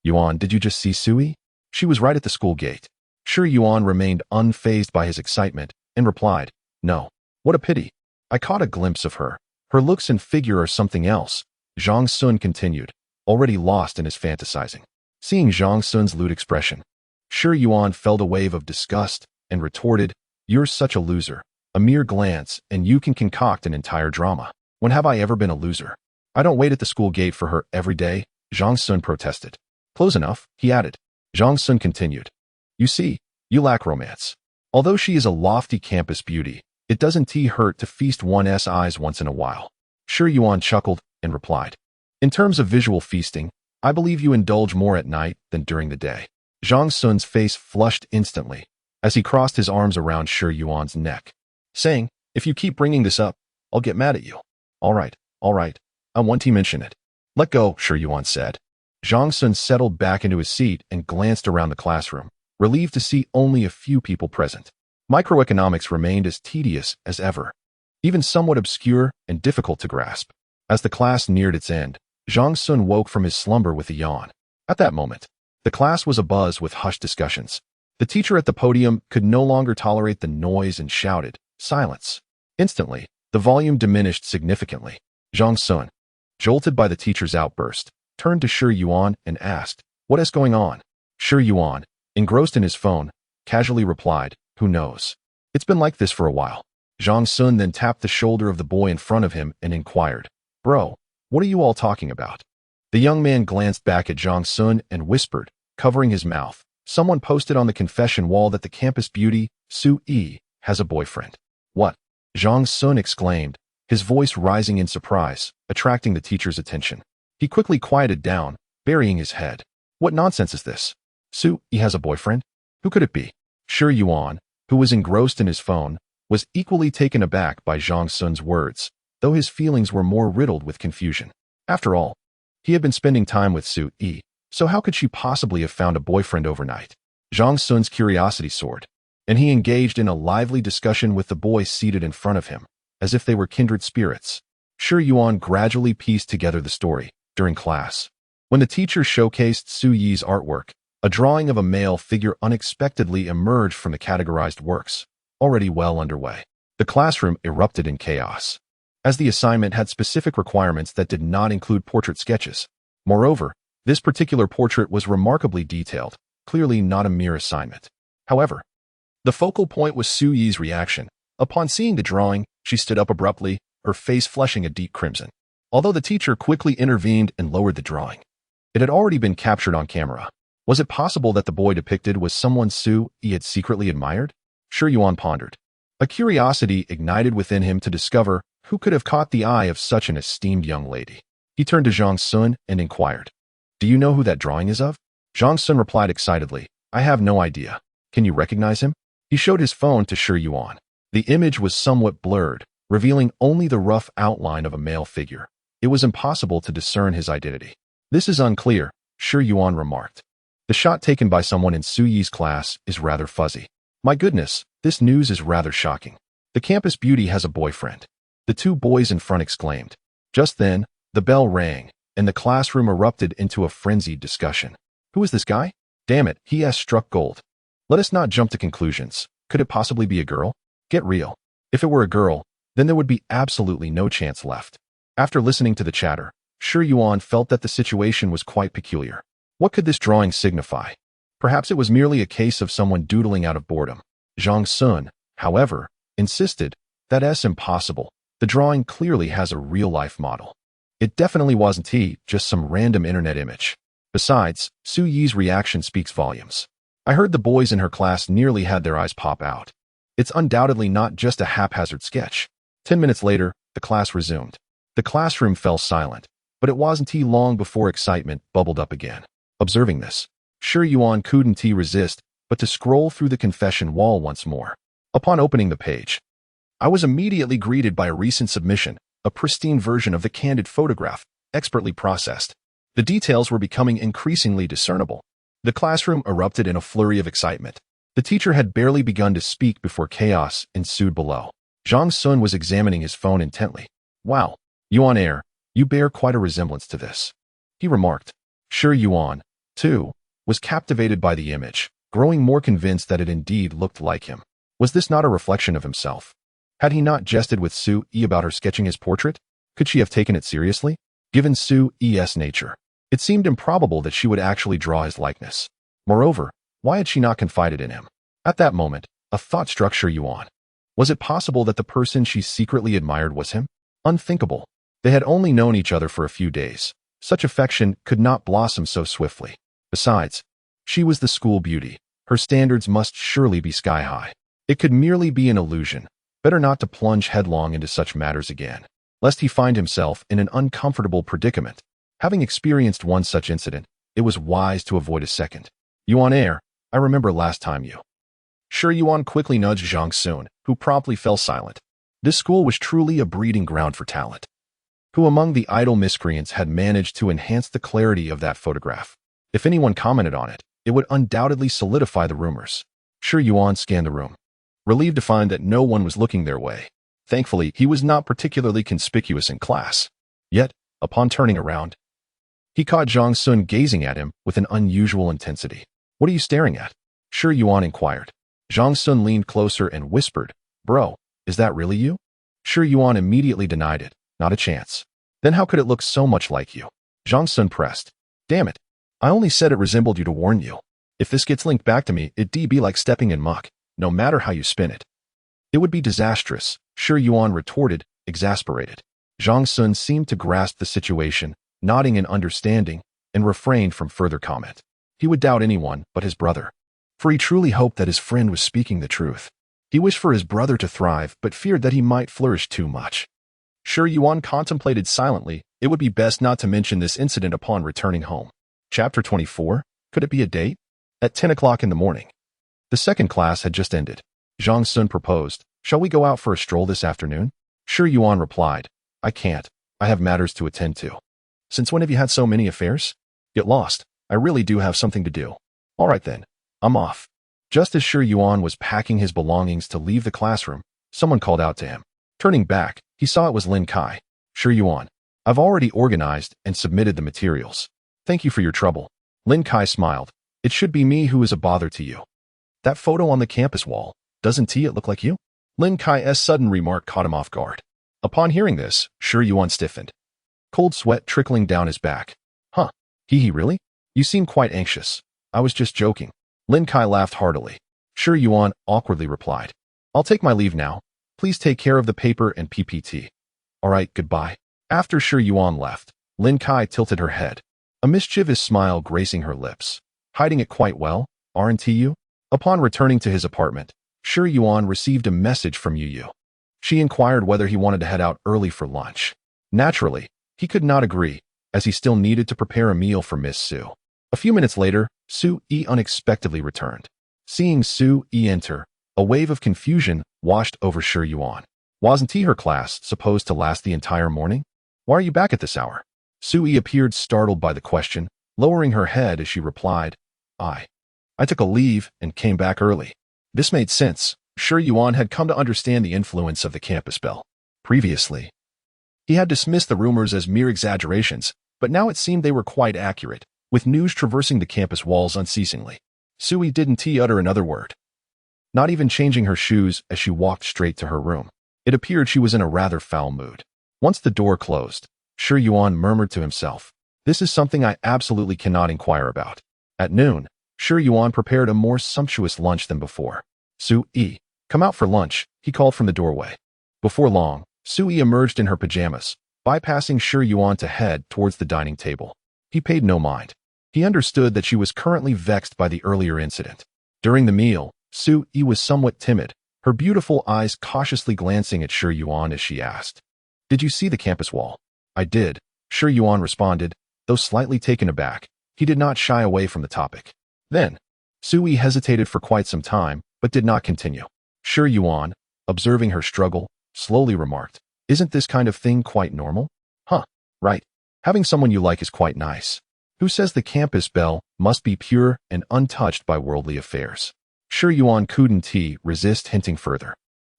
Yuan, did you just see Su Yi? She was right at the school gate. Shi Yuan remained unfazed by his excitement and replied, no. What a pity. I caught a glimpse of her. Her looks and figure are something else. Zhang Sun continued, already lost in his fantasizing. Seeing Zhang Sun's lewd expression, Shi Yuan felt a wave of disgust and retorted, you're such a loser. A mere glance and you can concoct an entire drama. When have I ever been a loser? I don't wait at the school gate for her every day, Zhang Sun protested. Close enough, he added. Zhang Sun continued. You see, you lack romance. Although she is a lofty campus beauty, it doesn't hurt to feast one's eyes once in a while. Shi Yuan chuckled and replied, in terms of visual feasting, I believe you indulge more at night than during the day. Zhang Sun's face flushed instantly as he crossed his arms around Shi Yuan's neck, saying, if you keep bringing this up, I'll get mad at you. All right, I won't mention it. Let go, Shi Yuan said. Zhang Sun settled back into his seat and glanced around the classroom, relieved to see only a few people present. Microeconomics remained as tedious as ever, even somewhat obscure and difficult to grasp. As the class neared its end, Zhang Sun woke from his slumber with a yawn. At that moment, the class was abuzz with hushed discussions. The teacher at the podium could no longer tolerate the noise and shouted, silence. Instantly, the volume diminished significantly. Zhang Sun, jolted by the teacher's outburst, turned to Shi Yuan and asked, what is going on? Shi Yuan, engrossed in his phone, casually replied, who knows? It's been like this for a while. Zhang Sun then tapped the shoulder of the boy in front of him and inquired, bro, what are you all talking about? The young man glanced back at Zhang Sun and whispered, covering his mouth, someone posted on the confession wall that the campus beauty, Su Yi, has a boyfriend. What? Zhang Sun exclaimed, his voice rising in surprise, attracting the teacher's attention. He quickly quieted down, burying his head. What nonsense is this? Su Yi has a boyfriend? Who could it be? Shi Yuan, who was engrossed in his phone, was equally taken aback by Zhang Sun's words, though his feelings were more riddled with confusion. After all, he had been spending time with Su Yi, so how could she possibly have found a boyfriend overnight? Zhang Sun's curiosity soared, and he engaged in a lively discussion with the boy seated in front of him, as if they were kindred spirits. Shi Yuan gradually pieced together the story during class. When the teacher showcased Su Yi's artwork, a drawing of a male figure unexpectedly emerged from the categorized works, already well underway. The classroom erupted in chaos, as the assignment had specific requirements that did not include portrait sketches. Moreover, this particular portrait was remarkably detailed, clearly not a mere assignment. However, the focal point was Su Yi's reaction. Upon seeing the drawing, she stood up abruptly, her face flushing a deep crimson. Although the teacher quickly intervened and lowered the drawing, it had already been captured on camera. Was it possible that the boy depicted was someone Su Yi had secretly admired? Shi Yuan pondered. A curiosity ignited within him to discover who could have caught the eye of such an esteemed young lady. He turned to Zhang Sun and inquired, "Do you know who that drawing is of?" Zhang Sun replied excitedly, "I have no idea. Can you recognize him?" He showed his phone to Shi Yuan. The image was somewhat blurred, revealing only the rough outline of a male figure. It was impossible to discern his identity. "This is unclear," Shi Yuan remarked. "The shot taken by someone in Su Yi's class is rather fuzzy. My goodness, this news is rather shocking. The campus beauty has a boyfriend," the two boys in front exclaimed. Just then, the bell rang, and the classroom erupted into a frenzied discussion. "Who is this guy? Damn it, he has struck gold. Let us not jump to conclusions. Could it possibly be a girl? Get real. If it were a girl, then there would be absolutely no chance left." After listening to the chatter, Shi Yuan felt that the situation was quite peculiar. What could this drawing signify? Perhaps it was merely a case of someone doodling out of boredom. Zhang Sun, however, insisted that's impossible. The drawing clearly has a real-life model. It definitely wasn't just some random internet image. Besides, Su Yi's reaction speaks volumes. I heard the boys in her class nearly had their eyes pop out. It's undoubtedly not just a haphazard sketch. 10 minutes later, the class resumed. The classroom fell silent, but it wasn't long before excitement bubbled up again. Observing this, Shi Yuan couldn't resist but to scroll through the confession wall once more. Upon opening the page, I was immediately greeted by a recent submission, a pristine version of the candid photograph, expertly processed. The details were becoming increasingly discernible. The classroom erupted in a flurry of excitement. The teacher had barely begun to speak before chaos ensued below. Zhang Sun was examining his phone intently. "Wow, Yuan Air, you bear quite a resemblance to this," he remarked. Shi Yuan, too, was captivated by the image, growing more convinced that it indeed looked like him. Was this not a reflection of himself? Had he not jested with Su Yi about her sketching his portrait? Could she have taken it seriously? Given Su Yi's nature, it seemed improbable that she would actually draw his likeness. Moreover, why had she not confided in him? At that moment, a thought struck Shi Yuan. Was it possible that the person she secretly admired was him? Unthinkable. They had only known each other for a few days. Such affection could not blossom so swiftly. Besides, she was the school beauty. Her standards must surely be sky high. It could merely be an illusion. Better not to plunge headlong into such matters again, lest he find himself in an uncomfortable predicament. Having experienced one such incident, it was wise to avoid a second. "Yuan Air, I remember last time you." Shi Yuan quickly nudged Zhang Sun, who promptly fell silent. This school was truly a breeding ground for talent. Who among the idle miscreants had managed to enhance the clarity of that photograph? If anyone commented on it, it would undoubtedly solidify the rumors. Shi Yuan scanned the room, relieved to find that no one was looking their way. Thankfully, he was not particularly conspicuous in class. Yet, upon turning around, he caught Zhang Sun gazing at him with an unusual intensity. "What are you staring at?" Shi Yuan inquired. Zhang Sun leaned closer and whispered, "Bro, is that really you?" Shi Yuan immediately denied it. "Not a chance." "Then how could it look so much like you?" Zhang Sun pressed. "Damn it. I only said it resembled you to warn you. If this gets linked back to me, it'd be like stepping in muck, no matter how you spin it." "It would be disastrous," Shi Yuan retorted, exasperated. Zhang Sun seemed to grasp the situation, nodding in understanding, and refrained from further comment. He would doubt anyone but his brother, for he truly hoped that his friend was speaking the truth. He wished for his brother to thrive, but feared that he might flourish too much. Shi Yuan contemplated silently. It would be best not to mention this incident upon returning home. Chapter 24. Could it be a date? At 10 o'clock in the morning. The second class had just ended. Zhang Sun proposed, "Shall we go out for a stroll this afternoon?" Shi Yuan replied, "I can't. I have matters to attend to." "Since when have you had so many affairs?" "Get lost. I really do have something to do." "All right then. I'm off." Just as Shi Yuan was packing his belongings to leave the classroom, someone called out to him. Turning back, he saw it was Lin Kai. "Shi Yuan, I've already organized and submitted the materials. Thank you for your trouble." Lin Kai smiled. "It should be me who is a bother to you." "That photo on the campus wall, doesn't it look like you?" Lin Kai's sudden remark caught him off guard. Upon hearing this, Shi Yuan stiffened. Cold sweat trickling down his back. "Huh? He really? You seem quite anxious." "I was just joking." Lin Kai laughed heartily. Shi Yuan awkwardly replied, "I'll take my leave now. Please take care of the paper and PPT." "All right, goodbye." After Shi Yuan left, Lin Kai tilted her head, a mischievous smile gracing her lips. "Hiding it quite well, aren't you?" Upon returning to his apartment, Shi Yuan received a message from Yu. She inquired whether he wanted to head out early for lunch. Naturally, he could not agree, as he still needed to prepare a meal for Miss Su. A few minutes later, Su Yi unexpectedly returned. Seeing Su Yi enter, a wave of confusion washed over Shi Yuan. Wasn't her class supposed to last the entire morning? "Why are you back at this hour?" Su Yi appeared startled by the question, lowering her head as she replied, I took a leave and came back early." This made sense. Shi Yuan had come to understand the influence of the campus bell. Previously, he had dismissed the rumors as mere exaggerations, but now it seemed they were quite accurate, with news traversing the campus walls unceasingly. Sui didn't utter another word, not even changing her shoes as she walked straight to her room. It appeared she was in a rather foul mood. Once the door closed, Shi Yuan murmured to himself, "This is something I absolutely cannot inquire about." At noon, Shi Yuan prepared a more sumptuous lunch than before. "Su-yi, come out for lunch," he called from the doorway. Before long, Su-yi emerged in her pajamas, bypassing Shi Yuan to head towards the dining table. He paid no mind. He understood that she was currently vexed by the earlier incident. During the meal, Su-yi was somewhat timid, her beautiful eyes cautiously glancing at Shi Yuan as she asked, "Did you see the campus wall?" "I did," Shi Yuan responded, though slightly taken aback. He did not shy away from the topic. Then, Su-yi hesitated for quite some time, but did not continue. Shi Yuan, observing her struggle, slowly remarked, "Isn't this kind of thing quite normal?" "Huh, right. Having someone you like is quite nice. Who says the campus belle must be pure and untouched by worldly affairs?" Shi Yuan couldn't resist hinting further.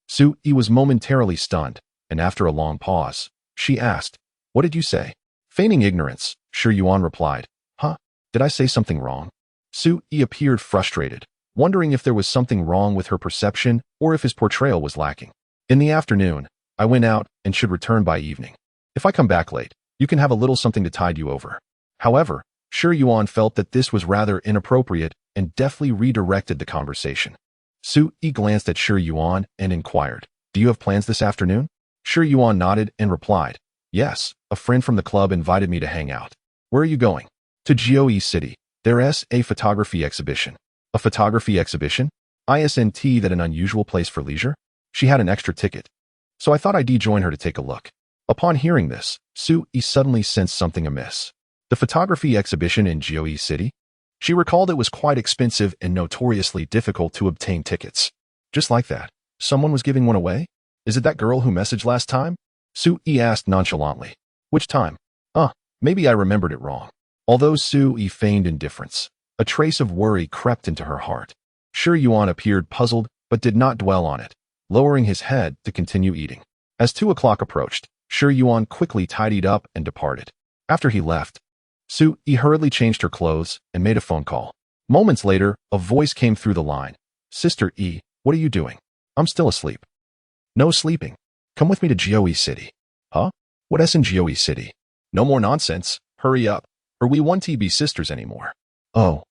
Su-yi was momentarily stunned, and after a long pause, she asked, "What did you say?" Feigning ignorance, Shi Yuan replied, "Huh? Did I say something wrong?" Su-yi appeared frustrated, wondering if there was something wrong with her perception or if his portrayal was lacking. "In the afternoon, I went out and should return by evening. If I come back late, you can have a little something to tide you over." However, Shi Yuan felt that this was rather inappropriate and deftly redirected the conversation. Su-yi glanced at Shi Yuan and inquired, "Do you have plans this afternoon?" Shi Yuan nodded and replied, "Yes, a friend from the club invited me to hang out." "Where are you going?" "To Jioi City. There's a photography exhibition." "A photography exhibition? Isn't that an unusual place for leisure?" She had an extra ticket, so I thought I'd join her to take a look. Upon hearing this, Su-yi suddenly sensed something amiss. The photography exhibition in Jioi City? She recalled it was quite expensive and notoriously difficult to obtain tickets. Just like that, someone was giving one away? "Is it that girl who messaged last time?" Su-yi asked nonchalantly. "Which time?" Maybe I remembered it wrong." Although Su-yi feigned indifference, a trace of worry crept into her heart. Shi Yuan appeared puzzled but did not dwell on it, lowering his head to continue eating. As 2 o'clock approached, Shi Yuan quickly tidied up and departed. After he left, Su-yi hurriedly changed her clothes and made a phone call. Moments later, a voice came through the line. "Sister E, what are you doing?" "I'm still asleep." "No sleeping. Come with me to Jioi City." "Huh? What's in Jioi City?" "No more nonsense. Hurry up, or we won't be sisters anymore." "Oh."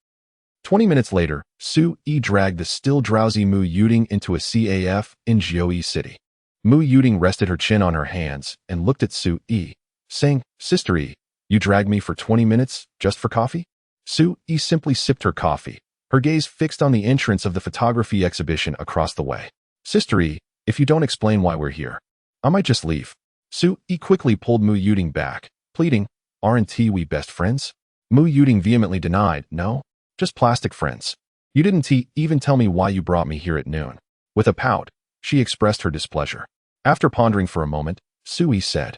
20 minutes later, Su-yi dragged the still drowsy Mu Yuding into a CAF in Jioi City. Mu Yuding rested her chin on her hands and looked at Su-yi, saying, "Sister E, you dragged me for 20 minutes just for coffee?" Su-yi simply sipped her coffee, her gaze fixed on the entrance of the photography exhibition across the way. Sister E, if you don't explain why we're here, I might just leave. Su E quickly pulled Mu Yuding back, pleading, aren't we best friends? Mu Yuding vehemently denied, no, just plastic friends. You didn't even tell me why you brought me here at noon. With a pout, she expressed her displeasure. After pondering for a moment, Su E said,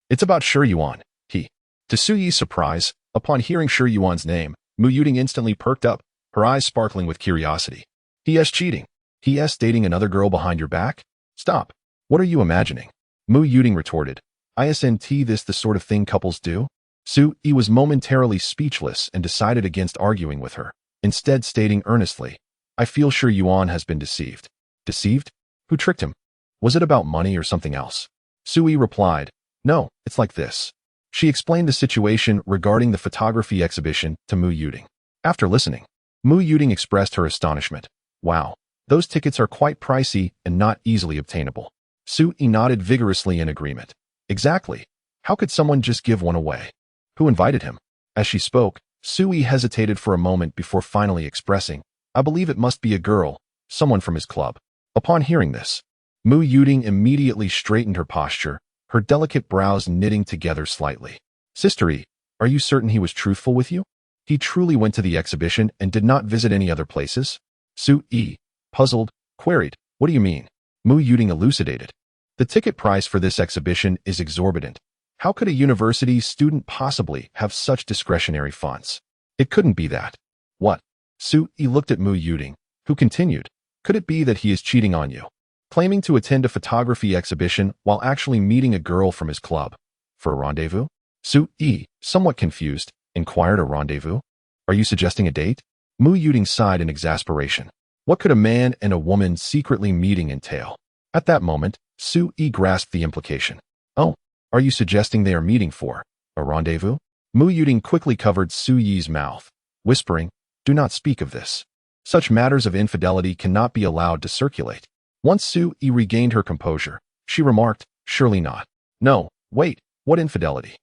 it's about Shi Yuan, he. To Su Yi's surprise, upon hearing Shi Yuan's name, Mu Yuding instantly perked up, her eyes sparkling with curiosity. He.s. cheating. He.s. dating another girl behind your back? Stop. What are you imagining? Mu Yuding retorted. Isn't this the sort of thing couples do? Su E was momentarily speechless and decided against arguing with her, instead stating earnestly, I feel Shi Yuan has been deceived. Deceived? Who tricked him? Was it about money or something else? Su E replied, no, it's like this. She explained the situation regarding the photography exhibition to Mu Yuding. After listening, Mu Yuding expressed her astonishment. Wow, those tickets are quite pricey and not easily obtainable. Su E nodded vigorously in agreement. Exactly. How could someone just give one away? Who invited him? As she spoke, Su E hesitated for a moment before finally expressing, I believe it must be a girl, someone from his club. Upon hearing this, Mu Yuding immediately straightened her posture, her delicate brows knitting together slightly. Sister E, are you certain he was truthful with you? He truly went to the exhibition and did not visit any other places? Su E, puzzled, queried, what do you mean? Mu Yuding elucidated. The ticket price for this exhibition is exorbitant. How could a university student possibly have such discretionary funds? It couldn't be that. What? Su E looked at Mu Yuding, who continued, could it be that he is cheating on you? Claiming to attend a photography exhibition while actually meeting a girl from his club. For a rendezvous? Su E, somewhat confused, inquired a rendezvous? Are you suggesting a date? Mu Yuding sighed in exasperation. What could a man and a woman secretly meeting entail? At that moment, Su E grasped the implication. Oh, are you suggesting they are meeting for a rendezvous? Mu Yuding quickly covered Su Yi's mouth, whispering, do not speak of this. Such matters of infidelity cannot be allowed to circulate. Once Su E regained her composure, she remarked, surely not. No, wait, what infidelity?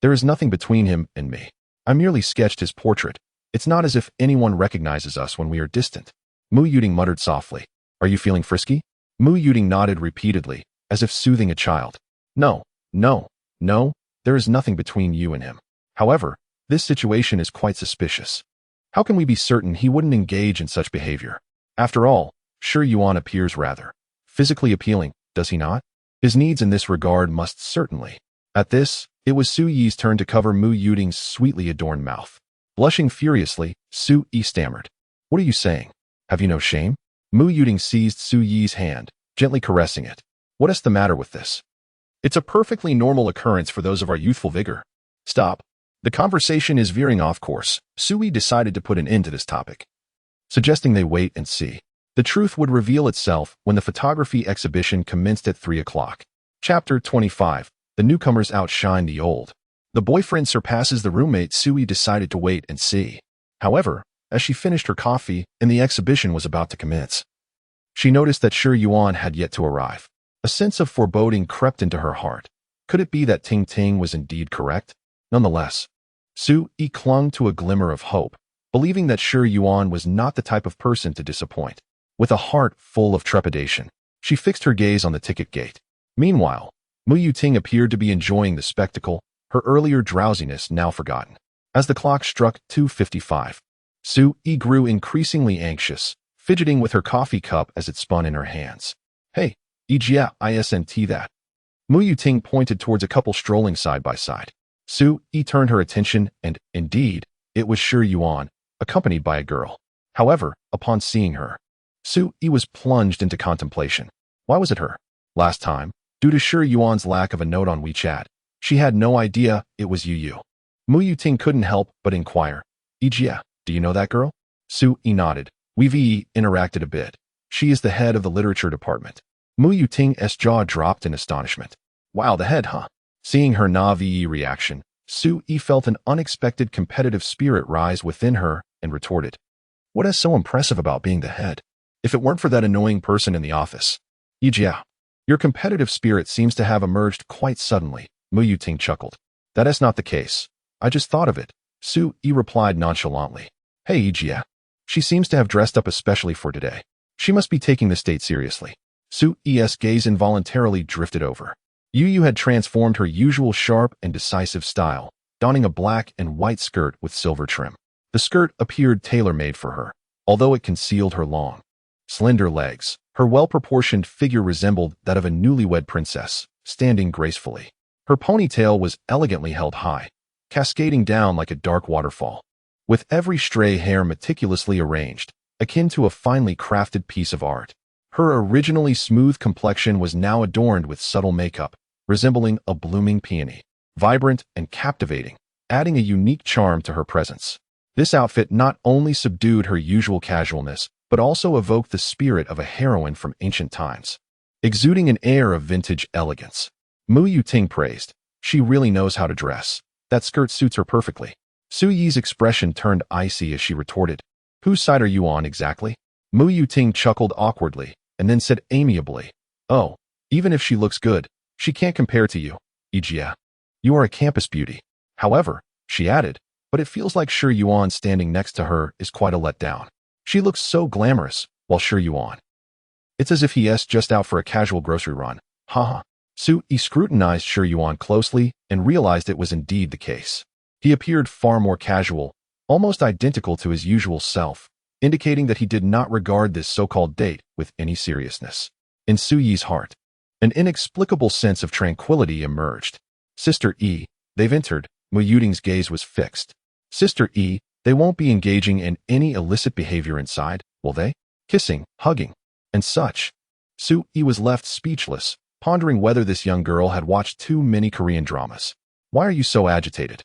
There is nothing between him and me. I merely sketched his portrait. It's not as if anyone recognizes us when we are distant. Mu Yuding muttered softly, are you feeling frisky? Mu Yuding nodded repeatedly, as if soothing a child. No, there is nothing between you and him. However, this situation is quite suspicious. How can we be certain he wouldn't engage in such behavior? After all, Shi Yuan appears rather physically appealing, does he not? His needs in this regard must certainly. At this, it was Su Yi's turn to cover Mu Yuding's sweetly adorned mouth. Blushing furiously, Su Yi stammered. What are you saying? Have you no shame? Mu Yuding seized Su Yi's hand, gently caressing it. What is the matter with this? It's a perfectly normal occurrence for those of our youthful vigor. Stop. The conversation is veering off course. Su Yi decided to put an end to this topic, suggesting they wait and see. The truth would reveal itself when the photography exhibition commenced at 3 o'clock. Chapter 25. The newcomers outshine the old. The boyfriend surpasses the roommate. Su Yi decided to wait and see. However, as she finished her coffee and the exhibition was about to commence, she noticed that Shi Yuan had yet to arrive. A sense of foreboding crept into her heart. Could it be that Ting Ting was indeed correct? Nonetheless, Su Yi clung to a glimmer of hope, believing that Shi Yuan was not the type of person to disappoint. With a heart full of trepidation, she fixed her gaze on the ticket gate. Meanwhile, Mu Yuting appeared to be enjoying the spectacle, her earlier drowsiness now forgotten. As the clock struck 2:55, Su Yi grew increasingly anxious, fidgeting with her coffee cup as it spun in her hands. Hey, isn't that? Mu Yuting pointed towards a couple strolling side by side. Su Yi turned her attention and, indeed, it was Shi Yuan, accompanied by a girl. However, upon seeing her, Su Yi was plunged into contemplation. Why was it her? Last time, due to Shi Yuan's lack of a note on WeChat, she had no idea it was Yu. Mu Yuting couldn't help but inquire, do you know that girl? Su Yi nodded. We've interacted a bit. She is the head of the literature department. Mu Yuting's jaw dropped in astonishment. Wow, the head, huh? Seeing her naive reaction, Su Yi felt an unexpected competitive spirit rise within her and retorted, what is so impressive about being the head? If it weren't for that annoying person in the office. Your competitive spirit seems to have emerged quite suddenly, Mu Yuting chuckled. That is not the case. I just thought of it. Su Yi replied nonchalantly. Hey, she seems to have dressed up especially for today. She must be taking this date seriously. Su Yi's gaze involuntarily drifted over. Yu Yu had transformed her usual sharp and decisive style, donning a black and white skirt with silver trim. The skirt appeared tailor-made for her, although it concealed her long, slender legs. Her well-proportioned figure resembled that of a newlywed princess, standing gracefully. Her ponytail was elegantly held high, cascading down like a dark waterfall, with every stray hair meticulously arranged, akin to a finely crafted piece of art. Her originally smooth complexion was now adorned with subtle makeup, resembling a blooming peony, vibrant and captivating, adding a unique charm to her presence. This outfit not only subdued her usual casualness, but also evoked the spirit of a heroine from ancient times, exuding an air of vintage elegance. Mu Yuting praised, "She really knows how to dress. That skirt suits her perfectly." Su Yi's expression turned icy as she retorted, "Whose side are you on exactly?" Mu Yuting chuckled awkwardly, and then said amiably, "Oh, even if she looks good, she can't compare to you, Ijia. You are a campus beauty. However," she added, "but it feels like Shi Yuan standing next to her is quite a letdown. She looks so glamorous, while Shi Yuan, it's as if he's just out for a casual grocery run. Haha." Su Yi scrutinized Shi Yuan closely and realized it was indeed the case. He appeared far more casual, almost identical to his usual self, indicating that he did not regard this so-called date with any seriousness. In Su Yi's heart, an inexplicable sense of tranquility emerged. "Sister Yi, they've entered." Mu Yuting's gaze was fixed. "Sister Yi, they won't be engaging in any illicit behavior inside, will they? Kissing, hugging, and such." Su Yi was left speechless, pondering whether this young girl had watched too many Korean dramas. "Why are you so agitated?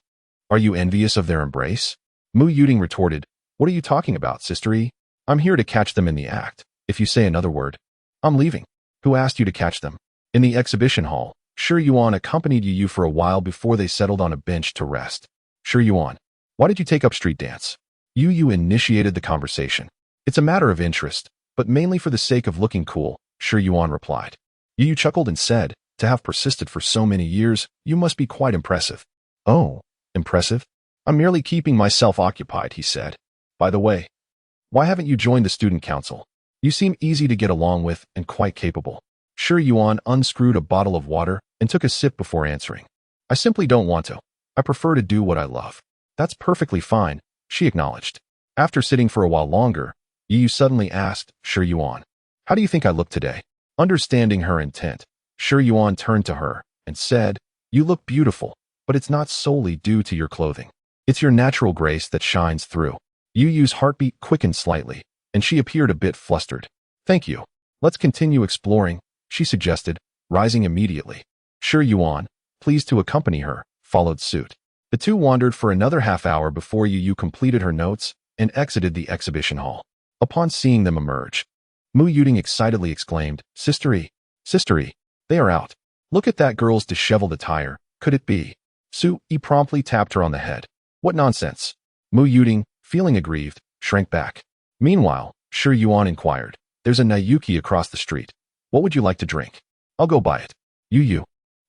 Are you envious of their embrace?" Mu Yuting retorted, "What are you talking about, Sister Yi? I'm here to catch them in the act. If you say another word, I'm leaving." "Who asked you to catch them?" In the exhibition hall, Shi Yuan accompanied Yu Yu for a while before they settled on a bench to rest. "Shi Yuan, why did you take up street dance?" Yu Yu initiated the conversation. "It's a matter of interest, but mainly for the sake of looking cool," Shi Yuan replied. Yu Yu chuckled and said, "To have persisted for so many years, you must be quite impressive." "Oh, impressive? I'm merely keeping myself occupied," he said. "By the way, why haven't you joined the student council? You seem easy to get along with and quite capable." Shi Yuan unscrewed a bottle of water and took a sip before answering. "I simply don't want to. I prefer to do what I love." "That's perfectly fine," she acknowledged. After sitting for a while longer, Yu Yu suddenly asked Shi Yuan, "How do you think I look today?" Understanding her intent, Shi Yuan turned to her and said, "You look beautiful, but it's not solely due to your clothing. It's your natural grace that shines through." Yu Yu's heartbeat quickened slightly, and she appeared a bit flustered. "Thank you. Let's continue exploring," she suggested, rising immediately. Shi Yuan, pleased to accompany her, followed suit. The two wandered for another half-hour before Yu Yu completed her notes and exited the exhibition hall. Upon seeing them emerge, Mu Yuting excitedly exclaimed, Sister Yi, they are out. Look at that girl's disheveled attire. Could it be?" Su Yi promptly tapped her on the head. "What nonsense." Mu Yuting, feeling aggrieved, shrank back. Meanwhile, Shi Yuan inquired, "There's a Nayuki across the street. What would you like to drink?" "I'll go buy it." Yu Yu,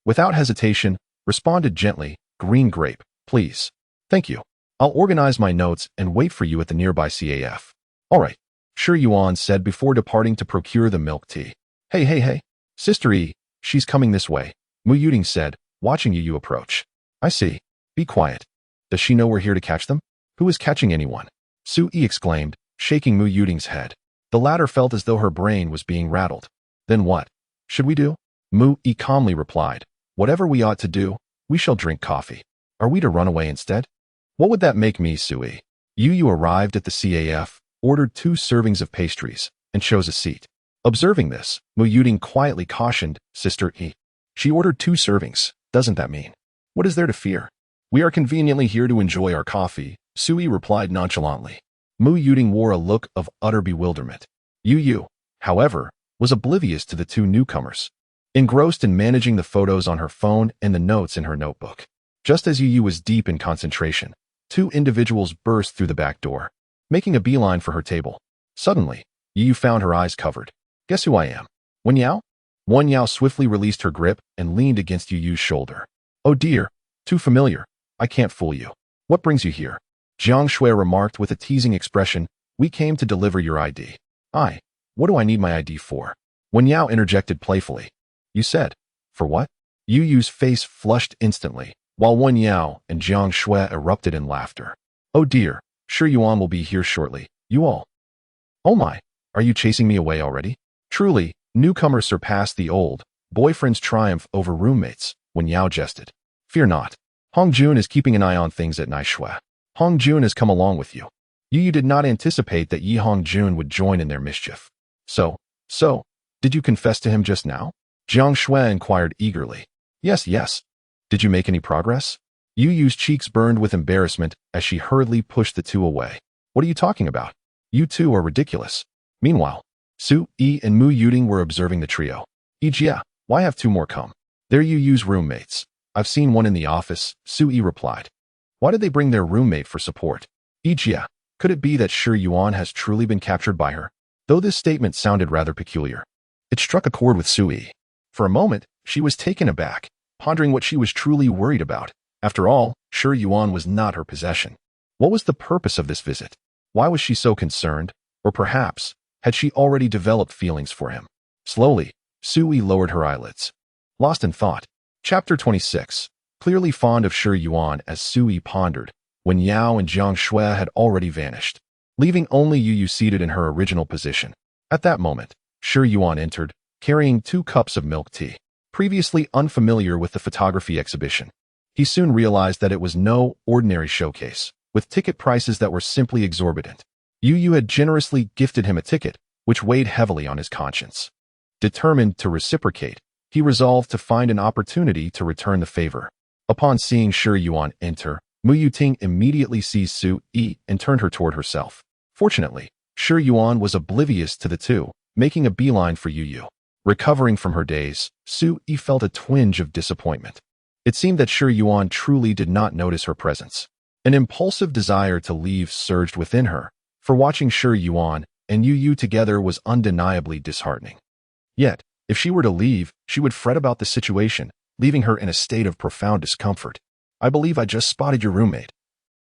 without hesitation, responded gently, "Green grape, please." "Thank you. I'll organize my notes and wait for you at the nearby CAF." "All right," Shi Yuan said before departing to procure the milk tea. Hey, Sister Yi, she's coming this way," Mu Yuting said, watching Yu Yu approach. "I see. Be quiet. Does she know we're here to catch them?" "Who is catching anyone?" Su Yi exclaimed, shaking Mu Yuting's head. The latter felt as though her brain was being rattled. "Then what should we do?" Mu Yi calmly replied, "Whatever we ought to do, we shall drink coffee. Are we to run away instead?" "What would that make me, Su Yi?" Yu Yu arrived at the CAF, ordered 2 servings of pastries, and chose a seat. Observing this, Mu Yuting quietly cautioned Sister Yi. "She ordered 2 servings. Doesn't that mean? What is there to fear? We are conveniently here to enjoy our coffee," Su Yi replied nonchalantly. Mu Yuting wore a look of utter bewilderment. Yu Yu, however, was oblivious to the 2 newcomers, engrossed in managing the photos on her phone and the notes in her notebook. Just as Yu Yu was deep in concentration, 2 individuals burst through the back door, making a beeline for her table. Suddenly, Yu Yu found her eyes covered. "Guess who I am? Wen Yao?" Wen Yao swiftly released her grip and leaned against Yu Yu's shoulder. "Oh dear, too familiar. I can't fool you. What brings you here?" Jiang Shui remarked with a teasing expression, "We came to deliver your ID." "What do I need my ID for?" Wen Yao interjected playfully. You said, for what? Yu Yu's face flushed instantly, while Wen Yao and Jiang Shui erupted in laughter. Oh dear, Shi Yuan will be here shortly. You all. Oh my, are you chasing me away already? Truly, newcomers surpassed the old boyfriend's triumph over roommates, Wen Yao jested. Fear not. Hong Jun is keeping an eye on things at Naishui. Hong Jun has come along with you. Yu did not anticipate that Yi Hong Jun would join in their mischief. So, did you confess to him just now? Jiang Shui inquired eagerly. Yes. Did you make any progress? Yu Yu's cheeks burned with embarrassment as she hurriedly pushed the two away. What are you talking about? You two are ridiculous. Meanwhile, Su Yi and Mu Yuding were observing the trio. Ijia, why have two more come? They're Yu Yu's roommates. I've seen one in the office, Su Yi replied. Why did they bring their roommate for support? Ijia, could it be that Shi Yuan has truly been captured by her? Though this statement sounded rather peculiar, it struck a chord with Su Yi. For a moment, she was taken aback, pondering what she was truly worried about. After all, Shi Yuan was not her possession. What was the purpose of this visit? Why was she so concerned? Or perhaps, had she already developed feelings for him? Slowly, Su Yi lowered her eyelids. Lost in thought. Chapter 26. Clearly fond of Shi Yuan as Su Yi pondered, when Yao and Jiang Shui had already vanished, leaving only Yu Yu seated in her original position. At that moment, Shi Yuan entered, carrying 2 cups of milk tea. Previously unfamiliar with the photography exhibition, he soon realized that it was no ordinary showcase, with ticket prices that were simply exorbitant. Yu Yu had generously gifted him a ticket, which weighed heavily on his conscience. Determined to reciprocate, he resolved to find an opportunity to return the favor. Upon seeing Shi Yuan enter, Mu Yuting immediately seized Su Yi and turned her toward herself. Fortunately, Shi Yuan was oblivious to the two, making a beeline for Yu Yu. Recovering from her daze, Su Yi felt a twinge of disappointment. It seemed that Shi Yuan truly did not notice her presence. An impulsive desire to leave surged within her, for watching Shi Yuan and Yu Yu together was undeniably disheartening. Yet, if she were to leave, she would fret about the situation, leaving her in a state of profound discomfort. I believe I just spotted your roommate,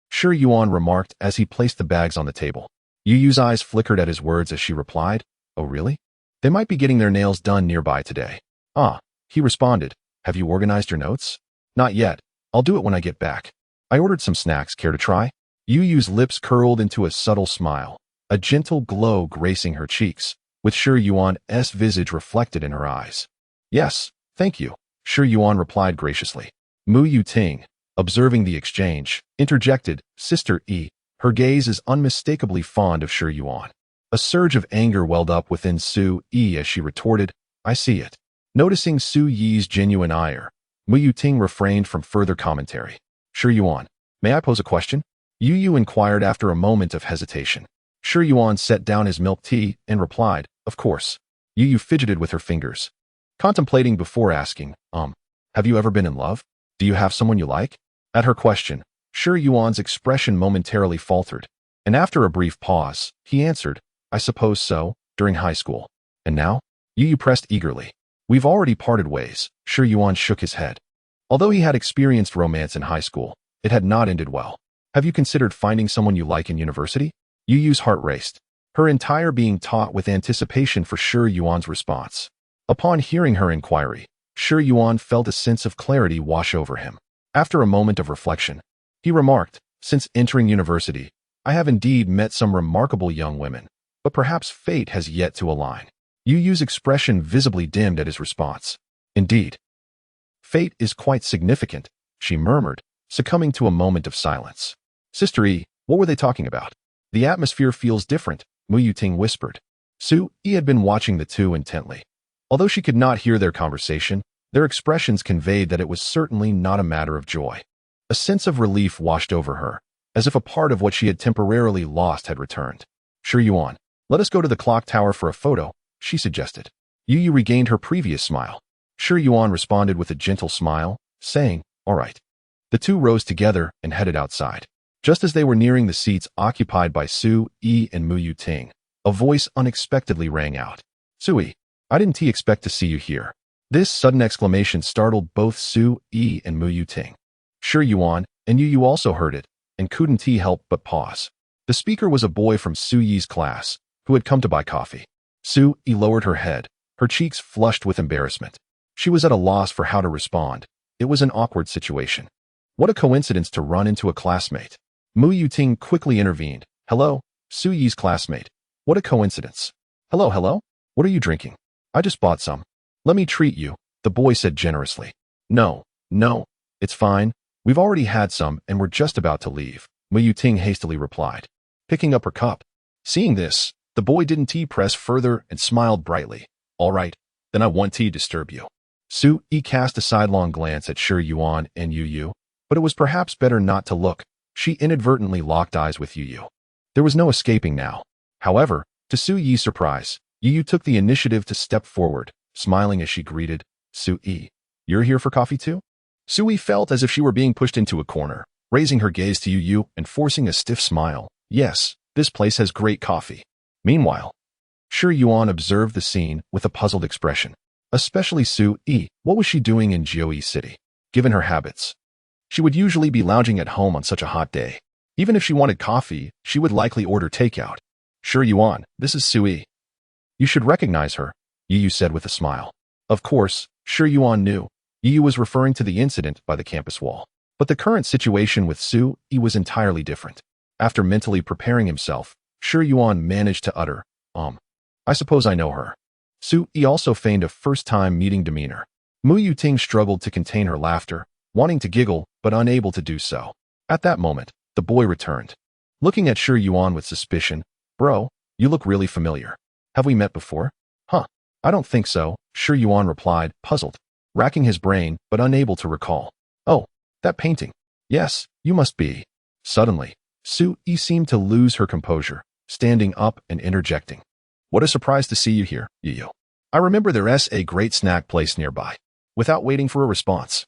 Shi Yuan remarked as he placed the bags on the table. Yu Yu's eyes flickered at his words as she replied, Oh really? They might be getting their nails done nearby today. Ah, he responded. Have you organized your notes? Not yet. I'll do it when I get back. I ordered some snacks. Care to try? Yu Yu's lips curled into a subtle smile, a gentle glow gracing her cheeks, with Shi Yuan's visage reflected in her eyes. Yes, thank you, Shi Yuan replied graciously. Mu Yuting, observing the exchange, interjected, Sister Yi. Her gaze is unmistakably fond of Shi Yuan. A surge of anger welled up within Su Yi as she retorted, I see it. Noticing Su Yi's genuine ire, Mu Yuting refrained from further commentary. Shi Yuan, may I pose a question? Yu Yu inquired after a moment of hesitation. Shi Yuan set down his milk tea and replied, Of course. Yu Yu fidgeted with her fingers, contemplating before asking, have you ever been in love? Do you have someone you like? At her question, Shi Yuan's expression momentarily faltered, and after a brief pause, he answered, I suppose so, during high school. And now? Yu Yu pressed eagerly. We've already parted ways, Shi Yuan shook his head. Although he had experienced romance in high school, it had not ended well. Have you considered finding someone you like in university? Yu Yu's heart raced, her entire being taut with anticipation for Shi Yuan's response. Upon hearing her inquiry, Shi Yuan felt a sense of clarity wash over him. After a moment of reflection, he remarked, Since entering university, I have indeed met some remarkable young women, but perhaps fate has yet to align. Yu Yu's expression visibly dimmed at his response. Indeed. Fate is quite significant, she murmured, succumbing to a moment of silence. Sister Yi, what were they talking about? The atmosphere feels different, Mu Yuting whispered. Su Yi had been watching the two intently. Although she could not hear their conversation, their expressions conveyed that it was certainly not a matter of joy. A sense of relief washed over her, as if a part of what she had temporarily lost had returned. Shi Yuan, let us go to the clock tower for a photo, she suggested. Yu Yu regained her previous smile. Shi Yuan responded with a gentle smile, saying, All right. The two rose together and headed outside. Just as they were nearing the seats occupied by Su Yi and Mu Yuting, a voice unexpectedly rang out. Su Yi, I didn't expect to see you here. This sudden exclamation startled both Su Yi and Mu Yuting. Shi Yuan and Yu Yu also heard it, and couldn't help but pause. The speaker was a boy from Su Yi's class, who had come to buy coffee. Su Yi lowered her head, her cheeks flushed with embarrassment. She was at a loss for how to respond. It was an awkward situation. What a coincidence to run into a classmate. Mu Yuting quickly intervened. Hello, Su Yi's classmate. What a coincidence. Hello. What are you drinking? I just bought some. Let me treat you, the boy said generously. No, it's fine. We've already had some and we're just about to leave, Mu Yuting hastily replied, picking up her cup. Seeing this, the boy didn't press further and smiled brightly. All right, then I won't disturb you. Su Yi cast a sidelong glance at Shi Yuan and Yu Yu, but it was perhaps better not to look. She inadvertently locked eyes with Yu Yu. There was no escaping now. However, to Su Yi's surprise, Yu Yu took the initiative to step forward, smiling as she greeted, Su Yi, you're here for coffee too? Su Yi felt as if she were being pushed into a corner, raising her gaze to Yu Yu and forcing a stiff smile. Yes, this place has great coffee. Meanwhile, Shi Yuan observed the scene with a puzzled expression. Especially Su Yi, what was she doing in Jiui City? Given her habits, she would usually be lounging at home on such a hot day. Even if she wanted coffee, she would likely order takeout. Shi Yuan, this is Su Yi. You should recognize her, Yu Yu said with a smile. Of course, Shi Yuan knew. Yu Yu was referring to the incident by the campus wall. But the current situation with Su Yi was entirely different. After mentally preparing himself, Shi Yuan managed to utter, I suppose I know her. Su Yi also feigned a first-time meeting demeanor. Mu Yuting struggled to contain her laughter, wanting to giggle but unable to do so. At that moment, the boy returned. Looking at Shi Yuan with suspicion, Bro, you look really familiar. Have we met before? Huh, I don't think so, Shi Yuan replied, puzzled, racking his brain but unable to recall. Oh, that painting. Yes, you must be. Suddenly, Su Yi seemed to lose her composure, standing up and interjecting. What a surprise to see you here, Yu Yu. I remember there's a great snack place nearby. Without waiting for a response,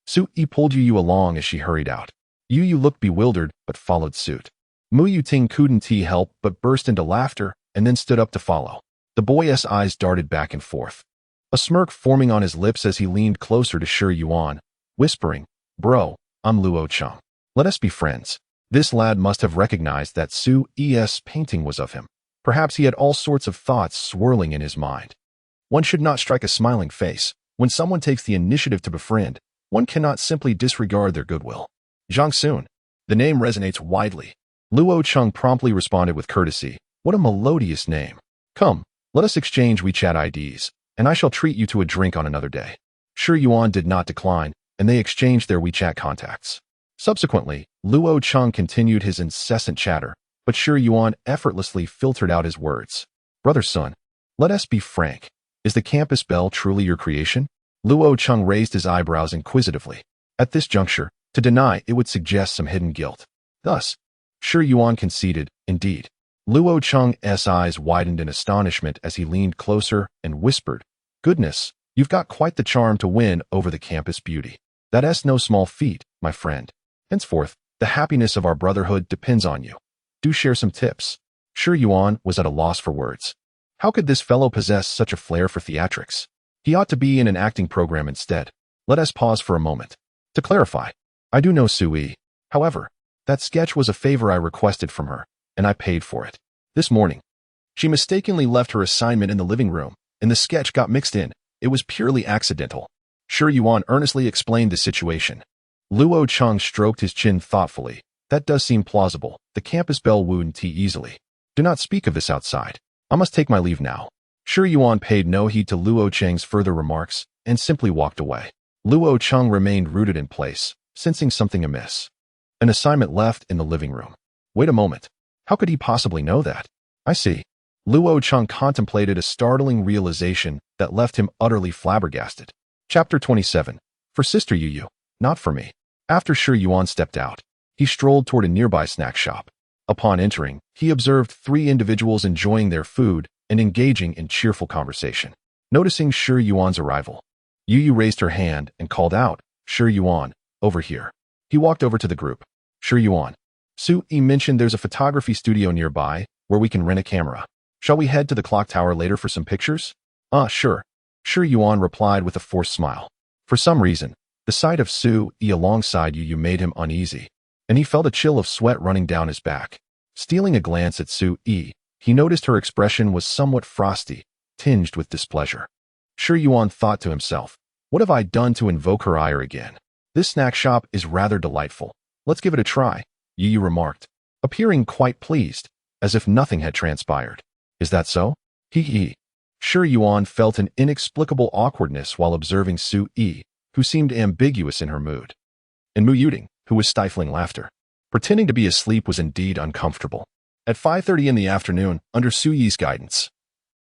Su Yi pulled Yu Yu along as she hurried out. Yu Yu looked bewildered but followed suit. Mu Yuting couldn't help but burst into laughter and then stood up to follow. The boy's eyes darted back and forth, a smirk forming on his lips as he leaned closer to Shi Yuan, whispering, Bro, I'm Luo Cheng. Let us be friends. This lad must have recognized that Su Yi's painting was of him. Perhaps he had all sorts of thoughts swirling in his mind. One should not strike a smiling face. When someone takes the initiative to befriend, one cannot simply disregard their goodwill. Zhang Sun. The name resonates widely. Luo Cheng promptly responded with courtesy. What a melodious name. Come, let us exchange WeChat IDs, and I shall treat you to a drink on another day. Shi Yuan did not decline, and they exchanged their WeChat contacts. Subsequently, Luo Cheng continued his incessant chatter, but Shi Yuan effortlessly filtered out his words. Brother Sun, let us be frank. Is the campus bell truly your creation? Luo Cheng raised his eyebrows inquisitively. At this juncture, to deny it would suggest some hidden guilt. Thus, Shi Yuan conceded, indeed. Luo Cheng's eyes widened in astonishment as he leaned closer and whispered, Goodness, you've got quite the charm to win over the campus beauty. That's no small feat, my friend. Henceforth, the happiness of our brotherhood depends on you. Do share some tips. Shi Yuan was at a loss for words. How could this fellow possess such a flair for theatrics? He ought to be in an acting program instead. Let us pause for a moment. To clarify, I do know Su Yi. However, that sketch was a favor I requested from her, and I paid for it. This morning, she mistakenly left her assignment in the living room, and the sketch got mixed in. It was purely accidental. Shi Yuan earnestly explained the situation. Luo Cheng stroked his chin thoughtfully. That does seem plausible. The campus bell wouldn't easily. Do not speak of this outside. I must take my leave now. Shi Yuan paid no heed to Luo Cheng's further remarks and simply walked away. Luo Cheng remained rooted in place, sensing something amiss. An assignment left in the living room. Wait a moment. How could he possibly know that? I see. Luo Cheng contemplated a startling realization that left him utterly flabbergasted. Chapter 27. For Sister Yu Yu, not for me. After Shi Yuan stepped out, he strolled toward a nearby snack shop. Upon entering, he observed 3 individuals enjoying their food and engaging in cheerful conversation. Noticing Shi Yuan's arrival, Yu Yu raised her hand and called out, Shi Yuan, over here. He walked over to the group. Shi Yuan. Su Yi mentioned there's a photography studio nearby where we can rent a camera. Shall we head to the clock tower later for some pictures? Sure. Shi Yuan replied with a forced smile. For some reason, the sight of Su Yi alongside Yu Yu made him uneasy, and he felt a chill of sweat running down his back. Stealing a glance at Su Yi, he noticed her expression was somewhat frosty, tinged with displeasure. Shi Yuan thought to himself, what have I done to invoke her ire again? This snack shop is rather delightful. Let's give it a try, Yu remarked, appearing quite pleased, as if nothing had transpired. Is that so? He. Shi Yuan felt an inexplicable awkwardness while observing Su Yi, who seemed ambiguous in her mood. And Mu Yuding, who was stifling laughter. Pretending to be asleep was indeed uncomfortable. At 5:30 in the afternoon, under Su Yi's guidance,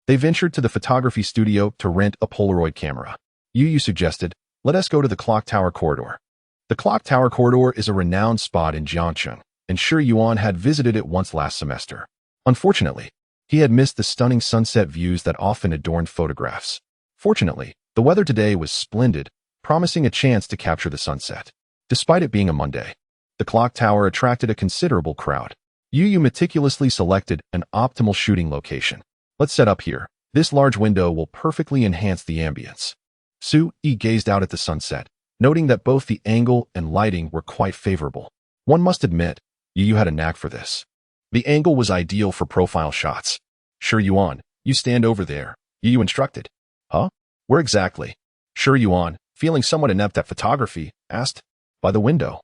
they ventured to the photography studio to rent a Polaroid camera. Yu suggested, let us go to the Clock Tower Corridor. The Clock Tower Corridor is a renowned spot in Jiangcheng, and Shi Yuan had visited it once last semester. Unfortunately, he had missed the stunning sunset views that often adorned photographs. Fortunately, the weather today was splendid, promising a chance to capture the sunset. Despite it being a Monday, the clock tower attracted a considerable crowd. Yu meticulously selected an optimal shooting location. Let's set up here. This large window will perfectly enhance the ambience. Su Yi gazed out at the sunset, noting that both the angle and lighting were quite favorable. One must admit, Yu had a knack for this. The angle was ideal for profile shots. Shi Yuan, you stand over there, Yu instructed. Huh? Where exactly? Shi Yuan, feeling somewhat inept at photography, asked. By the window.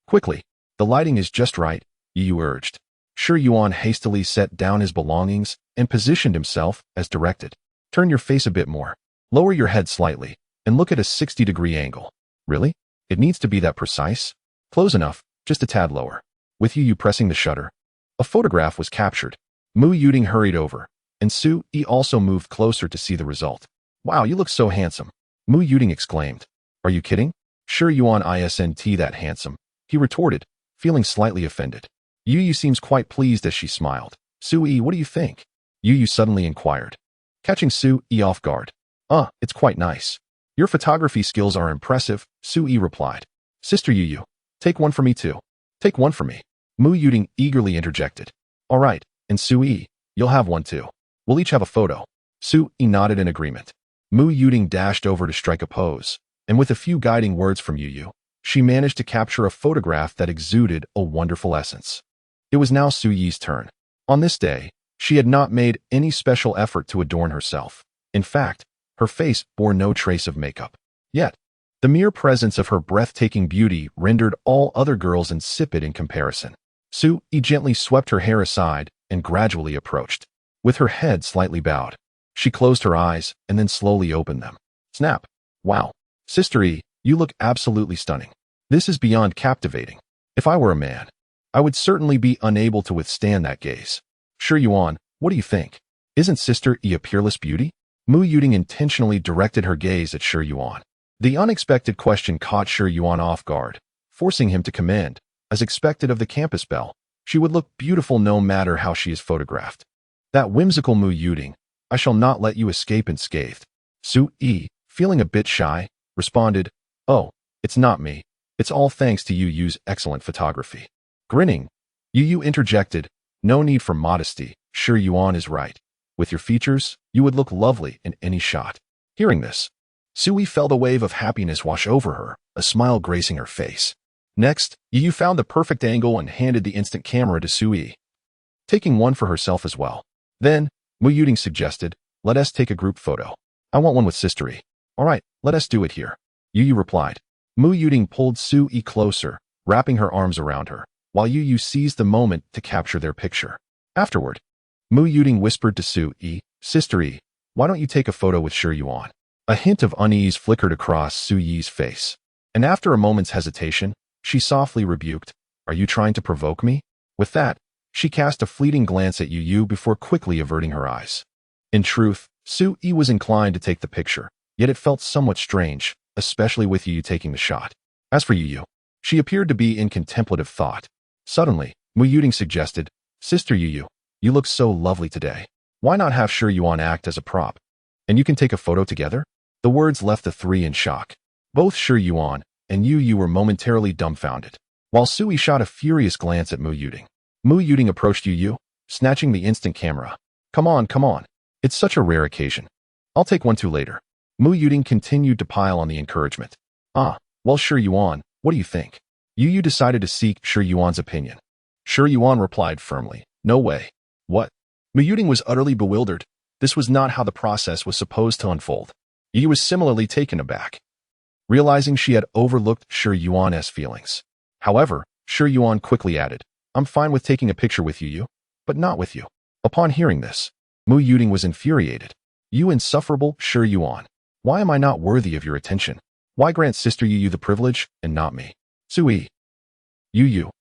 Quickly, the lighting is just right, Yu urged. Shi Yuan hastily set down his belongings and positioned himself as directed. Turn your face a bit more. Lower your head slightly and look at a 60-degree angle. Really? It needs to be that precise? Close enough, just a tad lower. With Yu pressing the shutter, a photograph was captured. Mu Yuding hurried over, and Su Yi also moved closer to see the result. Wow, you look so handsome, Mu Yuding exclaimed. Are you kidding? Shi Yuan isn't that handsome, he retorted, feeling slightly offended. Yu seems quite pleased as she smiled. Su Yi, what do you think? Yu suddenly inquired, catching Su Yi off guard. It's quite nice. Your photography skills are impressive, Su Yi replied. Sister Yu, take one for me too. Take one for me. Mu Yuding eagerly interjected. All right, and Su Yi, you'll have one too. We'll each have a photo. Su Yi nodded in agreement. Mu Yuding dashed over to strike a pose, and with a few guiding words from Yu, she managed to capture a photograph that exuded a wonderful essence. It was now Su Yi's turn. On this day, she had not made any special effort to adorn herself. In fact, her face bore no trace of makeup. Yet, the mere presence of her breathtaking beauty rendered all other girls insipid in comparison. Su Yi gently swept her hair aside and gradually approached. With her head slightly bowed, she closed her eyes and then slowly opened them. Snap! Wow! Sister Yi, you look absolutely stunning. This is beyond captivating. If I were a man, I would certainly be unable to withstand that gaze. Shi Yuan, what do you think? Isn't Sister Yi a peerless beauty? Mu Yuding intentionally directed her gaze at Shi Yuan. The unexpected question caught Shi Yuan off guard, forcing him to commend. As expected of the campus belle, she would look beautiful no matter how she is photographed. That whimsical Mu Yuding, I shall not let you escape unscathed. Su Yi, feeling a bit shy, responded, Oh, it's not me. It's all thanks to Yu's excellent photography. Grinning, Yu interjected, No need for modesty, Shi Yuan is right. With your features, you would look lovely in any shot. Hearing this, Su Yi felt a wave of happiness wash over her, a smile gracing her face. Next, Yu found the perfect angle and handed the instant camera to Su Yi, taking one for herself as well. Then, Mu Yuding suggested, let us take a group photo. I want one with Sister Yi. All right, let us do it here. Yu replied. Mu Yuding pulled Su Yi closer, wrapping her arms around her, while Yu seized the moment to capture their picture. Afterward, Mu Yuding whispered to Su Yi, Sister Yi, why don't you take a photo with Shi Yuan? A hint of unease flickered across Su Yi's face, and after a moment's hesitation, she softly rebuked, Are you trying to provoke me? With that, she cast a fleeting glance at Yu before quickly averting her eyes. In truth, Su Yi was inclined to take the picture, yet it felt somewhat strange, especially with Yu taking the shot. As for Yu, she appeared to be in contemplative thought. Suddenly, Mu Yuding suggested, Sister Yu, you look so lovely today. Why not have Shi Yuan act as a prop? And you can take a photo together? The words left the three in shock. Both Shi Yuan and Yu were momentarily dumbfounded, while Su Yi shot a furious glance at Mu Yuding. Mu Yuding approached Yu, snatching the instant camera. Come on. It's such a rare occasion. I'll take one too later. Mu Yuding continued to pile on the encouragement. Well, Shi Yuan, what do you think? Yu decided to seek Shi Yuan's opinion. Shi Yuan replied firmly, No way. What? Mu Yuding was utterly bewildered. This was not how the process was supposed to unfold. Yu was similarly taken aback, realizing she had overlooked Shi Yuan's feelings. However, Shi Yuan quickly added, "I'm fine with taking a picture with you, but not with you." Upon hearing this, Mu Yuding was infuriated. "You insufferable Shi Yuan. Why am I not worthy of your attention? Why grant Sister Yu the privilege and not me?" Sui. Yu.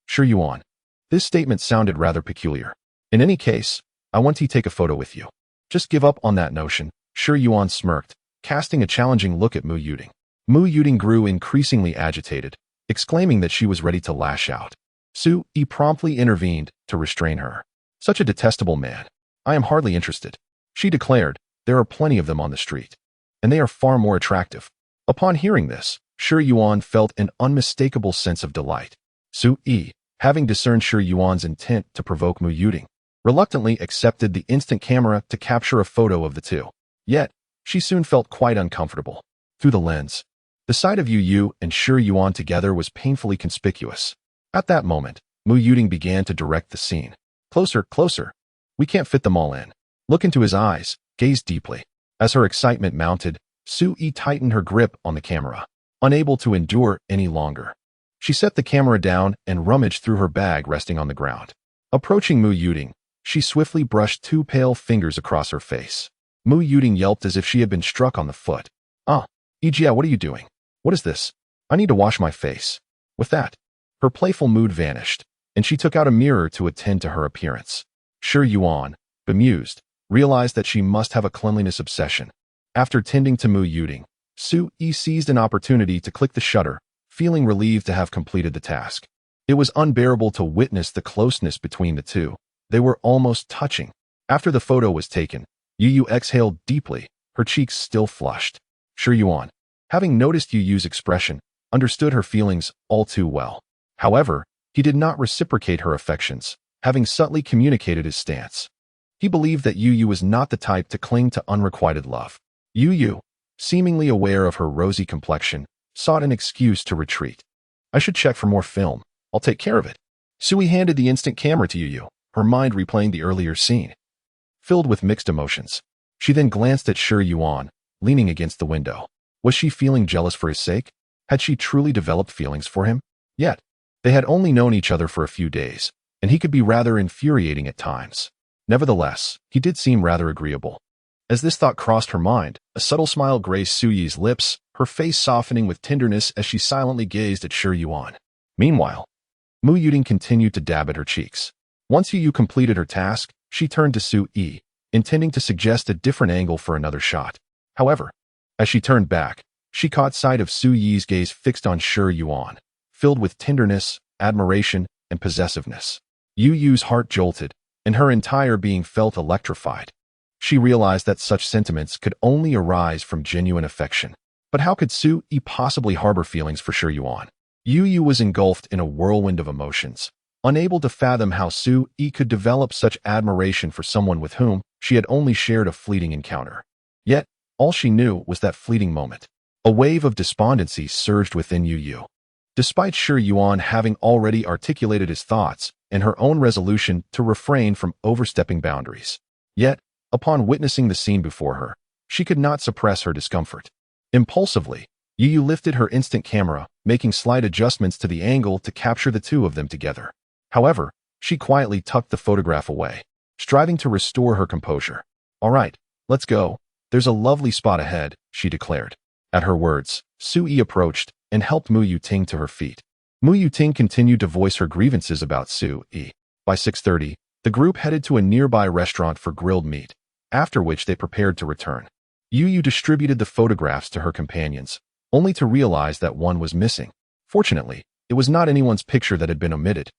Shi Yuan. This statement sounded rather peculiar. "In any case, I want to take a photo with you. Just give up on that notion." Shi Yuan smirked, casting a challenging look at Mu Yuding. Mu Yuding grew increasingly agitated, exclaiming that she was ready to lash out. Sui promptly intervened to restrain her. "Such a detestable man. I am hardly interested," she declared. "There are plenty of them on the street, and they are far more attractive." Upon hearing this, Shi Yuan felt an unmistakable sense of delight. Sui, having discerned Shi Yuan's intent to provoke Mu Yuding, reluctantly accepted the instant camera to capture a photo of the two. Yet, she soon felt quite uncomfortable. Through the lens, the sight of Yu and Shi Yuan together was painfully conspicuous. At that moment, Mu Yuding began to direct the scene. "Closer, closer. We can't fit them all in." Look into his eyes, gaze deeply. As her excitement mounted, Sui tightened her grip on the camera, unable to endure any longer. She set the camera down and rummaged through her bag resting on the ground. Approaching Mu Yuding, she swiftly brushed two pale fingers across her face. Mu Yuding yelped as if she had been struck on the foot. Ijia, what are you doing? What is this? I need to wash my face." With that, her playful mood vanished, and she took out a mirror to attend to her appearance. Shi Yuan, bemused, realized that she must have a cleanliness obsession. After tending to Mu Yuding, Sui seized an opportunity to click the shutter, feeling relieved to have completed the task. It was unbearable to witness the closeness between the two. They were almost touching. After the photo was taken, Yu exhaled deeply, her cheeks still flushed. Shi Yuan, having noticed Yu's expression, understood her feelings all too well. However, he did not reciprocate her affections, having subtly communicated his stance. He believed that Yu was not the type to cling to unrequited love. Yu, seemingly aware of her rosy complexion, sought an excuse to retreat. "I should check for more film. I'll take care of it." Sui handed the instant camera to Yu, her mind replaying the earlier scene. Filled with mixed emotions, she then glanced at Shi Yuan, leaning against the window. Was she feeling jealous for his sake? Had she truly developed feelings for him? Yet, they had only known each other for a few days, and he could be rather infuriating at times. Nevertheless, he did seem rather agreeable. As this thought crossed her mind, a subtle smile graced Suyi's lips, her face softening with tenderness as she silently gazed at Shi Yuan. Meanwhile, Mu Yuding continued to dab at her cheeks. Once Yu completed her task, she turned to Sui, intending to suggest a different angle for another shot. However, as she turned back, she caught sight of Suyi's gaze fixed on Shi Yuan, filled with tenderness, admiration, and possessiveness. Yu's heart jolted, and her entire being felt electrified. She realized that such sentiments could only arise from genuine affection. But how could Sui possibly harbor feelings for Shi Yuan? Yu was engulfed in a whirlwind of emotions, unable to fathom how Sui could develop such admiration for someone with whom she had only shared a fleeting encounter. Yet, all she knew was that fleeting moment. A wave of despondency surged within Yu. Despite Shi Yuan having already articulated his thoughts and her own resolution to refrain from overstepping boundaries. Yet, upon witnessing the scene before her, she could not suppress her discomfort. Impulsively, Yu lifted her instant camera, making slight adjustments to the angle to capture the two of them together. However, she quietly tucked the photograph away, striving to restore her composure. "All right, let's go. There's a lovely spot ahead," she declared. At her words, Sui approached and helped Mu Yuting to her feet. Mu Yuting continued to voice her grievances about Sui. By 6:30, the group headed to a nearby restaurant for grilled meat, after which they prepared to return. Yu distributed the photographs to her companions, only to realize that one was missing. Fortunately, it was not anyone's picture that had been omitted,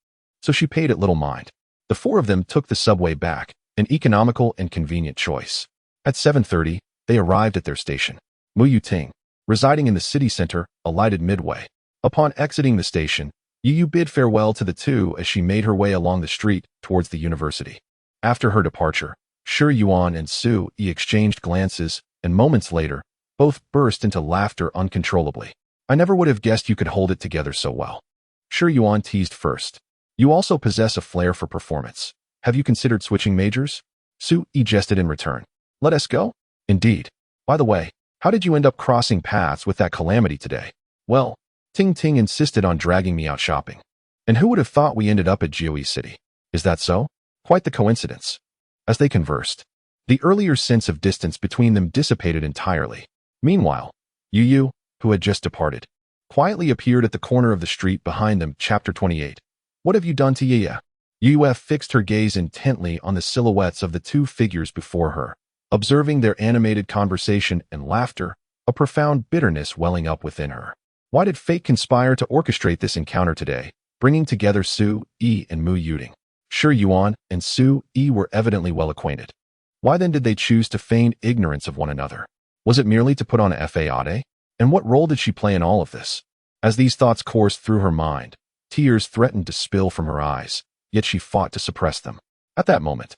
so she paid it little mind. The four of them took the subway back, an economical and convenient choice. At 7:30, they arrived at their station. Mu Yuting, residing in the city center, alighted midway. Upon exiting the station, Yu bid farewell to the two as she made her way along the street towards the university. After her departure, Shi Yuan and Sui exchanged glances, and moments later, both burst into laughter uncontrollably. "I never would have guessed you could hold it together so well." Shi Yuan teased first. "You also possess a flair for performance. Have you considered switching majors?" Sui jested in return. Let us go? Indeed. By the way, how did you end up crossing paths with that calamity today? Well, Ting Ting insisted on dragging me out shopping. And who would have thought we ended up at Jiui City? Is that so? Quite the coincidence. As they conversed, the earlier sense of distance between them dissipated entirely. Meanwhile, Yu, who had just departed, quietly appeared at the corner of the street behind them. Chapter 28. What have you done to Yu? Yu fixed her gaze intently on the silhouettes of the two figures before her, observing their animated conversation and laughter, a profound bitterness welling up within her. Why did fate conspire to orchestrate this encounter today, bringing together Su Yi and Mu Yuding? Shi Yuan and Su Yi were evidently well acquainted. Why then did they choose to feign ignorance of one another? Was it merely to put on a facade? And what role did she play in all of this? As these thoughts coursed through her mind, tears threatened to spill from her eyes, yet she fought to suppress them. At that moment,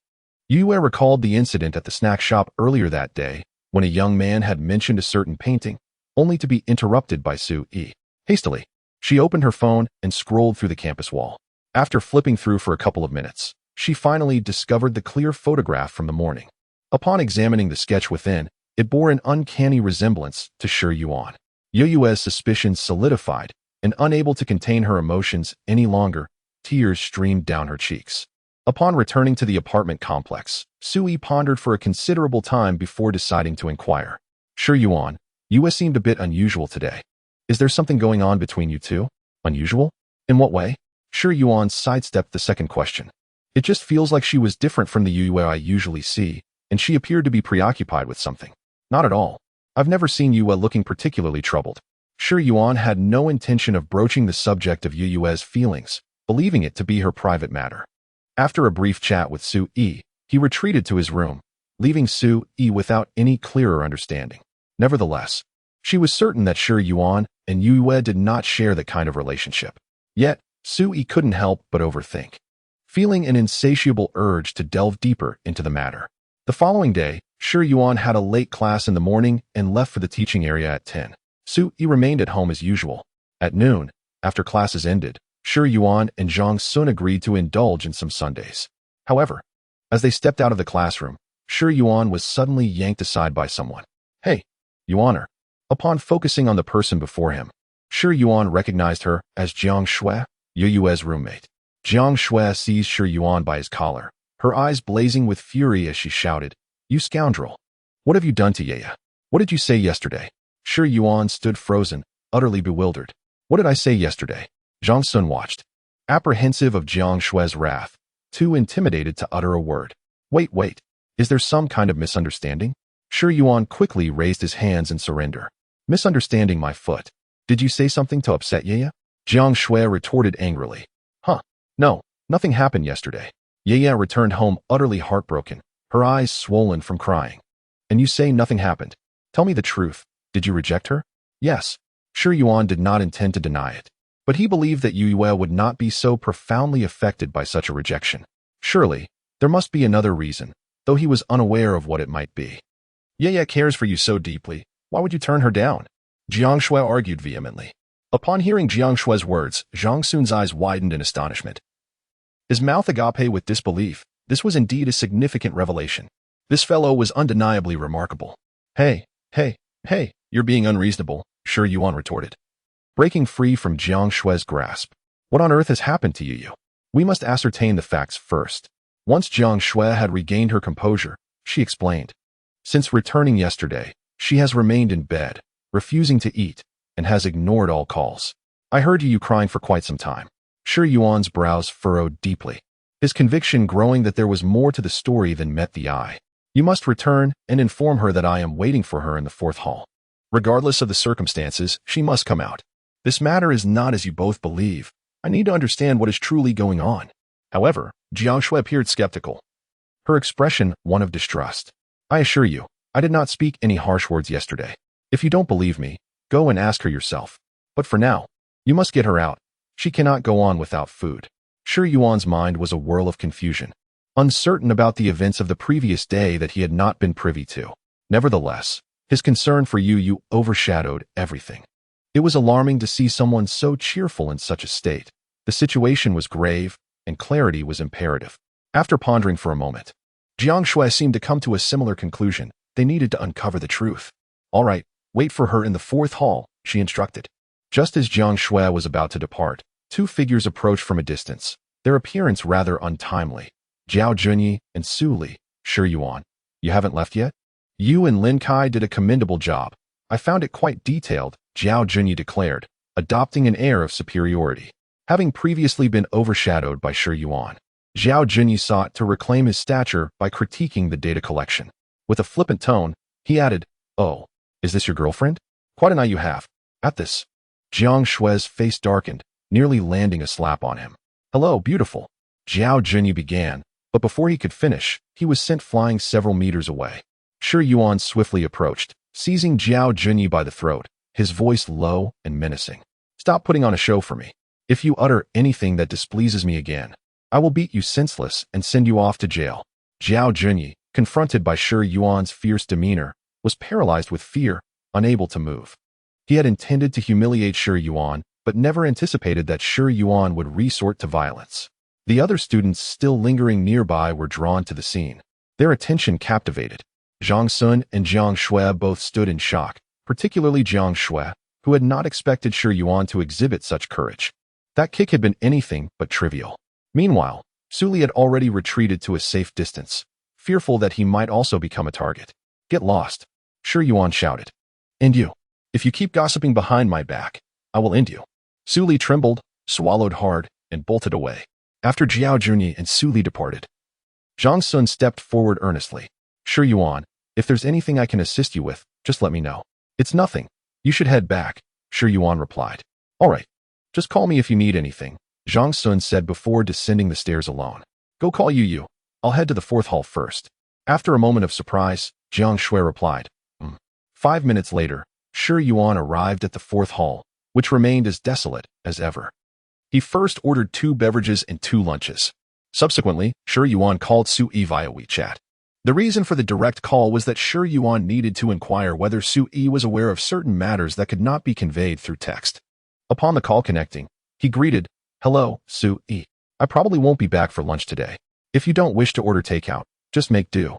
Yue recalled the incident at the snack shop earlier that day, when a young man had mentioned a certain painting, only to be interrupted by Su Yi. Hastily, she opened her phone and scrolled through the campus wall. After flipping through for a couple of minutes, she finally discovered the clear photograph from the morning. Upon examining the sketch within, it bore an uncanny resemblance to Shi Yuan. Yue's suspicions solidified, and unable to contain her emotions any longer, tears streamed down her cheeks. Upon returning to the apartment complex, Sui pondered for a considerable time before deciding to inquire. Shi Yuan, Yue seemed a bit unusual today. Is there something going on between you two? Unusual? In what way? Shi Yuan sidestepped the second question. It just feels like she was different from the Yue I usually see, and she appeared to be preoccupied with something. Not at all. I've never seen Yue looking particularly troubled. Shi Yuan had no intention of broaching the subject of Yue's feelings, believing it to be her private matter. After a brief chat with Su Yi, he retreated to his room, leaving Su Yi without any clearer understanding. Nevertheless, she was certain that Shi Yuan and Yue did not share that kind of relationship. Yet, Su Yi couldn't help but overthink, feeling an insatiable urge to delve deeper into the matter. The following day, Shi Yuan had a late class in the morning and left for the teaching area at 10. Su Yi remained at home as usual. At noon, after classes ended, Shi Yuan and Zhang Sun agreed to indulge in some sundaes. However, as they stepped out of the classroom, Shi Yuan was suddenly yanked aside by someone. Hey, Yuaner. Upon focusing on the person before him, Shi Yuan recognized her as Jiang Shui, Yue's roommate. Jiang Shui seized Shi Yuan by his collar, her eyes blazing with fury as she shouted, "You scoundrel! What have you done to Yeye? What did you say yesterday?" Shi Yuan stood frozen, utterly bewildered. What did I say yesterday? Zhang Sun watched, apprehensive of Jiang Shui's wrath, too intimidated to utter a word. Wait, is there some kind of misunderstanding? Shi Yuan quickly raised his hands in surrender. Misunderstanding my foot. Did you say something to upset Yeye? Jiang Shui retorted angrily. No, nothing happened yesterday. Yeye returned home utterly heartbroken, her eyes swollen from crying. And you say nothing happened. Tell me the truth. Did you reject her? Yes. Shi Yuan did not intend to deny it, but he believed that Yue would not be so profoundly affected by such a rejection. Surely, there must be another reason, though he was unaware of what it might be. Yeye cares for you so deeply. Why would you turn her down? Jiang Shui argued vehemently. Upon hearing Jiang Shui's words, Zhang Sun's eyes widened in astonishment. His mouth agape with disbelief. This was indeed a significant revelation. This fellow was undeniably remarkable. Hey, you're being unreasonable, Shi Yuan retorted, breaking free from Jiang Shui's grasp. What on earth has happened to you? We must ascertain the facts first. Once Jiang Shui had regained her composure, she explained. Since returning yesterday, she has remained in bed, refusing to eat, and has ignored all calls. I heard you crying for quite some time. Shi Yuan's brows furrowed deeply, his conviction growing that there was more to the story than met the eye. You must return and inform her that I am waiting for her in the fourth hall. Regardless of the circumstances, she must come out. This matter is not as you both believe. I need to understand what is truly going on. However, Jiang Shui appeared skeptical, her expression one of distrust. I assure you, I did not speak any harsh words yesterday. If you don't believe me, go and ask her yourself. But for now, you must get her out. She cannot go on without food. Shi Yuan's mind was a whirl of confusion, uncertain about the events of the previous day that he had not been privy to. Nevertheless, his concern for Yu overshadowed everything. It was alarming to see someone so cheerful in such a state. The situation was grave, and clarity was imperative. After pondering for a moment, Jiang Shui seemed to come to a similar conclusion. They needed to uncover the truth. All right, wait for her in the fourth hall, she instructed. Just as Jiang Shui was about to depart, two figures approached from a distance, their appearance rather untimely. Zhao Junyi and Su Li. Shi Yuan, you haven't left yet? You and Lin Kai did a commendable job. I found it quite detailed, Zhao Junyi declared, adopting an air of superiority. Having previously been overshadowed by Shi Yuan, Zhao Junyi sought to reclaim his stature by critiquing the data collection. With a flippant tone, he added, "Oh, is this your girlfriend? Quite an eye you have." At this, Jiang Shui's face darkened, nearly landing a slap on him. "Hello, beautiful," Zhao Junyi began, but before he could finish, he was sent flying several meters away. Shi Yuan swiftly approached, seizing Zhao Junyi by the throat, his voice low and menacing. "Stop putting on a show for me. If you utter anything that displeases me again, I will beat you senseless and send you off to jail." Zhao Junyi, confronted by Shi Yuan's fierce demeanor, was paralyzed with fear, unable to move. He had intended to humiliate Shi Yuan, but never anticipated that Shi Yuan would resort to violence. The other students still lingering nearby were drawn to the scene. Their attention captivated. Zhang Sun and Jiang Shui both stood in shock, particularly Jiang Shui, who had not expected Shi Yuan to exhibit such courage. That kick had been anything but trivial. Meanwhile, Su Li had already retreated to a safe distance, fearful that he might also become a target. "Get lost," Shi Yuan shouted. "And you. If you keep gossiping behind my back, I will end you." Su Li trembled, swallowed hard, and bolted away. After Zhao Junyi and Su Li departed, Zhang Sun stepped forward earnestly. "Shi Yuan, if there's anything I can assist you with, just let me know." "It's nothing. You should head back," Shi Yuan replied. "All right. Just call me if you need anything," Zhang Sun said before descending the stairs alone. "Go call Yu. I'll head to the fourth hall first." After a moment of surprise, Jiang Shui replied, 5 minutes later, Shi Yuan arrived at the fourth hall, which remained as desolate as ever. He first ordered 2 beverages and 2 lunches. Subsequently, Shi Yuan called Su Yi via WeChat. The reason for the direct call was that Shi Yuan needed to inquire whether Su Yi was aware of certain matters that could not be conveyed through text. Upon the call connecting, he greeted, "Hello, Su Yi. I probably won't be back for lunch today. If you don't wish to order takeout, just make do."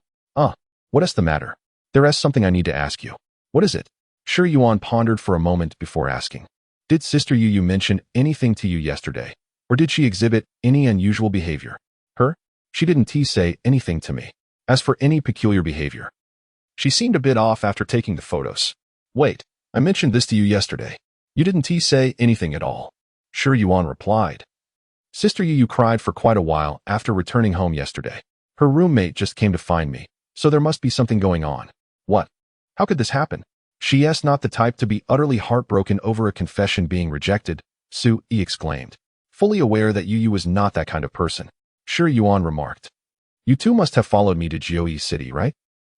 What is the matter?" "There is something I need to ask you." "What is it?" Shi Yuan pondered for a moment before asking. "Did Sister Yu mention anything to you yesterday, or did she exhibit any unusual behavior?" "Her? She didn't say anything to me. As for any peculiar behavior, she seemed a bit off after taking the photos." "Wait, I mentioned this to you yesterday. You didn't say anything at all," Shi Yuan replied. "Sister Yu cried for quite a while after returning home yesterday. Her roommate just came to find me, so there must be something going on." "What? How could this happen?" "She is not the type to be utterly heartbroken over a confession being rejected," Su Yi exclaimed. Fully aware that Yu was not that kind of person, Shi Yuan remarked. "You two must have followed me to Jiuyi City, right?"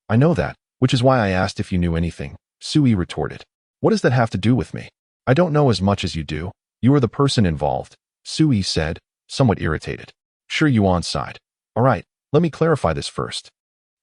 "I know that, which is why I asked if you knew anything," Su Yi retorted. "What does that have to do with me?" "I don't know as much as you do. You are the person involved," Su Yi said, somewhat irritated. Shi Yuan sighed. "All right, let me clarify this first."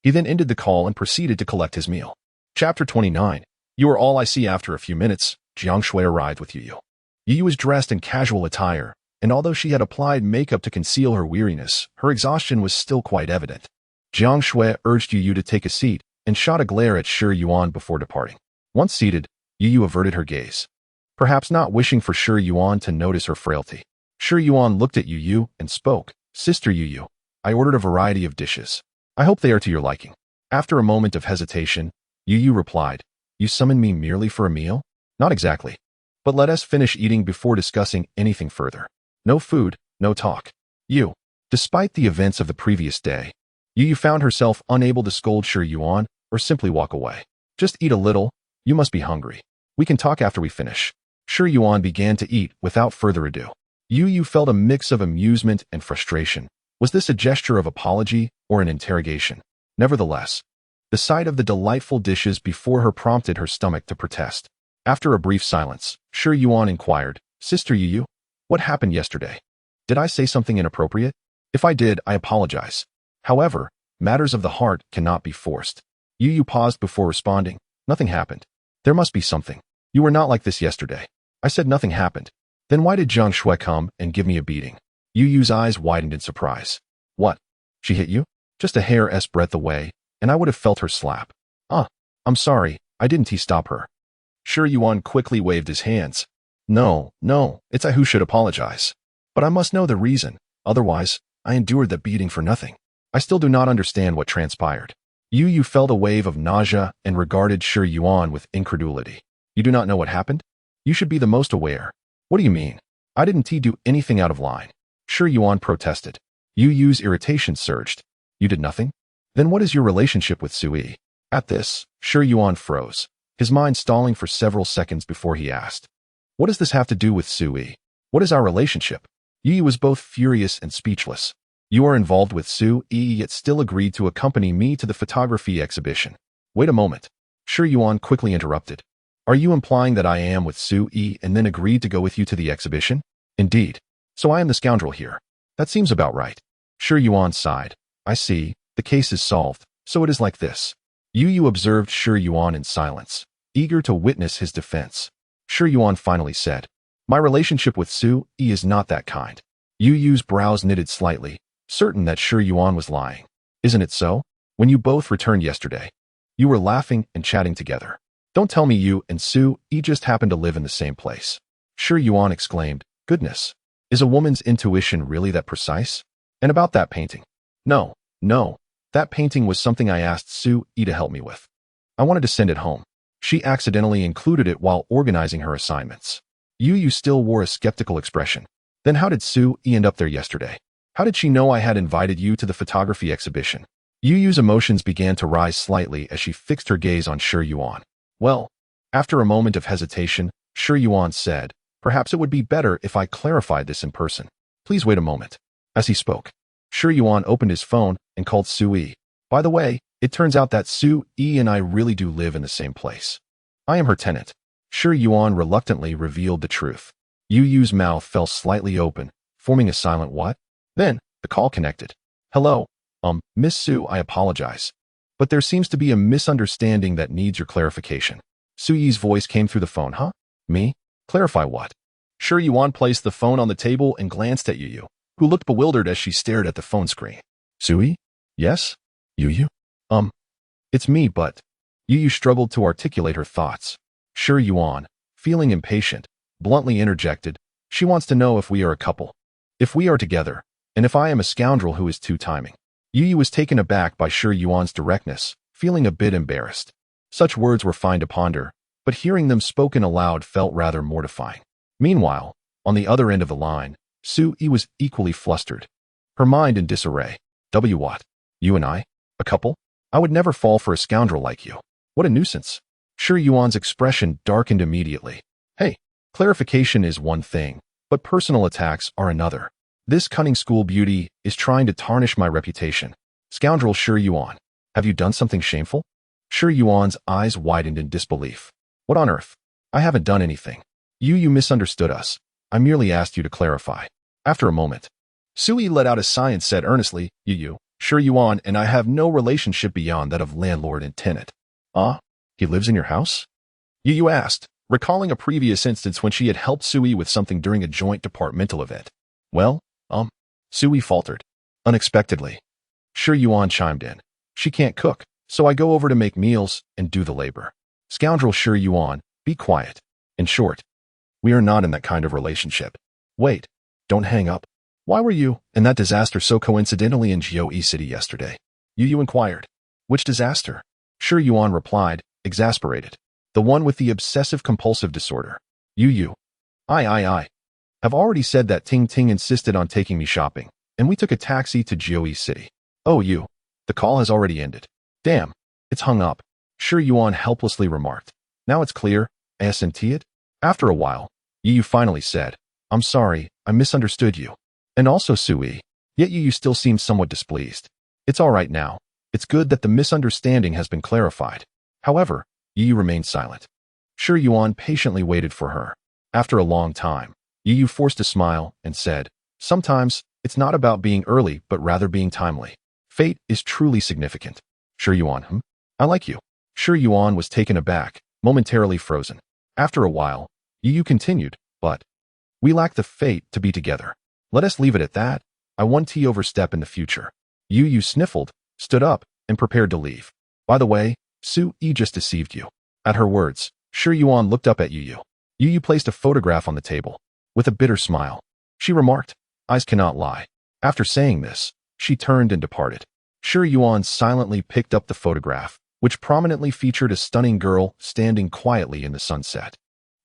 He then ended the call and proceeded to collect his meal. Chapter 29. You are all I see. After a few minutes, Jiang Shui arrived with Yu. Yu was dressed in casual attire, and although she had applied makeup to conceal her weariness, her exhaustion was still quite evident. Jiang Shui urged Yu to take a seat and shot a glare at Shi Yuan before departing. Once seated, Yu averted her gaze, perhaps not wishing for Shi Yuan to notice her frailty. Shi Yuan looked at Yu and spoke. "Sister Yu, I ordered a variety of dishes. I hope they are to your liking." After a moment of hesitation, Yu replied, "You summoned me merely for a meal?" "Not exactly. But let us finish eating before discussing anything further. No food, no talk." Yu. Despite the events of the previous day, Yu found herself unable to scold Shi Yuan or simply walk away. "Just eat a little. You must be hungry. We can talk after we finish." Shi Yuan began to eat without further ado. Yu felt a mix of amusement and frustration. Was this a gesture of apology or an interrogation? Nevertheless, the sight of the delightful dishes before her prompted her stomach to protest. After a brief silence, Shi Yuan inquired, "Sister Yu, what happened yesterday? Did I say something inappropriate? If I did, I apologize. However, matters of the heart cannot be forced." Yu paused before responding. "Nothing happened. There must be something. You were not like this yesterday." "I said nothing happened." "Then why did Jiang Shui come and give me a beating?" Yu's eyes widened in surprise. "What? She hit you?" just a hair's breadth away, and I would have felt her slap. I'm sorry, I didn't stop her. Shi Yuan quickly waved his hands. No, it's I who should apologize. But I must know the reason, otherwise, I endured that beating for nothing. I still do not understand what transpired. Yu felt a wave of nausea and regarded Shi Yuan with incredulity. You do not know what happened? You should be the most aware. What do you mean? I didn't do anything out of line. Shi Yuan protested. Yu's irritation surged. You did nothing? Then what is your relationship with Sui? At this, Shi Yuan froze, his mind stalling for several seconds before he asked. What does this have to do with Sui? What is our relationship? Yu was both furious and speechless. You are involved with Sui, yet still agreed to accompany me to the photography exhibition. Wait a moment. Shi Yuan quickly interrupted. Are you implying that I am with Sui and then agreed to go with you to the exhibition? Indeed. So I am the scoundrel here. That seems about right. Shi Yuan sighed. I see. The case is solved. So it is like this. Yu observed Shi Yuan in silence, eager to witness his defense. Shi Yuan finally said, My relationship with Sui is not that kind. Yu's brows knitted slightly, certain that Shi Yuan was lying. Isn't it so? When you both returned yesterday, you were laughing and chatting together. Don't tell me you and Sui just happened to live in the same place. Shi Yuan exclaimed, Goodness, is a woman's intuition really that precise? And about that painting? No. That painting was something I asked Sui to help me with. I wanted to send it home. She accidentally included it while organizing her assignments. Yu still wore a skeptical expression. Then how did Sui end up there yesterday? How did she know I had invited you to the photography exhibition? Yu's emotions began to rise slightly as she fixed her gaze on Shi Yuan. Well, after a moment of hesitation, Shi Yuan said, Perhaps it would be better if I clarified this in person. Please wait a moment. As he spoke, Shi Yuan opened his phone and called Sui. By the way, it turns out that Sui and I really do live in the same place. I am her tenant. Shi Yuan reluctantly revealed the truth. Yu's mouth fell slightly open, forming a silent what? Then, the call connected. Hello, Miss Sui, I apologize. But there seems to be a misunderstanding that needs your clarification. Sui's voice came through the phone. Huh? Me? Clarify what? Shi Yuan placed the phone on the table and glanced at Yu, who looked bewildered as she stared at the phone screen. Sui? Yes? Yu? It's me, but... Yu struggled to articulate her thoughts. Shi Yuan, feeling impatient, bluntly interjected, She wants to know if we are a couple. If we are together, and if I am a scoundrel who is two-timing. Yu was taken aback by Shi Yuan's directness, feeling a bit embarrassed. Such words were fine to ponder, but hearing them spoken aloud felt rather mortifying. Meanwhile, on the other end of the line, Sui was equally flustered, her mind in disarray. What? You and I? A couple? I would never fall for a scoundrel like you. What a nuisance. Shi Yuan's expression darkened immediately. Hey, clarification is one thing, but personal attacks are another. This cunning school beauty is trying to tarnish my reputation. Scoundrel Shi Yuan, have you done something shameful? Shi Yuan's eyes widened in disbelief. What on earth? I haven't done anything. You misunderstood us. I merely asked you to clarify. After a moment, Sui let out a sigh and said earnestly, Shi Yuan and I have no relationship beyond that of landlord and tenant. He lives in your house? Yu asked, recalling a previous instance when she had helped Sui with something during a joint departmental event. Well, Sui faltered. Unexpectedly, Shi Yuan chimed in. She can't cook, so I go over to make meals and do the labor. Scoundrel Shi Yuan, be quiet. In short, we are not in that kind of relationship. Wait, don't hang up. Why were you and that disaster so coincidentally in Jiu City yesterday? Yu inquired. Which disaster? Shi Yuan replied, exasperated. The one with the obsessive-compulsive disorder. Yu. I have already said that Ting insisted on taking me shopping, and we took a taxi to Jiu City. Oh, the call has already ended. Damn, it's hung up. Shi Yuan helplessly remarked. Now it's clear, isn't it? After a while, Yu finally said, I'm sorry, I misunderstood you. And also Sui. Yet Yu still seemed somewhat displeased. It's all right now. It's good that the misunderstanding has been clarified. However, Yu remained silent. Shi Yuan patiently waited for her. After a long time, Yu forced a smile and said, Sometimes, it's not about being early but rather being timely. Fate is truly significant. Shi Yuan, I like you. Shi Yuan was taken aback, momentarily frozen. After a while, Yu continued, but we lack the fate to be together. Let us leave it at that. I want to overstep in the future. Yu sniffled, stood up, and prepared to leave. By the way, Su Yi just deceived you. At her words, Shi Yuan looked up at Yu Yu. Yu Yu placed a photograph on the table. With a bitter smile, she remarked, "Eyes cannot lie." After saying this, she turned and departed. Shi Yuan silently picked up the photograph, which prominently featured a stunning girl standing quietly in the sunset.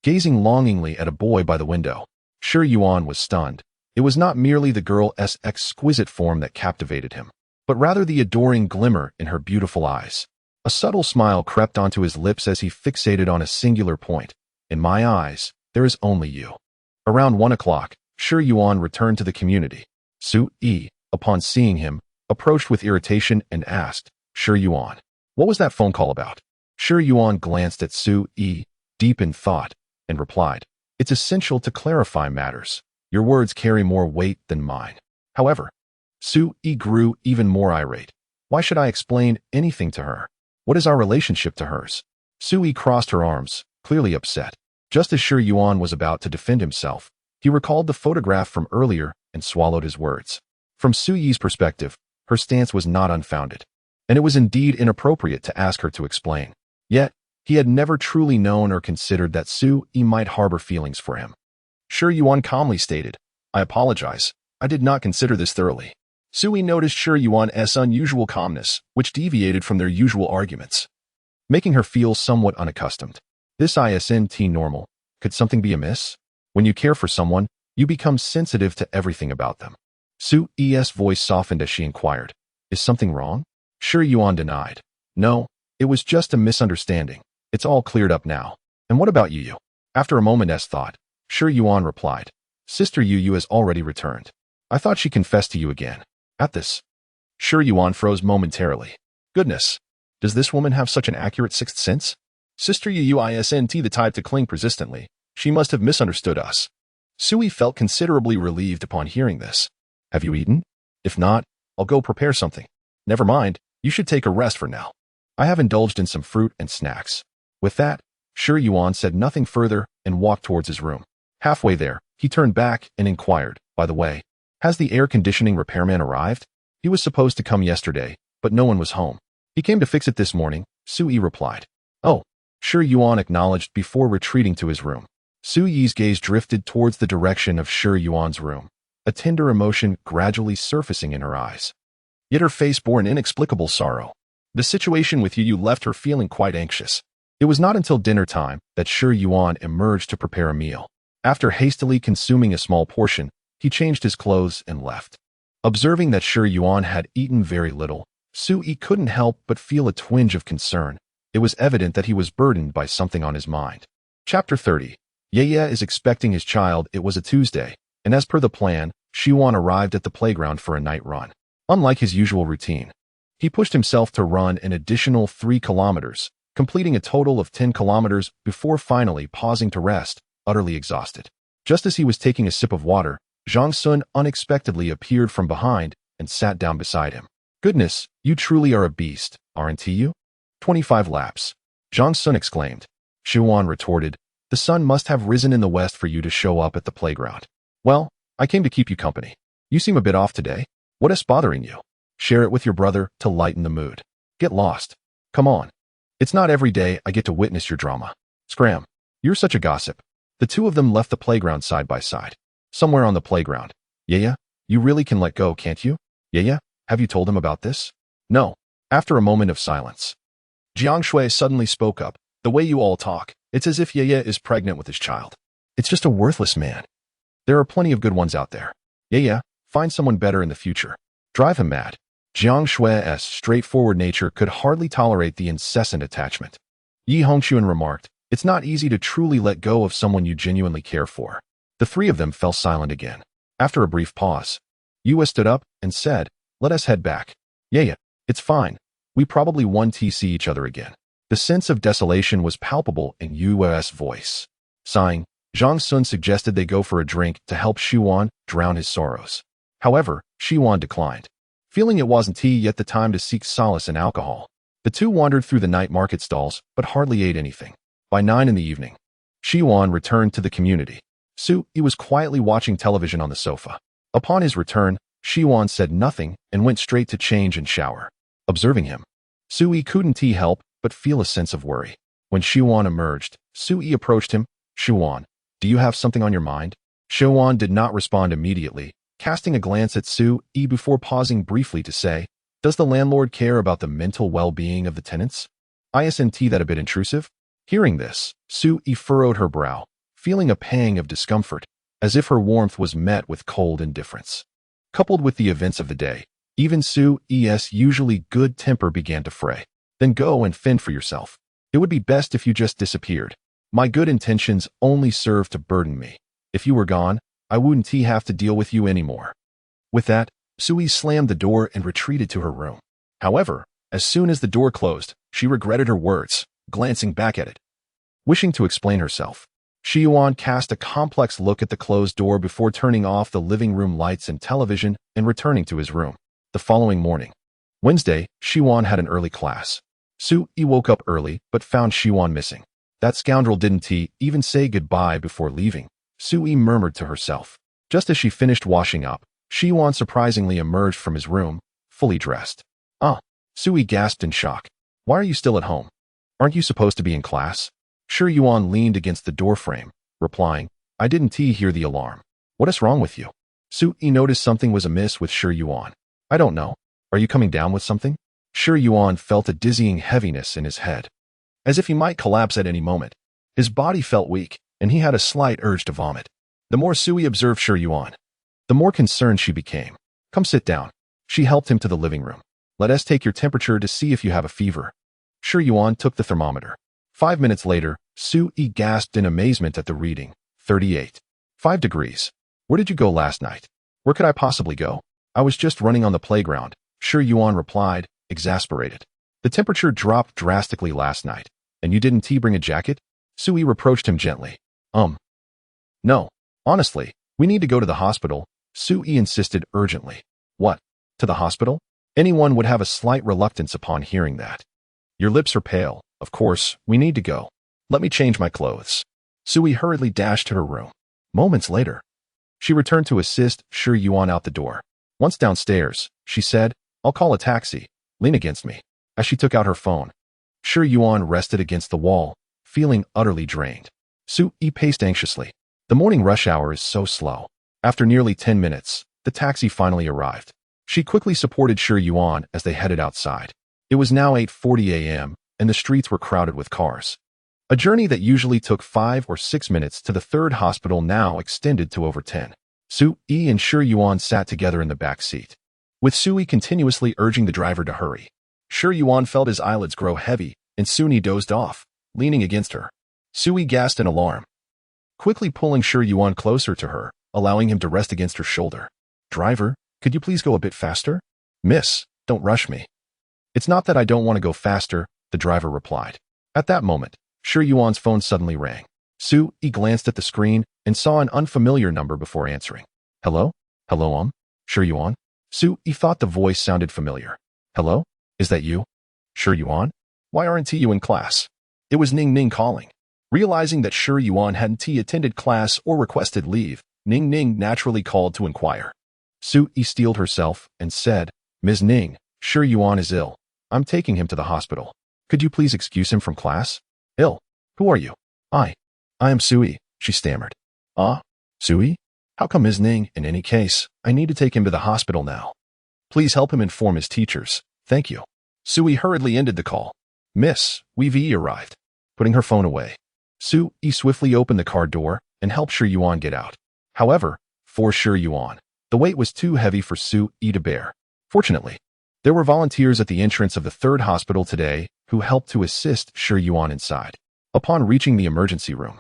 Gazing longingly at a boy by the window, Shi Yuan was stunned. It was not merely the girl's exquisite form that captivated him, but rather the adoring glimmer in her beautiful eyes. A subtle smile crept onto his lips as he fixated on a singular point. "In my eyes, there is only you." Around 1 o'clock, Shi Yuan returned to the community. Su Yi, upon seeing him, approached with irritation and asked, "Shi Yuan, what was that phone call about?" Shi Yuan glanced at Su Yi, deep in thought, and replied, "It's essential to clarify matters. Your words carry more weight than mine." However, Su Yi grew even more irate. "Why should I explain anything to her? What is our relationship to hers?" Su Yi crossed her arms, clearly upset. Just as Shi Yuan was about to defend himself, he recalled the photograph from earlier and swallowed his words. From Su Yi's perspective, her stance was not unfounded, and it was indeed inappropriate to ask her to explain. Yet, he had never truly known or considered that Su Yi might harbor feelings for him. Shi Yuan calmly stated, "I apologize. I did not consider this thoroughly." Su Yi noticed Shi Yuan's unusual calmness, which deviated from their usual arguments, making her feel somewhat unaccustomed. This isn't normal. Could something be amiss? When you care for someone, you become sensitive to everything about them. Su Yi's voice softened as she inquired, "Is something wrong?" Shi Yuan denied. "No, it was just a misunderstanding. It's all cleared up now. And what about Yu Yu?" After a moment's thought, Shi Yuan replied, "Sister Yu Yu has already returned. I thought she confessed to you again." At this, Shi Yuan froze momentarily. Goodness, does this woman have such an accurate sixth sense? Sister Yu Yu isn't the type to cling persistently. She must have misunderstood us. Su Yi felt considerably relieved upon hearing this. "Have you eaten? If not, I'll go prepare something." "Never mind, you should take a rest for now. I have indulged in some fruit and snacks." With that, Shi Yuan said nothing further and walked towards his room. Halfway there, he turned back and inquired, "By the way, has the air conditioning repairman arrived? He was supposed to come yesterday, but no one was home." "He came to fix it this morning," Su Yi replied. "Oh," Shi Yuan acknowledged before retreating to his room. Su Yi's gaze drifted towards the direction of Shi Yuan's room, a tender emotion gradually surfacing in her eyes. Yet her face bore an inexplicable sorrow. The situation with Yu Yu left her feeling quite anxious. It was not until dinner time that Shi Yuan emerged to prepare a meal. After hastily consuming a small portion, he changed his clothes and left. Observing that Shi Yuan had eaten very little, Su Yi couldn't help but feel a twinge of concern. It was evident that he was burdened by something on his mind. Chapter 30. Ye is expecting his child. It was a Tuesday, and as per the plan, Shiwan arrived at the playground for a night run. Unlike his usual routine, he pushed himself to run an additional 3 kilometers, completing a total of 10 kilometers before finally pausing to rest, utterly exhausted. Just as he was taking a sip of water, Zhang Sun unexpectedly appeared from behind and sat down beside him. "Goodness, you truly are a beast, aren't you?" 25 laps. Zhang Sun exclaimed. Shiwan retorted, "The sun must have risen in the west for you to show up at the playground." "Well, I came to keep you company. You seem a bit off today. What is bothering you? Share it with your brother to lighten the mood. Get lost. Come on. It's not every day I get to witness your drama. Scram. You're such a gossip." The two of them left the playground side by side. Somewhere on the playground. "Yaya, you really can let go, can't you? Yaya, have you told him about this?" "No." After a moment of silence, Jiang Shui suddenly spoke up. "The way you all talk, it's as if Yaya is pregnant with his child. It's just a worthless man. There are plenty of good ones out there. Yaya, find someone better in the future. Drive him mad." Jiang Shui's straightforward nature could hardly tolerate the incessant attachment. Yi Hongxuan remarked, "It's not easy to truly let go of someone you genuinely care for." The three of them fell silent again. After a brief pause, Yue stood up and said, "Let us head back." "Yaya, it's fine. We probably won't see each other again." The sense of desolation was palpable in Yue's voice. Sighing, Zhang Sun suggested they go for a drink to help Shiwan drown his sorrows. However, Shiwan declined, feeling it wasn't yet the time to seek solace in alcohol. The two wandered through the night market stalls, but hardly ate anything. By 9 in the evening, Shiwan returned to the community. He was quietly watching television on the sofa. Upon his return, Shiwan said nothing and went straight to change and shower. observing him. Sui couldn't help but feel a sense of worry. When Shuan emerged, Sui approached him. Shuan, do you have something on your mind? Shuan did not respond immediately, casting a glance at Sui before pausing briefly to say, does the landlord care about the mental well-being of the tenants? Isn't that a bit intrusive? Hearing this, Sui furrowed her brow, feeling a pang of discomfort, as if her warmth was met with cold indifference. Coupled with the events of the day, even Sui's usually good temper began to fray. Then go and fend for yourself. It would be best if you just disappeared. My good intentions only serve to burden me. If you were gone, I wouldn't have to deal with you anymore. With that, Sui slammed the door and retreated to her room. However, as soon as the door closed, she regretted her words, glancing back at it. Wishing to explain herself, Shuan cast a complex look at the closed door before turning off the living room lights and television and returning to his room. The following morning, Wednesday, Shuan had an early class. Sui woke up early but found Shuan missing. That scoundrel didn't even say goodbye before leaving, Sui murmured to herself. Just as she finished washing up, Shuan surprisingly emerged from his room, fully dressed. Sui gasped in shock. Why are you still at home? Aren't you supposed to be in class? Shuan leaned against the doorframe, replying, I didn't hear the alarm. What is wrong with you? Sui noticed something was amiss with Shuan. I don't know. Are you coming down with something? Shuan felt a dizzying heaviness in his head, as if he might collapse at any moment. His body felt weak, and he had a slight urge to vomit. The more Sui observed Shuan, the more concerned she became. Come sit down. She helped him to the living room. Let us take your temperature to see if you have a fever. Shuan took the thermometer. 5 minutes later, Sui gasped in amazement at the reading. 38.5 degrees. Where did you go last night? Where could I possibly go? I was just running on the playground, Shuan replied, exasperated. The temperature dropped drastically last night, and you didn't bring a jacket? Sui reproached him gently. No. Honestly, we need to go to the hospital, Sui insisted urgently. What? To the hospital? Anyone would have a slight reluctance upon hearing that. Your lips are pale. Of course, we need to go. Let me change my clothes. Sui hurriedly dashed to her room. Moments later, she returned to assist Shuan out the door. Once downstairs, she said, I'll call a taxi. Lean against me. As she took out her phone, Shuan rested against the wall, feeling utterly drained. Sui paced anxiously. The morning rush hour is so slow. After nearly 10 minutes, the taxi finally arrived. She quickly supported Shuan as they headed outside. It was now 8:40 a.m., and the streets were crowded with cars. A journey that usually took 5 or 6 minutes to the third hospital now extended to over 10. Sui and Shuan sat together in the back seat, with Sui continuously urging the driver to hurry. Shuan felt his eyelids grow heavy, and soon he dozed off, leaning against her. Sui gasped in alarm, quickly pulling Shuan closer to her, allowing him to rest against her shoulder. Driver, could you please go a bit faster? Miss, don't rush me. It's not that I don't want to go faster, the driver replied. At that moment, Shuan's phone suddenly rang. Sui glanced at the screen and saw an unfamiliar number before answering. Hello? Hello, Shuan? Sui thought the voice sounded familiar. Hello? Is that you? Shuan? Why aren't you in class? It was Ning calling. Realizing that Shuan hadn't attended class or requested leave, Ning naturally called to inquire. Sui steeled herself and said, Ms. Ning, Shuan is ill. I'm taking him to the hospital. Could you please excuse him from class? Ill? Who are you? I am Sui, she stammered. Sui? How come Ms. Ning? In any case, I need to take him to the hospital now. Please help him inform his teachers. Thank you. Sui hurriedly ended the call. Miss, we've arrived. Putting her phone away, Sui swiftly opened the car door and helped Shuan get out. However, for Shuan, the weight was too heavy for Sui to bear. Fortunately, there were volunteers at the entrance of the third hospital today who helped to assist Shuan inside. Upon reaching the emergency room,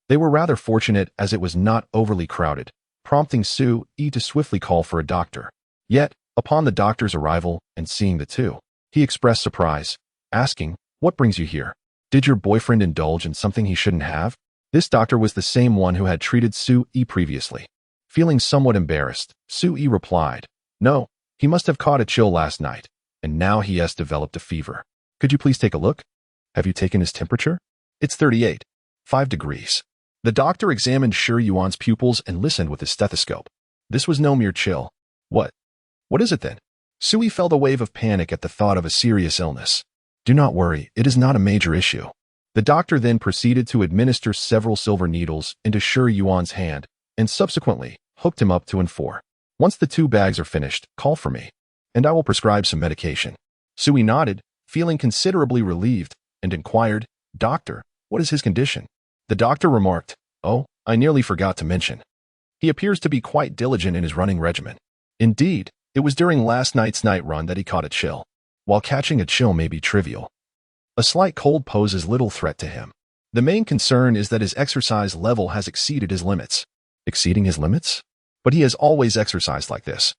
they were rather fortunate as it was not overly crowded, prompting Sui to swiftly call for a doctor. Yet, upon the doctor's arrival and seeing the two, he expressed surprise, asking, What brings you here? Did your boyfriend indulge in something he shouldn't have? This doctor was the same one who had treated Sui previously. Feeling somewhat embarrassed, Sui replied, No, he must have caught a chill last night, and now he has developed a fever. Could you please take a look? Have you taken his temperature? It's 38.5 degrees. The doctor examined Shuan's pupils and listened with his stethoscope. This was no mere chill. What is it then? Sui felt a wave of panic at the thought of a serious illness. Do not worry, it is not a major issue. The doctor then proceeded to administer several silver needles into Shi Yuan's hand and subsequently hooked him up to and for. Once the 2 bags are finished, call for me, and I will prescribe some medication. Sui nodded, feeling considerably relieved, and inquired, Doctor, what is his condition? The doctor remarked, Oh, I nearly forgot to mention. He appears to be quite diligent in his running regimen. Indeed, it was during last night's night run that he caught a chill. While catching a chill may be trivial, a slight cold poses little threat to him. The main concern is that his exercise level has exceeded his limits. Exceeding his limits? But he has always exercised like this.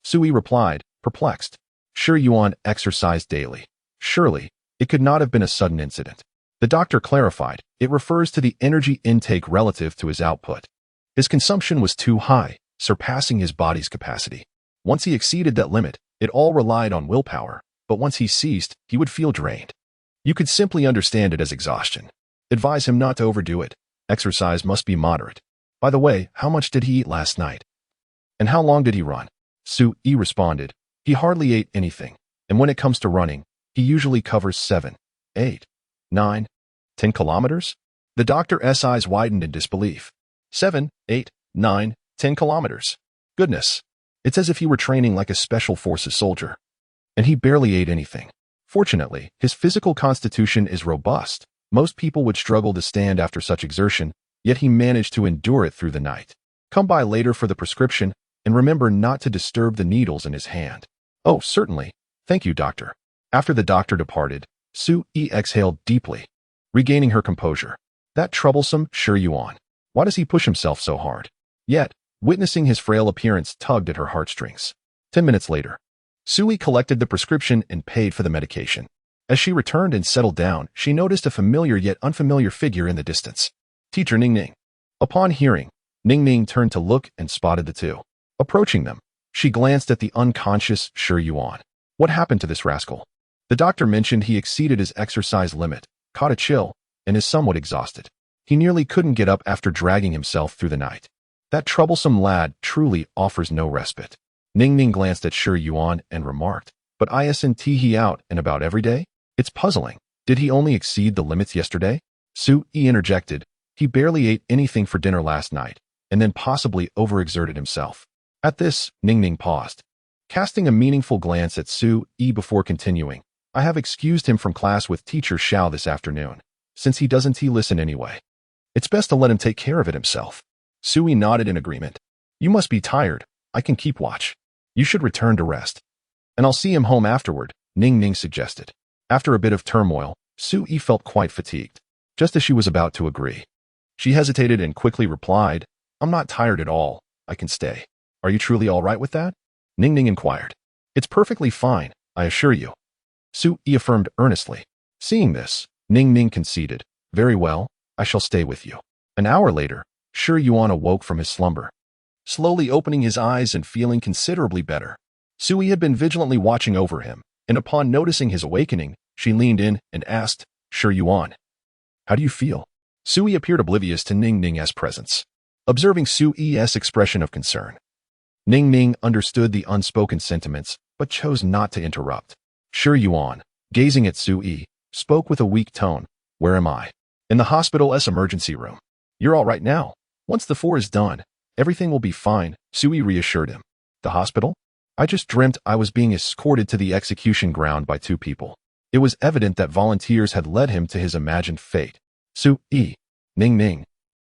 Sui replied, perplexed. Shi Yuan exercised daily. Surely, it could not have been a sudden incident. The doctor clarified, it refers to the energy intake relative to his output. His consumption was too high, surpassing his body's capacity. Once he exceeded that limit, it all relied on willpower, but once he ceased, he would feel drained. You could simply understand it as exhaustion. Advise him not to overdo it. Exercise must be moderate. By the way, how much did he eat last night? And how long did he run? Sui responded, he hardly ate anything, and when it comes to running, he usually covers 7, 8, 9, 10 kilometers? The doctor's eyes widened in disbelief. 7, 8, 9, 10 kilometers. Goodness. It's as if he were training like a special forces soldier. And he barely ate anything. Fortunately, his physical constitution is robust. Most people would struggle to stand after such exertion, yet he managed to endure it through the night. Come by later for the prescription, and remember not to disturb the needles in his hand. Oh, certainly. Thank you, doctor. After the doctor departed, Sui exhaled deeply, regaining her composure. That troublesome Shi Yuan. Why does he push himself so hard? Yet, witnessing his frail appearance tugged at her heartstrings. 10 minutes later, Sui collected the prescription and paid for the medication. As she returned and settled down, she noticed a familiar yet unfamiliar figure in the distance. Teacher Ning Ning. Upon hearing, Ning Ning turned to look and spotted the two. Approaching them, she glanced at the unconscious Shi Yuan. What happened to this rascal? The doctor mentioned he exceeded his exercise limit, caught a chill, and is somewhat exhausted. He nearly couldn't get up after dragging himself through the night. That troublesome lad truly offers no respite. Ning Ning glanced at Shi Yuan and remarked, but isn't he out and about every day? It's puzzling. Did he only exceed the limits yesterday? Sui interjected. He barely ate anything for dinner last night, and then possibly overexerted himself. At this, Ning Ning paused, casting a meaningful glance at Sui before continuing. I have excused him from class with teacher Xiao this afternoon, since he doesn't listen anyway. It's best to let him take care of it himself. Sui nodded in agreement. You must be tired. I can keep watch. You should return to rest. And I'll see him home afterward, Ning Ning suggested. After a bit of turmoil, Sui felt quite fatigued. Just as she was about to agree, she hesitated and quickly replied, I'm not tired at all. I can stay. Are you truly all right with that? Ning Ning inquired. It's perfectly fine, I assure you. Sui affirmed earnestly. Seeing this, Ning Ning conceded. Very well, I shall stay with you. An hour later, Shi Yuan awoke from his slumber, slowly opening his eyes and feeling considerably better. Sui had been vigilantly watching over him, and upon noticing his awakening, she leaned in and asked, Shi Yuan, how do you feel? Sui appeared oblivious to Ning Ning's presence, observing Sui's expression of concern. Ning Ning understood the unspoken sentiments, but chose not to interrupt. Shi Yuan, gazing at Sui, spoke with a weak tone. Where am I? In the hospital's emergency room. You're all right now. Once the 4 is done, everything will be fine, Sui reassured him. The hospital? I just dreamt I was being escorted to the execution ground by 2 people. It was evident that volunteers had led him to his imagined fate. Sui, Ning Ning.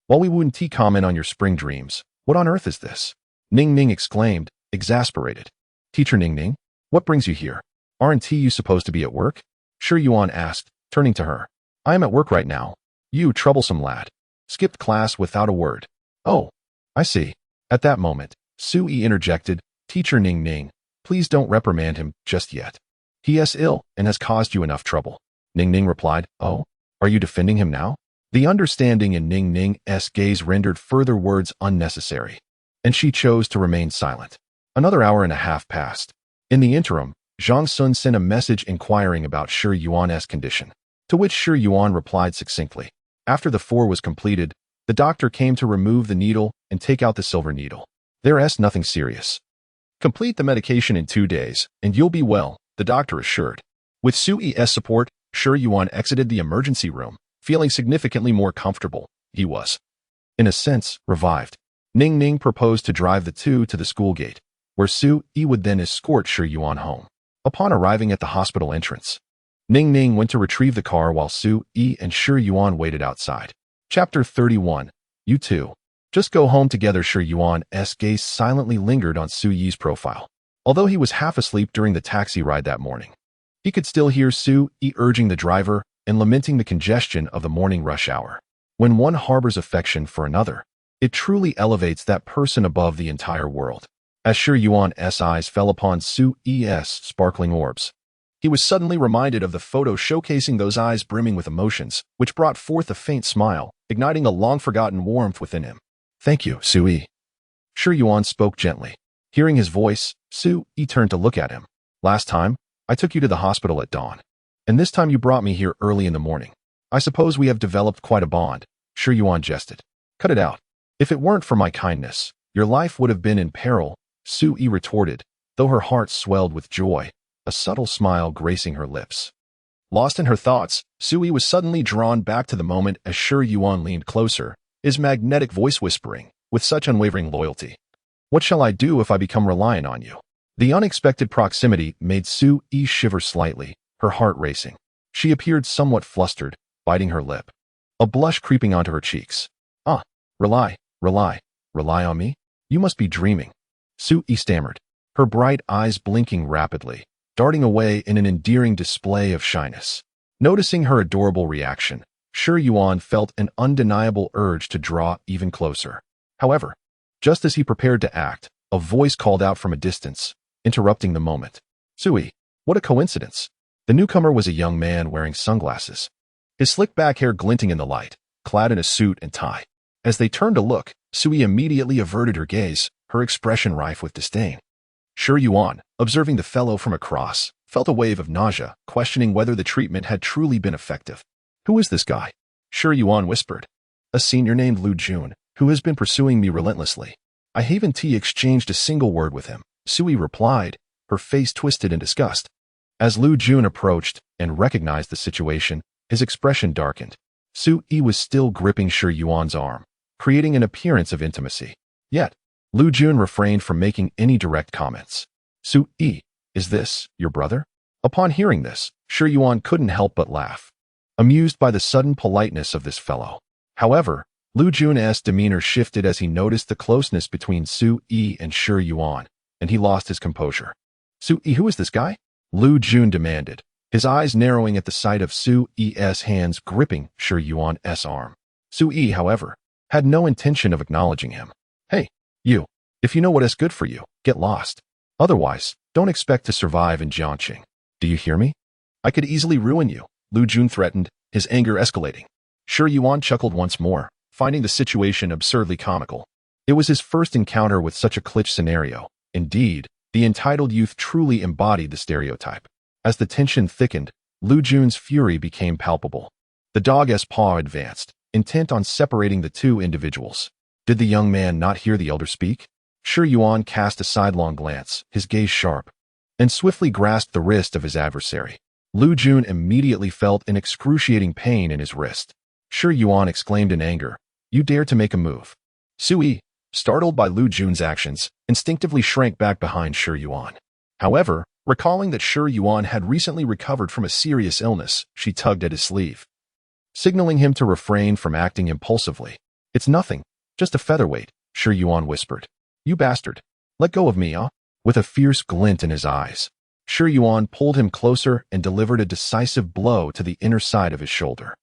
While we wouldn't comment on your spring dreams, what on earth is this? Ning Ning exclaimed, exasperated. Teacher Ning Ning, what brings you here? Aren't you supposed to be at work? Shi Yuan asked, turning to her. I am at work right now. You troublesome lad. Skipped class without a word. Oh, I see. At that moment, Sui interjected, Teacher Ning Ning, please don't reprimand him just yet. He is ill and has caused you enough trouble. Ning Ning replied, Oh, are you defending him now? The understanding in Ning Ning's gaze rendered further words unnecessary, and she chose to remain silent. Another hour and a half passed. In the interim, Zhang Sun sent a message inquiring about Shi Yuan's condition, to which Shi Yuan replied succinctly. After the 4 was completed, the doctor came to remove the needle and take out the silver needle. There's nothing serious. Complete the medication in 2 days, and you'll be well, the doctor assured. With Su-Yi's support, Shi Yuan exited the emergency room, feeling significantly more comfortable. He was, in a sense, revived. Ning Ning proposed to drive the two to the school gate, where Su-Yi would then escort Shi Yuan home. Upon arriving at the hospital entrance, Ning Ning went to retrieve the car while Su-Yi and Shi Yuan waited outside. Chapter 31. You two. Just go home together. Shi Yuan's gaze silently lingered on Su-Yi's profile. Although he was half asleep during the taxi ride that morning, he could still hear Su-Yi urging the driver and lamenting the congestion of the morning rush hour. When one harbors affection for another, it truly elevates that person above the entire world. As Shi Yuan's eyes fell upon Su-Yi's sparkling orbs, he was suddenly reminded of the photo showcasing those eyes brimming with emotions, which brought forth a faint smile, igniting a long-forgotten warmth within him. Thank you, Su-Yi. Shi Yuan spoke gently. Hearing his voice, Su-Yi turned to look at him. Last time, I took you to the hospital at dawn, and this time you brought me here early in the morning. I suppose we have developed quite a bond. Shi Yuan jested. Cut it out. If it weren't for my kindness, your life would have been in peril, Su-Yi retorted, though her heart swelled with joy, a subtle smile gracing her lips. Lost in her thoughts, Su-Yi was suddenly drawn back to the moment as Shi Yuan leaned closer, his magnetic voice whispering, with such unwavering loyalty. What shall I do if I become reliant on you? The unexpected proximity made Su-Yi shiver slightly, her heart racing. She appeared somewhat flustered, biting her lip, a blush creeping onto her cheeks. Rely on me? You must be dreaming. Su-Yi stammered, her bright eyes blinking rapidly, darting away in an endearing display of shyness. Noticing her adorable reaction, Shi Yuan felt an undeniable urge to draw even closer. However, just as he prepared to act, a voice called out from a distance, interrupting the moment. Su-Yi, what a coincidence. The newcomer was a young man wearing sunglasses, his slick back hair glinting in the light, clad in a suit and tie. As they turned to look, Su-Yi immediately averted her gaze, her expression rife with disdain. Shi Yuan, observing the fellow from across, felt a wave of nausea, questioning whether the treatment had truly been effective. Who is this guy? Shi Yuan whispered. A senior named Lu Jun, who has been pursuing me relentlessly. I haven't exchanged a single word with him, Su-Yi replied, her face twisted in disgust. As Lu Jun approached and recognized the situation, his expression darkened. Su-Yi was still gripping Shi Yuan's arm, creating an appearance of intimacy. Yet, Lu Jun refrained from making any direct comments. Su-Yi, is this your brother? Upon hearing this, Shi Yuan couldn't help but laugh, amused by the sudden politeness of this fellow. However, Lu Jun's demeanor shifted as he noticed the closeness between Su-Yi and Shi Yuan, and he lost his composure. Su-Yi, who is this guy? Lu Jun demanded, his eyes narrowing at the sight of Su-Yi's hands gripping Shi Yuan's arm. Su-Yi, however, had no intention of acknowledging him. Hey, you, if you know what is good for you, get lost. Otherwise, don't expect to survive in Jiangqing. Do you hear me? I could easily ruin you, Lu Jun threatened, his anger escalating. Shi Yuan chuckled once more, finding the situation absurdly comical. It was his first encounter with such a cliché scenario. Indeed, the entitled youth truly embodied the stereotype. As the tension thickened, Lu Jun's fury became palpable. The dog's paw advanced, intent on separating the two individuals. Did the young man not hear the elder speak? Shi Yuan cast a sidelong glance, his gaze sharp, and swiftly grasped the wrist of his adversary. Lu Jun immediately felt an excruciating pain in his wrist. Shi Yuan exclaimed in anger, "You dare to make a move." Su-Yi, startled by Lu Jun's actions, instinctively shrank back behind Shi Yuan. However, recalling that Shi Yuan had recently recovered from a serious illness, she tugged at his sleeve, signaling him to refrain from acting impulsively. "It's nothing, just a featherweight," Shi Yuan whispered. "You bastard. Let go of me, huh?" With a fierce glint in his eyes, Shi Yuan pulled him closer and delivered a decisive blow to the inner side of his shoulder.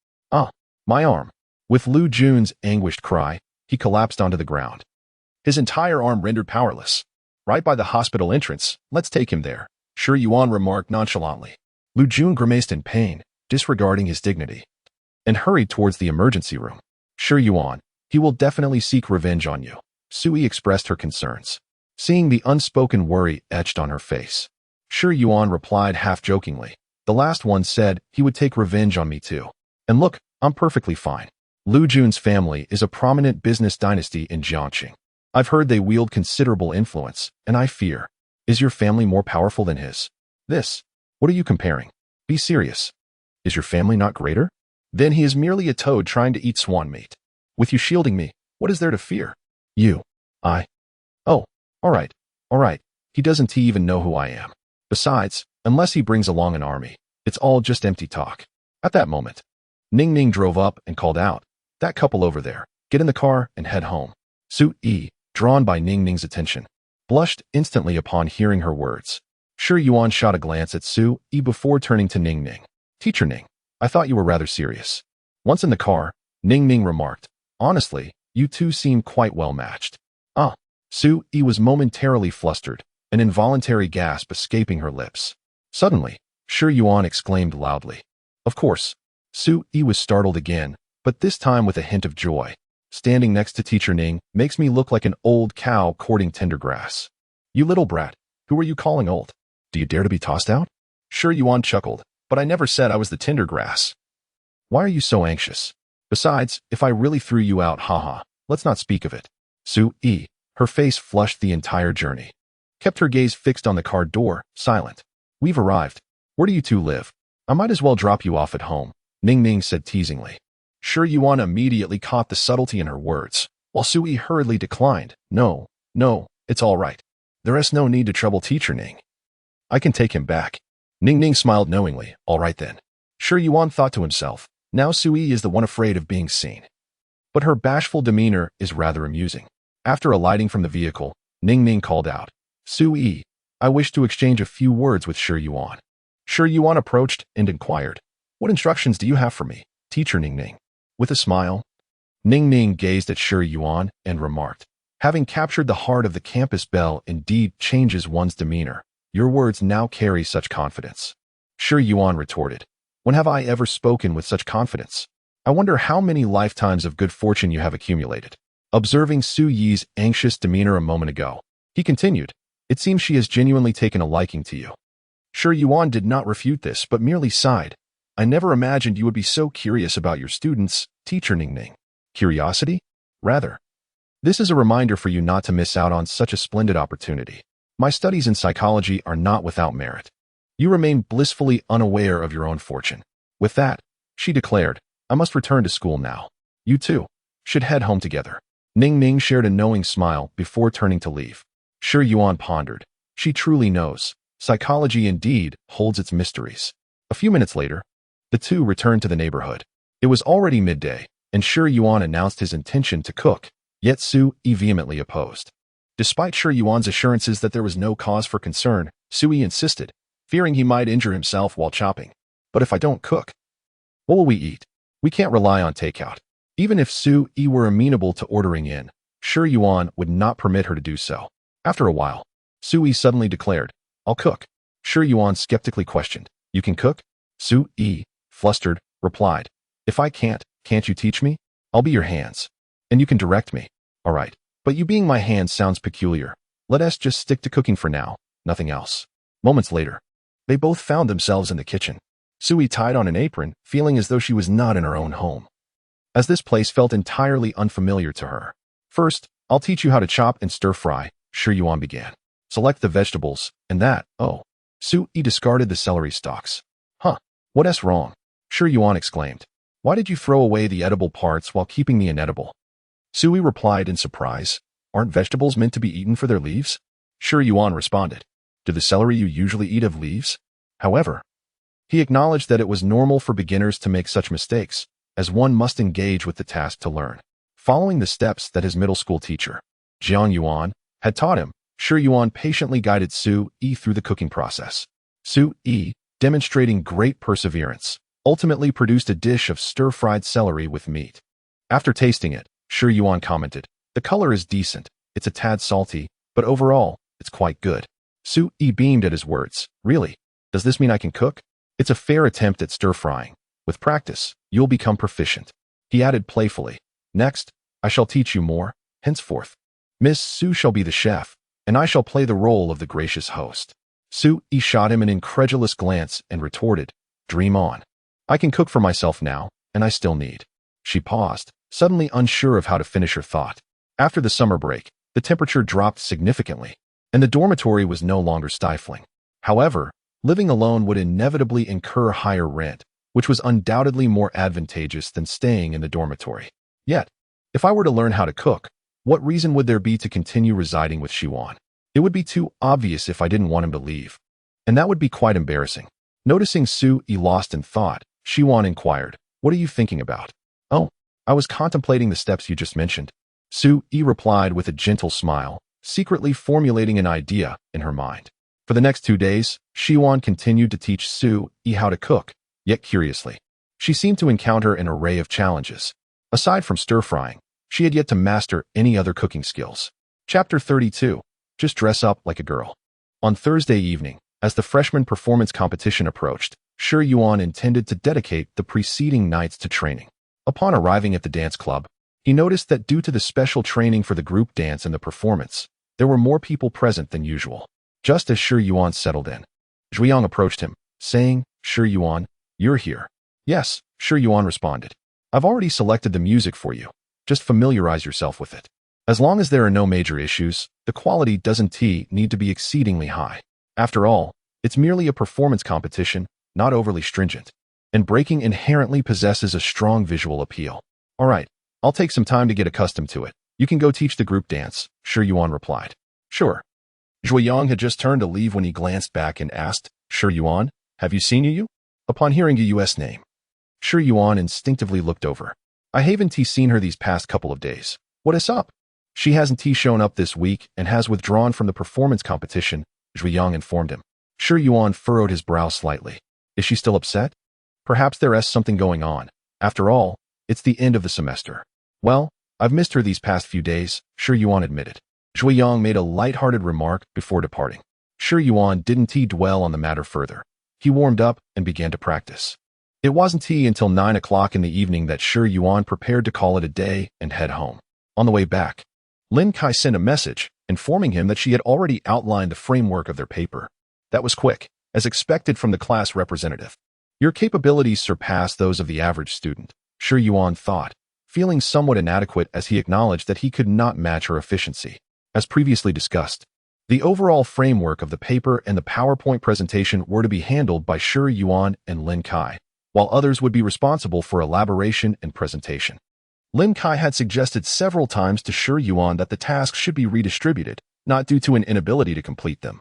My arm." With Lu Jun's anguished cry, he collapsed onto the ground, his entire arm rendered powerless. "Right by the hospital entrance, let's take him there," Shi Yuan remarked nonchalantly. Lu Jun grimaced in pain, disregarding his dignity, and hurried towards the emergency room. "Shi Yuan, he will definitely seek revenge on you," Su-Yi expressed her concerns, seeing the unspoken worry etched on her face. Shi Yuan replied half-jokingly, "The last one said he would take revenge on me too. And look, I'm perfectly fine. Lu Jun's family is a prominent business dynasty in Jiangqing. I've heard they wield considerable influence, and I fear Is your family more powerful than his? This. What are you comparing? Be serious. Is your family not greater? Then he is merely a toad trying to eat swan meat. With you shielding me, what is there to fear? You. I. Oh, all right. He doesn't even know who I am. Besides, unless he brings along an army, it's all just empty talk. At that moment, Ning Ning drove up and called out, "That couple over there, get in the car and head home." Su Yi, drawn by Ning Ning's attention, blushed instantly upon hearing her words. Shi Yuan shot a glance at Su Yi before turning to Ning Ning. "Teacher Ning, I thought you were rather serious." Once in the car, Ning Ning remarked, "Honestly, you two seem quite well matched." Ah. Su Yi was momentarily flustered, an involuntary gasp escaping her lips. Suddenly, Shi Yuan exclaimed loudly. Of course, Su Yi was startled again, but this time with a hint of joy. Standing next to Teacher Ning makes me look like an old cow courting tender grass. You little brat, who are you calling old? Do you dare to be tossed out? Shi Yuan chuckled, but I never said I was the tender grass. Why are you so anxious? Besides, if I really threw you out, haha, let's not speak of it. Su Yi, her face flushed the entire journey, kept her gaze fixed on the car door, silent. We've arrived. Where do you two live? I might as well drop you off at home, Ning Ning said teasingly. Shi Yuan immediately caught the subtlety in her words, while Su Yi hurriedly declined. No, it's all right. There is no need to trouble Teacher Ning. I can take him back. Ning Ning smiled knowingly. All right then. Shi Yuan thought to himself, now Su Yi is the one afraid of being seen. But her bashful demeanor is rather amusing. After alighting from the vehicle, Ning Ning called out, Su Yi, I wish to exchange a few words with Shi Yuan. Shi Yuan approached and inquired, what instructions do you have for me, Teacher Ning Ning? With a smile, Ning Ning gazed at Shi Yuan and remarked, having captured the heart of the campus belle indeed changes one's demeanor. Your words now carry such confidence. Shi Yuan retorted, when have I ever spoken with such confidence? I wonder how many lifetimes of good fortune you have accumulated. Observing Su Yi's anxious demeanor a moment ago, he continued, it seems she has genuinely taken a liking to you. Shi Yuan did not refute this, but merely sighed. I never imagined you would be so curious about your students, Teacher Ning Ning. Curiosity? Rather. This is a reminder for you not to miss out on such a splendid opportunity. My studies in psychology are not without merit. You remain blissfully unaware of your own fortune. With that, she declared, I must return to school now. You two should head home together. Ning Ning shared a knowing smile before turning to leave. Shi Yuan pondered. She truly knows. Psychology indeed holds its mysteries. A few minutes later, the two returned to the neighborhood. It was already midday, and Shi Yuan announced his intention to cook, yet Su Yi vehemently opposed. Despite Shi Yuan's assurances that there was no cause for concern, Su Yi insisted, fearing he might injure himself while chopping. But if I don't cook, what will we eat? We can't rely on takeout. Even if Su Yi were amenable to ordering in, Shi Yuan would not permit her to do so. After a while, Su Yi suddenly declared, I'll cook. Shi Yuan skeptically questioned, you can cook? Su Yi, flustered, replied, if I can't you teach me? I'll be your hands. And you can direct me. All right. But you being my hands sounds peculiar. Let us just stick to cooking for now, nothing else. Moments later, they both found themselves in the kitchen. Su Yi tied on an apron, feeling as though she was not in her own home, as this place felt entirely unfamiliar to her. First, I'll teach you how to chop and stir-fry, Shi Yuan began. Select the vegetables, and that, oh. Su Yi discarded the celery stalks. Huh, what's wrong? Shi Yuan exclaimed. Why did you throw away the edible parts while keeping the inedible? Su Yi replied in surprise, aren't vegetables meant to be eaten for their leaves? Shi Yuan responded, do the celery you usually eat have leaves? However, he acknowledged that it was normal for beginners to make such mistakes, as one must engage with the task to learn. Following the steps that his middle school teacher, Jiang Yuan, had taught him, Shi Yuan patiently guided Su Yi through the cooking process. Su Yi, demonstrating great perseverance, ultimately produced a dish of stir-fried celery with meat. After tasting it, Shi Yuan commented, the color is decent, it's a tad salty, but overall, it's quite good. Su Yi beamed at his words. Really? Does this mean I can cook? It's a fair attempt at stir-frying. With practice, you'll become proficient. He added playfully, next, I shall teach you more. Henceforth, Miss Su shall be the chef, and I shall play the role of the gracious host. Su Yi shot him an incredulous glance and retorted, dream on. I can cook for myself now, and I still need. She paused, suddenly unsure of how to finish her thought. After the summer break, the temperature dropped significantly, and the dormitory was no longer stifling. However, living alone would inevitably incur higher rent, which was undoubtedly more advantageous than staying in the dormitory. Yet, if I were to learn how to cook, what reason would there be to continue residing with Shiwan? It would be too obvious if I didn't want him to leave, and that would be quite embarrassing. Noticing Su-yi lost in thought, Shiwan inquired, "What are you thinking about?" "Oh, I was contemplating the steps you just mentioned." Su-yi replied with a gentle smile, secretly formulating an idea in her mind. For the next 2 days, Shiwan continued to teach Su-yi how to cook, yet curiously, she seemed to encounter an array of challenges. Aside from stir-frying, she had yet to master any other cooking skills. Chapter 32. Just dress up like a girl. On Thursday evening, as the freshman performance competition approached, Yuan intended to dedicate the preceding nights to training. Upon arriving at the dance club, he noticed that due to the special training for the group dance and the performance, there were more people present than usual. Just as Yuan settled in, Zhuiyang approached him, saying, "Yuan, you're here." "Yes," Yuan responded. "I've already selected the music for you. Just familiarize yourself with it. As long as there are no major issues, the quality doesn't need to be exceedingly high. After all, it's merely a performance competition, not overly stringent. And breaking inherently possesses a strong visual appeal." "All right, I'll take some time to get accustomed to it. You can go teach the group dance," Yuan replied. "Sure." Zhuiyang had just turned to leave when he glanced back and asked, "Yuan, have you seen Yu?" Upon hearing Yu's name, Yuan instinctively looked over. "I haven't seen her these past couple of days. What is up?" "She hasn't shown up this week and has withdrawn from the performance competition," Zhuiyang informed him. Yuan furrowed his brow slightly. "Is she still upset? Perhaps there's something going on. After all, it's the end of the semester." "Well, I've missed her these past few days," Yuan admitted. Zhuiyang made a light-hearted remark before departing. Yuan didn't dwell on the matter further. He warmed up and began to practice. It wasn't until 9 o'clock in the evening that Yuan prepared to call it a day and head home. On the way back, Lin Kai sent a message informing him that she had already outlined the framework of their paper. That was quick, as expected from the class representative. "Your capabilities surpass those of the average student," Yuan thought, feeling somewhat inadequate as he acknowledged that he could not match her efficiency. As previously discussed, the overall framework of the paper and the PowerPoint presentation were to be handled by Yuan and Lin Kai, while others would be responsible for elaboration and presentation. Lin Kai had suggested several times to Yuan that the tasks should be redistributed, not due to an inability to complete them,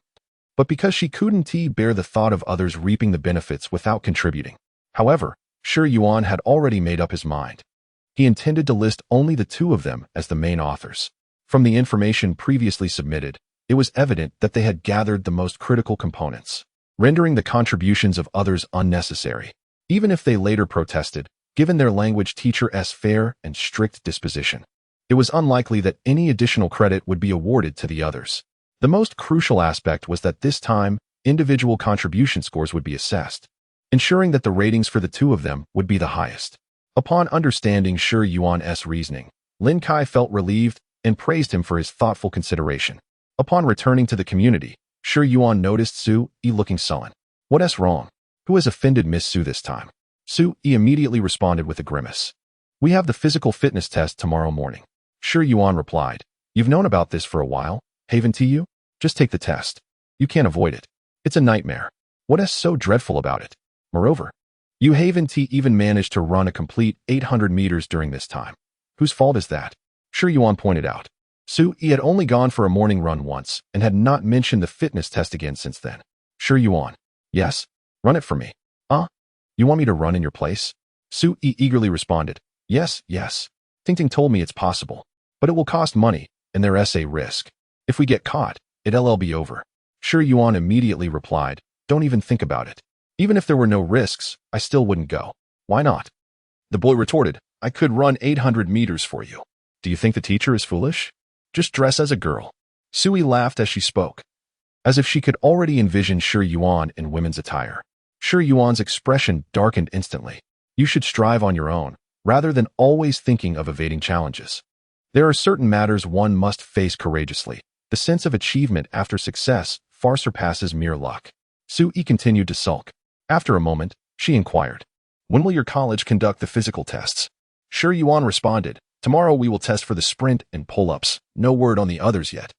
but because she couldn't bear the thought of others reaping the benefits without contributing. However, Yuan had already made up his mind. He intended to list only the two of them as the main authors. From the information previously submitted, it was evident that they had gathered the most critical components, rendering the contributions of others unnecessary, even if they later protested, given their language teacher's fair and strict disposition. It was unlikely that any additional credit would be awarded to the others. The most crucial aspect was that this time, individual contribution scores would be assessed, ensuring that the ratings for the two of them would be the highest. Upon understanding Yuan's reasoning, Lin Kai felt relieved and praised him for his thoughtful consideration. Upon returning to the community, Yuan noticed Su-yi looking sullen. "What's wrong? Who has offended Miss Su this time?" Su-yi immediately responded with a grimace. "We have the physical fitness test tomorrow morning." Yuan replied, "You've known about this for a while, haven't you? Just take the test. You can't avoid it. It's a nightmare. What's so dreadful about it? Moreover, you haven't even managed to run a complete 800 meters during this time. Whose fault is that?" Yuan pointed out. Su-yi had only gone for a morning run once and had not mentioned the fitness test again since then. Yuan, "Yes, run it for me." You want me to run in your place?" Su-yi eagerly responded. Yes. Tingting told me it's possible, but it will cost money, and there's a risk. If we get caught, it'll be over." Yuan immediately replied, "Don't even think about it. Even if there were no risks, I still wouldn't go." "Why not?" The boy retorted, "I could run 800 meters for you. Do you think the teacher is foolish? Just dress as a girl." Sui laughed as she spoke, as if she could already envision Yuan in women's attire. Yuan's expression darkened instantly. "You should strive on your own, rather than always thinking of evading challenges. There are certain matters one must face courageously. The sense of achievement after success far surpasses mere luck." Sui continued to sulk. After a moment, she inquired, "When will your college conduct the physical tests?" Yuan responded, "Tomorrow we will test for the sprint and pull-ups. No word on the others yet."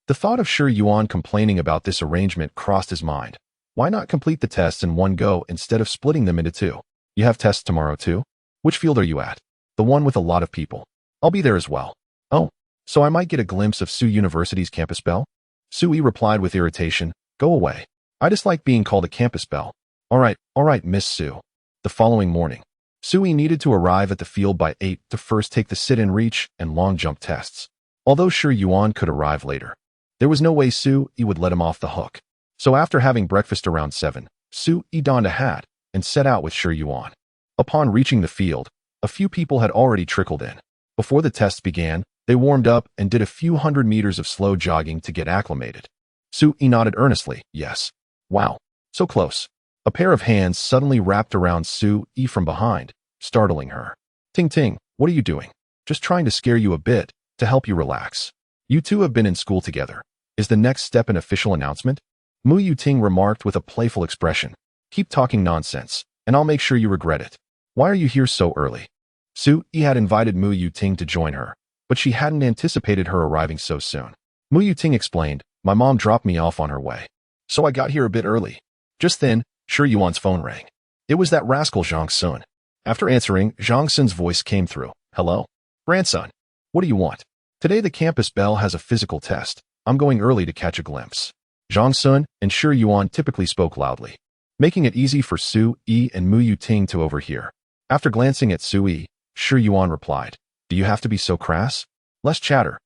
The thought of Shi Yuan complaining about this arrangement crossed his mind. Why not complete the tests in one go instead of splitting them into two? You have tests tomorrow too? Which field are you at? The one with a lot of people. I'll be there as well. Oh, so I might get a glimpse of Su University's campus belle? Sui replied with irritation. Go away. I dislike being called a campus belle. All right, Miss Su. The following morning, Sui needed to arrive at the field by 8 to first take the sit-in reach and long jump tests. Although Shi Yuan could arrive later, there was no way Sui would let him off the hook. So after having breakfast around 7, Sui donned a hat and set out with Shi Yuan. Upon reaching the field, a few people had already trickled in. Before the tests began, they warmed up and did a few hundred meters of slow jogging to get acclimated. Sui nodded earnestly. Yes. Wow. So close. A pair of hands suddenly wrapped around Sui from behind, startling her. Ting Ting, what are you doing? Just trying to scare you a bit, to help you relax. You two have been in school together. Is the next step an official announcement? Mu Yuting remarked with a playful expression. Keep talking nonsense, and I'll make sure you regret it. Why are you here so early? Sui had invited Mu Yuting to join her, but she hadn't anticipated her arriving so soon. Mu Yuting explained, my mom dropped me off on her way, so I got here a bit early. Just then, Shi Yuan's phone rang. It was that rascal Zhang Sun. After answering, Zhang Sun's voice came through. Hello? Grandson. What do you want? Today the campus belle has a physical test. I'm going early to catch a glimpse. Zhang Sun and Shi Yuan typically spoke loudly, making it easy for Sui and Mu Yuting to overhear. After glancing at Sui, Shi Yuan replied, do you have to be so crass? Less chatter.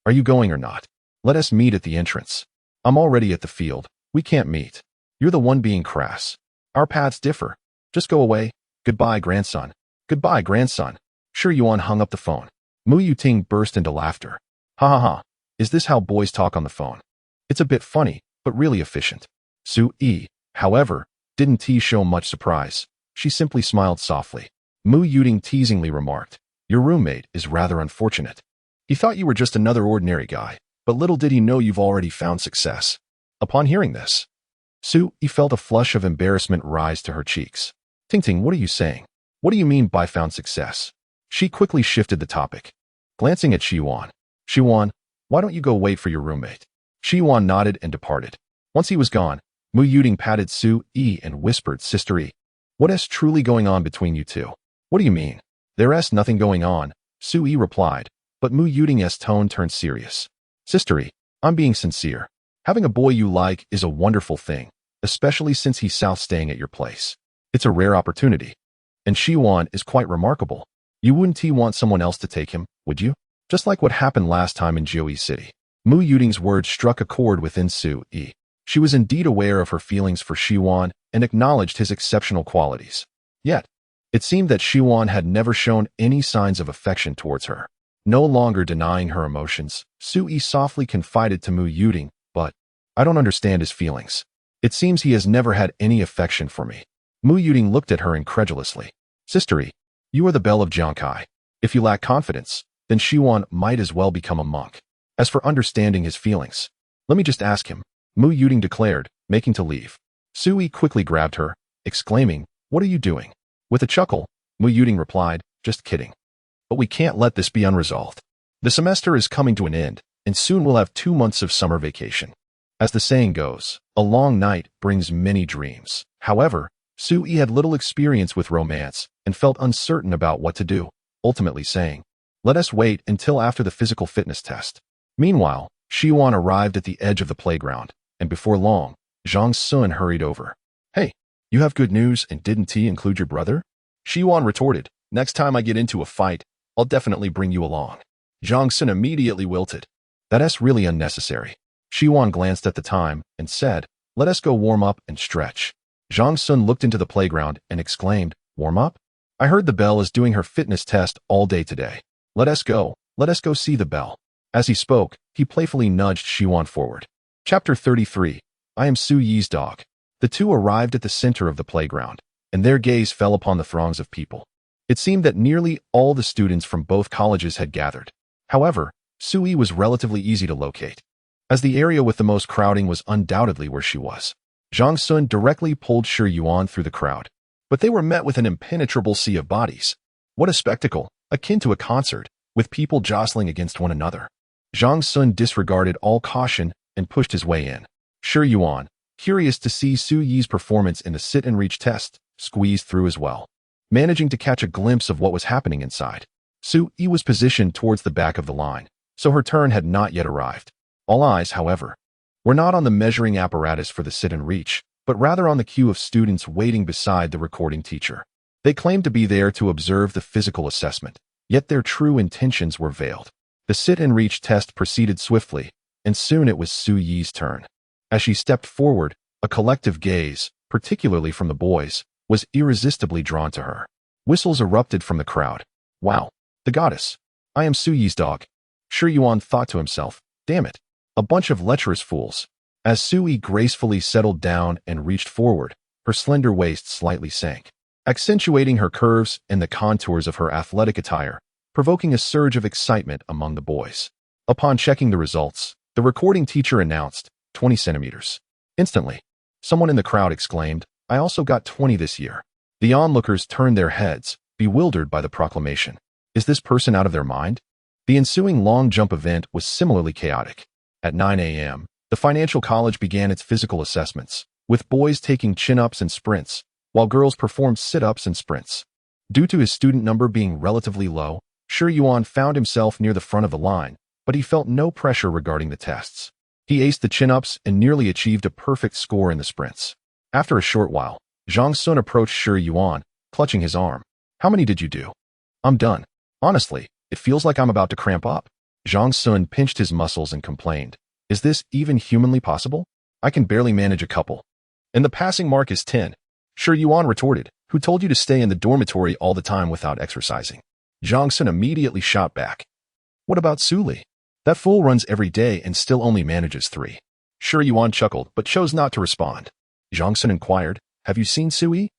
Are you going or not? Let us meet at the entrance. I'm already at the field. We can't meet. You're the one being crass. Our paths differ. Just go away. Goodbye, grandson. Goodbye, grandson. Shi Yuan hung up the phone. Mu Yuting burst into laughter. Ha ha ha. Is this how boys talk on the phone? It's a bit funny, but really efficient. Sui, however, didn't show much surprise. She simply smiled softly. Mu Yuting teasingly remarked, your roommate is rather unfortunate. He thought you were just another ordinary guy, but little did he know you've already found success. Upon hearing this, Sui felt a flush of embarrassment rise to her cheeks. Ting Ting, what are you saying? What do you mean by found success? She quickly shifted the topic, glancing at Shi Yuan. Shi Yuan, why don't you go wait for your roommate? Shi Yuan nodded and departed. Once he was gone, Mu Yuting patted Sui and whispered, Sister E, what is truly going on between you two? What do you mean? There's nothing going on, Sui replied, but Mu Yuting's tone turned serious. Sister E, I'm being sincere. Having a boy you like is a wonderful thing, especially since he's south staying at your place. It's a rare opportunity. And Shi Yuan is quite remarkable. You wouldn't want someone else to take him, would you? Just like what happened last time in Jiui City. Mu Yuting's words struck a chord within Sui. She was indeed aware of her feelings for Shi Yuan and acknowledged his exceptional qualities. Yet, it seemed that Shi Yuan had never shown any signs of affection towards her. No longer denying her emotions, Sui softly confided to Mu Yuting, but I don't understand his feelings. It seems he has never had any affection for me. Mu Yuting looked at her incredulously. Sister E, you are the belle of Jiangkai. If you lack confidence, then Shi Yuan might as well become a monk. As for understanding his feelings, let me just ask him, Mu Yuting declared, making to leave. Sui quickly grabbed her, exclaiming, what are you doing? With a chuckle, Mu Yuting replied, just kidding. But we can't let this be unresolved. The semester is coming to an end, and soon we'll have 2 months of summer vacation. As the saying goes, a long night brings many dreams. However, Sui had little experience with romance and felt uncertain about what to do, ultimately saying, let us wait until after the physical fitness test. Meanwhile, Shi Yuan arrived at the edge of the playground, and before long, Zhang Sun hurried over. Hey, you have good news, and didn't he include your brother? Shi Yuan retorted, next time I get into a fight, I'll definitely bring you along. Zhang Sun immediately wilted. That's really unnecessary. Shi Yuan glanced at the time and said, let us go warm up and stretch. Zhang Sun looked into the playground and exclaimed, warm up? I heard the belle is doing her fitness test all day today. Let us go see the belle. As he spoke, he playfully nudged Shi Yuan forward. Chapter 33. I am Su Yi's dog. The two arrived at the center of the playground, and their gaze fell upon the throngs of people. It seemed that nearly all the students from both colleges had gathered. However, Sui was relatively easy to locate, as the area with the most crowding was undoubtedly where she was. Zhang Sun directly pulled Shi Yuan through the crowd, but they were met with an impenetrable sea of bodies. What a spectacle, akin to a concert, with people jostling against one another. Zhang Sun disregarded all caution and pushed his way in. Shi Yuan, curious to see Su Yi's performance in the sit-and-reach test, squeezed through as well, managing to catch a glimpse of what was happening inside. Su Yi was positioned towards the back of the line, so her turn had not yet arrived. All eyes, however, were not on the measuring apparatus for the sit-and-reach, but rather on the queue of students waiting beside the recording teacher. They claimed to be there to observe the physical assessment, yet their true intentions were veiled. The sit-and-reach test proceeded swiftly, and soon it was Su Yi's turn. As she stepped forward, a collective gaze, particularly from the boys, was irresistibly drawn to her. Whistles erupted from the crowd. Wow, the goddess. I am Su Yi's dog. Shi Yuan thought to himself, damn it, a bunch of lecherous fools. As Su Yi gracefully settled down and reached forward, her slender waist slightly sank, accentuating her curves and the contours of her athletic attire, provoking a surge of excitement among the boys. Upon checking the results, the recording teacher announced 20 centimeters. Instantly, someone in the crowd exclaimed, I also got 20 this year. The onlookers turned their heads, bewildered by the proclamation. Is this person out of their mind? The ensuing long jump event was similarly chaotic. At 9 a.m., the financial college began its physical assessments, with boys taking chin-ups and sprints, while girls performed sit-ups and sprints. Due to his student number being relatively low, Shi Yuan found himself near the front of the line, but he felt no pressure regarding the tests. He aced the chin-ups and nearly achieved a perfect score in the sprints. After a short while, Zhang Sun approached Shi Yuan, clutching his arm. How many did you do? I'm done. Honestly, it feels like I'm about to cramp up. Zhang Sun pinched his muscles and complained. Is this even humanly possible? I can barely manage a couple. And the passing mark is 10. Shi Yuan retorted. Who told you to stay in the dormitory all the time without exercising? Zhang Sun immediately shot back. What about Su Li? That fool runs every day and still only manages 3. Shi Yuan chuckled but chose not to respond. Zhang Sun inquired, have you seen Su Yi?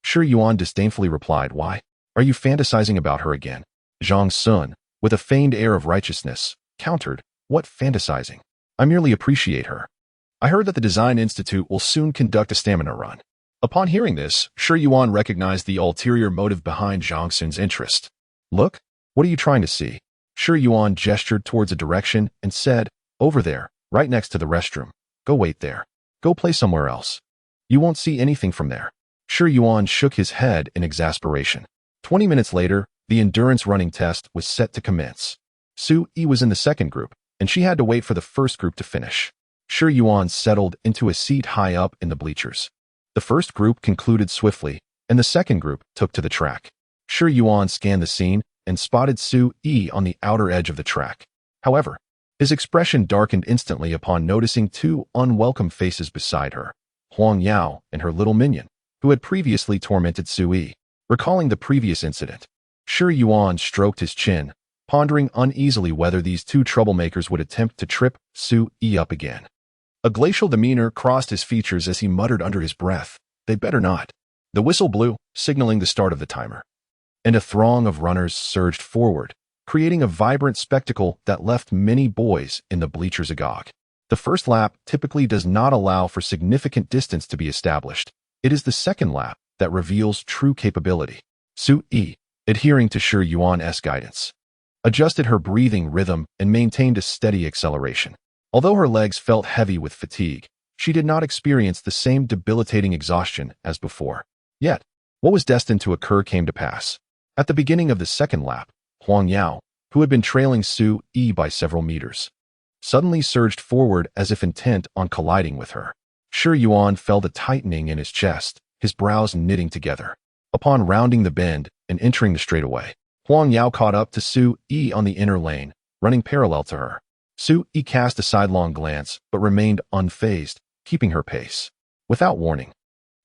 Shi Yuan disdainfully replied, why? Are you fantasizing about her again? Zhang Sun, with a feigned air of righteousness, countered, what fantasizing? I merely appreciate her. I heard that the Design Institute will soon conduct a stamina run. Upon hearing this, Shi Yuan recognized the ulterior motive behind Zhang Sun's interest. Look, what are you trying to see? Shi Yuan gestured towards a direction and said, over there, right next to the restroom. Go wait there. Go play somewhere else. You won't see anything from there. Shi Yuan shook his head in exasperation. 20 minutes later, the endurance running test was set to commence. Su Yi was in the second group, and she had to wait for the first group to finish. Shi Yuan settled into a seat high up in the bleachers. The first group concluded swiftly, and the second group took to the track. Shi Yuan scanned the scene and spotted Su Yi on the outer edge of the track. However, his expression darkened instantly upon noticing 2 unwelcome faces beside her, Huang Yao and her little minion, who had previously tormented Su Yi. Recalling the previous incident, Shi Yuan stroked his chin, pondering uneasily whether these 2 troublemakers would attempt to trip Su Yi up again. A glacial demeanor crossed his features as he muttered under his breath, they better not. The whistle blew, signaling the start of the timer. And a throng of runners surged forward, creating a vibrant spectacle that left many boys in the bleachers agog. The first lap typically does not allow for significant distance to be established. It is the second lap that reveals true capability. Su Yi, adhering to Shi Yuan's guidance, adjusted her breathing rhythm and maintained a steady acceleration. Although her legs felt heavy with fatigue, she did not experience the same debilitating exhaustion as before. Yet, what was destined to occur came to pass. At the beginning of the second lap, Huang Yao, who had been trailing Su Yi by several meters, suddenly surged forward as if intent on colliding with her. Shi Yuan felt a tightening in his chest, his brows knitting together. Upon rounding the bend and entering the straightaway, Huang Yao caught up to Su Yi on the inner lane, running parallel to her. Su Yi cast a sidelong glance, but remained unfazed, keeping her pace. Without warning,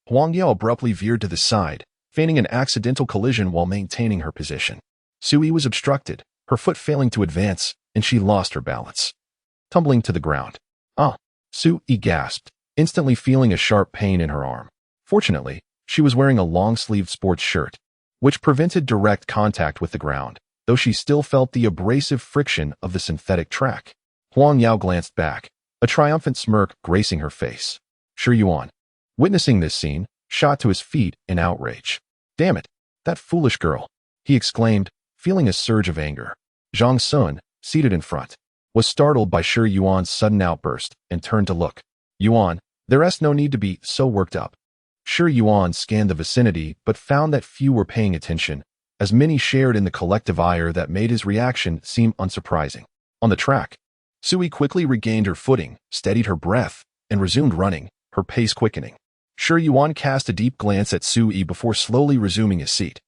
Huang Yao abruptly veered to the side, feigning an accidental collision while maintaining her position. Su Yi was obstructed, her foot failing to advance, and she lost her balance, tumbling to the ground. Su Yi gasped, instantly feeling a sharp pain in her arm. Fortunately, she was wearing a long-sleeved sports shirt, which prevented direct contact with the ground, though she still felt the abrasive friction of the synthetic track. Huang Yao glanced back, a triumphant smirk gracing her face. Shi Yuan, witnessing this scene, shot to his feet in outrage. Damn it, that foolish girl, he exclaimed, feeling a surge of anger. Zhang Sun, seated in front, was startled by Shi Yuan's sudden outburst and turned to look. Yuan, there's no need to be so worked up. Shi Yuan scanned the vicinity but found that few were paying attention, as many shared in the collective ire that made his reaction seem unsurprising. On the track, Sui quickly regained her footing, steadied her breath, and resumed running, her pace quickening. Shi Yuan cast a deep glance at Sui before slowly resuming his seat,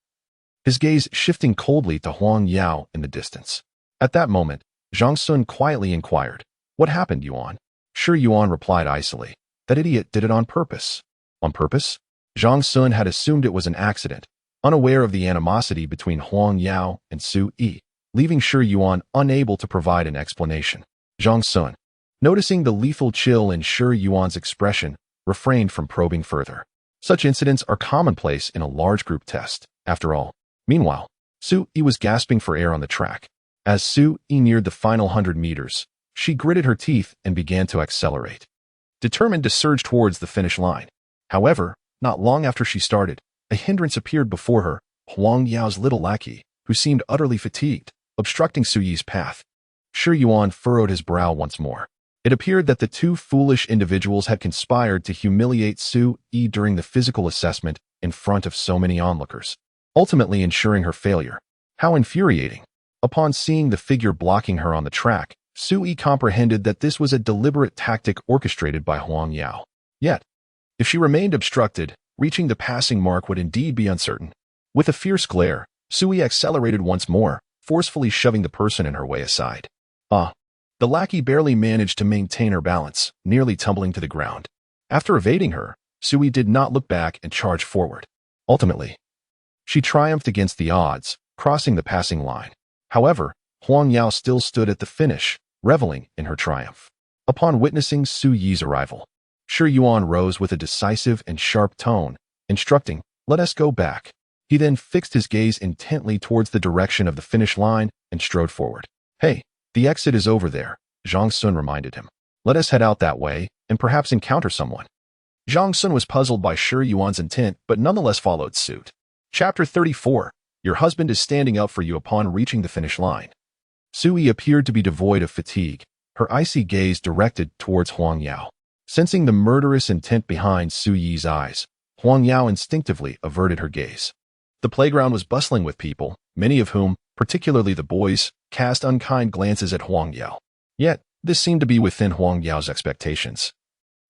his gaze shifting coldly to Huang Yao in the distance. At that moment, Zhang Sun quietly inquired, "What happened, Yuan?" Shi Yuan replied icily, "That idiot did it on purpose." On purpose? Zhang Sun had assumed it was an accident, unaware of the animosity between Huang Yao and Sui, leaving Shi Yuan unable to provide an explanation. Zhang Sun, noticing the lethal chill in Shi Yuan's expression, refrained from probing further. Such incidents are commonplace in a large group test, after all. Meanwhile, Sui was gasping for air on the track. As Sui neared the final 100 meters, she gritted her teeth and began to accelerate, determined to surge towards the finish line. However, not long after she started, a hindrance appeared before her, Huang Yao's little lackey, who seemed utterly fatigued, obstructing Suyi's path. Shi Yuan furrowed his brow once more. It appeared that the two foolish individuals had conspired to humiliate Sui during the physical assessment in front of so many onlookers, ultimately ensuring her failure. How infuriating! Upon seeing the figure blocking her on the track, Sui comprehended that this was a deliberate tactic orchestrated by Huang Yao. Yet, if she remained obstructed, reaching the passing mark would indeed be uncertain. With a fierce glare, Sui accelerated once more, forcefully shoving the person in her way aside. The lackey barely managed to maintain her balance, nearly tumbling to the ground. After evading her, Sui did not look back and charged forward. Ultimately, she triumphed against the odds, crossing the passing line. However, Huang Yao still stood at the finish, reveling in her triumph. Upon witnessing Suyi's arrival, Shi Yuan rose with a decisive and sharp tone, instructing, "Let us go back." He then fixed his gaze intently towards the direction of the finish line and strode forward. "Hey, the exit is over there," Zhang Sun reminded him. "Let us head out that way and perhaps encounter someone." Zhang Sun was puzzled by Shi Yuan's intent but nonetheless followed suit. Chapter 34. Your husband is standing up for you upon reaching the finish line. Sui appeared to be devoid of fatigue, her icy gaze directed towards Huang Yao. Sensing the murderous intent behind Suyi's eyes, Huang Yao instinctively averted her gaze. The playground was bustling with people, many of whom, particularly the boys, cast unkind glances at Huang Yao. Yet, this seemed to be within Huang Yao's expectations.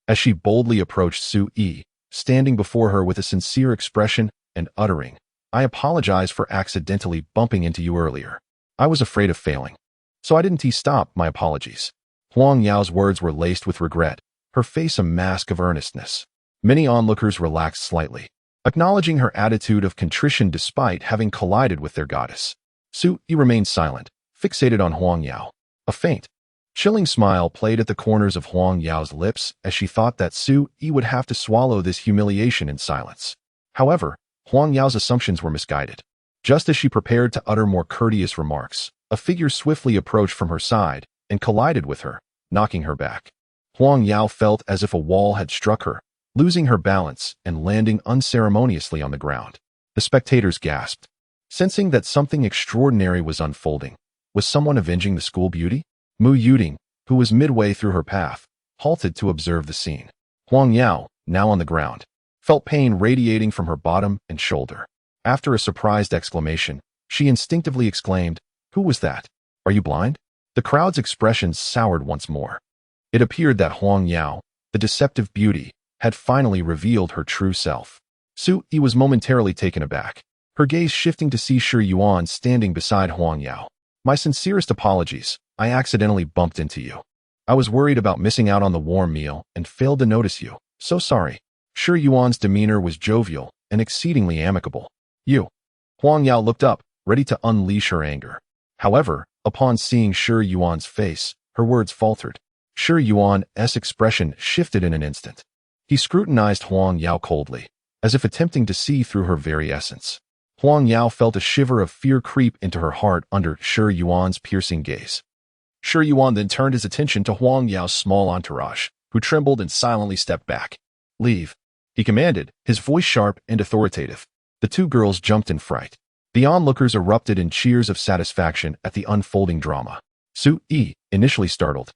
As she boldly approached Sui, standing before her with a sincere expression and uttering, "I apologize for accidentally bumping into you earlier. I was afraid of failing, so I didn't stop my apologies." Huang Yao's words were laced with regret, her face a mask of earnestness. Many onlookers relaxed slightly, acknowledging her attitude of contrition despite having collided with their goddess. Sui remained silent, fixated on Huang Yao. A faint, chilling smile played at the corners of Huang Yao's lips as she thought that Sui would have to swallow this humiliation in silence. However, Huang Yao's assumptions were misguided. Just as she prepared to utter more courteous remarks, a figure swiftly approached from her side and collided with her, knocking her back. Huang Yao felt as if a wall had struck her, losing her balance and landing unceremoniously on the ground. The spectators gasped, sensing that something extraordinary was unfolding. Was someone avenging the school beauty? Mu Yuding, who was midway through her path, halted to observe the scene. Huang Yao, now on the ground, felt pain radiating from her bottom and shoulder. After a surprised exclamation, she instinctively exclaimed, "Who was that? Are you blind?" The crowd's expressions soured once more. It appeared that Huang Yao, the deceptive beauty, had finally revealed her true self. Sui was momentarily taken aback, her gaze shifting to see Shi Yuan standing beside Huang Yao. "My sincerest apologies, I accidentally bumped into you. I was worried about missing out on the warm meal and failed to notice you. So sorry." Shi Yuan's demeanor was jovial and exceedingly amicable. "You." Huang Yao looked up, ready to unleash her anger. However, upon seeing Shi Yuan's face, her words faltered. Shi Yuan's expression shifted in an instant. He scrutinized Huang Yao coldly, as if attempting to see through her very essence. Huang Yao felt a shiver of fear creep into her heart under Shi Yuan's piercing gaze. Shi Yuan then turned his attention to Huang Yao's small entourage, who trembled and silently stepped back. "Leave," he commanded, his voice sharp and authoritative. The two girls jumped in fright. The onlookers erupted in cheers of satisfaction at the unfolding drama. Su-yi, initially startled,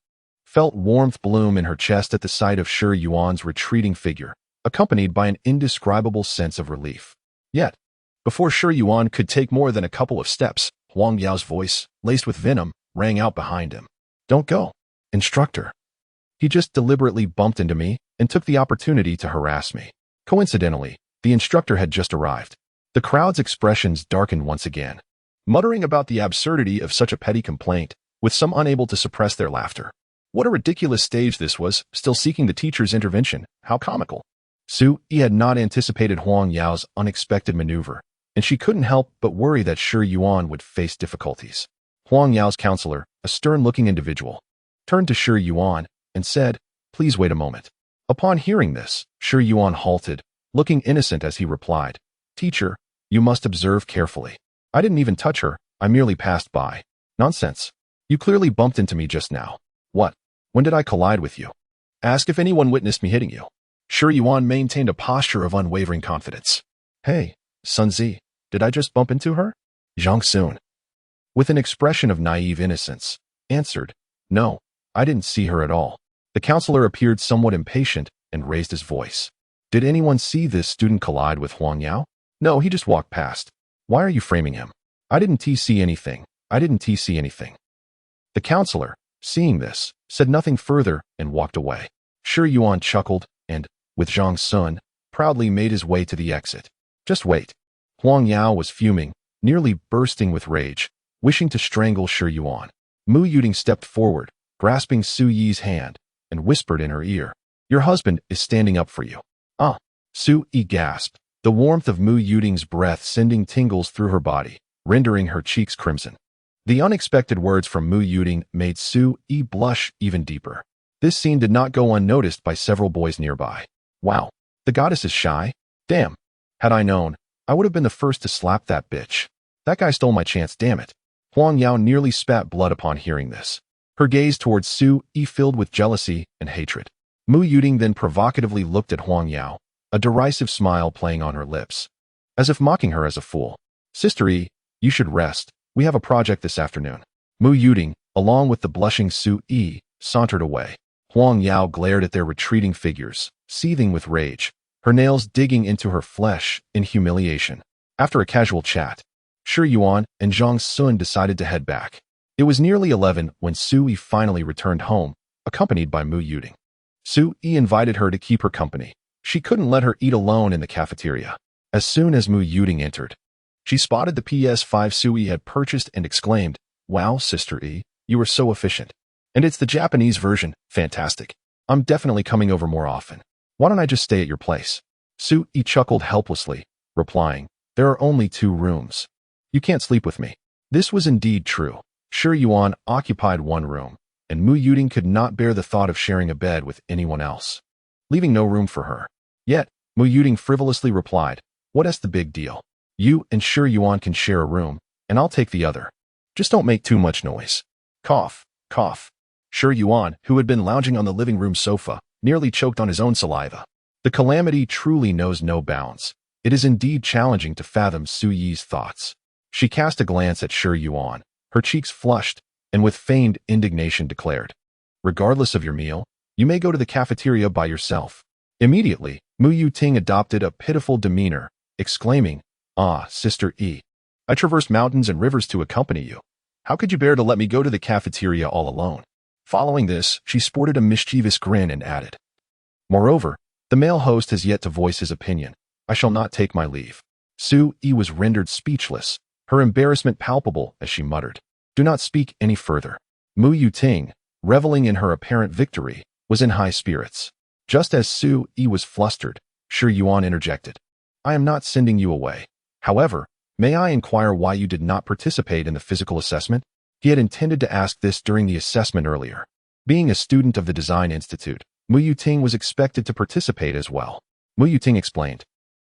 felt warmth bloom in her chest at the sight of Shi Yuan's retreating figure, accompanied by an indescribable sense of relief. Yet, before Shi Yuan could take more than a couple of steps, Huang Yao's voice, laced with venom, rang out behind him. "Don't go, instructor. He just deliberately bumped into me and took the opportunity to harass me." Coincidentally, the instructor had just arrived. The crowd's expressions darkened once again, muttering about the absurdity of such a petty complaint, with some unable to suppress their laughter. What a ridiculous stage this was, still seeking the teacher's intervention. How comical. Su-yi had not anticipated Huang Yao's unexpected maneuver, and she couldn't help but worry that Shi Yuan would face difficulties. Huang Yao's counselor, a stern-looking individual, turned to Shi Yuan and said, "Please wait a moment." Upon hearing this, Shi Yuan halted, looking innocent as he replied, "Teacher, you must observe carefully. I didn't even touch her, I merely passed by." "Nonsense. You clearly bumped into me just now." "What? When did I collide with you?" "Ask if anyone witnessed me hitting you." Shi Yuan maintained a posture of unwavering confidence. "Hey, Sun Zi, did I just bump into her?" Zhang Sun, with an expression of naive innocence, answered, "No, I didn't see her at all." The counselor appeared somewhat impatient and raised his voice. "Did anyone see this student collide with Huang Yao?" "No, he just walked past." "Why are you framing him?" "I didn't see anything. I didn't see anything." The counselor, seeing this, said nothing further and walked away. Shi Yuan chuckled and, with Zhang Sun, proudly made his way to the exit. "Just wait." Huang Yao was fuming, nearly bursting with rage, wishing to strangle Shi Yuan. Mu Yuding stepped forward, grasping Su-yi's hand, and whispered in her ear, "Your husband is standing up for you." "Ah!" Su-yi gasped, the warmth of Mu Yuding's breath sending tingles through her body, rendering her cheeks crimson. The unexpected words from Mu Yuding made Su-yi blush even deeper. This scene did not go unnoticed by several boys nearby. "Wow, the goddess is shy? Damn. Had I known, I would have been the first to slap that bitch. That guy stole my chance, damn it." Huang Yao nearly spat blood upon hearing this, her gaze towards Su-yi filled with jealousy and hatred. Mu Yuding then provocatively looked at Huang Yao, a derisive smile playing on her lips, as if mocking her as a fool. "Sister Yi, you should rest. We have a project this afternoon." Mu Yuding, along with the blushing Su-yi, sauntered away. Huang Yao glared at their retreating figures, seething with rage, her nails digging into her flesh in humiliation. After a casual chat, Shi Yuan and Zhang Sun decided to head back. It was nearly 11 when Su-yi finally returned home, accompanied by Mu Yuding. Su-yi invited her to keep her company. She couldn't let her eat alone in the cafeteria. As soon as Mu Yuding entered, she spotted the PS5 Su-yi had purchased and exclaimed, "Wow, Sister E, you are so efficient. And it's the Japanese version, fantastic. I'm definitely coming over more often. Why don't I just stay at your place?" Su-yi chuckled helplessly, replying, "There are only 2 rooms. You can't sleep with me." This was indeed true. Shi Yuan occupied 1 room, and Mu Yuding could not bear the thought of sharing a bed with anyone else, leaving no room for her. Yet, Mu Yuding frivolously replied, "What's the big deal? You and Shi Yuan can share a room, and I'll take the other. Just don't make too much noise." Cough, cough. Shi Yuan, who had been lounging on the living room sofa, nearly choked on his own saliva. The calamity truly knows no bounds. It is indeed challenging to fathom Su-yi's thoughts. She cast a glance at Shi Yuan, her cheeks flushed, and with feigned indignation declared, "Regardless of your meal, you may go to the cafeteria by yourself." Immediately, Mu Yuting adopted a pitiful demeanor, exclaiming, "Ah, Sister E, I traversed mountains and rivers to accompany you. How could you bear to let me go to the cafeteria all alone?" Following this, she sported a mischievous grin and added, "Moreover, the male host has yet to voice his opinion. I shall not take my leave." Su-yi was rendered speechless, her embarrassment palpable as she muttered, "Do not speak any further." Mu Yuting, reveling in her apparent victory, was in high spirits. Just as Su-yi was flustered, Shi Yuan interjected, "I am not sending you away. However, may I inquire why you did not participate in the physical assessment?" He had intended to ask this during the assessment earlier. Being a student of the Design Institute, Mu Yuting was expected to participate as well. Mu Yuting explained,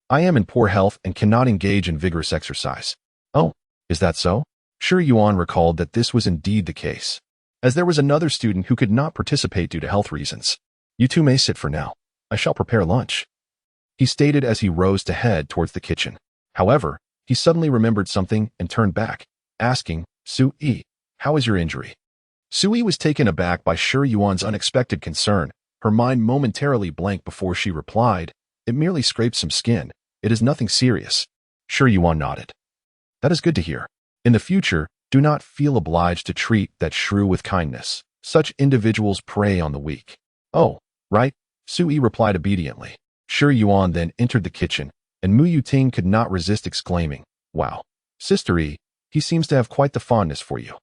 "I am in poor health and cannot engage in vigorous exercise." "Oh, is that so?" Shi Yuan recalled that this was indeed the case, as there was another student who could not participate due to health reasons. "You two may sit for now. I shall prepare lunch," he stated as he rose to head towards the kitchen. However, he suddenly remembered something and turned back, asking, "Su-yi, how is your injury?" Sui was taken aback by Shi Yuan's unexpected concern. Her mind momentarily blanked before she replied, "It merely scraped some skin. It is nothing serious." Shi Yuan nodded. "That is good to hear. In the future, do not feel obliged to treat that shrew with kindness. Such individuals prey on the weak." "Oh, right," Sui replied obediently. Shi Yuan then entered the kitchen, and Mu Yuting could not resist exclaiming, "Wow, Sister E, he seems to have quite the fondness for you.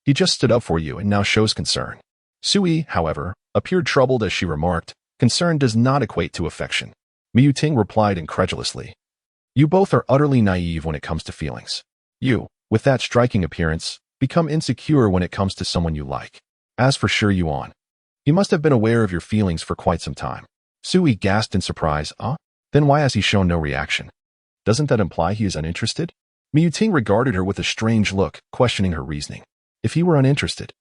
He just stood up for you and now shows concern." Sui, however, appeared troubled as she remarked, "Concern does not equate to affection." Mu Yuting replied incredulously, "You both are utterly naive when it comes to feelings. You, with that striking appearance, become insecure when it comes to someone you like. As for Shi Yuan, he must have been aware of your feelings for quite some time." Sui gasped in surprise. Then why has he shown no reaction? Doesn't that imply he is uninterested?" Mu Yuting regarded her with a strange look, questioning her reasoning. If he were uninterested,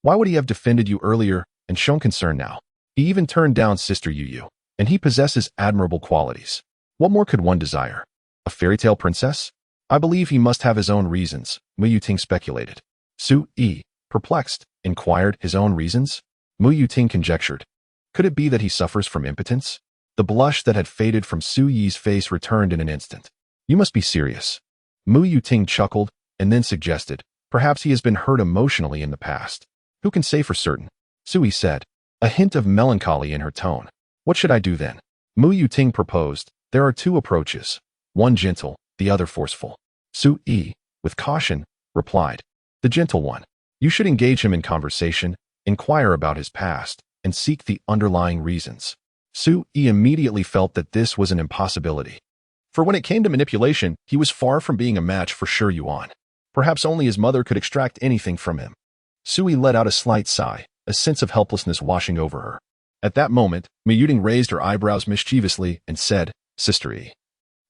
why would he have defended you earlier and shown concern now? He even turned down Sister Yu, and he possesses admirable qualities. What more could one desire? A fairy tale princess? I believe he must have his own reasons, Mu Yuting speculated. Sui, perplexed, inquired, his own reasons? Mu Yuting conjectured. Could it be that he suffers from impotence? The blush that had faded from Suyi's face returned in an instant. You must be serious. Mu Yuting chuckled and then suggested, perhaps he has been hurt emotionally in the past. Who can say for certain? Sui said, a hint of melancholy in her tone. What should I do then? Mu Yuting proposed, there are two approaches, one gentle, the other forceful. Sui, with caution, replied, the gentle one. You should engage him in conversation, inquire about his past, and seek the underlying reasons. Sui immediately felt that this was an impossibility. For when it came to manipulation, he was far from being a match for Shi Yuan. Perhaps only his mother could extract anything from him. Sui let out a slight sigh, a sense of helplessness washing over her. At that moment, Mu Yuting raised her eyebrows mischievously and said, Sister E,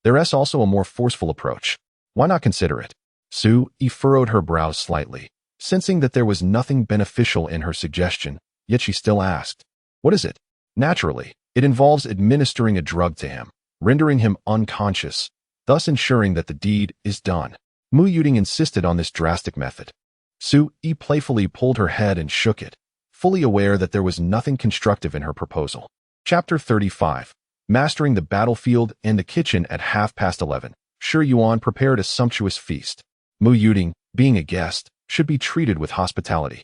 there is also a more forceful approach. Why not consider it? Sui furrowed her brows slightly, sensing that there was nothing beneficial in her suggestion, yet she still asked, what is it? Naturally, it involves administering a drug to him, rendering him unconscious, thus ensuring that the deed is done. Mu Yuting insisted on this drastic method. Sui playfully pulled her head and shook it, fully aware that there was nothing constructive in her proposal. Chapter 35. Mastering the battlefield and the kitchen at 11:30. Shi Yuan prepared a sumptuous feast. Mu Yuting, being a guest, should be treated with hospitality.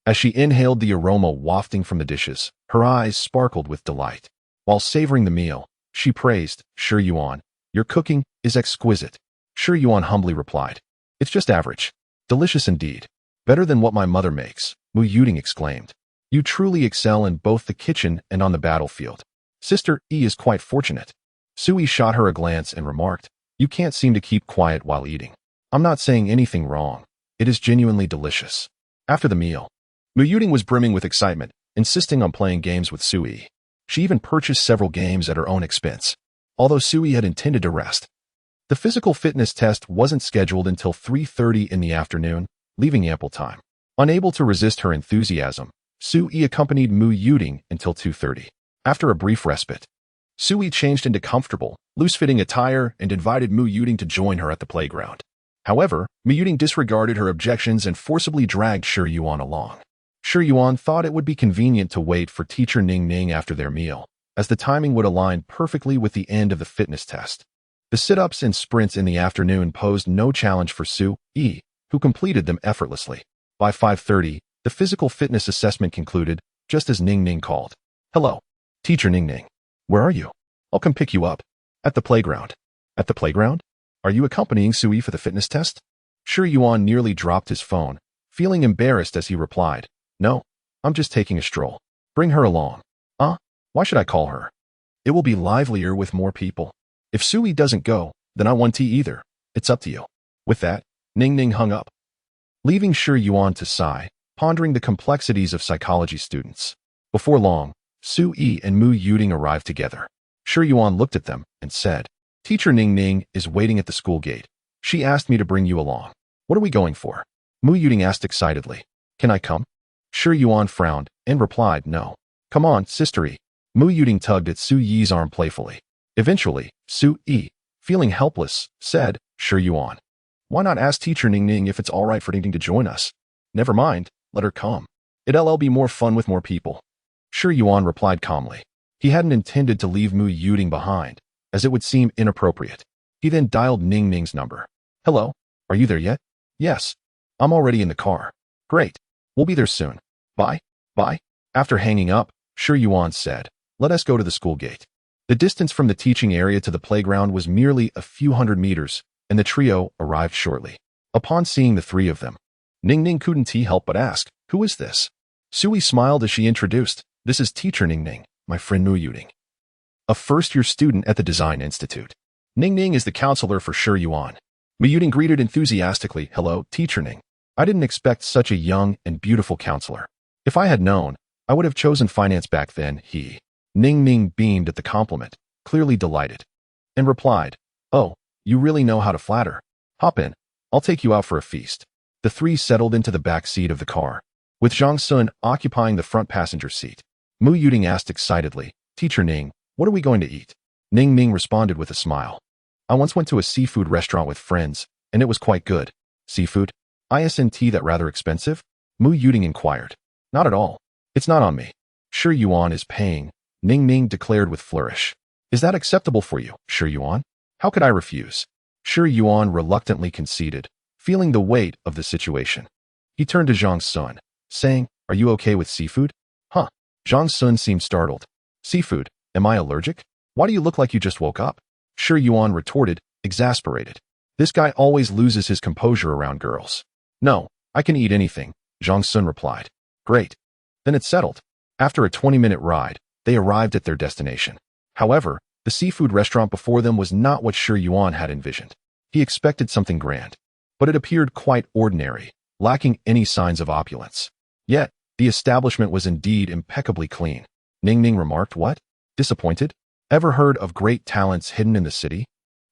As she inhaled the aroma wafting from the dishes, her eyes sparkled with delight. While savoring the meal, she praised, Shi Yuan, your cooking is exquisite. Shi Yuan humbly replied, it's just average. Delicious indeed. Better than what my mother makes, Mu Yuting exclaimed. You truly excel in both the kitchen and on the battlefield. Sister E is quite fortunate. Sui shot her a glance and remarked, you can't seem to keep quiet while eating. I'm not saying anything wrong. It is genuinely delicious. After the meal, Mu Yuting was brimming with excitement, insisting on playing games with Sui. She even purchased several games at her own expense, although Sui had intended to rest. The physical fitness test wasn't scheduled until 3:30 in the afternoon, leaving ample time. Unable to resist her enthusiasm, Sui accompanied Mu Yuting until 2:30. After a brief respite, Sui changed into comfortable, loose-fitting attire and invited Mu Yuting to join her at the playground. However, Mu Yuting disregarded her objections and forcibly dragged Shi Yuan along. Shi Yuan thought it would be convenient to wait for Teacher Ning Ning after their meal, as the timing would align perfectly with the end of the fitness test. The sit-ups and sprints in the afternoon posed no challenge for Sui, who completed them effortlessly. By 5:30, the physical fitness assessment concluded, just as Ning Ning called. Hello, Teacher Ning Ning. Where are you? I'll come pick you up. At the playground. At the playground? Are you accompanying Sui for the fitness test? Shi Yuan nearly dropped his phone, feeling embarrassed as he replied, no, I'm just taking a stroll. Bring her along. Why should I call her? It will be livelier with more people. If Sui doesn't go, then I won't either. It's up to you. With that, Ning Ning hung up, leaving Shi Yuan to sigh, pondering the complexities of psychology students. Before long, Sui and Mu Yuting arrived together. Shi Yuan looked at them and said, Teacher Ning Ning is waiting at the school gate. She asked me to bring you along. What are we going for? Mu Yuting asked excitedly. Can I come? Shi Yuan frowned and replied, no. Come on, Sister E. Mu Yuting tugged at Sui's arm playfully. Eventually, Sui, feeling helpless, said, Shi Yuan, why not ask Teacher Ning Ning if it's all right for Ning Ning to join us? Never mind, let her come. It'll be more fun with more people. Shi Yuan replied calmly. He hadn't intended to leave Mu Yuding behind, as it would seem inappropriate. He then dialed Ning Ning's number. Hello, are you there yet? Yes. I'm already in the car. Great. We'll be there soon. Bye. Bye. After hanging up, Shi Yuan said, let us go to the school gate. The distance from the teaching area to the playground was merely a few hundred meters, and the trio arrived shortly. Upon seeing the three of them, Ning Ning couldn't help but ask, who is this? Sui smiled as she introduced, this is teacher Ning Ning, my friend Mu Yuding, a first-year student at the Design Institute. Ning Ning is the counselor for Shi Yuan. Mu Yuding greeted enthusiastically, hello, teacher Ning. I didn't expect such a young and beautiful counselor. If I had known, I would have chosen finance back then, Ning Ning beamed at the compliment, clearly delighted, and replied, oh, you really know how to flatter. Hop in. I'll take you out for a feast. The three settled into the back seat of the car, with Zhang Sun occupying the front passenger seat. Mu Yuding asked excitedly, Teacher Ning, what are we going to eat? Ning Ning responded with a smile. I once went to a seafood restaurant with friends, and it was quite good. Seafood? Isn't that rather expensive? Mu Yuding inquired. Not at all. It's not on me. Shi Yuan is paying, Ning Ning declared with flourish. Is that acceptable for you, Shi Yuan? How could I refuse? Shi Yuan reluctantly conceded, feeling the weight of the situation. He turned to Zhang Sun, saying, are you okay with seafood? Huh. Zhang Sun seemed startled. Seafood? Am I allergic? Why do you look like you just woke up? Shi Yuan retorted, exasperated. This guy always loses his composure around girls. No, I can eat anything, Zhang Sun replied. Great. Then it's settled. After a 20-minute ride, they arrived at their destination. However, the seafood restaurant before them was not what Shi Yuan had envisioned. He expected something grand, but it appeared quite ordinary, lacking any signs of opulence. Yet, the establishment was indeed impeccably clean. Ning Ning remarked, what? Disappointed? Ever heard of great talents hidden in the city?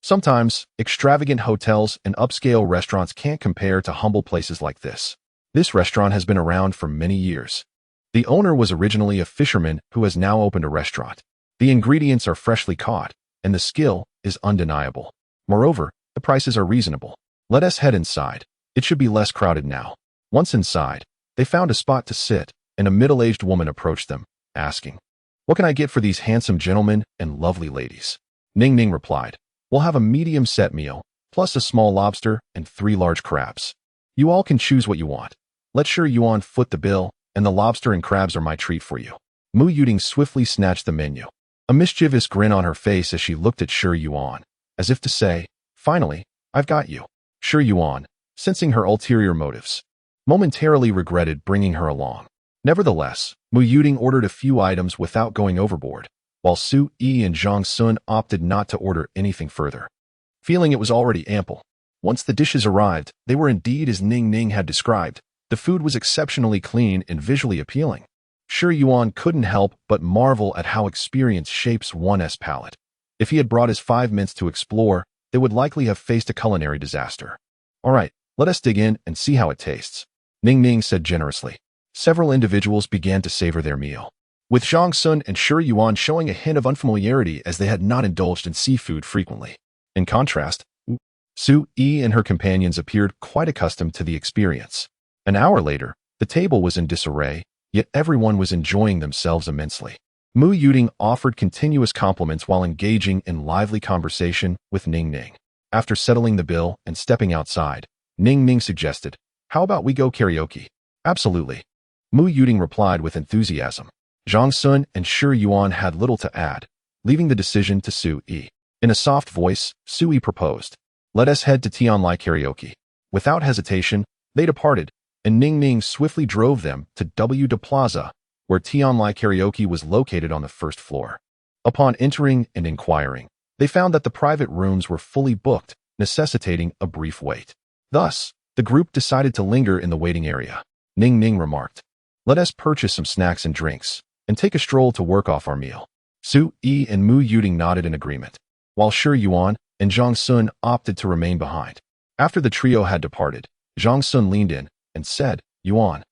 Sometimes, extravagant hotels and upscale restaurants can't compare to humble places like this. This restaurant has been around for many years. The owner was originally a fisherman who has now opened a restaurant. The ingredients are freshly caught, and the skill is undeniable. Moreover, the prices are reasonable. Let us head inside. It should be less crowded now. Once inside, they found a spot to sit, and a middle-aged woman approached them, asking, what can I get for these handsome gentlemen and lovely ladies? Ning Ning replied, we'll have a medium set meal, plus a small lobster and 3 large crabs. You all can choose what you want. Let Shi Yuan foot the bill, and the lobster and crabs are my treat for you. Mu Yuding swiftly snatched the menu, a mischievous grin on her face as she looked at Shi Yuan, as if to say, finally, I've got you. Shi Yuan, sensing her ulterior motives, momentarily regretted bringing her along. Nevertheless, Mu Yuding ordered a few items without going overboard, while Su Yi and Zhang Sun opted not to order anything further, feeling it was already ample. Once the dishes arrived, they were indeed as Ning Ning had described. The food was exceptionally clean and visually appealing. Shi Yuan couldn't help but marvel at how experience shapes one's palate. If he had brought his 5 mints to explore, they would likely have faced a culinary disaster. All right, let us dig in and see how it tastes, Ning Ning said generously. Several individuals began to savor their meal, with Zhang Sun and Shi Yuan showing a hint of unfamiliarity as they had not indulged in seafood frequently. In contrast, Su Yi and her companions appeared quite accustomed to the experience. An hour later, the table was in disarray, yet everyone was enjoying themselves immensely. Mu Yuding offered continuous compliments while engaging in lively conversation with Ning Ning. After settling the bill and stepping outside, Ning Ning suggested, how about we go karaoke? Absolutely. Mu Yuding replied with enthusiasm. Zhang Sun and Shi Yuan had little to add, leaving the decision to Su Yi. In a soft voice, Su Yi proposed, let us head to Tianlai karaoke. Without hesitation, they departed, and Ning Ning swiftly drove them to W.D. Plaza, where Tianlai karaoke was located on the first floor. Upon entering and inquiring, they found that the private rooms were fully booked, necessitating a brief wait. Thus, the group decided to linger in the waiting area. Ning Ning remarked, let us purchase some snacks and drinks, and take a stroll to work off our meal. Su Yi and Mu Yuding nodded in agreement, while Shi Yuan and Zhang Sun opted to remain behind. After the trio had departed, Zhang Sun leaned in and said, Yuan,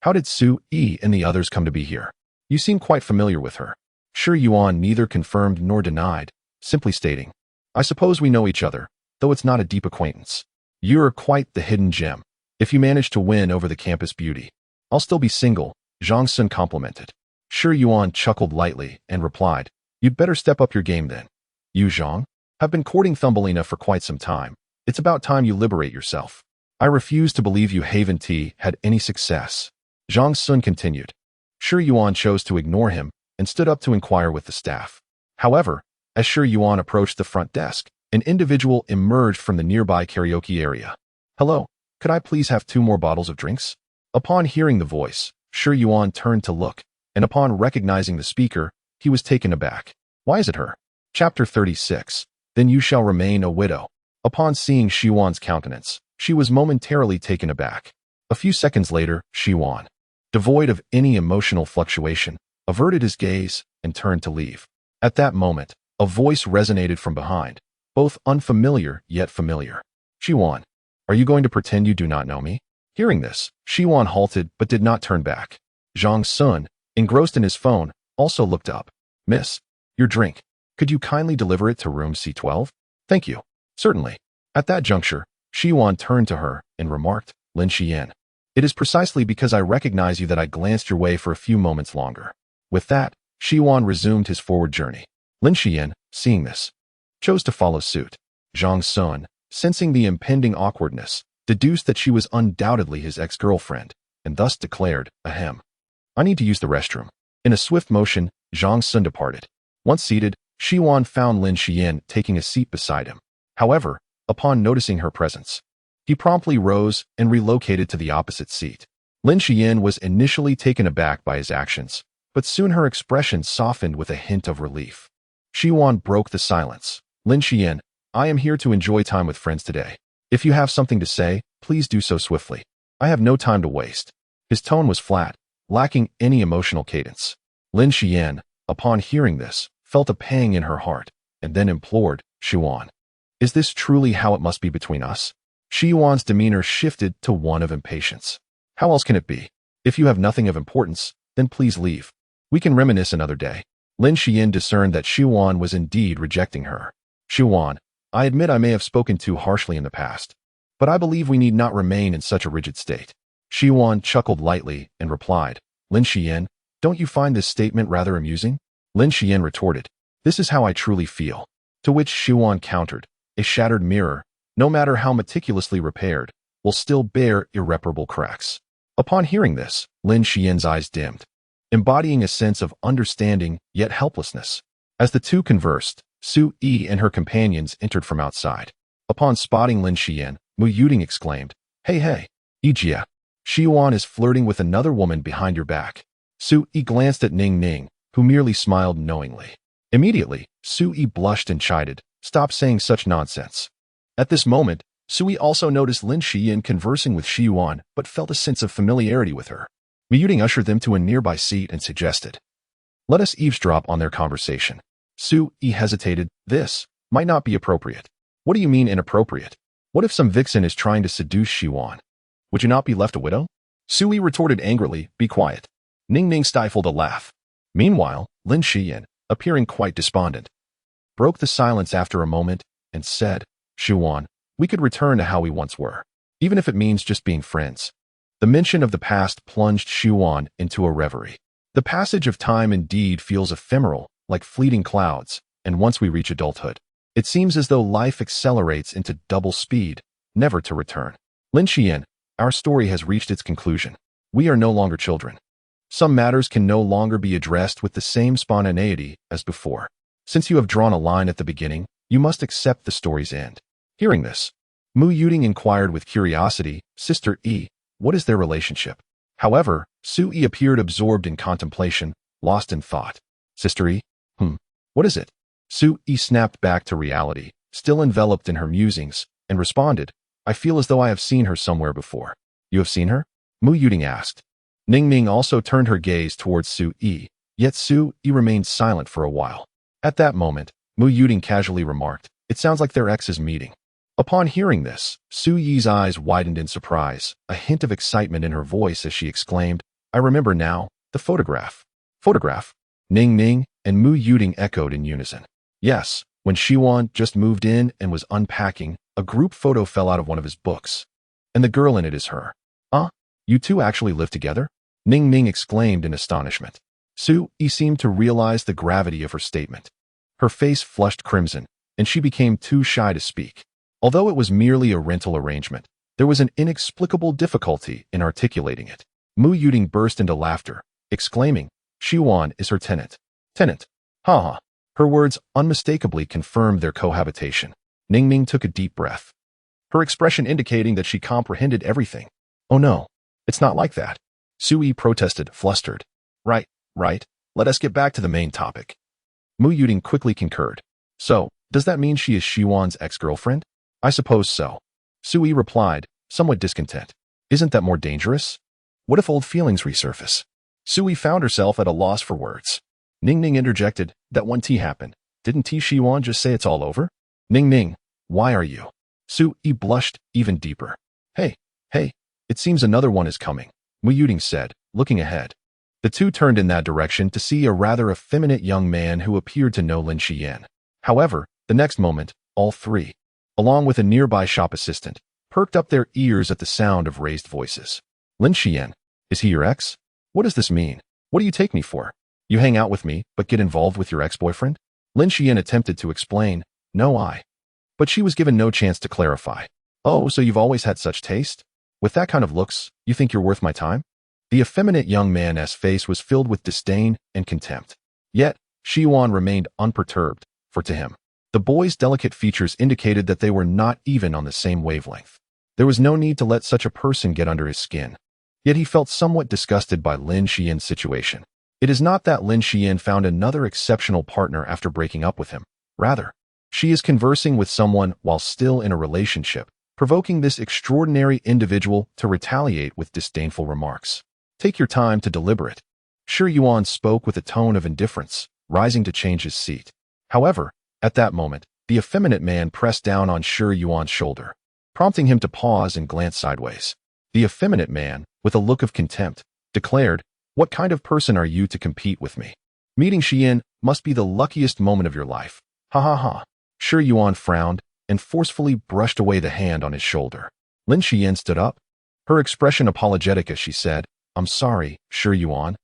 how did Su Yi and the others come to be here? You seem quite familiar with her. Shi Yuan neither confirmed nor denied, simply stating, I suppose we know each other, though it's not a deep acquaintance. You're quite the hidden gem. If you manage to win over the campus beauty, I'll still be single, Zhang Sun complimented. Shi Yuan chuckled lightly and replied, "You'd better step up your game then. You, Zhang, have been courting Thumbelina for quite some time. It's about time you liberate yourself. I refuse to believe you Haven Tea had any success." Zhang Sun continued. Shi Yuan chose to ignore him and stood up to inquire with the staff. However, as Shi Yuan approached the front desk, an individual emerged from the nearby karaoke area. "Hello, could I please have 2 more bottles of drinks?" Upon hearing the voice, Shi Yuan turned to look, and upon recognizing the speaker, he was taken aback. "Why is it her?" Chapter 36. Then you shall remain a widow. Upon seeing Shi Yuan's countenance, she was momentarily taken aback. A few seconds later, Shi Yuan, devoid of any emotional fluctuation, averted his gaze and turned to leave. At that moment, a voice resonated from behind, both unfamiliar yet familiar. "Shi Yuan, are you going to pretend you do not know me?" Hearing this, Shi Yuan halted but did not turn back. Zhang Sun, engrossed in his phone, also looked up. "Miss, your drink. Could you kindly deliver it to room C12? Thank you." "Certainly." At that juncture, Shi Yuan turned to her and remarked, "Lin Xian, it is precisely because I recognize you that I glanced your way for a few moments longer." With that, Shi Yuan resumed his forward journey. Lin Xian, seeing this, chose to follow suit. Zhang Sun, sensing the impending awkwardness, deduced that she was undoubtedly his ex-girlfriend, and thus declared, "Ahem. I need to use the restroom." In a swift motion, Zhang Sun departed. Once seated, Shi Yuan found Lin Xian taking a seat beside him. However, upon noticing her presence, he promptly rose and relocated to the opposite seat. Lin Xian was initially taken aback by his actions, but soon her expression softened with a hint of relief. Shi Yuan broke the silence. "Lin Xian, I am here to enjoy time with friends today. If you have something to say, please do so swiftly. I have no time to waste." His tone was flat, lacking any emotional cadence. Lin Xian, upon hearing this, felt a pang in her heart, and then implored, "Shi Yuan, is this truly how it must be between us?" Shi Yuan's demeanor shifted to one of impatience. "How else can it be? If you have nothing of importance, then please leave. We can reminisce another day." Lin Xian discerned that Shi Yuan was indeed rejecting her. "Shi Yuan, I admit I may have spoken too harshly in the past, but I believe we need not remain in such a rigid state." Shi Yuan chuckled lightly and replied, "Lin Xian, don't you find this statement rather amusing?" Lin Xian retorted, "This is how I truly feel." To which Shi Yuan countered, "A shattered mirror, no matter how meticulously repaired, will still bear irreparable cracks." Upon hearing this, Lin Xian's eyes dimmed, embodying a sense of understanding yet helplessness. As the two conversed, Su Yi and her companions entered from outside. Upon spotting Lin Xian, Mu Yuding exclaimed, Hey, Yijia, Shi Yuan is flirting with another woman behind your back." Su Yi glanced at Ning Ning, who merely smiled knowingly. Immediately, Su Yi blushed and chided, "Stop saying such nonsense." At this moment, Su Yi also noticed Lin Xian conversing with Shi Yuan, but felt a sense of familiarity with her. Mu Yuding ushered them to a nearby seat and suggested, "Let us eavesdrop on their conversation." Su Yi hesitated. "This might not be appropriate." "What do you mean inappropriate? What if some vixen is trying to seduce Shi Yuan? Would you not be left a widow?" Su Yi retorted angrily, "Be quiet." Ning Ning stifled a laugh. Meanwhile, Lin Xian, appearing quite despondent, broke the silence after a moment and said, "Shi Yuan, we could return to how we once were, even if it means just being friends." The mention of the past plunged Shi Yuan into a reverie. The passage of time indeed feels ephemeral, like fleeting clouds, and once we reach adulthood, it seems as though life accelerates into double speed, never to return. Lin Xian, our story has reached its conclusion. We are no longer children. Some matters can no longer be addressed with the same spontaneity as before. Since you have drawn a line at the beginning, you must accept the story's end. Hearing this, Mu Yuding inquired with curiosity, "Sister Yi, what is their relationship?" However, Su Yi appeared absorbed in contemplation, lost in thought. "Sister Yi? What is it?" Su Yi snapped back to reality, still enveloped in her musings, and responded, "I feel as though I have seen her somewhere before." "You have seen her?" Mu Yuding asked. Ning Ning also turned her gaze towards Su Yi, yet Su Yi remained silent for a while. At that moment, Mu Yuding casually remarked, "It sounds like their ex is meeting." Upon hearing this, Su Yi's eyes widened in surprise, a hint of excitement in her voice as she exclaimed, "I remember now, the photograph." "Photograph?" Ning Ning and Mu Yuding echoed in unison. Yes, when Shi Yuan just moved in and was unpacking, a group photo fell out of one of his books. And the girl in it is her. "You two actually live together?" Ning Ning exclaimed in astonishment. Su Yi seemed to realize the gravity of her statement. Her face flushed crimson, and she became too shy to speak. Although it was merely a rental arrangement, there was an inexplicable difficulty in articulating it. Mu Yuding burst into laughter, exclaiming, Xiwan is her tenant. Tenant. Ha ha. Her words unmistakably confirmed their cohabitation. Ning Ning took a deep breath, her expression indicating that she comprehended everything. Oh no, it's not like that. Su Yi protested, flustered. Right. Let us get back to the main topic. Mu Yuding quickly concurred. So, does that mean she is Xiwan's ex-girlfriend? I suppose so. Su Yi replied, somewhat discontent. Isn't that more dangerous? What if old feelings resurface? Su Yi found herself at a loss for words. Ning Ning interjected, that one tea happened. Didn't Xiwan just say it's all over? Ning Ning, why are you? Su Yi blushed even deeper. Hey, it seems another one is coming, Mu Yuding said, looking ahead. The two turned in that direction to see a rather effeminate young man who appeared to know Lin Xian. However, the next moment, all three, along with a nearby shop assistant, perked up their ears at the sound of raised voices. Lin Xian, is he your ex? What does this mean? What do you take me for? You hang out with me, but get involved with your ex-boyfriend? Lin Xian attempted to explain, but she was given no chance to clarify. Oh, so you've always had such taste? With that kind of looks, you think you're worth my time? The effeminate young man's face was filled with disdain and contempt. Yet, Xiwan remained unperturbed, for to him, the boy's delicate features indicated that they were not even on the same wavelength. There was no need to let such a person get under his skin. Yet he felt somewhat disgusted by Lin Xian's situation. It is not that Lin Xian found another exceptional partner after breaking up with him. Rather, she is conversing with someone while still in a relationship, provoking this extraordinary individual to retaliate with disdainful remarks. Take your time to deliberate. Shi Yuan spoke with a tone of indifference, rising to change his seat. However, at that moment, the effeminate man pressed down on Shi Yuan's shoulder, prompting him to pause and glance sideways. The effeminate man, with a look of contempt, declared, What kind of person are you to compete with me? Meeting Xian must be the luckiest moment of your life. Ha ha ha. Shi Yuan frowned and forcefully brushed away the hand on his shoulder. Lin Xian stood up, her expression apologetic as she said, I'm sorry, Shi Yuan.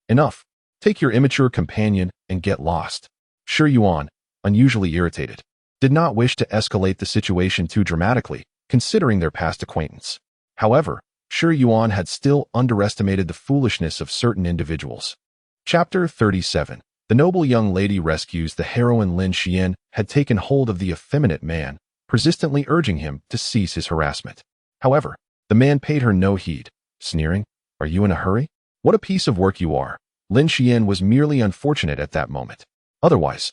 Enough. Take your immature companion and get lost. Shi Yuan, unusually irritated, did not wish to escalate the situation too dramatically, considering their past acquaintance. However, Shi Yuan had still underestimated the foolishness of certain individuals. Chapter 37. The noble young lady rescues the heroine. Lin Xian had taken hold of the effeminate man, persistently urging him to cease his harassment. However, the man paid her no heed, sneering, Are you in a hurry? What a piece of work you are. Lin Xian was merely unfortunate at that moment. Otherwise,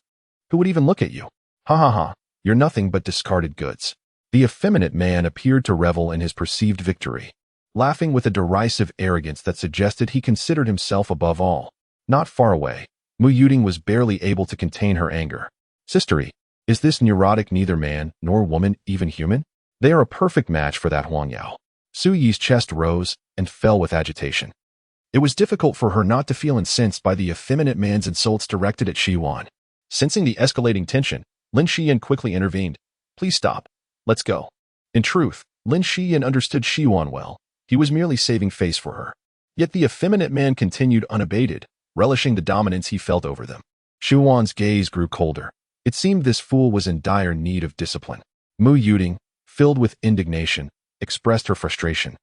who would even look at you? Ha ha ha, you're nothing but discarded goods. The effeminate man appeared to revel in his perceived victory, laughing with a derisive arrogance that suggested he considered himself above all. Not far away, Mu Yuding was barely able to contain her anger. Sistery, is this neurotic neither man nor woman even human? They are a perfect match for that Huang Yao. Su Yi's chest rose and fell with agitation. It was difficult for her not to feel incensed by the effeminate man's insults directed at Xiwan. Sensing the escalating tension, Lin Xian quickly intervened. Please stop. Let's go. In truth, Lin Xian understood Xiwan well. He was merely saving face for her. Yet the effeminate man continued unabated, relishing the dominance he felt over them. Xiwan's gaze grew colder. It seemed this fool was in dire need of discipline. Mu Yuding, filled with indignation, expressed her frustration.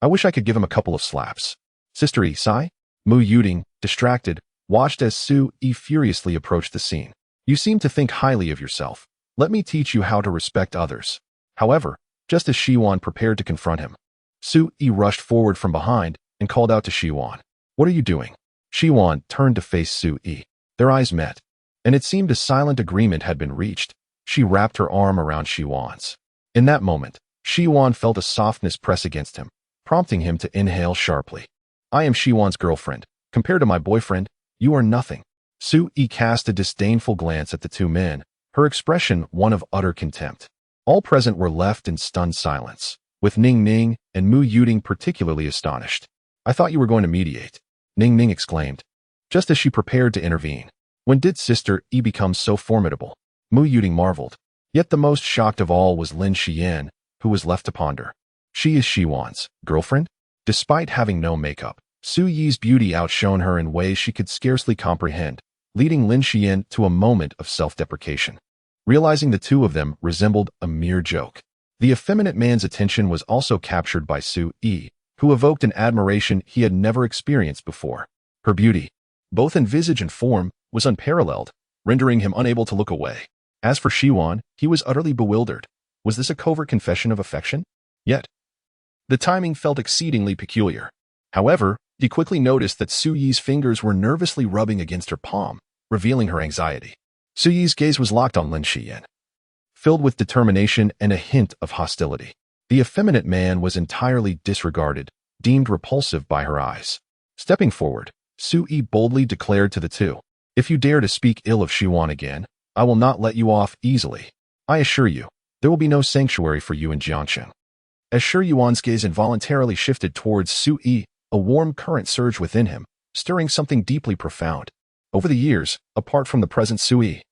I wish I could give him a couple of slaps. Sistery, sigh? Mu Yuding, distracted, watched as Su Yi furiously approached the scene. You seem to think highly of yourself. Let me teach you how to respect others. However, just as Xiwan prepared to confront him, Su Yi rushed forward from behind and called out to Xiwan. What are you doing? Xiwan turned to face Su Yi. Their eyes met, and it seemed a silent agreement had been reached. She wrapped her arm around Xiwan's. In that moment, Xiwan felt a softness press against him, prompting him to inhale sharply. I am Xiwan's girlfriend. Compared to my boyfriend, you are nothing. Su Yi cast a disdainful glance at the two men, her expression one of utter contempt. All present were left in stunned silence, with Ning Ning and Mu Yuding particularly astonished. I thought you were going to mediate, Ning Ning exclaimed, just as she prepared to intervene. When did Sister Yi become so formidable? Mu Yuding marveled. Yet the most shocked of all was Lin Xian, who was left to ponder. She is Xiwan's girlfriend? Despite having no makeup, Su Yi's beauty outshone her in ways she could scarcely comprehend, leading Lin Xian to a moment of self-deprecation. Realizing the two of them resembled a mere joke, the effeminate man's attention was also captured by Su Yi, who evoked an admiration he had never experienced before. Her beauty, both in visage and form, was unparalleled, rendering him unable to look away. As for Xiwan, he was utterly bewildered. Was this a covert confession of affection? Yet, the timing felt exceedingly peculiar. However, he quickly noticed that Su Yi's fingers were nervously rubbing against her palm, revealing her anxiety. Su Yi's gaze was locked on Lin Xian, filled with determination and a hint of hostility. The effeminate man was entirely disregarded, deemed repulsive by her eyes. Stepping forward, Su Yi boldly declared to the two, "If you dare to speak ill of Xiwan again, I will not let you off easily. I assure you, there will be no sanctuary for you in Jiangsheng." As Shi Yuan's gaze involuntarily shifted towards Su Yi, a warm current surged within him, stirring something deeply profound. Over the years, apart from the present Su Yi,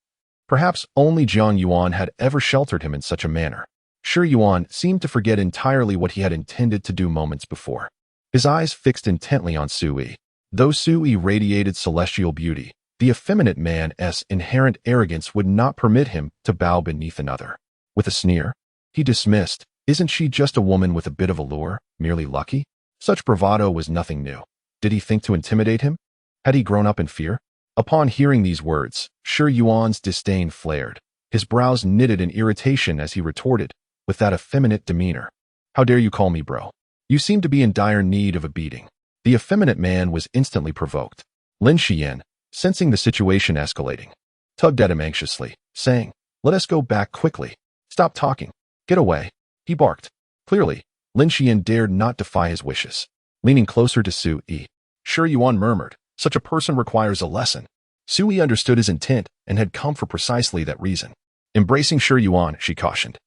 perhaps only Jiang Yuan had ever sheltered him in such a manner. Shi Yuan seemed to forget entirely what he had intended to do moments before. His eyes fixed intently on Su Yi. Though Su Yi radiated celestial beauty, the effeminate man's inherent arrogance would not permit him to bow beneath another. With a sneer, he dismissed, "Isn't she just a woman with a bit of allure, merely lucky?" Such bravado was nothing new. Did he think to intimidate him? Had he grown up in fear? Upon hearing these words, Shi Yuan's disdain flared. His brows knitted in irritation as he retorted, with that effeminate demeanor, "How dare you call me bro? You seem to be in dire need of a beating." The effeminate man was instantly provoked. Lin Xian, sensing the situation escalating, tugged at him anxiously, saying, "Let us go back quickly. Stop talking. Get away," he barked. Clearly, Lin Xian dared not defy his wishes. Leaning closer to Su Yi, Shi Yuan murmured, "Such a person requires a lesson." Su Yi understood his intent and had come for precisely that reason. Embracing Shi Yuan, she cautioned,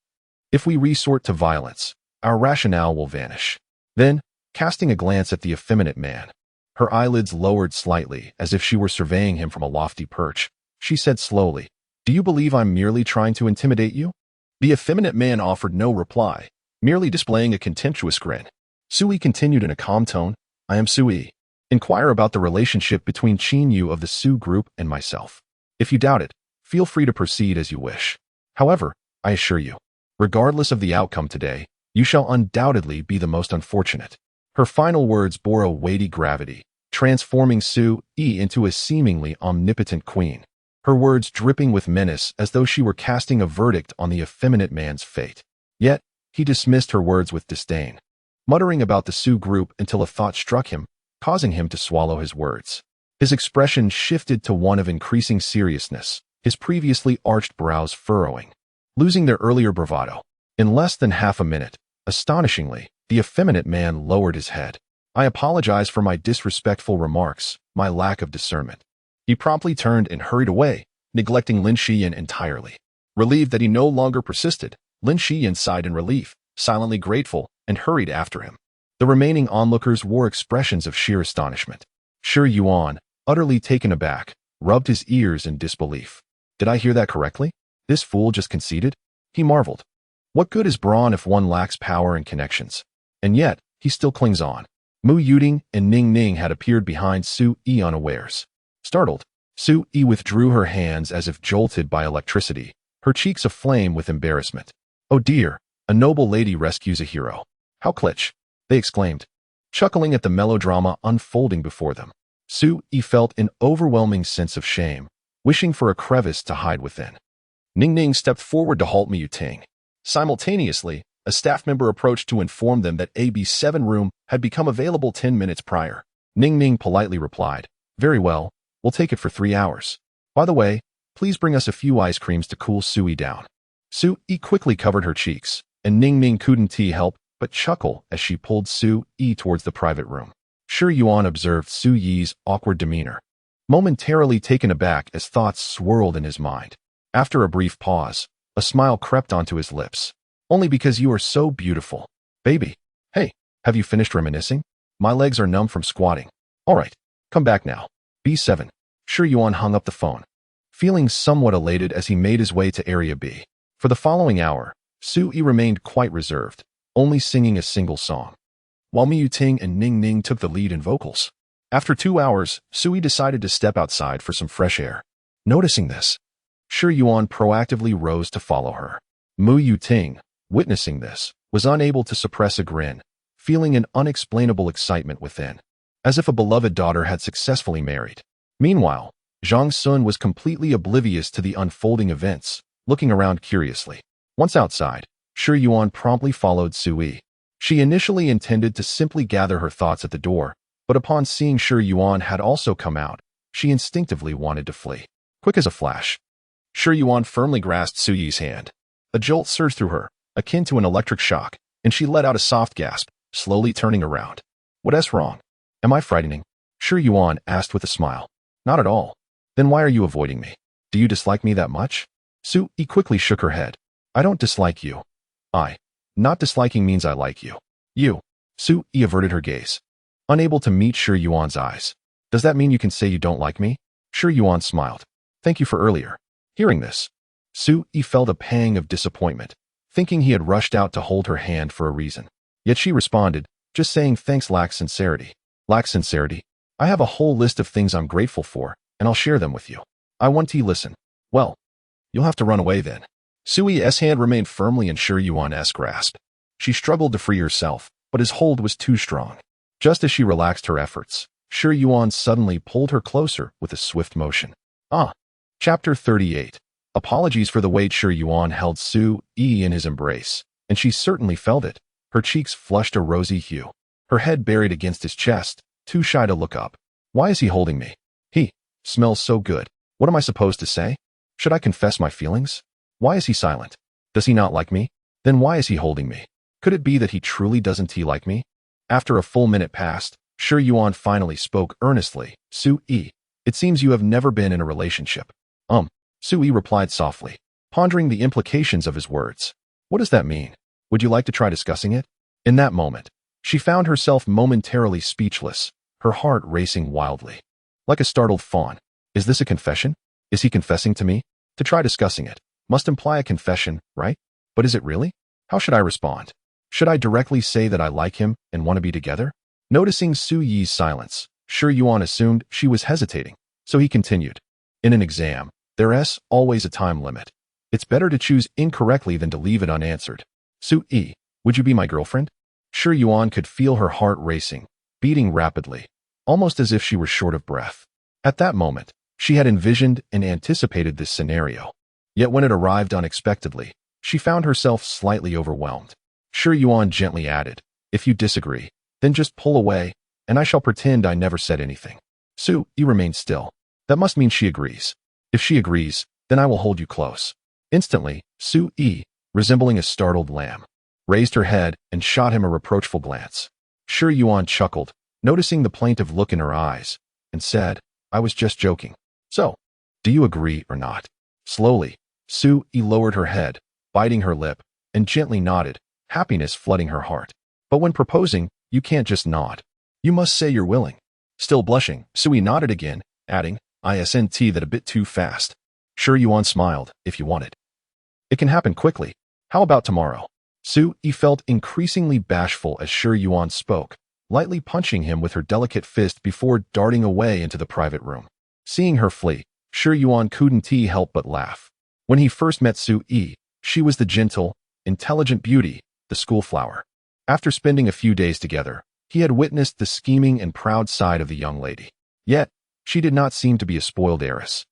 "If we resort to violence, our rationale will vanish." Then, casting a glance at the effeminate man, her eyelids lowered slightly as if she were surveying him from a lofty perch, she said slowly, "Do you believe I'm merely trying to intimidate you?" The effeminate man offered no reply, merely displaying a contemptuous grin. Su Yi continued in a calm tone, "I am Su Yi. Inquire about the relationship between Qin Yu of the Su group and myself. If you doubt it, feel free to proceed as you wish. However, I assure you, regardless of the outcome today, you shall undoubtedly be the most unfortunate." Her final words bore a weighty gravity, transforming Su Yi into a seemingly omnipotent queen. Her words dripping with menace as though she were casting a verdict on the effeminate man's fate. Yet, he dismissed her words with disdain, muttering about the Su group until a thought struck him, causing him to swallow his words. His expression shifted to one of increasing seriousness, his previously arched brows furrowing, losing their earlier bravado. In less than half a minute, astonishingly, the effeminate man lowered his head. "I apologize for my disrespectful remarks, my lack of discernment." He promptly turned and hurried away, neglecting Lin Xian entirely. Relieved that he no longer persisted, Lin Xian sighed in relief, silently grateful, and hurried after him. The remaining onlookers wore expressions of sheer astonishment. Shi Yuan, utterly taken aback, rubbed his ears in disbelief. "Did I hear that correctly? This fool just conceded?" He marveled. What good is brawn if one lacks power and connections? And yet, he still clings on. Mu Yuding and Ning Ning had appeared behind Su Yi unawares. Startled, Su Yi withdrew her hands as if jolted by electricity, her cheeks aflame with embarrassment. "Oh dear, a noble lady rescues a hero. How kitsch," they exclaimed, chuckling at the melodrama unfolding before them. Su Yi felt an overwhelming sense of shame, wishing for a crevice to hide within. Ning Ning stepped forward to halt Mu Ting. Simultaneously, a staff member approached to inform them that AB7 room had become available 10 minutes prior. Ning Ning politely replied, "Very well, we'll take it for 3 hours. By the way, please bring us a few ice creams to cool Su Yi down." Su Yi quickly covered her cheeks, and Ning Ning couldn't help but chuckle as she pulled Su Yi towards the private room. Shi Yuan observed Su Yi's awkward demeanor, momentarily taken aback as thoughts swirled in his mind. After a brief pause, a smile crept onto his lips. "Only because you are so beautiful. Baby, hey, have you finished reminiscing? My legs are numb from squatting. All right, come back now." B7. Shi Yuan hung up the phone, feeling somewhat elated as he made his way to Area B. For the following hour, Su Yi remained quite reserved, only singing a single song, while Mu Ting and Ning Ning took the lead in vocals. After 2 hours, Sui decided to step outside for some fresh air. Noticing this, Shi Yuan proactively rose to follow her. Mu Yuting, witnessing this, was unable to suppress a grin, feeling an unexplainable excitement within, as if a beloved daughter had successfully married. Meanwhile, Zhang Sun was completely oblivious to the unfolding events, looking around curiously. Once outside, Shi Yuan promptly followed Sui. She initially intended to simply gather her thoughts at the door, but upon seeing Shi Yuan had also come out, she instinctively wanted to flee. Quick as a flash, Shi Yuan firmly grasped Suyi's hand. A jolt surged through her, akin to an electric shock, and she let out a soft gasp, slowly turning around. What's wrong? Am I frightening? Shi Yuan asked with a smile. Not at all. Then why are you avoiding me? Do you dislike me that much? Sui quickly shook her head. I don't dislike you. Not disliking means I like you. You. Sui averted her gaze, unable to meet Shi Yuan's eyes. Does that mean you can say you don't like me? Shi Yuan smiled. Thank you for earlier. Hearing this, Sui felt a pang of disappointment, thinking he had rushed out to hold her hand for a reason. Yet she responded, just saying thanks lacks sincerity. Lacks sincerity? I have a whole list of things I'm grateful for, and I'll share them with you. I want to listen. Well, you'll have to run away then. Sui's hand remained firmly in Shi Yuan's grasp. She struggled to free herself, but his hold was too strong. Just as she relaxed her efforts, Shi Yuan suddenly pulled her closer with a swift motion. Chapter 38. Apologies for the weight. Shi Yuan held Sui in his embrace, and she certainly felt it. Her cheeks flushed a rosy hue. Her head buried against his chest, too shy to look up. Why is he holding me? He smells so good. What am I supposed to say? Should I confess my feelings? Why is he silent? Does he not like me? Then why is he holding me? Could it be that he truly doesn't like me? After a full minute passed, Shi Yuan finally spoke earnestly. Sui, it seems you have never been in a relationship. Sui replied softly, pondering the implications of his words. What does that mean? Would you like to try discussing it? In that moment, she found herself momentarily speechless, her heart racing wildly. Like a startled fawn. Is this a confession? Is he confessing to me? To try discussing it must imply a confession, right? But is it really? How should I respond? Should I directly say that I like him and want to be together? Noticing Sui's silence, Shi Yuan assumed she was hesitating, so he continued. In an exam, there's always a time limit. It's better to choose incorrectly than to leave it unanswered. Sui, would you be my girlfriend? Shi Yuan could feel her heart racing, beating rapidly, almost as if she were short of breath. At that moment, she had envisioned and anticipated this scenario. Yet when it arrived unexpectedly, she found herself slightly overwhelmed. Shi Yuan gently added, if you disagree, then just pull away, and I shall pretend I never said anything. Sui remained still. That must mean she agrees. If she agrees, then I will hold you close. Instantly, Sui, resembling a startled lamb, raised her head and shot him a reproachful glance. Shi Yuan chuckled, noticing the plaintive look in her eyes, and said, I was just joking. So, do you agree or not? Slowly, Sui lowered her head, biting her lip, and gently nodded, happiness flooding her heart. But when proposing, you can't just nod. You must say you're willing. Still blushing, Sui nodded again, adding, isn't that a bit too fast? Shi Yuan smiled, if you want it. It can happen quickly. How about tomorrow? Sui felt increasingly bashful as Shi Yuan spoke, lightly punching him with her delicate fist before darting away into the private room. Seeing her flee, Shi Yuan couldn't help but laugh. When he first met Sui, she was the gentle, intelligent beauty, the school flower. After spending a few days together, he had witnessed the scheming and proud side of the young lady. Yet, she did not seem to be a spoiled heiress.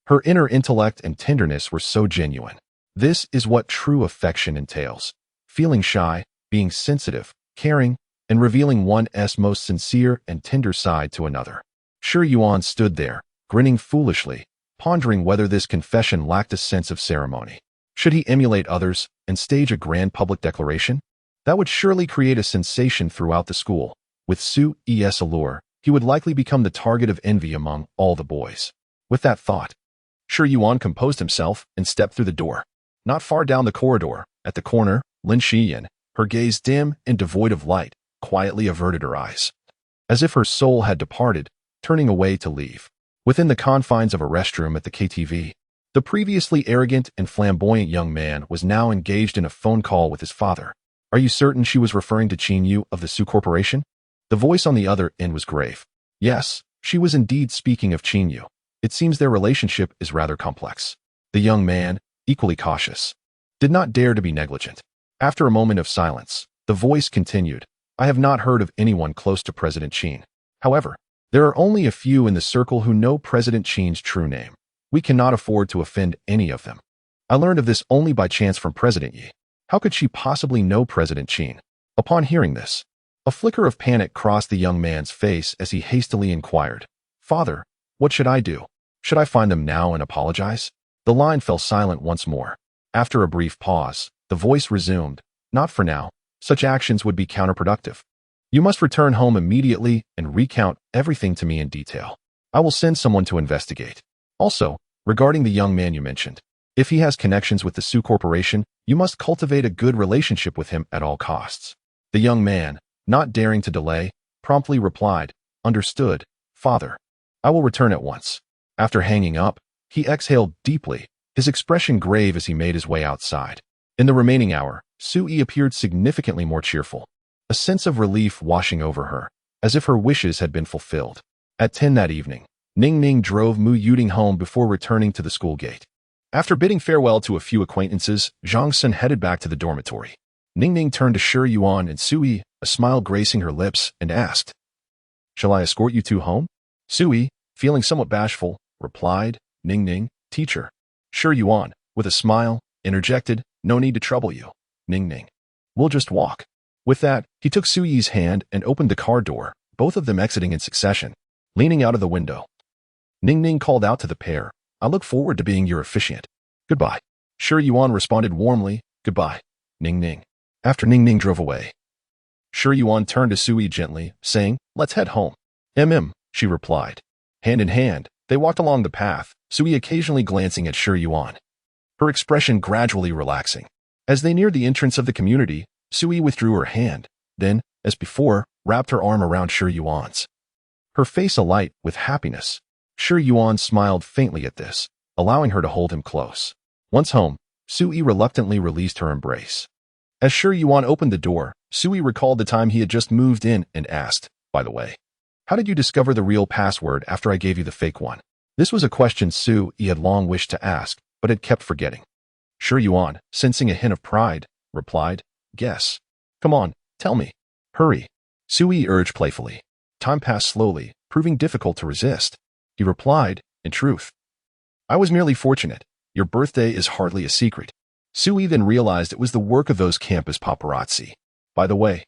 Her inner intellect and tenderness were so genuine. This is what true affection entails. Feeling shy, being sensitive, caring, and revealing one's most sincere and tender side to another. Shi Yuan stood there, grinning foolishly, pondering whether this confession lacked a sense of ceremony. Should he emulate others and stage a grand public declaration? That would surely create a sensation throughout the school. With Sui's allure, he would likely become the target of envy among all the boys. With that thought, Shi Yuan composed himself and stepped through the door. Not far down the corridor, at the corner, Lin Xiyan, her gaze dim and devoid of light, quietly averted her eyes, as if her soul had departed, turning away to leave. Within the confines of a restroom at the KTV, the previously arrogant and flamboyant young man was now engaged in a phone call with his father. Are you certain she was referring to Qin Yu of the Su Corporation? The voice on the other end was grave. Yes, she was indeed speaking of Chinyu. It seems their relationship is rather complex. The young man, equally cautious, did not dare to be negligent. After a moment of silence, the voice continued, I have not heard of anyone close to President Qin. However, there are only a few in the circle who know President Qin's true name. We cannot afford to offend any of them. I learned of this only by chance from President Yi. How could she possibly know President Qin? Upon hearing this, a flicker of panic crossed the young man's face as he hastily inquired, Father, what should I do? Should I find them now and apologize? The line fell silent once more. After a brief pause, the voice resumed, Not for now. Such actions would be counterproductive. You must return home immediately and recount everything to me in detail. I will send someone to investigate. Also, regarding the young man you mentioned, if he has connections with the Su Corporation, you must cultivate a good relationship with him at all costs. The young man, not daring to delay, promptly replied, Understood, Father. I will return at once. After hanging up, he exhaled deeply, his expression grave as he made his way outside. In the remaining hour, Sui appeared significantly more cheerful, a sense of relief washing over her, as if her wishes had been fulfilled. At 10 that evening, Ning Ning drove Mu Yuding home before returning to the school gate. After bidding farewell to a few acquaintances, Zhang Sun headed back to the dormitory. Ning Ning turned to Shi Yuan and Sui, a smile gracing her lips, and asked, Shall I escort you two home? Sui, feeling somewhat bashful, replied, Ning Ning, teacher. Shi Yuan, with a smile, interjected, No need to trouble you, Ning Ning. We'll just walk. With that, he took Suyi's hand and opened the car door, both of them exiting in succession. Leaning out of the window, Ning Ning called out to the pair, I look forward to being your officiant. Goodbye. Shi Yuan responded warmly, Goodbye, Ning Ning. After Ning Ning drove away, Shi Yuan turned to Sui gently, saying, Let's head home. She replied. Hand in hand, they walked along the path, Sui occasionally glancing at Shi Yuan, her expression gradually relaxing. As they neared the entrance of the community, Sui withdrew her hand, then, as before, wrapped her arm around Shi Yuan's. Her face alight with happiness. Shi Yuan smiled faintly at this, allowing her to hold him close. Once home, Sui reluctantly released her embrace. As Shi Yuan opened the door, Sui recalled the time he had just moved in and asked, By the way, how did you discover the real password after I gave you the fake one? This was a question Sui had long wished to ask, but had kept forgetting. Shi Yuan, sensing a hint of pride, replied, Guess. Come on, tell me. Hurry. Sui urged playfully. Time passed slowly, proving difficult to resist. He replied, In truth, I was merely fortunate. Your birthday is hardly a secret. Sui then realized it was the work of those campus paparazzi. By the way,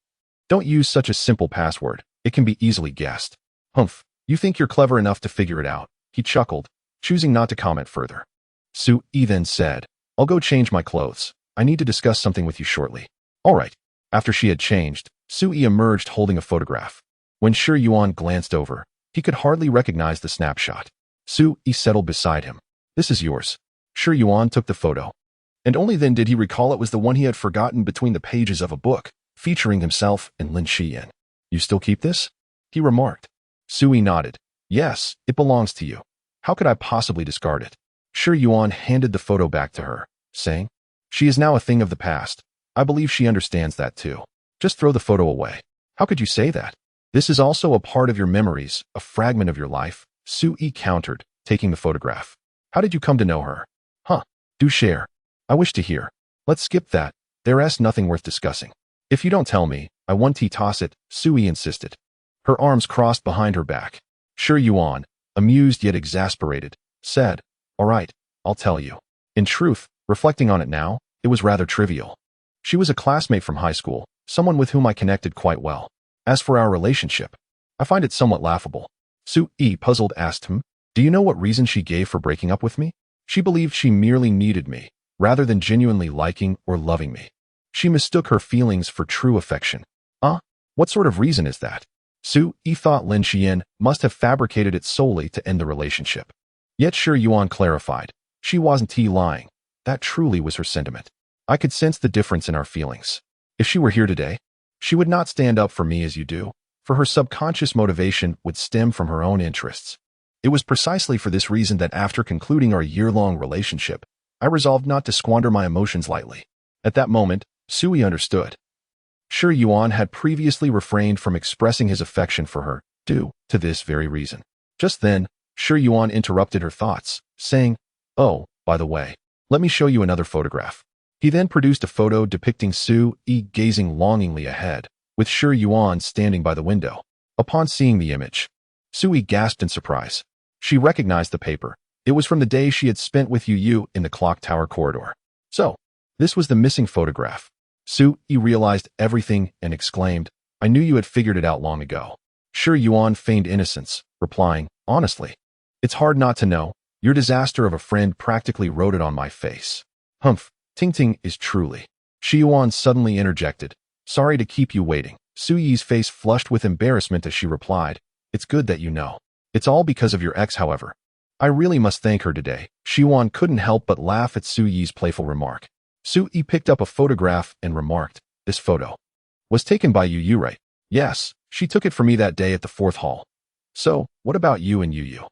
don't use such a simple password. It can be easily guessed. Humph, you think you're clever enough to figure it out. He chuckled, choosing not to comment further. Sui then said, I'll go change my clothes. I need to discuss something with you shortly. All right. After she had changed, Sui emerged holding a photograph. When Shi Yuan glanced over, he could hardly recognize the snapshot. Sui settled beside him. This is yours. Shi Yuan took the photo. And only then did he recall it was the one he had forgotten between the pages of a book, featuring himself and Lin Xiyan. You still keep this? He remarked. Sui nodded. Yes, it belongs to you. How could I possibly discard it? Shi Yuan handed the photo back to her, saying, She is now a thing of the past. I believe she understands that too. Just throw the photo away. How could you say that? This is also a part of your memories, a fragment of your life, Sui countered, taking the photograph. How did you come to know her? Do share. I wish to hear. Let's skip that. There's nothing worth discussing. If you don't tell me, I want to toss it, Sui insisted. Her arms crossed behind her back. Shi Yuan, amused yet exasperated, said, All right, I'll tell you. In truth, reflecting on it now, it was rather trivial. She was a classmate from high school, someone with whom I connected quite well. As for our relationship, I find it somewhat laughable. Sui, puzzled, asked him, Do you know what reason she gave for breaking up with me? She believed she merely needed me, rather than genuinely liking or loving me. She mistook her feelings for true affection. What sort of reason is that? Sui thought Lin Xiyan must have fabricated it solely to end the relationship. Yet Shi Yuan clarified, she wasn't lying. That truly was her sentiment. I could sense the difference in our feelings. If she were here today, she would not stand up for me as you do, for her subconscious motivation would stem from her own interests. It was precisely for this reason that after concluding our year-long relationship, I resolved not to squander my emotions lightly. At that moment, Sui understood. Shi Yuan had previously refrained from expressing his affection for her, due to this very reason. Just then, Shi Yuan interrupted her thoughts, saying, "Oh, by the way, let me show you another photograph." He then produced a photo depicting Su Yi gazing longingly ahead, with Shi Yuan standing by the window. Upon seeing the image, Su Yi gasped in surprise. She recognized the paper. It was from the day she had spent with Yu in the clock tower corridor. So, this was the missing photograph. Su Yi realized everything and exclaimed, "I knew you had figured it out long ago." Shi Yuan feigned innocence, replying, "Honestly, it's hard not to know. Your disaster of a friend practically wrote it on my face." "Humph, Ting is truly." Shi Yuan suddenly interjected, "Sorry to keep you waiting." Su Yi's face flushed with embarrassment as she replied, "It's good that you know. It's all because of your ex, however. I really must thank her today." Shi Yuan couldn't help but laugh at Su Yi's playful remark. Su Yi picked up a photograph and remarked, "This photo was taken by Yu, right?" "Yes, she took it for me that day at the 4th hall." "So, what about you and Yu?"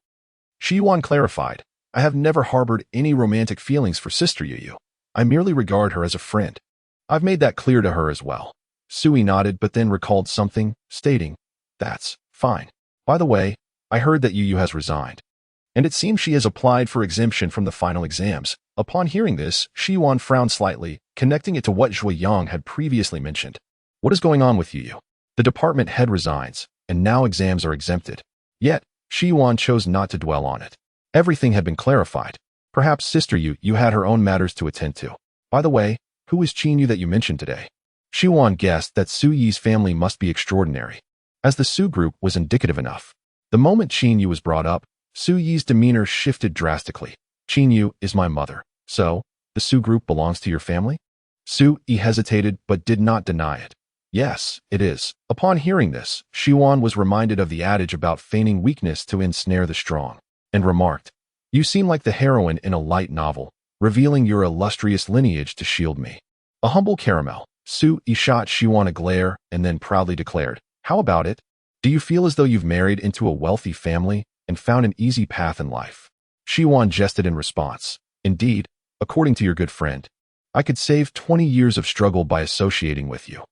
Shi Yuan clarified, "I have never harbored any romantic feelings for Sister Yu. I merely regard her as a friend. I've made that clear to her as well." Su Yi nodded but then recalled something, stating, "That's fine. By the way, I heard that Yu has resigned, and it seems she has applied for exemption from the final exams." Upon hearing this, Shi Yuan frowned slightly, connecting it to what Zhui Yang had previously mentioned. "What is going on with Yu? The department head resigns, and now exams are exempted." Yet, Shi Yuan chose not to dwell on it. Everything had been clarified. Perhaps Sister Yu had her own matters to attend to. "By the way, who is Qin Yu that you mentioned today?" Shi Yuan guessed that Su Yi's family must be extraordinary, as the Su group was indicative enough. The moment Qin Yu was brought up, Su Yi's demeanor shifted drastically. "Qin Yu is my mother. So, the Su group belongs to your family?" Su Yi hesitated but did not deny it. "Yes, it is." Upon hearing this, Shi Yuan was reminded of the adage about feigning weakness to ensnare the strong, and remarked, "You seem like the heroine in a light novel, revealing your illustrious lineage to shield me." A humble caramel. Su Yi shot Shi Yuan a glare and then proudly declared, "How about it? Do you feel as though you've married into a wealthy family and found an easy path in life?" Shi Yuan jested in response, "Indeed, according to your good friend, I could save 20 years of struggle by associating with you.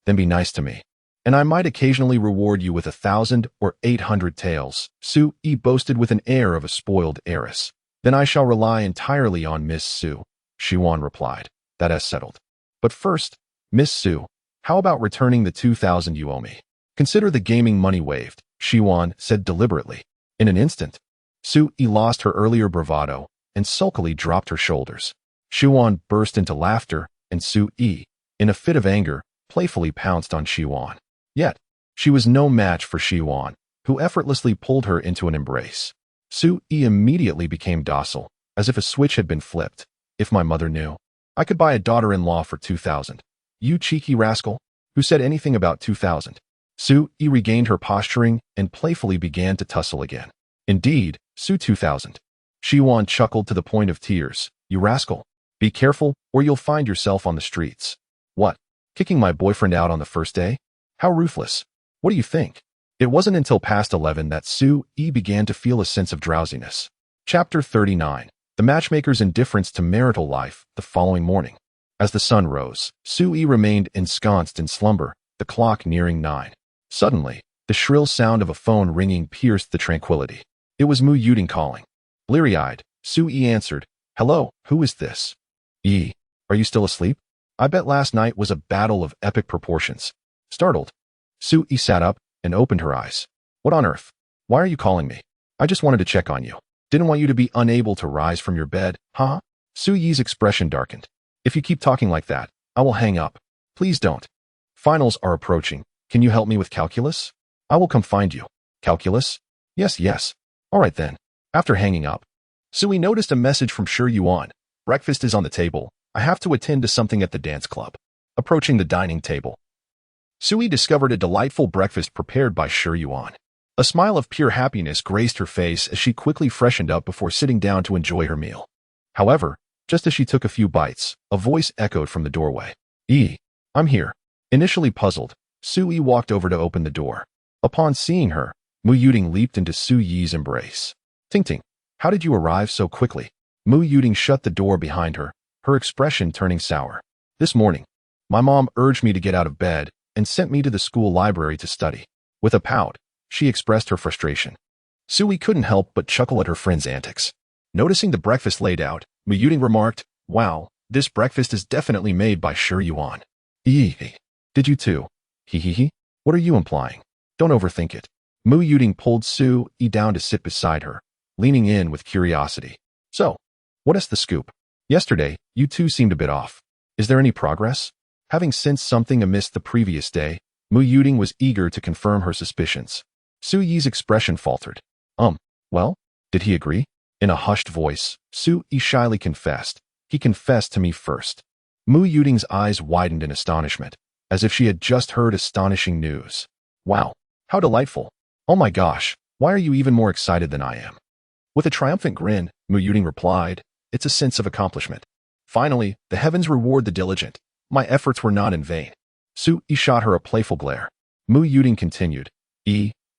Then be nice to me, and I might occasionally reward you with 1,000 or 800 taels." Su Yi boasted with an air of a spoiled heiress. "Then I shall rely entirely on Miss Su," Shi Yuan replied. "That is settled. But first, Miss Su, how about returning the 2,000 you owe me?" "Consider the gaming money waived," Shi Yuan said deliberately. In an instant, Su Yi lost her earlier bravado and sulkily dropped her shoulders. Shi Yuan burst into laughter, and Su Yi, in a fit of anger, playfully pounced on Shi Yuan. Yet, she was no match for Shi Yuan, who effortlessly pulled her into an embrace. Su Yi immediately became docile, as if a switch had been flipped. "If my mother knew, I could buy a daughter-in-law for 2,000. You cheeky rascal, who said anything about 2,000? Su Yi regained her posturing and playfully began to tussle again. "Indeed, Su 2,000. Shi Yuan chuckled to the point of tears. "You rascal. Be careful, or you'll find yourself on the streets." "What? Kicking my boyfriend out on the first day? How ruthless. What do you think?" It wasn't until past 11 that Su Yi began to feel a sense of drowsiness. Chapter 39. The Matchmaker's Indifference to Marital Life. The following morning, as the sun rose, Su Yi remained ensconced in slumber, the clock nearing 9. Suddenly, the shrill sound of a phone ringing pierced the tranquility. It was Mu Yuding calling. Bleary-eyed, Su Yi answered, "Hello, who is this?" "Yi, are you still asleep? I bet last night was a battle of epic proportions." Startled, Su Yi sat up and opened her eyes. "What on earth? Why are you calling me?" "I just wanted to check on you. Didn't want you to be unable to rise from your bed, huh?" Su Yi's expression darkened. "If you keep talking like that, I will hang up." "Please don't. Finals are approaching. Can you help me with calculus?" "I will come find you." "Calculus? Yes. All right then." After hanging up, Su Yi noticed a message from Shi Yuan. "Breakfast is on the table. I have to attend to something at the dance club." Approaching the dining table, Su Yi discovered a delightful breakfast prepared by Shi Yuan. A smile of pure happiness graced her face as she quickly freshened up before sitting down to enjoy her meal. However, just as she took a few bites, a voice echoed from the doorway. "Yi, I'm here." Initially puzzled, Su Yi walked over to open the door. Upon seeing her, Mu Yuding leaped into Su Yi's embrace. Ting, how did you arrive so quickly?" Mu Yuding shut the door behind her, her expression turning sour. "This morning, my mom urged me to get out of bed and sent me to the school library to study." With a pout, she expressed her frustration. Sui couldn't help but chuckle at her friend's antics. Noticing the breakfast laid out, Mu Yuding remarked, "Wow, this breakfast is definitely made by Shi Yuan." Eee. Did you too? Hee. What are you implying? Don't overthink it. Mu Yuding pulled Sui down to sit beside her, leaning in with curiosity. So, what is the scoop? Yesterday, you two seemed a bit off. Is there any progress? Having sensed something amiss the previous day, Mu Yuding was eager to confirm her suspicions. Suyi's expression faltered. Well, did he agree? In a hushed voice, Sui shyly confessed. He confessed to me first. Mu Yuding's eyes widened in astonishment, as if she had just heard astonishing news. Wow, how delightful. Oh my gosh, why are you even more excited than I am? With a triumphant grin, Mu Yuding replied, "It's a sense of accomplishment. Finally, the heavens reward the diligent. My efforts were not in vain." Sui shot her a playful glare. Mu Yuding continued,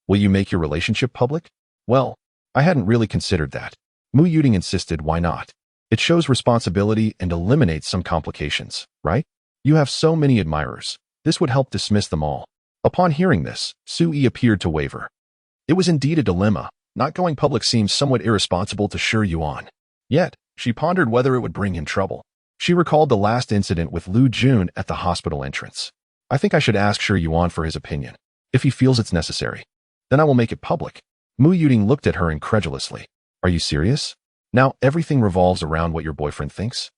"Will you make your relationship public?" "Well, I hadn't really considered that." Mu Yuding insisted, "Why not? It shows responsibility and eliminates some complications, right? You have so many admirers. This would help dismiss them all." Upon hearing this, Sui appeared to waver. It was indeed a dilemma. Not going public seemed somewhat irresponsible to Shi Yuan. Yet, she pondered whether it would bring him trouble. She recalled the last incident with Lu Jun at the hospital entrance. "I think I should ask Shi Yuan for his opinion, if he feels it's necessary. Then I will make it public." Mu Yuding looked at her incredulously. "Are you serious? Now everything revolves around what your boyfriend thinks?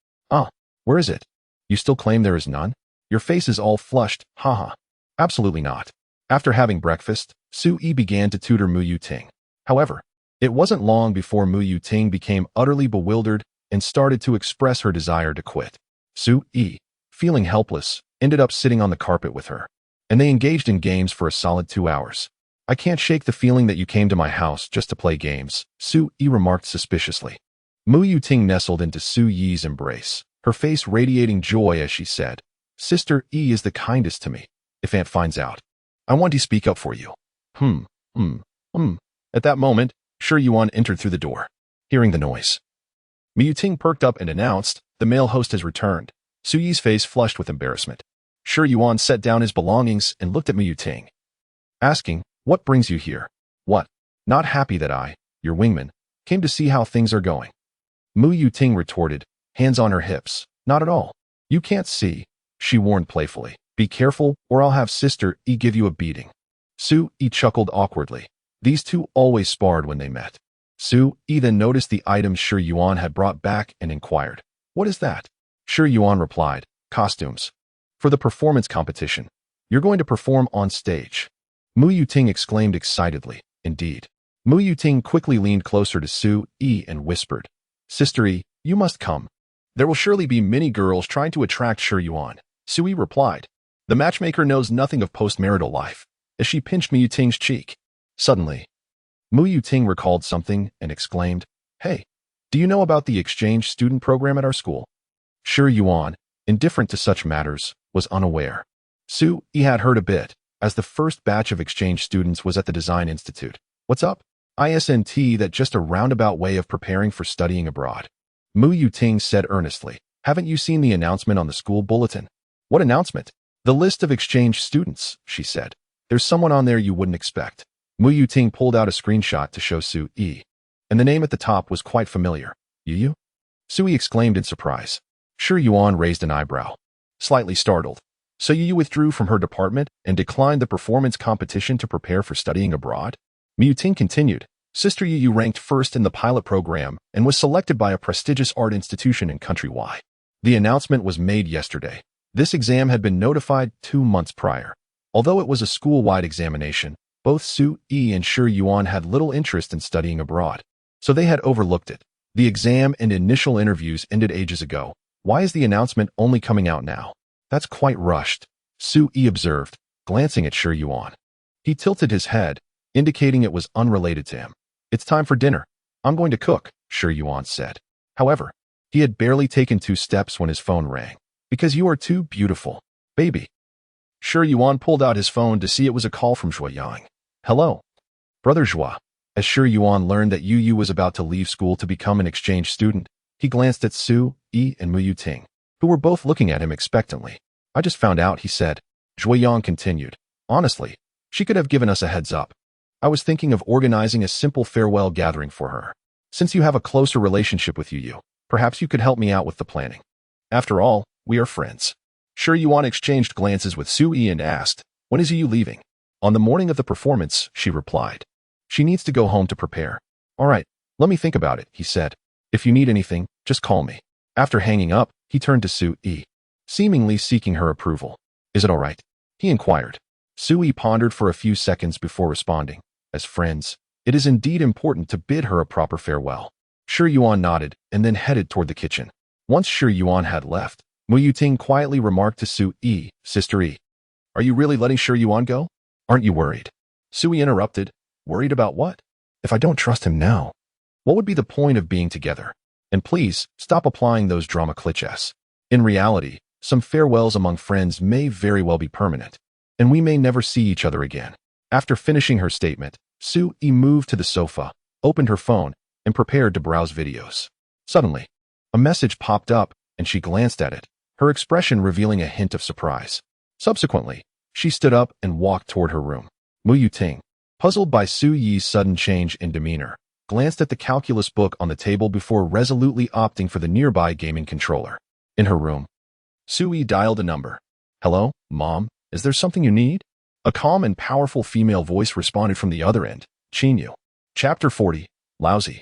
Where is it? You still claim there is none? Your face is all flushed, haha." "Absolutely not." After having breakfast, Sui began to tutor Mu Yuting. However, it wasn't long before Mu Yuting became utterly bewildered and started to express her desire to quit. Sui, feeling helpless, ended up sitting on the carpet with her, and they engaged in games for a solid 2 hours. "I can't shake the feeling that you came to my house just to play games," Sui remarked suspiciously. Mu Yuting nestled into Sui's embrace, her face radiating joy as she said, "Sister E is the kindest to me. If Aunt finds out, I want to speak up for you." At that moment, Shi Yuan entered through the door. Hearing the noise, Mu Yuting perked up and announced, "The male host has returned." Sui's face flushed with embarrassment. Shi Yuan set down his belongings and looked at Mu Yuting, asking, "What brings you here?" "What? Not happy that I, your wingman, came to see how things are going?" Mu Yuting retorted, hands on her hips. "Not at all. You can't see," she warned playfully. "Be careful or I'll have Sister E give you a beating." Sui chuckled awkwardly. These two always sparred when they met. Sui then noticed the items Shi Yuan had brought back and inquired, "What is that?" Shi Yuan replied, "Costumes. For the performance competition. You're going to perform on stage." Mu Yuting exclaimed excitedly, "Indeed." Mu Yuting quickly leaned closer to Sui and whispered, "Sister E, you must come. There will surely be many girls trying to attract Shi Yuan." Sui replied. The matchmaker knows nothing of postmarital life, as she pinched Mu Yuting's cheek. Suddenly, Mu Yuting recalled something and exclaimed, "Hey, do you know about the exchange student program at our school?" Shi Yuan, indifferent to such matters, was unaware. Sui had heard a bit, as the first batch of exchange students was at the Design Institute. "What's up? Isn't that just a roundabout way of preparing for studying abroad?" Mu Yuting said earnestly. "Haven't you seen the announcement on the school bulletin?" "What announcement?" "The list of exchange students," she said. "There's someone on there you wouldn't expect." Mu Yuting pulled out a screenshot to show Sui, and the name at the top was quite familiar. "Yu?" Sui exclaimed in surprise. Shi Yuan raised an eyebrow, slightly startled. "So Yu withdrew from her department and declined the performance competition to prepare for studying abroad?" Mu Yuting continued. "Sister Yu ranked first in the pilot program and was selected by a prestigious art institution in country Y. The announcement was made yesterday. This exam had been notified 2 months prior. Although it was a school-wide examination, both Sui and Shi Yuan had little interest in studying abroad, so they had overlooked it. The exam and initial interviews ended ages ago. Why is the announcement only coming out now? That's quite rushed, Sui observed, glancing at Shi Yuan. He tilted his head, indicating it was unrelated to him. "It's time for dinner. I'm going to cook," Shi Yuan said. However, he had barely taken 2 steps when his phone rang. "Because you are too beautiful, baby." Shi Yuan pulled out his phone to see it was a call from Zhuo Yang. "Hello, Brother Zhuo." As Shi Yuan learned that Yu was about to leave school to become an exchange student, he glanced at Sui and Mu Yuting, who were both looking at him expectantly. "I just found out," he said. Zhuo Yang continued, "Honestly, she could have given us a heads up." I was thinking of organizing a simple farewell gathering for her. Since you have a closer relationship with Yu, perhaps you could help me out with the planning. After all, we are friends. Shi Yuan exchanged glances with Sui and asked, "When is Yu leaving?" "On the morning of the performance," she replied. "She needs to go home to prepare." "All right, let me think about it," he said. "If you need anything, just call me." After hanging up, he turned to Sui, seemingly seeking her approval. "Is it all right?" he inquired. Sui pondered for a few seconds before responding. "As friends, it is indeed important to bid her a proper farewell." Shi Yuan nodded and then headed toward the kitchen. Once Shi Yuan had left, Mu Yuting quietly remarked to Sui, "Sister E, are you really letting Shi Yuan go? Aren't you worried?" Sui interrupted. "Worried about what? If I don't trust him now, what would be the point of being together? And please, stop applying those drama clichés. In reality, some farewells among friends may very well be permanent, and we may never see each other again." After finishing her statement, Sui moved to the sofa, opened her phone, and prepared to browse videos. Suddenly, a message popped up, and she glanced at it, her expression revealing a hint of surprise. Subsequently, she stood up and walked toward her room. Mu Yuting, puzzled by Sui's sudden change in demeanor, glanced at the calculus book on the table before resolutely opting for the nearby gaming controller. In her room, Sui dialed a number. "Hello, Mom, is there something you need?" A calm and powerful female voice responded from the other end. Qinyu. Chapter 40, Lousy.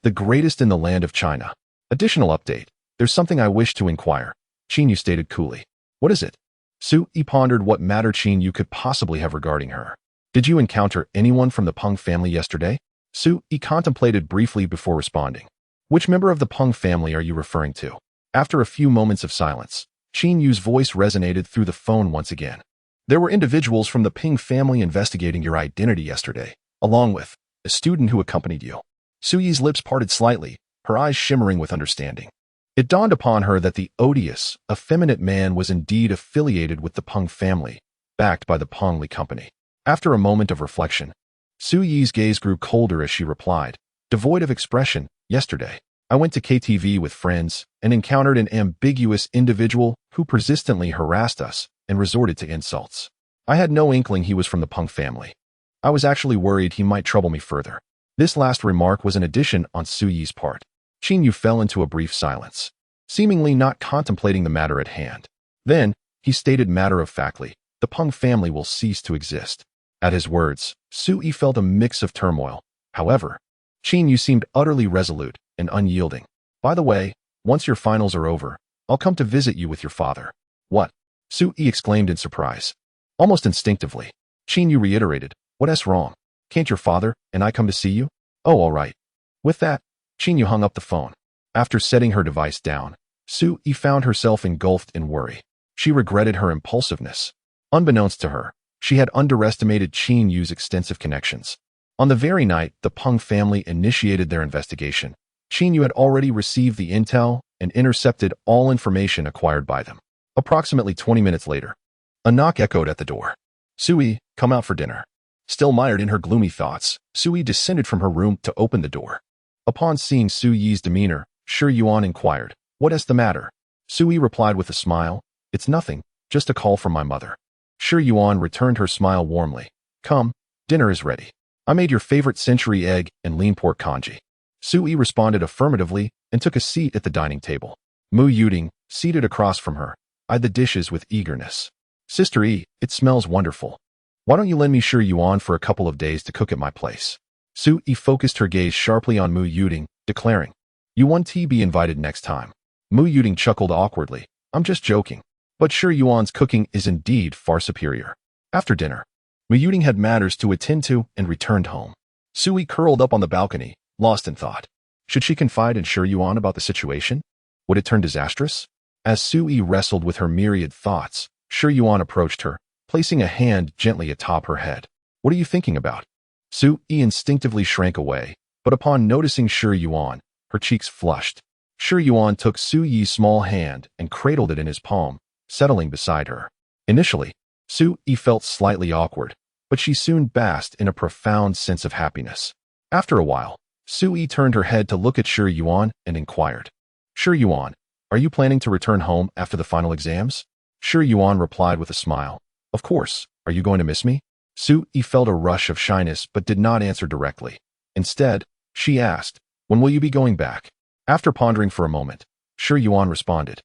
The greatest in the land of China. Additional update. There's something I wish to inquire, Qinyu stated coolly. "What is it?" Sui pondered what matter Qinyu could possibly have regarding her. "Did you encounter anyone from the Peng family yesterday?" Sui contemplated briefly before responding. "Which member of the Peng family are you referring to?" After a few moments of silence, Qinyu's voice resonated through the phone once again. "There were individuals from the Peng family investigating your identity yesterday, along with a student who accompanied you." Sui's lips parted slightly, her eyes shimmering with understanding. It dawned upon her that the odious, effeminate man was indeed affiliated with the Peng family, backed by the Peng Li Company. After a moment of reflection, Sui's gaze grew colder as she replied, devoid of expression, "Yesterday, I went to KTV with friends and encountered an ambiguous individual who persistently harassed us and resorted to insults. I had no inkling he was from the Peng family. I was actually worried he might trouble me further." This last remark was an addition on Sui's part. Qinyu fell into a brief silence, seemingly not contemplating the matter at hand. Then, he stated matter-of-factly, "The Peng family will cease to exist." At his words, Sui felt a mix of turmoil. However, Qinyu seemed utterly resolute and unyielding. "By the way, once your finals are over, I'll come to visit you with your father." "What?" Sui exclaimed in surprise. Almost instinctively, Qinyu reiterated, "What's wrong? Can't your father and I come to see you?" "Oh, all right." With that, Qinyu hung up the phone. After setting her device down, Sui found herself engulfed in worry. She regretted her impulsiveness. Unbeknownst to her, she had underestimated Qinyu's extensive connections. On the very night the Peng family initiated their investigation, Qinyu had already received the intel and intercepted all information acquired by them. Approximately 20 minutes later, a knock echoed at the door. "Sui, come out for dinner." Still mired in her gloomy thoughts, Sui descended from her room to open the door. Upon seeing Sui's demeanor, Shi Yuan inquired, "What's the matter?" Sui replied with a smile, "It's nothing, just a call from my mother." Shi Yuan returned her smile warmly. "Come, dinner is ready. I made your favorite century egg and lean pork congee." Sui responded affirmatively and took a seat at the dining table. Mu Yuting, seated across from her, eyed the dishes with eagerness. "Sister E, it smells wonderful. Why don't you lend me Shi Yuan for a couple of days to cook at my place?" Sui focused her gaze sharply on Mu Yuting, declaring, "You won't be invited next time." Mu Yuting chuckled awkwardly. "I'm just joking. But Shi Yuan's cooking is indeed far superior." After dinner, Mu Yuting had matters to attend to and returned home. Sui curled up on the balcony, lost in thought. Should she confide in Shi Yuan about the situation? Would it turn disastrous? As Sui wrestled with her myriad thoughts, Shi Yuan approached her, placing a hand gently atop her head. "What are you thinking about?" Sui instinctively shrank away, but upon noticing Shi Yuan, her cheeks flushed. Shi Yuan took Sui's small hand and cradled it in his palm, settling beside her. Initially, Sui felt slightly awkward, but she soon basked in a profound sense of happiness. After a while, Sui turned her head to look at Shi Yuan and inquired, "Shi Yuan, are you planning to return home after the final exams?" Shi Yuan replied with a smile, "Of course, are you going to miss me?" Su Yi felt a rush of shyness but did not answer directly. Instead, she asked, "When will you be going back?" After pondering for a moment, Shi Yuan responded,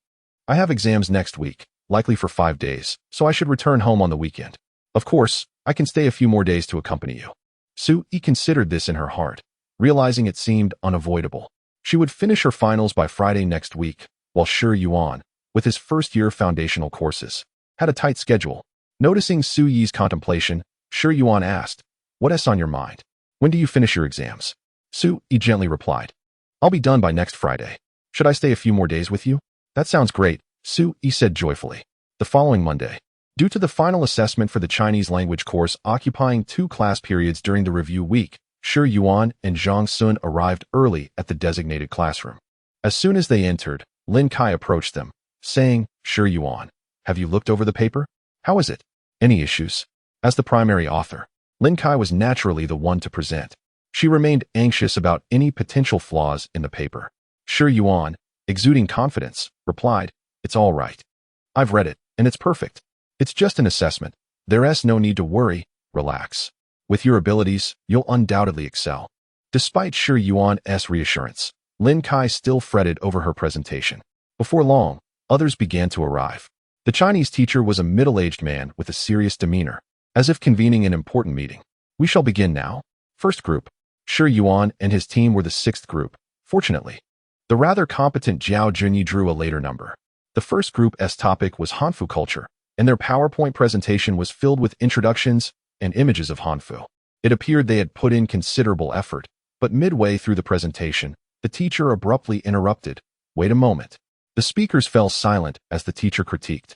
"I have exams next week, likely for 5 days, so I should return home on the weekend. Of course, I can stay a few more days to accompany you." Su Yi considered this in her heart, realizing it seemed unavoidable. She would finish her finals by Friday next week, while Shi Yuan, with his first-year foundational courses, had a tight schedule. Noticing Su Yi's contemplation, Shi Yuan asked, "What's on your mind? When do you finish your exams?" Su Yi gently replied, "I'll be done by next Friday. Should I stay a few more days with you?" "That sounds great," Su Yi said joyfully. The following Monday, due to the final assessment for the Chinese language course occupying 2 class periods during the review week, Shi Yuan and Zhang Sun arrived early at the designated classroom. As soon as they entered, Lin Kai approached them, saying, "Shi Yuan, have you looked over the paper? How is it? Any issues?" As the primary author, Lin Kai was naturally the one to present. She remained anxious about any potential flaws in the paper. Shi Yuan, exuding confidence, replied, "It's all right. I've read it, and it's perfect. It's just an assessment. There's no need to worry, relax. With your abilities, you'll undoubtedly excel." Despite Shi Yuan's reassurance, Lin Kai still fretted over her presentation. Before long, others began to arrive. The Chinese teacher was a middle-aged man with a serious demeanor, as if convening an important meeting. "We shall begin now." First group. Shi Yuan and his team were the 6th group. Fortunately, the rather competent Zhao Junyi drew a later number. The first group's topic was Hanfu culture, and their PowerPoint presentation was filled with introductions and images of Hanfu. It appeared they had put in considerable effort, but midway through the presentation, the teacher abruptly interrupted. "Wait a moment." The speakers fell silent as the teacher critiqued.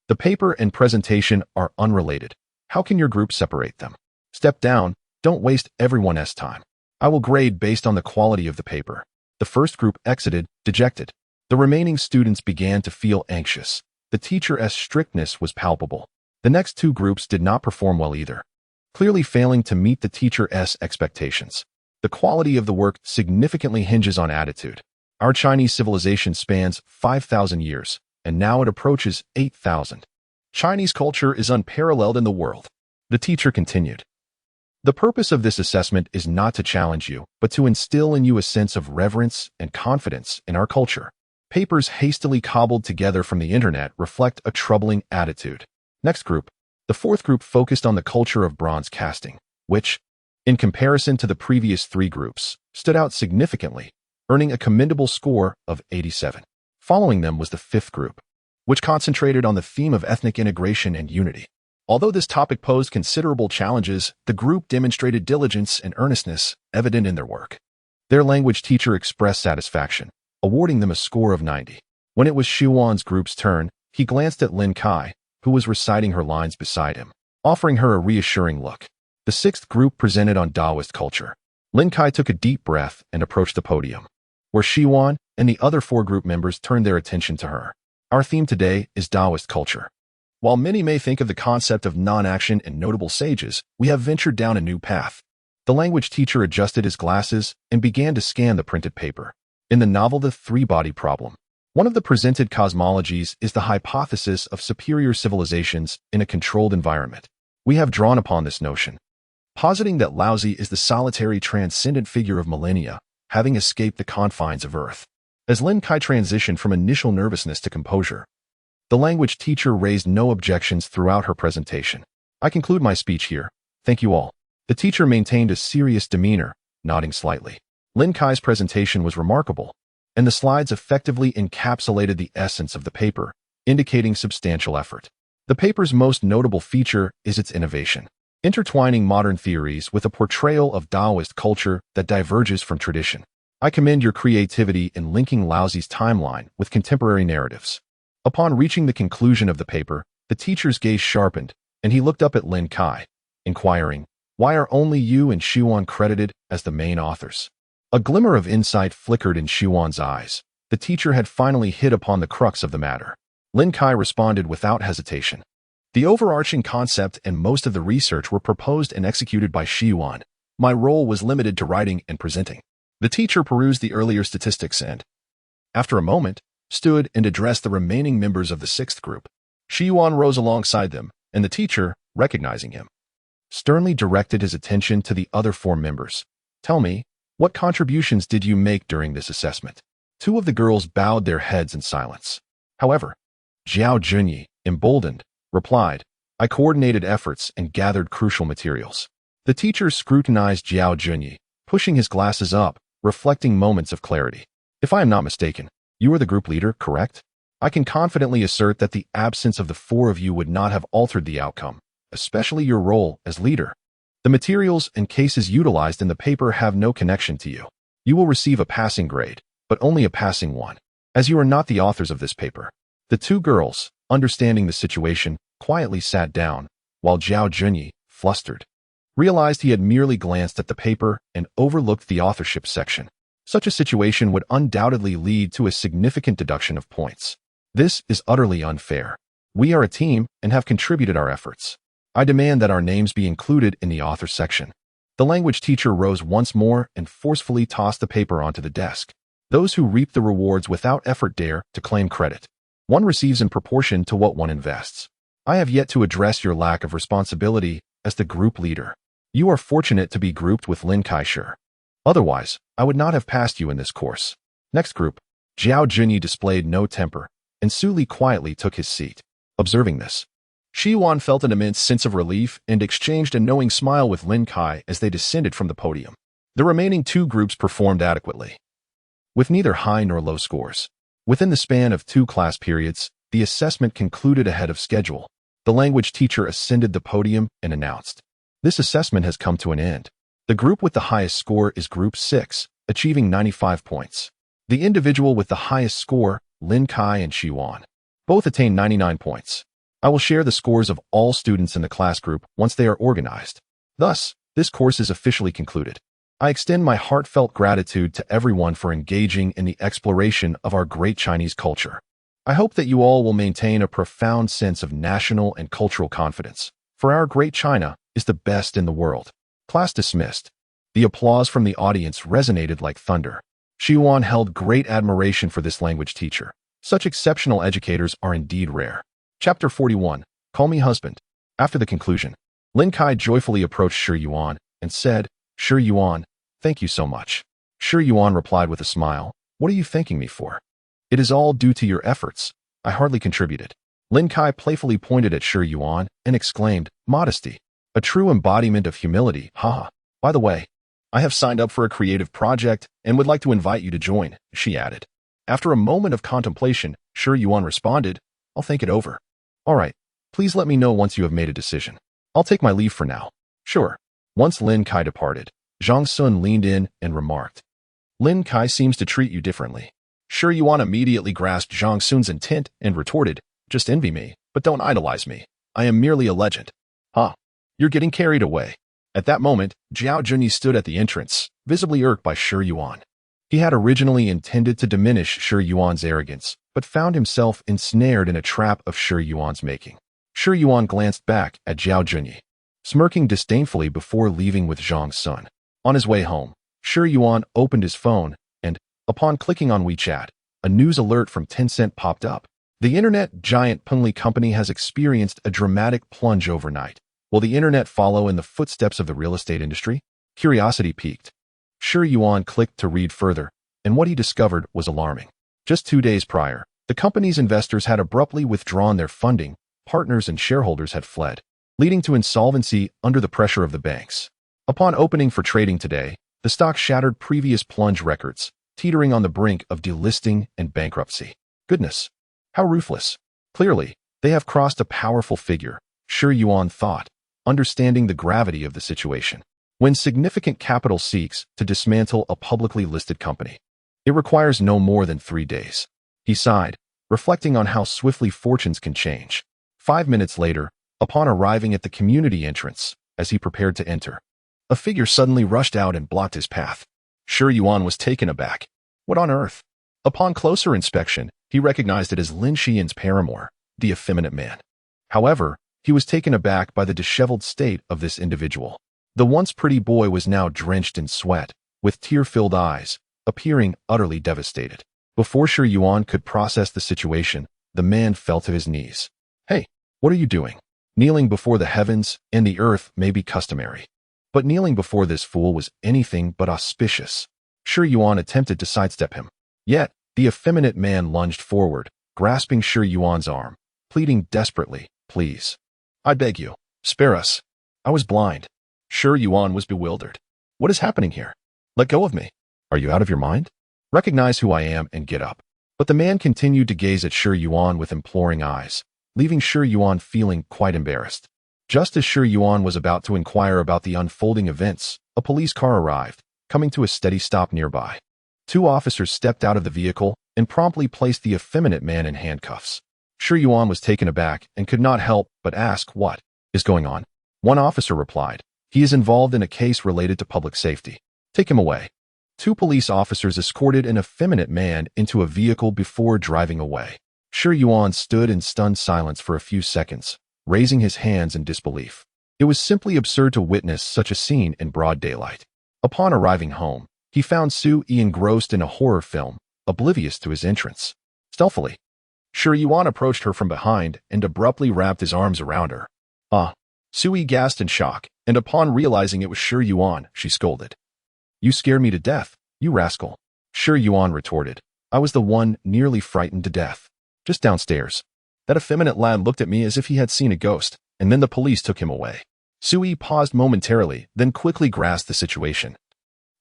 "The paper and presentation are unrelated. How can your group separate them? Step down, don't waste everyone's time. I will grade based on the quality of the paper." The first group exited, dejected. The remaining students began to feel anxious. The teacher's strictness was palpable. The next 2 groups did not perform well either, clearly failing to meet the teacher's expectations. The quality of the work significantly hinges on attitude. Our Chinese civilization spans 5,000 years, and now it approaches 8,000. Chinese culture is unparalleled in the world. The teacher continued. The purpose of this assessment is not to challenge you, but to instill in you a sense of reverence and confidence in our culture. Papers hastily cobbled together from the internet reflect a troubling attitude. Next group. The 4th group focused on the culture of bronze casting, which, in comparison to the previous 3 groups, stood out significantly, earning a commendable score of 87. Following them was the 5th group, which concentrated on the theme of ethnic integration and unity. Although this topic posed considerable challenges, the group demonstrated diligence and earnestness evident in their work. Their language teacher expressed satisfaction, awarding them a score of 90. When it was Shi Yuan's group's turn, he glanced at Lin Kai, who was reciting her lines beside him, offering her a reassuring look. The 6th group presented on Taoist culture. Lin Kai took a deep breath and approached the podium, where Shi Yuan and the other 4 group members turned their attention to her. Our theme today is Taoist culture. While many may think of the concept of non-action and notable sages, we have ventured down a new path. The language teacher adjusted his glasses and began to scan the printed paper. In the novel The Three-Body Problem, one of the presented cosmologies is the hypothesis of superior civilizations in a controlled environment. We have drawn upon this notion, positing that Laozi is the solitary transcendent figure of millennia, having escaped the confines of Earth. As Lin Kai transitioned from initial nervousness to composure, the language teacher raised no objections throughout her presentation. "I conclude my speech here. Thank you all." The teacher maintained a serious demeanor, nodding slightly. Lin Kai's presentation was remarkable, and the slides effectively encapsulated the essence of the paper, indicating substantial effort. The paper's most notable feature is its innovation, intertwining modern theories with a portrayal of Taoist culture that diverges from tradition. "I commend your creativity in linking Laozi's timeline with contemporary narratives." Upon reaching the conclusion of the paper, the teacher's gaze sharpened, and he looked up at Lin Kai, inquiring, "Why are only you and Shi Yuan credited as the main authors?" A glimmer of insight flickered in Shi Yuan's eyes. The teacher had finally hit upon the crux of the matter. Lin Kai responded without hesitation. "The overarching concept and most of the research were proposed and executed by Shi Yuan. My role was limited to writing and presenting." The teacher perused the earlier statistics and, after a moment, stood and addressed the remaining members of the 6th group. Shi Yuan rose alongside them, and the teacher, recognizing him, sternly directed his attention to the other 4 members. Tell me, what contributions did you make during this assessment? 2 of the girls bowed their heads in silence. However, Zhao Junyi, emboldened, replied, I coordinated efforts and gathered crucial materials. The teacher scrutinized Zhao Junyi, pushing his glasses up, reflecting moments of clarity. If I am not mistaken, you are the group leader, correct? I can confidently assert that the absence of the 4 of you would not have altered the outcome, especially your role as leader. The materials and cases utilized in the paper have no connection to you. You will receive a passing grade, but only a passing one, as you are not the authors of this paper. The 2 girls, understanding the situation, quietly sat down, while Zhao Junyi, flustered, realized he had merely glanced at the paper and overlooked the authorship section. Such a situation would undoubtedly lead to a significant deduction of points. This is utterly unfair. We are a team and have contributed our efforts. I demand that our names be included in the author section. The language teacher rose once more and forcefully tossed the paper onto the desk. Those who reap the rewards without effort dare to claim credit. One receives in proportion to what one invests. I have yet to address your lack of responsibility as the group leader. You are fortunate to be grouped with Lin Kai-shir. Otherwise, I would not have passed you in this course. Next group. Zhao Junyi displayed no temper, and Su Li quietly took his seat. Observing this, Shi Yuan felt an immense sense of relief and exchanged a knowing smile with Lin Kai as they descended from the podium. The remaining 2 groups performed adequately, with neither high nor low scores. Within the span of 2 class periods, the assessment concluded ahead of schedule. The language teacher ascended the podium and announced, this assessment has come to an end. The group with the highest score is Group 6, achieving 95 points. The individual with the highest score, Lin Kai and Shi Yuan, both attained 99 points. I will share the scores of all students in the class group once they are organized. Thus, this course is officially concluded. I extend my heartfelt gratitude to everyone for engaging in the exploration of our great Chinese culture. I hope that you all will maintain a profound sense of national and cultural confidence, for our great China is the best in the world. Class dismissed. The applause from the audience resonated like thunder. Shi Yuan held great admiration for this language teacher. Such exceptional educators are indeed rare. Chapter 41. Call me husband. After the conclusion, Lin Kai joyfully approached Shi Yuan and said, Shi Yuan, thank you so much. Shi Yuan replied with a smile, what are you thanking me for? It is all due to your efforts. I hardly contributed. Lin Kai playfully pointed at Shi Yuan and exclaimed, modesty. A true embodiment of humility, haha. By the way, I have signed up for a creative project and would like to invite you to join, she added. After a moment of contemplation, Shi Yuan responded, I'll think it over. All right, please let me know once you have made a decision. I'll take my leave for now. Sure. Once Lin Kai departed, Zhang Sun leaned in and remarked, Lin Kai seems to treat you differently. Shi Yuan immediately grasped Zhang Sun's intent and retorted, just envy me, but don't idolize me. I am merely a legend. Huh. You're getting carried away. At that moment, Zhao Junyi stood at the entrance, visibly irked by Shi Yuan. He had originally intended to diminish Shi Yuan's arrogance, but found himself ensnared in a trap of Shi Yuan's making. Shi Yuan glanced back at Zhao Junyi, smirking disdainfully before leaving with Zhang Sun. On his way home, Shi Yuan opened his phone and, upon clicking on WeChat, a news alert from Tencent popped up. The internet giant Pengli company has experienced a dramatic plunge overnight. Will the internet follow in the footsteps of the real estate industry? Curiosity piqued. Shi Yuan clicked to read further, and what he discovered was alarming. Just 2 days prior, the company's investors had abruptly withdrawn their funding, partners and shareholders had fled, leading to insolvency under the pressure of the banks. Upon opening for trading today, the stock shattered previous plunge records, teetering on the brink of delisting and bankruptcy. Goodness, how ruthless. Clearly, they have crossed a powerful figure, Shi Yuan thought, understanding the gravity of the situation. When significant capital seeks to dismantle a publicly listed company, it requires no more than 3 days. He sighed, reflecting on how swiftly fortunes can change. 5 minutes later, upon arriving at the community entrance, as he prepared to enter, a figure suddenly rushed out and blocked his path. Shi Yuan was taken aback. What on earth? Upon closer inspection, he recognized it as Lin Xian's paramour, the effeminate man. However, he was taken aback by the disheveled state of this individual. The once pretty boy was now drenched in sweat, with tear-filled eyes, appearing utterly devastated. Before Shi Yuan could process the situation, the man fell to his knees. Hey, what are you doing? Kneeling before the heavens and the earth may be customary, but kneeling before this fool was anything but auspicious. Shi Yuan attempted to sidestep him. Yet, the effeminate man lunged forward, grasping Shi Yuan's arm, pleading desperately, "Please. I beg you, spare us. I was blind." Shi Yuan was bewildered. "What is happening here? Let go of me. Are you out of your mind? Recognize who I am and get up." But the man continued to gaze at Shi Yuan with imploring eyes, leaving Shi Yuan feeling quite embarrassed. Just as Shi Yuan was about to inquire about the unfolding events, a police car arrived, coming to a steady stop nearby. Two officers stepped out of the vehicle and promptly placed the effeminate man in handcuffs. Shi Yuan was taken aback and could not help but ask, "What is going on?" One officer replied, "He is involved in a case related to public safety. Take him away." Two police officers escorted an effeminate man into a vehicle before driving away. Shi Yuan stood in stunned silence for a few seconds, raising his hands in disbelief. It was simply absurd to witness such a scene in broad daylight. Upon arriving home, he found Su Yi engrossed in a horror film, oblivious to his entrance. Stealthily, Shi Yuan approached her from behind and abruptly wrapped his arms around her. "Ah!" Su Yi gasped in shock, and upon realizing it was Shi Yuan, she scolded. "You scared me to death, you rascal." Shi Yuan retorted, "I was the one nearly frightened to death. Just downstairs." That effeminate lad looked at me as if he had seen a ghost, and then the police took him away. Su Yi paused momentarily, then quickly grasped the situation.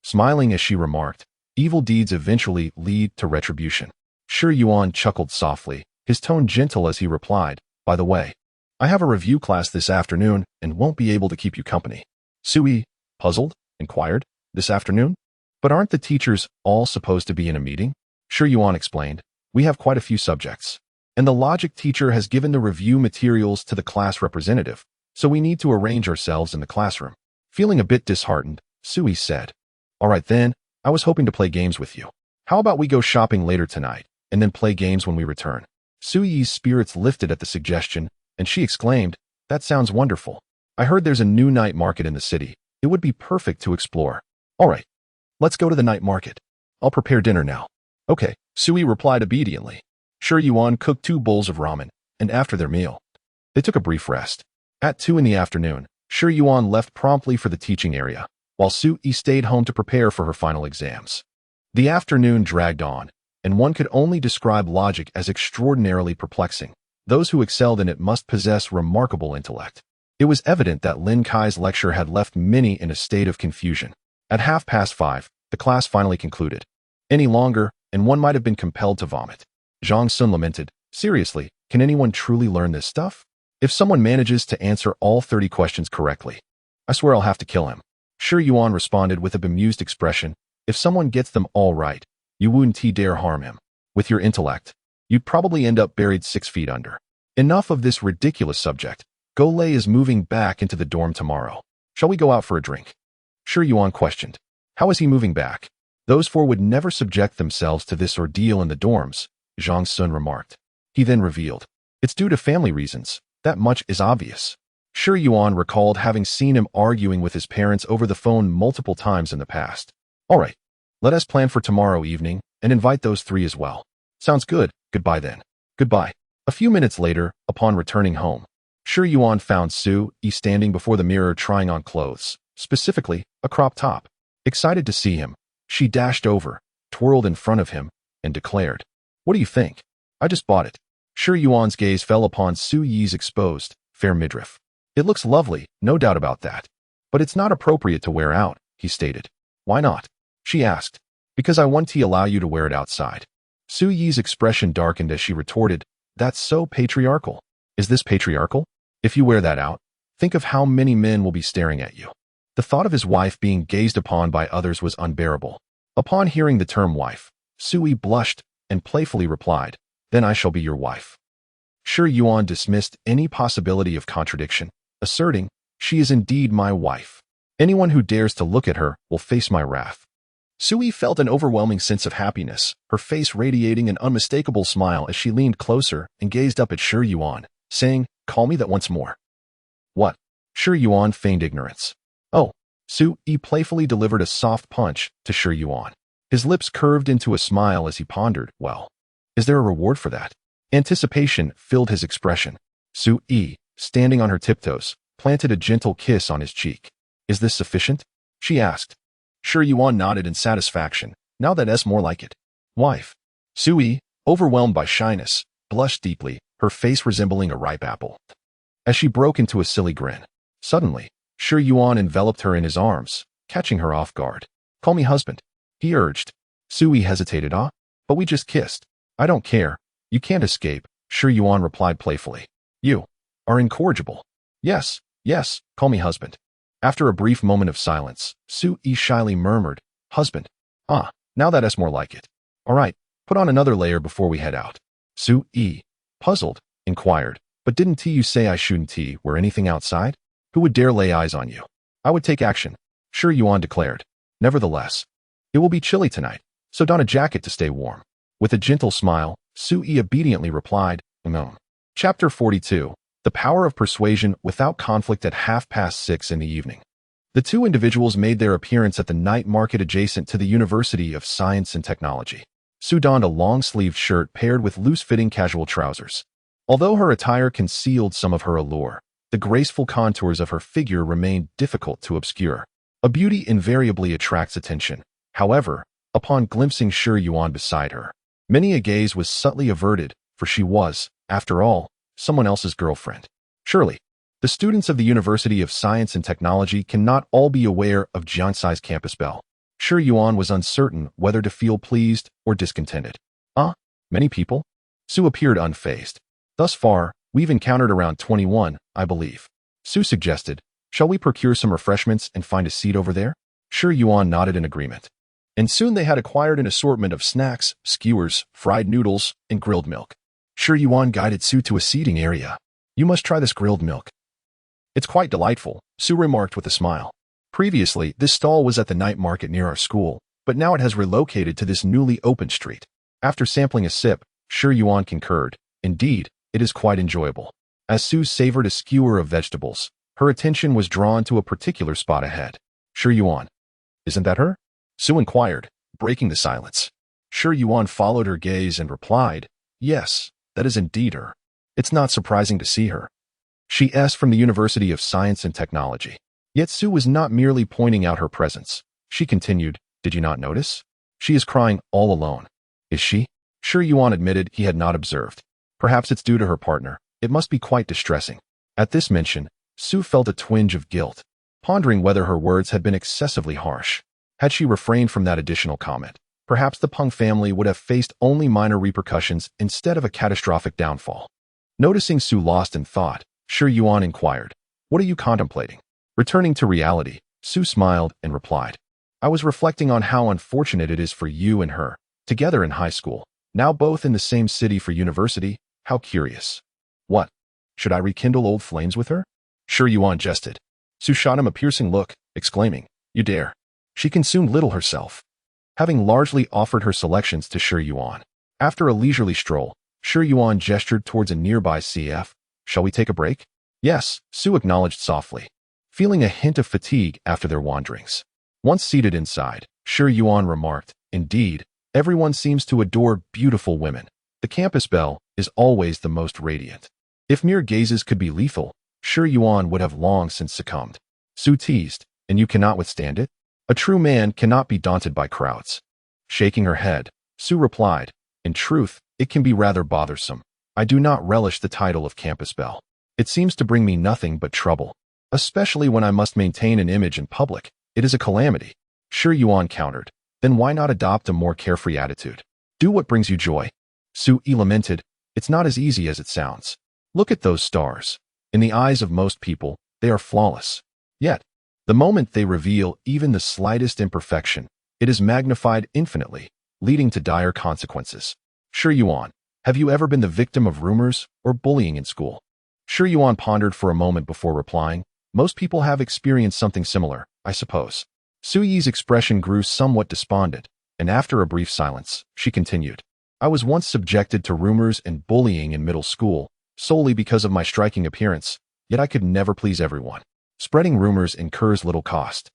Smiling as she remarked, "Evil deeds eventually lead to retribution." Shi Yuan chuckled softly, his tone gentle as he replied, "By the way, I have a review class this afternoon and won't be able to keep you company." Su Yi, puzzled, inquired, "This afternoon? But aren't the teachers all supposed to be in a meeting?" Shi Yuan explained, "We have quite a few subjects, and the logic teacher has given the review materials to the class representative, so we need to arrange ourselves in the classroom." Feeling a bit disheartened, Su Yi said, "All right then, I was hoping to play games with you. How about we go shopping later tonight, and then play games when we return?" Su Yi's spirits lifted at the suggestion, and she exclaimed, "That sounds wonderful. I heard there's a new night market in the city. It would be perfect to explore." "All right, let's go to the night market. I'll prepare dinner now." "Okay," Su Yi replied obediently. Shi Yuan cooked 2 bowls of ramen, and after their meal, they took a brief rest. At 2 in the afternoon, Shi Yuan left promptly for the teaching area, while Su Yi stayed home to prepare for her final exams. The afternoon dragged on, and one could only describe logic as extraordinarily perplexing. Those who excelled in it must possess remarkable intellect. It was evident that Lin Kai's lecture had left many in a state of confusion. At 5:30, the class finally concluded. Any longer, and one might have been compelled to vomit. Zhang Sun lamented, "Seriously, can anyone truly learn this stuff? If someone manages to answer all 30 questions correctly, I swear I'll have to kill him." Shi Yuan responded with a bemused expression, "If someone gets them all right, you wouldn't dare harm him. With your intellect, you'd probably end up buried 6 feet under. Enough of this ridiculous subject. Go Lei is moving back into the dorm tomorrow. Shall we go out for a drink?" Shi Yuan questioned, "How is he moving back? Those 4 would never subject themselves to this ordeal in the dorms," Zhang Sun remarked. He then revealed, "It's due to family reasons. That much is obvious." Shi Yuan recalled having seen him arguing with his parents over the phone multiple times in the past. "All right, let us plan for tomorrow evening and invite those 3 as well." "Sounds good. Goodbye then." "Goodbye." A few minutes later, upon returning home, Shi Yuan found Su Yi standing before the mirror trying on clothes, specifically a crop top. Excited to see him, she dashed over, twirled in front of him, and declared, "What do you think? I just bought it." Shi Yuan's gaze fell upon Su Yi's exposed, fair midriff. "It looks lovely, no doubt about that. But it's not appropriate to wear out," he stated. "Why not?" she asked. "Because I want to allow you to wear it outside." Su Yi's expression darkened as she retorted, "That's so patriarchal." "Is this patriarchal? If you wear that out, think of how many men will be staring at you." The thought of his wife being gazed upon by others was unbearable. Upon hearing the term wife, Su Yi blushed and playfully replied, "Then I shall be your wife." Shi Yuan dismissed any possibility of contradiction, asserting, "She is indeed my wife. Anyone who dares to look at her will face my wrath." Su Yi felt an overwhelming sense of happiness, her face radiating an unmistakable smile as she leaned closer and gazed up at Shi Yuan, saying, "Call me that once more." "What?" Shi Yuan feigned ignorance. "Oh." Su Yi playfully delivered a soft punch to Shi Yuan. His lips curved into a smile as he pondered, "Well, is there a reward for that?" Anticipation filled his expression. "Su Yi," standing on her tiptoes, planted a gentle kiss on his cheek. Is this sufficient? She asked. Shi Yuan nodded in satisfaction. Now that's more like it. Wife. Sui, overwhelmed by shyness, blushed deeply, her face resembling a ripe apple. As she broke into a silly grin. Suddenly, Shi Yuan enveloped her in his arms, catching her off guard. Call me husband, he urged. Sui hesitated. But we just kissed. I don't care. You can't escape, Shi Yuan replied playfully. You are incorrigible. Yes, call me husband. After a brief moment of silence, Sui shyly murmured, husband. Now that's more like it. All right, put on another layer before we head out. Sui, puzzled, inquired, but didn't you say I shouldn't wear anything outside? Who would dare lay eyes on you? I would take action, Shi Yuan declared. Nevertheless, it will be chilly tonight, so don a jacket to stay warm. With a gentle smile, Sui obediently replied, no. Chapter 42. The Power of Persuasion Without Conflict at 6:30 in the evening. The two individuals made their appearance at the night market adjacent to the University of Science and Technology. Sue donned a long-sleeved shirt paired with loose-fitting casual trousers. Although her attire concealed some of her allure, the graceful contours of her figure remained difficult to obscure. A beauty invariably attracts attention. However, upon glimpsing Shi Yuan beside her, many a gaze was subtly averted, for she was, after all, someone else's girlfriend. Surely, the students of the University of Science and Technology cannot all be aware of Jiangsai's campus belle. Shi Yuan was uncertain whether to feel pleased or discontented. Many people? Sue appeared unfazed. Thus far, we've encountered around 21, I believe. Sue suggested, shall we procure some refreshments and find a seat over there? Shi Yuan nodded in agreement. And soon they had acquired an assortment of snacks, skewers, fried noodles, and grilled milk. Shi Yuan guided Sue to a seating area. You must try this grilled milk. It's quite delightful, Sue remarked with a smile. Previously, this stall was at the night market near our school, but now it has relocated to this newly opened street. After sampling a sip, Shi Yuan concurred. Indeed, it is quite enjoyable. As Sue savored a skewer of vegetables, her attention was drawn to a particular spot ahead. Shi Yuan. Isn't that her? Sue inquired, breaking the silence. Shi Yuan followed her gaze and replied, yes, that is indeed her. It's not surprising to see her. She is from the University of Science and Technology. Yet Sue was not merely pointing out her presence. She continued, did you not notice? She is crying all alone. Is she? Shi Yuan admitted he had not observed. Perhaps it's due to her partner. It must be quite distressing. At this mention, Sue felt a twinge of guilt, pondering whether her words had been excessively harsh. Had she refrained from that additional comment, perhaps the Peng family would have faced only minor repercussions instead of a catastrophic downfall. Noticing Sue lost in thought, Shi Yuan inquired, what are you contemplating? Returning to reality, Sue smiled and replied, I was reflecting on how unfortunate it is for you and her, together in high school, now both in the same city for university. How curious. What? Should I rekindle old flames with her? Shi Yuan jested. Sue shot him a piercing look, exclaiming, you dare. She consumed little herself, having largely offered her selections to Shi Yuan. After a leisurely stroll, Shi Yuan gestured towards a nearby CF. Shall we take a break? Yes, Sue acknowledged softly, feeling a hint of fatigue after their wanderings. Once seated inside, Shi Yuan remarked, indeed, everyone seems to adore beautiful women. The campus belle is always the most radiant. If mere gazes could be lethal, Shi Yuan would have long since succumbed. Sue teased, and you cannot withstand it? A true man cannot be daunted by crowds. Shaking her head, Sue replied, in truth, it can be rather bothersome. I do not relish the title of campus belle. It seems to bring me nothing but trouble. Especially when I must maintain an image in public. It is a calamity. Shi Yuan countered. Then why not adopt a more carefree attitude? Do what brings you joy. Sue lamented. It's not as easy as it sounds. Look at those stars. In the eyes of most people, they are flawless. Yet, the moment they reveal even the slightest imperfection, it is magnified infinitely, leading to dire consequences. Shi Yuan, have you ever been the victim of rumors or bullying in school? Shi Yuan pondered for a moment before replying. Most people have experienced something similar, I suppose. Su Yi's expression grew somewhat despondent, and after a brief silence, she continued. I was once subjected to rumors and bullying in middle school, solely because of my striking appearance, yet I could never please everyone. Spreading rumors incurs little cost.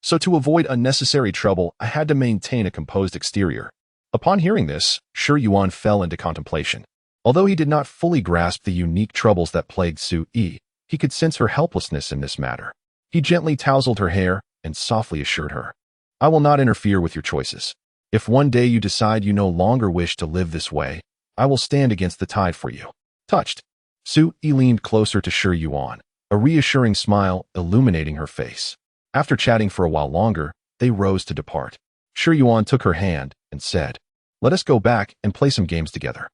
So to avoid unnecessary trouble, I had to maintain a composed exterior. Upon hearing this, Shi Yuan fell into contemplation. Although he did not fully grasp the unique troubles that plagued Su Yi, He could sense her helplessness in this matter. He gently tousled her hair and softly assured her, "I will not interfere with your choices. If one day you decide you no longer wish to live this way, I will stand against the tide for you." Touched, Su-yi leaned closer to Shi Yuan, a reassuring smile illuminating her face. After chatting for a while longer, they rose to depart. Shi Yuan took her hand and said, "Let us go back and play some games together."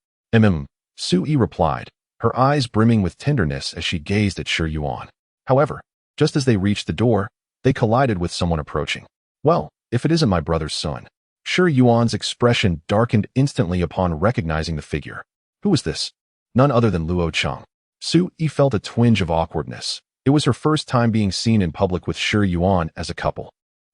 Su-yi replied, her eyes brimming with tenderness as she gazed at Shi Yuan. However, just as they reached the door, they collided with someone approaching. "Well, if it isn't my brother's son." Shi Yuan's expression darkened instantly upon recognizing the figure. Who was this? None other than Luo Cheng. Su-yi felt a twinge of awkwardness. It was her first time being seen in public with Shi Yuan as a couple.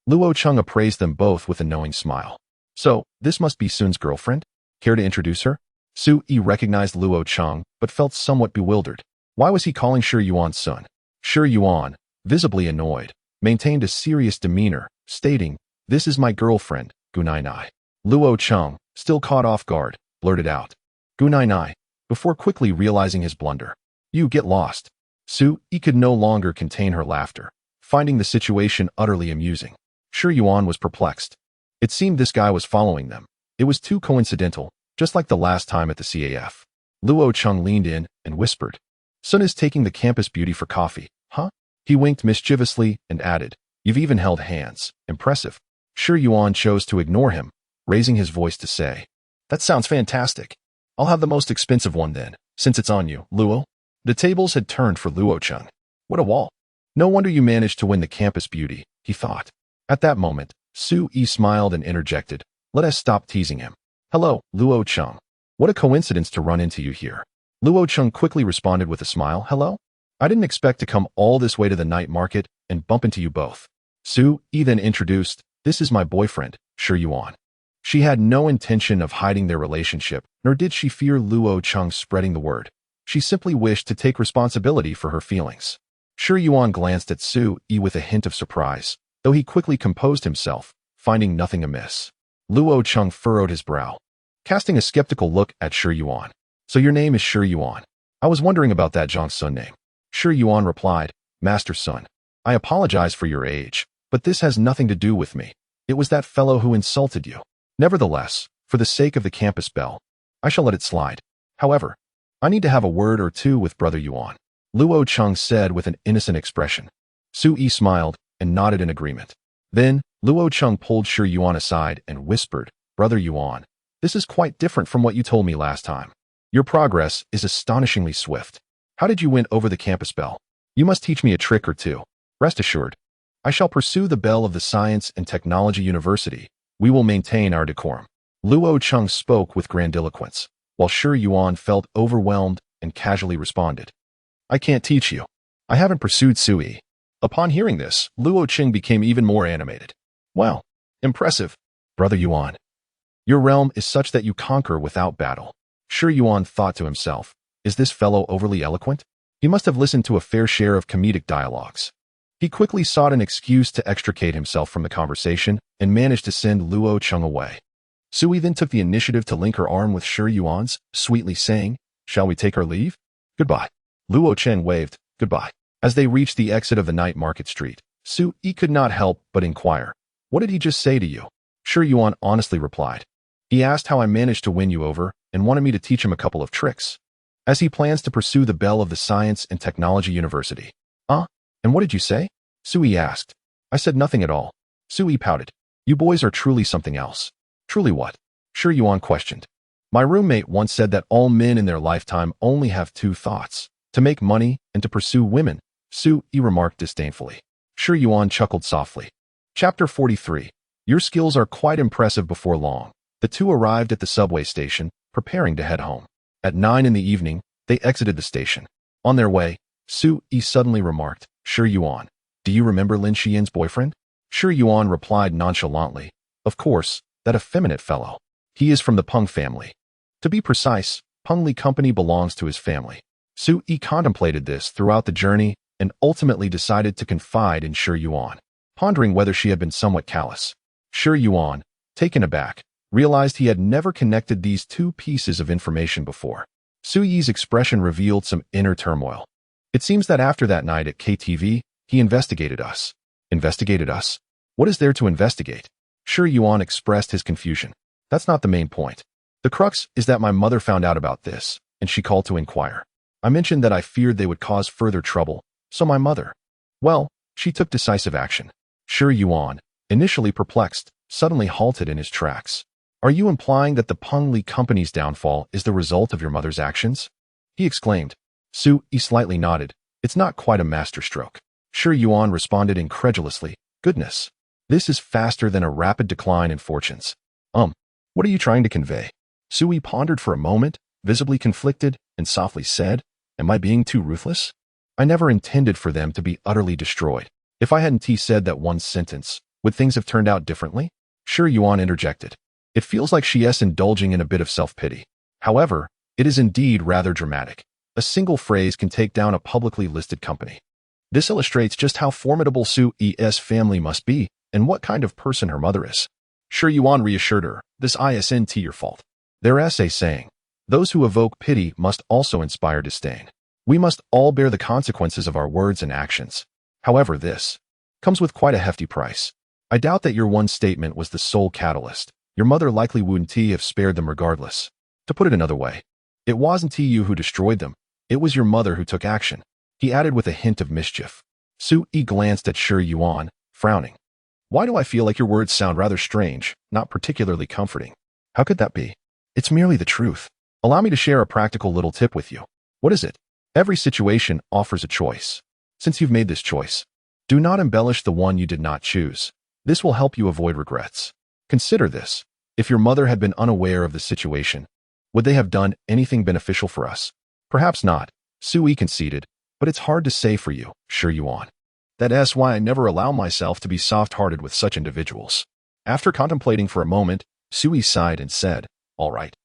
Luo Cheng appraised them both with a knowing smile. "So, this must be Sun's girlfriend? Care to introduce her?" Su-yi recognized Luo Cheng, but felt somewhat bewildered. Why was he calling Shi Yuan Sun? Shi Yuan, visibly annoyed, maintained a serious demeanor, stating, "This is my girlfriend, Gunainai." Luo Cheng, still caught off guard, blurted out, "Gunainai," before quickly realizing his blunder. "You get lost." Su-yi could no longer contain her laughter, finding the situation utterly amusing. Shi Yuan was perplexed. It seemed this guy was following them. It was too coincidental, just like the last time at the CAF. Luo Cheng leaned in and whispered, "Sun is taking the campus beauty for coffee, huh?" He winked mischievously and added, "You've even held hands. Impressive." Shi Yuan chose to ignore him, raising his voice to say, "That sounds fantastic. I'll have the most expensive one then, since it's on you, Luo." The tables had turned for Luo Cheng. What a wall. No wonder you managed to win the campus beauty, he thought. At that moment, Su-yi smiled and interjected, "Let us stop teasing him." "Hello, Luo Cheng. What a coincidence to run into you here." Luo Cheng quickly responded with a smile, "Hello? I didn't expect to come all this way to the night market and bump into you both." Su-yi then introduced, "This is my boyfriend, Shi Yuan." She had no intention of hiding their relationship, nor did she fear Luo Cheng spreading the word. She simply wished to take responsibility for her feelings. Shi Yuan glanced at Su-yi with a hint of surprise, though he quickly composed himself, finding nothing amiss. Luo Cheng furrowed his brow, casting a skeptical look at Shi Yuan. "So your name is Shi Yuan. I was wondering about that Zhang Sun name." Shi Yuan replied, "Master Sun, I apologize for your age, but this has nothing to do with me. It was that fellow who insulted you. Nevertheless, for the sake of the campus bell, I shall let it slide. However, I need to have a word or two with Brother Yuan," Luo Cheng said with an innocent expression. Su-yi smiled and nodded in agreement. Then, Luo Cheng pulled Shi Yuan aside and whispered, "Brother Yuan, this is quite different from what you told me last time. Your progress is astonishingly swift. How did you win over the campus bell? You must teach me a trick or two. Rest assured, I shall pursue the bell of the Science and Technology University. We will maintain our decorum." Luo Cheng spoke with grandiloquence, while Shi Yuan felt overwhelmed and casually responded, "I can't teach you. I haven't pursued Su-yi." Upon hearing this, Luo Cheng became even more animated. "Wow, impressive, Brother Yuan. Your realm is such that you conquer without battle." Shi Yuan thought to himself, "Is this fellow overly eloquent? He must have listened to a fair share of comedic dialogues." He quickly sought an excuse to extricate himself from the conversation and managed to send Luo Cheng away. Su-yi then took the initiative to link her arm with Shi Yuan's, sweetly saying, "Shall we take our leave?" "Goodbye." Luo Cheng waved, "Goodbye." As they reached the exit of the night market street, Su-yi could not help but inquire, "What did he just say to you?" Shi Yuan honestly replied, "He asked how I managed to win you over and wanted me to teach him a couple of tricks, as he plans to pursue the bell of the Science and Technology University." And what did you say?" Su-yi asked. "I said nothing at all." Su-yi pouted. "You boys are truly something else." "Truly what?" Shi Yuan questioned. "My roommate once said that all men in their lifetime only have two thoughts, to make money and to pursue women," Su-yi remarked disdainfully. Shi Yuan chuckled softly. Chapter 43. Your skills are quite impressive. Before long, the two arrived at the subway station, preparing to head home. At 9 in the evening, they exited the station. On their way, Su-yi suddenly remarked, "Shi Yuan, do you remember Lin Xian's boyfriend?" Shi Yuan replied nonchalantly, "Of course, that effeminate fellow. He is from the Peng family. To be precise, Peng Li Company belongs to his family." Su-yi contemplated this throughout the journey and ultimately decided to confide in Shi Yuan, pondering whether she had been somewhat callous. Shi Yuan, taken aback, realized he had never connected these two pieces of information before. Su-yi's expression revealed some inner turmoil. It seems that after that night at KTV, he investigated us. Investigated us? What is there to investigate? Shi Yuan expressed his confusion. That's not the main point. The crux is that my mother found out about this, and she called to inquire. I mentioned that I feared they would cause further trouble, so my mother, well, she took decisive action. Shi Yuan, initially perplexed, suddenly halted in his tracks. Are you implying that the Peng Li Company's downfall is the result of your mother's actions? He exclaimed. Su Yi slightly nodded. It's not quite a masterstroke. Shi Yuan responded incredulously. Goodness. This is faster than a rapid decline in fortunes. What are you trying to convey? Su Yi pondered for a moment, visibly conflicted, and softly said, Am I being too ruthless? I never intended for them to be utterly destroyed. If I hadn't said that one sentence, would things have turned out differently? Shi Yuan interjected. It feels like she is indulging in a bit of self-pity. However, it is indeed rather dramatic. A single phrase can take down a publicly listed company. This illustrates just how formidable Su Yi's family must be and what kind of person her mother is. Shi Yuan reassured her, this isn't your fault. Their essay saying, those who evoke pity must also inspire disdain. We must all bear the consequences of our words and actions. However, this comes with quite a hefty price. I doubt that your one statement was the sole catalyst. Your mother likely wouldn't have spared them regardless. To put it another way, it wasn't you who destroyed them. It was your mother who took action. He added with a hint of mischief. Su Yi glanced at Shi Yuan, frowning. Why do I feel like your words sound rather strange, not particularly comforting? How could that be? It's merely the truth. Allow me to share a practical little tip with you. What is it? Every situation offers a choice. Since you've made this choice, do not embellish the one you did not choose. This will help you avoid regrets. Consider this. If your mother had been unaware of the situation, would they have done anything beneficial for us? Perhaps not, Su Yi conceded, but it's hard to say for you, Shi Yuan. That's why I never allow myself to be soft-hearted with such individuals. After contemplating for a moment, Su Yi sighed and said, All right.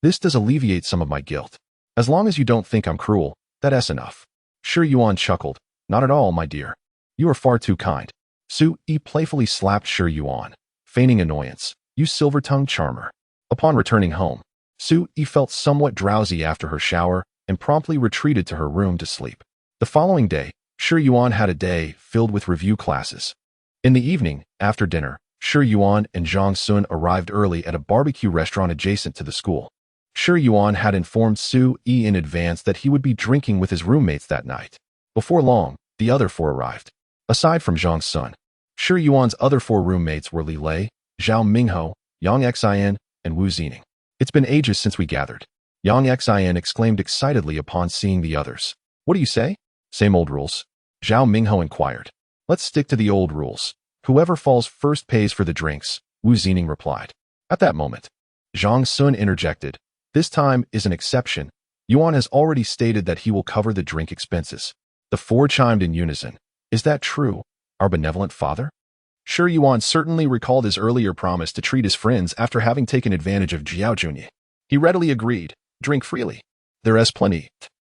This does alleviate some of my guilt. As long as you don't think I'm cruel, that's enough. Shi Yuan chuckled. Not at all, my dear. You are far too kind. Su Yi playfully slapped Shi Yuan, feigning annoyance. You silver-tongued charmer. Upon returning home, Su Yi felt somewhat drowsy after her shower and promptly retreated to her room to sleep. The following day, Shi Yuan had a day filled with review classes. In the evening, after dinner, Shi Yuan and Zhang Sun arrived early at a barbecue restaurant adjacent to the school. Shi Yuan had informed Su Yi in advance that he would be drinking with his roommates that night. Before long, the other four arrived. Aside from Zhang Sun, Shi Yuan's other four roommates were Li Lei, Zhao Mingho, Yang Xin, and Wu Zining. It's been ages since we gathered. Yang Xin exclaimed excitedly upon seeing the others. What do you say? Same old rules. Zhao Mingho inquired. Let's stick to the old rules. Whoever falls first pays for the drinks, Wu Zining replied. At that moment, Zhang Sun interjected. This time is an exception. Yuan has already stated that he will cover the drink expenses. The four chimed in unison. Is that true, our benevolent father? Shi Yuan certainly recalled his earlier promise to treat his friends after having taken advantage of Jiao Junyi. He readily agreed. Drink freely. There is plenty.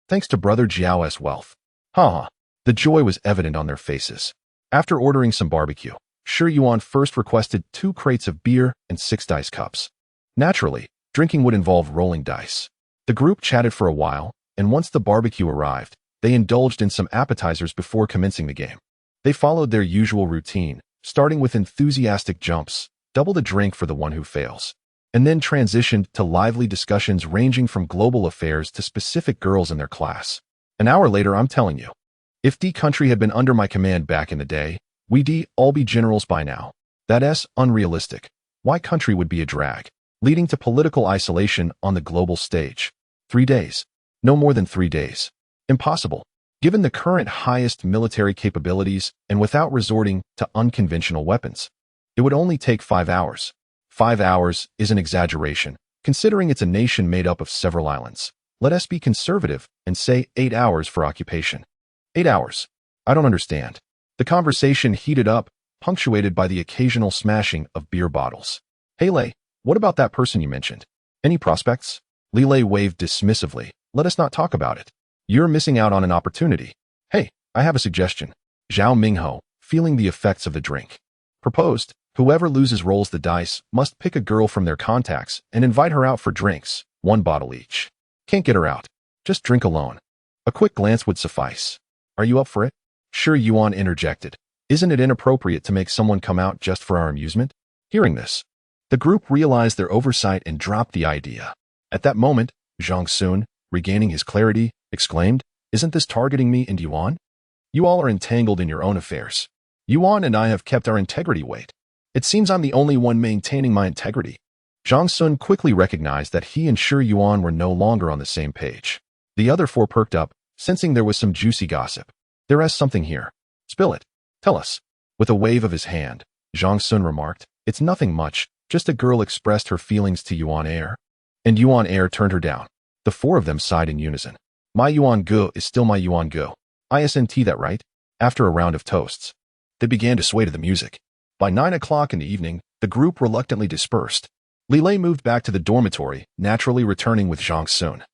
Thanks to brother Jiao's wealth. Ha! The joy was evident on their faces. After ordering some barbecue, Shi Yuan first requested 2 crates of beer and 6 dice cups. Naturally, drinking would involve rolling dice. The group chatted for a while, and once the barbecue arrived, they indulged in some appetizers before commencing the game. They followed their usual routine, starting with enthusiastic jumps, double the drink for the one who fails, and then transitioned to lively discussions ranging from global affairs to specific girls in their class. An hour later, I'm telling you, if D country had been under my command back in the day, we'd all be generals by now. That's unrealistic. Why country would be a drag, leading to political isolation on the global stage. 3 days. No more than 3 days. Impossible. Given the current highest military capabilities and without resorting to unconventional weapons, it would only take 5 hours. 5 hours is an exaggeration, considering it's a nation made up of several islands. Let us be conservative and say 8 hours for occupation. 8 hours. I don't understand. The conversation heated up, punctuated by the occasional smashing of beer bottles. Hey Lei, what about that person you mentioned? Any prospects? Li Lei waved dismissively. Let us not talk about it. You're missing out on an opportunity. Hey, I have a suggestion. Zhao Mingho, feeling the effects of the drink, proposed. Whoever loses rolls the dice must pick a girl from their contacts and invite her out for drinks, 1 bottle each. Can't get her out. Just drink alone. A quick glance would suffice. Are you up for it? Shi Yuan interjected. Isn't it inappropriate to make someone come out just for our amusement? Hearing this, the group realized their oversight and dropped the idea. At that moment, Zhang Sun, regaining his clarity, exclaimed, Isn't this targeting me and Yuan? You all are entangled in your own affairs. Yuan and I have kept our integrity weight. It seems I'm the only one maintaining my integrity. Zhang Sun quickly recognized that he and Shi Yuan were no longer on the same page. The other four perked up, sensing there was some juicy gossip. There is something here. Spill it. Tell us. With a wave of his hand, Zhang Sun remarked, It's nothing much, just a girl expressed her feelings to Yuan Air. And Yuan Air turned her down. The four of them sighed in unison. My Yuan Gu is still my Yuan Gu. ISNT that right? After a round of toasts, they began to sway to the music. By 9 o'clock in the evening, the group reluctantly dispersed. Li Lei moved back to the dormitory, naturally returning with Zhang Sun,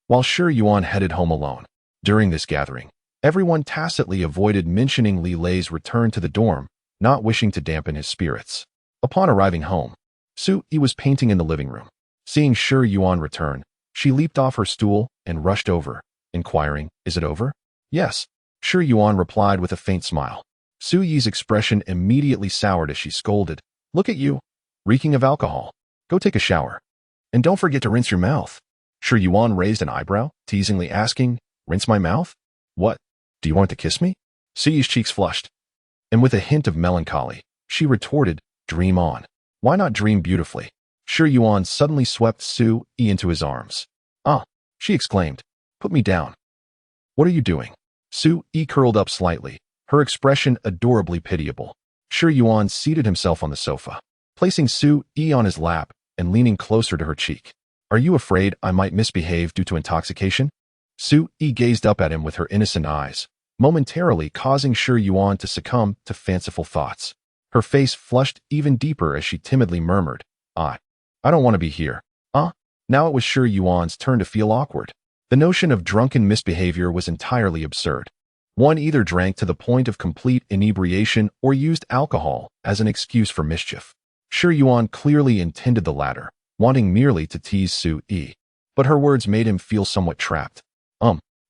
while Shi Yuan headed home alone. During this gathering, everyone tacitly avoided mentioning Li Lei's return to the dorm, not wishing to dampen his spirits. Upon arriving home, Su Yi was painting in the living room. Seeing Shi Yuan return, she leaped off her stool and rushed over, inquiring, Is it over? Yes. Shi Yuan replied with a faint smile. Su Yi's expression immediately soured as she scolded. Look at you, reeking of alcohol. Go take a shower. And don't forget to rinse your mouth. Shi Yuan raised an eyebrow, teasingly asking, Rinse my mouth? What? Do you want to kiss me? Su Yi's cheeks flushed. And with a hint of melancholy, she retorted, Dream on. Why not dream beautifully? Shi Yuan suddenly swept Su Yi into his arms. Ah, she exclaimed. Put me down. What are you doing? Su Yi curled up slightly, her expression adorably pitiable. Shi Yuan seated himself on the sofa, placing Su Yi on his lap and leaning closer to her cheek. Are you afraid I might misbehave due to intoxication? Su Yi gazed up at him with her innocent eyes, momentarily causing Shi Yuan to succumb to fanciful thoughts. Her face flushed even deeper as she timidly murmured, I don't want to be here. Now it was Shi Yuan's turn to feel awkward. The notion of drunken misbehavior was entirely absurd. One either drank to the point of complete inebriation or used alcohol as an excuse for mischief. Shi Yuan clearly intended the latter, wanting merely to tease Su Yi. But her words made him feel somewhat trapped.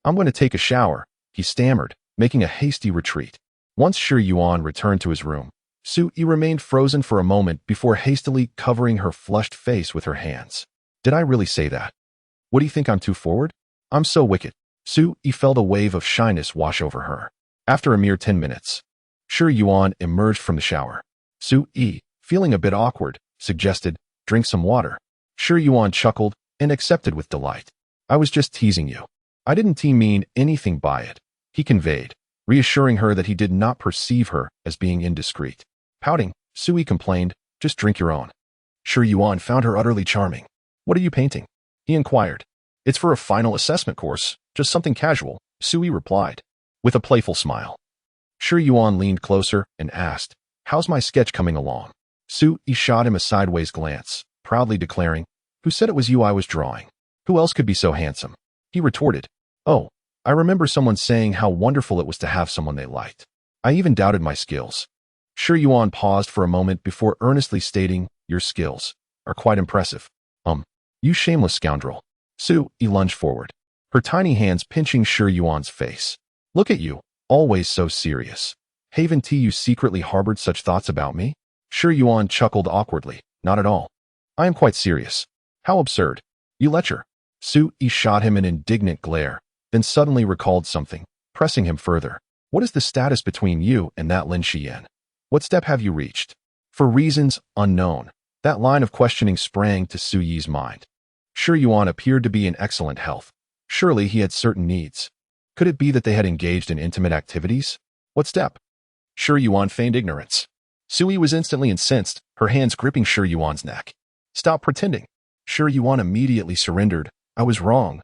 I'm going to take a shower, he stammered, making a hasty retreat. Once Shi Yuan returned to his room, Su Yi remained frozen for a moment before hastily covering her flushed face with her hands. Did I really say that? What do you think, I'm too forward? I'm so wicked. Su Yi felt a wave of shyness wash over her. After a mere 10 minutes, Shi Yuan emerged from the shower. Su Yi, feeling a bit awkward, suggested, Drink some water. Shi Yuan chuckled and accepted with delight. I was just teasing you. I didn't mean anything by it, he conveyed, reassuring her that he did not perceive her as being indiscreet. Pouting, Su Yi complained, Just drink your own. Shi Yuan found her utterly charming. What are you painting? He inquired. It's for a final assessment course, just something casual, Su Yi replied, with a playful smile. Shi Yuan leaned closer and asked, How's my sketch coming along? Su Yi shot him a sideways glance, proudly declaring, Who said it was you I was drawing? Who else could be so handsome? He retorted, Oh, I remember someone saying how wonderful it was to have someone they liked. I even doubted my skills. Shi Yuan paused for a moment before earnestly stating, Your skills are quite impressive. You shameless scoundrel. Su Yi lunged forward, her tiny hands pinching Shi Yuan's face. Look at you, always so serious. Haven't you secretly harbored such thoughts about me? Shi Yuan chuckled awkwardly. Not at all. I am quite serious. How absurd. You lecher. Su Yi shot him an indignant glare, then suddenly recalled something, pressing him further. What is the status between you and that Lin Xian? What step have you reached? For reasons unknown, that line of questioning sprang to Su Yi's mind. Shi Yuan appeared to be in excellent health. Surely he had certain needs. Could it be that they had engaged in intimate activities? What step? Shi Yuan feigned ignorance. Su Yi was instantly incensed, her hands gripping Shi Yuan's neck. Stop pretending. Shi Yuan immediately surrendered. I was wrong.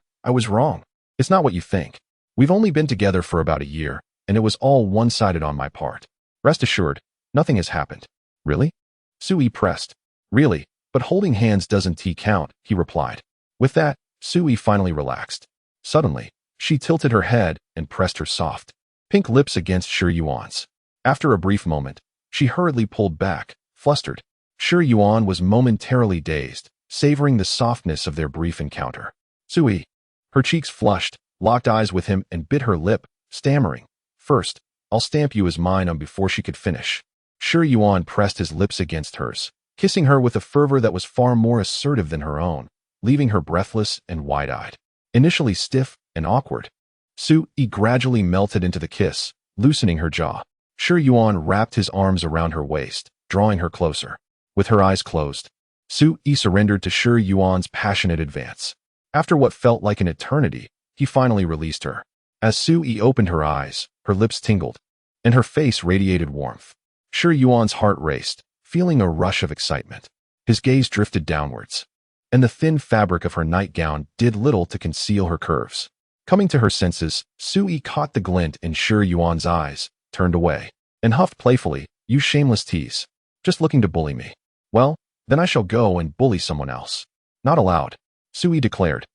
It's not what you think. We've only been together for about a year, and it was all one-sided on my part. Rest assured, nothing has happened. Really? Su Yi pressed. Really, but holding hands doesn't count, he replied. With that, Su Yi finally relaxed. Suddenly, she tilted her head and pressed her soft, pink lips against Shi Yuan's. After a brief moment, she hurriedly pulled back, flustered. Shi Yuan was momentarily dazed, savoring the softness of their brief encounter. Su Yi. Her cheeks flushed, locked eyes with him and bit her lip, stammering, "First, I'll stamp you as mine on." Before she could finish, Shi Yuan pressed his lips against hers, kissing her with a fervor that was far more assertive than her own, leaving her breathless and wide-eyed. Initially stiff and awkward, Su-yi gradually melted into the kiss, loosening her jaw. Shi Yuan wrapped his arms around her waist, drawing her closer. With her eyes closed, Su-yi surrendered to Shi Yuan's passionate advance. After what felt like an eternity, he finally released her. As Su-yi opened her eyes, her lips tingled, and her face radiated warmth. Shi Yuan's heart raced, feeling a rush of excitement. His gaze drifted downwards, and the thin fabric of her nightgown did little to conceal her curves. Coming to her senses, Su-yi caught the glint in Shi Yuan's eyes, turned away, and huffed playfully, "You shameless tease. Just looking to bully me. Well, then I shall go and bully someone else." "Not allowed," Su-yi declared,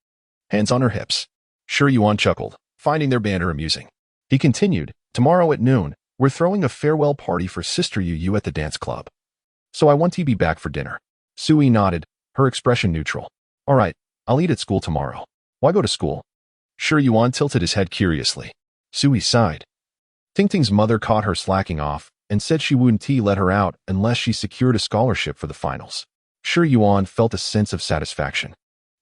hands on her hips. Shi Yuan chuckled, finding their banter amusing. He continued, "Tomorrow at noon, we're throwing a farewell party for Sister Yu at the dance club. So I want to be back for dinner." Su-yi nodded, her expression neutral. "All right, I'll eat at school tomorrow." "Why go to school?" Shi Yuan tilted his head curiously. Su-yi sighed. Tingting's mother caught her slacking off and said she wouldn't let her out unless she secured a scholarship for the finals. Shi Yuan felt a sense of satisfaction.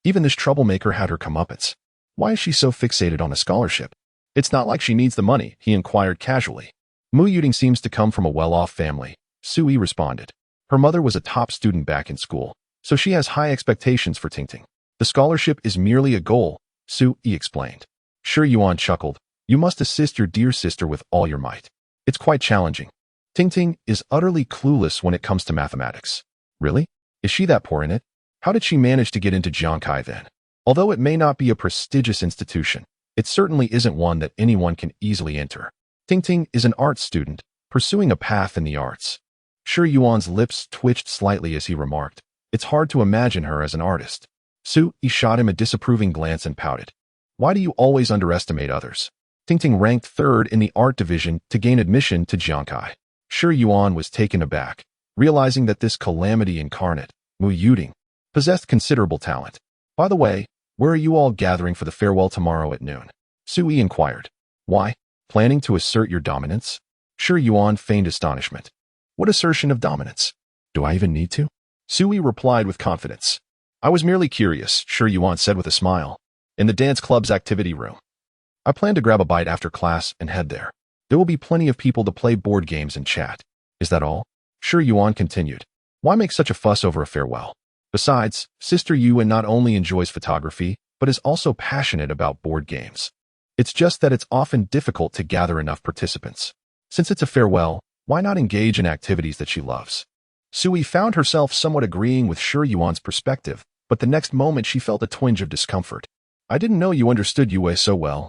Even this troublemaker had her comeuppance. Why is she so fixated on a scholarship? "It's not like she needs the money," he inquired casually. "Mu Yuding seems to come from a well-off family," Su-yi responded. Her mother was a top student back in school, so she has high expectations for Tingting. "The scholarship is merely a goal," Su-yi explained. Shi Yuan chuckled. "You must assist your dear sister with all your might. It's quite challenging. Tingting is utterly clueless when it comes to mathematics." "Really? Is she that poor in it? How did she manage to get into Jiangkai then?" "Although it may not be a prestigious institution, it certainly isn't one that anyone can easily enter. Tingting is an art student, pursuing a path in the arts." Shi Yuan's lips twitched slightly as he remarked, "It's hard to imagine her as an artist." Su-yi shot him a disapproving glance and pouted. "Why do you always underestimate others?" Tingting ranked third in the art division to gain admission to Jiangkai. Shi Yuan was taken aback, realizing that this calamity incarnate, Mu Yuding, possessed considerable talent. "By the way, where are you all gathering for the farewell tomorrow at noon?" Su-yi inquired. "Why? Planning to assert your dominance?" Shi Yuan feigned astonishment. "What assertion of dominance? Do I even need to?" Su-yi replied with confidence. "I was merely curious," Shi Yuan said with a smile. "In the dance club's activity room. I plan to grab a bite after class and head there. There will be plenty of people to play board games and chat." "Is that all?" Shi Yuan continued. "Why make such a fuss over a farewell? Besides, Sister Yu not only enjoys photography, but is also passionate about board games. It's just that it's often difficult to gather enough participants. Since it's a farewell, why not engage in activities that she loves?" Su-yi found herself somewhat agreeing with Shi Yuan's perspective, but the next moment she felt a twinge of discomfort. "I didn't know you understood Yue so well.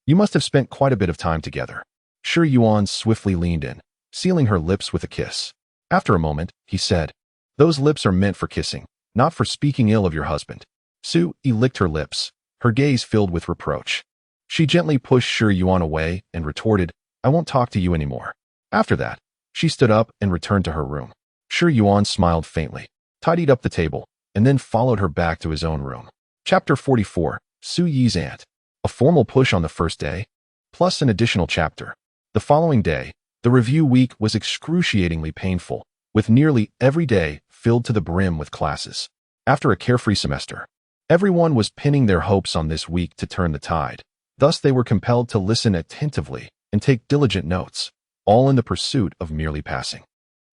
You must have spent quite a bit of time together." Shi Yuan swiftly leaned in, sealing her lips with a kiss. After a moment, he said, "Those lips are meant for kissing, not for speaking ill of your husband." Su-yi licked her lips, her gaze filled with reproach. She gently pushed Shi Yuan away and retorted, "I won't talk to you anymore." After that, she stood up and returned to her room. Shi Yuan smiled faintly, tidied up the table, and then followed her back to his own room. Chapter 44, Su-yi's Aunt. A formal push on the first day, plus an additional chapter. The following day, the review week was excruciatingly painful, with nearly every day filled to the brim with classes. After a carefree semester, everyone was pinning their hopes on this week to turn the tide. Thus they were compelled to listen attentively and take diligent notes, all in the pursuit of merely passing.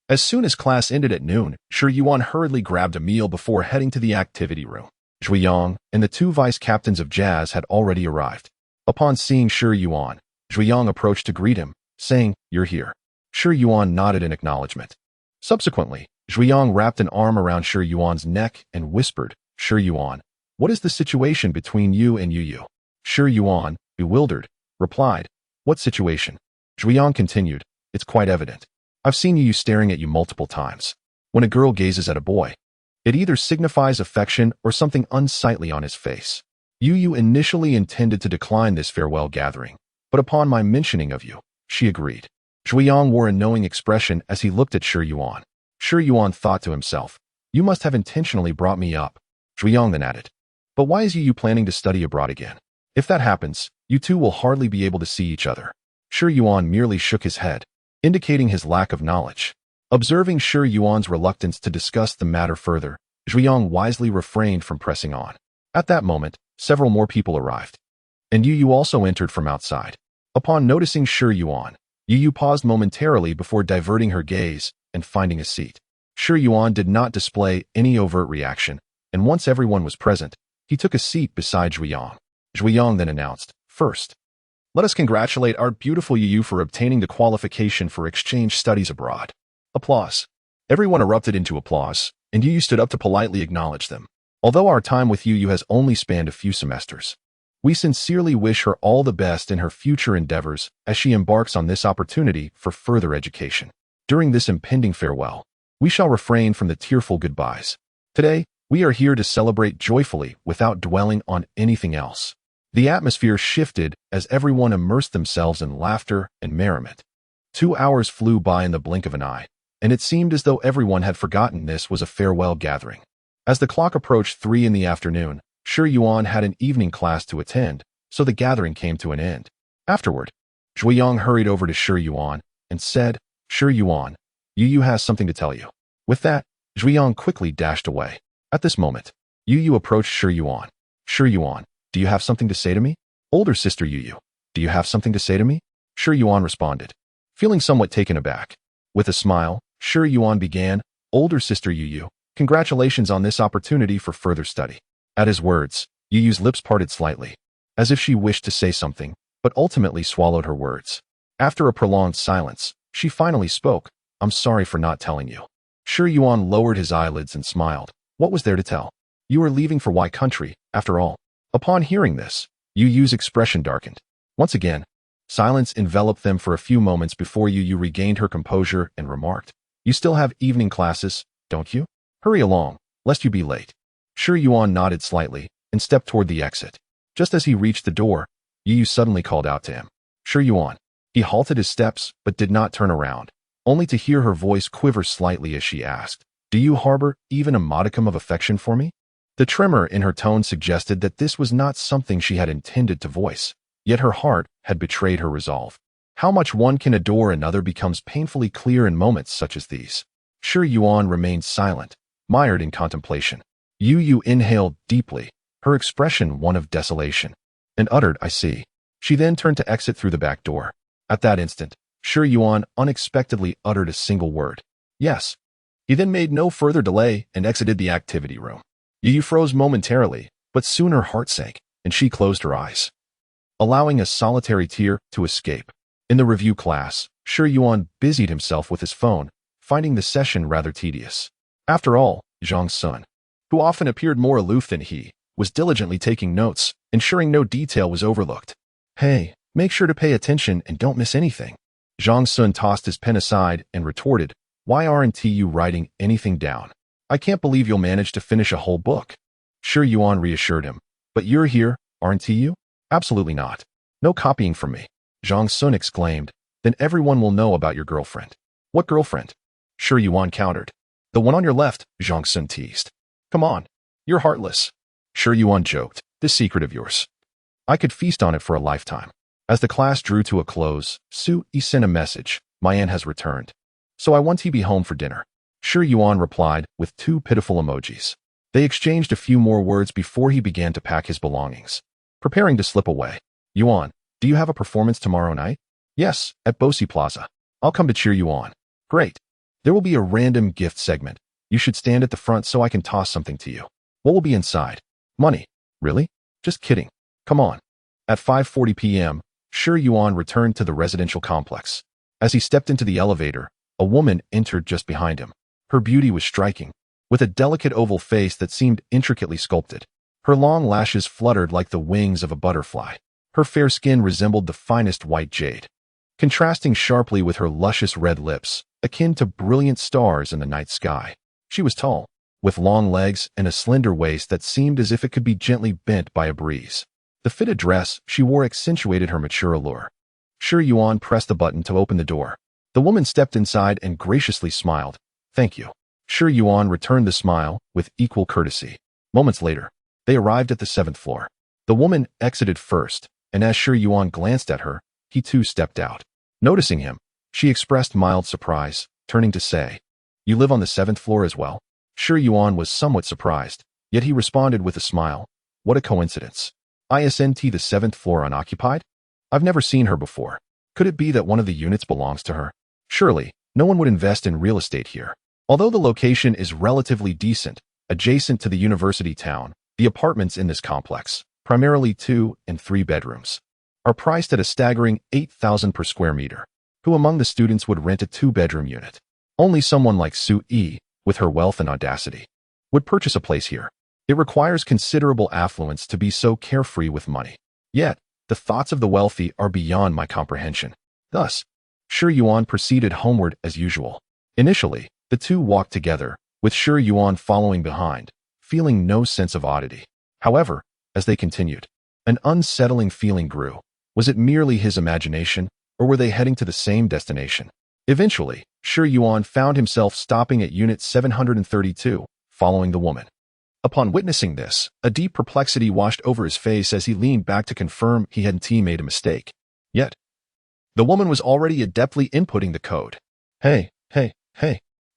As soon as class ended at noon, Shi Yuan hurriedly grabbed a meal before heading to the activity room. Zhuiyang and the two vice captains of jazz had already arrived. Upon seeing Shi Yuan, Zhuiyang approached to greet him, saying, "You're here." Shi Yuan nodded in acknowledgement. Subsequently, Zhuiyang wrapped an arm around Shi Yuan's neck and whispered, "Shi Yuan, what is the situation between you and Yu?" Shi Yuan, bewildered, replied, "What situation?" Zhuiyang continued, "It's quite evident. I've seen Yu staring at you multiple times. When a girl gazes at a boy, it either signifies affection or something unsightly on his face. Yu initially intended to decline this farewell gathering, but upon my mentioning of you, she agreed." Zhuiyang wore a knowing expression as he looked at Shi Yuan. Shi Yuan thought to himself, "You must have intentionally brought me up." Zhuiyang then added, "But why is Yu planning to study abroad again? If that happens, You two will hardly be able to see each other. Shi Yuan merely shook his head, indicating his lack of knowledge. Observing Shi Yuan's reluctance to discuss the matter further, Zhuiyang wisely refrained from pressing on. At that moment, several more people arrived. And Yu also entered from outside. Upon noticing Shi Yuan, Yu paused momentarily before diverting her gaze and finding a seat. Shi Yuan did not display any overt reaction, and once everyone was present, he took a seat beside Zhuiyang. Zhuiyang then announced, "First, let us congratulate our beautiful Yu for obtaining the qualification for exchange studies abroad." Applause. Everyone erupted into applause, and Yu stood up to politely acknowledge them. Although our time with Yu has only spanned a few semesters, we sincerely wish her all the best in her future endeavors as she embarks on this opportunity for further education. During this impending farewell, we shall refrain from the tearful goodbyes. Today, we are here to celebrate joyfully without dwelling on anything else. The atmosphere shifted as everyone immersed themselves in laughter and merriment. 2 hours flew by in the blink of an eye, and it seemed as though everyone had forgotten this was a farewell gathering. As the clock approached 3 in the afternoon, Shi Yuan had an evening class to attend, so the gathering came to an end. Afterward, Zhuiyang hurried over to Shi Yuan and said, "Shi Yuan, Yu has something to tell you." With that, Zhuiyang quickly dashed away. At this moment, Yu approached Shi Yuan. "Shi Yuan, do you have something to say to me?" "Older sister Yu, do you have something to say to me?" Shi Yuan responded, feeling somewhat taken aback. With a smile, Shi Yuan began, "Older sister Yu, congratulations on this opportunity for further study." At his words, Yu's lips parted slightly, as if she wished to say something, but ultimately swallowed her words. After a prolonged silence, she finally spoke, "I'm sorry for not telling you." Shi Yuan lowered his eyelids and smiled. What was there to tell? You are leaving for Y country, after all. Upon hearing this, Yu's expression darkened. Once again, silence enveloped them for a few moments before Yu regained her composure and remarked, "You still have evening classes, don't you? Hurry along, lest you be late." Shi Yuan nodded slightly and stepped toward the exit. Just as he reached the door, Yu suddenly called out to him, "Shi Yuan." He halted his steps but did not turn around, only to hear her voice quiver slightly as she asked, "Do you harbor even a modicum of affection for me?" The tremor in her tone suggested that this was not something she had intended to voice, yet her heart had betrayed her resolve. How much one can adore another becomes painfully clear in moments such as these. Shi Yuan remained silent, mired in contemplation. Yu inhaled deeply, her expression one of desolation, and uttered, "I see." She then turned to exit through the back door. At that instant, Shi Yuan unexpectedly uttered a single word, "Yes." He then made no further delay and exited the activity room. Yu froze momentarily, but soon her heart sank, and she closed her eyes, allowing a solitary tear to escape. In the review class, Shi Yuan busied himself with his phone, finding the session rather tedious. After all, Zhang Sun, who often appeared more aloof than he, was diligently taking notes, ensuring no detail was overlooked. "Hey, make sure to pay attention and don't miss anything." Zhang Sun tossed his pen aside and retorted, "Why aren't you writing anything down? I can't believe you'll manage to finish a whole book." Shi Yuan reassured him, "But you're here, aren't you?" "Absolutely not. No copying from me." Zhang Sun exclaimed, "Then everyone will know about your girlfriend." "What girlfriend?" Shi Yuan countered. "The one on your left," Zhang Sun teased. "Come on, you're heartless." Shi Yuan joked, "This secret of yours, I could feast on it for a lifetime." As the class drew to a close, Su Yi sent a message, "My aunt has returned, so I want to be home for dinner." Shi Yuan replied with 2 pitiful emojis. They exchanged a few more words before he began to pack his belongings, preparing to slip away. "Yuan, do you have a performance tomorrow night?" "Yes, at Bosi Plaza. I'll come to cheer you on." "Great. There will be a random gift segment. You should stand at the front so I can toss something to you." "What will be inside?" "Money." "Really? Just kidding. Come on." At 5:40 p.m., Shi Yuan returned to the residential complex. As he stepped into the elevator, a woman entered just behind him. Her beauty was striking, with a delicate oval face that seemed intricately sculpted. Her long lashes fluttered like the wings of a butterfly. Her fair skin resembled the finest white jade, contrasting sharply with her luscious red lips, akin to brilliant stars in the night sky. She was tall, with long legs and a slender waist that seemed as if it could be gently bent by a breeze. The fitted dress she wore accentuated her mature allure. Shi Yuan pressed the button to open the door. The woman stepped inside and graciously smiled. "Thank you." Shi Yuan returned the smile with equal courtesy. Moments later, they arrived at the 7th floor. The woman exited first, and as Shi Yuan glanced at her, he too stepped out. Noticing him, she expressed mild surprise, turning to say, "You live on the 7th floor as well?" Shi Yuan was somewhat surprised, yet he responded with a smile, "What a coincidence. Isn't the 7th floor unoccupied? I've never seen her before. Could it be that one of the units belongs to her? Surely, no one would invest in real estate here." Although the location is relatively decent, adjacent to the university town, the apartments in this complex, primarily 2 and 3 bedrooms, are priced at a staggering 8,000 per square meter. Who among the students would rent a 2-bedroom unit? Only someone like Su Yi, with her wealth and audacity, would purchase a place here. It requires considerable affluence to be so carefree with money. Yet, the thoughts of the wealthy are beyond my comprehension. Thus, Shi Yuan proceeded homeward as usual. Initially, the two walked together, with Shi Yuan following behind, feeling no sense of oddity. However, as they continued, an unsettling feeling grew. Was it merely his imagination, or were they heading to the same destination? Eventually, Shi Yuan found himself stopping at Unit 732, following the woman. Upon witnessing this, a deep perplexity washed over his face as he leaned back to confirm he hadn't made a mistake. Yet, the woman was already adeptly inputting the code. Hey.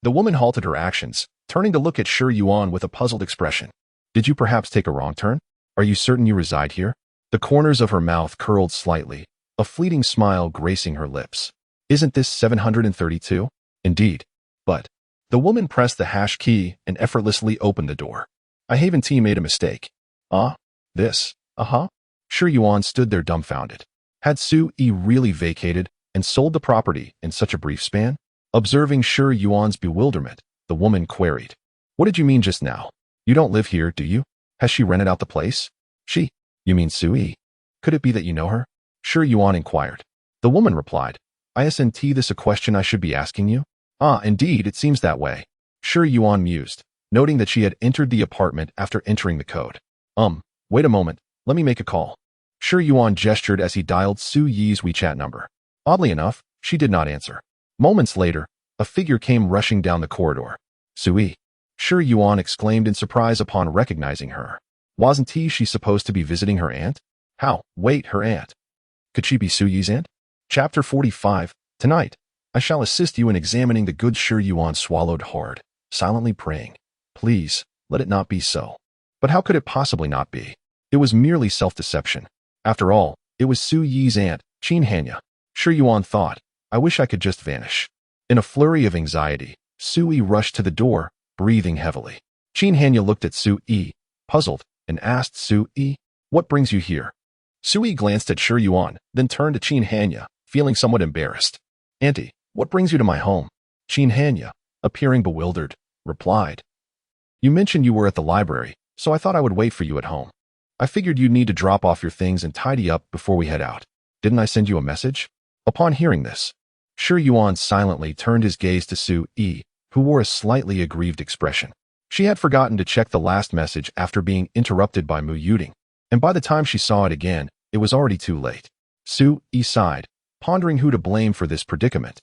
The woman halted her actions, turning to look at Shi Yuan with a puzzled expression. Did you perhaps take a wrong turn? Are you certain you reside here? The corners of her mouth curled slightly, a fleeting smile gracing her lips. Isn't this 732? Indeed. But the woman pressed the hash key and effortlessly opened the door. I haven't made a mistake. This. Shi Yuan stood there dumbfounded. Had Su Yi really vacated and sold the property in such a brief span? Observing Shi Yuan's bewilderment, the woman queried, "What did you mean just now? You don't live here, do you? Has she rented out the place?" "She? You mean Su Yi? Could it be that you know her?" Shi Yuan inquired. The woman replied, "Isn't this a question I should be asking you?" Indeed, it seems that way." Shi Yuan mused, noting that she had entered the apartment after entering the code. Wait a moment, let me make a call." Shi Yuan gestured as he dialed Su Yi's WeChat number. Oddly enough, she did not answer. Moments later, a figure came rushing down the corridor. "Su Yi!" Shi Yuan exclaimed in surprise upon recognizing her. Wasn't she supposed to be visiting her aunt? How? Wait, her aunt? Could she be Su Yi's aunt? Chapter 45. Tonight, I shall assist you in examining the goods. Shi Yuan swallowed hard, silently praying, "Please, let it not be so." But how could it possibly not be? It was merely self-deception. After all, it was Su Yi's aunt, Qin Hanya. Shi Yuan thought, "I wish I could just vanish." In a flurry of anxiety, Su Yi rushed to the door, breathing heavily. Qin Hanya looked at Su Yi, puzzled, and asked Su Yi, "What brings you here?" Su Yi glanced at Shi Yuan, then turned to Qin Hanya, feeling somewhat embarrassed. "Auntie, what brings you to my home?" Qin Hanya, appearing bewildered, replied, "You mentioned you were at the library, so I thought I would wait for you at home. I figured you'd need to drop off your things and tidy up before we head out. Didn't I send you a message?" Upon hearing this, Shi Yuan silently turned his gaze to Su Yi, who wore a slightly aggrieved expression. She had forgotten to check the last message after being interrupted by Mu Yuding, and by the time she saw it again, it was already too late. Su Yi sighed, pondering who to blame for this predicament.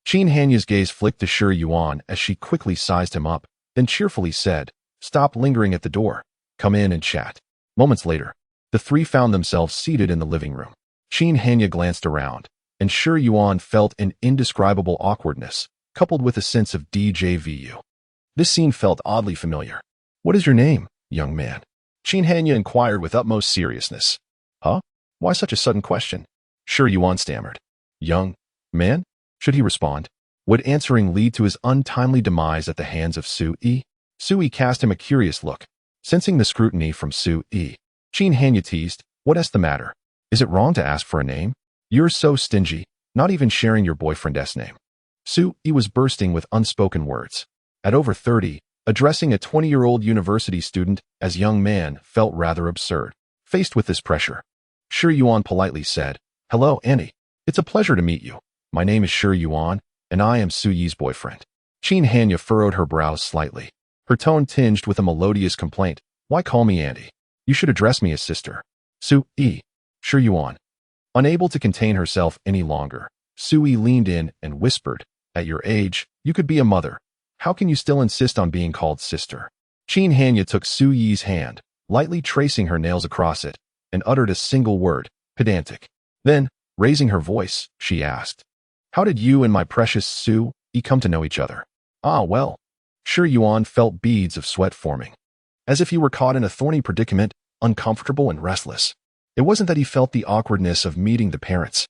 Qin Hanya's gaze flicked to Shi Yuan as she quickly sized him up, then cheerfully said, "Stop lingering at the door. Come in and chat." Moments later, the three found themselves seated in the living room. Qin Hanya glanced around, and Shi Yuan felt an indescribable awkwardness, coupled with a sense of déjà vu. This scene felt oddly familiar. "What is your name, young man?" Qin Hanya inquired with utmost seriousness. "Huh? Why such a sudden question?" Shi Yuan stammered. "Young man?" Should he respond? Would answering lead to his untimely demise at the hands of Su Yi? Su Yi cast him a curious look. Sensing the scrutiny from Su Yi, Qin Hanya teased, "What's the matter? Is it wrong to ask for a name? You're so stingy, not even sharing your boyfriend's name." Su Yi was bursting with unspoken words. At over 30, addressing a 20-year-old university student as young man felt rather absurd. Faced with this pressure, Shi Yuan politely said, "Hello, Annie. It's a pleasure to meet you. My name is Shi Yuan, and I am Su Yi's boyfriend." Qin Hanya furrowed her brows slightly, her tone tinged with a melodious complaint. "Why call me Annie? You should address me as sister." Su Yi. Shi Yuan. Unable to contain herself any longer, Su Yi leaned in and whispered, "At your age, you could be a mother. How can you still insist on being called sister?" Qin Hanya took Su Yi's hand, lightly tracing her nails across it, and uttered a single word, Pedantic. Then, raising her voice, she asked, "How did you and my precious Su-yi come to know each other?" "Ah, well." Shi Yuan felt beads of sweat forming. As if he were caught in a thorny predicament, uncomfortable and restless. It wasn't that he felt the awkwardness of meeting the parents.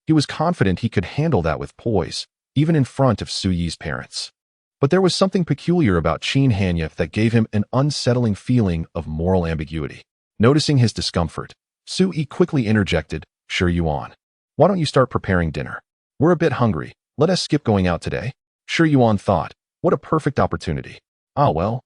He was confident he could handle that with poise, even in front of Su-yi's parents. But there was something peculiar about Qin Hanya that gave him an unsettling feeling of moral ambiguity. Noticing his discomfort, Su-yi quickly interjected, "Shi Yuan, why don't you start preparing dinner? We're a bit hungry. Let us skip going out today." Shi Yuan thought, what a perfect opportunity. "Ah, well,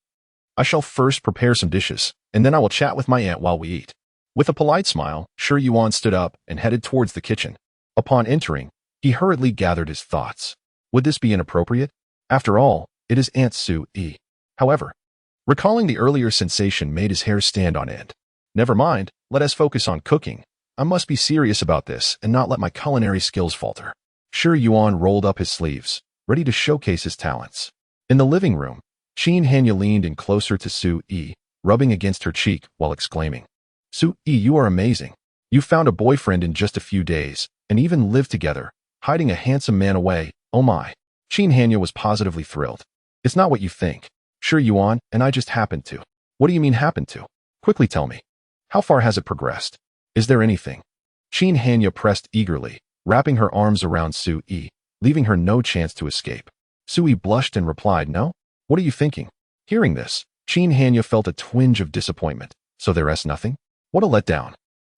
I shall first prepare some dishes, and then I will chat with my aunt while we eat." With a polite smile, Shi Yuan stood up and headed towards the kitchen. Upon entering, he hurriedly gathered his thoughts. Would this be inappropriate? After all, it is Aunt Su-yi. However, recalling the earlier sensation made his hair stand on end. Never mind, let us focus on cooking. I must be serious about this and not let my culinary skills falter. Shi Yuan rolled up his sleeves, ready to showcase his talents. In the living room, Qin Hanya leaned in closer to Su-yi, rubbing against her cheek while exclaiming, "Su-yi, you are amazing. You found a boyfriend in just a few days, and even lived together, hiding a handsome man away, oh my." Qin Hanya was positively thrilled. "It's not what you think. Shi Yuan and I just happened to." "What do you mean happened to? Quickly tell me. How far has it progressed? Is there anything?" Qin Hanya pressed eagerly, wrapping her arms around Su-yi, leaving her no chance to escape. Su-yi blushed and replied, "No? What are you thinking?" Hearing this, Qin Hanya felt a twinge of disappointment. "So there is nothing? What a letdown.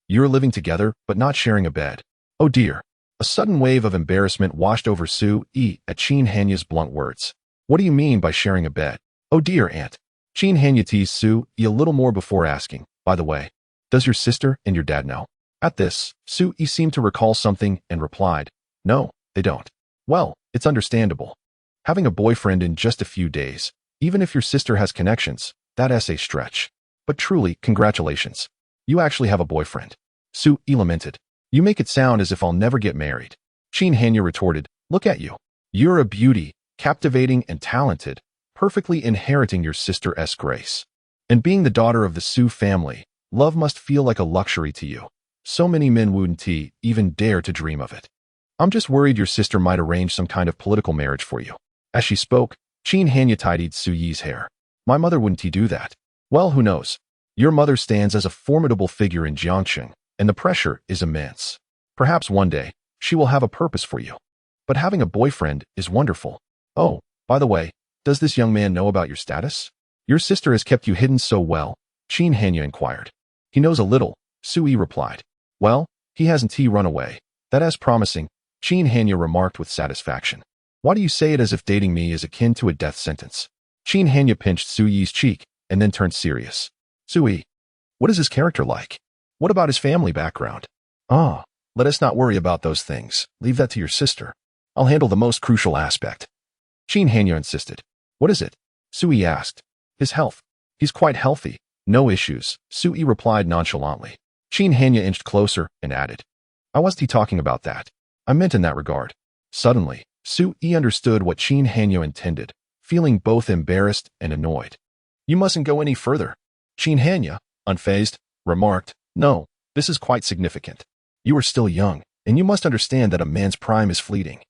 You're living together, but not sharing a bed. Oh dear." A sudden wave of embarrassment washed over Su-yi at Qin Hanya's blunt words. "What do you mean by sharing a bed?" "Oh dear, aunt." Qin Hanya teased Su-yi a little more before asking, "By the way, does your sister and your dad know?" At this, Su-yi seemed to recall something and replied, "No, they don't." "Well, it's understandable. Having a boyfriend in just a few days, even if your sister has connections, that's a stretch. But truly, congratulations. You actually have a boyfriend." Su-yi lamented. "You make it sound as if I'll never get married." Qin Hanya retorted, "Look at you. You're a beauty, captivating and talented, perfectly inheriting your sister's grace. And being the daughter of the Su family, love must feel like a luxury to you. So many men wouldn't even dare to dream of it. I'm just worried your sister might arrange some kind of political marriage for you." As she spoke, Qin Hanya tidied Su-yi's hair. "My mother wouldn't do that." "Well, who knows? Your mother stands as a formidable figure in Jiangqing, and the pressure is immense. Perhaps one day, she will have a purpose for you. But having a boyfriend is wonderful. Oh, by the way, does this young man know about your status?" "Your sister has kept you hidden so well?" Qin Hanya inquired. "He knows a little," Su-yi replied. "Well, he hasn't run away. That is promising," Qin Hanya remarked with satisfaction. "Why do you say it as if dating me is akin to a death sentence?" Qin Hanya pinched Su-yi's cheek and then turned serious. "Su-yi, what is his character like? What about his family background?" "Ah, let us not worry about those things. Leave that to your sister. I'll handle the most crucial aspect." Qin Hanya insisted. "What is it?" Su-yi asked. "His health. He's quite healthy. No issues," Su-yi replied nonchalantly. Qin Hanya inched closer and added, "I wasn't talking about that. I meant in that regard." Suddenly, Su-yi understood what Qin Hanya intended, feeling both embarrassed and annoyed. "You mustn't go any further." Qin Hanya, unfazed, remarked, "No, this is quite significant. You are still young, and you must understand that a man's prime is fleeting.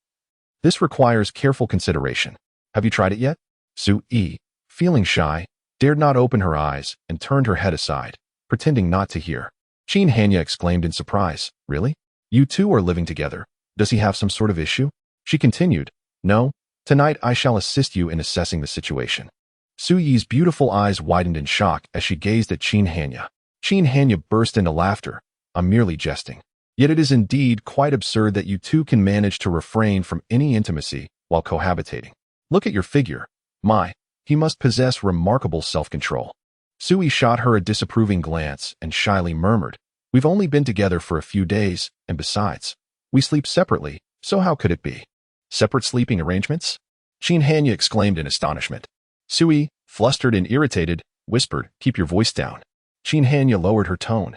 This requires careful consideration. Have you tried it yet?" Su-yi, feeling shy, dared not open her eyes and turned her head aside, pretending not to hear. Qin Hanya exclaimed in surprise, "Really? You two are living together. Does he have some sort of issue?" She continued, "No, tonight I shall assist you in assessing the situation." Su-yi's beautiful eyes widened in shock as she gazed at Qin Hanya. Qin Hanya burst into laughter. "I'm merely jesting. Yet it is indeed quite absurd that you two can manage to refrain from any intimacy while cohabitating. Look at your figure. My, he must possess remarkable self-control." Su-yi shot her a disapproving glance and shyly murmured, "We've only been together for a few days, and besides, we sleep separately, so how could it be? Separate sleeping arrangements?" Qin Hanya exclaimed in astonishment. Su-yi, flustered and irritated, whispered, "Keep your voice down." Qin Hanya lowered her tone,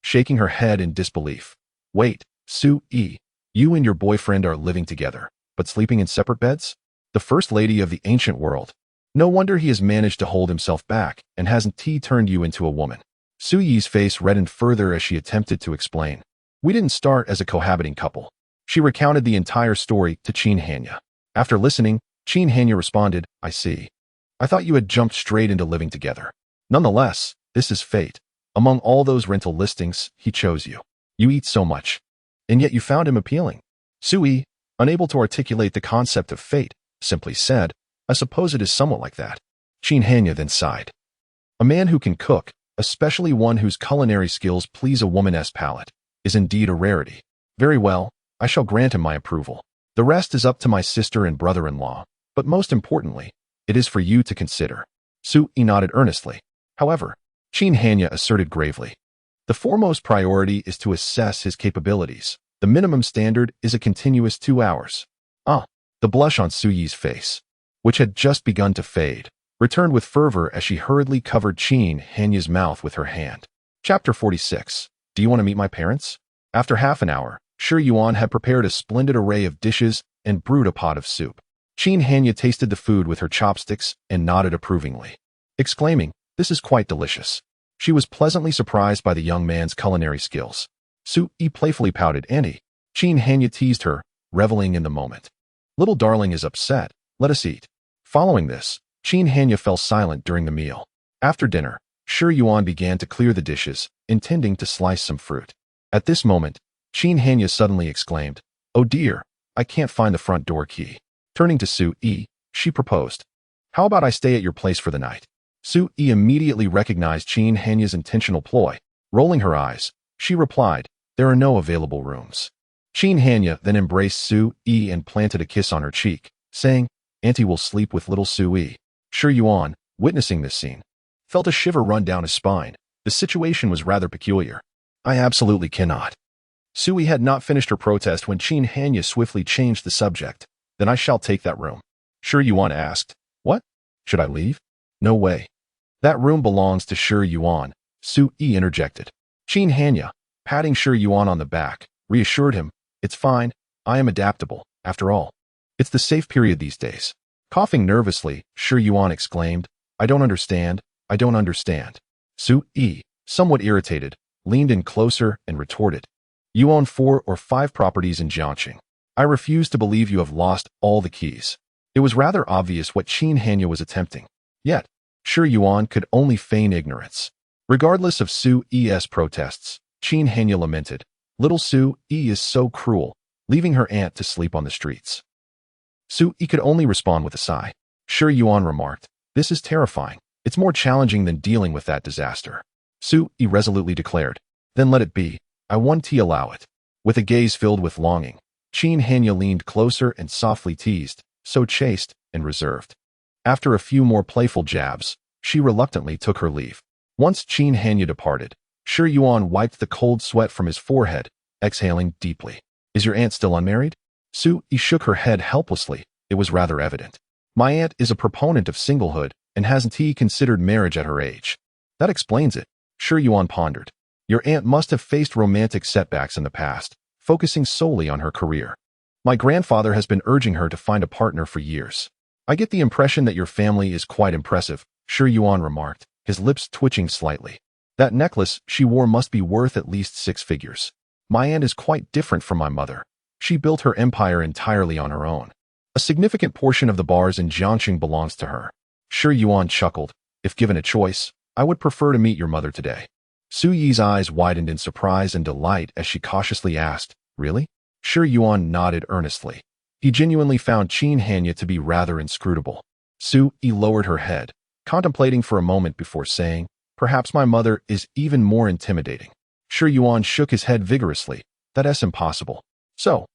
shaking her head in disbelief. "Wait, Su-yi, you and your boyfriend are living together, but sleeping in separate beds? The first lady of the ancient world. No wonder he has managed to hold himself back and hasn't turned you into a woman." Su-yi's face reddened further as she attempted to explain. We didn't start as a cohabiting couple. She recounted the entire story to Qin Hanya. After listening, Qin Hanya responded, I see. I thought you had jumped straight into living together. Nonetheless, this is fate. Among all those rental listings, he chose you. You eat so much. And yet you found him appealing. Sui, unable to articulate the concept of fate, simply said, I suppose it is somewhat like that. Qin Hanya then sighed. A man who can cook, especially one whose culinary skills please a woman's palate, is indeed a rarity. Very well, I shall grant him my approval. The rest is up to my sister and brother-in-law, but most importantly, it is for you to consider. Sui nodded earnestly. However, Qin Hanya asserted gravely, the foremost priority is to assess his capabilities. The minimum standard is a continuous 2 hours. The blush on Suyi's face, which had just begun to fade, returned with fervor as she hurriedly covered Qin Hanya's mouth with her hand. Chapter 46. Do you want to meet my parents? After half an hour, Shi Yuan had prepared a splendid array of dishes and brewed a pot of soup. Qin Hanya tasted the food with her chopsticks and nodded approvingly, exclaiming, this is quite delicious. She was pleasantly surprised by the young man's culinary skills. Sui playfully pouted, Auntie. Qin Hanya teased her, reveling in the moment. Little darling is upset. Let us eat. Following this, Qin Hanya fell silent during the meal. After dinner, Shi Yuan began to clear the dishes, intending to slice some fruit. At this moment, Qin Hanya suddenly exclaimed, Oh dear, I can't find the front door key. Turning to Sui, she proposed, How about I stay at your place for the night? Sui immediately recognized Qin Hanya's intentional ploy. Rolling her eyes, she replied, There are no available rooms. Qin Hanya then embraced Sui and planted a kiss on her cheek, saying, Auntie will sleep with little Sui. Shi Yuan, witnessing this scene, felt a shiver run down his spine. The situation was rather peculiar. I absolutely cannot. Sui had not finished her protest when Qin Hanya swiftly changed the subject. Then I shall take that room. Shi Yuan asked, What? Should I leave? No way. That room belongs to Shi Yuan, Sui interjected. Qin Hanya, patting Shi Yuan on the back, reassured him, It's fine, I am adaptable, after all. It's the safe period these days. Coughing nervously, Shi Yuan exclaimed, I don't understand. Sui, somewhat irritated, leaned in closer and retorted, You own 4 or 5 properties in Jiangxing. I refuse to believe you have lost all the keys. It was rather obvious what Qin Hanya was attempting. Yet, Shi Yuan could only feign ignorance. Regardless of Sui's protests, Qin Hanya lamented, Little Sui is so cruel, leaving her aunt to sleep on the streets. Sui could only respond with a sigh. Shi Yuan remarked, This is terrifying. It's more challenging than dealing with that disaster. Sui resolutely declared, Then let it be. I won't allow it. With a gaze filled with longing, Qin Hanya leaned closer and softly teased, so chaste and reserved. After a few more playful jabs, she reluctantly took her leave. Once Qin Hanya departed, Shi Yuan wiped the cold sweat from his forehead, exhaling deeply. Is your aunt still unmarried? Sui shook her head helplessly. It was rather evident. My aunt is a proponent of singlehood and hasn't considered marriage at her age. That explains it, Shi Yuan pondered. Your aunt must have faced romantic setbacks in the past, focusing solely on her career. My grandfather has been urging her to find a partner for years. I get the impression that your family is quite impressive, Shi Yuan remarked, his lips twitching slightly. That necklace she wore must be worth at least 6 figures. My aunt is quite different from my mother. She built her empire entirely on her own. A significant portion of the bars in Jiangxing belongs to her. Shi Yuan chuckled. If given a choice, I would prefer to meet your mother today. Suyi's eyes widened in surprise and delight as she cautiously asked, Really? Shi Yuan nodded earnestly. He genuinely found Qin Hanya to be rather inscrutable. Sui lowered her head, contemplating for a moment before saying, Perhaps my mother is even more intimidating. Shi Yuan shook his head vigorously. That's impossible. So,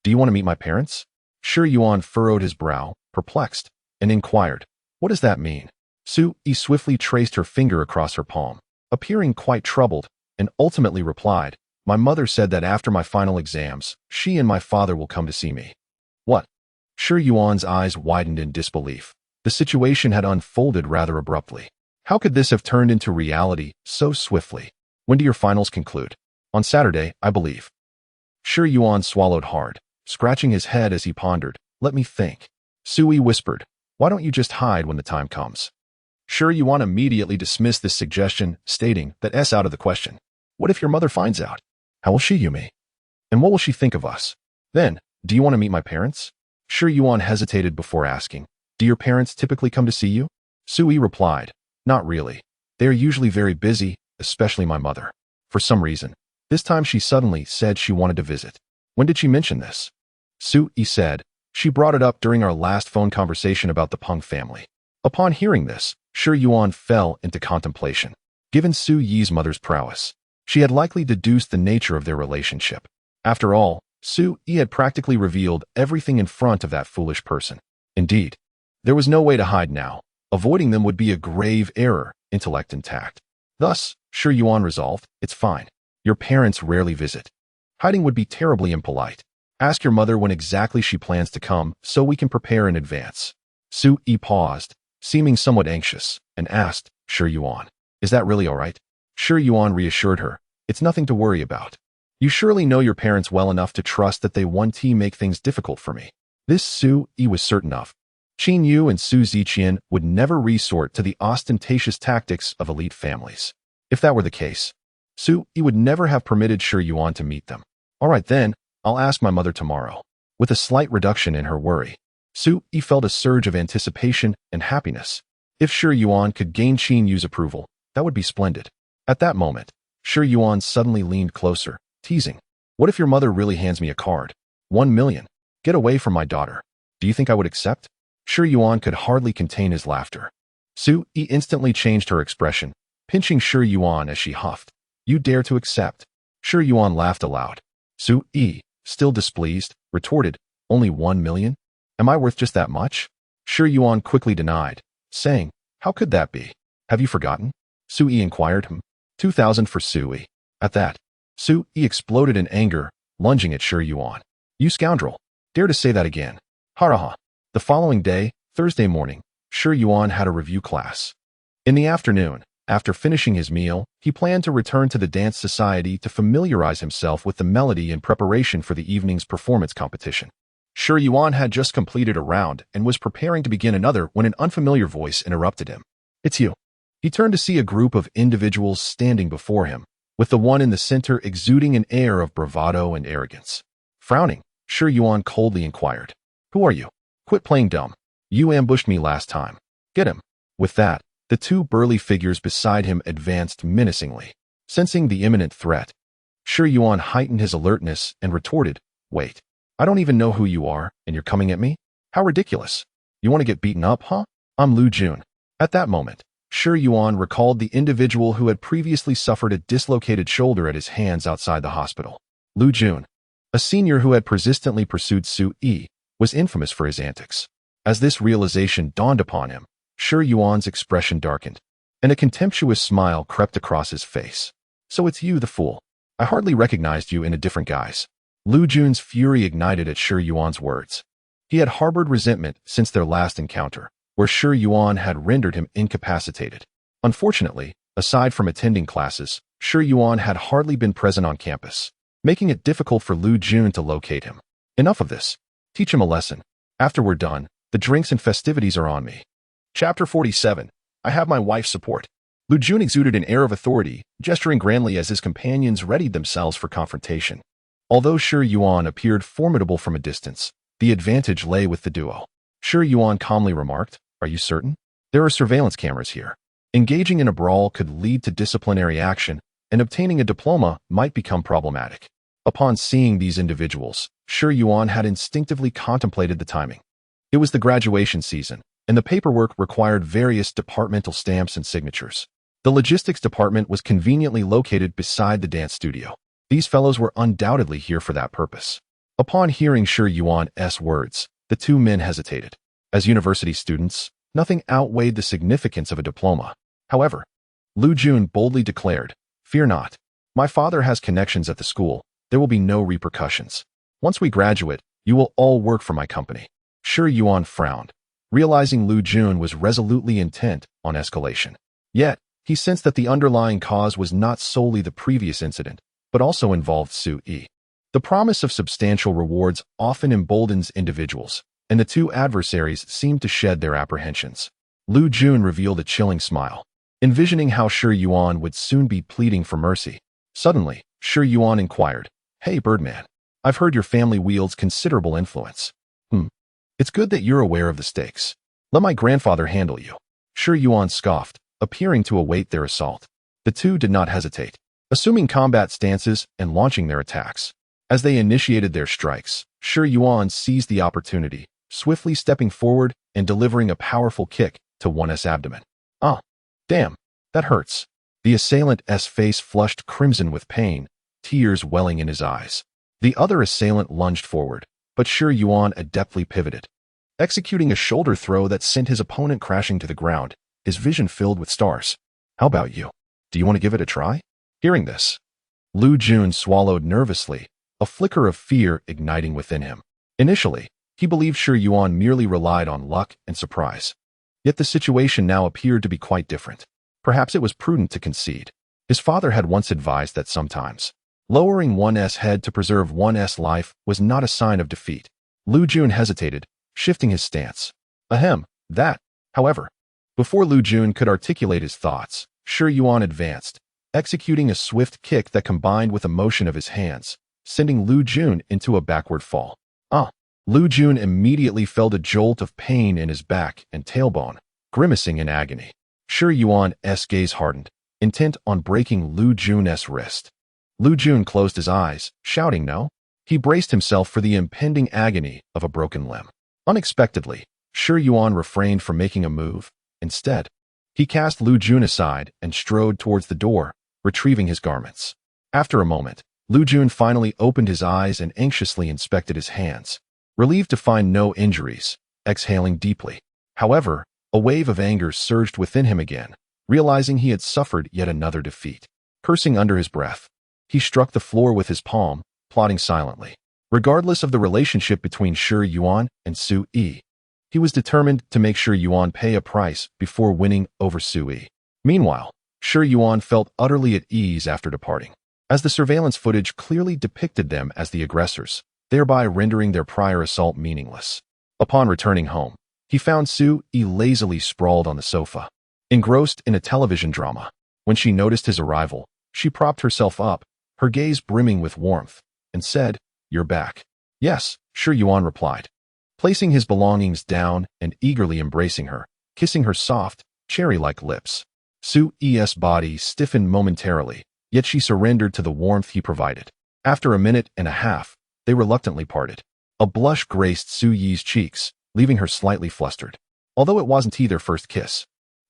do you want to meet my parents? Shi Yuan furrowed his brow, perplexed, and inquired, What does that mean? Sui swiftly traced her finger across her palm, appearing quite troubled, and ultimately replied, My mother said that after my final exams, she and my father will come to see me. What? Shi Yuan's eyes widened in disbelief. The situation had unfolded rather abruptly. How could this have turned into reality so swiftly? When do your finals conclude? On Saturday, I believe. Shi Yuan swallowed hard, scratching his head as he pondered. Let me think. Sui whispered, Why don't you just hide when the time comes? Shi Yuan immediately dismissed this suggestion, stating that it's out of the question. What if your mother finds out? How will she you me? And what will she think of us? Then, do you want to meet my parents? Shi Yuan hesitated before asking, do your parents typically come to see you? Sui replied, not really. They are usually very busy, especially my mother. For some reason, this time she suddenly said she wanted to visit. When did she mention this? Sui said, she brought it up during our last phone conversation about the Peng family. Upon hearing this, Shi Yuan fell into contemplation. Given Su Yi's mother's prowess, she had likely deduced the nature of their relationship. After all, Su Yi had practically revealed everything in front of that foolish person. Indeed, there was no way to hide now. Avoiding them would be a grave error, intellect intact. Thus, Shi Yuan resolved, it's fine. Your parents rarely visit. Hiding would be terribly impolite. Ask your mother when exactly she plans to come so we can prepare in advance. Su Yi paused, seeming somewhat anxious, and asked, Shi Yuan, is that really all right? Shi Yuan reassured her, it's nothing to worry about. You surely know your parents well enough to trust that they won't make things difficult for me. This Su Yi was certain of. Qin Yu and Su Ziqian would never resort to the ostentatious tactics of elite families. If that were the case, Su Yi would never have permitted Shi Yuan to meet them. All right then, I'll ask my mother tomorrow. With a slight reduction in her worry, Su Yi felt a surge of anticipation and happiness. If Shi Yuan could gain Qin Yu's approval, that would be splendid. At that moment, Shi Yuan suddenly leaned closer, teasing. What if your mother really hands me a card? 1 million. Get away from my daughter. Do you think I would accept? Shi Yuan could hardly contain his laughter. Su Yi instantly changed her expression, pinching Shi Yuan as she huffed. You dare to accept? Shi Yuan laughed aloud. Su Yi, still displeased, retorted, only 1 million? Am I worth just that much? Shi Yuan quickly denied, saying, how could that be? Have you forgotten? Su Yi inquired. 2,000 for Su Yi. At that, Su Yi exploded in anger, lunging at Shi Yuan. You scoundrel! Dare to say that again. Haraha. The following day, Thursday morning, Shi Yuan had a review class. In the afternoon, after finishing his meal, he planned to return to the dance society to familiarize himself with the melody in preparation for the evening's performance competition. Shi Yuan had just completed a round and was preparing to begin another when an unfamiliar voice interrupted him. It's you. He turned to see a group of individuals standing before him, with the one in the center exuding an air of bravado and arrogance. Frowning, Shi Yuan coldly inquired, who are you? Quit playing dumb. You ambushed me last time. Get him. With that, the two burly figures beside him advanced menacingly. Sensing the imminent threat, Shi Yuan heightened his alertness and retorted, wait, I don't even know who you are, and you're coming at me? How ridiculous. You want to get beaten up, huh? I'm Lu Jun. At that moment, Shi Yuan recalled the individual who had previously suffered a dislocated shoulder at his hands outside the hospital. Lu Jun, a senior who had persistently pursued Su Yi, was infamous for his antics. As this realization dawned upon him, Shi Yuan's expression darkened, and a contemptuous smile crept across his face. So it's you, the fool. I hardly recognized you in a different guise. Lu Jun's fury ignited at Shi Yuan's words. He had harbored resentment since their last encounter, where Shi Yuan had rendered him incapacitated. Unfortunately, aside from attending classes, Shi Yuan had hardly been present on campus, making it difficult for Lu Jun to locate him. Enough of this. Teach him a lesson. After we're done, the drinks and festivities are on me. Chapter 47. I have my wife's support. Lu Jun exuded an air of authority, gesturing grandly as his companions readied themselves for confrontation. Although Shi Yuan appeared formidable from a distance, the advantage lay with the duo. Shi Yuan calmly remarked, are you certain? There are surveillance cameras here. Engaging in a brawl could lead to disciplinary action, and obtaining a diploma might become problematic. Upon seeing these individuals, Shi Yuan had instinctively contemplated the timing. It was the graduation season, and the paperwork required various departmental stamps and signatures. The logistics department was conveniently located beside the dance studio. These fellows were undoubtedly here for that purpose. Upon hearing Shi Yuan's words, the two men hesitated. As university students, nothing outweighed the significance of a diploma. However, Lu Jun boldly declared, fear not. My father has connections at the school. There will be no repercussions. Once we graduate, you will all work for my company. Shi Yuan frowned, realizing Lu Jun was resolutely intent on escalation. Yet, he sensed that the underlying cause was not solely the previous incident, but also involved Su Yi. The promise of substantial rewards often emboldens individuals, and the two adversaries seemed to shed their apprehensions. Lu Jun revealed a chilling smile, envisioning how Shi Yuan would soon be pleading for mercy. Suddenly, Shi Yuan inquired, hey Birdman, I've heard your family wields considerable influence. It's good that you're aware of the stakes. Let my grandfather handle you. Shi Yuan scoffed, appearing to await their assault. The two did not hesitate, assuming combat stances and launching their attacks. As they initiated their strikes, Shi Yuan seized the opportunity, swiftly stepping forward and delivering a powerful kick to one's abdomen. Ah, damn, that hurts. The assailant's face flushed crimson with pain, tears welling in his eyes. The other assailant lunged forward, but Shi Yuan adeptly pivoted, executing a shoulder throw that sent his opponent crashing to the ground, his vision filled with stars. How about you? Do you want to give it a try? Hearing this, Lu Jun swallowed nervously, a flicker of fear igniting within him. Initially, he believed Shi Yuan merely relied on luck and surprise. Yet the situation now appeared to be quite different. Perhaps it was prudent to concede. His father had once advised that sometimes lowering one's head to preserve one's life was not a sign of defeat. Lu Jun hesitated, shifting his stance. However, before Lu Jun could articulate his thoughts, Shi Yuan advanced, executing a swift kick that combined with a motion of his hands, sending Lu Jun into a backward fall. Lu Jun immediately felt a jolt of pain in his back and tailbone, grimacing in agony. Shi Yuan's gaze hardened, intent on breaking Lu Jun's wrist. Lu Jun closed his eyes, shouting no. He braced himself for the impending agony of a broken limb. Unexpectedly, Shi Yuan refrained from making a move. Instead, he cast Lu Jun aside and strode towards the door, retrieving his garments. After a moment, Lu Jun finally opened his eyes and anxiously inspected his hands, relieved to find no injuries, exhaling deeply. However, a wave of anger surged within him again, realizing he had suffered yet another defeat. Cursing under his breath, he struck the floor with his palm, plotting silently. Regardless of the relationship between Shi Yuan and Su Yi, he was determined to make Shi Yuan pay a price before winning over Su Yi. Meanwhile, Shi Yuan felt utterly at ease after departing, as the surveillance footage clearly depicted them as the aggressors, thereby rendering their prior assault meaningless. Upon returning home, he found Su Yi lazily sprawled on the sofa, engrossed in a television drama. When she noticed his arrival, she propped herself up, her gaze brimming with warmth, and said, "You're back." "Yes," Shi Yuan replied, placing his belongings down and eagerly embracing her, kissing her soft, cherry-like lips. Su Yi's body stiffened momentarily, yet she surrendered to the warmth he provided. After a minute and a half, they reluctantly parted. A blush graced Su Yi's cheeks, leaving her slightly flustered. Although it wasn't their first kiss,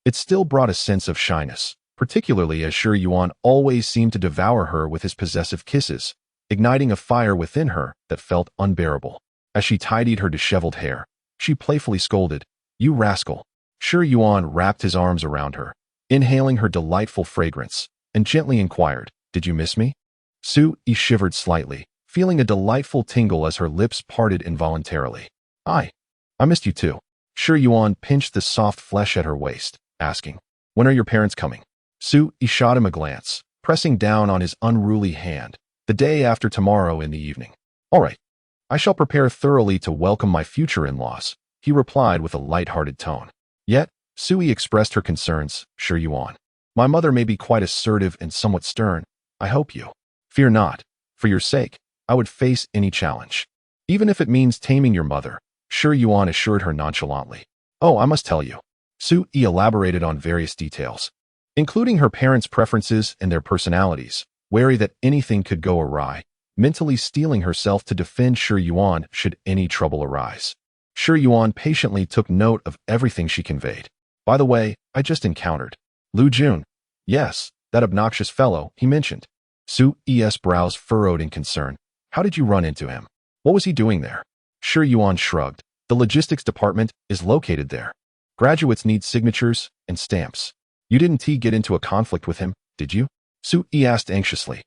it still brought a sense of shyness, particularly as Shi Yuan always seemed to devour her with his possessive kisses, igniting a fire within her that felt unbearable. As she tidied her disheveled hair, she playfully scolded, "You rascal." Shi Yuan wrapped his arms around her, inhaling her delightful fragrance, and gently inquired, "Did you miss me?" Su Yi shivered slightly, feeling a delightful tingle as her lips parted involuntarily. I missed you too." Shi Yuan pinched the soft flesh at her waist, asking, "When are your parents coming?" Su Yi shot him a glance, pressing down on his unruly hand. "The day after tomorrow in the evening." "All right. I shall prepare thoroughly to welcome my future in-laws," he replied with a light-hearted tone. Yet, Su Yi expressed her concerns. "Shi Yuan, my mother may be quite assertive and somewhat stern. I hope you fear not. For your sake, I would face any challenge, even if it means taming your mother," Shi Yuan assured her nonchalantly. "Oh, I must tell you." Su Yi elaborated on various details, including her parents' preferences and their personalities, wary that anything could go awry, mentally steeling herself to defend Shi Yuan should any trouble arise. Shi Yuan patiently took note of everything she conveyed. "By the way, I just encountered Lu Jun." "Yes, that obnoxious fellow," he mentioned. Su Yi's brows furrowed in concern. "How did you run into him? What was he doing there?" Shi Yuan shrugged. "The logistics department is located there. Graduates need signatures and stamps." "You didn't get into a conflict with him, did you?" Su Yi asked anxiously,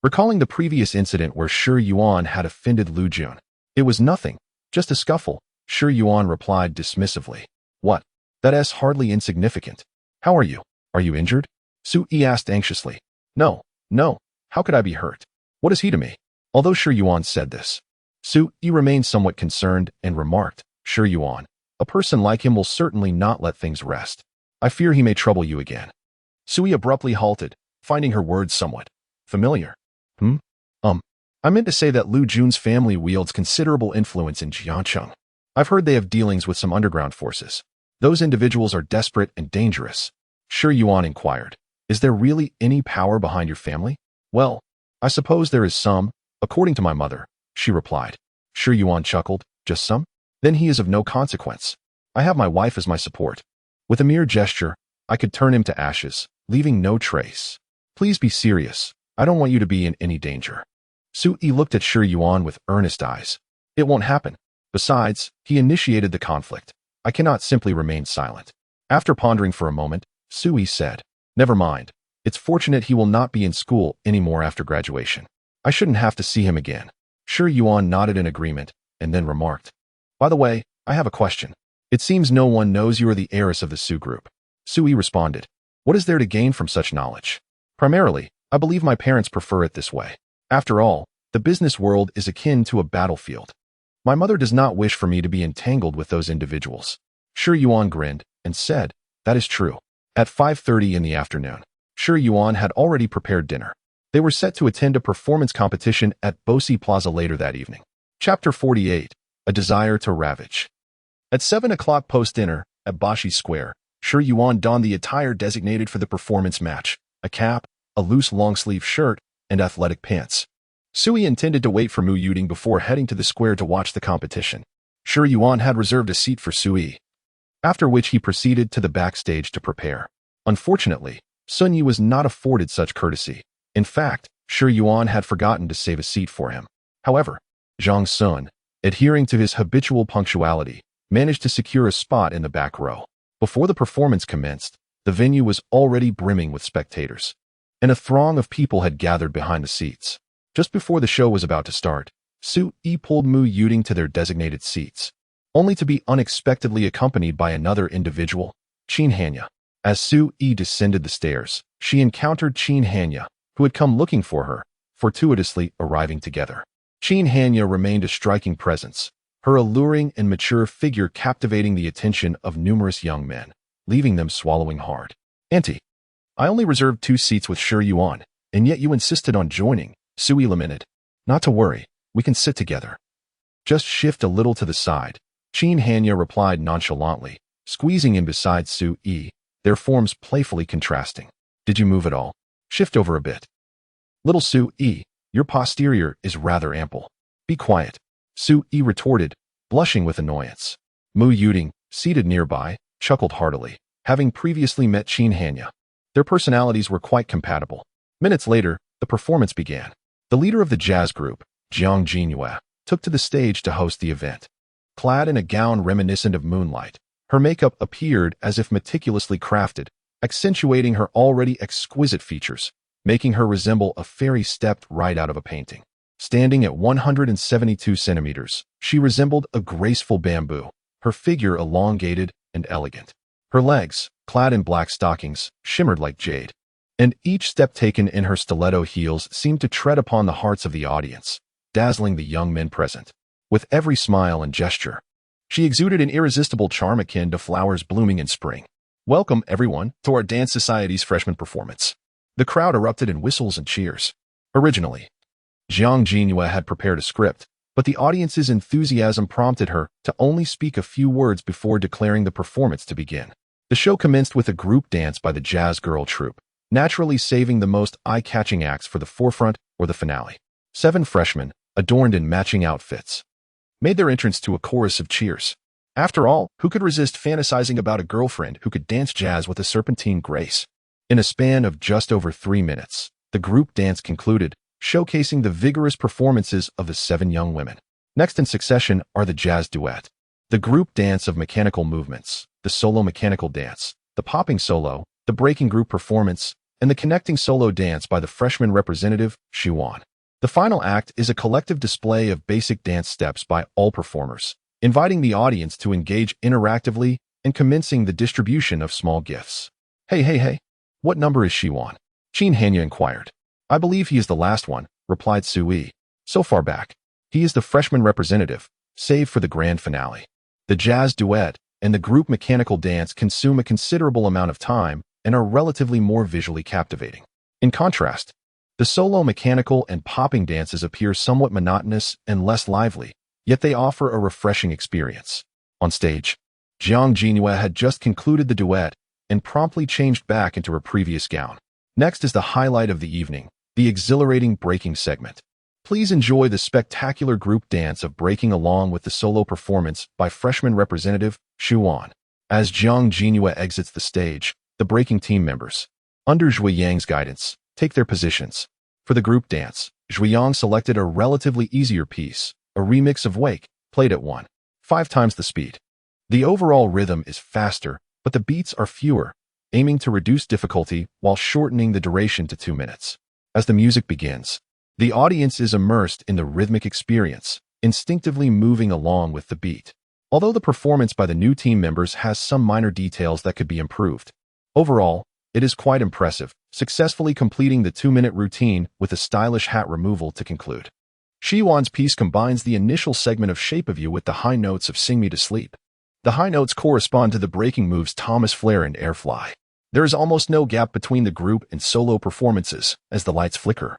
recalling the previous incident where Shi Yuan had offended Lu Jun. "It was nothing, just a scuffle," Shi Yuan replied dismissively. "What? That's hardly insignificant. How are you? Are you injured?" Su Yi asked anxiously. No. How could I be hurt? What is he to me?" Although Shi Yuan said this, Su Yi remained somewhat concerned and remarked, "Shi Yuan, a person like him will certainly not let things rest. I fear he may trouble you again." Su Yi abruptly halted, finding her words somewhat familiar. I meant to say that Lu Jun's family wields considerable influence in Jiangcheng. I've heard they have dealings with some underground forces. Those individuals are desperate and dangerous. Shi Yuan inquired. Is there really any power behind your family? Well, I suppose there is some, according to my mother, she replied. Shi Yuan chuckled. Just some? Then he is of no consequence. I have my wife as my support. With a mere gesture, I could turn him to ashes, leaving no trace. Please be serious. I don't want you to be in any danger. Sui looked at Shi Yuan with earnest eyes. It won't happen. Besides, he initiated the conflict. I cannot simply remain silent. After pondering for a moment, Sui said, Never mind. It's fortunate he will not be in school anymore after graduation. I shouldn't have to see him again. Shi Yuan nodded in agreement, and then remarked, By the way, I have a question. It seems no one knows you are the heiress of the Su group. Sui responded, What is there to gain from such knowledge? Primarily, I believe my parents prefer it this way. After all, the business world is akin to a battlefield. My mother does not wish for me to be entangled with those individuals. Shi Yuan grinned and said, That is true. At 5:30 in the afternoon, Shi Yuan had already prepared dinner. They were set to attend a performance competition at Bosi Plaza later that evening. Chapter 48, A Desire to Ravage. At 7 o'clock post-dinner, at Bashi Square, Shi Yuan donned the attire designated for the performance match, a cap, a loose long-sleeve shirt, and athletic pants. Sui intended to wait for Mu Yuding before heading to the square to watch the competition. Shi Yuan had reserved a seat for Sui, after which he proceeded to the backstage to prepare. Unfortunately, Sun Yi was not afforded such courtesy. In fact, Shi Yuan had forgotten to save a seat for him. However, Zhang Sun, adhering to his habitual punctuality, managed to secure a spot in the back row. Before the performance commenced, the venue was already brimming with spectators, and a throng of people had gathered behind the seats. Just before the show was about to start, Sui pulled Mu Yuding to their designated seats, only to be unexpectedly accompanied by another individual, Qin Hanya. As Sui descended the stairs, she encountered Qin Hanya, who had come looking for her, fortuitously arriving together. Qin Hanya remained a striking presence, her alluring and mature figure captivating the attention of numerous young men, leaving them swallowing hard. Auntie, I only reserved 2 seats with Shi Yuan, and yet you insisted on joining, Sui lamented. Not to worry, we can sit together. Just shift a little to the side, Qin Hanya replied nonchalantly, squeezing in beside Sui, their forms playfully contrasting. Did you move at all? Shift over a bit. Little Sui, your posterior is rather ample. Be quiet, Sui retorted, blushing with annoyance. Mu Yuding, seated nearby, chuckled heartily, having previously met Qin Hanya. Their personalities were quite compatible. Minutes later, the performance began. The leader of the jazz group, Jiang Jinyue, took to the stage to host the event. Clad in a gown reminiscent of moonlight, her makeup appeared as if meticulously crafted, accentuating her already exquisite features, making her resemble a fairy stepped right out of a painting. Standing at 172 centimeters, she resembled a graceful bamboo, her figure elongated and elegant. Her legs, clad in black stockings, shimmered like jade, and each step taken in her stiletto heels seemed to tread upon the hearts of the audience, dazzling the young men present. With every smile and gesture, she exuded an irresistible charm akin to flowers blooming in spring. Welcome, everyone, to our Dance Society's freshman performance. The crowd erupted in whistles and cheers. Originally, Jiang Jinyue had prepared a script, but the audience's enthusiasm prompted her to only speak a few words before declaring the performance to begin. The show commenced with a group dance by the Jazz Girl Troupe, naturally saving the most eye-catching acts for the forefront or the finale. 7 freshmen, adorned in matching outfits, made their entrance to a chorus of cheers. After all, who could resist fantasizing about a girlfriend who could dance jazz with a serpentine grace? In a span of just over 3 minutes, the group dance concluded, showcasing the vigorous performances of the 7 young women. Next in succession are the jazz duet, the group dance of mechanical movements, the solo mechanical dance, the popping solo, the breaking group performance, and the connecting solo dance by the freshman representative, Xiwan. The final act is a collective display of basic dance steps by all performers, inviting the audience to engage interactively and commencing the distribution of small gifts. Hey, what number is Xiwan? Qin Hanya inquired. I believe he is the last one, replied Sui. So far back, he is the freshman representative, save for the grand finale. The jazz duet and the group mechanical dance consume a considerable amount of time and are relatively more visually captivating. In contrast, The solo mechanical and popping dances appear somewhat monotonous and less lively, yet they offer a refreshing experience. On stage, Jiang Jinhua had just concluded the duet and promptly changed back into her previous gown. Next is the highlight of the evening, the exhilarating breaking segment. Please enjoy the spectacular group dance of breaking along with the solo performance by freshman representative Xu Wan. As Jiang Jinhua exits the stage, the breaking team members, under Zhui Yang's guidance, take their positions. For the group dance, Zhui Yang selected a relatively easier piece, a remix of Wake, played at 1.5 times the speed. The overall rhythm is faster, but the beats are fewer, aiming to reduce difficulty while shortening the duration to 2 minutes. As the music begins, the audience is immersed in the rhythmic experience, instinctively moving along with the beat. Although the performance by the new team members has some minor details that could be improved, overall, it is quite impressive, successfully completing the 2-minute routine with a stylish hat removal to conclude. Xu Wan's piece combines the initial segment of Shape of You with the high notes of Sing Me to Sleep. The high notes correspond to the breaking moves Thomas Flare and Airfly. There is almost no gap between the group and solo performances as the lights flicker.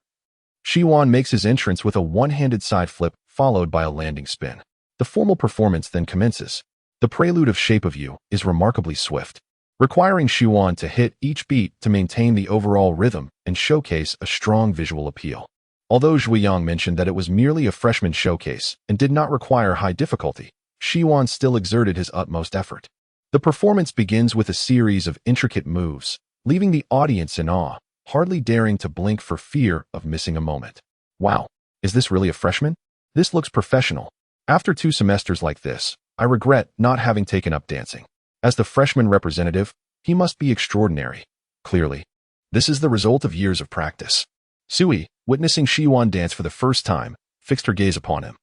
Xu Wan makes his entrance with a one-handed side flip followed by a landing spin. The formal performance then commences. The prelude of Shape of You is remarkably swift, requiring Xu Wan to hit each beat to maintain the overall rhythm and showcase a strong visual appeal. Although Zhui Yang mentioned that it was merely a freshman showcase and did not require high difficulty, Xu Wan still exerted his utmost effort. The performance begins with a series of intricate moves, leaving the audience in awe, hardly daring to blink for fear of missing a moment. Wow, is this really a freshman? This looks professional. After 2 semesters like this, I regret not having taken up dancing. As the freshman representative, he must be extraordinary. Clearly, this is the result of years of practice. Sui, witnessing Xu Wan dance for the first time, fixed her gaze upon him,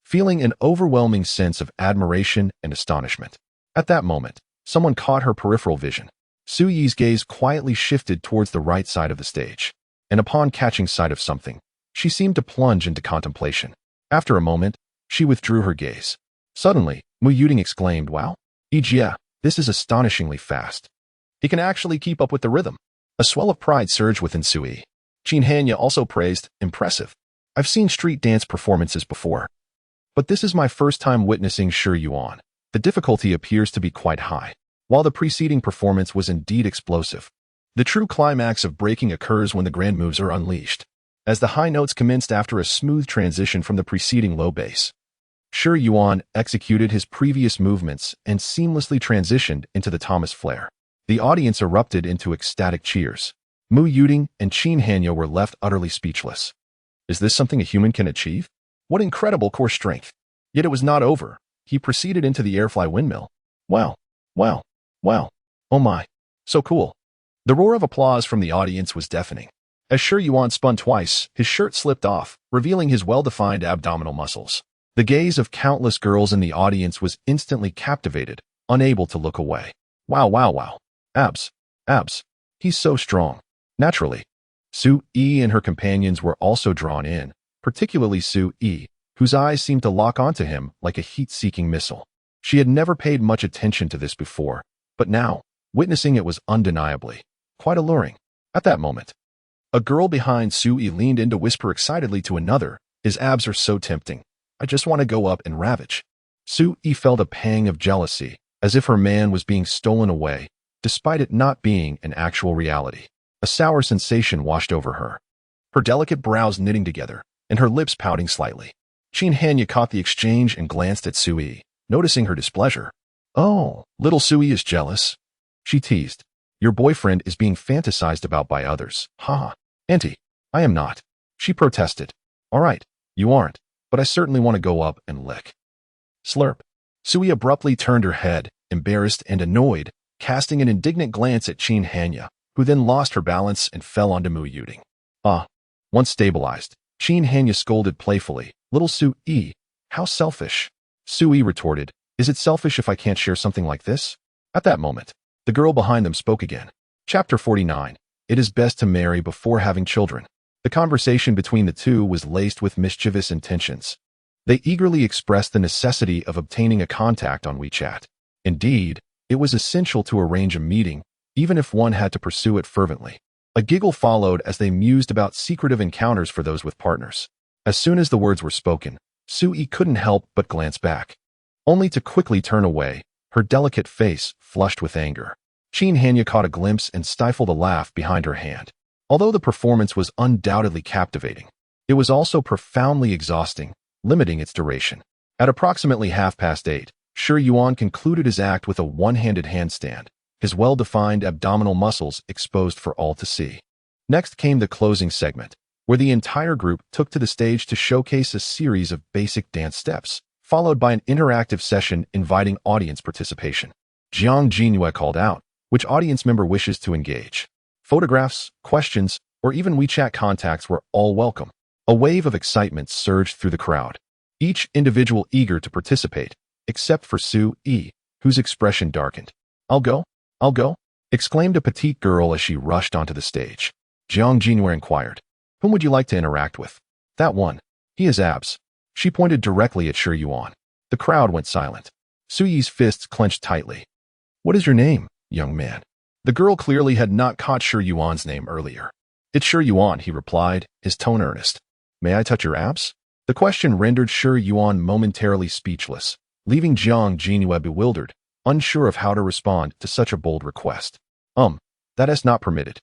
feeling an overwhelming sense of admiration and astonishment. At that moment, someone caught her peripheral vision. Su Yi's gaze quietly shifted towards the right side of the stage, and upon catching sight of something, she seemed to plunge into contemplation. After a moment, she withdrew her gaze. Suddenly, Mu Yuding exclaimed, "Wow, Ejia, this is astonishingly fast. He can actually keep up with the rhythm." A swell of pride surged within Sui. Qin Hanya also praised, "Impressive. I've seen street dance performances before, but this is my first time witnessing Shi Yuan. The difficulty appears to be quite high." While the preceding performance was indeed explosive, the true climax of breaking occurs when the grand moves are unleashed. As the high notes commenced after a smooth transition from the preceding low bass, Shi Yuan executed his previous movements and seamlessly transitioned into the Thomas Flare. The audience erupted into ecstatic cheers. Mu Yuding and Qin Hanya were left utterly speechless. Is this something a human can achieve? What incredible core strength! Yet it was not over. He proceeded into the airfly windmill. Wow, wow, wow, oh my, so cool. The roar of applause from the audience was deafening. As Shi Yuan spun twice, his shirt slipped off, revealing his well-defined abdominal muscles. The gaze of countless girls in the audience was instantly captivated, unable to look away. Wow, wow, wow. Abs, abs. He's so strong. Naturally, Su Yi and her companions were also drawn in, particularly Su Yi, whose eyes seemed to lock onto him like a heat-seeking missile. She had never paid much attention to this before, but now, witnessing it was undeniably quite alluring. At that moment, a girl behind Su Yi leaned in to whisper excitedly to another, "His abs are so tempting. I just want to go up and ravage." Su Yi felt a pang of jealousy, as if her man was being stolen away, despite it not being an actual reality. A sour sensation washed over her, her delicate brows knitting together, and her lips pouting slightly. Qin Hanya caught the exchange and glanced at Su Yi, noticing her displeasure. "Oh, little Su Yi is jealous," she teased. "Your boyfriend is being fantasized about by others." "Ha, Auntie, I am not," she protested. "All right, you aren't, but I certainly want to go up and lick." Slurp. Su Yi abruptly turned her head, embarrassed and annoyed, casting an indignant glance at Qin Hanya, who then lost her balance and fell onto Mu Yuding. Once stabilized, Qin Hanya scolded playfully, "Little Su Yi, how selfish." Su Yi retorted, "Is it selfish if I can't share something like this?" At that moment, the girl behind them spoke again. Chapter 49. It is best to marry before having children. The conversation between the two was laced with mischievous intentions. They eagerly expressed the necessity of obtaining a contact on WeChat. Indeed, it was essential to arrange a meeting, even if one had to pursue it fervently. A giggle followed as they mused about secretive encounters for those with partners. As soon as the words were spoken, Sui couldn't help but glance back, only to quickly turn away, her delicate face flushed with anger. Chin Hanya caught a glimpse and stifled a laugh behind her hand. Although the performance was undoubtedly captivating, it was also profoundly exhausting, limiting its duration. At approximately 8:30, Shi Yuan concluded his act with a one-handed handstand, his well-defined abdominal muscles exposed for all to see. Next came the closing segment, where the entire group took to the stage to showcase a series of basic dance steps, followed by an interactive session inviting audience participation. Jiang Jinyue called out, which audience member wishes to engage. Photographs, questions, or even WeChat contacts were all welcome. A wave of excitement surged through the crowd, each individual eager to participate, except for Sui, whose expression darkened. I'll go, exclaimed a petite girl as she rushed onto the stage. Jiang Jinyue inquired, whom would you like to interact with? That one. He has abs. She pointed directly at Shi Yuan. The crowd went silent. Sui's fists clenched tightly. What is your name, young man? The girl clearly had not caught Shi Yuan's name earlier. It's Shi Yuan, he replied, his tone earnest. May I touch your abs? The question rendered Shi Yuan momentarily speechless, leaving Jiang Jinyue bewildered, unsure of how to respond to such a bold request. That is not permitted.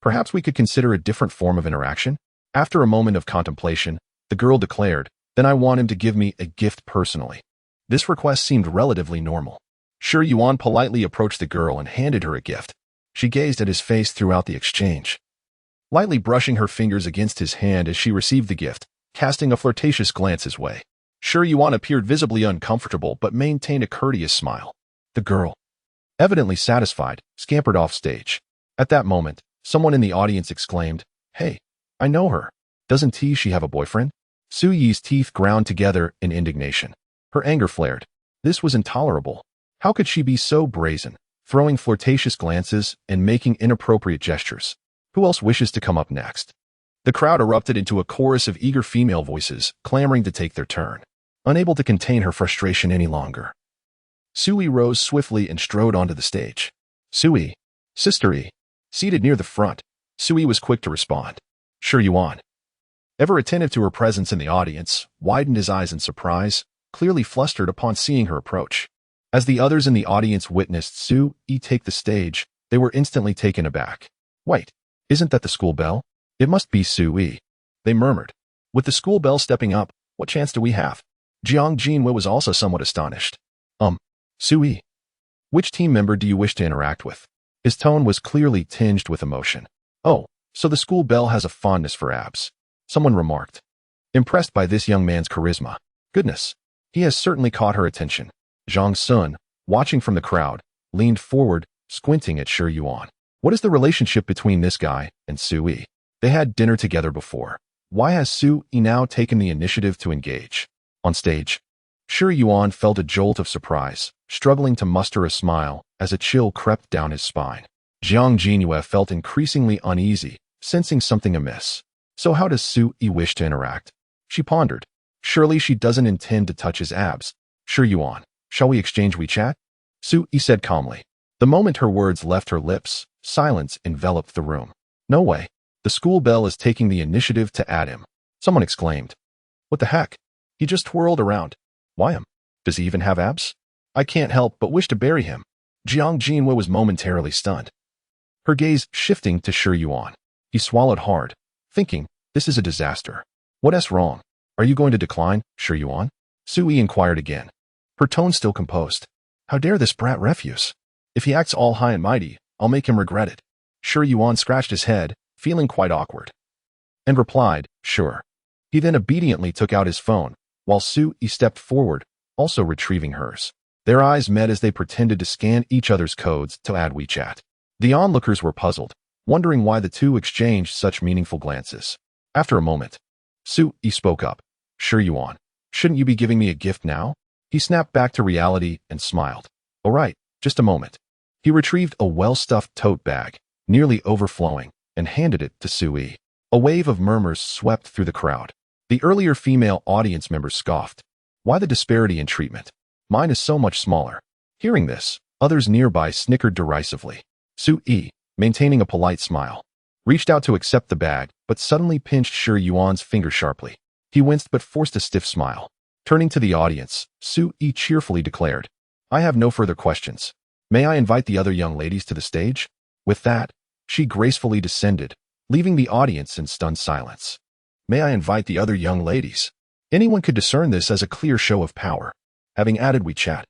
Perhaps we could consider a different form of interaction? After a moment of contemplation, the girl declared, then I want him to give me a gift personally. This request seemed relatively normal. Shi Yuan politely approached the girl and handed her a gift. She gazed at his face throughout the exchange, lightly brushing her fingers against his hand as she received the gift, casting a flirtatious glance his way. Shi Yuan appeared visibly uncomfortable but maintained a courteous smile. The girl, evidently satisfied, scampered off stage. At that moment, someone in the audience exclaimed, Hey, I know her. Doesn't she have a boyfriend? Suyi's teeth ground together in indignation. Her anger flared. This was intolerable. How could she be so brazen, throwing flirtatious glances and making inappropriate gestures? Who else wishes to come up next? The crowd erupted into a chorus of eager female voices, clamoring to take their turn. Unable to contain her frustration any longer, Sui rose swiftly and strode onto the stage. Sui, Sister E. Seated near the front, Sui was quick to respond. Shi Yuan, ever attentive to her presence in the audience, widened his eyes in surprise, clearly flustered upon seeing her approach. As the others in the audience witnessed Sui take the stage, they were instantly taken aback. Wait, isn't that the school bell? It must be Sui, they murmured. With the school bell stepping up, what chance do we have? Jiang Jinwei was also somewhat astonished. Sui, which team member do you wish to interact with? His tone was clearly tinged with emotion. Oh, so the school belle has a fondness for abs, someone remarked, impressed by this young man's charisma. Goodness, he has certainly caught her attention. Zhang Sun, watching from the crowd, leaned forward, squinting at Shi Yuan. What is the relationship between this guy and Sui? They had dinner together before. Why has Sui now taken the initiative to engage? On stage, Shi Yuan felt a jolt of surprise, struggling to muster a smile as a chill crept down his spine. Jiang Jinyue felt increasingly uneasy, sensing something amiss. So how does Sui wish to interact? She pondered. Surely she doesn't intend to touch his abs. Shi Yuan, shall we exchange WeChat? Sui said calmly. The moment her words left her lips, silence enveloped the room. No way. The school bell is taking the initiative to add him. Someone exclaimed. What the heck? He just twirled around. Why him? Does he even have abs? I can't help but wish to bury him. Jiang Jinwei was momentarily stunned, her gaze shifting to Shi Yuan. He swallowed hard, thinking, this is a disaster. What's wrong? Are you going to decline, Shi Yuan? Sui inquired again, her tone still composed. How dare this brat refuse? If he acts all high and mighty, I'll make him regret it. Shi Yuan scratched his head, feeling quite awkward, and replied, sure. He then obediently took out his phone, while Sui stepped forward, also retrieving hers. Their eyes met as they pretended to scan each other's codes to add WeChat. The onlookers were puzzled, wondering why the two exchanged such meaningful glances. After a moment, Sui spoke up. Shi Yuan, shouldn't you be giving me a gift now? He snapped back to reality and smiled. All right, just a moment. He retrieved a well-stuffed tote bag, nearly overflowing, and handed it to Sui. A wave of murmurs swept through the crowd. The earlier female audience members scoffed. Why the disparity in treatment? Mine is so much smaller. Hearing this, others nearby snickered derisively. Sui, maintaining a polite smile. reached out to accept the bag, but suddenly pinched Shi Yuan's finger sharply. He winced but forced a stiff smile. Turning to the audience, Su Yi cheerfully declared, "I have no further questions. May I invite the other young ladies to the stage?" With that, she gracefully descended, leaving the audience in stunned silence. May I invite the other young ladies? Anyone could discern this as a clear show of power. Having added WeChat,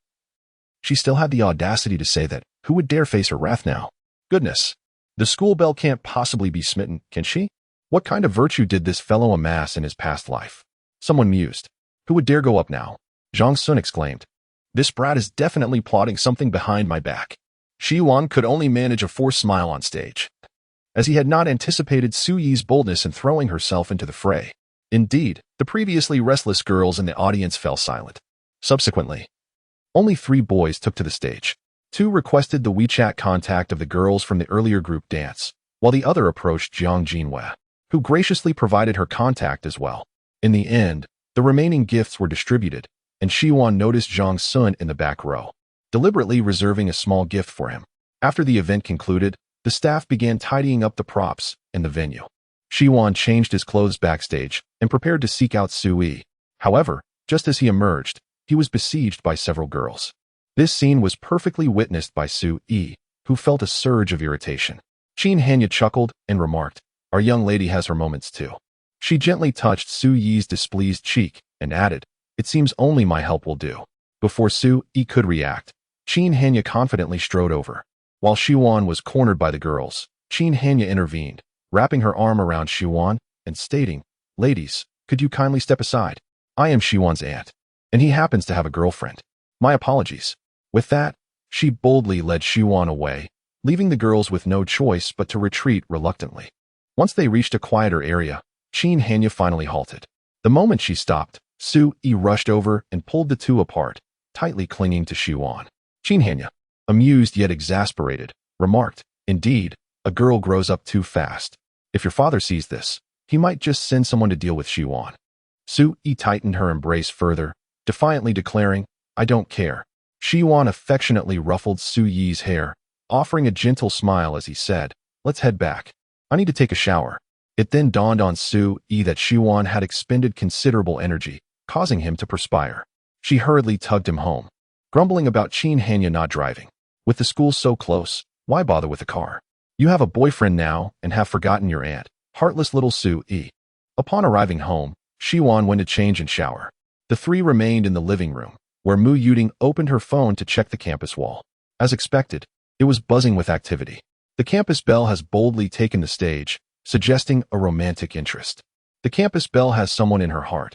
she still had the audacity to say that. Who would dare face her wrath now? Goodness. The school belle can't possibly be smitten, can she? What kind of virtue did this fellow amass in his past life? Someone mused. Who would dare go up now? Zhang Sun exclaimed. This brat is definitely plotting something behind my back. Shi Yuan could only manage a forced smile on stage, as he had not anticipated Su Yi's boldness in throwing herself into the fray. Indeed, the previously restless girls in the audience fell silent. Subsequently, only 3 boys took to the stage. 2 requested the WeChat contact of the girls from the earlier group dance, while the other approached Jiang Jinhua, who graciously provided her contact as well. In the end, the remaining gifts were distributed, and Shi Yuan noticed Zhang Sun in the back row, deliberately reserving a small gift for him. After the event concluded, the staff began tidying up the props in the venue. Shi Yuan changed his clothes backstage and prepared to seek out Su Yi. However, just as he emerged, he was besieged by several girls. This scene was perfectly witnessed by Su Yi, who felt a surge of irritation. Qin Hanya chuckled and remarked, "Our young lady has her moments too." She gently touched Su Yi's displeased cheek and added, "It seems only my help will do." Before Su Yi could react, Qin Hanya confidently strode over. While Shi Yuan was cornered by the girls, Qin Hanya intervened, wrapping her arm around Shi Yuan and stating, "Ladies, could you kindly step aside? I am Shi Yuan's aunt, and he happens to have a girlfriend. My apologies." With that, she boldly led Shi Yuan away, leaving the girls with no choice but to retreat reluctantly. Once they reached a quieter area, Qin Hanya finally halted. The moment she stopped, Su Yi rushed over and pulled the two apart, tightly clinging to Shi Yuan. Qin Hanya, amused yet exasperated, remarked, "Indeed, a girl grows up too fast. If your father sees this, he might just send someone to deal with Shi Yuan." Su Yi tightened her embrace further, defiantly declaring, "I don't care." Shi Yuan affectionately ruffled Su Yi's hair, offering a gentle smile as he said, "Let's head back. I need to take a shower." It then dawned on Su Yi that Shi Yuan had expended considerable energy, causing him to perspire. She hurriedly tugged him home, grumbling about Qin Hanya not driving. With the school so close, why bother with a car? You have a boyfriend now and have forgotten your aunt. Heartless little Su Yi. Upon arriving home, Shi Yuan went to change and shower. The 3 remained in the living room, where Mu Yuding opened her phone to check the campus wall. As expected, it was buzzing with activity. The campus belle has boldly taken the stage, suggesting a romantic interest. The campus belle has someone in her heart.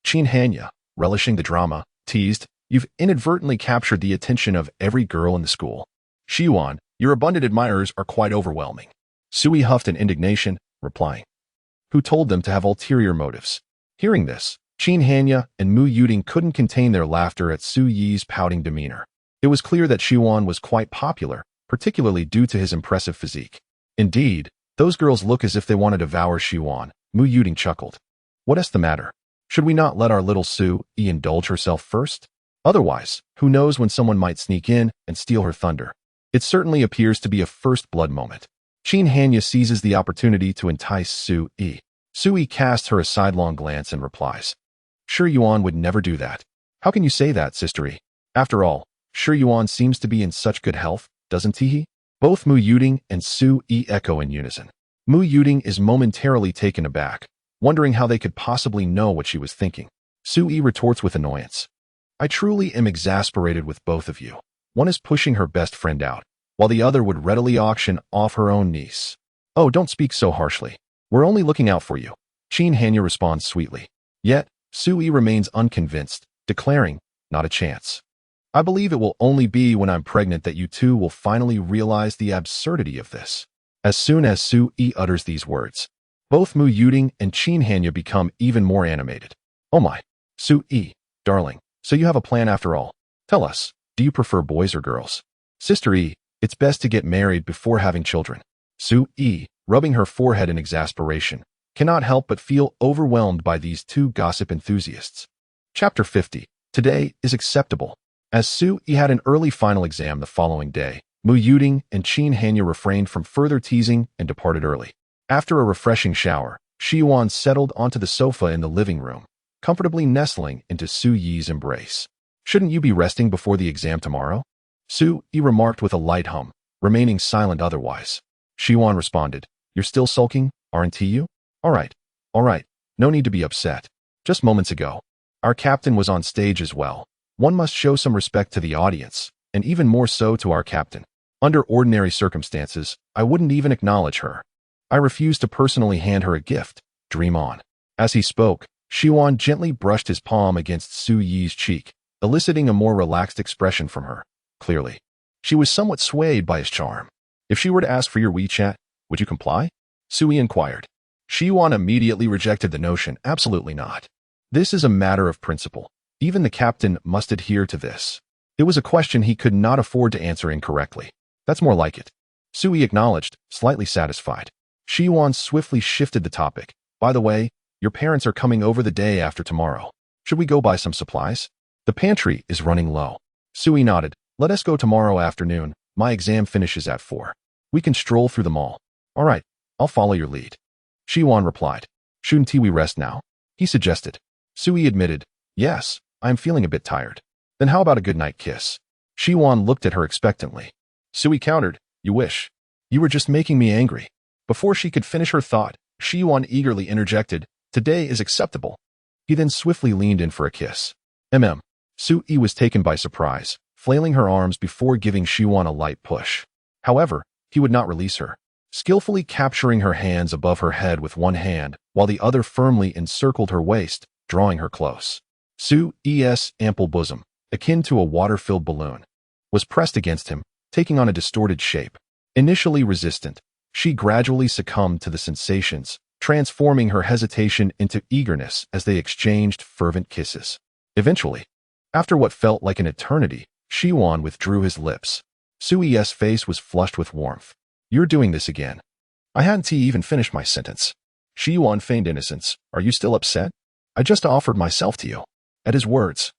Qin Hanya, relishing the drama, teased, "You've inadvertently captured the attention of every girl in the school." Shi Yuan, "Your abundant admirers are quite overwhelming." Su Yi huffed in indignation, replying, "Who told them to have ulterior motives?" Hearing this, Qin Hanya and Mu Yuding couldn't contain their laughter at Su Yi's pouting demeanor. It was clear that Shi Yuan was quite popular, particularly due to his impressive physique. Indeed, those girls look as if they want to devour Shi Yuan. Mu Yuding chuckled. "What's the matter? Should we not let our little Su Yi indulge herself first? Otherwise, who knows when someone might sneak in and steal her thunder. It certainly appears to be a first blood moment." Qin Hanya seizes the opportunity to entice Su Yi. Su Yi casts her a sidelong glance and replies, "Shi Yuan would never do that." "How can you say that, Sister Yi? After all, Shi Yuan seems to be in such good health, doesn't he?" Both Mu Yuding and Su Yi echo in unison. Mu Yuding is momentarily taken aback, wondering how they could possibly know what she was thinking. Su Yi retorts with annoyance, "I truly am exasperated with both of you. One is pushing her best friend out, while the other would readily auction off her own niece." "Oh, don't speak so harshly. We're only looking out for you," Qin Hanya responds sweetly. Yet, Su Yi remains unconvinced, declaring, "Not a chance. I believe it will only be when I'm pregnant that you two will finally realize the absurdity of this." As soon as Su Yi utters these words, both Mu Yuding and Qin Hanya become even more animated. "Oh my, Su Yi, darling, so you have a plan after all. Tell us, do you prefer boys or girls?" "Sister Yi, it's best to get married before having children." Su Yi, rubbing her forehead in exasperation, cannot help but feel overwhelmed by these 2 gossip enthusiasts. Chapter 50. Today is acceptable. As Su Yi had an early final exam the following day, Mu Yuding and Qin Hanya refrained from further teasing and departed early. After a refreshing shower, Shi Yuan settled onto the sofa in the living room, comfortably nestling into Su Yi's embrace. Shouldn't you be resting before the exam tomorrow? Su Yi remarked with a light hum, remaining silent otherwise. Shi Yuan responded, You're still sulking, aren't you? All right. No need to be upset. Just moments ago, our captain was on stage as well. One must show some respect to the audience, and even more so to our captain. Under ordinary circumstances, I wouldn't even acknowledge her. I refuse to personally hand her a gift. Dream on. As he spoke, Shi Yuan gently brushed his palm against Su Yi's cheek, eliciting a more relaxed expression from her. Clearly, she was somewhat swayed by his charm. If she were to ask for your WeChat, would you comply? Su Yi inquired. Shi Yuan immediately rejected the notion. Absolutely not. This is a matter of principle. Even the captain must adhere to this. It was a question he could not afford to answer incorrectly. That's more like it. Su Yi acknowledged, slightly satisfied. Shi Yuan swiftly shifted the topic. By the way, your parents are coming over the day after tomorrow. Should we go buy some supplies? The pantry is running low. Su Yi nodded. Let us go tomorrow afternoon. My exam finishes at 4. We can stroll through the mall. All right, I'll follow your lead. Shi Yuan replied. Shouldn't we rest now? He suggested. Su Yi admitted. Yes, I am feeling a bit tired. Then how about a good night kiss? Shi Yuan looked at her expectantly. Su Yi countered. You wish. You were just making me angry. Before she could finish her thought, Shi Yuan eagerly interjected. Today is acceptable. He then swiftly leaned in for a kiss. Su Yi was taken by surprise, flailing her arms before giving Shi Yuan a light push. However, he would not release her, skillfully capturing her hands above her head with one hand, while the other firmly encircled her waist, drawing her close. Su Yi's ample bosom, akin to a water-filled balloon, was pressed against him, taking on a distorted shape. Initially resistant, she gradually succumbed to the sensations, transforming her hesitation into eagerness as they exchanged fervent kisses. Eventually, after what felt like an eternity, Shi Yuan withdrew his lips. Su Yi's face was flushed with warmth. You're doing this again. I hadn't even finished my sentence. Shi Yuan feigned innocence. Are you still upset? I just offered myself to you. At his words,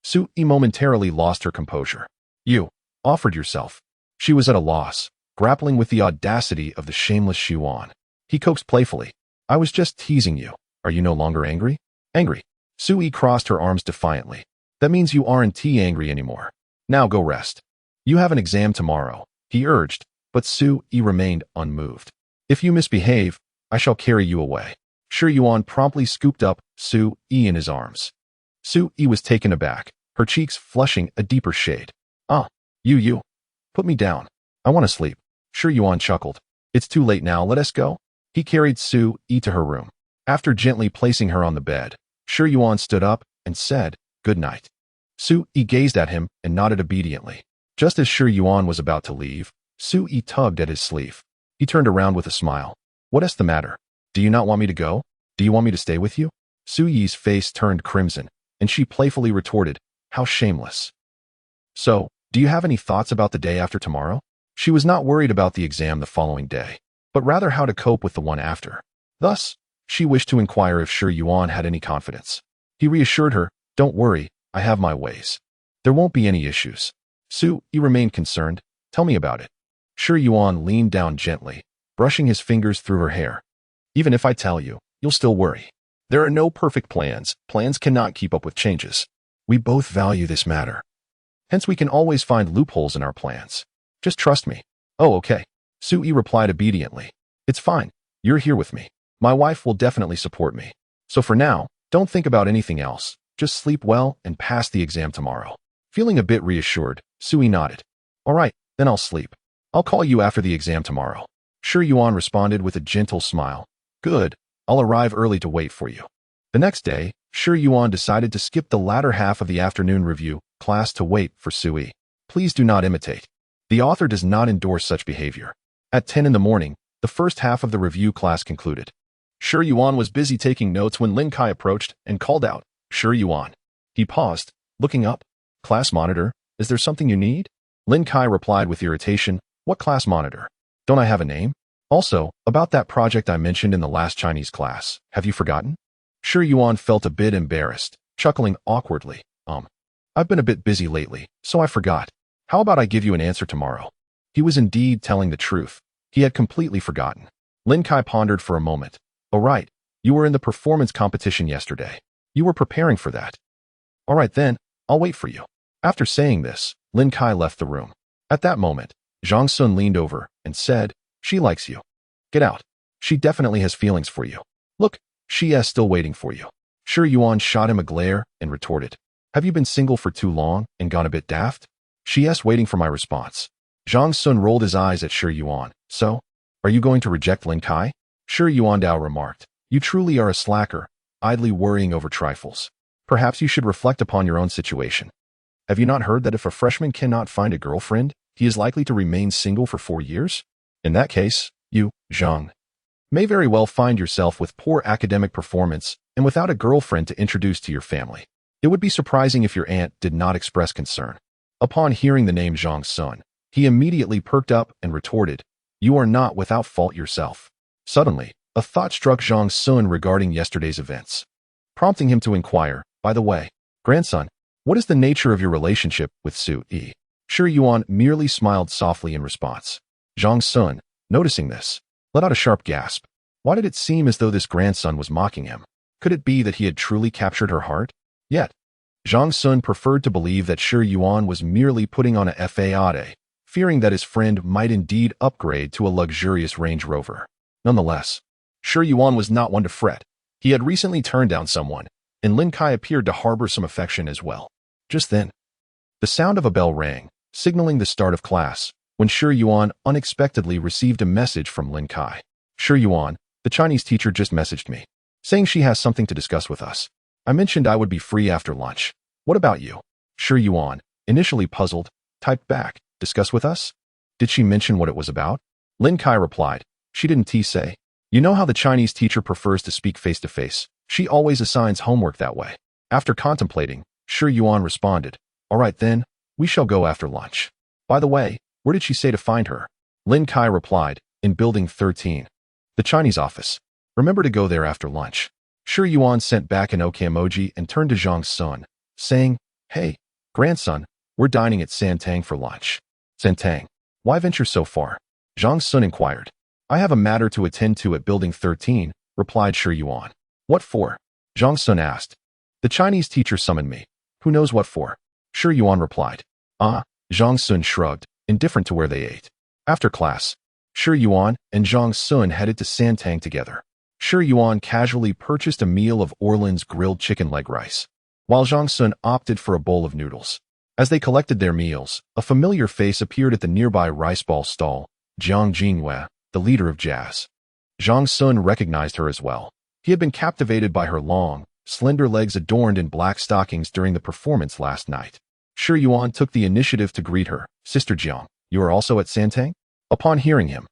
Su Yi momentarily lost her composure. You offered yourself. She was at a loss, grappling with the audacity of the shameless Shi Yuan. He coaxed playfully. I was just teasing you. Are you no longer angry? Angry. Su Yi crossed her arms defiantly. That means you aren't angry anymore. Now go rest. You have an exam tomorrow, he urged, but Su Yi remained unmoved. If you misbehave, I shall carry you away. Shi Yuan promptly scooped up Su Yi in his arms. Su Yi was taken aback, her cheeks flushing a deeper shade. You. Put me down. I want to sleep. Shi Yuan chuckled. It's too late now, let us go. He carried Su Yi to her room. After gently placing her on the bed, Shi Yuan stood up and said, Good night. Su Yi gazed at him and nodded obediently. Just as Shi Yuan was about to leave, Su Yi tugged at his sleeve. He turned around with a smile. What's the matter? Do you not want me to go? Do you want me to stay with you? Su Yi's face turned crimson, and she playfully retorted, How shameless. So, do you have any thoughts about the day after tomorrow? She was not worried about the exam the following day, but rather how to cope with the one after. Thus, she wished to inquire if Shi Yuan had any confidence. He reassured her, Don't worry, I have my ways. There won't be any issues. Su Yi remained concerned. Tell me about it. Shi Yuan leaned down gently, brushing his fingers through her hair. Even if I tell you, you'll still worry. There are no perfect plans. Plans cannot keep up with changes. We both value this matter. Hence we can always find loopholes in our plans. Just trust me. Oh, okay. Su Yi replied obediently. It's fine. You're here with me. My wife will definitely support me. So for now, don't think about anything else. Just sleep well and pass the exam tomorrow. Feeling a bit reassured, Su Yi nodded. All right, then I'll sleep. I'll call you after the exam tomorrow. Shi Yuan responded with a gentle smile. Good. I'll arrive early to wait for you. The next day, Shi Yuan decided to skip the latter half of the afternoon review class to wait for Su Yi. Please do not imitate. The author does not endorse such behavior. At 10 in the morning, the first half of the review class concluded. Shi Yuan was busy taking notes when Lin Kai approached and called out, Shi Yuan. He paused, looking up. Class monitor, is there something you need? Lin Kai replied with irritation, What class monitor? Don't I have a name? Also, about that project I mentioned in the last Chinese class, have you forgotten? Shi Yuan felt a bit embarrassed, chuckling awkwardly. I've been a bit busy lately, so I forgot. How about I give you an answer tomorrow? He was indeed telling the truth. He had completely forgotten. Lin Kai pondered for a moment. Oh right, you were in the performance competition yesterday. You were preparing for that. All right then, I'll wait for you. After saying this, Lin Kai left the room. At that moment, Zhang Sun leaned over and said, she likes you. Get out. She definitely has feelings for you. Look, she is still waiting for you. Shi Yuan shot him a glare and retorted, have you been single for too long and gone a bit daft? She is waiting for my response. Zhang Sun rolled his eyes at Shi Yuan. So, are you going to reject Lin Kai? Shi Yuandao remarked, you truly are a slacker, idly worrying over trifles. Perhaps you should reflect upon your own situation. Have you not heard that if a freshman cannot find a girlfriend, he is likely to remain single for 4 years? In that case, you, Zhang, may very well find yourself with poor academic performance and without a girlfriend to introduce to your family. It would be surprising if your aunt did not express concern. Upon hearing the name Zhang Sun, he immediately perked up and retorted, you are not without fault yourself. Suddenly, a thought struck Zhang Sun regarding yesterday's events, prompting him to inquire, by the way, grandson, what is the nature of your relationship with Su Yi? Shi Yuan merely smiled softly in response. Zhang Sun, noticing this, let out a sharp gasp. Why did it seem as though this grandson was mocking him? Could it be that he had truly captured her heart? Yet, Zhang Sun preferred to believe that Shi Yuan was merely putting on a facade, fearing that his friend might indeed upgrade to a luxurious Range Rover. Nonetheless, Shi Yuan was not one to fret. He had recently turned down someone, and Lin Kai appeared to harbor some affection as well. Just then, the sound of a bell rang, signaling the start of class, when Shi Yuan unexpectedly received a message from Lin Kai. Shi Yuan, the Chinese teacher just messaged me, saying she has something to discuss with us. I mentioned I would be free after lunch. What about you? Shi Yuan, initially puzzled, typed back, discuss with us? Did she mention what it was about? Lin Kai replied, she didn't say. You know how the Chinese teacher prefers to speak face to face. She always assigns homework that way. After contemplating, Shi Yuan responded, all right then, we shall go after lunch. By the way, where did she say to find her? Lin Kai replied, in building 13. The Chinese office. Remember to go there after lunch. Shi Yuan sent back an OK emoji and turned to Zhang Sun, saying, hey, grandson, we're dining at Santang for lunch. Santang, why venture so far? Zhang Sun inquired. I have a matter to attend to at building 13, replied Shi Yuan. What for? Zhang Sun asked. The Chinese teacher summoned me. Who knows what for? Shi Yuan replied. Zhang Sun shrugged, indifferent to where they ate. After class, Shi Yuan and Zhang Sun headed to Santang together. Shi Yuan casually purchased a meal of Orlin's grilled chicken leg rice, while Zhang Sun opted for a bowl of noodles. As they collected their meals, a familiar face appeared at the nearby rice ball stall, Jiang Jingyue, the leader of jazz. Zhang Sun recognized her as well. He had been captivated by her long, slender legs adorned in black stockings during the performance last night. Shi Yuan took the initiative to greet her. Sister Jiang, you are also at Santang? Upon hearing him,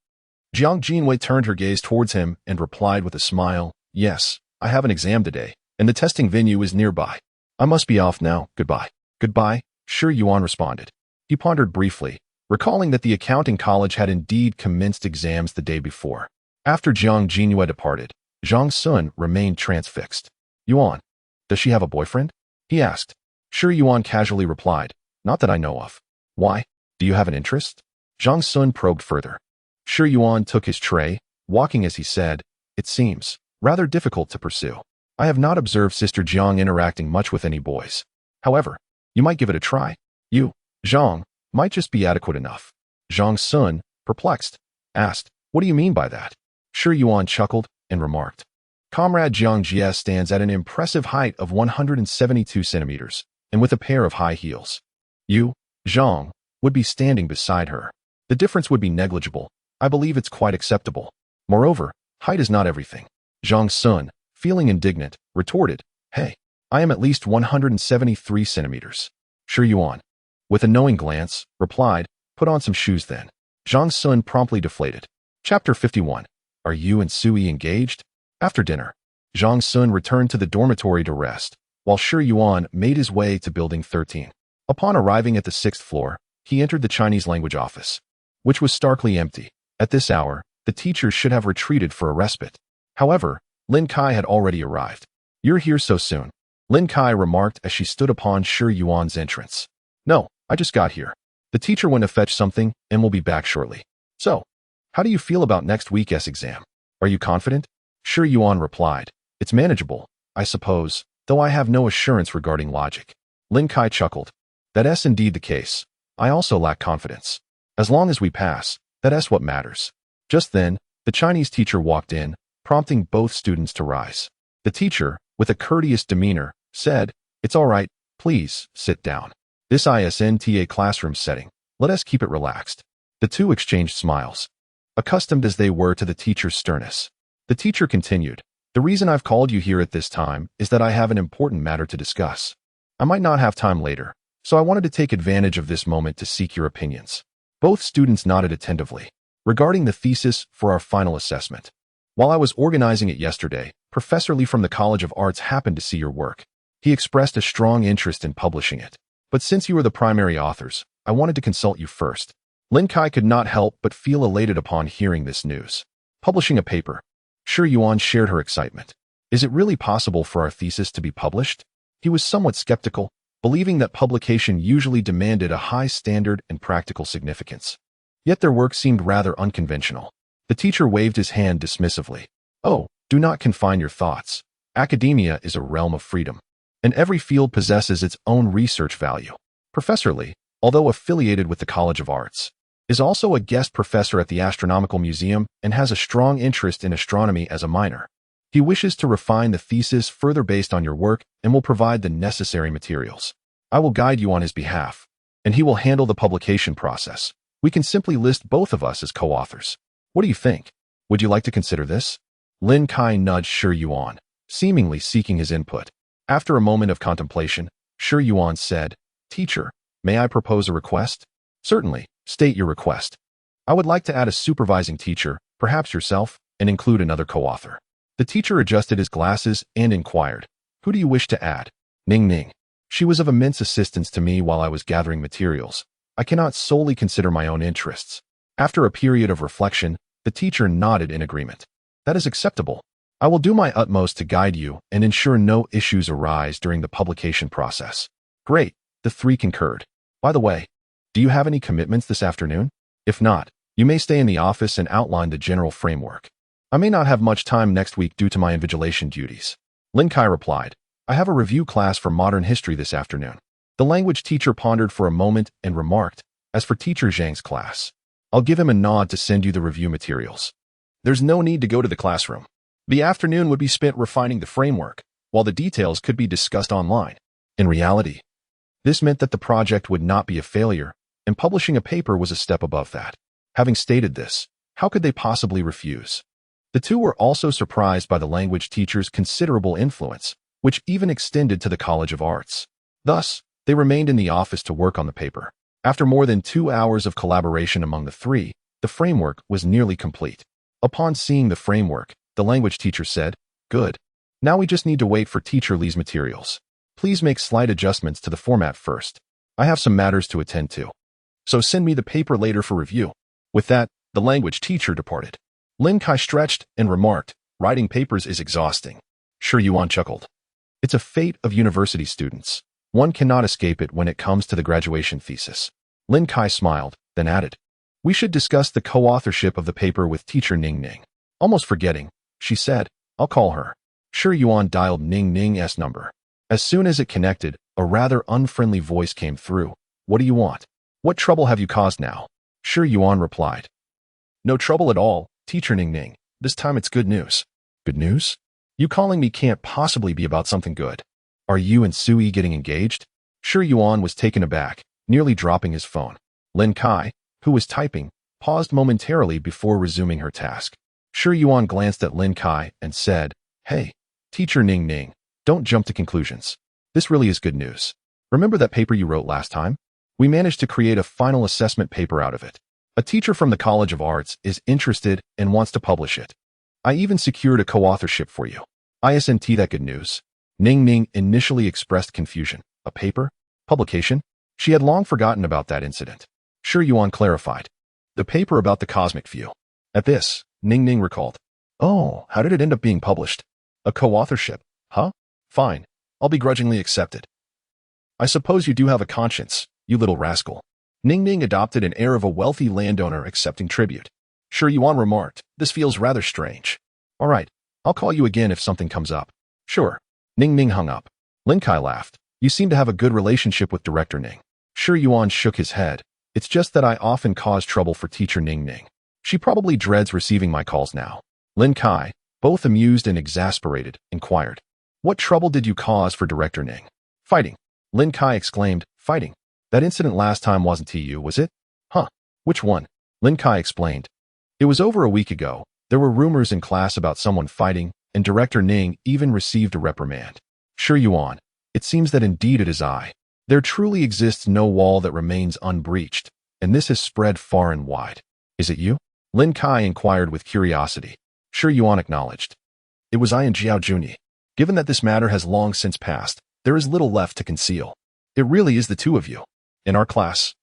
Jiang Jinwei turned her gaze towards him and replied with a smile, yes, I have an exam today, and the testing venue is nearby. I must be off now, goodbye. Goodbye, Shi Yuan responded. He pondered briefly, recalling that the accounting college had indeed commenced exams the day before. After Jiang Jinwei departed, Zhang Sun remained transfixed. Yuan, does she have a boyfriend? He asked. Shi Yuan casually replied, not that I know of. Why? Do you have an interest? Zhang Sun probed further. Shi Yuan took his tray, walking as he said, it seems rather difficult to pursue. I have not observed Sister Jiang interacting much with any boys. However, you might give it a try. You, Zhang, might just be adequate enough. Zhang Sun, perplexed, asked, what do you mean by that? Shi Yuan chuckled and remarked, Comrade Jiang Jie stands at an impressive height of 172 centimeters, and with a pair of high heels. You, Zhang, would be standing beside her. The difference would be negligible. I believe it's quite acceptable. Moreover, height is not everything. Zhang Sun, feeling indignant, retorted, hey, I am at least 173 centimeters. Shi Yuan, with a knowing glance, replied, put on some shoes then. Zhang Sun promptly deflated. Chapter 51. Are you and Sui engaged? After dinner, Zhang Sun returned to the dormitory to rest, while Shi Yuan made his way to building 13. Upon arriving at the 6th floor, he entered the Chinese language office, which was starkly empty. At this hour, the teachers should have retreated for a respite. However, Lin Kai had already arrived. You're here so soon, Lin Kai remarked as she stood upon Shi Yuan's entrance. No, I just got here. The teacher went to fetch something and will be back shortly. So, how do you feel about next week's exam? Are you confident? Shi Yuan replied. It's manageable, I suppose, though I have no assurance regarding logic. Lin Kai chuckled. That's indeed the case. I also lack confidence. As long as we pass, that's what matters. Just then, the Chinese teacher walked in, prompting both students to rise. The teacher, with a courteous demeanor, said, It's all right, please, sit down. This isn't a classroom setting. Let us keep it relaxed. The two exchanged smiles, accustomed as they were to the teacher's sternness. The teacher continued, The reason I've called you here at this time is that I have an important matter to discuss. I might not have time later, so I wanted to take advantage of this moment to seek your opinions. Both students nodded attentively. Regarding the thesis for our final assessment. While I was organizing it yesterday, Professor Lee from the College of Arts happened to see your work. He expressed a strong interest in publishing it. But since you are the primary authors, I wanted to consult you first. Lin Kai could not help but feel elated upon hearing this news. Publishing a paper. Shi Yuan shared her excitement. Is it really possible for our thesis to be published? He was somewhat skeptical, believing that publication usually demanded a high standard and practical significance. Yet their work seemed rather unconventional. The teacher waved his hand dismissively. Oh, do not confine your thoughts. Academia is a realm of freedom, and every field possesses its own research value. Professor Lee, although affiliated with the College of Arts, is also a guest professor at the Astronomical Museum and has a strong interest in astronomy as a minor. He wishes to refine the thesis further based on your work and will provide the necessary materials. I will guide you on his behalf, and he will handle the publication process. We can simply list both of us as co-authors. What do you think? Would you like to consider this? Lin Kai nudged Shi Yuan, seemingly seeking his input. After a moment of contemplation, Shi Yuan said, Teacher, may I propose a request? Certainly, state your request. I would like to add a supervising teacher, perhaps yourself, and include another co-author. The teacher adjusted his glasses and inquired, Who do you wish to add? Ning Ning. She was of immense assistance to me while I was gathering materials. I cannot solely consider my own interests. After a period of reflection, the teacher nodded in agreement. That is acceptable. I will do my utmost to guide you and ensure no issues arise during the publication process. Great, the three concurred. By the way, do you have any commitments this afternoon? If not, you may stay in the office and outline the general framework. I may not have much time next week due to my invigilation duties. Lin Kai replied, I have a review class for modern history this afternoon. The language teacher pondered for a moment and remarked, As for Teacher Zhang's class, I'll give him a nod to send you the review materials. There's no need to go to the classroom. The afternoon would be spent refining the framework, while the details could be discussed online. In reality, this meant that the project would not be a failure, and publishing a paper was a step above that. Having stated this, how could they possibly refuse? The two were also surprised by the language teacher's considerable influence, which even extended to the College of Arts. Thus, they remained in the office to work on the paper. After more than 2 hours of collaboration among the three, the framework was nearly complete. Upon seeing the framework, the language teacher said, Good. Now we just need to wait for Teacher Lee's materials. Please make slight adjustments to the format first. I have some matters to attend to. So send me the paper later for review. With that, the language teacher departed. Lin Kai stretched and remarked, Writing papers is exhausting. Shi Yuan chuckled. It's a fate of university students. One cannot escape it when it comes to the graduation thesis. Lin Kai smiled, then added, We should discuss the co-authorship of the paper with Teacher Ning Ning. Almost forgetting, she said, I'll call her. Shi Yuan dialed Ning Ning's number. As soon as it connected, a rather unfriendly voice came through. What do you want? What trouble have you caused now? Shi Yuan replied. No trouble at all, Teacher Ning Ning. This time it's good news. Good news? You calling me can't possibly be about something good. Are you and Sui getting engaged? Shi Yuan was taken aback, nearly dropping his phone. Lin Kai, who was typing, paused momentarily before resuming her task. Shi Yuan glanced at Lin Kai and said, Hey, Teacher Ning Ning, don't jump to conclusions. This really is good news. Remember that paper you wrote last time? We managed to create a final assessment paper out of it. A teacher from the College of Arts is interested and wants to publish it. I even secured a co-authorship for you. Isn't that good news? Ning Ning initially expressed confusion. A paper? Publication? She had long forgotten about that incident. Shi Yuan clarified. The paper about the cosmic view. At this, Ning Ning recalled. Oh, how did it end up being published? A co-authorship, huh? Fine, I'll begrudgingly accept it. I suppose you do have a conscience, you little rascal. Ning Ning adopted an air of a wealthy landowner accepting tribute. Shi Yuan remarked, This feels rather strange. All right, I'll call you again if something comes up. Sure. Ning Ming hung up. Lin Kai laughed. You seem to have a good relationship with Director Ning. Shi Yuan shook his head. It's just that I often cause trouble for teacher Ning Ning. She probably dreads receiving my calls now. Lin Kai, both amused and exasperated, inquired. What trouble did you cause for Director Ning? Fighting. Lin Kai exclaimed, fighting. That incident last time wasn't TU, was it? Huh. Which one? Lin Kai explained. It was over a week ago. There were rumors in class about someone fighting, and Director Ning even received a reprimand. Shi Yuan, it seems that indeed it is I. There truly exists no wall that remains unbreached, and this has spread far and wide. Is it you? Lin Kai inquired with curiosity. Shi Yuan acknowledged. It was I and Jiao Junyi. Given that this matter has long since passed, there is little left to conceal. It really is the two of you. In our class,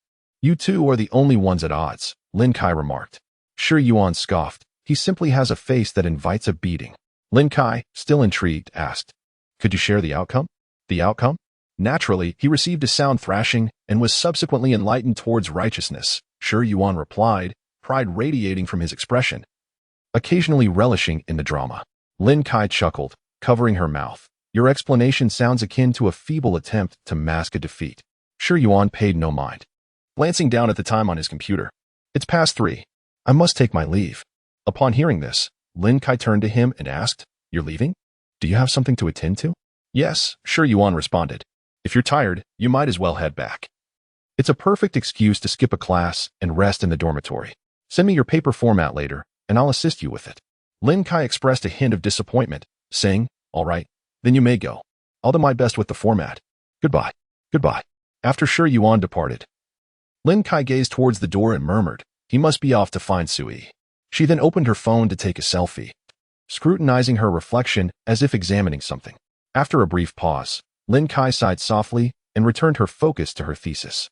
you two are the only ones at odds, Lin Kai remarked. Shi Yuan scoffed. He simply has a face that invites a beating. Lin Kai, still intrigued, asked, could you share the outcome? The outcome? Naturally, he received a sound thrashing and was subsequently enlightened towards righteousness, Shi Yuan replied, pride radiating from his expression. Occasionally relishing in the drama. Lin Kai chuckled, covering her mouth. Your explanation sounds akin to a feeble attempt to mask a defeat. Shi Yuan paid no mind. Glancing down at the time on his computer. It's past 3. I must take my leave. Upon hearing this, Lin Kai turned to him and asked, You're leaving? Do you have something to attend to? Yes, Shi Yuan responded. If you're tired, you might as well head back. It's a perfect excuse to skip a class and rest in the dormitory. Send me your paper format later, and I'll assist you with it. Lin Kai expressed a hint of disappointment, saying, All right, then you may go. I'll do my best with the format. Goodbye. Goodbye. After Shi Yuan departed, Lin Kai gazed towards the door and murmured, He must be off to find Sui. She then opened her phone to take a selfie, scrutinizing her reflection as if examining something. After a brief pause, Lin Kai sighed softly and returned her focus to her thesis.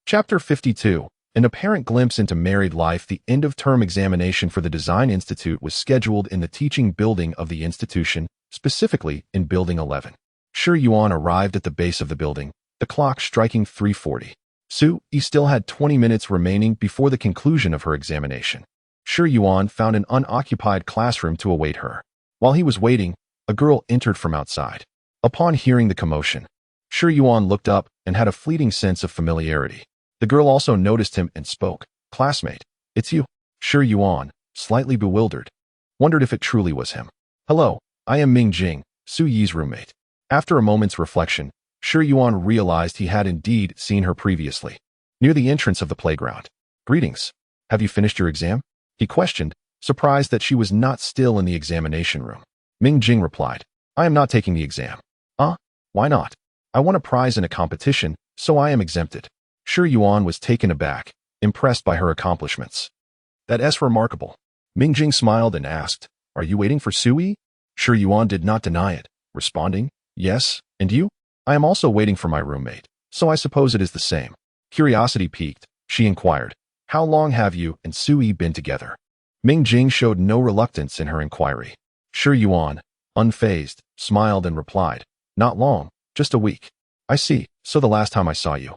Chapter 52. An apparent glimpse into married life. The end-of-term examination for the Design Institute was scheduled in the teaching building of the institution, specifically in Building 11. Shi Yuan arrived at the base of the building, the clock striking 3:40. Sui still had 20 minutes remaining before the conclusion of her examination. Shi Yuan found an unoccupied classroom to await her. While he was waiting, a girl entered from outside. Upon hearing the commotion, Shi Yuan looked up and had a fleeting sense of familiarity. The girl also noticed him and spoke. Classmate, it's you. Shi Yuan, slightly bewildered, wondered if it truly was him. Hello, I am Ming Jing, Su Yi's roommate. After a moment's reflection, Shi Yuan realized he had indeed seen her previously, near the entrance of the playground. Greetings. Have you finished your exam? He questioned, surprised that she was not still in the examination room. Ming Jing replied, I am not taking the exam. Why not? I won a prize in a competition, so I am exempted. Shi Yuan was taken aback, impressed by her accomplishments. That's remarkable. Ming Jing smiled and asked, Are you waiting for Sui? Shi Yuan did not deny it, responding, Yes, and you? I am also waiting for my roommate, so I suppose it is the same. Curiosity piqued, she inquired, How long have you and Sui been together? Ming Jing showed no reluctance in her inquiry. Shi Yuan, unfazed, smiled and replied, Not long, just a week. I see, so the last time I saw you.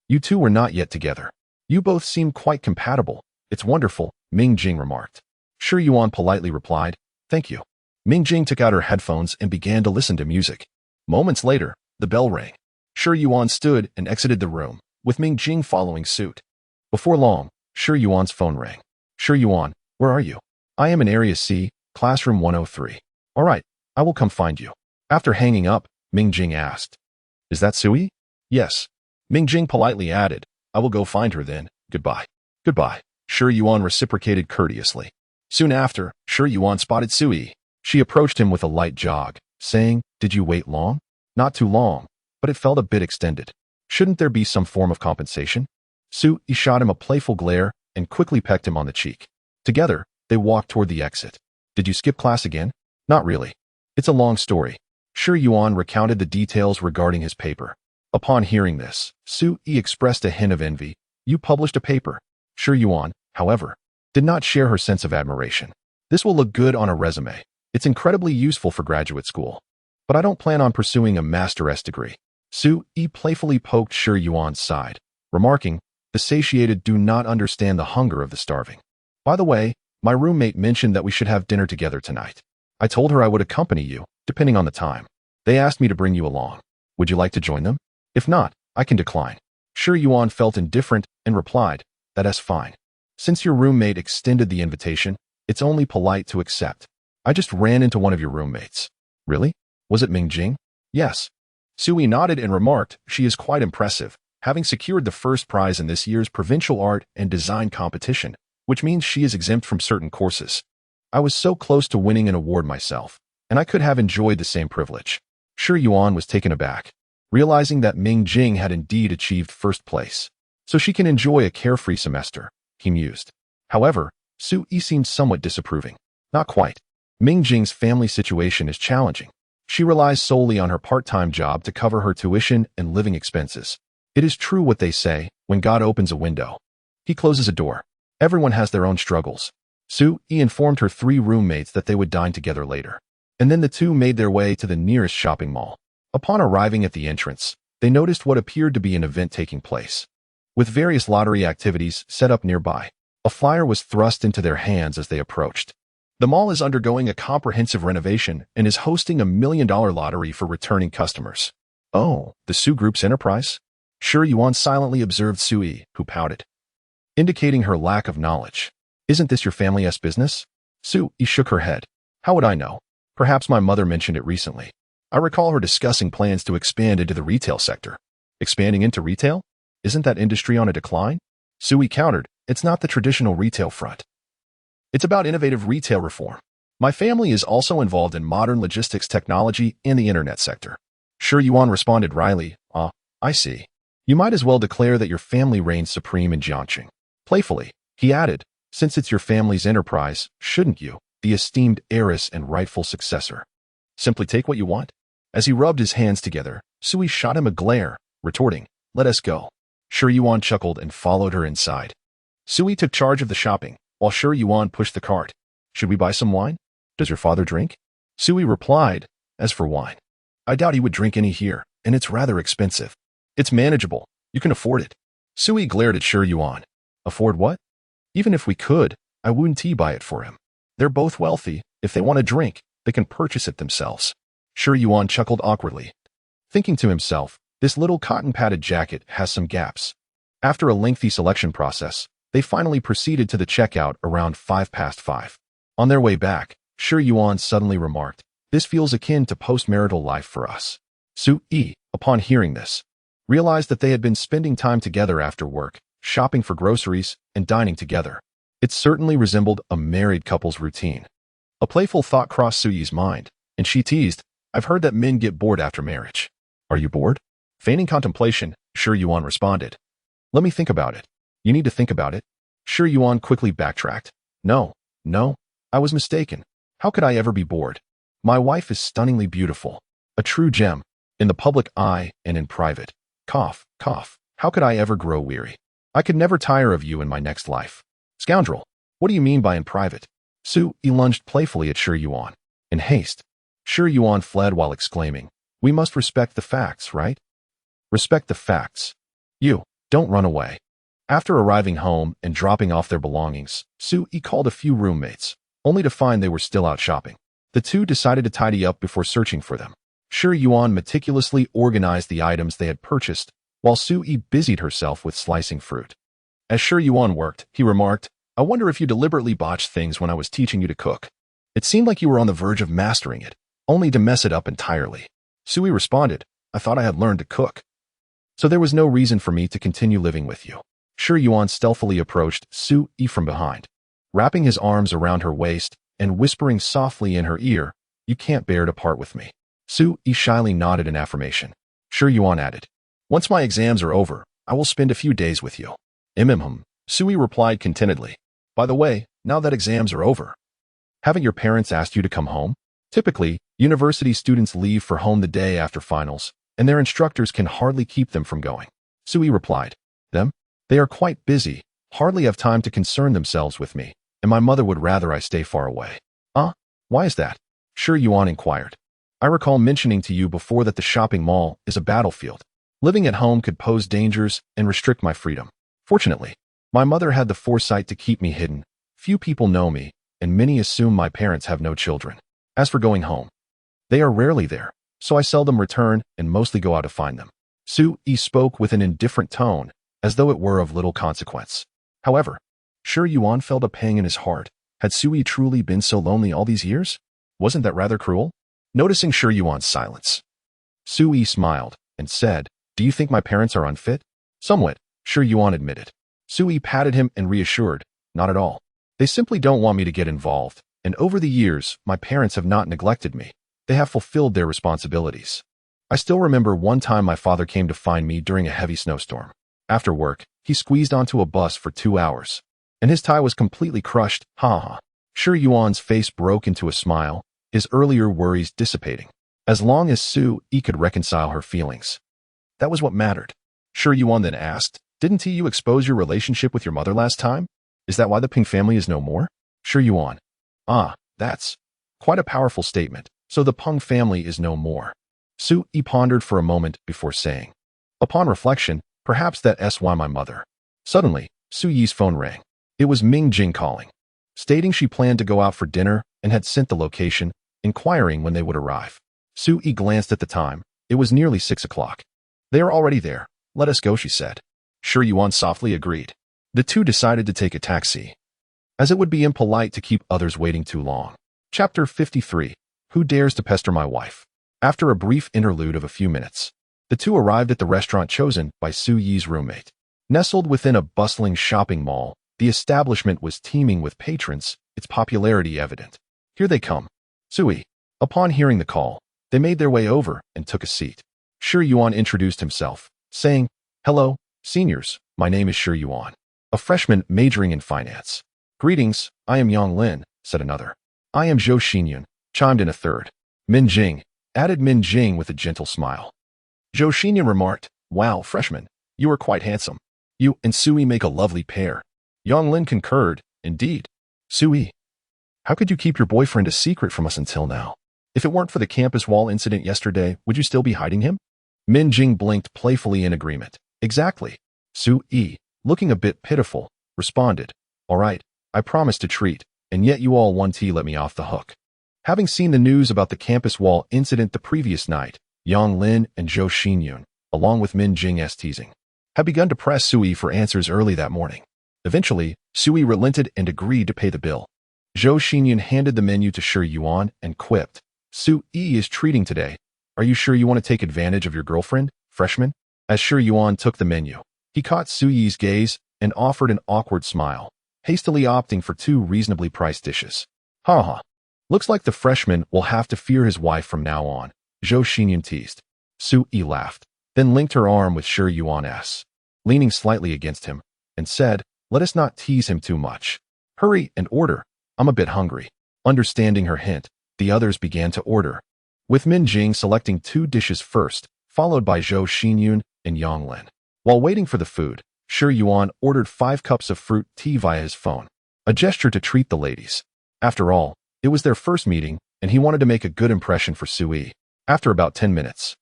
You two were not yet together. You both seem quite compatible. It's wonderful, Ming Jing remarked. Shi Yuan politely replied, Thank you. Ming Jing took out her headphones and began to listen to music. Moments later, the bell rang. Shi Yuan stood and exited the room, with Ming Jing following suit. Before long, Shi Yuan's phone rang. Shi Yuan, where are you? I am in Area C, Classroom 103. All right, I will come find you. After hanging up, Ming Jing asked, Is that Sui? Yes. Ming Jing politely added, I will go find her then. Goodbye. Goodbye. Shi Yuan reciprocated courteously. Soon after, Shi Yuan spotted Sui. She approached him with a light jog, saying, Did you wait long? Not too long, but it felt a bit extended. Shouldn't there be some form of compensation? Sui shot him a playful glare and quickly pecked him on the cheek. Together, they walked toward the exit. Did you skip class again? Not really. It's a long story. Shi Yuan recounted the details regarding his paper. Upon hearing this, Sui expressed a hint of envy. You published a paper. Shi Yuan, however, did not share her sense of admiration. This will look good on a resume. It's incredibly useful for graduate school. But I don't plan on pursuing a Master's degree. Sui playfully poked Shi Yuan's side, remarking, The satiated do not understand the hunger of the starving. By the way, my roommate mentioned that we should have dinner together tonight. I told her I would accompany you, depending on the time. They asked me to bring you along. Would you like to join them? If not, I can decline. Shi Yuan felt indifferent and replied, that's fine. Since your roommate extended the invitation, it's only polite to accept. I just ran into one of your roommates. Really? Was it Ming Jing? Yes. Sui nodded and remarked, she is quite impressive, having secured the first prize in this year's provincial art and design competition, which means she is exempt from certain courses. I was so close to winning an award myself, and I could have enjoyed the same privilege. Shi Yuan was taken aback, realizing that Ming Jing had indeed achieved first place. So she can enjoy a carefree semester, he mused. However, Sui seemed somewhat disapproving. Not quite. Ming Jing's family situation is challenging. She relies solely on her part-time job to cover her tuition and living expenses. It is true what they say, when God opens a window, he closes a door. Everyone has their own struggles. Sui informed her 3 roommates that they would dine together later. And then the two made their way to the nearest shopping mall. Upon arriving at the entrance, they noticed what appeared to be an event taking place, with various lottery activities set up nearby. A flyer was thrust into their hands as they approached. The mall is undergoing a comprehensive renovation and is hosting a $1 million lottery for returning customers. Oh, the Sui Group's enterprise? Shi Yuan silently observed Sui, who pouted, indicating her lack of knowledge. Isn't this your family's business? Sui shook her head. How would I know? Perhaps my mother mentioned it recently. I recall her discussing plans to expand into the retail sector. Expanding into retail? Isn't that industry on a decline? Sui countered, it's not the traditional retail front. It's about innovative retail reform. My family is also involved in modern logistics technology and the internet sector. Shi Yuan responded wryly, I see. You might as well declare that your family reigns supreme in Jiangqing. Playfully, he added, since it's your family's enterprise, shouldn't you, the esteemed heiress and rightful successor, simply take what you want? As he rubbed his hands together, Sui shot him a glare, retorting, let us go. Shi Yuan chuckled and followed her inside. Sui took charge of the shopping, while Shi Yuan pushed the cart. Should we buy some wine? Does your father drink? Sui replied, as for wine, I doubt he would drink any here, and it's rather expensive. It's manageable. You can afford it. Sui glared at Shi Yuan. Afford what? Even if we could, I wouldn't buy it for him. They're both wealthy. If they want a drink, they can purchase it themselves. Shi Yuan chuckled awkwardly, thinking to himself, this little cotton-padded jacket has some gaps. After a lengthy selection process, they finally proceeded to the checkout around 5:05. On their way back, Shi Yuan suddenly remarked, this feels akin to post-marital life for us. Sui, upon hearing this, realized that they had been spending time together after work, shopping for groceries, and dining together. It certainly resembled a married couple's routine. A playful thought crossed Sui's mind, and she teased, I've heard that men get bored after marriage. Are you bored? Feigning contemplation, Shi Yuan responded. Let me think about it. You need to think about it. Shi Yuan quickly backtracked. No, I was mistaken. How could I ever be bored? My wife is stunningly beautiful. A true gem, in the public eye and in private. Cough. How could I ever grow weary? I could never tire of you in my next life. Scoundrel, what do you mean by in private? Sui lunged playfully at Shi Yuan. In haste, Shi Yuan fled while exclaiming, we must respect the facts, right? Respect the facts. You, don't run away. After arriving home and dropping off their belongings, Sui called a few roommates, only to find they were still out shopping. The two decided to tidy up before searching for them. Shi Yuan meticulously organized the items they had purchased, while Sui busied herself with slicing fruit. As Shi Yuan worked, he remarked, I wonder if you deliberately botched things when I was teaching you to cook. It seemed like you were on the verge of mastering it, only to mess it up entirely. Sui responded, I thought I had learned to cook. So there was no reason for me to continue living with you. Shi Yuan stealthily approached Sui from behind, wrapping his arms around her waist and whispering softly in her ear, you can't bear to part with me. Sui shyly nodded in affirmation. Shi Yuan added, once my exams are over, I will spend a few days with you. Sui replied contentedly. By the way, now that exams are over, haven't your parents asked you to come home? Typically, university students leave for home the day after finals, and their instructors can hardly keep them from going. Sui replied, them? They are quite busy, hardly have time to concern themselves with me, and my mother would rather I stay far away. Why is that? Shi Yuan inquired. I recall mentioning to you before that the shopping mall is a battlefield. Living at home could pose dangers and restrict my freedom. Fortunately, my mother had the foresight to keep me hidden. Few people know me, and many assume my parents have no children. As for going home, they are rarely there, so I seldom return and mostly go out to find them. Su-yi spoke with an indifferent tone, as though it were of little consequence. However, Shi Yuan felt a pang in his heart. Had Su-yi truly been so lonely all these years? Wasn't that rather cruel? Noticing Shi Yuan's silence, Su-yi smiled and said, "Do you think my parents are unfit?" "Somewhat," Shi Yuan admitted. Su-yi patted him and reassured, "Not at all. They simply don't want me to get involved, and over the years, my parents have not neglected me. They have fulfilled their responsibilities. I still remember one time my father came to find me during a heavy snowstorm. After work, he squeezed onto a bus for 2 hours, and his tie was completely crushed. Ha ha." Shi Yuan's face broke into a smile, his earlier worries dissipating. As long as Su-yi could reconcile her feelings, that was what mattered. Shi Yuan then asked, "Didn't you expose your relationship with your mother last time? Is that why the Ping family is no more?" Shi Yuan, "Ah, that's quite a powerful statement. So the Peng family is no more." Su-yi pondered for a moment before saying, "Upon reflection, perhaps that's why my mother." Suddenly, Su-yi's phone rang. It was Ming Jing calling, stating she planned to go out for dinner and had sent the location, inquiring when they would arrive. Su-yi glanced at the time. It was nearly 6 o'clock. "They are already there. Let us go," she said. Shi Yuan softly agreed. The two decided to take a taxi, as it would be impolite to keep others waiting too long. Chapter 53. Who Dares to Pester My Wife? After a brief interlude of a few minutes, the two arrived at the restaurant chosen by Su-yi's roommate. Nestled within a bustling shopping mall, the establishment was teeming with patrons, its popularity evident. "Here they come." Su-yi. Upon hearing the call, they made their way over and took a seat. Shi Yuan introduced himself, saying, "Hello, seniors, my name is Shi Yuan, a freshman majoring in finance." "Greetings, I am Yang Lin," said another. "I am Zhou Xinyun," chimed in a third. "Min Jing," added Min Jing with a gentle smile. Zhou Xinyun remarked, "Wow, freshman, you are quite handsome. You and Su-yi make a lovely pair." Yang Lin concurred, "Indeed. Su-yi, how could you keep your boyfriend a secret from us until now? If it weren't for the campus wall incident yesterday, would you still be hiding him?" Min Jing blinked playfully in agreement. "Exactly." Su-yi, looking a bit pitiful, responded, "All right, I promise to treat, and yet you all want to let me off the hook." Having seen the news about the campus wall incident the previous night, Yang Lin and Zhou Xinyun, along with Min Jing's teasing, had begun to press Su-yi for answers early that morning. Eventually, Su-yi relented and agreed to pay the bill. Zhou Xinyun handed the menu to Shi Yuan and quipped, "Su-yi is treating today. Are you sure you want to take advantage of your girlfriend, freshman?" As Shi Yuan took the menu, he caught Su-yi's gaze and offered an awkward smile, hastily opting for 2 reasonably priced dishes. "Ha ha. Looks like the freshman will have to fear his wife from now on," Zhou Xinyun teased. Su-yi laughed, then linked her arm with Shi Yuan's, leaning slightly against him, and said, "Let us not tease him too much. Hurry and order. I'm a bit hungry." Understanding her hint, the others began to order, with Min Jing selecting 2 dishes first, followed by Zhou Xinyun and Yang Lin. While waiting for the food, Shi Yuan ordered 5 cups of fruit tea via his phone, a gesture to treat the ladies. After all, it was their first meeting, and he wanted to make a good impression for Su-yi. After about 10 minutes,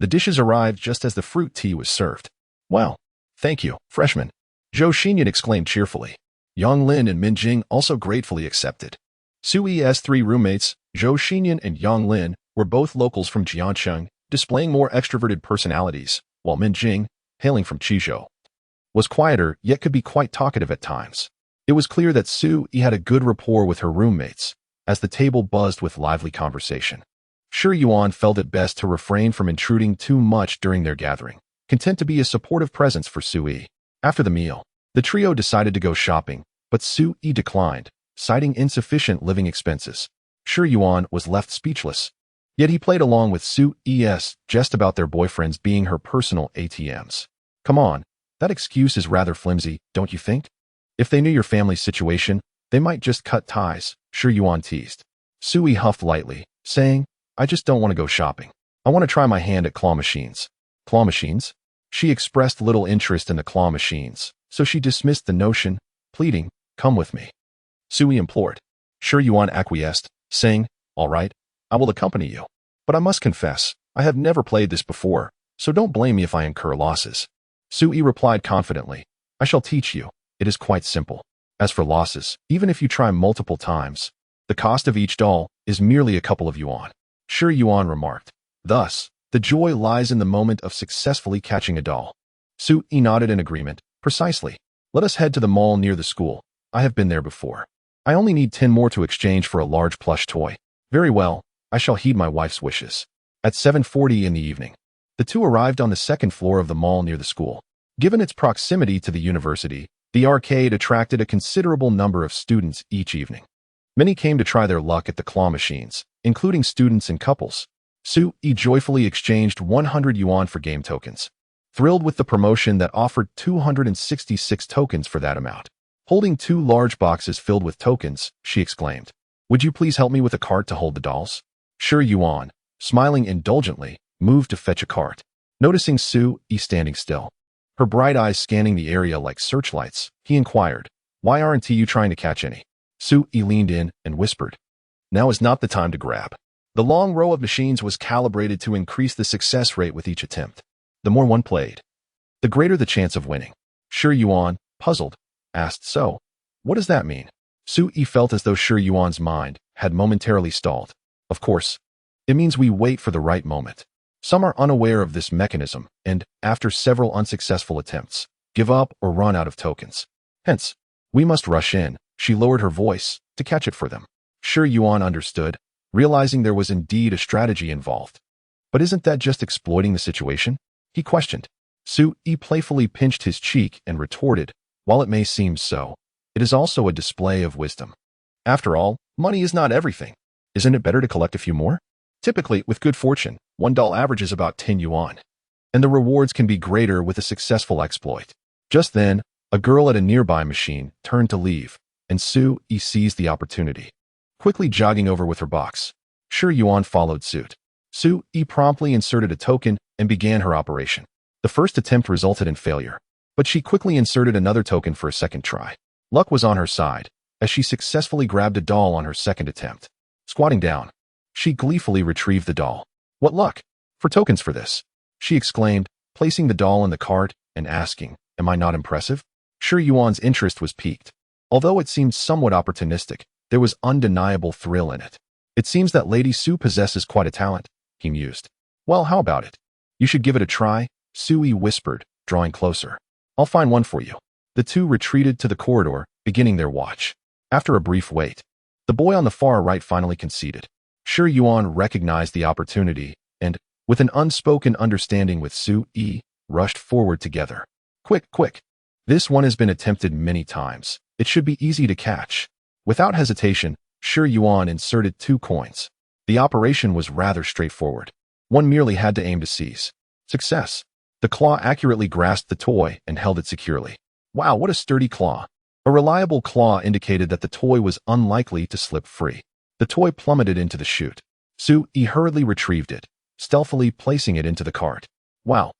the dishes arrived just as the fruit tea was served. "Well, thank you, freshman," Zhou Xinyun exclaimed cheerfully. Yang Lin and Min Jing also gratefully accepted. Su-yi's 3 roommates, Zhou Xinyun and Yang Lin, were both locals from Jiancheng, displaying more extroverted personalities, while Min Jing, hailing from Qizhou, was quieter yet could be quite talkative at times. It was clear that Su-yi had a good rapport with her roommates, as the table buzzed with lively conversation. Shi Yuan felt it best to refrain from intruding too much during their gathering, content to be a supportive presence for Su-yi. After the meal, the trio decided to go shopping, but Su-yi declined, citing insufficient living expenses. Shi Yuan was left speechless, yet he played along with Su-yi's jest about their boyfriends being her personal ATMs. "Come on, that excuse is rather flimsy, don't you think? If they knew your family's situation, they might just cut ties," Shi Yuan teased. Su-yi huffed lightly, saying, "I just don't want to go shopping. I want to try my hand at claw machines." "Claw machines?" She expressed little interest in the claw machines, so she dismissed the notion, pleading, "Come with me." Su-yi implored. Shi Yuan acquiesced, saying, "All right, I will accompany you. But I must confess, I have never played this before, so don't blame me if I incur losses." Su-yi replied confidently, "I shall teach you. It is quite simple. As for losses, even if you try multiple times, The cost of each doll is merely a couple of yuan, Shi Yuan remarked. Thus, the joy lies in the moment of successfully catching a doll. Su Yi nodded in agreement. Precisely. Let us head to the mall near the school. I have been there before. I only need 10 more to exchange for a large plush toy. Very well, I shall heed my wife's wishes. At 7:40 in the evening, the two arrived on the second floor of the mall near the school. Given its proximity to the university, the arcade attracted a considerable number of students each evening. Many came to try their luck at the claw machines, including students and couples. Su Yi joyfully exchanged 100 yuan for game tokens, thrilled with the promotion that offered 266 tokens for that amount. Holding 2 large boxes filled with tokens, she exclaimed, "Would you please help me with a cart to hold the dolls?" Shi Yuan, smiling indulgently, moved to fetch a cart. Noticing Su Yi standing still, her bright eyes scanning the area like searchlights, he inquired, "Why aren't you trying to catch any?" Su Yi leaned in and whispered, "Now is not the time to grab." The long row of machines was calibrated to increase the success rate with each attempt. The more one played, the greater the chance of winning. Shi Yuan, puzzled, asked, "So, what does that mean?" Su Yi felt as though Shi Yuan's mind had momentarily stalled. "Of course, it means we wait for the right moment. Some are unaware of this mechanism and, after several unsuccessful attempts, give up or run out of tokens. Hence, we must rush in." She lowered her voice to catch it for them. Shi Yuan understood, realizing there was indeed a strategy involved. "But isn't that just exploiting the situation?" he questioned. Su Yi playfully pinched his cheek and retorted, "While it may seem so, it is also a display of wisdom. After all, money is not everything. Isn't it better to collect a few more? Typically, with good fortune, one doll averages about 10 yuan, and the rewards can be greater with a successful exploit." Just then, a girl at a nearby machine turned to leave, and Su Yi seized the opportunity. Quickly jogging over with her box, Shi Yuan followed suit. Su Yi promptly inserted a token and began her operation. The first attempt resulted in failure, but she quickly inserted another token for a second try. Luck was on her side, as she successfully grabbed a doll on her second attempt. Squatting down, she gleefully retrieved the doll. "What luck! For tokens for this!" she exclaimed, placing the doll in the cart and asking, "Am I not impressive?" Shi Yuan's interest was piqued. Although it seemed somewhat opportunistic, there was undeniable thrill in it. "It seems that Lady Su possesses quite a talent," he mused. "Well, how about it? You should give it a try," Su Yi whispered, drawing closer. "I'll find one for you." The two retreated to the corridor, beginning their watch. After a brief wait, the boy on the far right finally conceded. Shi Yuan recognized the opportunity and, with an unspoken understanding with Su Yi, rushed forward together. "Quick, quick! This one has been attempted many times. It should be easy to catch." Without hesitation, Shi Yuan inserted 2 coins. The operation was rather straightforward. One merely had to aim to seize. Success! The claw accurately grasped the toy and held it securely. Wow, what a sturdy claw! A reliable claw indicated that the toy was unlikely to slip free. The toy plummeted into the chute. Su Yi hurriedly retrieved it, stealthily placing it into the cart. "Wow,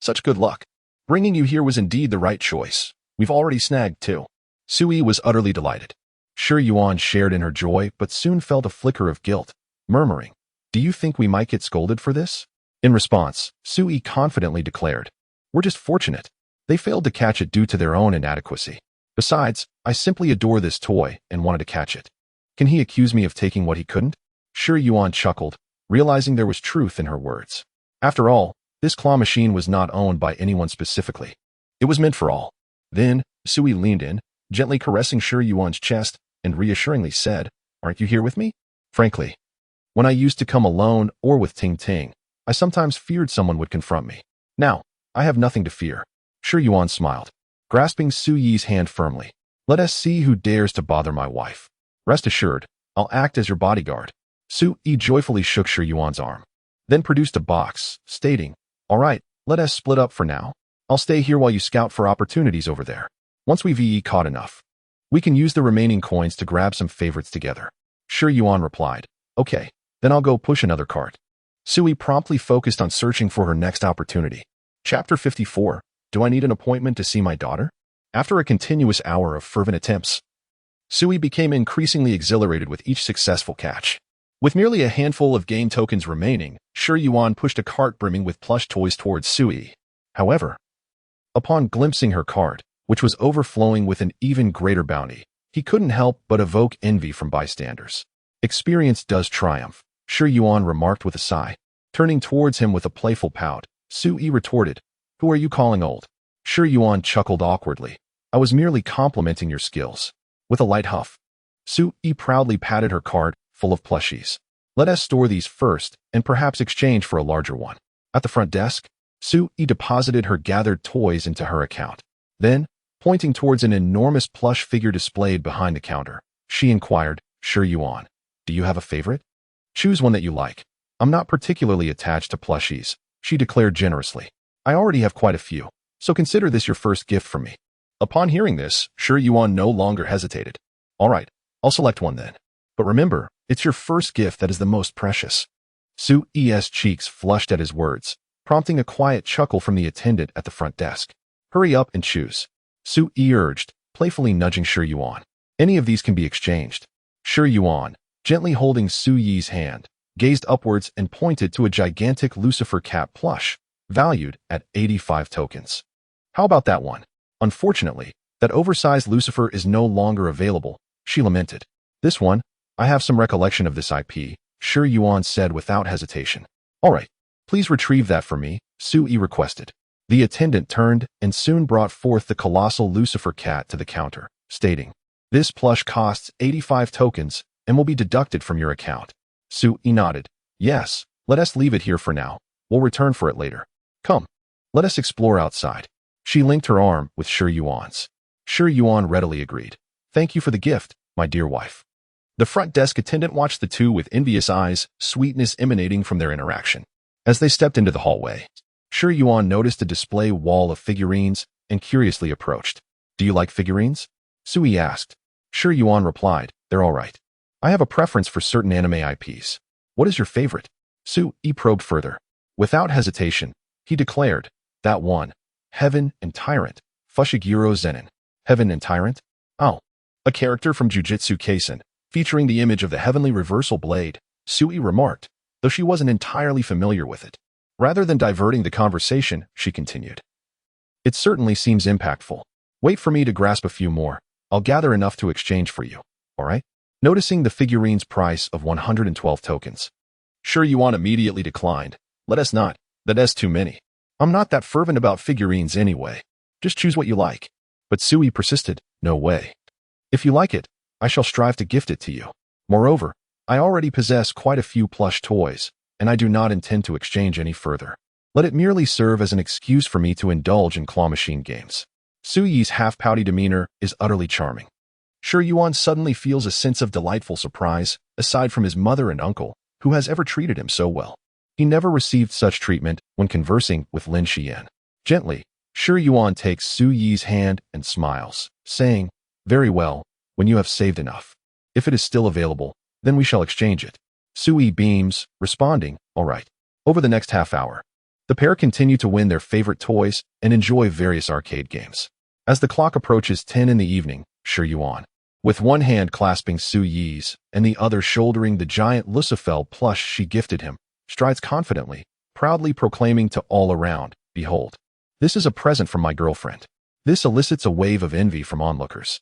such good luck. Bringing you here was indeed the right choice. We've already snagged 2. Su Yi was utterly delighted. Shi Yuan shared in her joy but soon felt a flicker of guilt, murmuring, "Do you think we might get scolded for this?" In response, Su Yi confidently declared, "We're just fortunate. They failed to catch it due to their own inadequacy. Besides, I simply adore this toy and wanted to catch it. Can he accuse me of taking what he couldn't?" Shi Yuan chuckled, realizing there was truth in her words. After all, this claw machine was not owned by anyone specifically. It was meant for all. Then, Su Yi leaned in, gently caressing Shi Yuan's chest, and reassuringly said, "Aren't you here with me?" Frankly, when I used to come alone or with Ting Ting, I sometimes feared someone would confront me. Now, I have nothing to fear. Shi Yuan smiled, grasping Su Yi's hand firmly. "Let us see who dares to bother my wife. Rest assured, I'll act as your bodyguard." Su Yi joyfully shook Shi Yuan's arm, then produced a box, stating, "All right, let us split up for now. I'll stay here while you scout for opportunities over there. Once we've caught enough, we can use the remaining coins to grab some favorites together." Shi Yuan replied, "Okay, then I'll go push another cart." Su Yi promptly focused on searching for her next opportunity. Chapter 54. Do I need an appointment to see my daughter? After a continuous hour of fervent attempts, Su Yi became increasingly exhilarated with each successful catch. With merely a handful of game tokens remaining, Shi Yuan pushed a cart brimming with plush toys towards Su Yi. However, upon glimpsing her cart, which was overflowing with an even greater bounty, he couldn't help but evoke envy from bystanders. Experience does triumph, Shi Yuan remarked with a sigh. Turning towards him with a playful pout, Su Yi retorted, "Who are you calling old?" Shi Yuan chuckled awkwardly. "I was merely complimenting your skills." With a light huff, Su Yi proudly patted her cart full of plushies. "Let us store these first and perhaps exchange for a larger one." At the front desk, Su Yi deposited her gathered toys into her account. Then, pointing towards an enormous plush figure displayed behind the counter, she inquired, "Shi Yuan, do you have a favorite? Choose one that you like. I'm not particularly attached to plushies," she declared generously. "I already have quite a few, so consider this your first gift from me." Upon hearing this, Shi Yuan no longer hesitated. "All right, I'll select one then. But remember, it's your first gift that is the most precious." Su Yi's cheeks flushed at his words, prompting a quiet chuckle from the attendant at the front desk. "Hurry up and choose," Su Yi urged, playfully nudging Shi Yuan. "Any of these can be exchanged." Shi Yuan, gently holding Su Yi's hand, gazed upwards and pointed to a gigantic Lucifer cat plush, valued at 85 tokens. "How about that one?" "Unfortunately, that oversized Lucifer is no longer available," she lamented. "This one, I have some recollection of this IP," Shi Yuan said without hesitation. "All right, please retrieve that for me," Su Yi requested. The attendant turned and soon brought forth the colossal Lucifer cat to the counter, stating, "This plush costs 85 tokens and will be deducted from your account." Su Yi nodded. "Yes, let us leave it here for now. We'll return for it later. Come, let us explore outside." She linked her arm with Shi Yuan's. Shi Yuan readily agreed. "Thank you for the gift, my dear wife." The front desk attendant watched the two with envious eyes, sweetness emanating from their interaction. As they stepped into the hallway, Shi Yuan noticed a display wall of figurines and curiously approached. "Do you like figurines?" Su Yi asked. Shi Yuan replied, "They're all right. I have a preference for certain anime IPs." "What is your favorite?" Su Yi probed further. Without hesitation, he declared, "That one, Heaven and Tyrant, Fushiguro Zenin." Heaven and Tyrant? Oh, a character from Jujutsu Kaisen, featuring the image of the heavenly reversal blade, Su Yi remarked, though she wasn't entirely familiar with it. Rather than diverting the conversation, she continued, "It certainly seems impactful. Wait for me to grasp a few more. I'll gather enough to exchange for you, all right?" Noticing the figurine's price of 112 tokens, Shi Yuan immediately declined. "Let us not. That's too many. I'm not that fervent about figurines anyway. Just choose what you like." But Su Yi persisted, "No way. If you like it, I shall strive to gift it to you. Moreover, I already possess quite a few plush toys, and I do not intend to exchange any further. Let it merely serve as an excuse for me to indulge in claw machine games." Su Yi's half-pouty demeanor is utterly charming. Shi Yuan suddenly feels a sense of delightful surprise, aside from his mother and uncle, who has ever treated him so well. He never received such treatment when conversing with Lin Xian. Gently, Shi Yuan takes Su Yi's hand and smiles, saying, "Very well, when you have saved enough. If it is still available, then we shall exchange it." Su Yi beams, responding, "All right." Over the next half hour, the pair continue to win their favorite toys and enjoy various arcade games. As the clock approaches 10 in the evening, Shi Yuan, with one hand clasping Su Yi's and the other shouldering the giant Lucifer plush she gifted him, strides confidently, proudly proclaiming to all around, "Behold, this is a present from my girlfriend." This elicits a wave of envy from onlookers,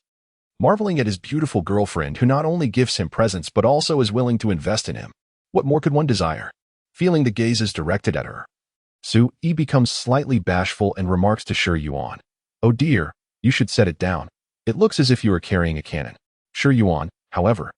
marveling at his beautiful girlfriend who not only gifts him presents but also is willing to invest in him. What more could one desire? Feeling the gazes directed at her, Su Yi becomes slightly bashful and remarks to Shi Yuan, "Oh dear, you should set it down. It looks as if you are carrying a cannon." Shi Yuan, however,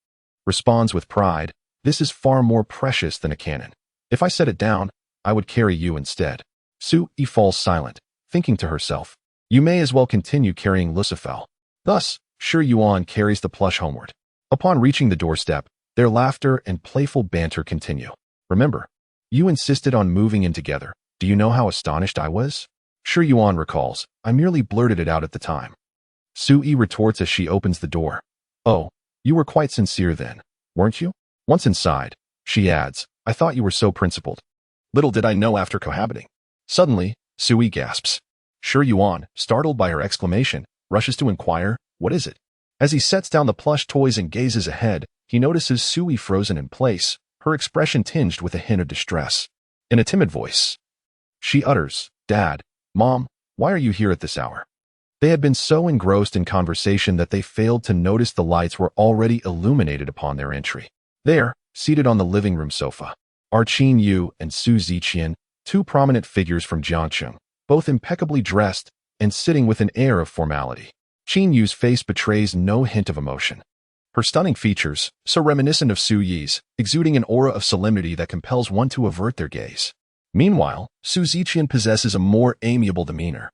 responds with pride, "This is far more precious than a cannon. If I set it down, I would carry you instead." Su Yi falls silent, thinking to herself, "You may as well continue carrying Lucifer." Thus, Shi Yuan carries the plush homeward. Upon reaching the doorstep, their laughter and playful banter continue. "Remember, you insisted on moving in together. Do you know how astonished I was?" Shi Yuan recalls, "I merely blurted it out at the time." Su Yi retorts as she opens the door, "Oh, you were quite sincere then, weren't you?" Once inside, she adds, "I thought you were so principled." Little did I know after cohabiting. Suddenly, Su Yi gasps. Shi Yuan, startled by her exclamation, rushes to inquire, "What is it?" As he sets down the plush toys and gazes ahead, he notices Su Yi frozen in place, her expression tinged with a hint of distress. In a timid voice, she utters, "Dad, Mom, why are you here at this hour?" They had been so engrossed in conversation that they failed to notice the lights were already illuminated upon their entry. There, seated on the living room sofa, are Qin Yu and Su Ziqian, two prominent figures from Jiangcheng, both impeccably dressed and sitting with an air of formality. Qin Yu's face betrays no hint of emotion. Her stunning features, so reminiscent of Su Yi's, exuding an aura of solemnity that compels one to avert their gaze. Meanwhile, Su Ziqian possesses a more amiable demeanor.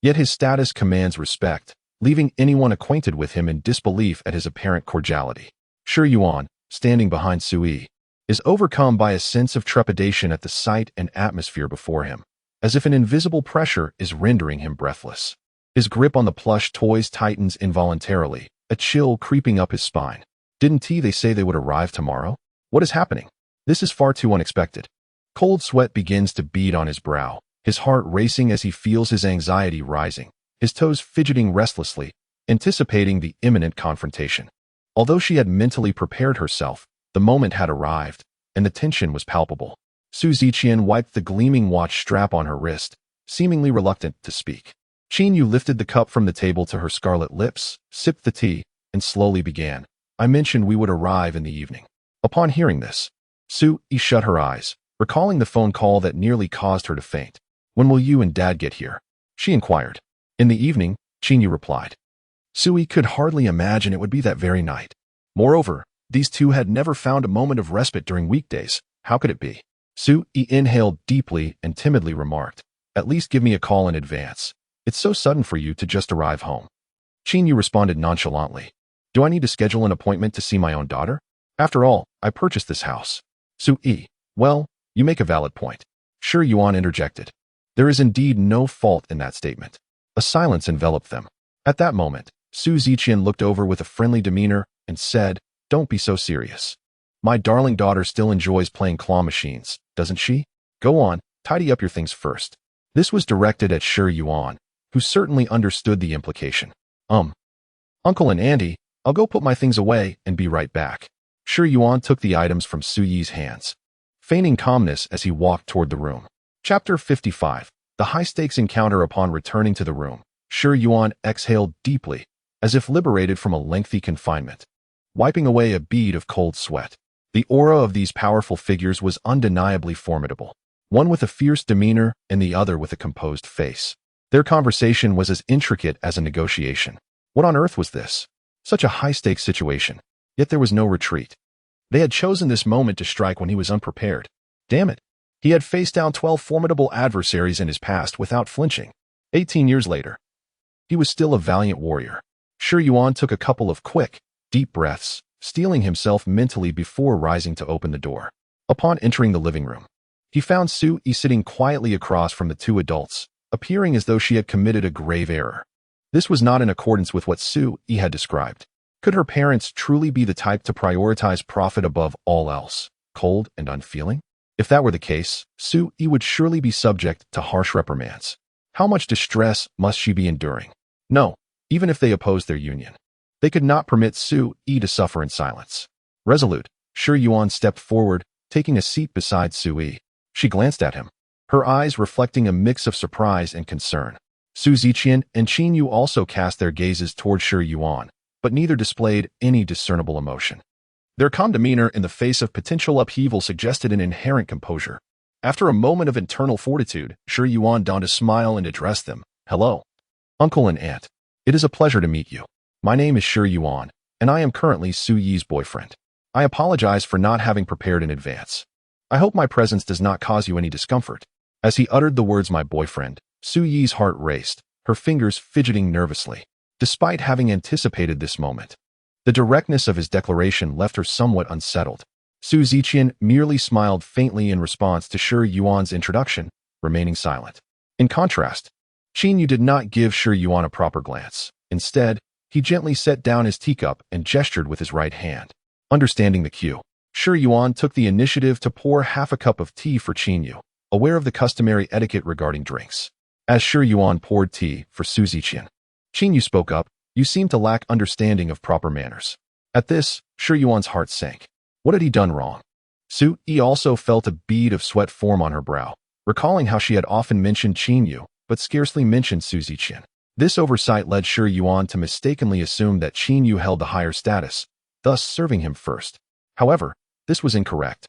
Yet his status commands respect, leaving anyone acquainted with him in disbelief at his apparent cordiality. Shi Yuan, standing behind Su Yi, is overcome by a sense of trepidation at the sight and atmosphere before him, as if an invisible pressure is rendering him breathless. His grip on the plush toys tightens involuntarily, a chill creeping up his spine. Didn't they say they would arrive tomorrow? What is happening? This is far too unexpected. Cold sweat begins to bead on his brow, his heart racing as he feels his anxiety rising, his toes fidgeting restlessly, anticipating the imminent confrontation. Although she had mentally prepared herself, the moment had arrived, and the tension was palpable. Su Ziqian wiped the gleaming watch strap on her wrist, seemingly reluctant to speak. Qin Yu lifted the cup from the table to her scarlet lips, sipped the tea, and slowly began. I mentioned we would arrive in the evening. Upon hearing this, Su Yi shut her eyes, recalling the phone call that nearly caused her to faint. When will you and Dad get here? She inquired. In the evening, Qin Yu replied. Su Yi could hardly imagine it would be that very night. Moreover, these two had never found a moment of respite during weekdays. How could it be? Su Yi inhaled deeply and timidly remarked, At least give me a call in advance. It's so sudden for you to just arrive home. Qin Yu responded nonchalantly. Do I need to schedule an appointment to see my own daughter? After all, I purchased this house. Su Yi, well, you make a valid point. Shi Yuan interjected. There is indeed no fault in that statement. A silence enveloped them. At that moment, Su Ziqian looked over with a friendly demeanor and said, Don't be so serious. My darling daughter still enjoys playing claw machines, doesn't she? Go on, tidy up your things first. This was directed at Shi Yuan, who certainly understood the implication. Uncle and Auntie, I'll go put my things away and be right back. Shi Yuan took the items from Su Yi's hands, feigning calmness as he walked toward the room. Chapter 55. The high-stakes encounter. Upon returning to the room, Shi Yuan exhaled deeply, as if liberated from a lengthy confinement, wiping away a bead of cold sweat. The aura of these powerful figures was undeniably formidable, one with a fierce demeanor and the other with a composed face. Their conversation was as intricate as a negotiation. What on earth was this? Such a high-stakes situation, yet there was no retreat. They had chosen this moment to strike when he was unprepared. Damn it. He had faced down 12 formidable adversaries in his past without flinching. 18 years later, he was still a valiant warrior. Shi Yuan took a couple of quick, deep breaths, steeling himself mentally before rising to open the door. Upon entering the living room, he found Su Yi sitting quietly across from the two adults, appearing as though she had committed a grave error. This was not in accordance with what Su Yi had described. Could her parents truly be the type to prioritize profit above all else, cold and unfeeling? If that were the case, Su Yi would surely be subject to harsh reprimands. How much distress must she be enduring? No, even if they opposed their union, they could not permit Su Yi to suffer in silence. Resolute, Shi Yuan stepped forward, taking a seat beside Su Yi. She glanced at him, her eyes reflecting a mix of surprise and concern. Su Ziqian and Qin Yu also cast their gazes toward Shi Yuan, but neither displayed any discernible emotion. Their calm demeanor in the face of potential upheaval suggested an inherent composure. After a moment of internal fortitude, Shi Yuan donned a smile and addressed them. Hello, Uncle and Aunt. It is a pleasure to meet you. My name is Shi Yuan, and I am currently Su Yi's boyfriend. I apologize for not having prepared in advance. I hope my presence does not cause you any discomfort. As he uttered the words my boyfriend, Su Yi's heart raced, her fingers fidgeting nervously. Despite having anticipated this moment, the directness of his declaration left her somewhat unsettled. Su Ziqian merely smiled faintly in response to Shi Yuan's introduction, remaining silent. In contrast, Qin Yu did not give Shi Yuan a proper glance. Instead, he gently set down his teacup and gestured with his right hand. Understanding the cue, Shi Yuan took the initiative to pour half a cup of tea for Qin Yu, aware of the customary etiquette regarding drinks. As Shi Yuan poured tea for Su Ziqian, Qin Yu spoke up. You seem to lack understanding of proper manners. At this, Shi Yuan's heart sank. What had he done wrong? Su Yi also felt a bead of sweat form on her brow, recalling how she had often mentioned Qin Yu, but scarcely mentioned Su Ziqian. This oversight led Shi Yuan to mistakenly assume that Qin Yu held the higher status, thus serving him first. However, This was incorrect.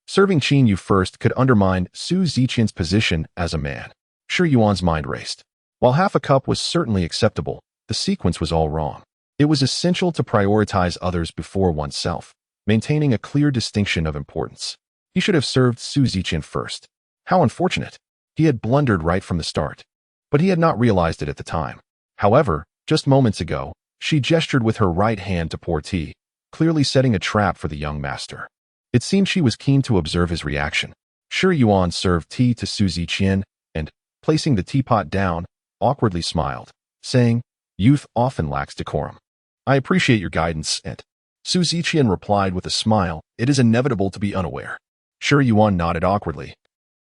Serving Qin Yu first could undermine Su Ziqian's position as a man. Shi Yuan's mind raced. While half a cup was certainly acceptable, the sequence was all wrong. It was essential to prioritize others before oneself, maintaining a clear distinction of importance. He should have served Su Ziqian first. How unfortunate. He had blundered right from the start. But he had not realized it at the time. However, just moments ago, she gestured with her right hand to pour tea, clearly setting a trap for the young master. It seemed she was keen to observe his reaction. Shi Yuan served tea to Su Ziqian and, placing the teapot down, awkwardly smiled, saying, "Youth often lacks decorum. I appreciate your guidance," and Su Ziqian replied with a smile, "It is inevitable to be unaware." Shi Yuan nodded awkwardly,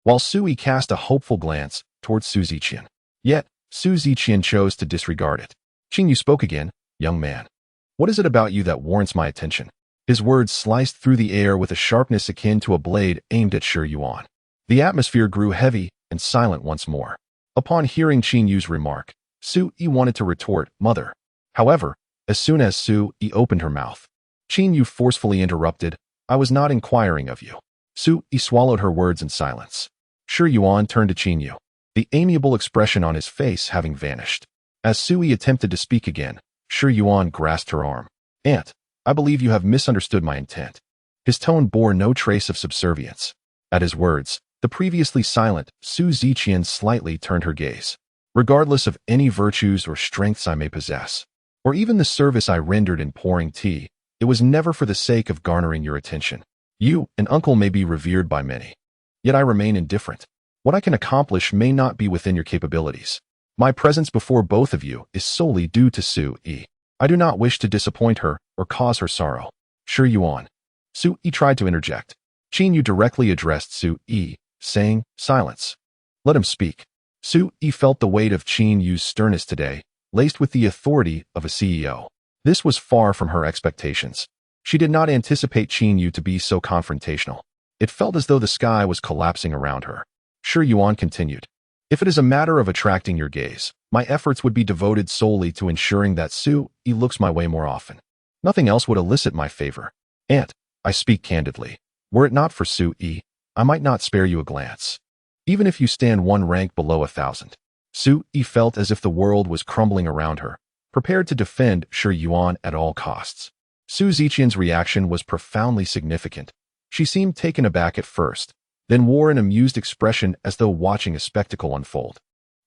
while Sui cast a hopeful glance towards Su Ziqian. Yet, Su Ziqian chose to disregard it. Qin Yu spoke again, "Young man, what is it about you that warrants my attention?" His words sliced through the air with a sharpness akin to a blade aimed at Shi Yuan. The atmosphere grew heavy and silent once more. Upon hearing Qin Yu's remark, Su Yi wanted to retort, "Mother." However, as soon as Su Yi opened her mouth, Qin Yu forcefully interrupted, "I was not inquiring of you." Su Yi swallowed her words in silence. Shi Yuan turned to Qin Yu, the amiable expression on his face having vanished. As Su Yi attempted to speak again, Shi Yuan grasped her arm. "Aunt, I believe you have misunderstood my intent." His tone bore no trace of subservience. At his words, the previously silent Su Ziqian slightly turned her gaze. "Regardless of any virtues or strengths I may possess, or even the service I rendered in pouring tea, it was never for the sake of garnering your attention. You, an uncle, may be revered by many. Yet I remain indifferent. What I can accomplish may not be within your capabilities. My presence before both of you is solely due to Su Yi. I do not wish to disappoint her or cause her sorrow." Shi Yuan. Su Yi tried to interject. Qin Yu directly addressed Su Yi, saying, "Silence. Let him speak." Su Yi felt the weight of Qin Yu's sternness today, laced with the authority of a CEO. This was far from her expectations. She did not anticipate Qin Yu to be so confrontational. It felt as though the sky was collapsing around her. Shi Yuan continued, "If it is a matter of attracting your gaze, my efforts would be devoted solely to ensuring that Su Yi looks my way more often. Nothing else would elicit my favor. Aunt, I speak candidly. Were it not for Su Yi, I might not spare you a glance. Even if you stand one rank below 1,000. Su Yi felt as if the world was crumbling around her, prepared to defend Shi Yuan at all costs. Su Ziqian's reaction was profoundly significant. She seemed taken aback at first, then wore an amused expression as though watching a spectacle unfold.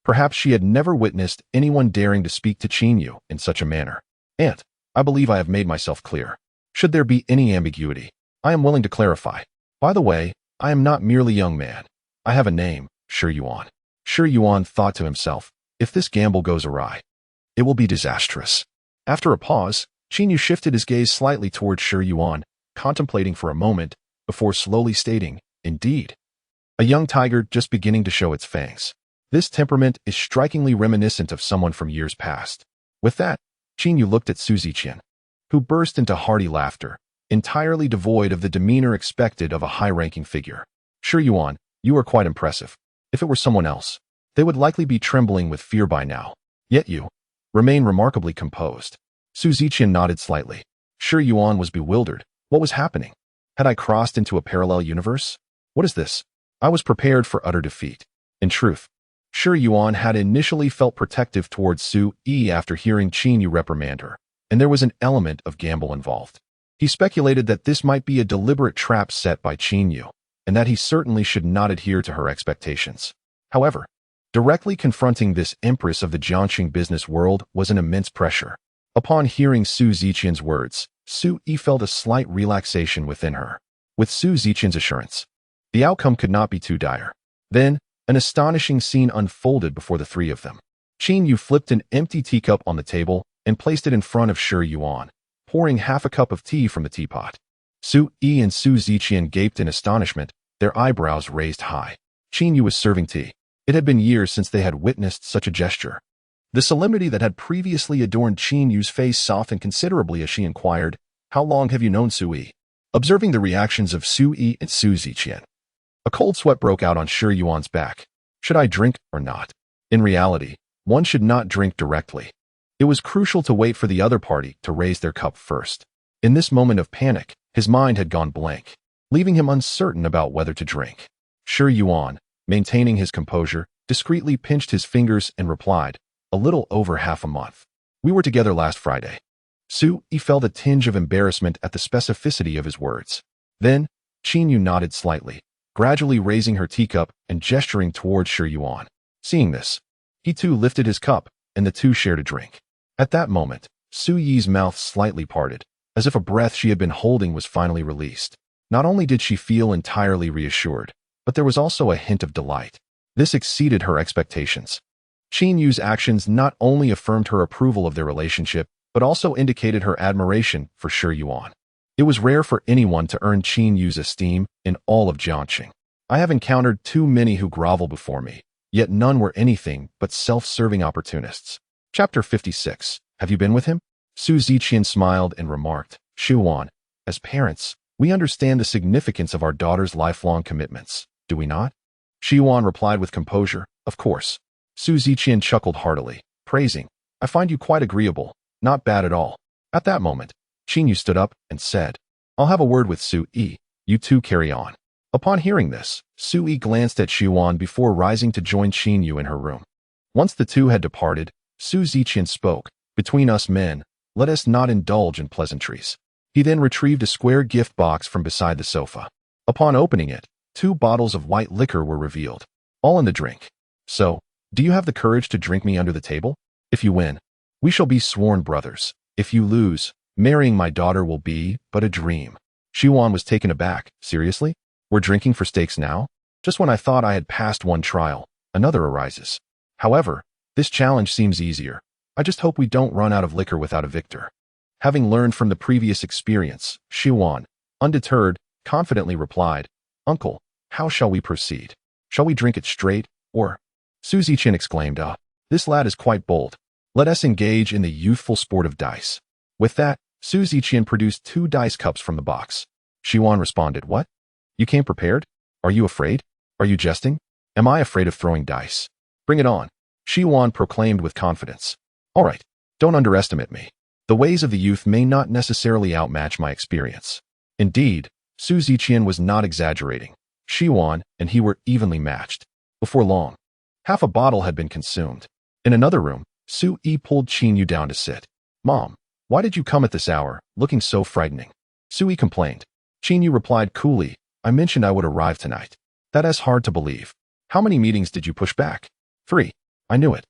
Perhaps she had never witnessed anyone daring to speak to Qin Yu in such a manner. "Aunt, I believe I have made myself clear. Should there be any ambiguity, I am willing to clarify. By the way, I am not merely young man. I have a name, Shi Yuan." Shi Yuan thought to himself, "If this gamble goes awry, it will be disastrous." After a pause, Qin Yu shifted his gaze slightly towards Shi Yuan, contemplating for a moment, before slowly stating, "Indeed. A young tiger just beginning to show its fangs. This temperament is strikingly reminiscent of someone from years past." With that, Qin Yu looked at Su Ziqian, who burst into hearty laughter, entirely devoid of the demeanor expected of a high-ranking figure. "Shi Yuan, you are quite impressive. If it were someone else, they would likely be trembling with fear by now. Yet you remain remarkably composed." Su Ziqian nodded slightly. Shi Yuan was bewildered. What was happening? Had I crossed into a parallel universe? What is this? I was prepared for utter defeat. In truth, Shi Yuan had initially felt protective towards Su Yi after hearing Qin Yu reprimand her, and there was an element of gamble involved. He speculated that this might be a deliberate trap set by Qin Yu, and that he certainly should not adhere to her expectations. However, directly confronting this empress of the Jiangxing business world was an immense pressure. Upon hearing Su Ziqian's words, Su Yi felt a slight relaxation within her. With Su Ziqian's assurance, the outcome could not be too dire. Then, an astonishing scene unfolded before the three of them. Qin Yu flipped an empty teacup on the table and placed it in front of Shi Yuan, pouring half a cup of tea from the teapot. Su Yi and Su Ziqian gaped in astonishment, their eyebrows raised high. Qin Yu was serving tea. It had been years since they had witnessed such a gesture. The solemnity that had previously adorned Qin Yu's face softened considerably as she inquired, "How long have you known Su Yi?" Observing the reactions of Su Yi and Su Ziqian, a cold sweat broke out on Shi Yuan's back. Should I drink or not? In reality, one should not drink directly. It was crucial to wait for the other party to raise their cup first. In this moment of panic, his mind had gone blank. leaving him uncertain about whether to drink. Shi Yuan, maintaining his composure, discreetly pinched his fingers and replied, "A little over half a month. We were together last Friday." Su Yi felt a tinge of embarrassment at the specificity of his words. Then, Qin Yu nodded slightly, gradually raising her teacup and gesturing towards Shi Yuan. Seeing this, he too lifted his cup, and the two shared a drink. At that moment, Su Yi's mouth slightly parted, as if a breath she had been holding was finally released. Not only did she feel entirely reassured, but there was also a hint of delight. This exceeded her expectations. Qin Yu's actions not only affirmed her approval of their relationship, but also indicated her admiration for Shi Yuan. It was rare for anyone to earn Qin Yu's esteem in all of Jiangqing. I have encountered too many who grovel before me, yet none were anything but self-serving opportunists. Chapter 56. Have you been with him? Su Ziqian smiled and remarked, "Shi Yuan, as parents, we understand the significance of our daughter's lifelong commitments, do we not?" Shi Yuan replied with composure, "Of course." Su Ziqian chuckled heartily, praising, "I find you quite agreeable, not bad at all." At that moment, Qin Yu stood up and said, "I'll have a word with Su Yi. You two carry on." Upon hearing this, Su Yi glanced at Shi Yuan before rising to join Qin Yu in her room. Once the two had departed, Su Ziqian spoke, "Between us men, let us not indulge in pleasantries." He then retrieved a square gift box from beside the sofa. Upon opening it, 2 bottles of white liquor were revealed, all in the drink. "So, do you have the courage to drink me under the table? If you win, we shall be sworn brothers. If you lose, marrying my daughter will be but a dream." Shi Yuan was taken aback. "Seriously? We're drinking for stakes now? Just when I thought I had passed one trial, another arises. However, this challenge seems easier. I just hope we don't run out of liquor without a victor." Having learned from the previous experience, Shi Yuan, undeterred, confidently replied, "Uncle, how shall we proceed? Shall we drink it straight, or?" Su Ziqian exclaimed, "This lad is quite bold. Let us engage in the youthful sport of dice." With that, Su Ziqian produced 2 dice cups from the box. Shi Yuan responded, "What? You came prepared? Are you afraid? Are you jesting? Am I afraid of throwing dice? Bring it on," Shi Yuan proclaimed with confidence. "All right, don't underestimate me. The ways of the youth may not necessarily outmatch my experience." Indeed, Su Ziqian was not exaggerating. Shi Yuan and he were evenly matched. Before long, half a bottle had been consumed. In another room, Su Yi pulled Qin Yu down to sit. "Mom, why did you come at this hour, looking so frightening?" Su Yi complained. Qin Yu replied coolly, "I mentioned I would arrive tonight. That is hard to believe. How many meetings did you push back?" 3. "I knew it."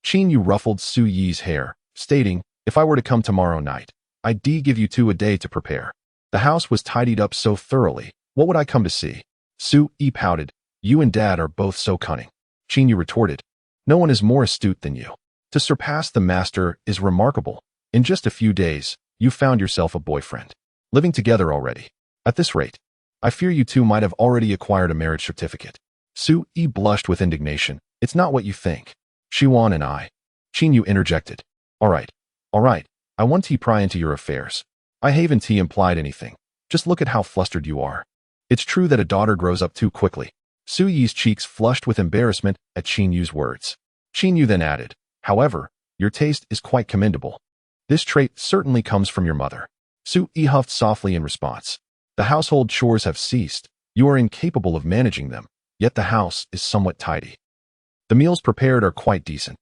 Qin Yu ruffled Su Yi's hair, stating, "If I were to come tomorrow night, I'd give you 2 a day to prepare. The house was tidied up so thoroughly, what would I come to see?" Su Yi pouted, "You and Dad are both so cunning." Qin Yu retorted, "No one is more astute than you. To surpass the master is remarkable. In just a few days, you found yourself a boyfriend. Living together already. At this rate, I fear you two might have already acquired a marriage certificate." Su Yi blushed with indignation. "It's not what you think. Shi Yuan and I." Qin Yu interjected, All right, I won't pry into your affairs. I haven't implied anything. Just look at how flustered you are. It's true that a daughter grows up too quickly." Su Yi's cheeks flushed with embarrassment at Qin Yu's words. Qin Yu then added, "However, your taste is quite commendable. This trait certainly comes from your mother." Su Yi huffed softly in response. "The household chores have ceased. You are incapable of managing them, yet the house is somewhat tidy. The meals prepared are quite decent."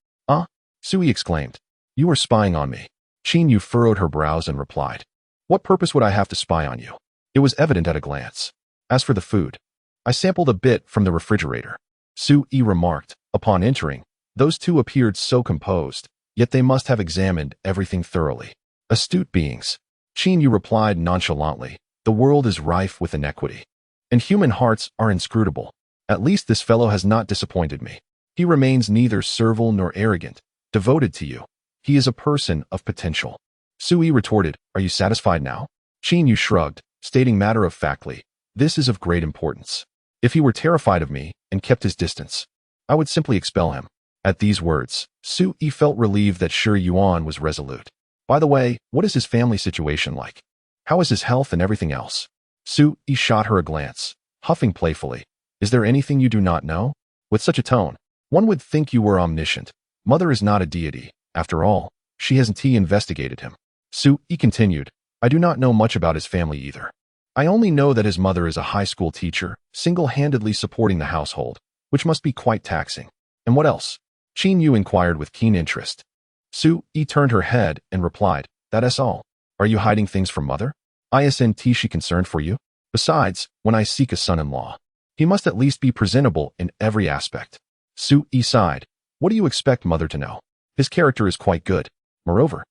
Su Yi exclaimed. "You are spying on me." Qin Yu furrowed her brows and replied, "What purpose would I have to spy on you?" It was evident at a glance. As for the food, I sampled a bit from the refrigerator. Su Yi remarked. Upon entering, those two appeared so composed, yet they must have examined everything thoroughly. Astute beings. Qin Yu replied nonchalantly, "The world is rife with inequity, and human hearts are inscrutable. At least this fellow has not disappointed me. He remains neither servile nor arrogant, devoted to you. He is a person of potential." Su Yi retorted, "Are you satisfied now?" Qin Yu shrugged, stating matter-of-factly, "This is of great importance. If he were terrified of me and kept his distance, I would simply expel him." At these words, Su Yi felt relieved that Shi Yuan was resolute. "By the way, what is his family situation like? How is his health and everything else?" Su Yi shot her a glance, huffing playfully. "Is there anything you do not know?" With such a tone, one would think you were omniscient. Mother is not a deity. After all, she hasn't investigated him. Su Yi continued, "I do not know much about his family either. I only know that his mother is a high school teacher, single-handedly supporting the household, which must be quite taxing. And what else? Qin Yu inquired with keen interest. Su Yi turned her head and replied, that is all. Are you hiding things from mother? Isn't she concerned for you? Besides, when I seek a son-in-law, he must at least be presentable in every aspect. Su Yi sighed. What do you expect mother to know? His character is quite good. Moreover,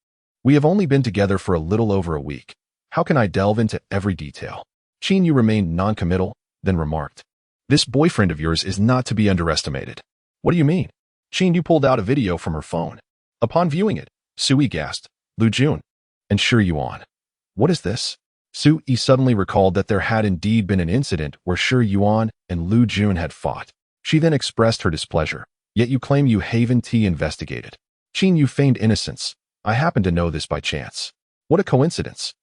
we have only been together for a little over a week. How can I delve into every detail? Qin Yu remained non-committal, then remarked, this boyfriend of yours is not to be underestimated. What do you mean? Qin Yu pulled out a video from her phone. Upon viewing it, Su Yi gasped, Lu Jun. And Shi Yuan. What is this? Su Yi suddenly recalled that there had indeed been an incident where Shi Yuan and Lu Jun had fought. She then expressed her displeasure. Yet you claim you haven't investigated. Qin Yu feigned innocence. I happen to know this by chance. What a coincidence.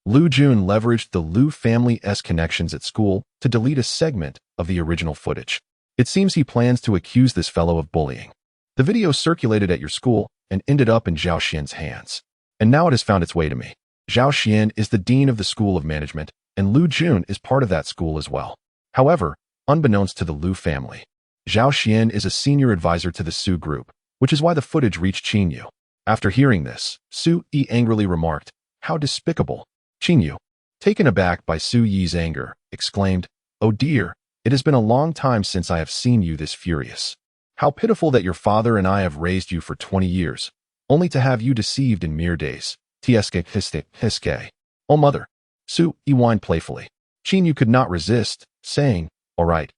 Lu Jun leveraged the Lu family's connections at school to delete a segment of the original footage. It seems he plans to accuse this fellow of bullying. The video circulated at your school and ended up in Zhao Xian's hands. And now it has found its way to me. Zhao Xian is the dean of the School of Management, and Lu Jun is part of that school as well. However, unbeknownst to the Lu family, Zhao Xian is a senior advisor to the Su group, which is why the footage reached Qin Yu. After hearing this, Su Yi angrily remarked, how despicable. Qin Yu, taken aback by Su Yi's anger, exclaimed, oh dear, it has been a long time since I have seen you this furious. How pitiful that your father and I have raised you for 20 years, only to have you deceived in mere days. Tsk. Oh mother. Su Yi whined playfully. Qin Yu could not resist, saying, all right,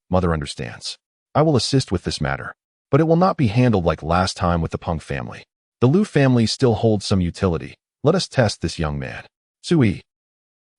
mother understands. I will assist with this matter, but it will not be handled like last time with the Peng family. The Lu family still holds some utility. Let us test this young man. Su Yi.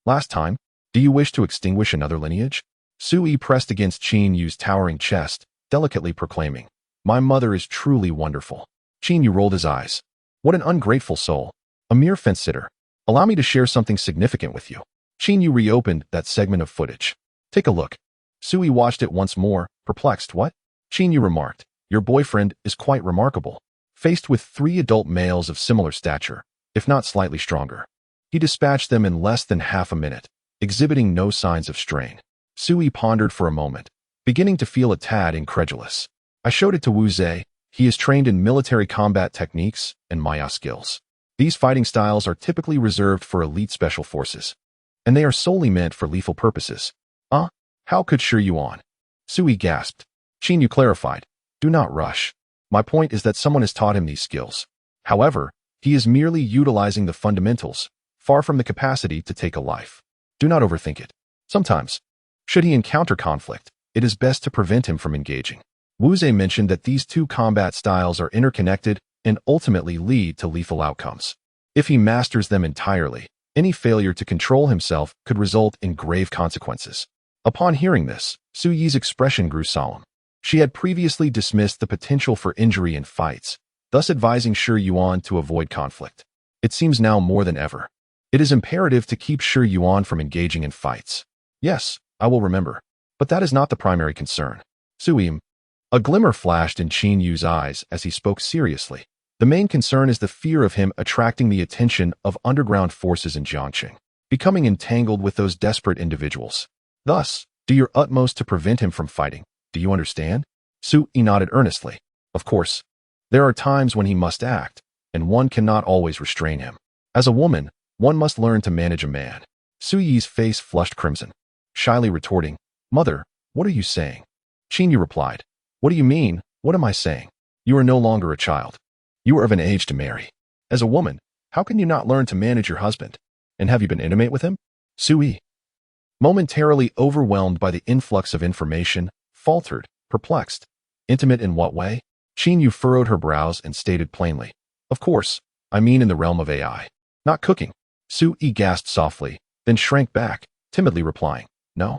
Last time, do you wish to extinguish another lineage? Su Yi pressed against Qin Yu's towering chest, delicately proclaiming, my mother is truly wonderful. Qin Yu rolled his eyes. What an ungrateful soul. A mere fence-sitter. Allow me to share something significant with you. Qin Yu reopened that segment of footage. Take a look. Su Yi watched it once more, perplexed. What? Qin Yu remarked, your boyfriend is quite remarkable. Faced with 3 adult males of similar stature, if not slightly stronger, he dispatched them in less than half a minute, exhibiting no signs of strain. Su Yi pondered for a moment, beginning to feel a tad incredulous. I showed it to Wu Zhe. He is trained in military combat techniques and Maya skills. These fighting styles are typically reserved for elite special forces, and they are solely meant for lethal purposes. How could Shi Yuan? Su Yi gasped. Qin Yu clarified, do not rush. My point is that someone has taught him these skills. However, he is merely utilizing the fundamentals, far from the capacity to take a life. Do not overthink it. Sometimes, should he encounter conflict, it is best to prevent him from engaging. Wu Zhe mentioned that these 2 combat styles are interconnected and ultimately lead to lethal outcomes. If he masters them entirely, any failure to control himself could result in grave consequences. Upon hearing this, Su Yi's expression grew solemn. She had previously dismissed the potential for injury in fights, thus advising Shi Yuan to avoid conflict. It seems now more than ever. It is imperative to keep Shi Yuan from engaging in fights. Yes, I will remember. But that is not the primary concern. Su Yi. A glimmer flashed in Qin Yu's eyes as he spoke seriously. The main concern is the fear of him attracting the attention of underground forces in Jiangqing, becoming entangled with those desperate individuals. Thus, do your utmost to prevent him from fighting. Do you understand? Su Yi nodded earnestly. Of course. There are times when he must act, and one cannot always restrain him. As a woman, one must learn to manage a man. Su Yi's face flushed crimson, shyly retorting, Mother, what are you saying? Qin Yu replied, What do you mean? What am I saying? You are no longer a child. You are of an age to marry. As a woman, how can you not learn to manage your husband? And have you been intimate with him? Su Yi, momentarily overwhelmed by the influx of information, faltered, perplexed. Intimate in what way? Qin Yu furrowed her brows and stated plainly, Of course, I mean in the realm of AI. Not cooking. Su Yi gasped softly, then shrank back, timidly replying, No.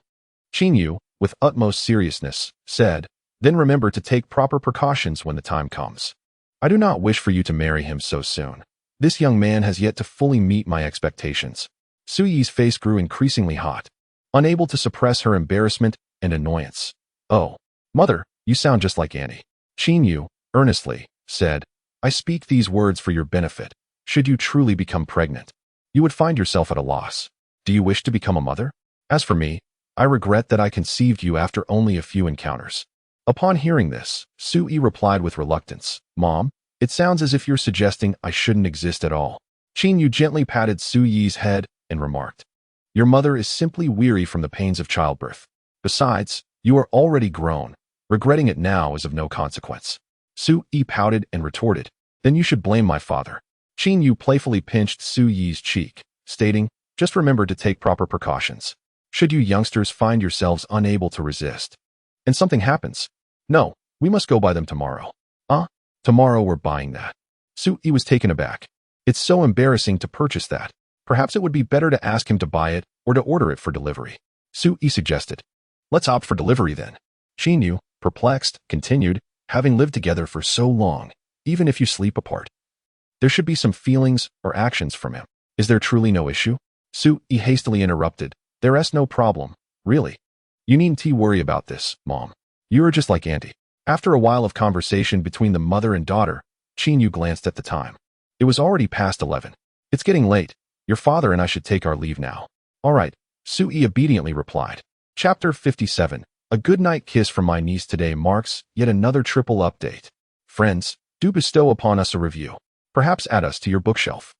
Qin Yu, with utmost seriousness, said, Then remember to take proper precautions when the time comes. I do not wish for you to marry him so soon. This young man has yet to fully meet my expectations. Su Yi's face grew increasingly hot, unable to suppress her embarrassment and annoyance. Oh, Mother, you sound just like Annie. Qin Yu, earnestly, said, I speak these words for your benefit. Should you truly become pregnant, you would find yourself at a loss. Do you wish to become a mother? As for me, I regret that I conceived you after only a few encounters. Upon hearing this, Sui replied with reluctance, Mom, it sounds as if you're suggesting I shouldn't exist at all. Yu gently patted Suyi's head and remarked, Your mother is simply weary from the pains of childbirth. Besides, you are already grown. Regretting it now is of no consequence. Sui pouted and retorted, Then you should blame my father. Yu playfully pinched Suyi's cheek, stating, Just remember to take proper precautions. Should you youngsters find yourselves unable to resist, and something happens, no, we must go buy them tomorrow. Tomorrow we're buying that. Sui was taken aback. It's so embarrassing to purchase that. Perhaps it would be better to ask him to buy it or to order it for delivery. Sui suggested. Let's opt for delivery then. Yu, perplexed, continued, having lived together for so long, even if you sleep apart, there should be some feelings or actions from him. Is there truly no issue? Sui hastily interrupted. There's no problem, really. You needn't worry about this, Mom. You are just like Auntie. After a while of conversation between the mother and daughter, Yu glanced at the time. It was already past 11. It's getting late. Your father and I should take our leave now. All right, Sui obediently replied. Chapter 57. A goodnight kiss from my niece today marks yet another triple update. Friends, do bestow upon us a review. Perhaps add us to your bookshelf.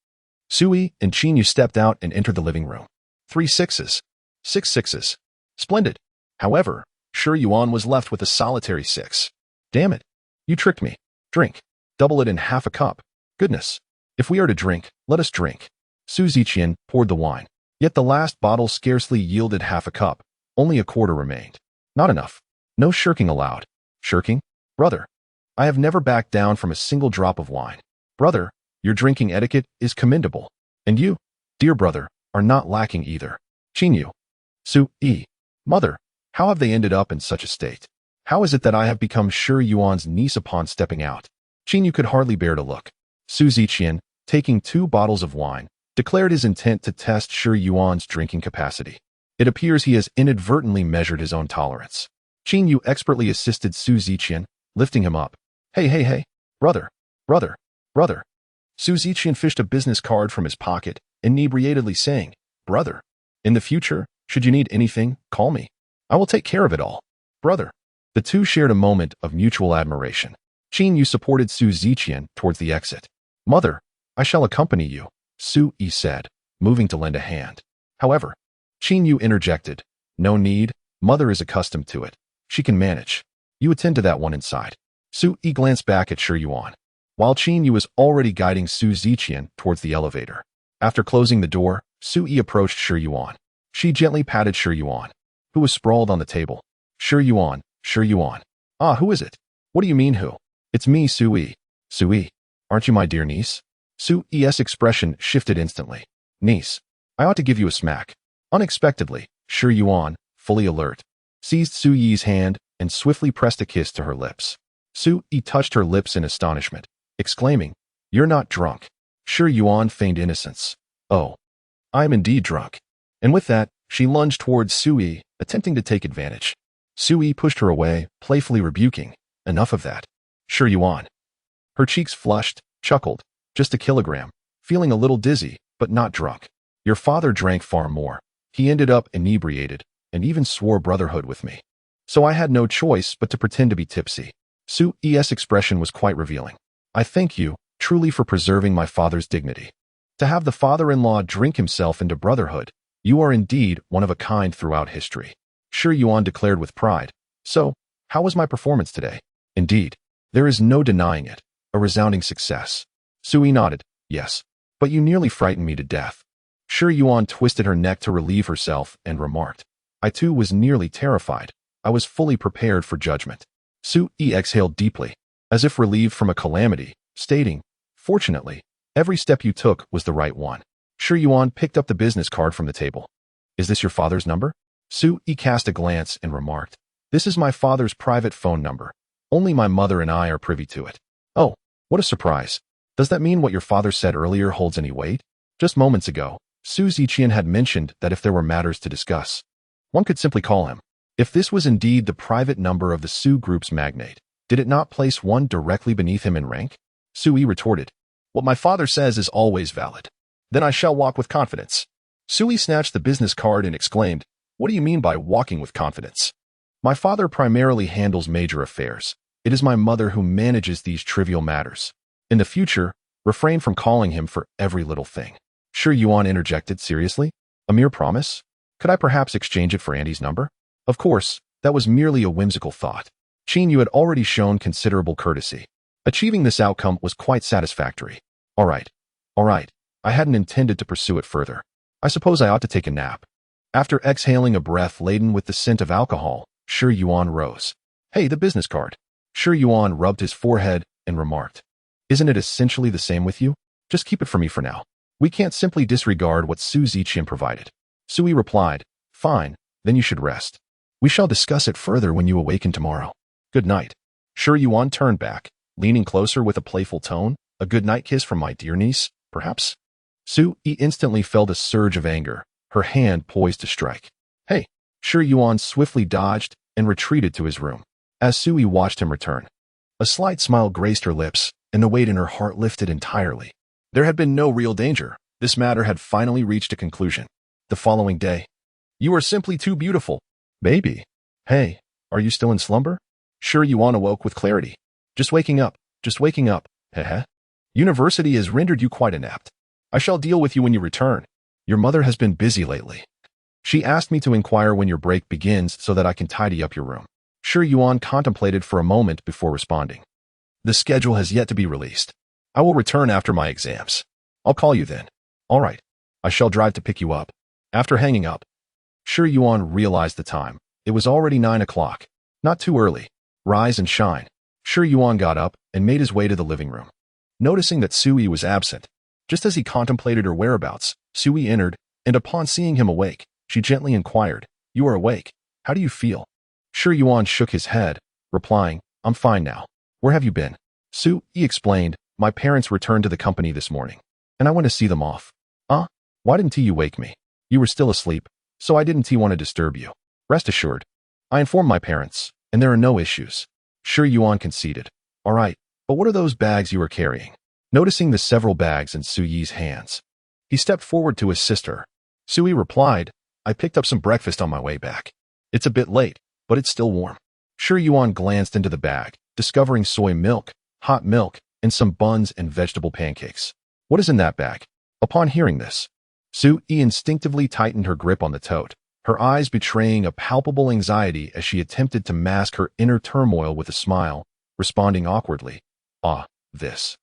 Sui and Yu stepped out and entered the living room. 3 sixes. 6 sixes. Splendid. However, Shi Yuan was left with a solitary 6. Damn it. You tricked me. Drink. Double it in half a cup. Goodness. If we are to drink, let us drink. Su Ziqian poured the wine. Yet the last bottle scarcely yielded half a cup. Only a quarter remained. Not enough. No shirking allowed. Shirking? Brother. I have never backed down from a single drop of wine. Brother, your drinking etiquette is commendable. And you, dear brother, are not lacking either. Yu. Sui. Mother, how have they ended up in such a state? How is it that I have become Shi Yuan's niece upon stepping out? Yu could hardly bear to look. Su Ziqian, taking 2 bottles of wine, declared his intent to test Shi Yuan's drinking capacity. It appears he has inadvertently measured his own tolerance. Yu expertly assisted Su Ziqian, lifting him up. Hey, brother. Su Ziqian fished a business card from his pocket, inebriatedly saying, Brother, in the future, should you need anything, call me. I will take care of it all. Brother. The two shared a moment of mutual admiration. Yu supported Su Ziqian towards the exit. Mother, I shall accompany you, Sui said, moving to lend a hand. However, Yu interjected. No need, Mother is accustomed to it. She can manage. You attend to that one inside. Sui glanced back at Shi Yuan, while Yu was already guiding Su Ziqian towards the elevator. After closing the door, Sui approached Shi Yuan. She gently patted Shi Yuan, who was sprawled on the table. Shi Yuan. Who is it? What do you mean who? It's me, Sui. Sui, aren't you my dear niece? Sui's expression shifted instantly. Niece, I ought to give you a smack. Unexpectedly, Shi Yuan, fully alert, seized Sui's hand and swiftly pressed a kiss to her lips. Sui touched her lips in astonishment, exclaiming, You're not drunk. Shi Yuan feigned innocence. Oh, I am indeed drunk. And with that, she lunged towards Sui, attempting to take advantage. Sui pushed her away, playfully rebuking, Enough of that. Shi Yuan. Her cheeks flushed, chuckled, Just a kilogram, feeling a little dizzy, but not drunk. Your father drank far more. He ended up inebriated, and even swore brotherhood with me. So I had no choice but to pretend to be tipsy. Sui's expression was quite revealing. I thank you, truly, for preserving my father's dignity. To have the father-in-law drink himself into brotherhood, you are indeed one of a kind throughout history. Shi Yuan declared with pride. So, how was my performance today? Indeed, there is no denying it. A resounding success. Sui nodded. Yes, but you nearly frightened me to death. Shi Yuan twisted her neck to relieve herself and remarked. I too was nearly terrified. I was fully prepared for judgment. Sui exhaled deeply, as if relieved from a calamity, stating, Fortunately, every step you took was the right one. Shi Yuan picked up the business card from the table. Is this your father's number? Sui cast a glance and remarked. This is my father's private phone number. Only my mother and I are privy to it. Oh, what a surprise. Does that mean what your father said earlier holds any weight? Just moments ago, Su Ziqian had mentioned that if there were matters to discuss, one could simply call him. If this was indeed the private number of the Su Group's magnate, did it not place one directly beneath him in rank? Sui retorted. What my father says is always valid. Then I shall walk with confidence. Sui snatched the business card and exclaimed, "What do you mean by walking with confidence?" "My father primarily handles major affairs. It is my mother who manages these trivial matters. In the future, refrain from calling him for every little thing." Shi Yuan interjected, "Seriously? A mere promise? Could I perhaps exchange it for Andy's number?" Of course, that was merely a whimsical thought. Qin Yu had already shown considerable courtesy. Achieving this outcome was quite satisfactory. All right. I hadn't intended to pursue it further. I suppose I ought to take a nap." After exhaling a breath laden with the scent of alcohol, Shi Yuan rose. "Hey, the business card." Shi Yuan rubbed his forehead and remarked, "Isn't it essentially the same with you? Just keep it for me for now. We can't simply disregard what Su Ziqian provided." Sui replied, "Fine, then you should rest. We shall discuss it further when you awaken tomorrow. Good night." Shi Yuan turned back, leaning closer with a playful tone. "A good night kiss from my dear niece, perhaps?" Sui instantly felt a surge of anger, her hand poised to strike. "Hey!" Shi Yuan swiftly dodged and retreated to his room. As Sui watched him return, a slight smile graced her lips, and the weight in her heart lifted entirely. There had been no real danger. This matter had finally reached a conclusion. The following day, "You are simply too beautiful, baby." "Hey, are you still in slumber?" Shi Yuan awoke with clarity. Just waking up. Heh. University has rendered you quite inept. I shall deal with you when you return. Your mother has been busy lately. She asked me to inquire when your break begins so that I can tidy up your room." Shi Yuan contemplated for a moment before responding. "The schedule has yet to be released. I will return after my exams. I'll call you then." "All right. I shall drive to pick you up." After hanging up, Shi Yuan realized the time. It was already 9 o'clock. Not too early. Rise and shine. Shi Yuan got up and made his way to the living room. Noticing that Sui was absent, just as he contemplated her whereabouts, Sui entered, and upon seeing him awake, she gently inquired, "You are awake. How do you feel?" Shi Yuan shook his head, replying, "I'm fine now. Where have you been?" Sui explained, "My parents returned to the company this morning, and I went to see them off." Why didn't you wake me?" "You were still asleep, so I didn't want to disturb you." "Rest assured, I informed my parents, and there are no issues." Shi Yuan conceded. "All right, but what are those bags you are carrying?" Noticing the several bags in Suyi's hands, he stepped forward to assist her. Sui replied, "I picked up some breakfast on my way back. It's a bit late, but it's still warm." Shi Yuan glanced into the bag, discovering soy milk, hot milk, and some buns and vegetable pancakes. "What is in that bag?" Upon hearing this, Sui instinctively tightened her grip on the tote, her eyes betraying a palpable anxiety as she attempted to mask her inner turmoil with a smile, responding awkwardly, This.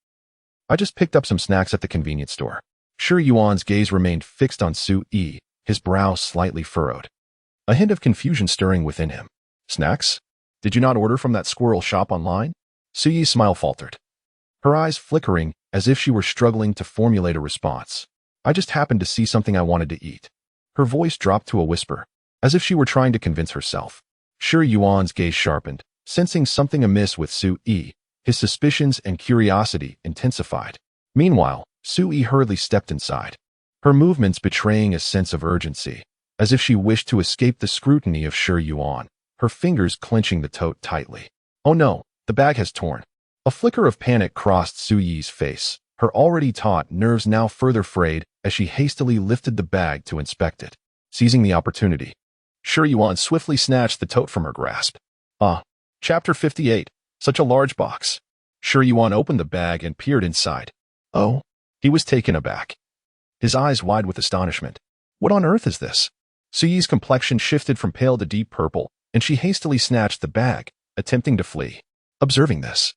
I just picked up some snacks at the convenience store." Shi Yuan's gaze remained fixed on Sui, his brow slightly furrowed, a hint of confusion stirring within him. "Snacks? Did you not order from that squirrel shop online?" Sui's smile faltered, her eyes flickering as if she were struggling to formulate a response. "I just happened to see something I wanted to eat." Her voice dropped to a whisper, as if she were trying to convince herself. Shi Yuan's gaze sharpened, sensing something amiss with Sui. His suspicions and curiosity intensified. Meanwhile, Sui hurriedly stepped inside, her movements betraying a sense of urgency, as if she wished to escape the scrutiny of Shi Yuan, her fingers clenching the tote tightly. "Oh no, the bag has torn." A flicker of panic crossed Suyi's face, her already taut nerves now further frayed as she hastily lifted the bag to inspect it. Seizing the opportunity, Shi Yuan swiftly snatched the tote from her grasp. Chapter 58. Such a large box. Shi Yuan opened the bag and peered inside. "Oh." He was taken aback, his eyes wide with astonishment. "What on earth is this?" Suyi's complexion shifted from pale to deep purple, and she hastily snatched the bag, attempting to flee. Observing this,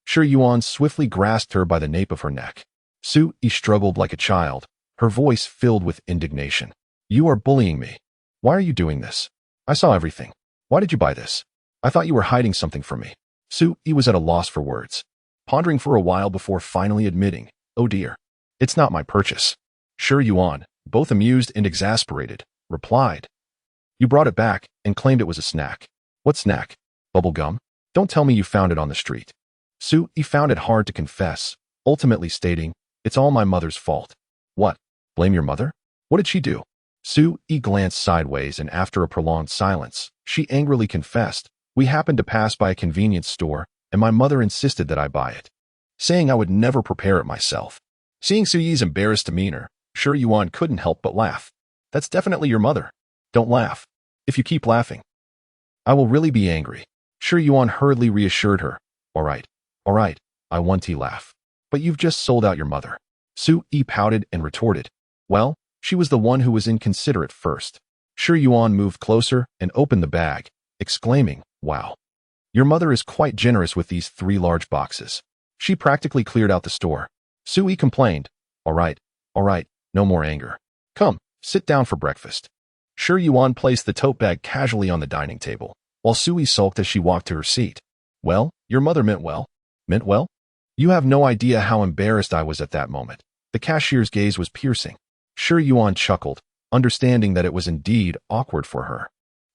Shi Yuan swiftly grasped her by the nape of her neck. Sui struggled like a child, her voice filled with indignation. "You are bullying me. Why are you doing this? I saw everything. Why did you buy this? I thought you were hiding something from me." Sui was at a loss for words, pondering for a while before finally admitting, "Oh dear, it's not my purchase." Shi Yuan, both amused and exasperated, replied, "You brought it back and claimed it was a snack." "What snack? Bubble gum? Don't tell me you found it on the street." Sui found it hard to confess, ultimately stating, "It's all my mother's fault." "What? Blame your mother? What did she do?" Sui glanced sideways, and after a prolonged silence, she angrily confessed, "We happened to pass by a convenience store, and my mother insisted that I buy it, saying I would never prepare it myself." Seeing Suyi's embarrassed demeanor, Shi Yuan couldn't help but laugh. That's definitely your mother. Don't laugh. If you keep laughing, I will really be angry. Shi Yuan hurriedly reassured her. All right, I want to laugh. But you've just sold out your mother. Su Yi pouted and retorted. Well, she was the one who was inconsiderate first. Shi Yuan moved closer and opened the bag, exclaiming, wow. Your mother is quite generous with these 3 large boxes. She practically cleared out the store. Su Yi complained. All right, no more anger. Come, sit down for breakfast. Shi Yuan placed the tote bag casually on the dining table, while Su Yi sulked as she walked to her seat. Well, your mother meant well. Meant well? You have no idea how embarrassed I was at that moment. The cashier's gaze was piercing. Shi Yuan chuckled, understanding that it was indeed awkward for her,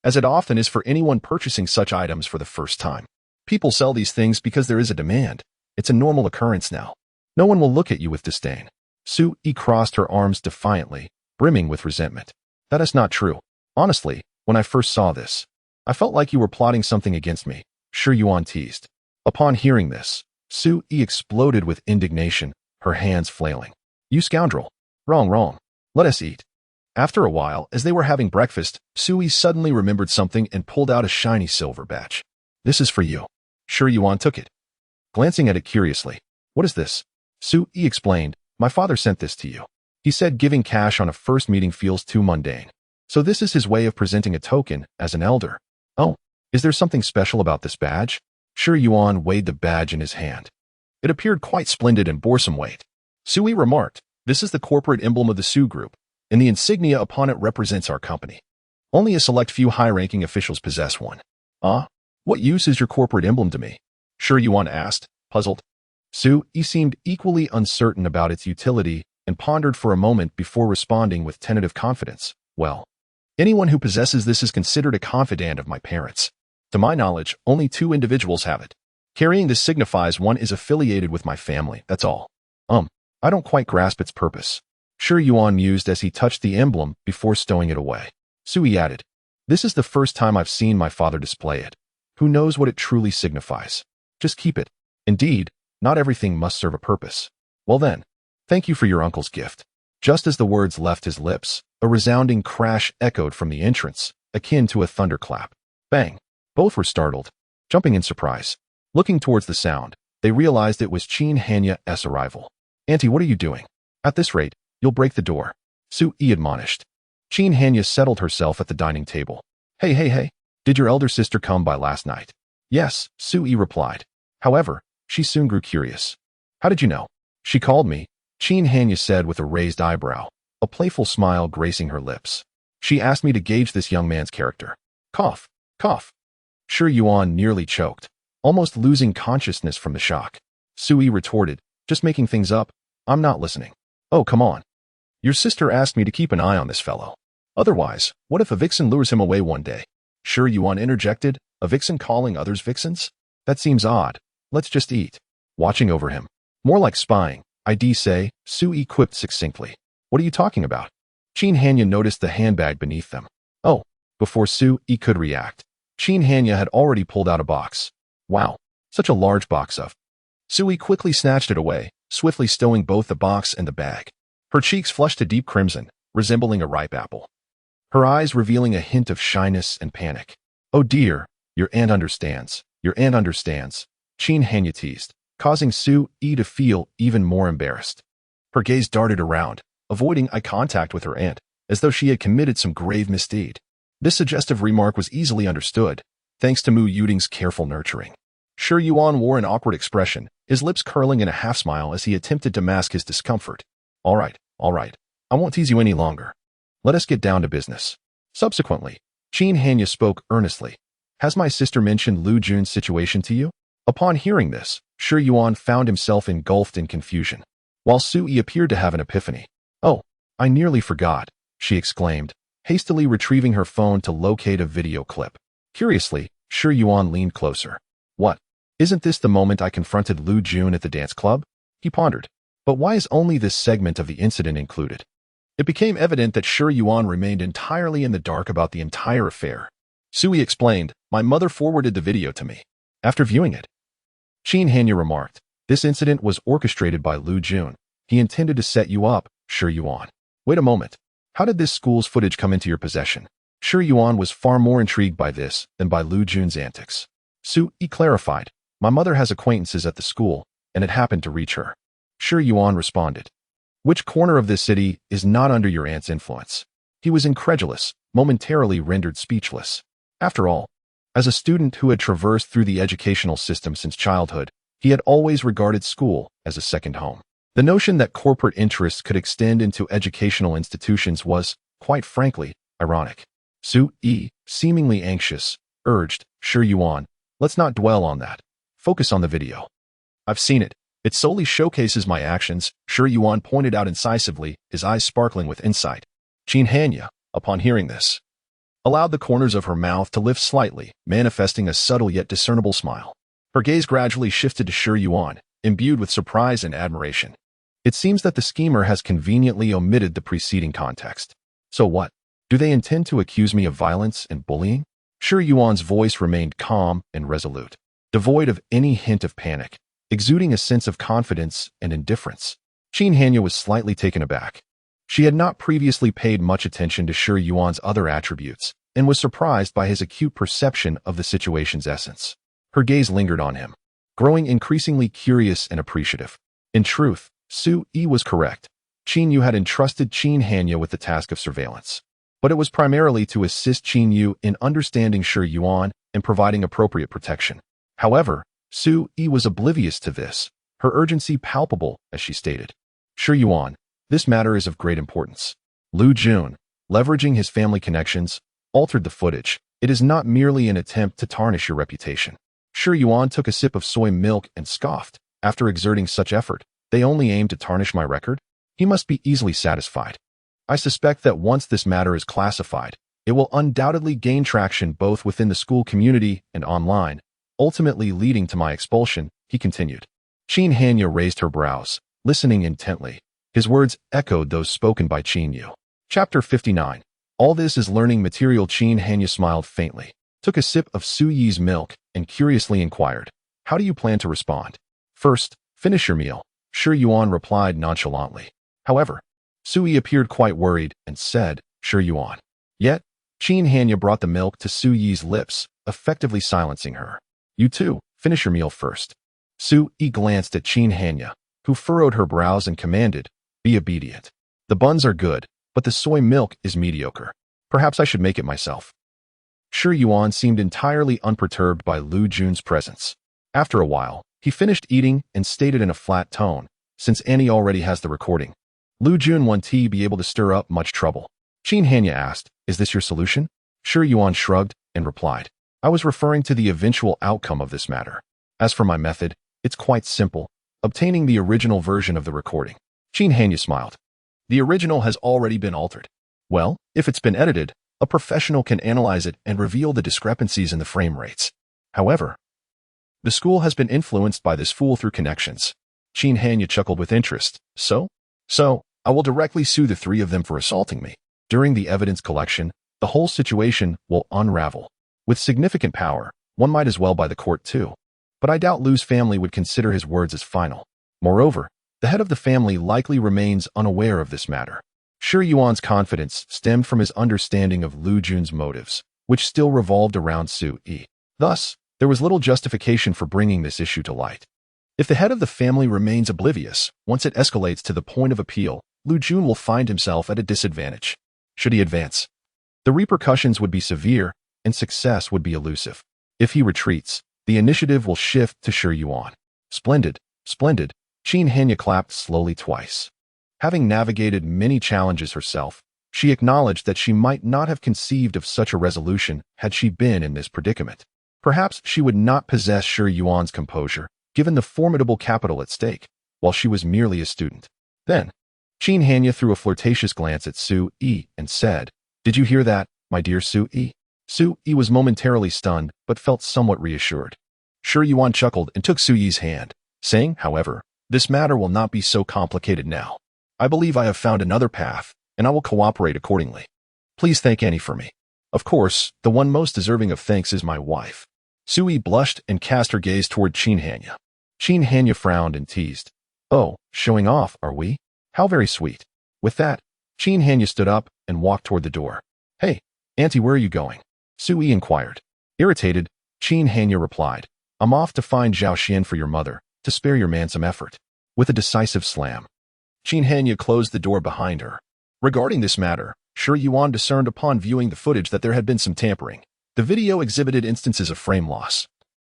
as it often is for anyone purchasing such items for the first time. People sell these things because there is a demand. It's a normal occurrence now. No one will look at you with disdain. Su Yi crossed her arms defiantly, brimming with resentment. That is not true. Honestly, when I first saw this, I felt like you were plotting something against me, Shi Yuan teased. Upon hearing this, Su Yi exploded with indignation, her hands flailing. You scoundrel. Wrong. Let us eat. After a while, as they were having breakfast, Su Yi suddenly remembered something and pulled out a shiny silver badge. This is for you. Shi Yuan took it, glancing at it curiously. What is this? Su Yi explained. My father sent this to you. He said giving cash on a first meeting feels too mundane. So this is his way of presenting a token as an elder. Oh, is there something special about this badge? Shi Yuan weighed the badge in his hand. It appeared quite splendid and bore some weight. Su Yi remarked, this is the corporate emblem of the Su Group, and the insignia upon it represents our company. Only a select few high-ranking officials possess one. What use is your corporate emblem to me? Shi Yuan asked, puzzled. Su Yi seemed equally uncertain about its utility and pondered for a moment before responding with tentative confidence. Well, anyone who possesses this is considered a confidant of my parents. To my knowledge, only 2 individuals have it. Carrying this signifies one is affiliated with my family, that's all. I don't quite grasp its purpose. Shi Yuan mused as he touched the emblem before stowing it away. Su Yi added, this is the first time I've seen my father display it. Who knows what it truly signifies? Just keep it. Indeed, not everything must serve a purpose. Well then, thank you for your uncle's gift. Just as the words left his lips, a resounding crash echoed from the entrance, akin to a thunderclap. Bang! Both were startled, jumping in surprise. Looking towards the sound, they realized it was Qin Hanya's arrival. Auntie, what are you doing? At this rate, you'll break the door. Su Yi admonished. Qin Hanya settled herself at the dining table. Hey, did your elder sister come by last night? Yes, Su Yi replied. However, she soon grew curious. How did you know? She called me, Qin Hanya said with a raised eyebrow, a playful smile gracing her lips. She asked me to gauge this young man's character. Cough. Shi Yuan nearly choked, almost losing consciousness from the shock. Su Yi retorted, just making things up. I'm not listening. Oh, come on. Your sister asked me to keep an eye on this fellow. Otherwise, what if a vixen lures him away one day? Shi Yuan interjected, a vixen calling others vixens? That seems odd. Let's just eat. Watching over him. More like spying, I'd say, Su Yi quipped succinctly. What are you talking about? Qin Hanya noticed the handbag beneath them. Oh, before Su Yi could react, Qin Hanya had already pulled out a box. Wow, such a large box of. Su Yi quickly snatched it away, swiftly stowing both the box and the bag. Her cheeks flushed a deep crimson, resembling a ripe apple. Her eyes revealing a hint of shyness and panic. Oh dear, your aunt understands. Qin Hanya teased, causing Su Yi to feel even more embarrassed. Her gaze darted around, avoiding eye contact with her aunt, as though she had committed some grave misdeed. This suggestive remark was easily understood, thanks to Mu Yuding's careful nurturing. Shi Yuan wore an awkward expression, his lips curling in a half-smile as he attempted to mask his discomfort. All right, I won't tease you any longer. Let us get down to business. Subsequently, Qin Hanya spoke earnestly. Has my sister mentioned Lu Jun's situation to you? Upon hearing this, Shi Yuan found himself engulfed in confusion, while Su Yi appeared to have an epiphany. Oh, I nearly forgot, she exclaimed, hastily retrieving her phone to locate a video clip. Curiously, Shi Yuan leaned closer. What? Isn't this the moment I confronted Lu Jun at the dance club? He pondered. But why is only this segment of the incident included? It became evident that Shi Yuan remained entirely in the dark about the entire affair. Su Yi explained, my mother forwarded the video to me. After viewing it, Qin Hanya remarked, this incident was orchestrated by Lu Jun. He intended to set you up, Shi Yuan. Wait a moment. How did this school's footage come into your possession? Shi Yuan was far more intrigued by this than by Lu Jun's antics. Su-yi clarified, my mother has acquaintances at the school, and it happened to reach her. Shi Yuan responded, which corner of this city is not under your aunt's influence? He was incredulous, momentarily rendered speechless. After all, as a student who had traversed through the educational system since childhood, he had always regarded school as a second home. The notion that corporate interests could extend into educational institutions was, quite frankly, ironic. Su-yi, seemingly anxious, urged, Shi Yuan, let's not dwell on that. Focus on the video. I've seen it. It solely showcases my actions, Shi Yuan pointed out incisively, his eyes sparkling with insight. Qin Hanya, upon hearing this, allowed the corners of her mouth to lift slightly, manifesting a subtle yet discernible smile. Her gaze gradually shifted to Shi Yuan, imbued with surprise and admiration. It seems that the schemer has conveniently omitted the preceding context. So what? Do they intend to accuse me of violence and bullying? Shi Yuan's voice remained calm and resolute, devoid of any hint of panic, exuding a sense of confidence and indifference. Qin Hanya was slightly taken aback. She had not previously paid much attention to Shi Yuan's other attributes and was surprised by his acute perception of the situation's essence. Her gaze lingered on him, growing increasingly curious and appreciative. In truth, Su-yi was correct. Qin Yu had entrusted Qin Hanya with the task of surveillance, but it was primarily to assist Qin Yu in understanding Shi Yuan and providing appropriate protection. However, Su-yi was oblivious to this, her urgency palpable, as she stated. Shi Yuan, this matter is of great importance. Lu Jun, leveraging his family connections, altered the footage. It is not merely an attempt to tarnish your reputation. Shi Yuan took a sip of soy milk and scoffed. After exerting such effort, they only aim to tarnish my record? He must be easily satisfied. I suspect that once this matter is classified, it will undoubtedly gain traction both within the school community and online, ultimately leading to my expulsion, he continued. Qin Hanya raised her brows, listening intently. His words echoed those spoken by Qin Yu. Chapter 59. All this is learning material. Qin Hanya smiled faintly, took a sip of Su-yi's milk, and curiously inquired, how do you plan to respond? First, finish your meal, Shi Yuan replied nonchalantly. However, Su-yi appeared quite worried and said, Shi Yuan. Yet, Qin Hanya brought the milk to Su-yi's lips, effectively silencing her. You too, finish your meal first. Su-yi glanced at Qin Hanya, who furrowed her brows and commanded, be obedient. The buns are good, but the soy milk is mediocre. Perhaps I should make it myself. Shi Yuan seemed entirely unperturbed by Lu Jun's presence. After a while, he finished eating and stated in a flat tone, since Annie already has the recording. Lu Jun won't be able to stir up much trouble. Qin Hanya asked, is this your solution? Shi Yuan shrugged and replied, I was referring to the eventual outcome of this matter. As for my method, it's quite simple, obtaining the original version of the recording. Qin Hanya smiled. The original has already been altered. Well, if it's been edited, a professional can analyze it and reveal the discrepancies in the frame rates. However, the school has been influenced by this fool through connections. Qin Hanya chuckled with interest. So, I will directly sue the three of them for assaulting me. During the evidence collection, the whole situation will unravel. With significant power, one might as well buy the court too. But I doubt Lu's family would consider his words as final. Moreover, the head of the family likely remains unaware of this matter. Shi Yuan's confidence stemmed from his understanding of Lu Jun's motives, which still revolved around Su-yi. Thus, there was little justification for bringing this issue to light. If the head of the family remains oblivious, once it escalates to the point of appeal, Lu Jun will find himself at a disadvantage. Should he advance, the repercussions would be severe, and success would be elusive. If he retreats, the initiative will shift to Shi Yuan. Splendid, splendid, Qin Hanya clapped slowly twice. Having navigated many challenges herself, she acknowledged that she might not have conceived of such a resolution had she been in this predicament. Perhaps she would not possess Shi Yuan's composure, given the formidable capital at stake, while she was merely a student. Then, Qin Hanya threw a flirtatious glance at Su-yi and said, did you hear that, my dear Su-yi? Su-yi was momentarily stunned, but felt somewhat reassured. Shi Yuan chuckled and took Su-yi's hand, saying, however, this matter will not be so complicated now. I believe I have found another path, and I will cooperate accordingly. Please thank Annie for me. Of course, the one most deserving of thanks is my wife. Su-yi blushed and cast her gaze toward Qin Hanya. Qin Hanya frowned and teased. Oh, showing off, are we? How very sweet. With that, Qin Hanya stood up and walked toward the door. Hey, Auntie, where are you going? Sui inquired. Irritated, Qin Hanya replied, I'm off to find Zhao Xian for your mother, to spare your man some effort. With a decisive slam, Qin Hanya closed the door behind her. Regarding this matter, Shi Yuan discerned upon viewing the footage that there had been some tampering. The video exhibited instances of frame loss.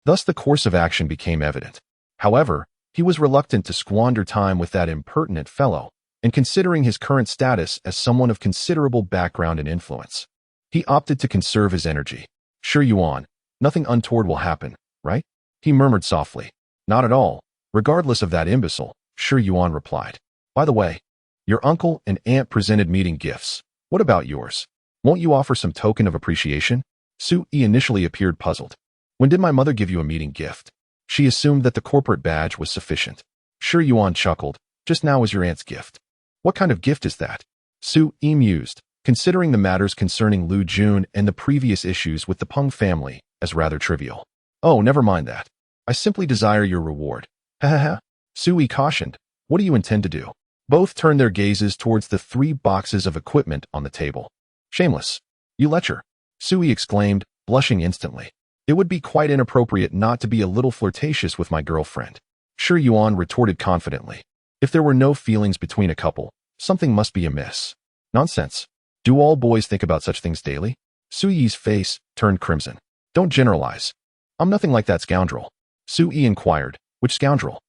Thus the course of action became evident. However, he was reluctant to squander time with that impertinent fellow, and considering his current status as someone of considerable background and influence, he opted to conserve his energy. Shi Yuan, nothing untoward will happen, right? He murmured softly. Not at all. Regardless of that imbecile, Shi Yuan replied. By the way, your uncle and aunt presented meeting gifts. What about yours? Won't you offer some token of appreciation? Sui initially appeared puzzled. When did my mother give you a meeting gift? She assumed that the corporate badge was sufficient. Shi Yuan chuckled. Just now was your aunt's gift. What kind of gift is that? Sui mused, considering the matters concerning Lu Jun and the previous issues with the Peng family as rather trivial. Oh, never mind that. I simply desire your reward. Ha ha ha. Sui cautioned. What do you intend to do? Both turned their gazes towards the 3 boxes of equipment on the table. Shameless. You lecher. Sui exclaimed, blushing instantly. It would be quite inappropriate not to be a little flirtatious with my girlfriend. Shi Yuan retorted confidently. If there were no feelings between a couple, something must be amiss. Nonsense. Do all boys think about such things daily? Sui's face turned crimson. Don't generalize. I'm nothing like that scoundrel. Sui inquired. Which scoundrel?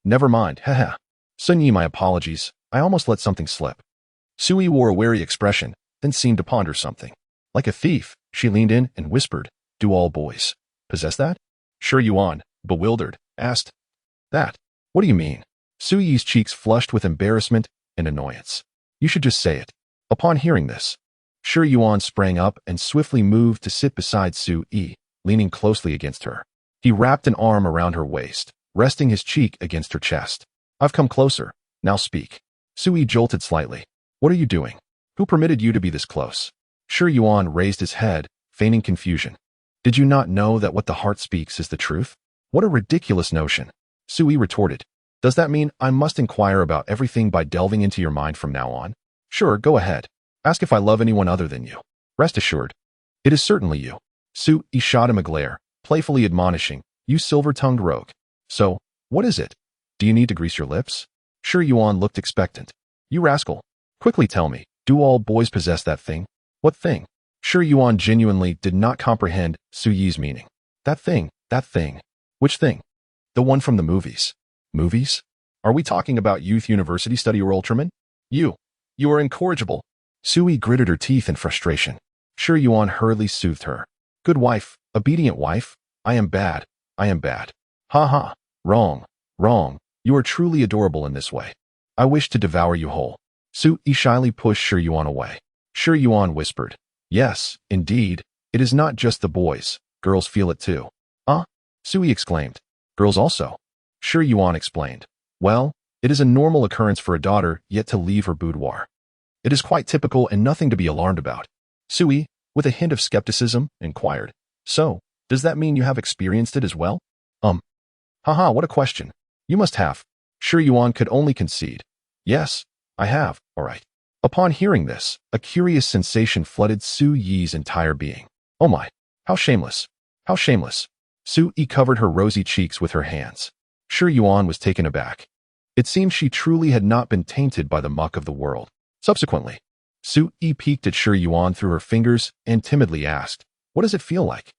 Never mind, haha. Sun Yi, my apologies. I almost let something slip. Sui wore a wary expression, then seemed to ponder something. Like a thief, she leaned in and whispered, do all boys possess that? Shi Yuan, bewildered, asked. That? What do you mean? Sui's cheeks flushed with embarrassment and annoyance. You should just say it. Upon hearing this, Shi Yuan sprang up and swiftly moved to sit beside Sui, leaning closely against her. He wrapped an arm around her waist, resting his cheek against her chest. I've come closer. Now speak. Sui jolted slightly. What are you doing? Who permitted you to be this close? Shi Yuan raised his head, feigning confusion. Did you not know that what the heart speaks is the truth? What a ridiculous notion. Sui retorted. Does that mean I must inquire about everything by delving into your mind from now on? Sure, go ahead. Ask if I love anyone other than you. Rest assured. It is certainly you. Sui shot him a glare, playfully admonishing, you silver-tongued rogue. So, what is it? Do you need to grease your lips? Shi Yuan looked expectant. You rascal. Quickly tell me, do all boys possess that thing? What thing? Shi Yuan genuinely did not comprehend Sui's meaning. That thing. Which thing? The one from the movies. Movies? Are we talking about Youth University Study or Ultraman? You are incorrigible. Sui gritted her teeth in frustration. Shi Yuan hurriedly soothed her. Good wife, obedient wife, I am bad. Ha ha. Wrong. You are truly adorable in this way. I wish to devour you whole. Sui shyly pushed Shi Yuan away. Shi Yuan whispered. Yes, indeed. It is not just the boys. Girls feel it too. Sui exclaimed. Girls also? Shi Yuan explained. Well, it is a normal occurrence for a daughter yet to leave her boudoir. It is quite typical and nothing to be alarmed about. Sui, with a hint of skepticism, inquired. So, does that mean you have experienced it as well? Haha, what a question. You must have. Shi Yuan could only concede. Yes, I have, all right. Upon hearing this, a curious sensation flooded Sui's entire being. Oh my, how shameless. Sui covered her rosy cheeks with her hands. Shi Yuan was taken aback. It seemed she truly had not been tainted by the muck of the world. Subsequently, Sui peeked at Shi Yuan through her fingers and timidly asked, what does it feel like?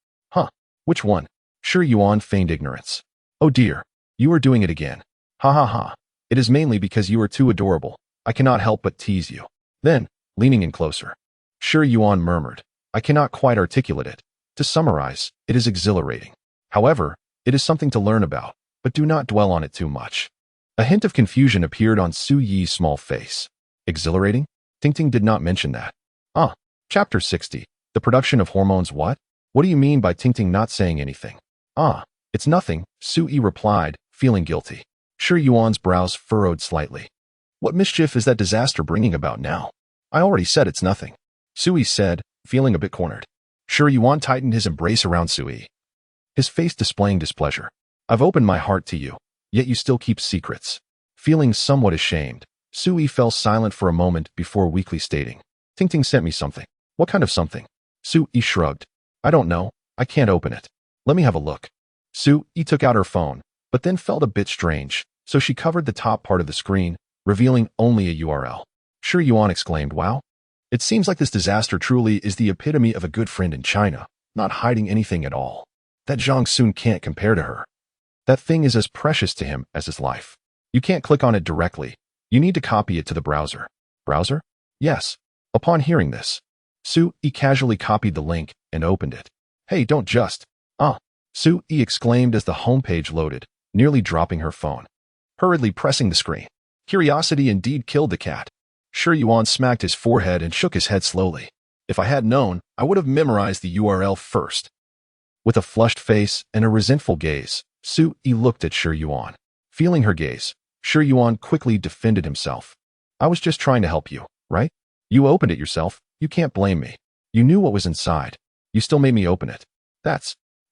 Which one? Shi Yuan feigned ignorance. Oh dear, you are doing it again. Ha ha ha. It is mainly because you are too adorable. I cannot help but tease you. Then, leaning in closer, Shi Yuan murmured, I cannot quite articulate it. To summarize, it is exhilarating. However, it is something to learn about, but do not dwell on it too much. A hint of confusion appeared on Sui's small face. Exhilarating? Tingting did not mention that. Chapter 60. The production of hormones what? What do you mean by Tingting not saying anything? It's nothing, Sui replied, feeling guilty. Shi Yuan's brows furrowed slightly. What mischief is that disaster bringing about now? I already said it's nothing. Sui said, feeling a bit cornered. Shi Yuan tightened his embrace around Sui, his face displaying displeasure. I've opened my heart to you, yet you still keep secrets. Feeling somewhat ashamed, Sui fell silent for a moment before weakly stating. Ting Ting sent me something. What kind of something? Su-yi shrugged. I don't know. I can't open it. Let me have a look. Su-yi took out her phone, but then felt a bit strange, so she covered the top part of the screen, revealing only a URL. Shi Yuan exclaimed, wow. It seems like this disaster truly is the epitome of a good friend in China, not hiding anything at all. That Zhang Sun can't compare to her. That thing is as precious to him as his life. You can't click on it directly. You need to copy it to the browser. Browser? Yes. Upon hearing this, Su-yi casually copied the link and opened it. Hey, don't just. Su-yi exclaimed as the homepage loaded, nearly dropping her phone. Hurriedly pressing the screen. Curiosity indeed killed the cat. Shi Yuan smacked his forehead and shook his head slowly. If I had known, I would have memorized the URL first. With a flushed face and a resentful gaze, Su-yi looked at Shi Yuan. Feeling her gaze, Shi Yuan quickly defended himself. I was just trying to help you, right? You opened it yourself. You can't blame me. You knew what was inside. You still made me open it.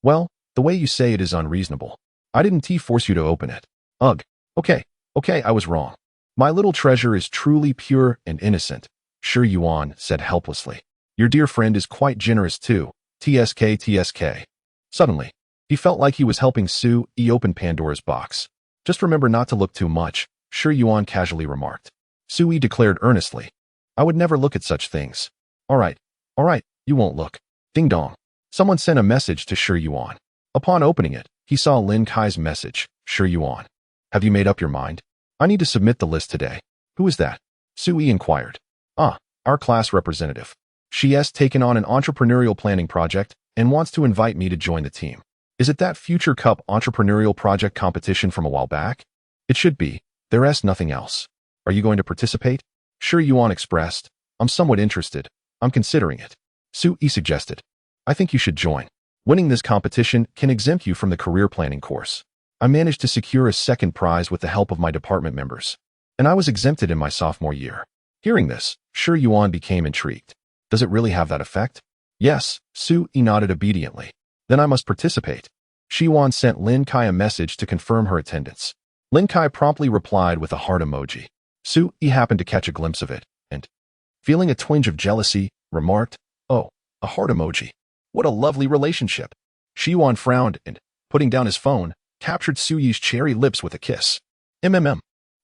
Well, the way you say it is unreasonable. I didn't force you to open it. Ugh. Okay, I was wrong. My little treasure is truly pure and innocent, Shi Yuan said helplessly. Your dear friend is quite generous too. TSK. Suddenly, he felt like he was helping Su-yi open Pandora's box. Just remember not to look too much, Shi Yuan casually remarked. Su-yi declared earnestly. I would never look at such things. All right, you won't look. Ding dong. Someone sent a message to Shi Yuan. Upon opening it, he saw Lin Kai's message. Shi Yuan. Have you made up your mind? I need to submit the list today. Who is that? Su-yi inquired. Our class representative. She has taken on an entrepreneurial planning project and wants to invite me to join the team. Is it that Future Cup entrepreneurial project competition from a while back? It should be. There's nothing else. Are you going to participate? Shi Yuan expressed. I'm somewhat interested. I'm considering it. Su-yi suggested. I think you should join. Winning this competition can exempt you from the career planning course. I managed to secure a second prize with the help of my department members, and I was exempted in my sophomore year. Hearing this, Shi Yuan became intrigued. Does it really have that effect? Yes, Su-yi nodded obediently. Then I must participate. Shi Yuan sent Lin Kai a message to confirm her attendance. Lin Kai promptly replied with a heart emoji. Su-yi happened to catch a glimpse of it, and, feeling a twinge of jealousy, remarked, oh, a heart emoji. What a lovely relationship. Shi Yuan frowned and, putting down his phone, captured Su-yi's cherry lips with a kiss.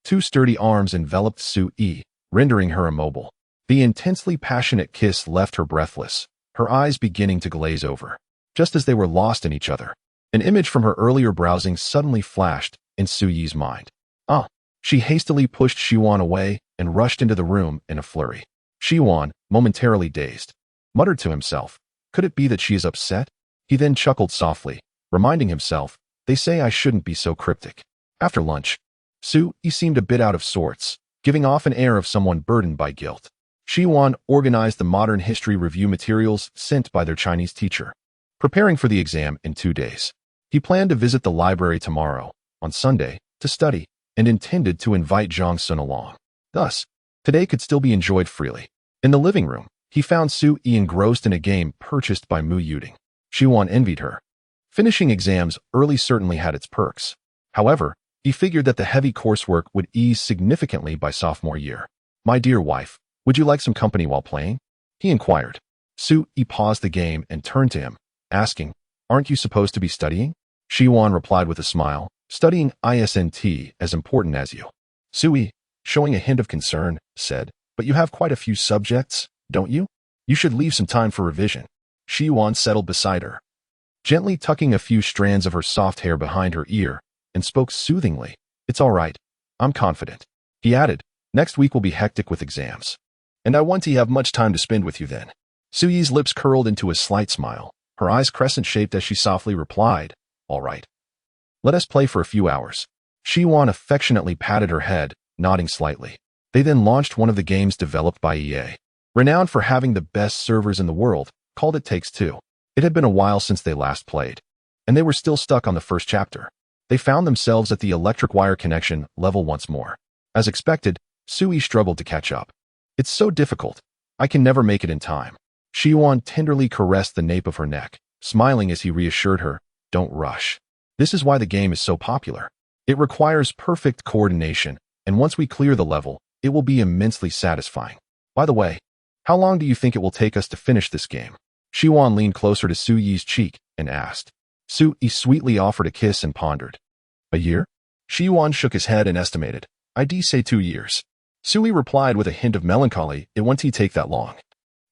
Two sturdy arms enveloped Su-yi, rendering her immobile. The intensely passionate kiss left her breathless, her eyes beginning to glaze over. Just as they were lost in each other, an image from her earlier browsing suddenly flashed in Su-yi's mind. She hastily pushed Shi Yuan away and rushed into the room in a flurry. Shi Yuan, momentarily dazed, muttered to himself, could it be that she is upset? He then chuckled softly, reminding himself, they say I shouldn't be so cryptic. After lunch, Su-yi seemed a bit out of sorts, giving off an air of someone burdened by guilt. Shi Yuan organized the modern history review materials sent by their Chinese teacher, preparing for the exam in 2 days. He planned to visit the library tomorrow, on Sunday, to study, and intended to invite Zhang Sun along. Thus, today could still be enjoyed freely. In the living room, he found Su-yi engrossed in a game purchased by Mu Yuding. Shi Yuan envied her. Finishing exams early certainly had its perks. However, he figured that the heavy coursework would ease significantly by sophomore year. My dear wife, would you like some company while playing? He inquired. Su-yi paused the game and turned to him, asking, aren't you supposed to be studying? Shi Yuan replied with a smile, studying isn't as important as you. Su-yi, showing a hint of concern, said, but you have quite a few subjects, don't you? You should leave some time for revision. Shi Yuan settled beside her, gently tucking a few strands of her soft hair behind her ear, and spoke soothingly. It's all right. I'm confident. He added, next week will be hectic with exams, and I want to have much time to spend with you then. Su-yi's lips curled into a slight smile, her eyes crescent-shaped as she softly replied, all right. Let us play for a few hours. Shi Yuan affectionately patted her head, nodding slightly. They then launched one of the games developed by EA, renowned for having the best servers in the world, called It Takes Two. It had been a while since they last played, and they were still stuck on the first chapter. They found themselves at the electric wire connection level once more. As expected, Su-yi struggled to catch up. It's so difficult. I can never make it in time. Shi Yuan tenderly caressed the nape of her neck, smiling as he reassured her, don't rush. This is why the game is so popular. It requires perfect coordination, and once we clear the level, it will be immensely satisfying. By the way, How long do you think it will take us to finish this game? Shiwan leaned closer to Su Yi's cheek and asked. Su Yi sweetly offered a kiss and pondered. A year? Shiwan shook his head and estimated. I'd say 2 years. Su Yi replied with a hint of melancholy. It won't take that long.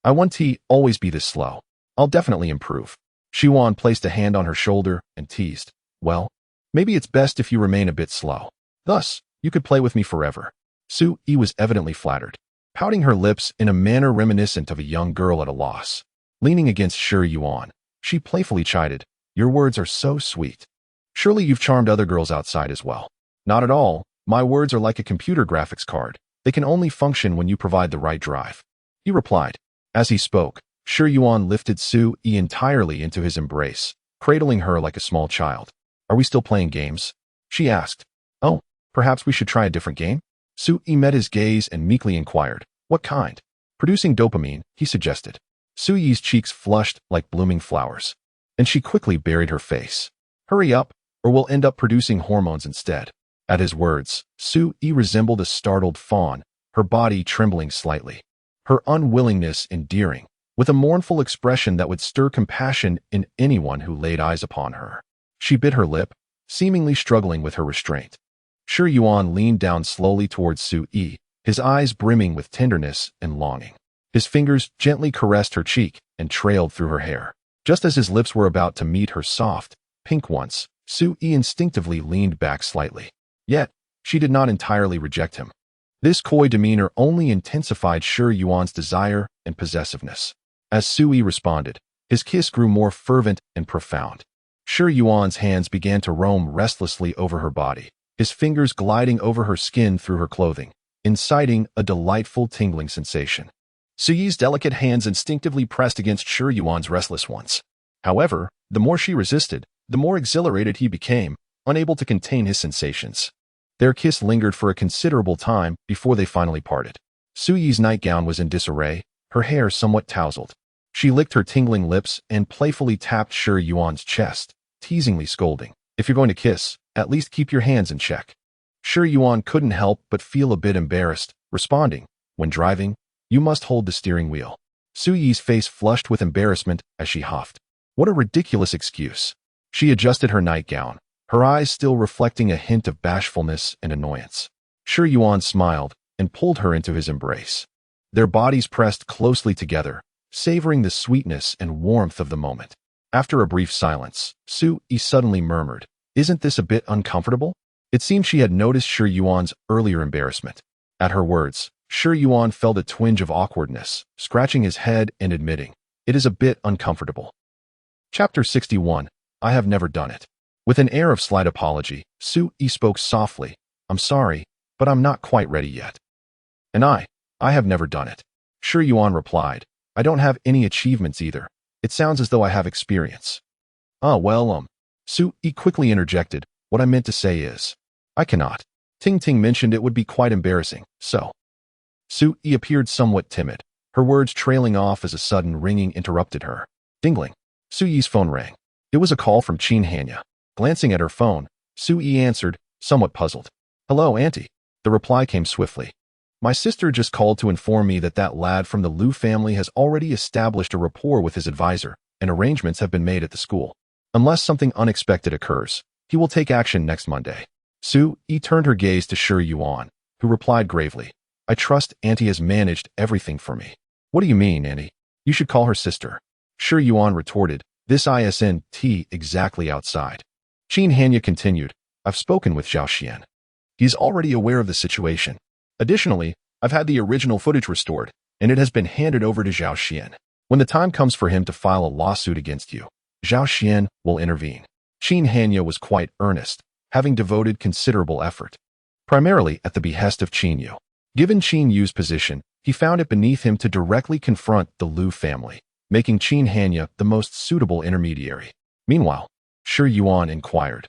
I won't always be this slow. I'll definitely improve. Shiwan placed a hand on her shoulder and teased. Well, maybe it's best if you remain a bit slow. Thus, you could play with me forever. Su Yi was evidently flattered, pouting her lips in a manner reminiscent of a young girl at a loss. Leaning against Shi Yuan, she playfully chided, Your words are so sweet. Surely you've charmed other girls outside as well. Not at all. My words are like a computer graphics card. They can only function when you provide the right drive. He replied. As he spoke, Shi Yuan lifted Su Yi entirely into his embrace, cradling her like a small child. Are we still playing games? She asked. Oh, perhaps we should try a different game? Su Yi met his gaze and meekly inquired. What kind? Producing dopamine, he suggested. Su Yi's cheeks flushed like blooming flowers, and she quickly buried her face. Hurry up, or we'll end up producing hormones instead. At his words, Su Yi resembled a startled fawn, her body trembling slightly, her unwillingness endearing, with a mournful expression that would stir compassion in anyone who laid eyes upon her. She bit her lip, seemingly struggling with her restraint. Shi Yuan leaned down slowly towards Su Yi, his eyes brimming with tenderness and longing. His fingers gently caressed her cheek and trailed through her hair. Just as his lips were about to meet her soft, pink ones, Su Yi instinctively leaned back slightly. Yet, she did not entirely reject him. This coy demeanor only intensified Shi Yuan's desire and possessiveness. As Su Yi responded, his kiss grew more fervent and profound. Shi Yuan's hands began to roam restlessly over her body, his fingers gliding over her skin through her clothing, inciting a delightful tingling sensation. Su Yi's delicate hands instinctively pressed against Shi Yuan's restless ones. However, the more she resisted, the more exhilarated he became, unable to contain his sensations. Their kiss lingered for a considerable time before they finally parted. Su Yi's nightgown was in disarray, her hair somewhat tousled. She licked her tingling lips and playfully tapped Shi Yuan's chest, teasingly scolding. If you're going to kiss, at least keep your hands in check. Shi Yuan couldn't help but feel a bit embarrassed, responding, When driving, you must hold the steering wheel. Su Yi's face flushed with embarrassment as she huffed. What a ridiculous excuse. She adjusted her nightgown, her eyes still reflecting a hint of bashfulness and annoyance. Shi Yuan smiled and pulled her into his embrace. Their bodies pressed closely together, savoring the sweetness and warmth of the moment. After a brief silence, Su Yi suddenly murmured, Isn't this a bit uncomfortable? It seemed she had noticed Shi Yuan's earlier embarrassment. At her words, Shi Yuan felt a twinge of awkwardness, scratching his head and admitting, It is a bit uncomfortable. Chapter 61. I have never done it. With an air of slight apology, Su Yi spoke softly. I'm sorry, but I'm not quite ready yet. And I have never done it. Shi Yuan replied. I don't have any achievements either. It sounds as though I have experience. Su Yi quickly interjected. What I meant to say is, I cannot. Ting Ting mentioned it would be quite embarrassing, so. Su Yi appeared somewhat timid, her words trailing off as a sudden ringing interrupted her. Dingling. Su Yi's phone rang. It was a call from Qin Hanya. Glancing at her phone, Su Yi answered, somewhat puzzled. Hello, Auntie. The reply came swiftly. My sister just called to inform me that that lad from the Liu family has already established a rapport with his advisor, and arrangements have been made at the school. Unless something unexpected occurs, he will take action next Monday. Su Yi turned her gaze to Shi Yuan, who replied gravely, I trust Auntie has managed everything for me. What do you mean, Auntie? You should call her sister. Shi Yuan retorted, this isn't exactly outside. Qin Hanya continued, I've spoken with Zhao Xian. He's already aware of the situation. Additionally, I've had the original footage restored, and it has been handed over to Zhao Xian. When the time comes for him to file a lawsuit against you, Zhao Xian will intervene. Qin Hanya was quite earnest, having devoted considerable effort, primarily at the behest of Qin Yu. Given Qin Yu's position, he found it beneath him to directly confront the Liu family, making Qin Hanya the most suitable intermediary. Meanwhile, Shi Yuan inquired,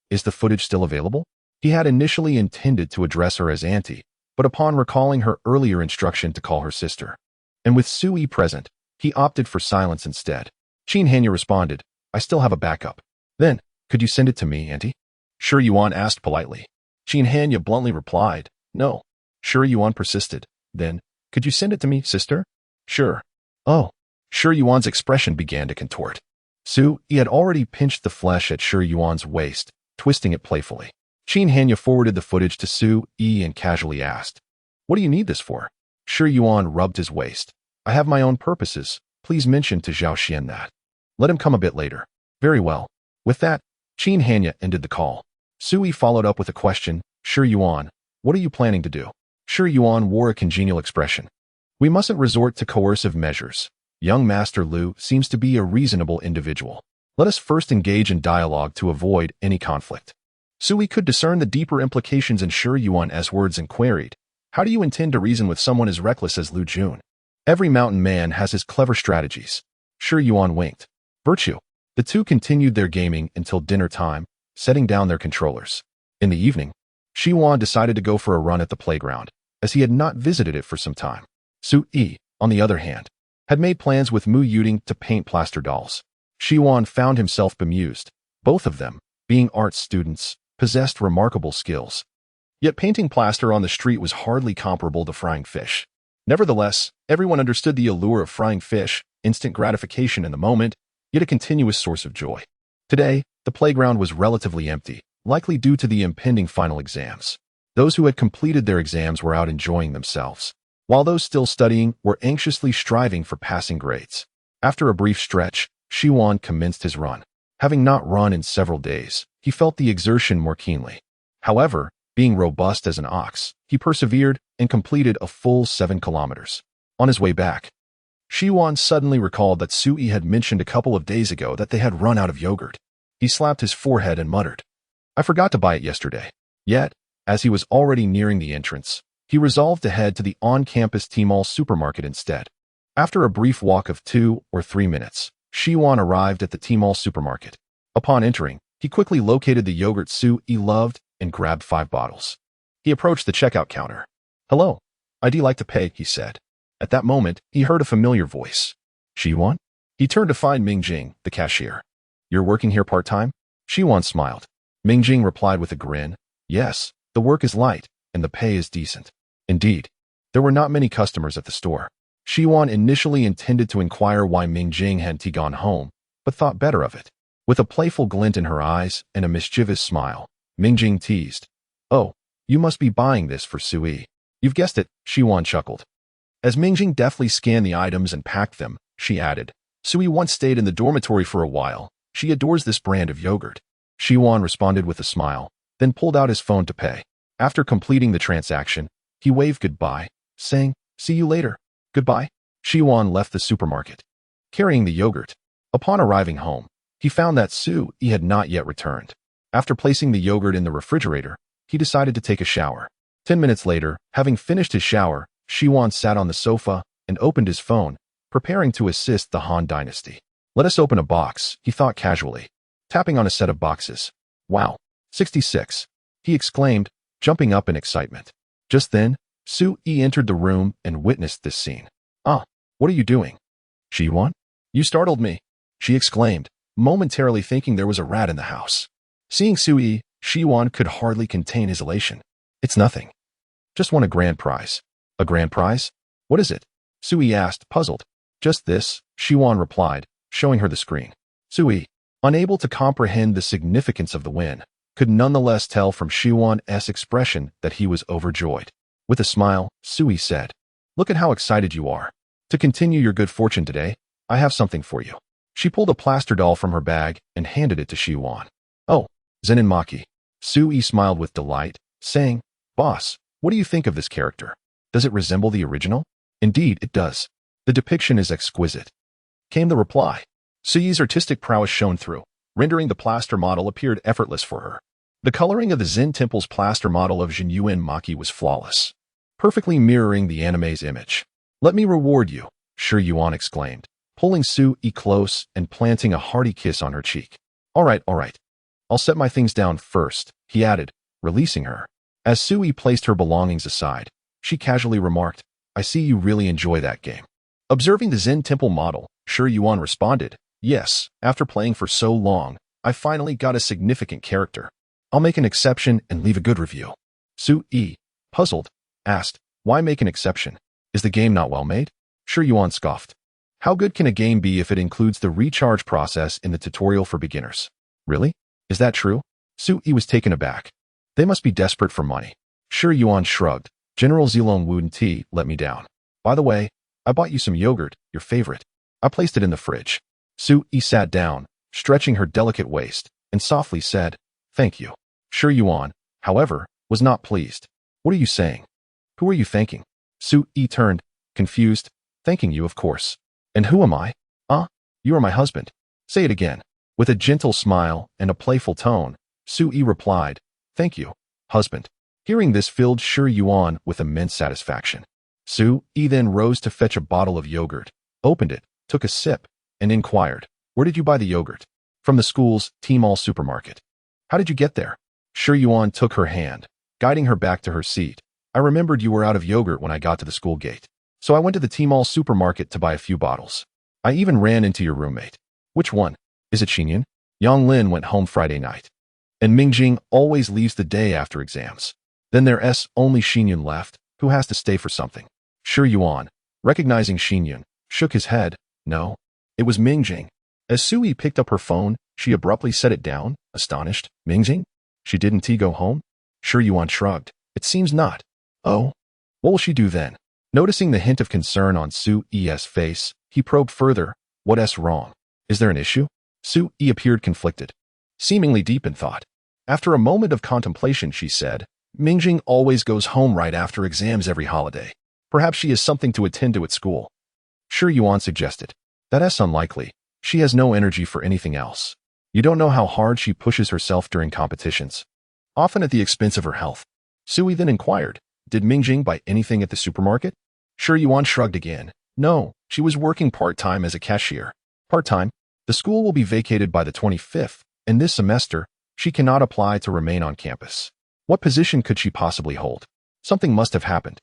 is the footage still available? He had initially intended to address her as Auntie, but upon recalling her earlier instruction to call her sister, and with Su Yi present, he opted for silence instead. Qin Hanya responded, I still have a backup. Then, could you send it to me, Auntie? Shi Yuan asked politely. Qin Hanya bluntly replied, No. Shi Yuan persisted. Then, could you send it to me, sister? Sure. Oh. Shi Yuan's expression began to contort. Su Yi had already pinched the flesh at Shi Yuan's waist, twisting it playfully. Qin Hanya forwarded the footage to Su Yi and casually asked, "What do you need this for?" Shi Yuan rubbed his waist. "I have my own purposes. Please mention to Zhao Xian that. Let him come a bit later." "Very well." With that, Qin Hanya ended the call. Su Yi followed up with a question. "Shi Yuan, what are you planning to do?" Shi Yuan wore a congenial expression. "We mustn't resort to coercive measures. Young Master Lu seems to be a reasonable individual. Let us first engage in dialogue to avoid any conflict." Su Yi could discern the deeper implications in Shi Yuan's words and queried, "How do you intend to reason with someone as reckless as Lu Jun?" "Every mountain man has his clever strategies." Shi Yuan winked. "Virtue." The two continued their gaming until dinner time, setting down their controllers. In the evening, Shi Yuan decided to go for a run at the playground, as he had not visited it for some time. Su Yi, on the other hand, had made plans with Mu Yuding to paint plaster dolls. Shi Yuan found himself bemused. Both of them, being art students, possessed remarkable skills. Yet painting plaster on the street was hardly comparable to frying fish. Nevertheless, everyone understood the allure of frying fish, instant gratification in the moment, yet a continuous source of joy. Today, the playground was relatively empty, likely due to the impending final exams. Those who had completed their exams were out enjoying themselves, while those still studying were anxiously striving for passing grades. After a brief stretch, Shi Yuan commenced his run. Having not run in several days, he felt the exertion more keenly. However, being robust as an ox, he persevered and completed a full 7 kilometers. On his way back, Shi Yuan suddenly recalled that Su Yi had mentioned a couple of days ago that they had run out of yogurt. He slapped his forehead and muttered, "I forgot to buy it yesterday." Yet, as he was already nearing the entrance, he resolved to head to the on-campus Tmall supermarket instead. After a brief walk of 2 or 3 minutes, Shi Yuan arrived at the Tmall supermarket. Upon entering, he quickly located the yogurt Su Yi loved and grabbed 5 bottles. He approached the checkout counter. "Hello, I'd like to pay," he said. At that moment, he heard a familiar voice. "Shi Yuan?" He turned to find Ming Jing, the cashier. "You're working here part-time?" Shi Yuan smiled. Ming Jing replied with a grin, "Yes, the work is light, and the pay is decent." Indeed, there were not many customers at the store. Shi Yuan initially intended to inquire why Ming Jing hadn't gone home, but thought better of it. With a playful glint in her eyes and a mischievous smile, Ming Jing teased, "Oh, you must be buying this for Su Yi." "You've guessed it," Shi Yuan chuckled. As Ming Jing deftly scanned the items and packed them, she added, "Su Yi once stayed in the dormitory for a while. She adores this brand of yogurt." Shi Yuan responded with a smile, then pulled out his phone to pay. After completing the transaction, he waved goodbye, saying, "See you later." "Goodbye." Shi Yuan left the supermarket, carrying the yogurt. Upon arriving home, he found that Su Yi had not yet returned. After placing the yogurt in the refrigerator, he decided to take a shower. 10 minutes later, having finished his shower, Shi Yuan sat on the sofa and opened his phone, preparing to assist the Han dynasty. "Let us open a box," he thought casually, tapping on a set of boxes. "Wow, 66, he exclaimed, jumping up in excitement. Just then, Su Yi entered the room and witnessed this scene. "Ah, what are you doing?" "Shi Yuan? You startled me," she exclaimed, momentarily thinking there was a rat in the house. Seeing Su Yi, Shi Yuan could hardly contain his elation. "It's nothing. Just won a grand prize." "A grand prize? What is it?" Su Yi asked, puzzled. "Just this," Shi Yuan replied, showing her the screen. Su Yi, unable to comprehend the significance of the win, could nonetheless tell from Shi Yuan's expression that he was overjoyed. With a smile, Su Yi said, "Look at how excited you are. To continue your good fortune today, I have something for you." She pulled a plaster doll from her bag and handed it to Shi Yuan. "Oh, Zenin Maki." Su Yi smiled with delight, saying, "Boss, what do you think of this character? Does it resemble the original?" "Indeed, it does. The depiction is exquisite," came the reply. Su Yi's artistic prowess shone through, rendering the plaster model appeared effortless for her. The coloring of the Zen Temple's plaster model of Zenin Maki was flawless, perfectly mirroring the anime's image. "Let me reward you," Shi Yuan exclaimed, pulling Su Yi close and planting a hearty kiss on her cheek. All right. I'll set my things down first," he added, releasing her. As Su Yi placed her belongings aside, she casually remarked, "I see you really enjoy that game." Observing the Zen Temple model, Shi Yuan responded, "Yes, after playing for so long, I finally got a significant character. I'll make an exception and leave a good review." Su Yi, puzzled, asked, "Why make an exception? Is the game not well made?" Shi Yuan scoffed. How good can a game be if it includes the recharge process in the tutorial for beginners? Really? Is that true? Su Yi was taken aback. They must be desperate for money. Shi Yuan shrugged. General Zilong Wooden Tea let me down. By the way, I bought you some yogurt, your favorite. I placed it in the fridge. Su Yi sat down, stretching her delicate waist, and softly said, Thank you. Shi Yuan, however, was not pleased. What are you saying? Who are you thanking? Su Yi turned, confused. Thanking you, of course. And who am I? You are my husband. Say it again. With a gentle smile and a playful tone, Su Yi replied, Thank you, husband. Hearing this filled Shi Yuan with immense satisfaction. Su Yi then rose to fetch a bottle of yogurt, opened it, took a sip, and inquired, Where did you buy the yogurt? From the school's Tmall supermarket. How did you get there? Shi Yuan took her hand, guiding her back to her seat. I remembered you were out of yogurt when I got to the school gate. So I went to the Tmall supermarket to buy a few bottles. I even ran into your roommate. Which one? Is it Xinyan? Yang Lin went home Friday night. And Mingjing always leaves the day after exams. Then there's only Xinyan left, who has to stay for something. Shi Yuan, recognizing Xinyan, shook his head. No, it was Mingjing. As Su Yi picked up her phone, she abruptly set it down, astonished. Mingjing? She didn't go home? Shi Yuan shrugged. It seems not. Oh? What will she do then? Noticing the hint of concern on Su Yi's face, he probed further. What's wrong? Is there an issue? Su Yi appeared conflicted, seemingly deep in thought. After a moment of contemplation, she said, Mingjing always goes home right after exams every holiday. Perhaps she has something to attend to at school. Shi Yuan suggested. That's unlikely. She has no energy for anything else. You don't know how hard she pushes herself during competitions, often at the expense of her health. Su Yi then inquired, Did Mingjing buy anything at the supermarket? Shi Yuan shrugged again. No, she was working part-time as a cashier. Part-time? The school will be vacated by the 25th, and this semester, she cannot apply to remain on campus. What position could she possibly hold? Something must have happened.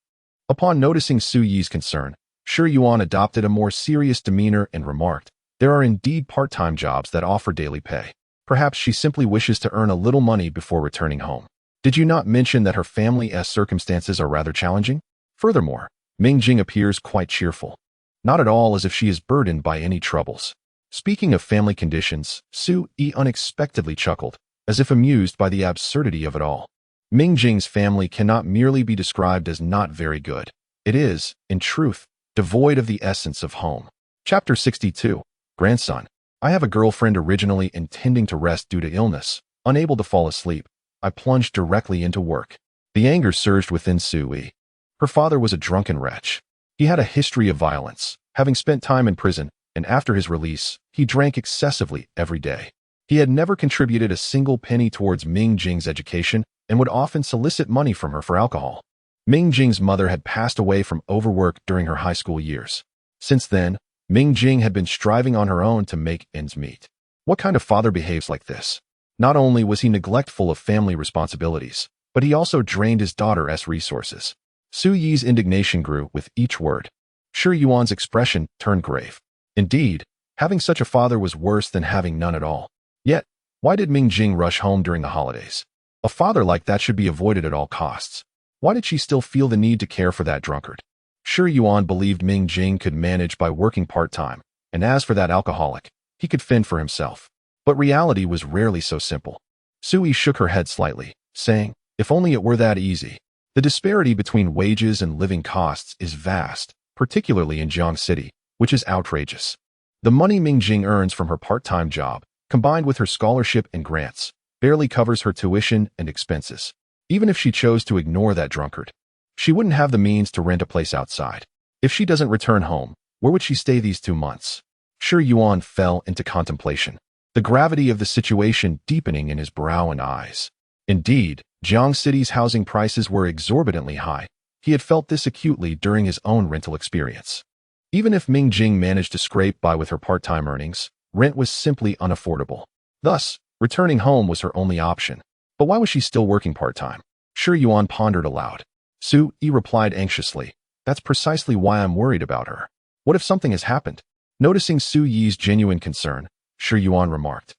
Upon noticing Su Yi's concern, Shi Yuan adopted a more serious demeanor and remarked, There are indeed part-time jobs that offer daily pay. Perhaps she simply wishes to earn a little money before returning home. Did you not mention that her family's circumstances are rather challenging? Furthermore, Mingjing appears quite cheerful. Not at all as if she is burdened by any troubles. Speaking of family conditions, Su Yi unexpectedly chuckled, as if amused by the absurdity of it all. Mingjing's family cannot merely be described as not very good. It is, in truth, devoid of the essence of home. Chapter 62. Grandson. I have a girlfriend originally intending to rest due to illness. Unable to fall asleep, I plunged directly into work. The anger surged within Su Yi. Her father was a drunken wretch. He had a history of violence, having spent time in prison, and after his release, he drank excessively every day. He had never contributed a single penny towards Mingjing's education and would often solicit money from her for alcohol. Mingjing's mother had passed away from overwork during her high school years. Since then, Mingjing had been striving on her own to make ends meet. What kind of father behaves like this? Not only was he neglectful of family responsibilities, but he also drained his daughter's resources. Su Yi's indignation grew with each word. Shi Yuan's expression turned grave. Indeed, having such a father was worse than having none at all. Yet, why did Mingjing rush home during the holidays? A father like that should be avoided at all costs. Why did she still feel the need to care for that drunkard? Shi Yuan believed Mingjing could manage by working part-time, and as for that alcoholic, he could fend for himself. But reality was rarely so simple. Su Yi shook her head slightly, saying, If only it were that easy. The disparity between wages and living costs is vast, particularly in Jiang City, which is outrageous. The money Mingjing earns from her part-time job, combined with her scholarship and grants, barely covers her tuition and expenses. Even if she chose to ignore that drunkard, she wouldn't have the means to rent a place outside. If she doesn't return home, where would she stay these 2 months? Shi Yuan fell into contemplation, the gravity of the situation deepening in his brow and eyes. Indeed, Jiang City's housing prices were exorbitantly high. He had felt this acutely during his own rental experience. Even if Mingjing managed to scrape by with her part-time earnings, rent was simply unaffordable. Thus, returning home was her only option. But why was she still working part-time? Shi Yuan pondered aloud. Su Yi replied anxiously, That's precisely why I'm worried about her. What if something has happened? Noticing Su Yi's genuine concern, Shi Yuan remarked,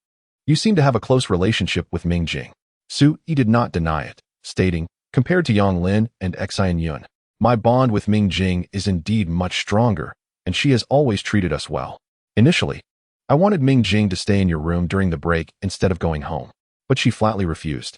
You seem to have a close relationship with Mingjing. Su Yi did not deny it, stating, Compared to Yang Lin and Xian Yun, my bond with Mingjing is indeed much stronger. and she has always treated us well. Initially, I wanted Ming Jing to stay in your room during the break instead of going home, but she flatly refused,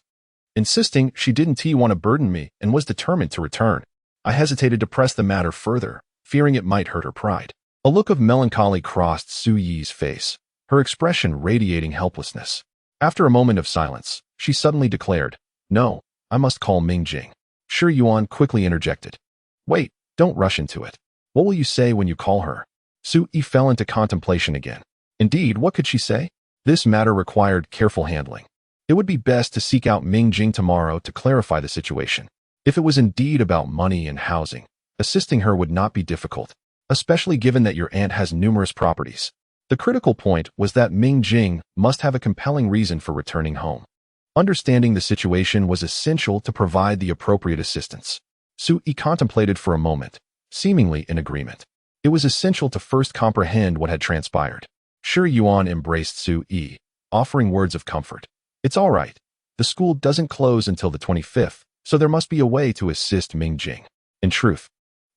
insisting she didn't want to burden me and was determined to return. I hesitated to press the matter further, fearing it might hurt her pride. A look of melancholy crossed Su Yi's face, her expression radiating helplessness. After a moment of silence, she suddenly declared, "No, I must call Ming Jing." Shi Yuan quickly interjected, "Wait, don't rush into it. What will you say when you call her?" Su Yi fell into contemplation again. Indeed, what could she say? This matter required careful handling. It would be best to seek out Ming Jing tomorrow to clarify the situation. If it was indeed about money and housing, assisting her would not be difficult, especially given that your aunt has numerous properties. The critical point was that Ming Jing must have a compelling reason for returning home. Understanding the situation was essential to provide the appropriate assistance. Su Yi contemplated for a moment, seemingly in agreement. It was essential to first comprehend what had transpired. Shi Yuan embraced Su Yi, offering words of comfort. "It's all right. The school doesn't close until the 25th, so there must be a way to assist Ming Jing." In truth,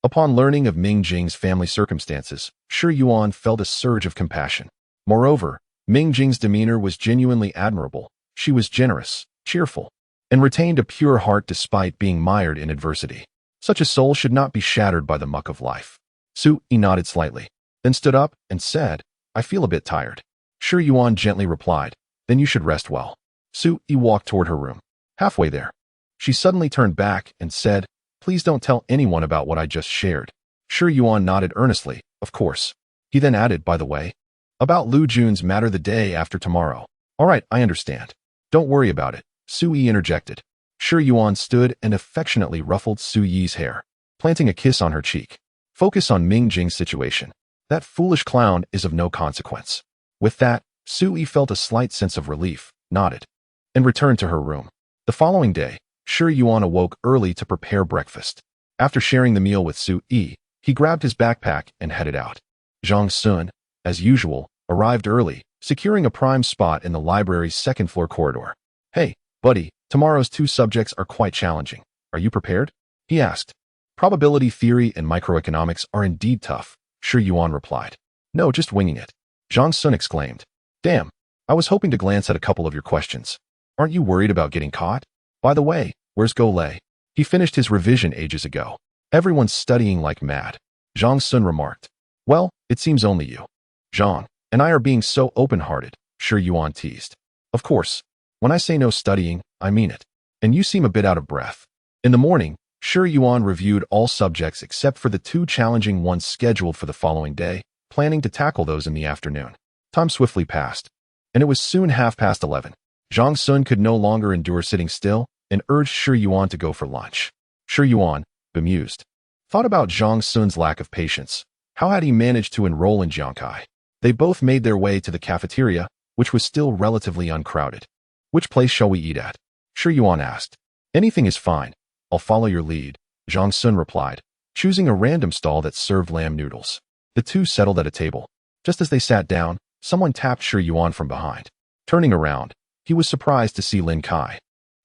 upon learning of Ming Jing's family circumstances, Shi Yuan felt a surge of compassion. Moreover, Ming Jing's demeanor was genuinely admirable. She was generous, cheerful, and retained a pure heart despite being mired in adversity. Such a soul should not be shattered by the muck of life. Su Yi nodded slightly, then stood up and said, "I feel a bit tired." Shi Yuan gently replied, "Then you should rest well." Su Yi walked toward her room. Halfway there, she suddenly turned back and said, "Please don't tell anyone about what I just shared." Shi Yuan nodded earnestly, "Of course." He then added, "By the way, about Lu Jun's matter the day after tomorrow." "All right, I understand. Don't worry about it," Su Yi interjected. Shi Yuan stood and affectionately ruffled Su Yi's hair, planting a kiss on her cheek. "Focus on Ming Jing's situation. That foolish clown is of no consequence." With that, Su Yi felt a slight sense of relief, nodded, and returned to her room. The following day, Shi Yuan awoke early to prepare breakfast. After sharing the meal with Su Yi, he grabbed his backpack and headed out. Zhang Sun, as usual, arrived early, securing a prime spot in the library's second-floor corridor. "Hey, buddy, tomorrow's 2 subjects are quite challenging. Are you prepared?" he asked. "Probability theory and microeconomics are indeed tough," Shi Yuan replied. "No, just winging it," Zhang Sun exclaimed. "Damn, I was hoping to glance at a couple of your questions. Aren't you worried about getting caught? By the way, where's Go Lei? He finished his revision ages ago. Everyone's studying like mad," Zhang Sun remarked. "Well, it seems only you, Zhang, and I are being so open-hearted," Shi Yuan teased. "Of course, when I say no studying, I mean it. And you seem a bit out of breath." In the morning, Shi Yuan reviewed all subjects except for the 2 challenging ones scheduled for the following day, planning to tackle those in the afternoon. Time swiftly passed, and it was soon 11:30. Zhang Sun could no longer endure sitting still and urged Shi Yuan to go for lunch. Shi Yuan, bemused, thought about Zhang Sun's lack of patience. How had he managed to enroll in Jiangkai? They both made their way to the cafeteria, which was still relatively uncrowded. "Which place shall we eat at?" Shi Yuan asked. "Anything is fine. I'll follow your lead," Zhang Sun replied, choosing a random stall that served lamb noodles. The 2 settled at a table. Just as they sat down, someone tapped Shi Yuan from behind. Turning around, he was surprised to see Lin Kai,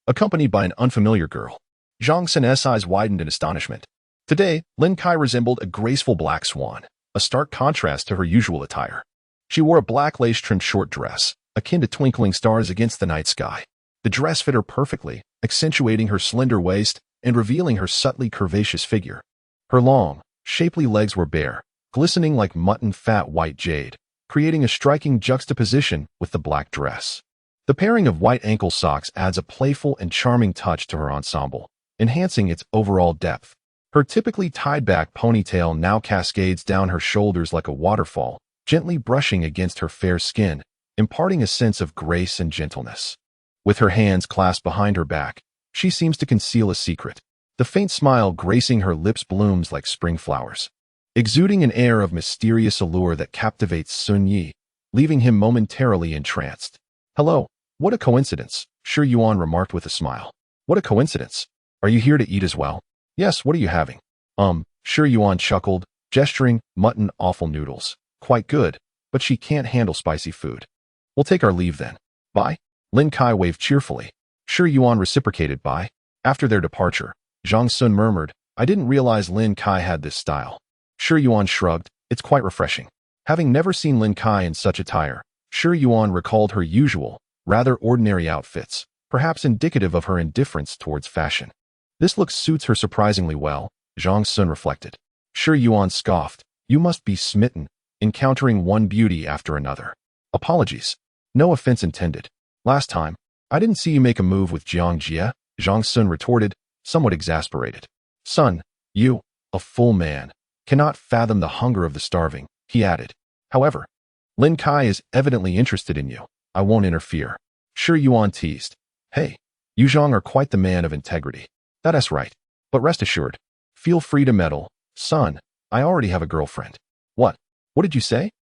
accompanied by an unfamiliar girl. Zhang Sun's eyes widened in astonishment. Today, Lin Kai resembled a graceful black swan, a stark contrast to her usual attire. She wore a black lace-trimmed short dress, akin to twinkling stars against the night sky. The dress fit her perfectly, accentuating her slender waist and revealing her subtly curvaceous figure. Her long, shapely legs were bare, glistening like mutton fat white jade, creating a striking juxtaposition with the black dress. The pairing of white ankle socks adds a playful and charming touch to her ensemble, enhancing its overall depth. Her typically tied-back ponytail now cascades down her shoulders like a waterfall, gently brushing against her fair skin, imparting a sense of grace and gentleness. With her hands clasped behind her back, she seems to conceal a secret. The faint smile gracing her lips blooms like spring flowers, exuding an air of mysterious allure that captivates Sun Yi, leaving him momentarily entranced. "Hello, what a coincidence," Shi Yuan remarked with a smile. "What a coincidence. Are you here to eat as well?" "Yes, what are you having?" Shi Yuan chuckled, gesturing mutton offal noodles. "Quite good, but she can't handle spicy food." "We'll take our leave then. Bye." Lin Kai waved cheerfully. Shi Yuan reciprocated bye. After their departure, Zhang Sun murmured, "I didn't realize Lin Kai had this style." Shi Yuan shrugged, It's quite refreshing. Having never seen Lin Kai in such attire, Shi Yuan recalled her usual, rather ordinary outfits, perhaps indicative of her indifference towards fashion. This look suits her surprisingly well, Zhang Sun reflected. Shi Yuan scoffed. You must be smitten, encountering one beauty after another. Apologies. No offense intended. Last time, I didn't see you make a move with Jiang Jie, Zhang Sun retorted, somewhat exasperated. Son, you, a full man, cannot fathom the hunger of the starving, he added. However, Lin Kai is evidently interested in you. I won't interfere. Shi Yuan teased. Hey, you Zhang are quite the man of integrity. That's right. But rest assured, feel free to meddle. Son, I already have a girlfriend. What? What did you say?